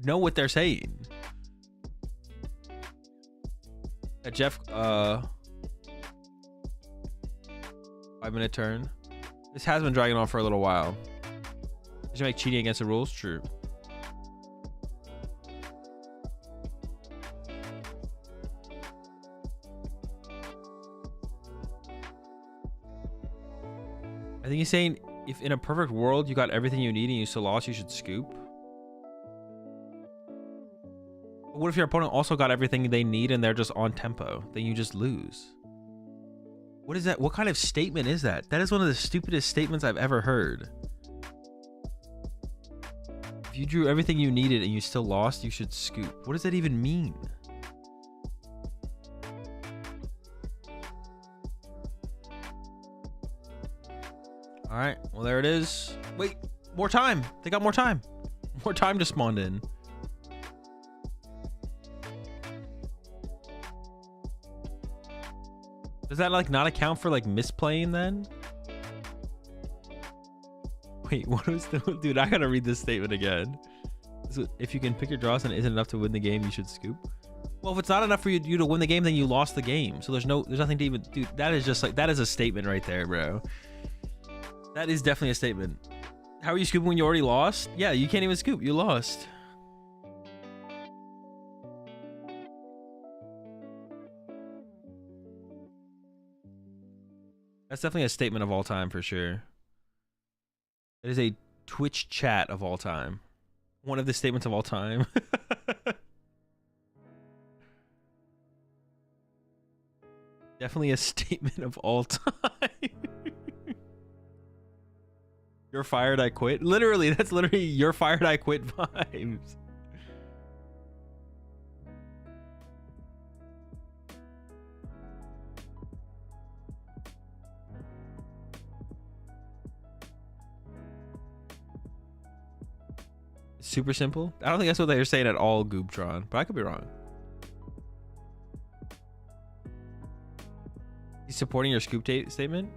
know what they're saying. Jeff, 5-minute turn. This has been dragging on for a little while. Did you make cheating against the rules? True. I think he's saying if in a perfect world you got everything you need and you still lost, you should scoop. But what if your opponent also got everything they need and they're just on tempo? Then you just lose. What is that? What kind of statement is that? That is one of the stupidest statements I've ever heard. If you drew everything you needed and you still lost, you should scoop. What does that even mean? All right, well, there it is. Wait, more time. They got more time. More time just spawned in. Does that like not account for like misplaying then? Wait, what was the dude? I gotta read this statement again. So if you can pick your draws and it isn't enough to win the game, you should scoop. Well, if it's not enough for you to win the game, then you lost the game. So there's nothing to even, dude. That is just like, that is a statement right there, bro. That is definitely a statement. How are you scooping when you already lost? Yeah, you can't even scoop. You lost. That's definitely a statement of all time for sure. It is a Twitch chat of all time. One of the statements of all time. Definitely a statement of all time. You're fired, I quit. Literally, that's literally you're fired, I quit vibes. Super simple. I don't think that's what they were saying at all, Goobtron, but I could be wrong. He's supporting your scoop statement?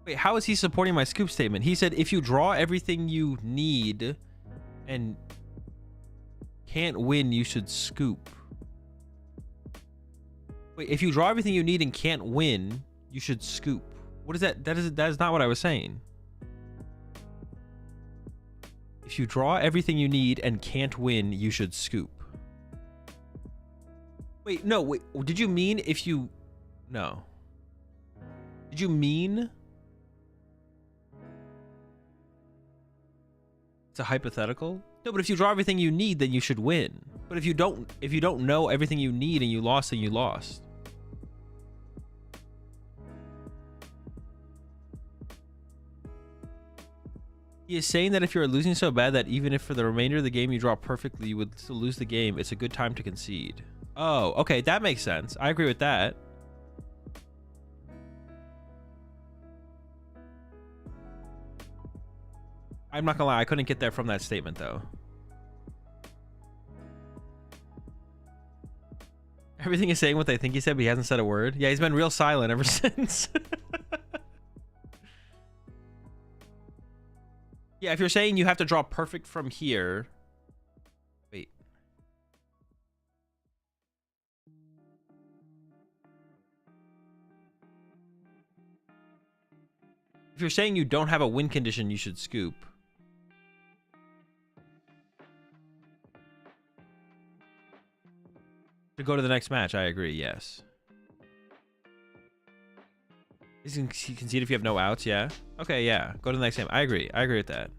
Wait, how is he supporting my scoop statement? He said if you draw everything you need and can't win, you should scoop. Wait, if you draw everything you need and can't win, you should scoop. What is that? That is not what I was saying. If you draw everything you need and can't win, you should scoop. Wait, no, wait. Did you mean if you... No. Did you mean... It's a hypothetical? No, but if you draw everything you need, then you should win. But if you don't know everything you need and you lost, then you lost. He is saying that if you're losing so bad that even if for the remainder of the game you draw perfectly, you would still lose the game. It's a good time to concede. Oh, okay. That makes sense. I agree with that. I'm not gonna lie. I couldn't get there from that statement, though. Everything is saying what they think he said, but he hasn't said a word. Yeah, he's been real silent ever since. Yeah, if you're saying you have to draw perfect from here... Wait. If you're saying you don't have a win condition, you should scoop. To go to the next match, I agree, yes. You can concede if you have no outs, yeah? Okay, yeah. Go to the next game. I agree. I agree with that.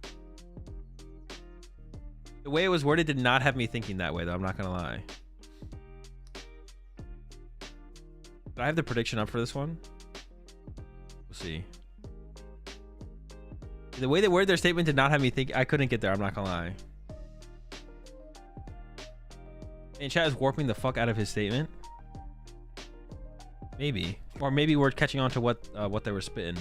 The way it was worded did not have me thinking that way, though. I'm not going to lie. Do I have the prediction up for this one? We'll see. The way they worded their statement did not have me think. I couldn't get there. I'm not going to lie. And chat is warping the fuck out of his statement. Maybe. Or maybe we're catching on to what they were spitting.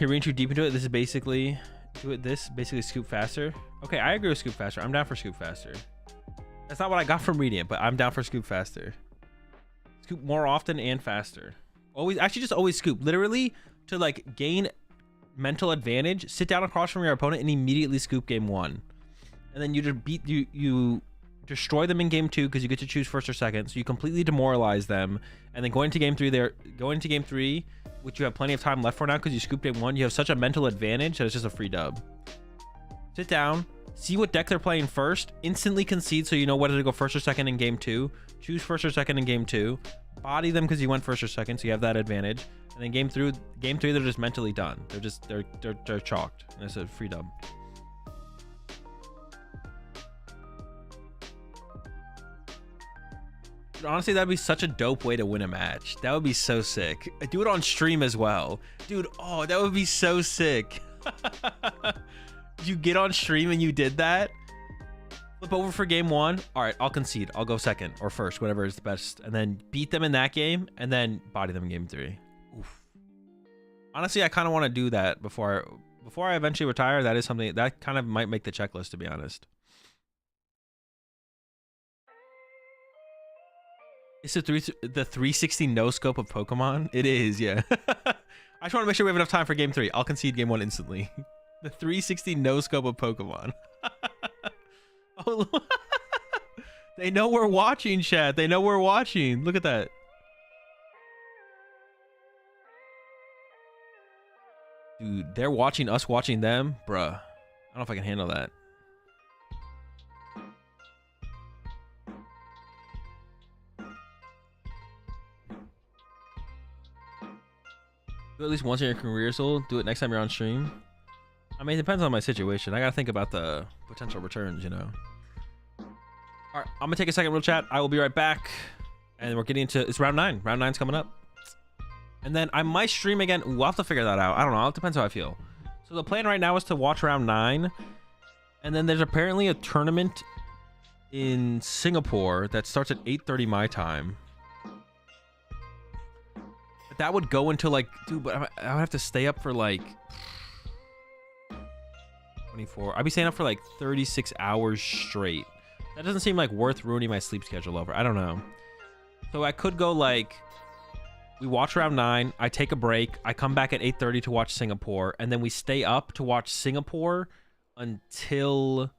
You're reading too deep into it. This is basically basically scoop faster. Okay, I agree with scoop faster. I'm down for scoop faster. That's not what I got from reading it, but I'm down for scoop faster. Scoop more often and faster. Always, actually just always scoop. Literally to like gain mental advantage, sit down across from your opponent and immediately scoop game one. And then you just beat you destroy them in game two because you get to choose first or second, so you completely demoralize them. And then going into game three, which you have plenty of time left for now because you scooped game one, you have such a mental advantage that it's just a free dub. Sit down, see what deck they're playing first, instantly concede so you know whether to go first or second in game two, choose first or second in game two, body them because you went first or second, so you have that advantage. And then game three they're just mentally done. They're chalked, and it's a free dub. Honestly, that'd be such a dope way to win a match. That would be so sick. Do it on stream as well. Dude, oh, that would be so sick. You get on stream and you did that. Flip over for game one. All right, I'll concede. I'll go second or first, whatever is the best. And then beat them in that game and then body them in game three. Oof. Honestly, I kind of want to do that before I eventually retire. That is something that kind of might make the checklist, to be honest. It's the 360 no scope of Pokemon. It is, yeah. I just want to make sure we have enough time for game three. I'll concede game one instantly. The 360 no scope of Pokemon. Oh, they know we're watching, chat. They know we're watching. Look at that. Dude, they're watching us watching them. Bruh. I don't know if I can handle that. Do it at least once in your career, so do it next time you're on stream. I mean, it depends on my situation. I gotta think about the potential returns, you know. All right, I'm gonna take a second real chat. I will be right back. And we're getting into, it's round 9. Round 9's coming up. And then I might stream again. Ooh, I'll have to figure that out. I don't know. It depends how I feel. So the plan right now is to watch round 9. And then there's apparently a tournament in Singapore that starts at 8:30 my time. But that would go until like, dude, but I would have to stay up for like 24. I'd be staying up for like 36 hours straight. That doesn't seem like worth ruining my sleep schedule over. I don't know. So I could go like, we watch round 9, I take a break, I come back at 8:30 to watch Singapore, and then we stay up to watch Singapore until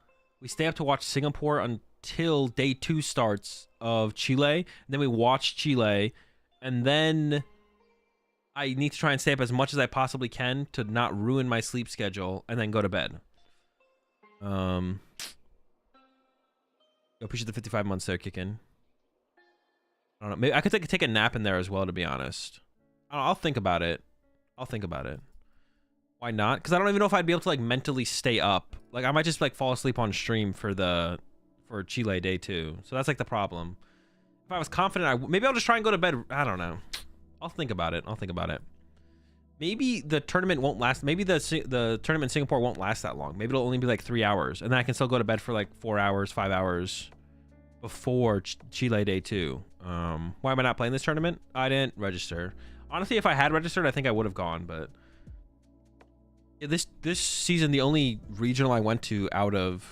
day 2 starts of Chile. And then we watch Chile, and then I need to try and stay up as much as I possibly can to not ruin my sleep schedule, and then go to bed. I appreciate the 55 months there, kicking. I don't know. Maybe I could take a nap in there as well, to be honest. I'll think about it. Why not? Because I don't even know if I'd be able to like mentally stay up. Like I might just like fall asleep on stream for Chile day 2. So that's like the problem. If I was confident, maybe I'll just try and go to bed. I don't know. I'll think about it. Maybe the tournament won't last. Maybe the tournament in Singapore won't last that long. Maybe it'll only be like 3 hours, and then I can still go to bed for like 4 hours, 5 hours before Chile day 2. Why am I not playing this tournament? I didn't register. Honestly, if I had registered, I think I would have gone, but this season the only regional I went to out of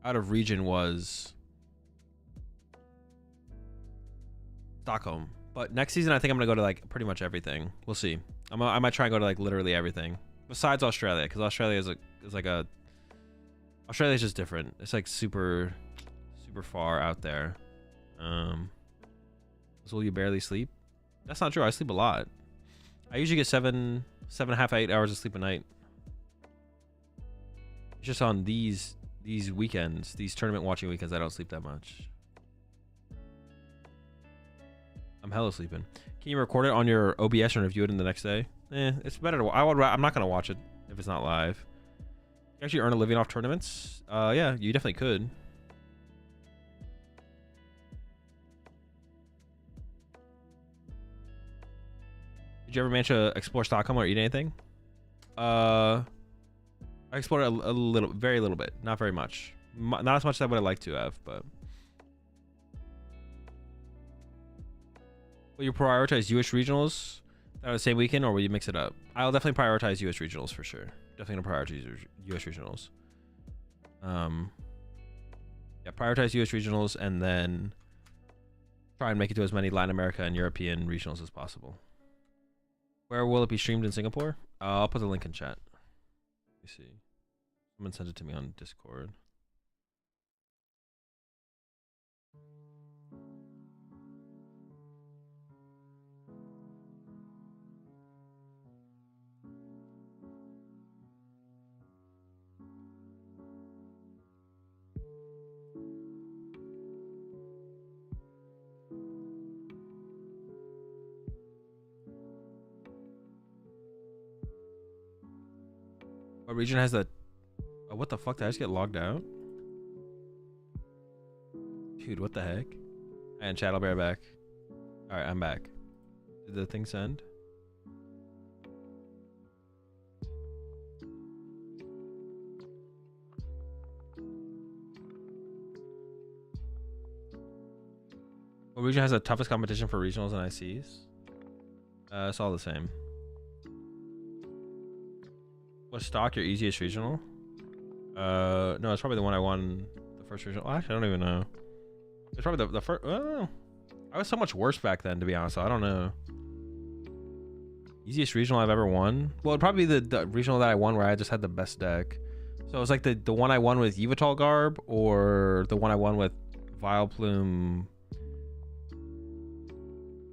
region was Stockholm. But next season I think I'm gonna go to like pretty much everything. We'll see. I might try and go to like literally everything besides Australia, because Australia is Australia's just different. It's like super far out there. So will you barely sleep? That's not true. I sleep a lot. I usually get 7.5, 8 hours of sleep a night. It's just on these weekends, these tournament watching weekends, I don't sleep that much. I'm hella sleeping. Can you record it on your OBS and review it in the next day? It's better to. I'm not gonna watch it if it's not live. You actually earn a living off tournaments? Yeah, you definitely could. Did you ever manage to explore Stockholm or eat anything? I explored a little, very little bit, not very much, not as much as I would have liked to have, but. Will you prioritize US regionals that the same weekend, or will you mix it up? I'll definitely prioritize US regionals for sure. Definitely gonna prioritize US regionals. Yeah, prioritize US regionals and then try and make it to as many Latin America and European regionals as possible. Where will it be streamed in Singapore? I'll put the link in chat. Let me see. Someone sent it to me on Discord. What region has that? Oh, what the fuck? Did I just get logged out? Dude, what the heck? And chat, I'll be right back. Alright, I'm back. Did the thing send? What region has the toughest competition for regionals and ICs? It's all the same. Was stock your easiest regional? No, it's probably the one I won the first regional. Actually, I don't even know. It's probably the first. Oh, I was so much worse back then, to be honest. So I don't know. Easiest regional I've ever won? Well, it'd probably be the regional that I won where I just had the best deck. So it was like the one I won with Yveltal Garb, or the one I won with Vileplume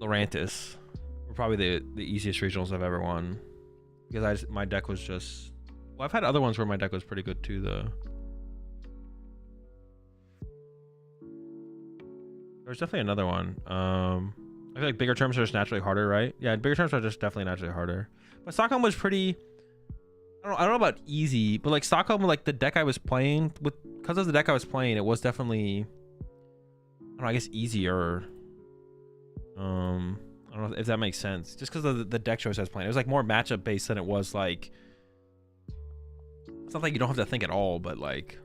Lurantis. Were probably the easiest regionals I've ever won. Because my deck was just. Well, I've had other ones where my deck was pretty good too, though. There's definitely another one. I feel like bigger terms are just naturally harder, right? Yeah, bigger terms are just definitely naturally harder. But Stockholm was pretty. I don't know about easy, but like Stockholm, like the deck I was playing with, because of the deck I was playing, it was definitely know, I guess easier. I don't know if that makes sense. Just because of the deck choice I was playing, it was like more matchup based than it was like. It's not like you don't have to think at all, but like.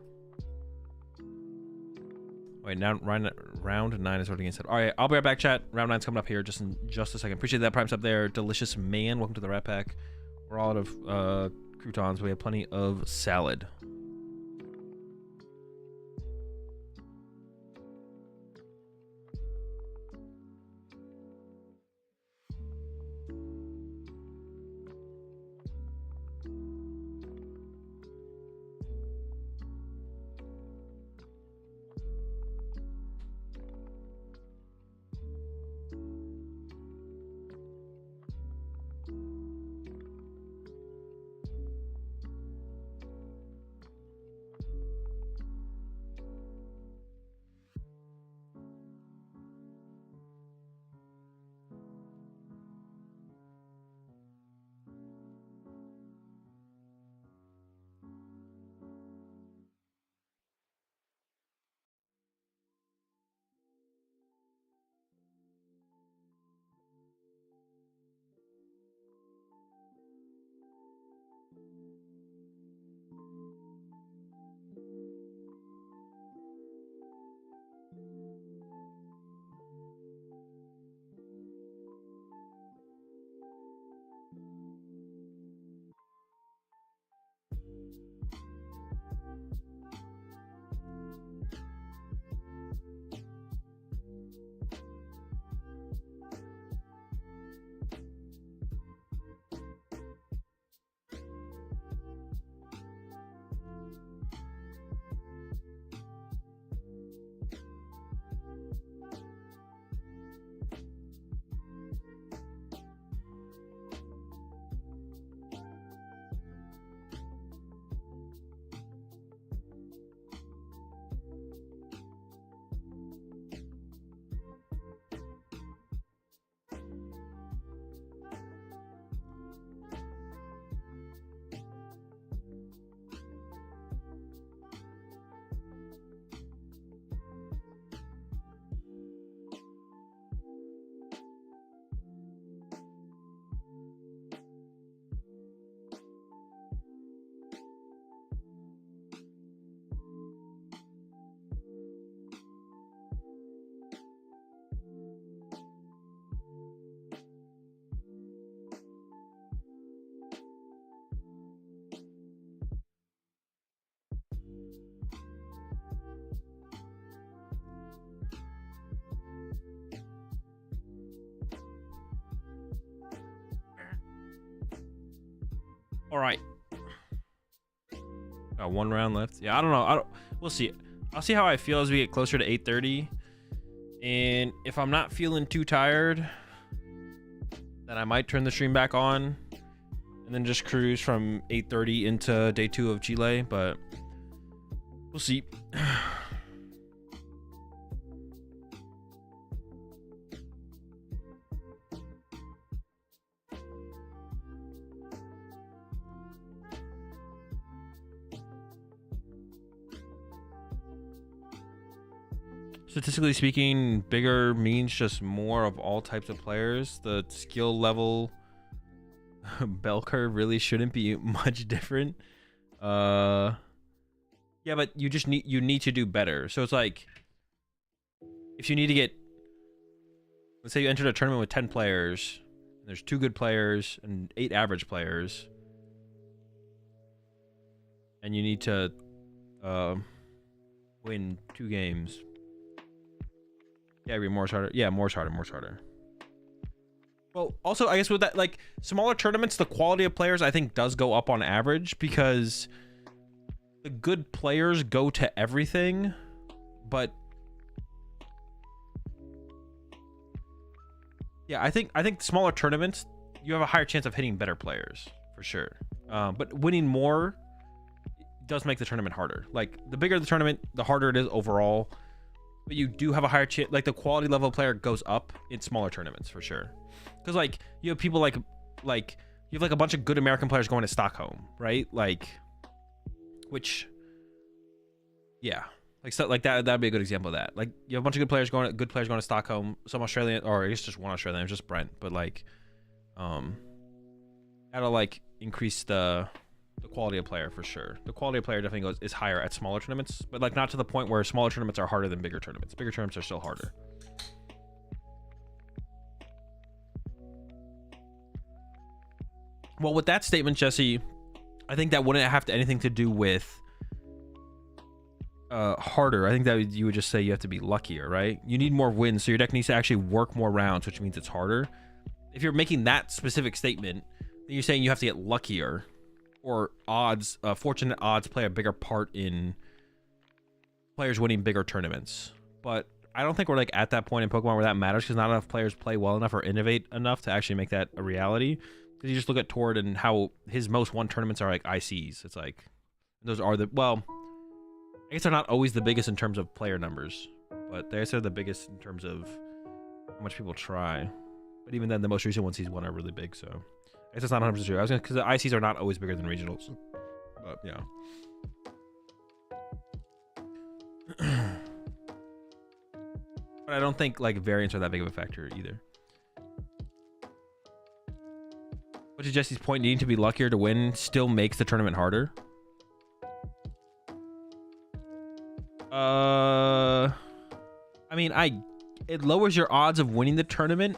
Wait, now round 9 is already getting set. All right, I'll be right back, chat. Round 9's coming up here just in just a second. Appreciate that Prime's up there. Delicious man, welcome to the Rat Pack. We're all out of croutons. We have plenty of salad. All right. Got 1 round left. Yeah, I don't know. We'll see. I'll see how I feel as we get closer to 8:30. And if I'm not feeling too tired, then I might turn the stream back on and then just cruise from 8:30 into day 2 of Chile, but we'll see. Statistically speaking, bigger means just more of all types of players. The skill level bell curve really shouldn't be much different. Yeah, but you need to do better. So it's like, if you need to get, let's say you entered a tournament with 10 players, and there's 2 good players and 8 average players, and you need to win 2 games. Yeah, it'd be more harder. Yeah, more harder. Well, also, I guess with that, like, smaller tournaments, the quality of players, I think, does go up on average because the good players go to everything, but yeah, I think smaller tournaments, you have a higher chance of hitting better players, for sure. But winning more does make the tournament harder. Like, the bigger the tournament, the harder it is overall. But you do have a higher chance, like the quality level of player goes up in smaller tournaments for sure. Because like you have people like you have like a bunch of good American players going to Stockholm, right? Like, which, yeah, Like stuff like that. That'd be a good example of that. Like you have a bunch of good players going to Stockholm, some Australian, or I guess just one Australian, just Brent. But like, that'll like increase the quality of player for sure. The quality of player definitely is higher at smaller tournaments, but like not to the point where smaller tournaments are harder than bigger tournaments. Bigger tournaments are still harder. Well, with that statement, Jesse, I think that wouldn't have anything to do with harder. I think that you would just say you have to be luckier, right? You need more wins, so your deck needs to actually work more rounds, which means it's harder. If you're making that specific statement, then you're saying you have to get luckier, or odds, fortunate odds play a bigger part in players winning bigger tournaments. But I don't think we're like at that point in Pokemon where that matters, because not enough players play well enough or innovate enough to actually make that a reality. Because you just look at Tord and how his most won tournaments are like ICs. It's like those are the, well, I guess they're not always the biggest in terms of player numbers, but they're the biggest in terms of how much people try. But even then, the most recent ones he's won are really big, so I guess that's not 100% true. I was gonna, because the ICs are not always bigger than regionals, but yeah. But I don't think like variants are that big of a factor either. But to Jesse's point, needing to be luckier to win still makes the tournament harder. I mean, it lowers your odds of winning the tournament.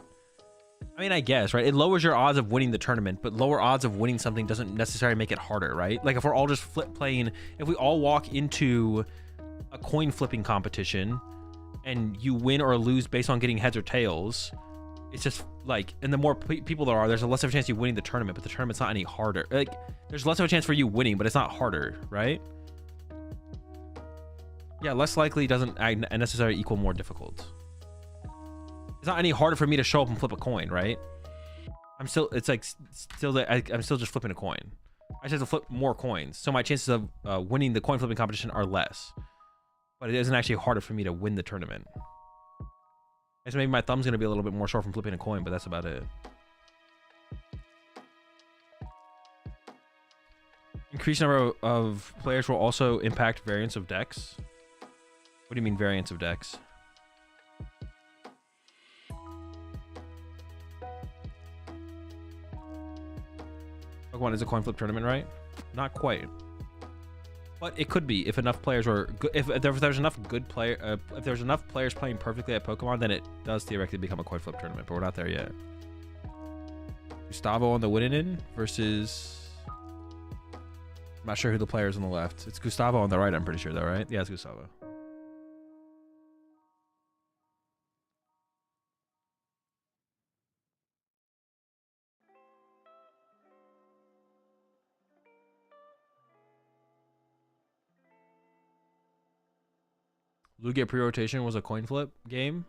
I mean, I guess, right? It lowers your odds of winning the tournament, but lower odds of winning something doesn't necessarily make it harder, right? Like if we're all just if we all walk into a coin flipping competition and you win or lose based on getting heads or tails, it's just like, and the more people there are, there's a less of a chance you winning the tournament, but the tournament's not any harder. Like there's less of a chance for you winning, but it's not harder, right? Yeah, less likely doesn't necessarily equal more difficult. It's not any harder for me to show up and flip a coin, right? I'm still just flipping a coin. I just have to flip more coins, so my chances of winning the coin flipping competition are less. But it isn't actually harder for me to win the tournament. I guess maybe my thumb's gonna be a little bit more sore from flipping a coin, but that's about it. Increased number of players will also impact variance of decks. What do you mean variance of decks? Pokemon is a coin flip tournament, right? Not quite, but it could be if enough players were good. If there's enough good player, if there's enough players playing perfectly at Pokemon, then it does theoretically become a coin flip tournament. But we're not there yet. Gustavo on the winning end versus, I'm not sure who the player is on the left. It's Gustavo on the right. I'm pretty sure though, right? Yeah, it's Gustavo. Lugia pre-rotation was a coin flip game.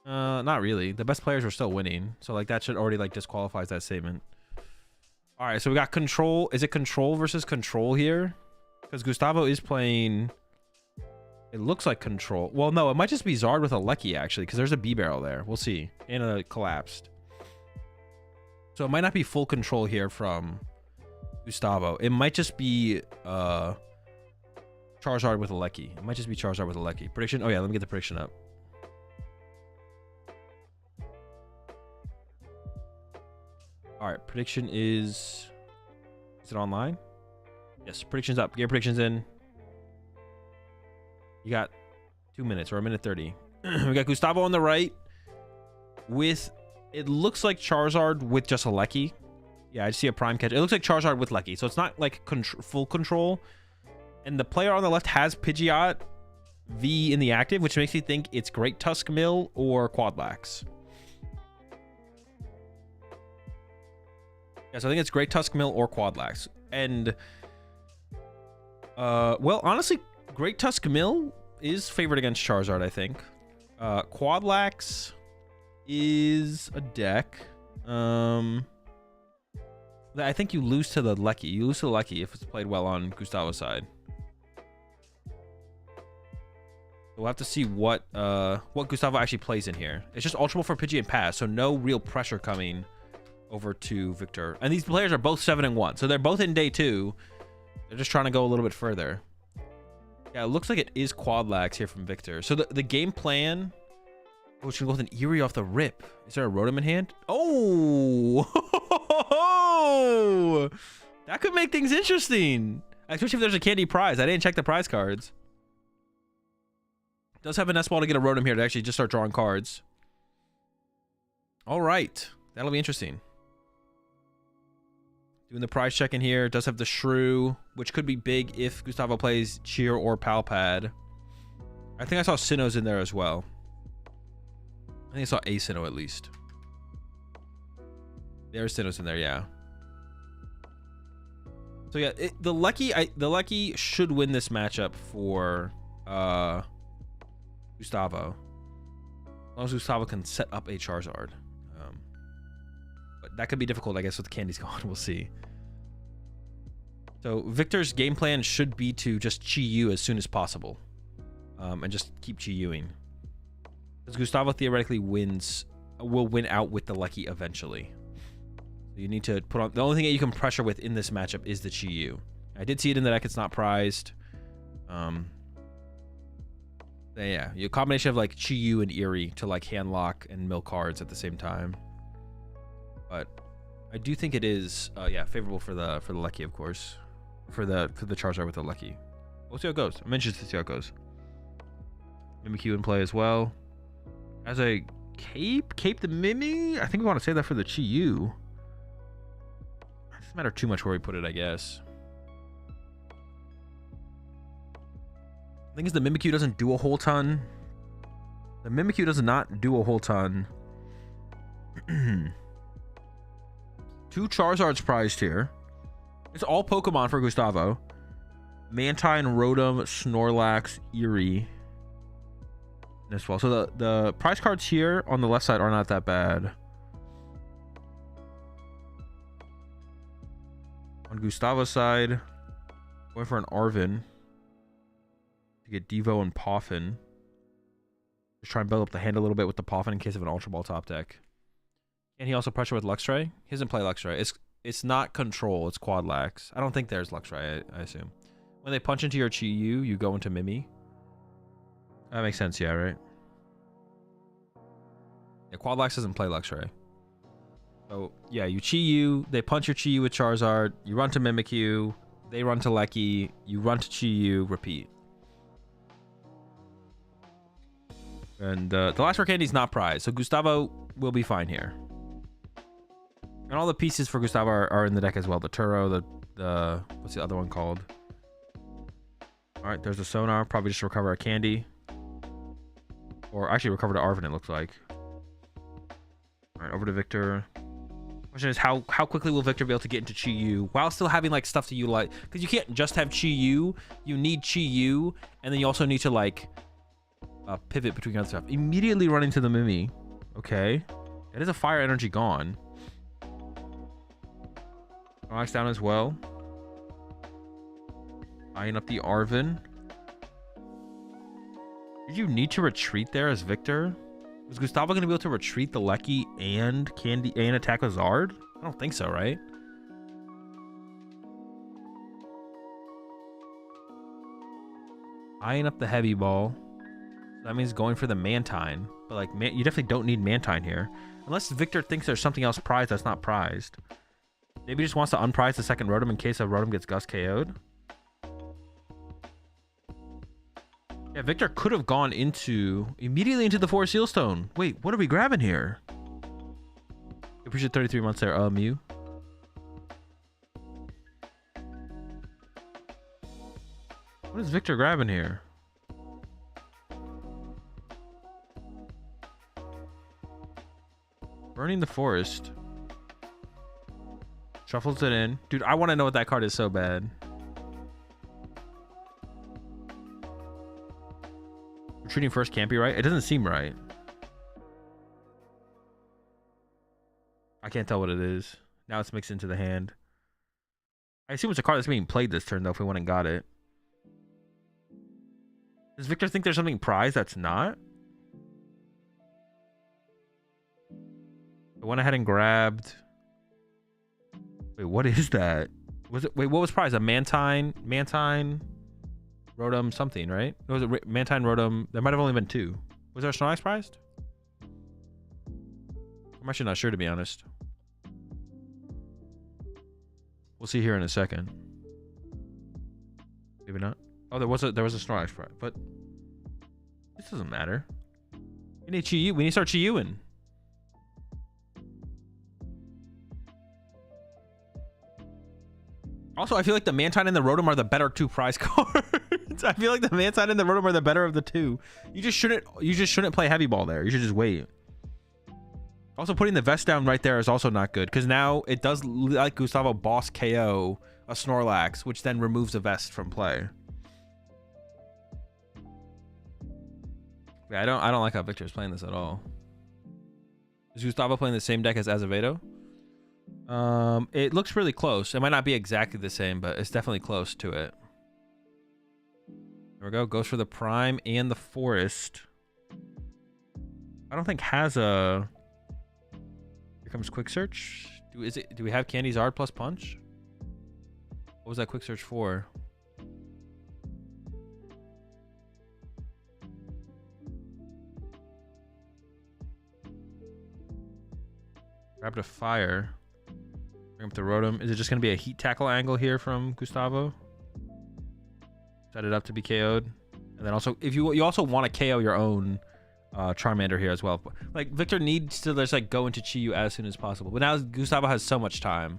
Not really. The best players were still winning, so like that should already like disqualifies that statement. All right, so we got control. Is it control versus control here? Because Gustavo is playing. It looks like control. Well, no, it might just be Zard with a Lucky actually, because there's a B barrel there. We'll see. And a collapsed. So it might not be full control here from Gustavo. It might just be Charizard with a Lecky. It might just be Charizard with a Lecky. Prediction? Oh yeah, let me get the prediction up. All right, prediction is it online? Yes, prediction's up. Get your predictions in. You got 2 minutes or 1:30. We got Gustavo on the right with, it looks like Charizard with just a Lecky. Yeah, I just see a prime catch. It looks like Charizard with Lecky, so it's not like full control. And the player on the left has Pidgeot V in the active, which makes me think it's Great Tusk Mill or Quadlax. Yeah, so I think it's Great Tusk Mill or Quadlax. And, well, honestly, Great Tusk Mill is favored against Charizard, I think. Quadlax is a deck. I think you lose to the Lecky. You lose to the Lecky if it's played well on Gustavo's side. We'll have to see what Gustavo actually plays in here. It's just Ultra Ball for Pidgey and Pass, so no real pressure coming over to Victor. And these players are both 7-1, so they're both in day 2. They're just trying to go a little bit further. Yeah, it looks like it is quad lax here from Victor. So the game plan... Oh, it's gonna go with an Eerie off the rip. Is there a Rotom in hand? Oh! That could make things interesting. Especially if there's a candy prize. I didn't check the prize cards. Does have an S-Ball to get a Rotom here to actually just start drawing cards. All right. That'll be interesting. Doing the prize check in here. Does have the Shrew, which could be big if Gustavo plays Cheer or Palpad. I think I saw Sinnoh's in there as well. I think I saw a Sinnoh at least. There's Sinnoh's in there, yeah. So yeah, the Lucky should win this matchup for Gustavo. As long as Gustavo can set up a Charizard. But that could be difficult, I guess, with Candy's gone. We'll see. So Victor's game plan should be to just Chi-Yu as soon as possible. And just keep Chi-Yuing. Because Gustavo theoretically will win out with the Lucky eventually. So you need to put on... The only thing that you can pressure with in this matchup is the Chi-Yu. I did see it in the deck. It's not prized. Yeah, a combination of like Chi-Yu and Eerie to like hand lock and mill cards at the same time. But I do think it is, yeah, favorable for the Lucky, of course, for the Charizard with the Lucky. We'll see how it goes. I'm interested to see how it goes. Mimikyu in play as well. As a Cape the Mimi. I think we want to save that for the Chi-Yu. It doesn't matter too much where we put it, I guess. The thing is, the Mimikyu doesn't do a whole ton. The Mimikyu does not do a whole ton. 2 Charizards prized here. It's all Pokemon for Gustavo. Mantine, Rotom, Snorlax, Eerie. As well. So the prize cards here on the left side are not that bad. On Gustavo's side, going for an Arven to get Devo and Poffin. Just try and build up the hand a little bit with the Poffin in case of an Ultra Ball top deck. And he also pressure with Luxray. He doesn't play Luxray. It's not control. It's quad lax. I don't think there's Luxray. I assume. When they punch into your Chi-Yu, you go into Mimi. That makes sense, yeah, right? Yeah, quad lax doesn't play Luxray. So yeah, you Chi-Yu. They punch your Chi-Yu with Charizard. You run to Mimikyu. They run to Lecky. You run to Chi-Yu. Repeat. And the last rare candy is not prized, so Gustavo will be fine here. And all the pieces for Gustavo are in the deck as well. The Turo, the what's the other one called? All right, there's the Sonar. Probably just recover a candy, or actually recover the Arven. It looks like. All right, over to Victor. Question is how quickly will Victor be able to get into Chi-Yu while still having like stuff to utilize? Because you can't just have Chi-Yu. You need Chi-Yu, and then you also need to like pivot between other stuff. Immediately running to the Mimi. Okay, that is a fire energy gone. Knocks down as well. Eyeing up the Arven. Did you need to retreat there as Victor? Was Gustavo going to be able to retreat the Lecky and Candy and attack a Zard? I don't think so, right? Eyeing up the Heavy Ball. That means going for the Mantine. But like, you definitely don't need Mantine here. Unless Victor thinks there's something else prized that's not prized. Maybe he just wants to unprize the second Rotom in case a Rotom gets Gus KO'd. Yeah, Victor could have gone immediately into the Forest Sealstone. Wait, what are we grabbing here? Appreciate 33 months there, Mew. What is Victor grabbing here? Burning the Forest. Shuffles it in. Dude, I want to know what that card is so bad. Retreating first can't be right. It doesn't seem right. I can't tell what it is. Now it's mixed into the hand. I assume it's a card that's being played this turn, though, if we went and got it. Does Victor think there's something prized that's not? I went ahead and grabbed... Wait, what is that? Was it? Wait, what was prized? A Mantine? Mantine? Rotom something, right? Or was it Mantine, Rotom? There might have only been 2. Was there a Snorlax prized? I'm actually not sure, to be honest. We'll see here in a second. Maybe not. Oh, there was a Snorlax prize, but this doesn't matter. We need Chi-Yu. We need to start Chi-Yuing. Also, I feel like the Mantine and the Rotom are the better 2 prize cards. I feel like the Mantine and the Rotom are the better of the 2. You just shouldn't play heavy ball there. You should just wait. Also, putting the vest down right there is also not good, because now it does, like Gustavo, boss KO a Snorlax, which then removes the vest from play. Yeah, I don't like how Victor is playing this at all. Is Gustavo playing the same deck as Azevedo? It looks really close. It might not be exactly the same, but it's definitely close to it. There we go. Goes for the Prime and the Forest. I don't think has a... Here comes Quick Search. Do we have Candy Zard plus Punch? What was that Quick Search for? Grabbed a Fire. Bring up the Rotom. Is it just going to be a Heat Tackle angle here from Gustavo? Set it up to be KO'd. And then also, if you also want to KO your own Charmander here as well. Like, Victor needs to just like go into Chi-Yu as soon as possible. But now Gustavo has so much time.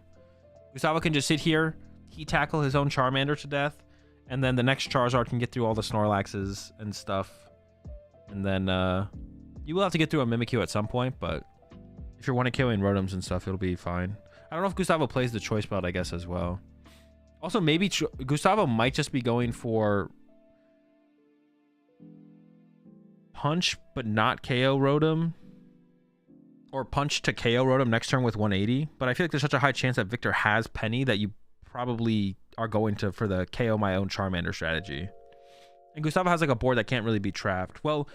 Gustavo can just sit here, Heat Tackle his own Charmander to death, and then the next Charizard can get through all the Snorlaxes and stuff. And then you will have to get through a Mimikyu at some point, but if you're one of killing Rotoms and stuff, it'll be fine. I don't know if Gustavo plays the Choice Belt, I guess, as well. Also, maybe Gustavo might just be going for Punch, but not KO Rotom. Or Punch to KO Rotom next turn with 180. But I feel like there's such a high chance that Victor has Penny that you probably are going to for the KO my own Charmander strategy. And Gustavo has like a board that can't really be trapped. Well,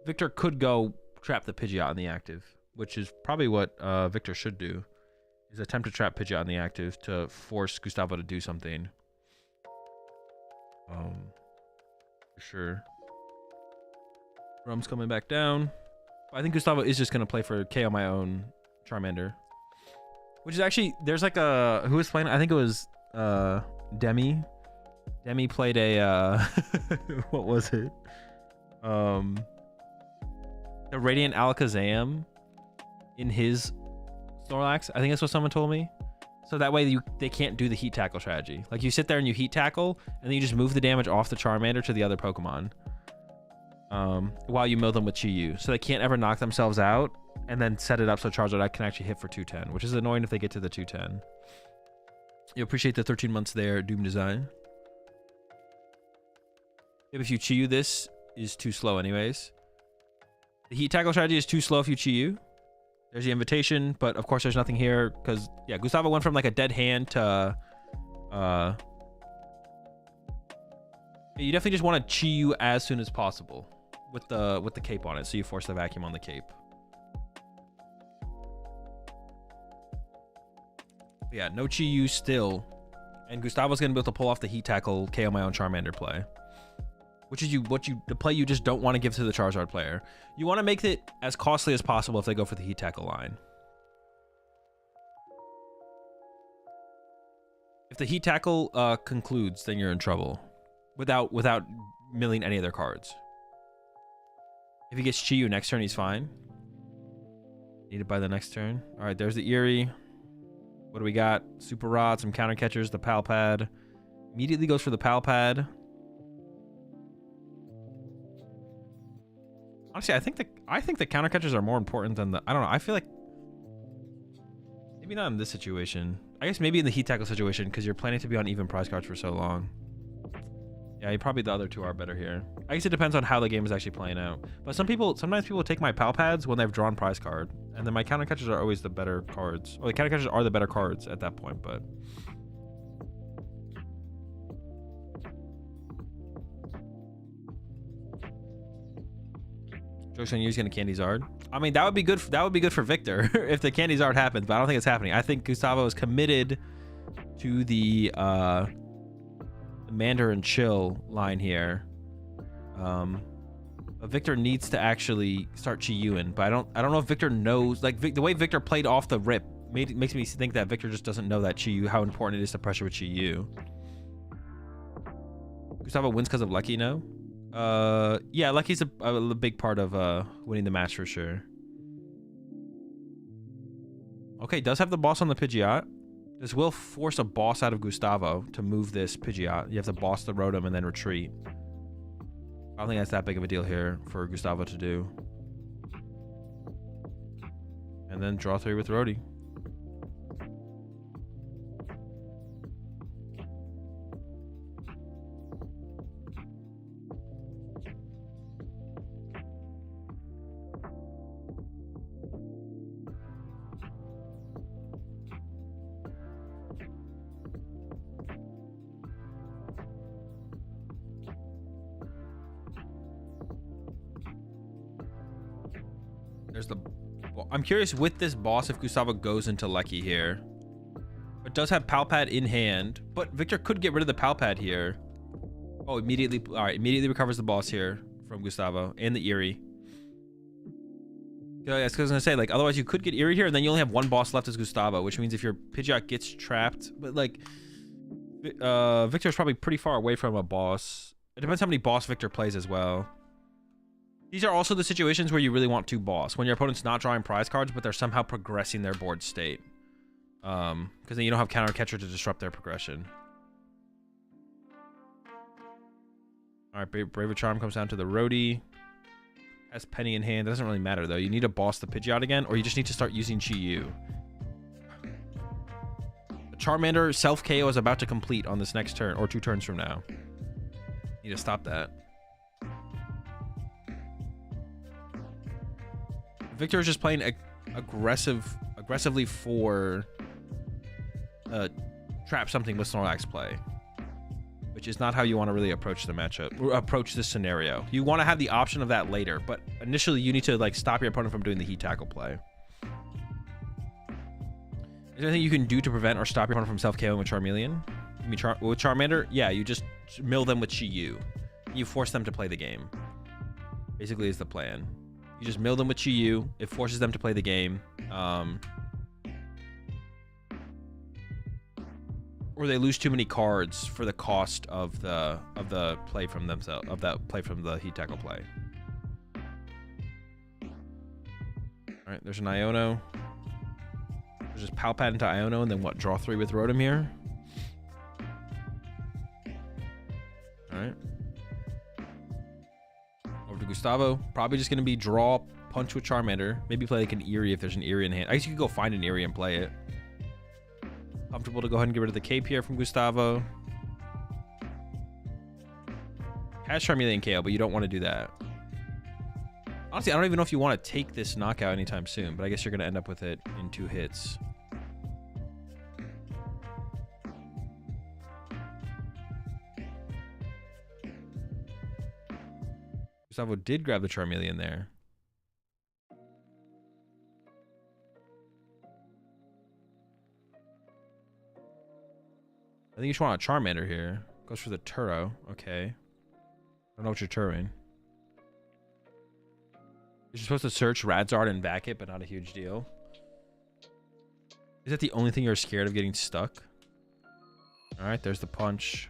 Victor could go trap the Pidgeot in the active, which is probably what Victor should do. Is attempt to trap Pidgeot in the active to force Gustavo to do something. For sure. Rum's coming back down. I think Gustavo is just going to play for KO my own Charmander. Which is actually, there's like a, who was playing? I think it was Demi. Demi played a, what was it? The Radiant Alakazam in his Snorlax. I think that's what someone told me. So that way they can't do the Heat Tackle strategy. Like you sit there and you Heat Tackle, and then you just move the damage off the Charmander to the other Pokemon. While you mill them with Chi-Yu. So they can't ever knock themselves out, and then set it up so Charizard can actually hit for 210, which is annoying if they get to the 210. You appreciate the 13 months there, Doom Design. If you Chi-Yu, this is too slow anyways. The Heat Tackle strategy is too slow if you Chi-Yu. There's the invitation, but of course there's nothing here because, yeah, Gustavo went from like a dead hand to... you definitely just want to Chi-Yu as soon as possible with the cape on it, so you force the vacuum on the cape. But yeah, no Chi-Yu still. And Gustavo's going to be able to pull off the Heat Tackle, KO my own Charmander play. Which is the play you just don't want to give to the Charizard player. You want to make it as costly as possible if they go for the Heat Tackle line. If the Heat Tackle concludes, then you're in trouble. Without milling any of their cards. If he gets Chi-Yu next turn, he's fine. Needed by the next turn. All right, there's the Eerie. What do we got? Super Rod, some counter catchers, the Pal Pad. Immediately goes for the Pal Pad. Honestly, I think the counter catchers are more important than the... I don't know. I feel like... Maybe not in this situation. I guess maybe in the Heat Tackle situation, because you're planning to be on even prize cards for so long. Yeah, probably the other two are better here. I guess it depends on how the game is actually playing out. But sometimes people take my Pal Pads when they've drawn prize card. And then my counter catchers are always the better cards. Or the counter catchers are the better cards at that point, but... Joke's on you, he's gonna Candy Zard. I mean, that would be good. That would be good for Victor if the Candy Zard happens, but I don't think it's happening. I think Gustavo is committed to the Mandarin Chill line here. But Victor needs to actually start Chi-Yuing, but I don't know if Victor knows. Like the way Victor played off the rip makes me think that Victor just doesn't know that Chi-Yu, how important it is to pressure with Chi-Yu. Gustavo wins because of Lucky, no? Yeah, Lucky's a big part of winning the match for sure. Okay, does have the boss on the Pidgeot. This will force a boss out of Gustavo to move this Pidgeot. You have to boss the Rotom and then retreat. I don't think that's that big of a deal here for Gustavo to do. And then draw 3 with Rhodey. I'm curious with this boss if Gustavo goes into Lecky here. It does have Palpad in hand, but Victor could get rid of the Palpad here. Oh, immediately. All right, immediately recovers the boss here from Gustavo and the Eerie. Yeah, that's what I was gonna say. Like, otherwise you could get Eerie here, and then you only have one boss left as Gustavo, which means if your Pidgeot gets trapped, but like, Victor's probably pretty far away from a boss. It depends how many boss Victor plays as well. These are also the situations where you really want 2 boss, when your opponent's not drawing prize cards, but they're somehow progressing their board state. Because then you don't have counter catcher to disrupt their progression. All right, Braver Charm comes down to the Rhodey. Has Penny in hand. That doesn't really matter though. You need to boss the Pidgeot again, or you just need to start using Chi-Yu. The Charmander self KO is about to complete on this next turn, or 2 turns from now. You need to stop that. Victor is just playing aggressively for trap something with Snorlax play, which is not how you want to really approach the matchup or approach this scenario. You want to have the option of that later, but initially you need to like stop your opponent from doing the heat tackle play. Is there anything you can do to prevent or stop your opponent from self-KOing with Charmeleon? I mean, with Charmander? Yeah, you just mill them with Chi-Yu. You force them to play the game. Basically is the plan. You just mill them with Chi-Yu. It forces them to play the game. Or they lose too many cards for the cost of the play from themselves, of that play from the heat tackle play. All right, there's an Iono. There's just Palpad into Iono, and then what? Draw 3 with Rotom here. All right. Over to Gustavo. Probably just going to be draw, punch with Charmander. Maybe play like an Eerie if there's an Eerie in hand. I guess you could go find an Eerie and play it. Comfortable to go ahead and get rid of the cape here from Gustavo. Has Charmeleon KO, but you don't want to do that. Honestly, I don't even know if you want to take this knockout anytime soon, but I guess you're going to end up with it in 2 hits. Gustavo did grab the Charmeleon there. I think you just want a Charmander here. Goes for the Turo. Okay. I don't know what you're Turing. You're supposed to search Radzard and back it, but not a huge deal. Is that the only thing you're scared of getting stuck? Alright, there's the punch.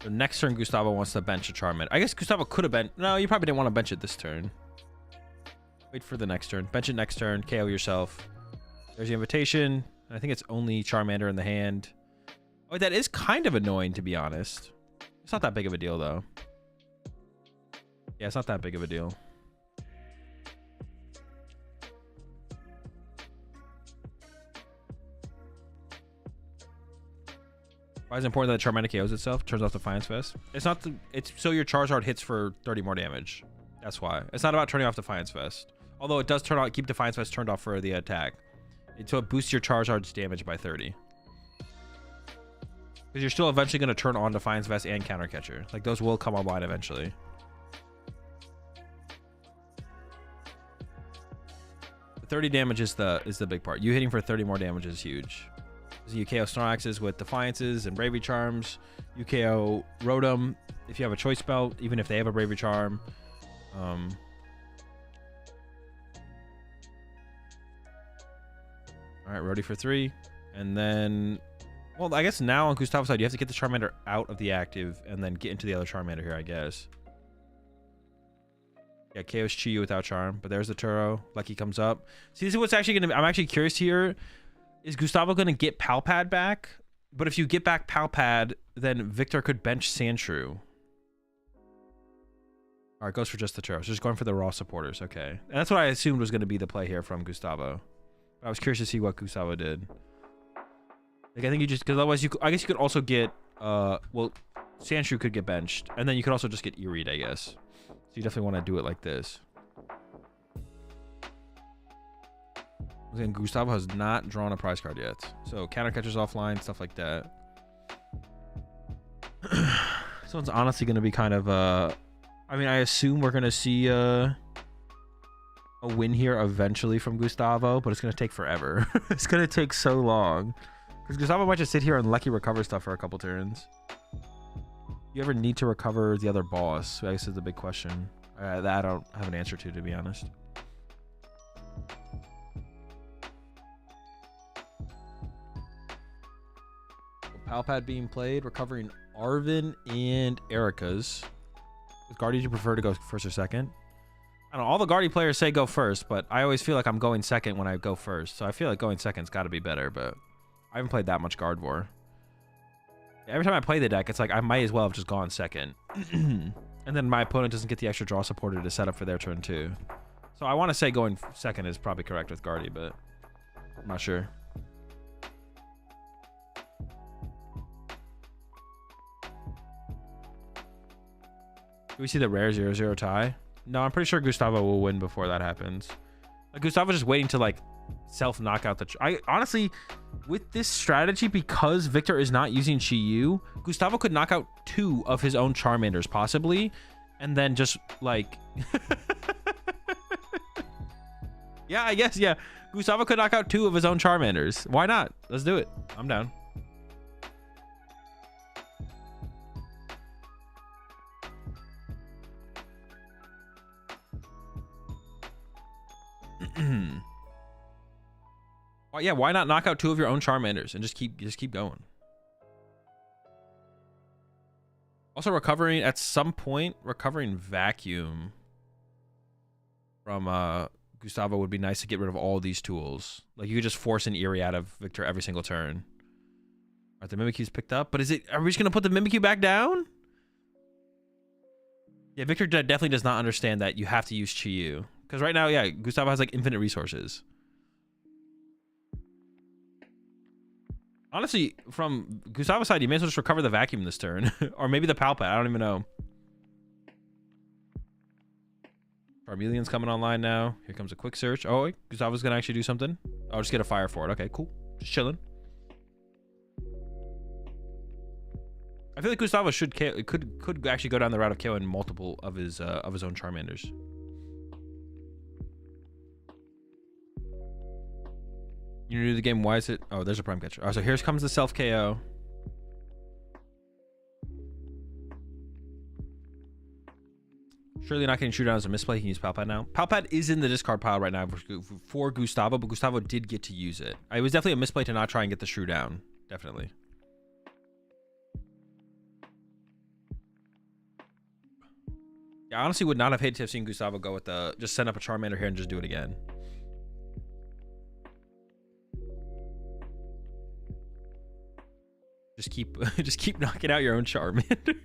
So next turn, Gustavo wants to bench a Charmander. I guess Gustavo could have been... No, you probably didn't want to bench it this turn. Wait for the next turn. Bench it next turn. KO yourself. There's the invitation. I think it's only Charmander in the hand. Oh, that is kind of annoying, to be honest. It's not that big of a deal, though. Yeah, it's not that big of a deal. Why is it important that Charmander KOs itself? Turns off Defiance Vest. It's not the... It's so your Charizard hits for 30 more damage. That's why. It's not about turning off Defiance Vest. Although it does turn on... Keep Defiance Vest turned off for the attack. So it boosts your Charizard's damage by 30. Because you're still eventually going to turn on Defiance Vest and Counter Catcher. Like, those will come online eventually. 30 damage is the big part. You hitting for 30 more damage is huge. So you KO Snorlaxes with Defiances and Bravery Charms. You KO Rotom if you have a choice spell, even if they have a Bravery Charm. All right, Rhodey for 3. And then, well, I guess now on Gustavo's side, you have to get the Charmander out of the active and then get into the other Charmander here, I guess. Yeah, KO's Chi-Yu without Charm, but there's the Turo. Lucky comes up. See, this is what's actually going to... I'm actually curious here. Is Gustavo going to get Palpad back? But if you get back Palpad, then Victor could bench Sandshrew. All right, goes for just the Turo. So just going for the raw supporters. Okay. And that's what I assumed was going to be the play here from Gustavo. But I was curious to see what Gustavo did. Like, I think you just... Because otherwise, I guess you could also get... well, Sandshrew could get benched. And then you could also just get Eerie, I guess. So you definitely want to do it like this. Again, Gustavo has not drawn a prize card yet. So counter catchers offline, stuff like that. This one's honestly going to be kind of... I mean, I assume we're going to see a win here eventually from Gustavo, but it's going to take forever. It's going to take so long. Because Gustavo might just sit here and lucky recover stuff for a couple turns. You ever need to recover the other boss? I guess is the big question. That I don't have an answer to be honest. Palpad being played, recovering Arven and Erica's. With Guardy, do you prefer to go first or second? I don't know. All the Guardy players say go first, but I always feel like I'm going second when I go first. So I feel like going second's got to be better, but I haven't played that much Gardevoir. Every time I play the deck, it's like I might as well have just gone second. And then my opponent doesn't get the extra draw supporter to set up for their turn too. So I want to say going second is probably correct with Guardy, but I'm not sure. Do we see the rare 0-0 tie? No, I'm pretty sure Gustavo will win before that happens. Like, Gustavo's just waiting to like self-knock out the... I honestly, with this strategy, because Victor is not using Chi-Yu, Gustavo could knock out 2 of his own Charmanders, possibly, and then just, like... Yeah, I guess, yeah. Gustavo could knock out 2 of his own Charmanders. Why not? Let's do it. I'm down. Well, yeah, why not knock out 2 of your own Charmanders and just keep going? Also recovering at some point, recovering Vacuum from Gustavo would be nice to get rid of all these tools. Like you could just force an Eerie out of Victor every single turn. Alright, the Mimikyu's picked up, but are we just gonna put the Mimikyu back down? Yeah, Victor definitely does not understand that you have to use Chi-Yu. Because right now, yeah, Gustavo has like infinite resources. Honestly, from Gustavo's side, you may as well just recover the Vacuum this turn. Or maybe the Palpad. I don't even know. Charmeleon's coming online now. Here comes a quick search. Oh, wait, Gustavo's going to actually do something. I'll just get a fire for it. Okay, cool. Just chilling. I feel like Gustavo could actually go down the route of KOing multiple of his own Charmanders. You new to the game, why is it? Oh, there's a Prime Catcher. Oh, so here comes the self KO. Surely not getting shoot down as a misplay. He can use Palpad now. Palpad is in the discard pile right now for Gustavo, but Gustavo did get to use it. It was definitely a misplay to not try and get the shrew down. Definitely. Yeah, I honestly would not have hated to have seen Gustavo go with the just send up a Charmander here and just do it again. Just keep knocking out your own Charmander.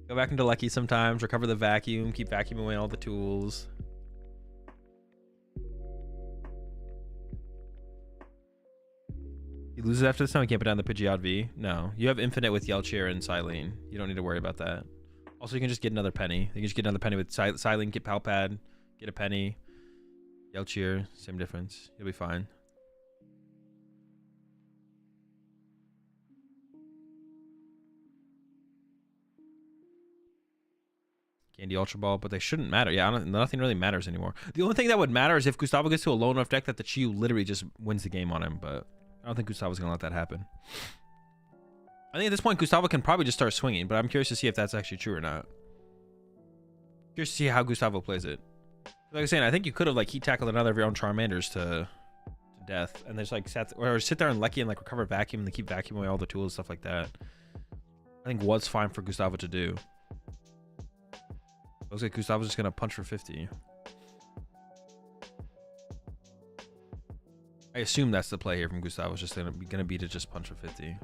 Go back into Lucky sometimes, recover the Vacuum, keep vacuuming away all the tools. He loses after this time, he can't put down the Pidgeot V. No, you have Infinite with Yelchier and Silene. You don't need to worry about that. Also, you can just get another penny. You can just get another penny with Silene, get Palpad, get a penny. Yelchier, same difference. You'll be fine. Candy Ultra Ball, but they shouldn't matter. Yeah, nothing really matters anymore. The only thing that would matter is if Gustavo gets to a low enough deck that the Chiyu literally just wins the game on him, but I don't think Gustavo's going to let that happen. I think at this point, Gustavo can probably just start swinging, but I'm curious to see if that's actually true or not. Curious to see how Gustavo plays it. Like I was saying, I think you could have like heat tackled another of your own Charmanders to death, and there's like sit there and Lecky and like recover vacuum and then keep vacuuming away all the tools and stuff like that. I think was fine for Gustavo to do. Looks like Gustavo's just gonna punch for 50. I assume that's the play here from Gustavo. It's just gonna be to just punch for 50.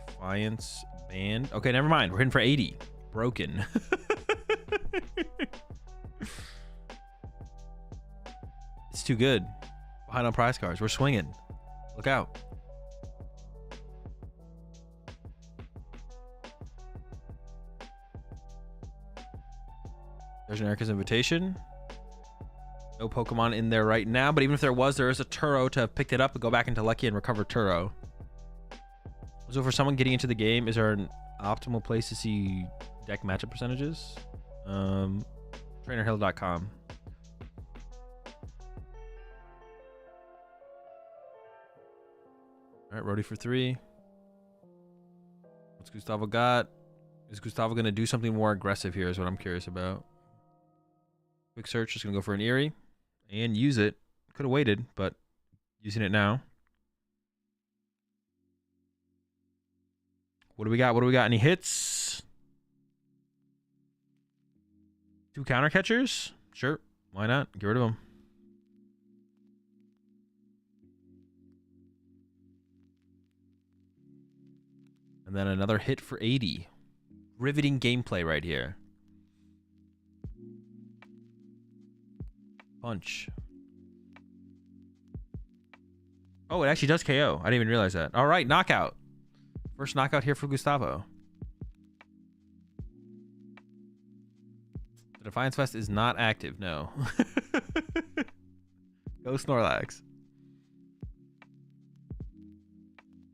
Defiance banned. Okay, never mind. We're hitting for 80. Broken. It's too good. Behind on prize cards. We're swinging. Look out. There's an Erica's Invitation. No Pokemon in there right now, but even if there was, there is a Turo to have picked it up and go back into Lucky and recover Turo. So for someone getting into the game, is there an optimal place to see deck matchup percentages? TrainerHill.com. All right, Rody for 3. What's Gustavo got? Is Gustavo going to do something more aggressive here is what I'm curious about. Quick search, just going to go for an Eerie and use it. Could have waited, but using it now. What do we got? What do we got? Any hits? 2 counter catchers? Sure. Why not? Get rid of them. And then another hit for 80. Riveting gameplay right here. Punch. Oh, it actually does KO. I didn't even realize that. All right, knockout. First knockout here for Gustavo. The Defiance Vest is not active, no. Go Snorlax.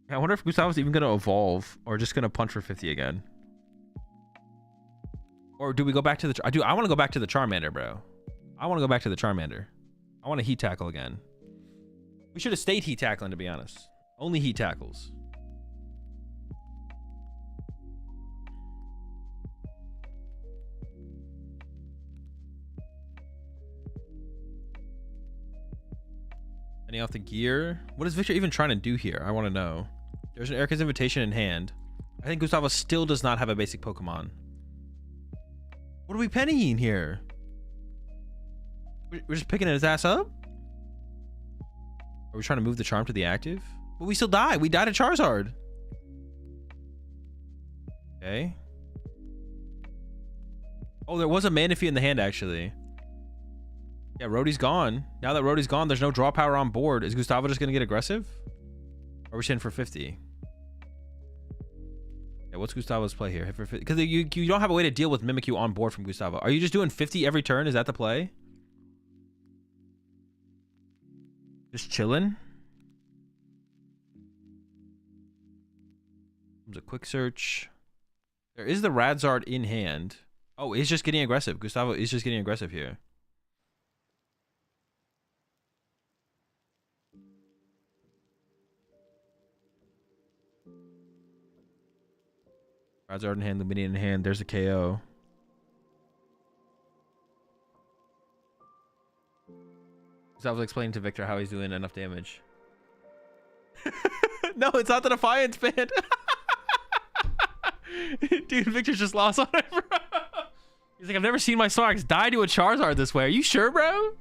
I wonder if Gustavo's even going to evolve or just going to punch for 50 again. Or do we go back to the... I want to go back to the Charmander, bro. I want to go back to the Charmander. I want to heat tackle again. We should have stayed heat tackling, to be honest. Only heat tackles. Any off the gear? What is Victor even trying to do here? I want to know. There's an Erica's Invitation in hand. I think Gustavo still does not have a basic Pokemon. What are we pennying here? We're just picking his ass up? Are we trying to move the charm to the active? But we still die. We died to Charizard. Okay. Oh, there was a Manaphy in the hand, actually. Yeah, Rody's gone. Now that Rody's gone, there's no draw power on board. Is Gustavo just going to get aggressive? Or are we sitting for 50? Yeah, what's Gustavo's play here? Because you don't have a way to deal with Mimikyu on board from Gustavo. Are you just doing 50 every turn? Is that the play? Just chilling? Comes a quick search. There is the Radzard in hand. Oh, he's just getting aggressive. Gustavo is just getting aggressive here. Radzard in hand, Lumineon in hand. There's a KO. I was explaining to Victor how he's doing enough damage. No, it's not the Defiance band. Dude, Victor's just lost on it, bro. He's like, I've never seen my Snorlax die to a Charizard this way. Are you sure, bro?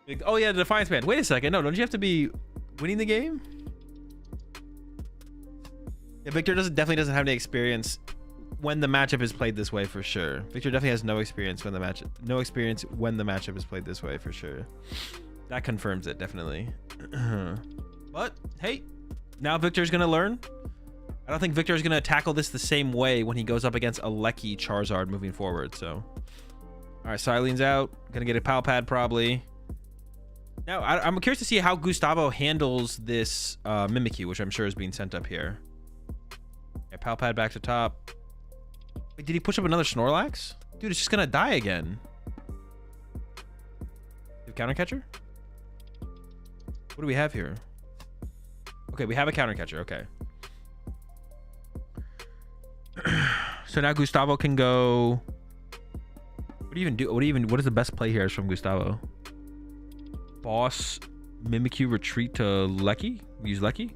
Like, oh, yeah, the Defiance band. Wait a second. No, don't you have to be winning the game? Yeah, Victor definitely doesn't have any experience when the matchup is played this way, for sure. Victor definitely has no experience when the matchup is played this way, for sure. That confirms it, definitely. But hey, now Victor's gonna learn. I don't think Victor's gonna tackle this the same way when he goes up against a Lecky Charizard moving forward. So, all right, Silene's out. Gonna get a Pal Pad probably. Now I'm curious to see how Gustavo handles this Mimikyu, which I'm sure is being sent up here. Yeah, Pal Pad back to top. Wait, did he push up another Snorlax? Dude, it's just gonna die again. Counter catcher? What do we have here? Okay, we have a counter catcher. Okay. So now Gustavo can go. What do you even do? What is the best play here from Gustavo? Boss, Mimikyu, retreat to Lecky? Use Lecky?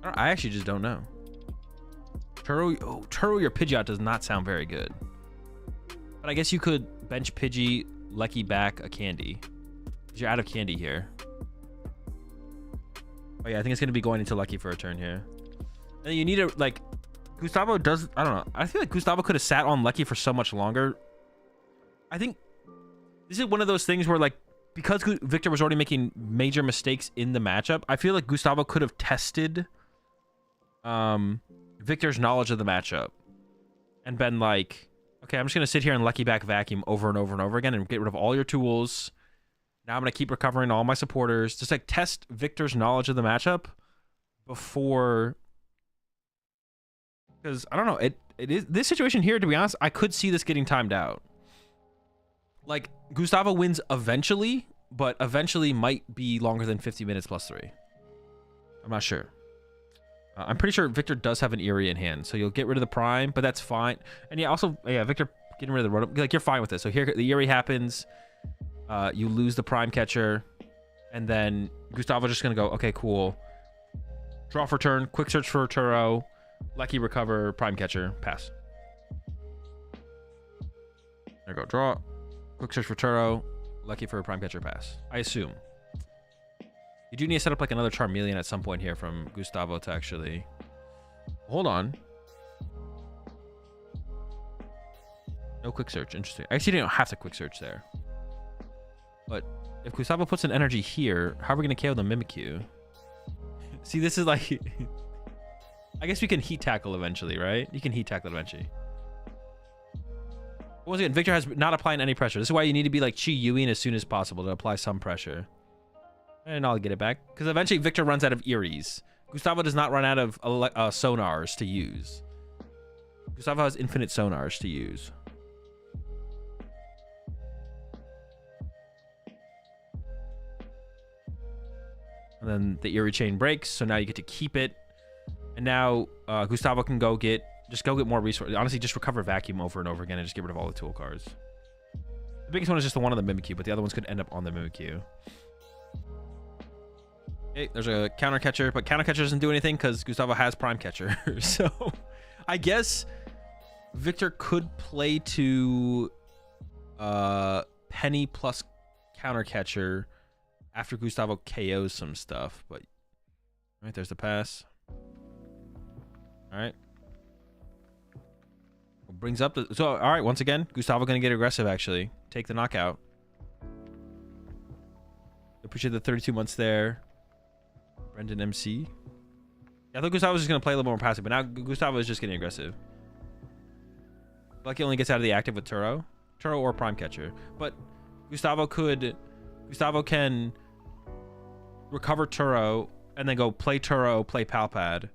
I actually just don't know. Turo your Pidgeot does not sound very good. But I guess you could bench Pidgey, Lecky back a candy. Because you're out of candy here. Oh yeah, I think it's going to be going into Lecky for a turn here. And you need to, like, Gustavo does, I don't know. I feel like Gustavo could have sat on Lecky for so much longer. I think this is one of those things where, like, because Victor was already making major mistakes in the matchup, I feel like Gustavo could have tested Victor's knowledge of the matchup and been like, okay, I'm just going to sit here and Lecky back vacuum over and over and over again and get rid of all your tools. Now I'm going to keep recovering all my supporters. Just like test Victor's knowledge of the matchup before, because I don't know, it is this situation here, to be honest, I could see this getting timed out. Like, Gustavo wins eventually, but eventually might be longer than 50 minutes plus 3. I'm not sure. I'm pretty sure Victor does have an Eerie in hand, so you'll get rid of the Prime, but that's fine. And yeah, also, yeah, Victor getting rid of the Rotom, like, you're fine with this. So here, the Eerie happens, you lose the Prime Catcher, and then Gustavo's just gonna go, okay, cool. Draw for turn, quick search for Turo, Lecky recover, Prime Catcher, pass. There you go, draw. Quick search for Turo, Lecky for a Prime Catcher, pass. I assume. You do need to set up like another Charmeleon at some point here from Gustavo to actually... Hold on. No quick search, interesting. I actually don't have to quick search there. But if Gustavo puts an energy here, how are we going to KO the Mimikyu? See, this is like... I guess we can heat tackle eventually, right? You can heat tackle eventually. Once again, Victor has not applying any pressure. This is why you need to be like Chi Yuing as soon as possible to apply some pressure. And I'll get it back. Because eventually Victor runs out of Eerie's. Gustavo does not run out of sonars to use. Gustavo has infinite sonars to use. And then the Eerie chain breaks, so now you get to keep it. And now Gustavo can go get... Just go get more resources. Honestly, just recover Vacuum over and over again and just get rid of all the tool cards. The biggest one is just the one on the Mimikyu, but the other ones could end up on the Mimikyu. Okay, there's a counter catcher, but counter catcher doesn't do anything because Gustavo has Prime Catcher. So I guess Victor could play to Penny plus counter catcher after Gustavo KOs some stuff. But all right, there's the pass. All right. Brings up the... So, all right, once again, Gustavo going to get aggressive, actually. Take the knockout. Appreciate the 32 months there. Brendan MC. Yeah, I thought Gustavo was just going to play a little more passive, but now Gustavo is just getting aggressive. Lucky only gets out of the active with Turo. Turo or Prime Catcher. But Gustavo can recover Turo and then go play Turo, play Palpad.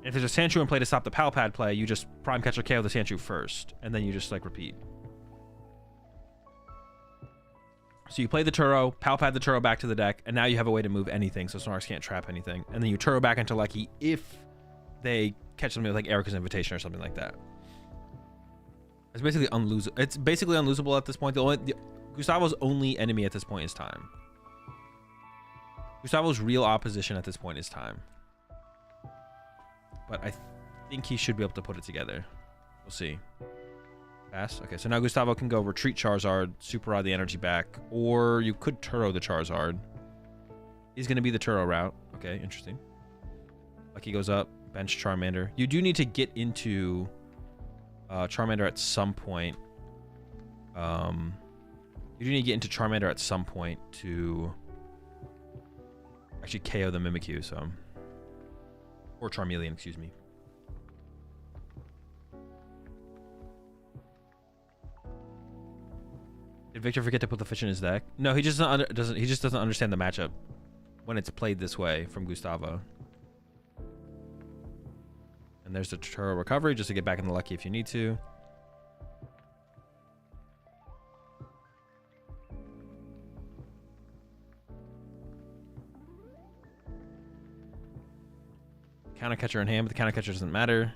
If there's a Sandshrew in play to stop the Palpad play, you just Prime Catcher KO the Sandshrew first, and then you just like repeat. So you play the Turo, Palpad the Turo back to the deck, and now you have a way to move anything, so Snorlax can't trap anything. And then you Turo back into Lecky if they catch something like Erica's Invitation or something like that. It's basically unlosable. It's basically unlosable at this point. Gustavo's only enemy at this point is time. Gustavo's real opposition at this point is time. But I think he should be able to put it together. We'll see. Pass. Okay, so now Gustavo can go retreat Charizard, Super Rod the energy back, or you could Turo the Charizard. He's going to be the Turo route. Okay, interesting. Lucky goes up, bench Charmander. You do need to get into Charmander at some point. You do need to get into Charmander at some point to actually KO the Mimikyu, so... Or Charmeleon, excuse me. Did Victor forget to put the fish in his deck? No, he just doesn't understand the matchup when it's played this way from Gustavo. And there's the Turo recovery just to get back in the lucky if you need to. Counter catcher in hand, but the counter catcher doesn't matter.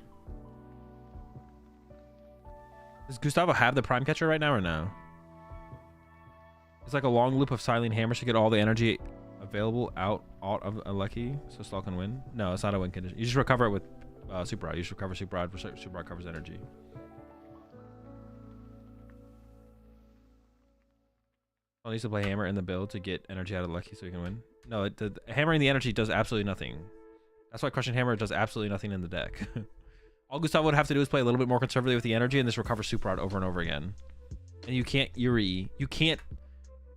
Does Gustavo have the prime catcher right now or no? It's like a long loop of silent hammers to get all the energy available out of a lucky, so Stall can win. No, it's not a win condition. You just recover it with Super Rod. You just recover Super Rod. Super Rod covers energy. Stall needs to play hammer in the build to get energy out of lucky so he can win. No, the hammering the energy does absolutely nothing. That's why Crushing Hammer does absolutely nothing in the deck. All Gustavo would have to do is play a little bit more conservatively with the energy and just recover Super Rod over and over again. And you can't Eerie. You can't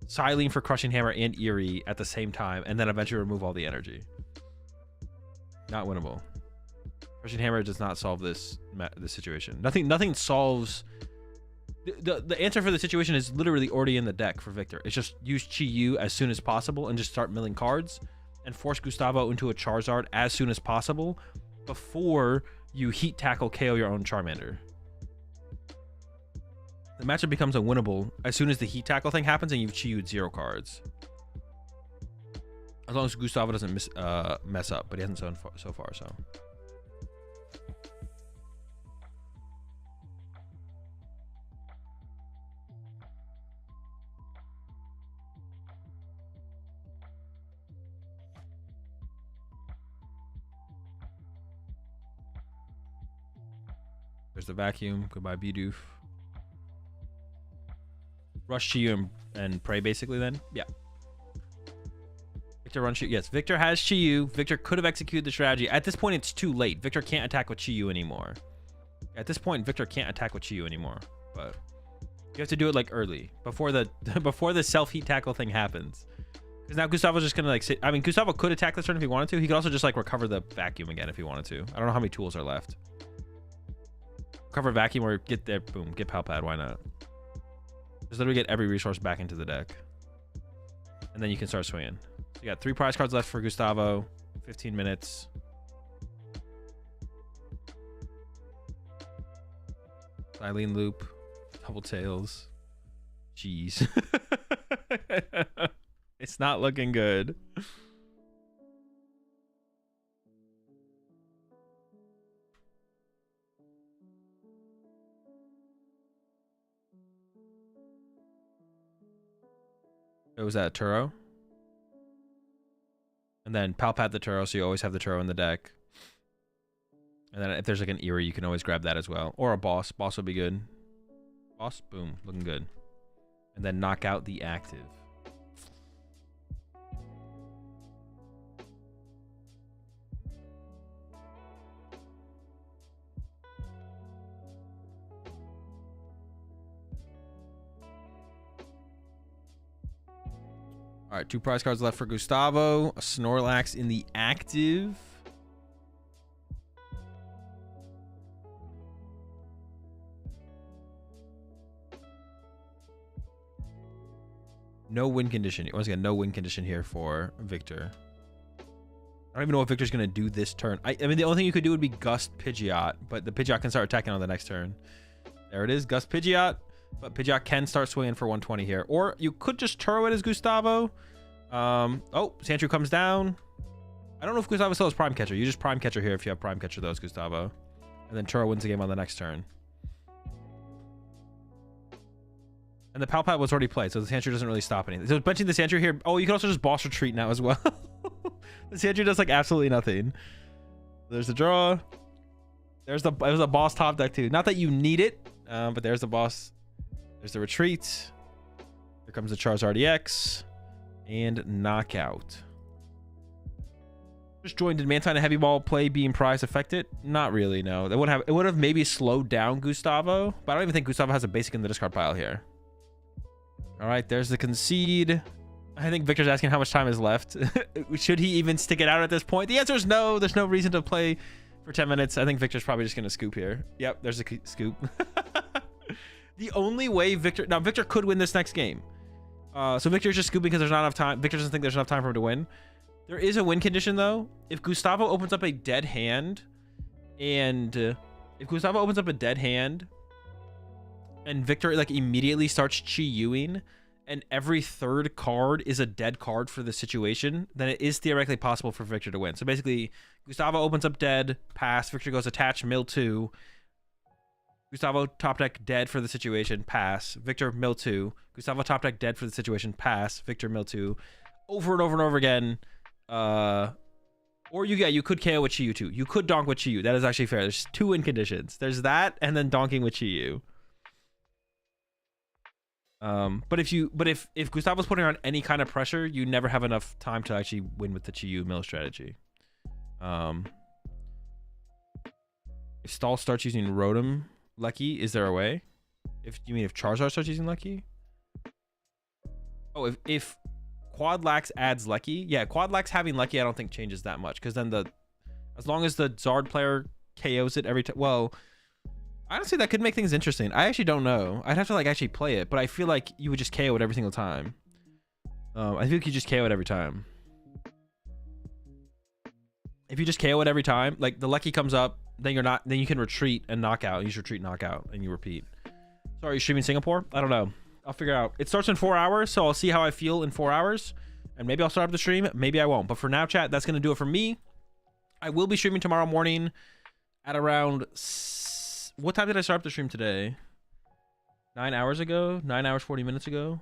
Silene for Crushing Hammer and Eerie at the same time and then eventually remove all the energy. Not winnable. Crushing Hammer does not solve this situation. Nothing solves... The answer for the situation is literally already in the deck for Victor. It's just use Chi-Yu as soon as possible and just start milling cards and force Gustavo into a Charizard as soon as possible before you Heat Tackle KO your own Charmander. The matchup becomes unwinnable as soon as the Heat Tackle thing happens and you've Chi-Yu'd 0 cards. As long as Gustavo doesn't mess up, but he hasn't so far, so. There's the vacuum. Goodbye, BDIF. Rush Chi-Yu and pray, basically, then? Yeah. Victor runs Chi-Yu. Yes, Victor has Chi-Yu. Victor could have executed the strategy. At this point, it's too late. Victor can't attack with Chi-Yu anymore. At this point, Victor can't attack with Chi-Yu anymore. But you have to do it, like, early. Before the self-heat tackle thing happens. Because now Gustavo's just going to, like, sit. I mean, Gustavo could attack this turn if he wanted to. He could also just, like, recover the vacuum again if he wanted to. I don't know how many tools are left. Cover vacuum or get there, boom, get Palpad, why not? Just literally get every resource back into the deck. And then you can start swinging. So you got 3 prize cards left for Gustavo, 15 minutes. Silene Loop, Double Tails. Jeez. It's not looking good. It was that Turo. And then Palpad the Turo, so you always have the Turo in the deck. And then if there's like an Eerie, you can always grab that as well. Or a Boss. Boss would be good. Boss, boom, looking good. And then knock out the active. All right, 2 prize cards left for Gustavo. A Snorlax in the active. No win condition. Once again, no win condition here for Victor. I don't even know what Victor's going to do this turn. I mean, the only thing you could do would be Gust Pidgeot, but the Pidgeot can start attacking on the next turn. There it is, Gust Pidgeot. But Pidgeot can start swinging for 120 here. Or you could just Turo it as Gustavo. Oh, Sandshrew comes down. I don't know if Gustavo still has Prime Catcher. You just Prime Catcher here if you have Prime Catcher, though, as Gustavo. And then Turo wins the game on the next turn. And the Palpad was already played, so the Sandshrew doesn't really stop anything. So benching the Sandshrew here. Oh, you can also just Boss Retreat now as well. The Sandshrew does, like, absolutely nothing. There's the draw. It was a Boss top deck, too. Not that you need it, but there's the Boss. There's the retreat. Here comes the Charizard EX. And knockout. Just joined. Did Mantine and Heavy Ball play being prize affected? Not really, no. It would have maybe slowed down Gustavo, but I don't even think Gustavo has a basic in the discard pile here. All right, there's the concede. I think Victor's asking how much time is left. Should he even stick it out at this point? The answer is no. There's no reason to play for 10 minutes. I think Victor's probably just going to scoop here. Yep, there's a scoop. The only way Victor... Now, Victor could win this next game. So Victor's just scooping because there's not enough time. Victor doesn't think there's enough time for him to win. There is a win condition, though. If Gustavo opens up a dead hand And if Gustavo opens up a dead hand and Victor like immediately starts Chi-Yuing and every third card is a dead card for the situation, then it is theoretically possible for Victor to win. So basically, Gustavo opens up dead, pass, Victor goes attach, mill 2. Gustavo top deck dead for the situation, pass. Victor mill 2. Gustavo top deck dead for the situation, pass. Victor mill 2. Over and over and over again. Or you could KO with Chi-Yu too. You could donk with Chi-Yu. That is actually fair. There's 2 win conditions. There's that and then donking with Chi-Yu. But if Gustavo's putting on any kind of pressure, you never have enough time to actually win with the Chi-Yu mill strategy. If Stall starts using Rotom Lucky, is there a way? If Charizard starts using Lucky? Oh, if Quadlax adds Lucky, yeah, Quadlax having Lucky I don't think changes that much, because then as long as the Zard player KOs it every time. Well, honestly, that could make things interesting. I actually don't know. I'd have to like actually play it, but I feel like you would just KO it every single time. I feel like you just KO it every time. If you just KO it every time, like the Lucky comes up, then you can retreat and knock out. Use retreat, knockout, and you repeat. So are you streaming Singapore? I don't know. I'll figure it out. It starts in 4 hours, so I'll see how I feel in 4 hours. And maybe I'll start up the stream. Maybe I won't. But for now, chat, that's going to do it for me. I will be streaming tomorrow morning at around... What time did I start up the stream today? 9 hours ago? 9 hours, 40 minutes ago?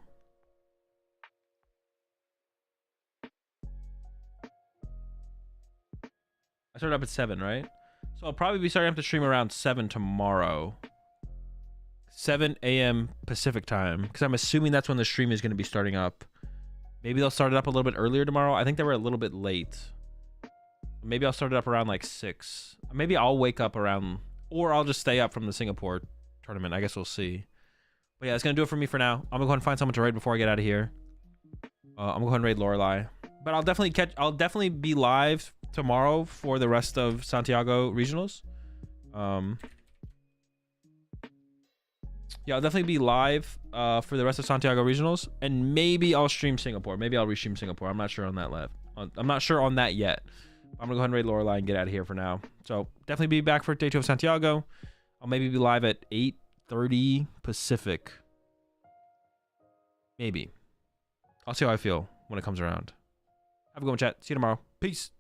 I started up at 7, right? So I'll probably be starting up the stream around 7 tomorrow. 7 a.m. Pacific time. Because I'm assuming that's when the stream is going to be starting up. Maybe they'll start it up a little bit earlier tomorrow. I think they were a little bit late. Maybe I'll start it up around like 6. Maybe I'll wake up around... Or I'll just stay up from the Singapore tournament. I guess we'll see. But yeah, that's going to do it for me for now. I'm going to go ahead and find someone to raid before I get out of here. I'm going to go ahead and raid Lorelei. But I'll definitely be live tomorrow for the rest of Santiago regionals. Yeah, I'll definitely be live for the rest of Santiago regionals, and maybe I'll stream Singapore. Maybe I'll restream Singapore. I'm not sure on that I'm not sure on that yet. I'm gonna go ahead and raid Lorelei and get out of here for now. So definitely be back for day 2 of Santiago. I'll maybe be live at 8:30 Pacific. Maybe. I'll see how I feel when it comes around. Have a good one, chat. See you tomorrow. Peace.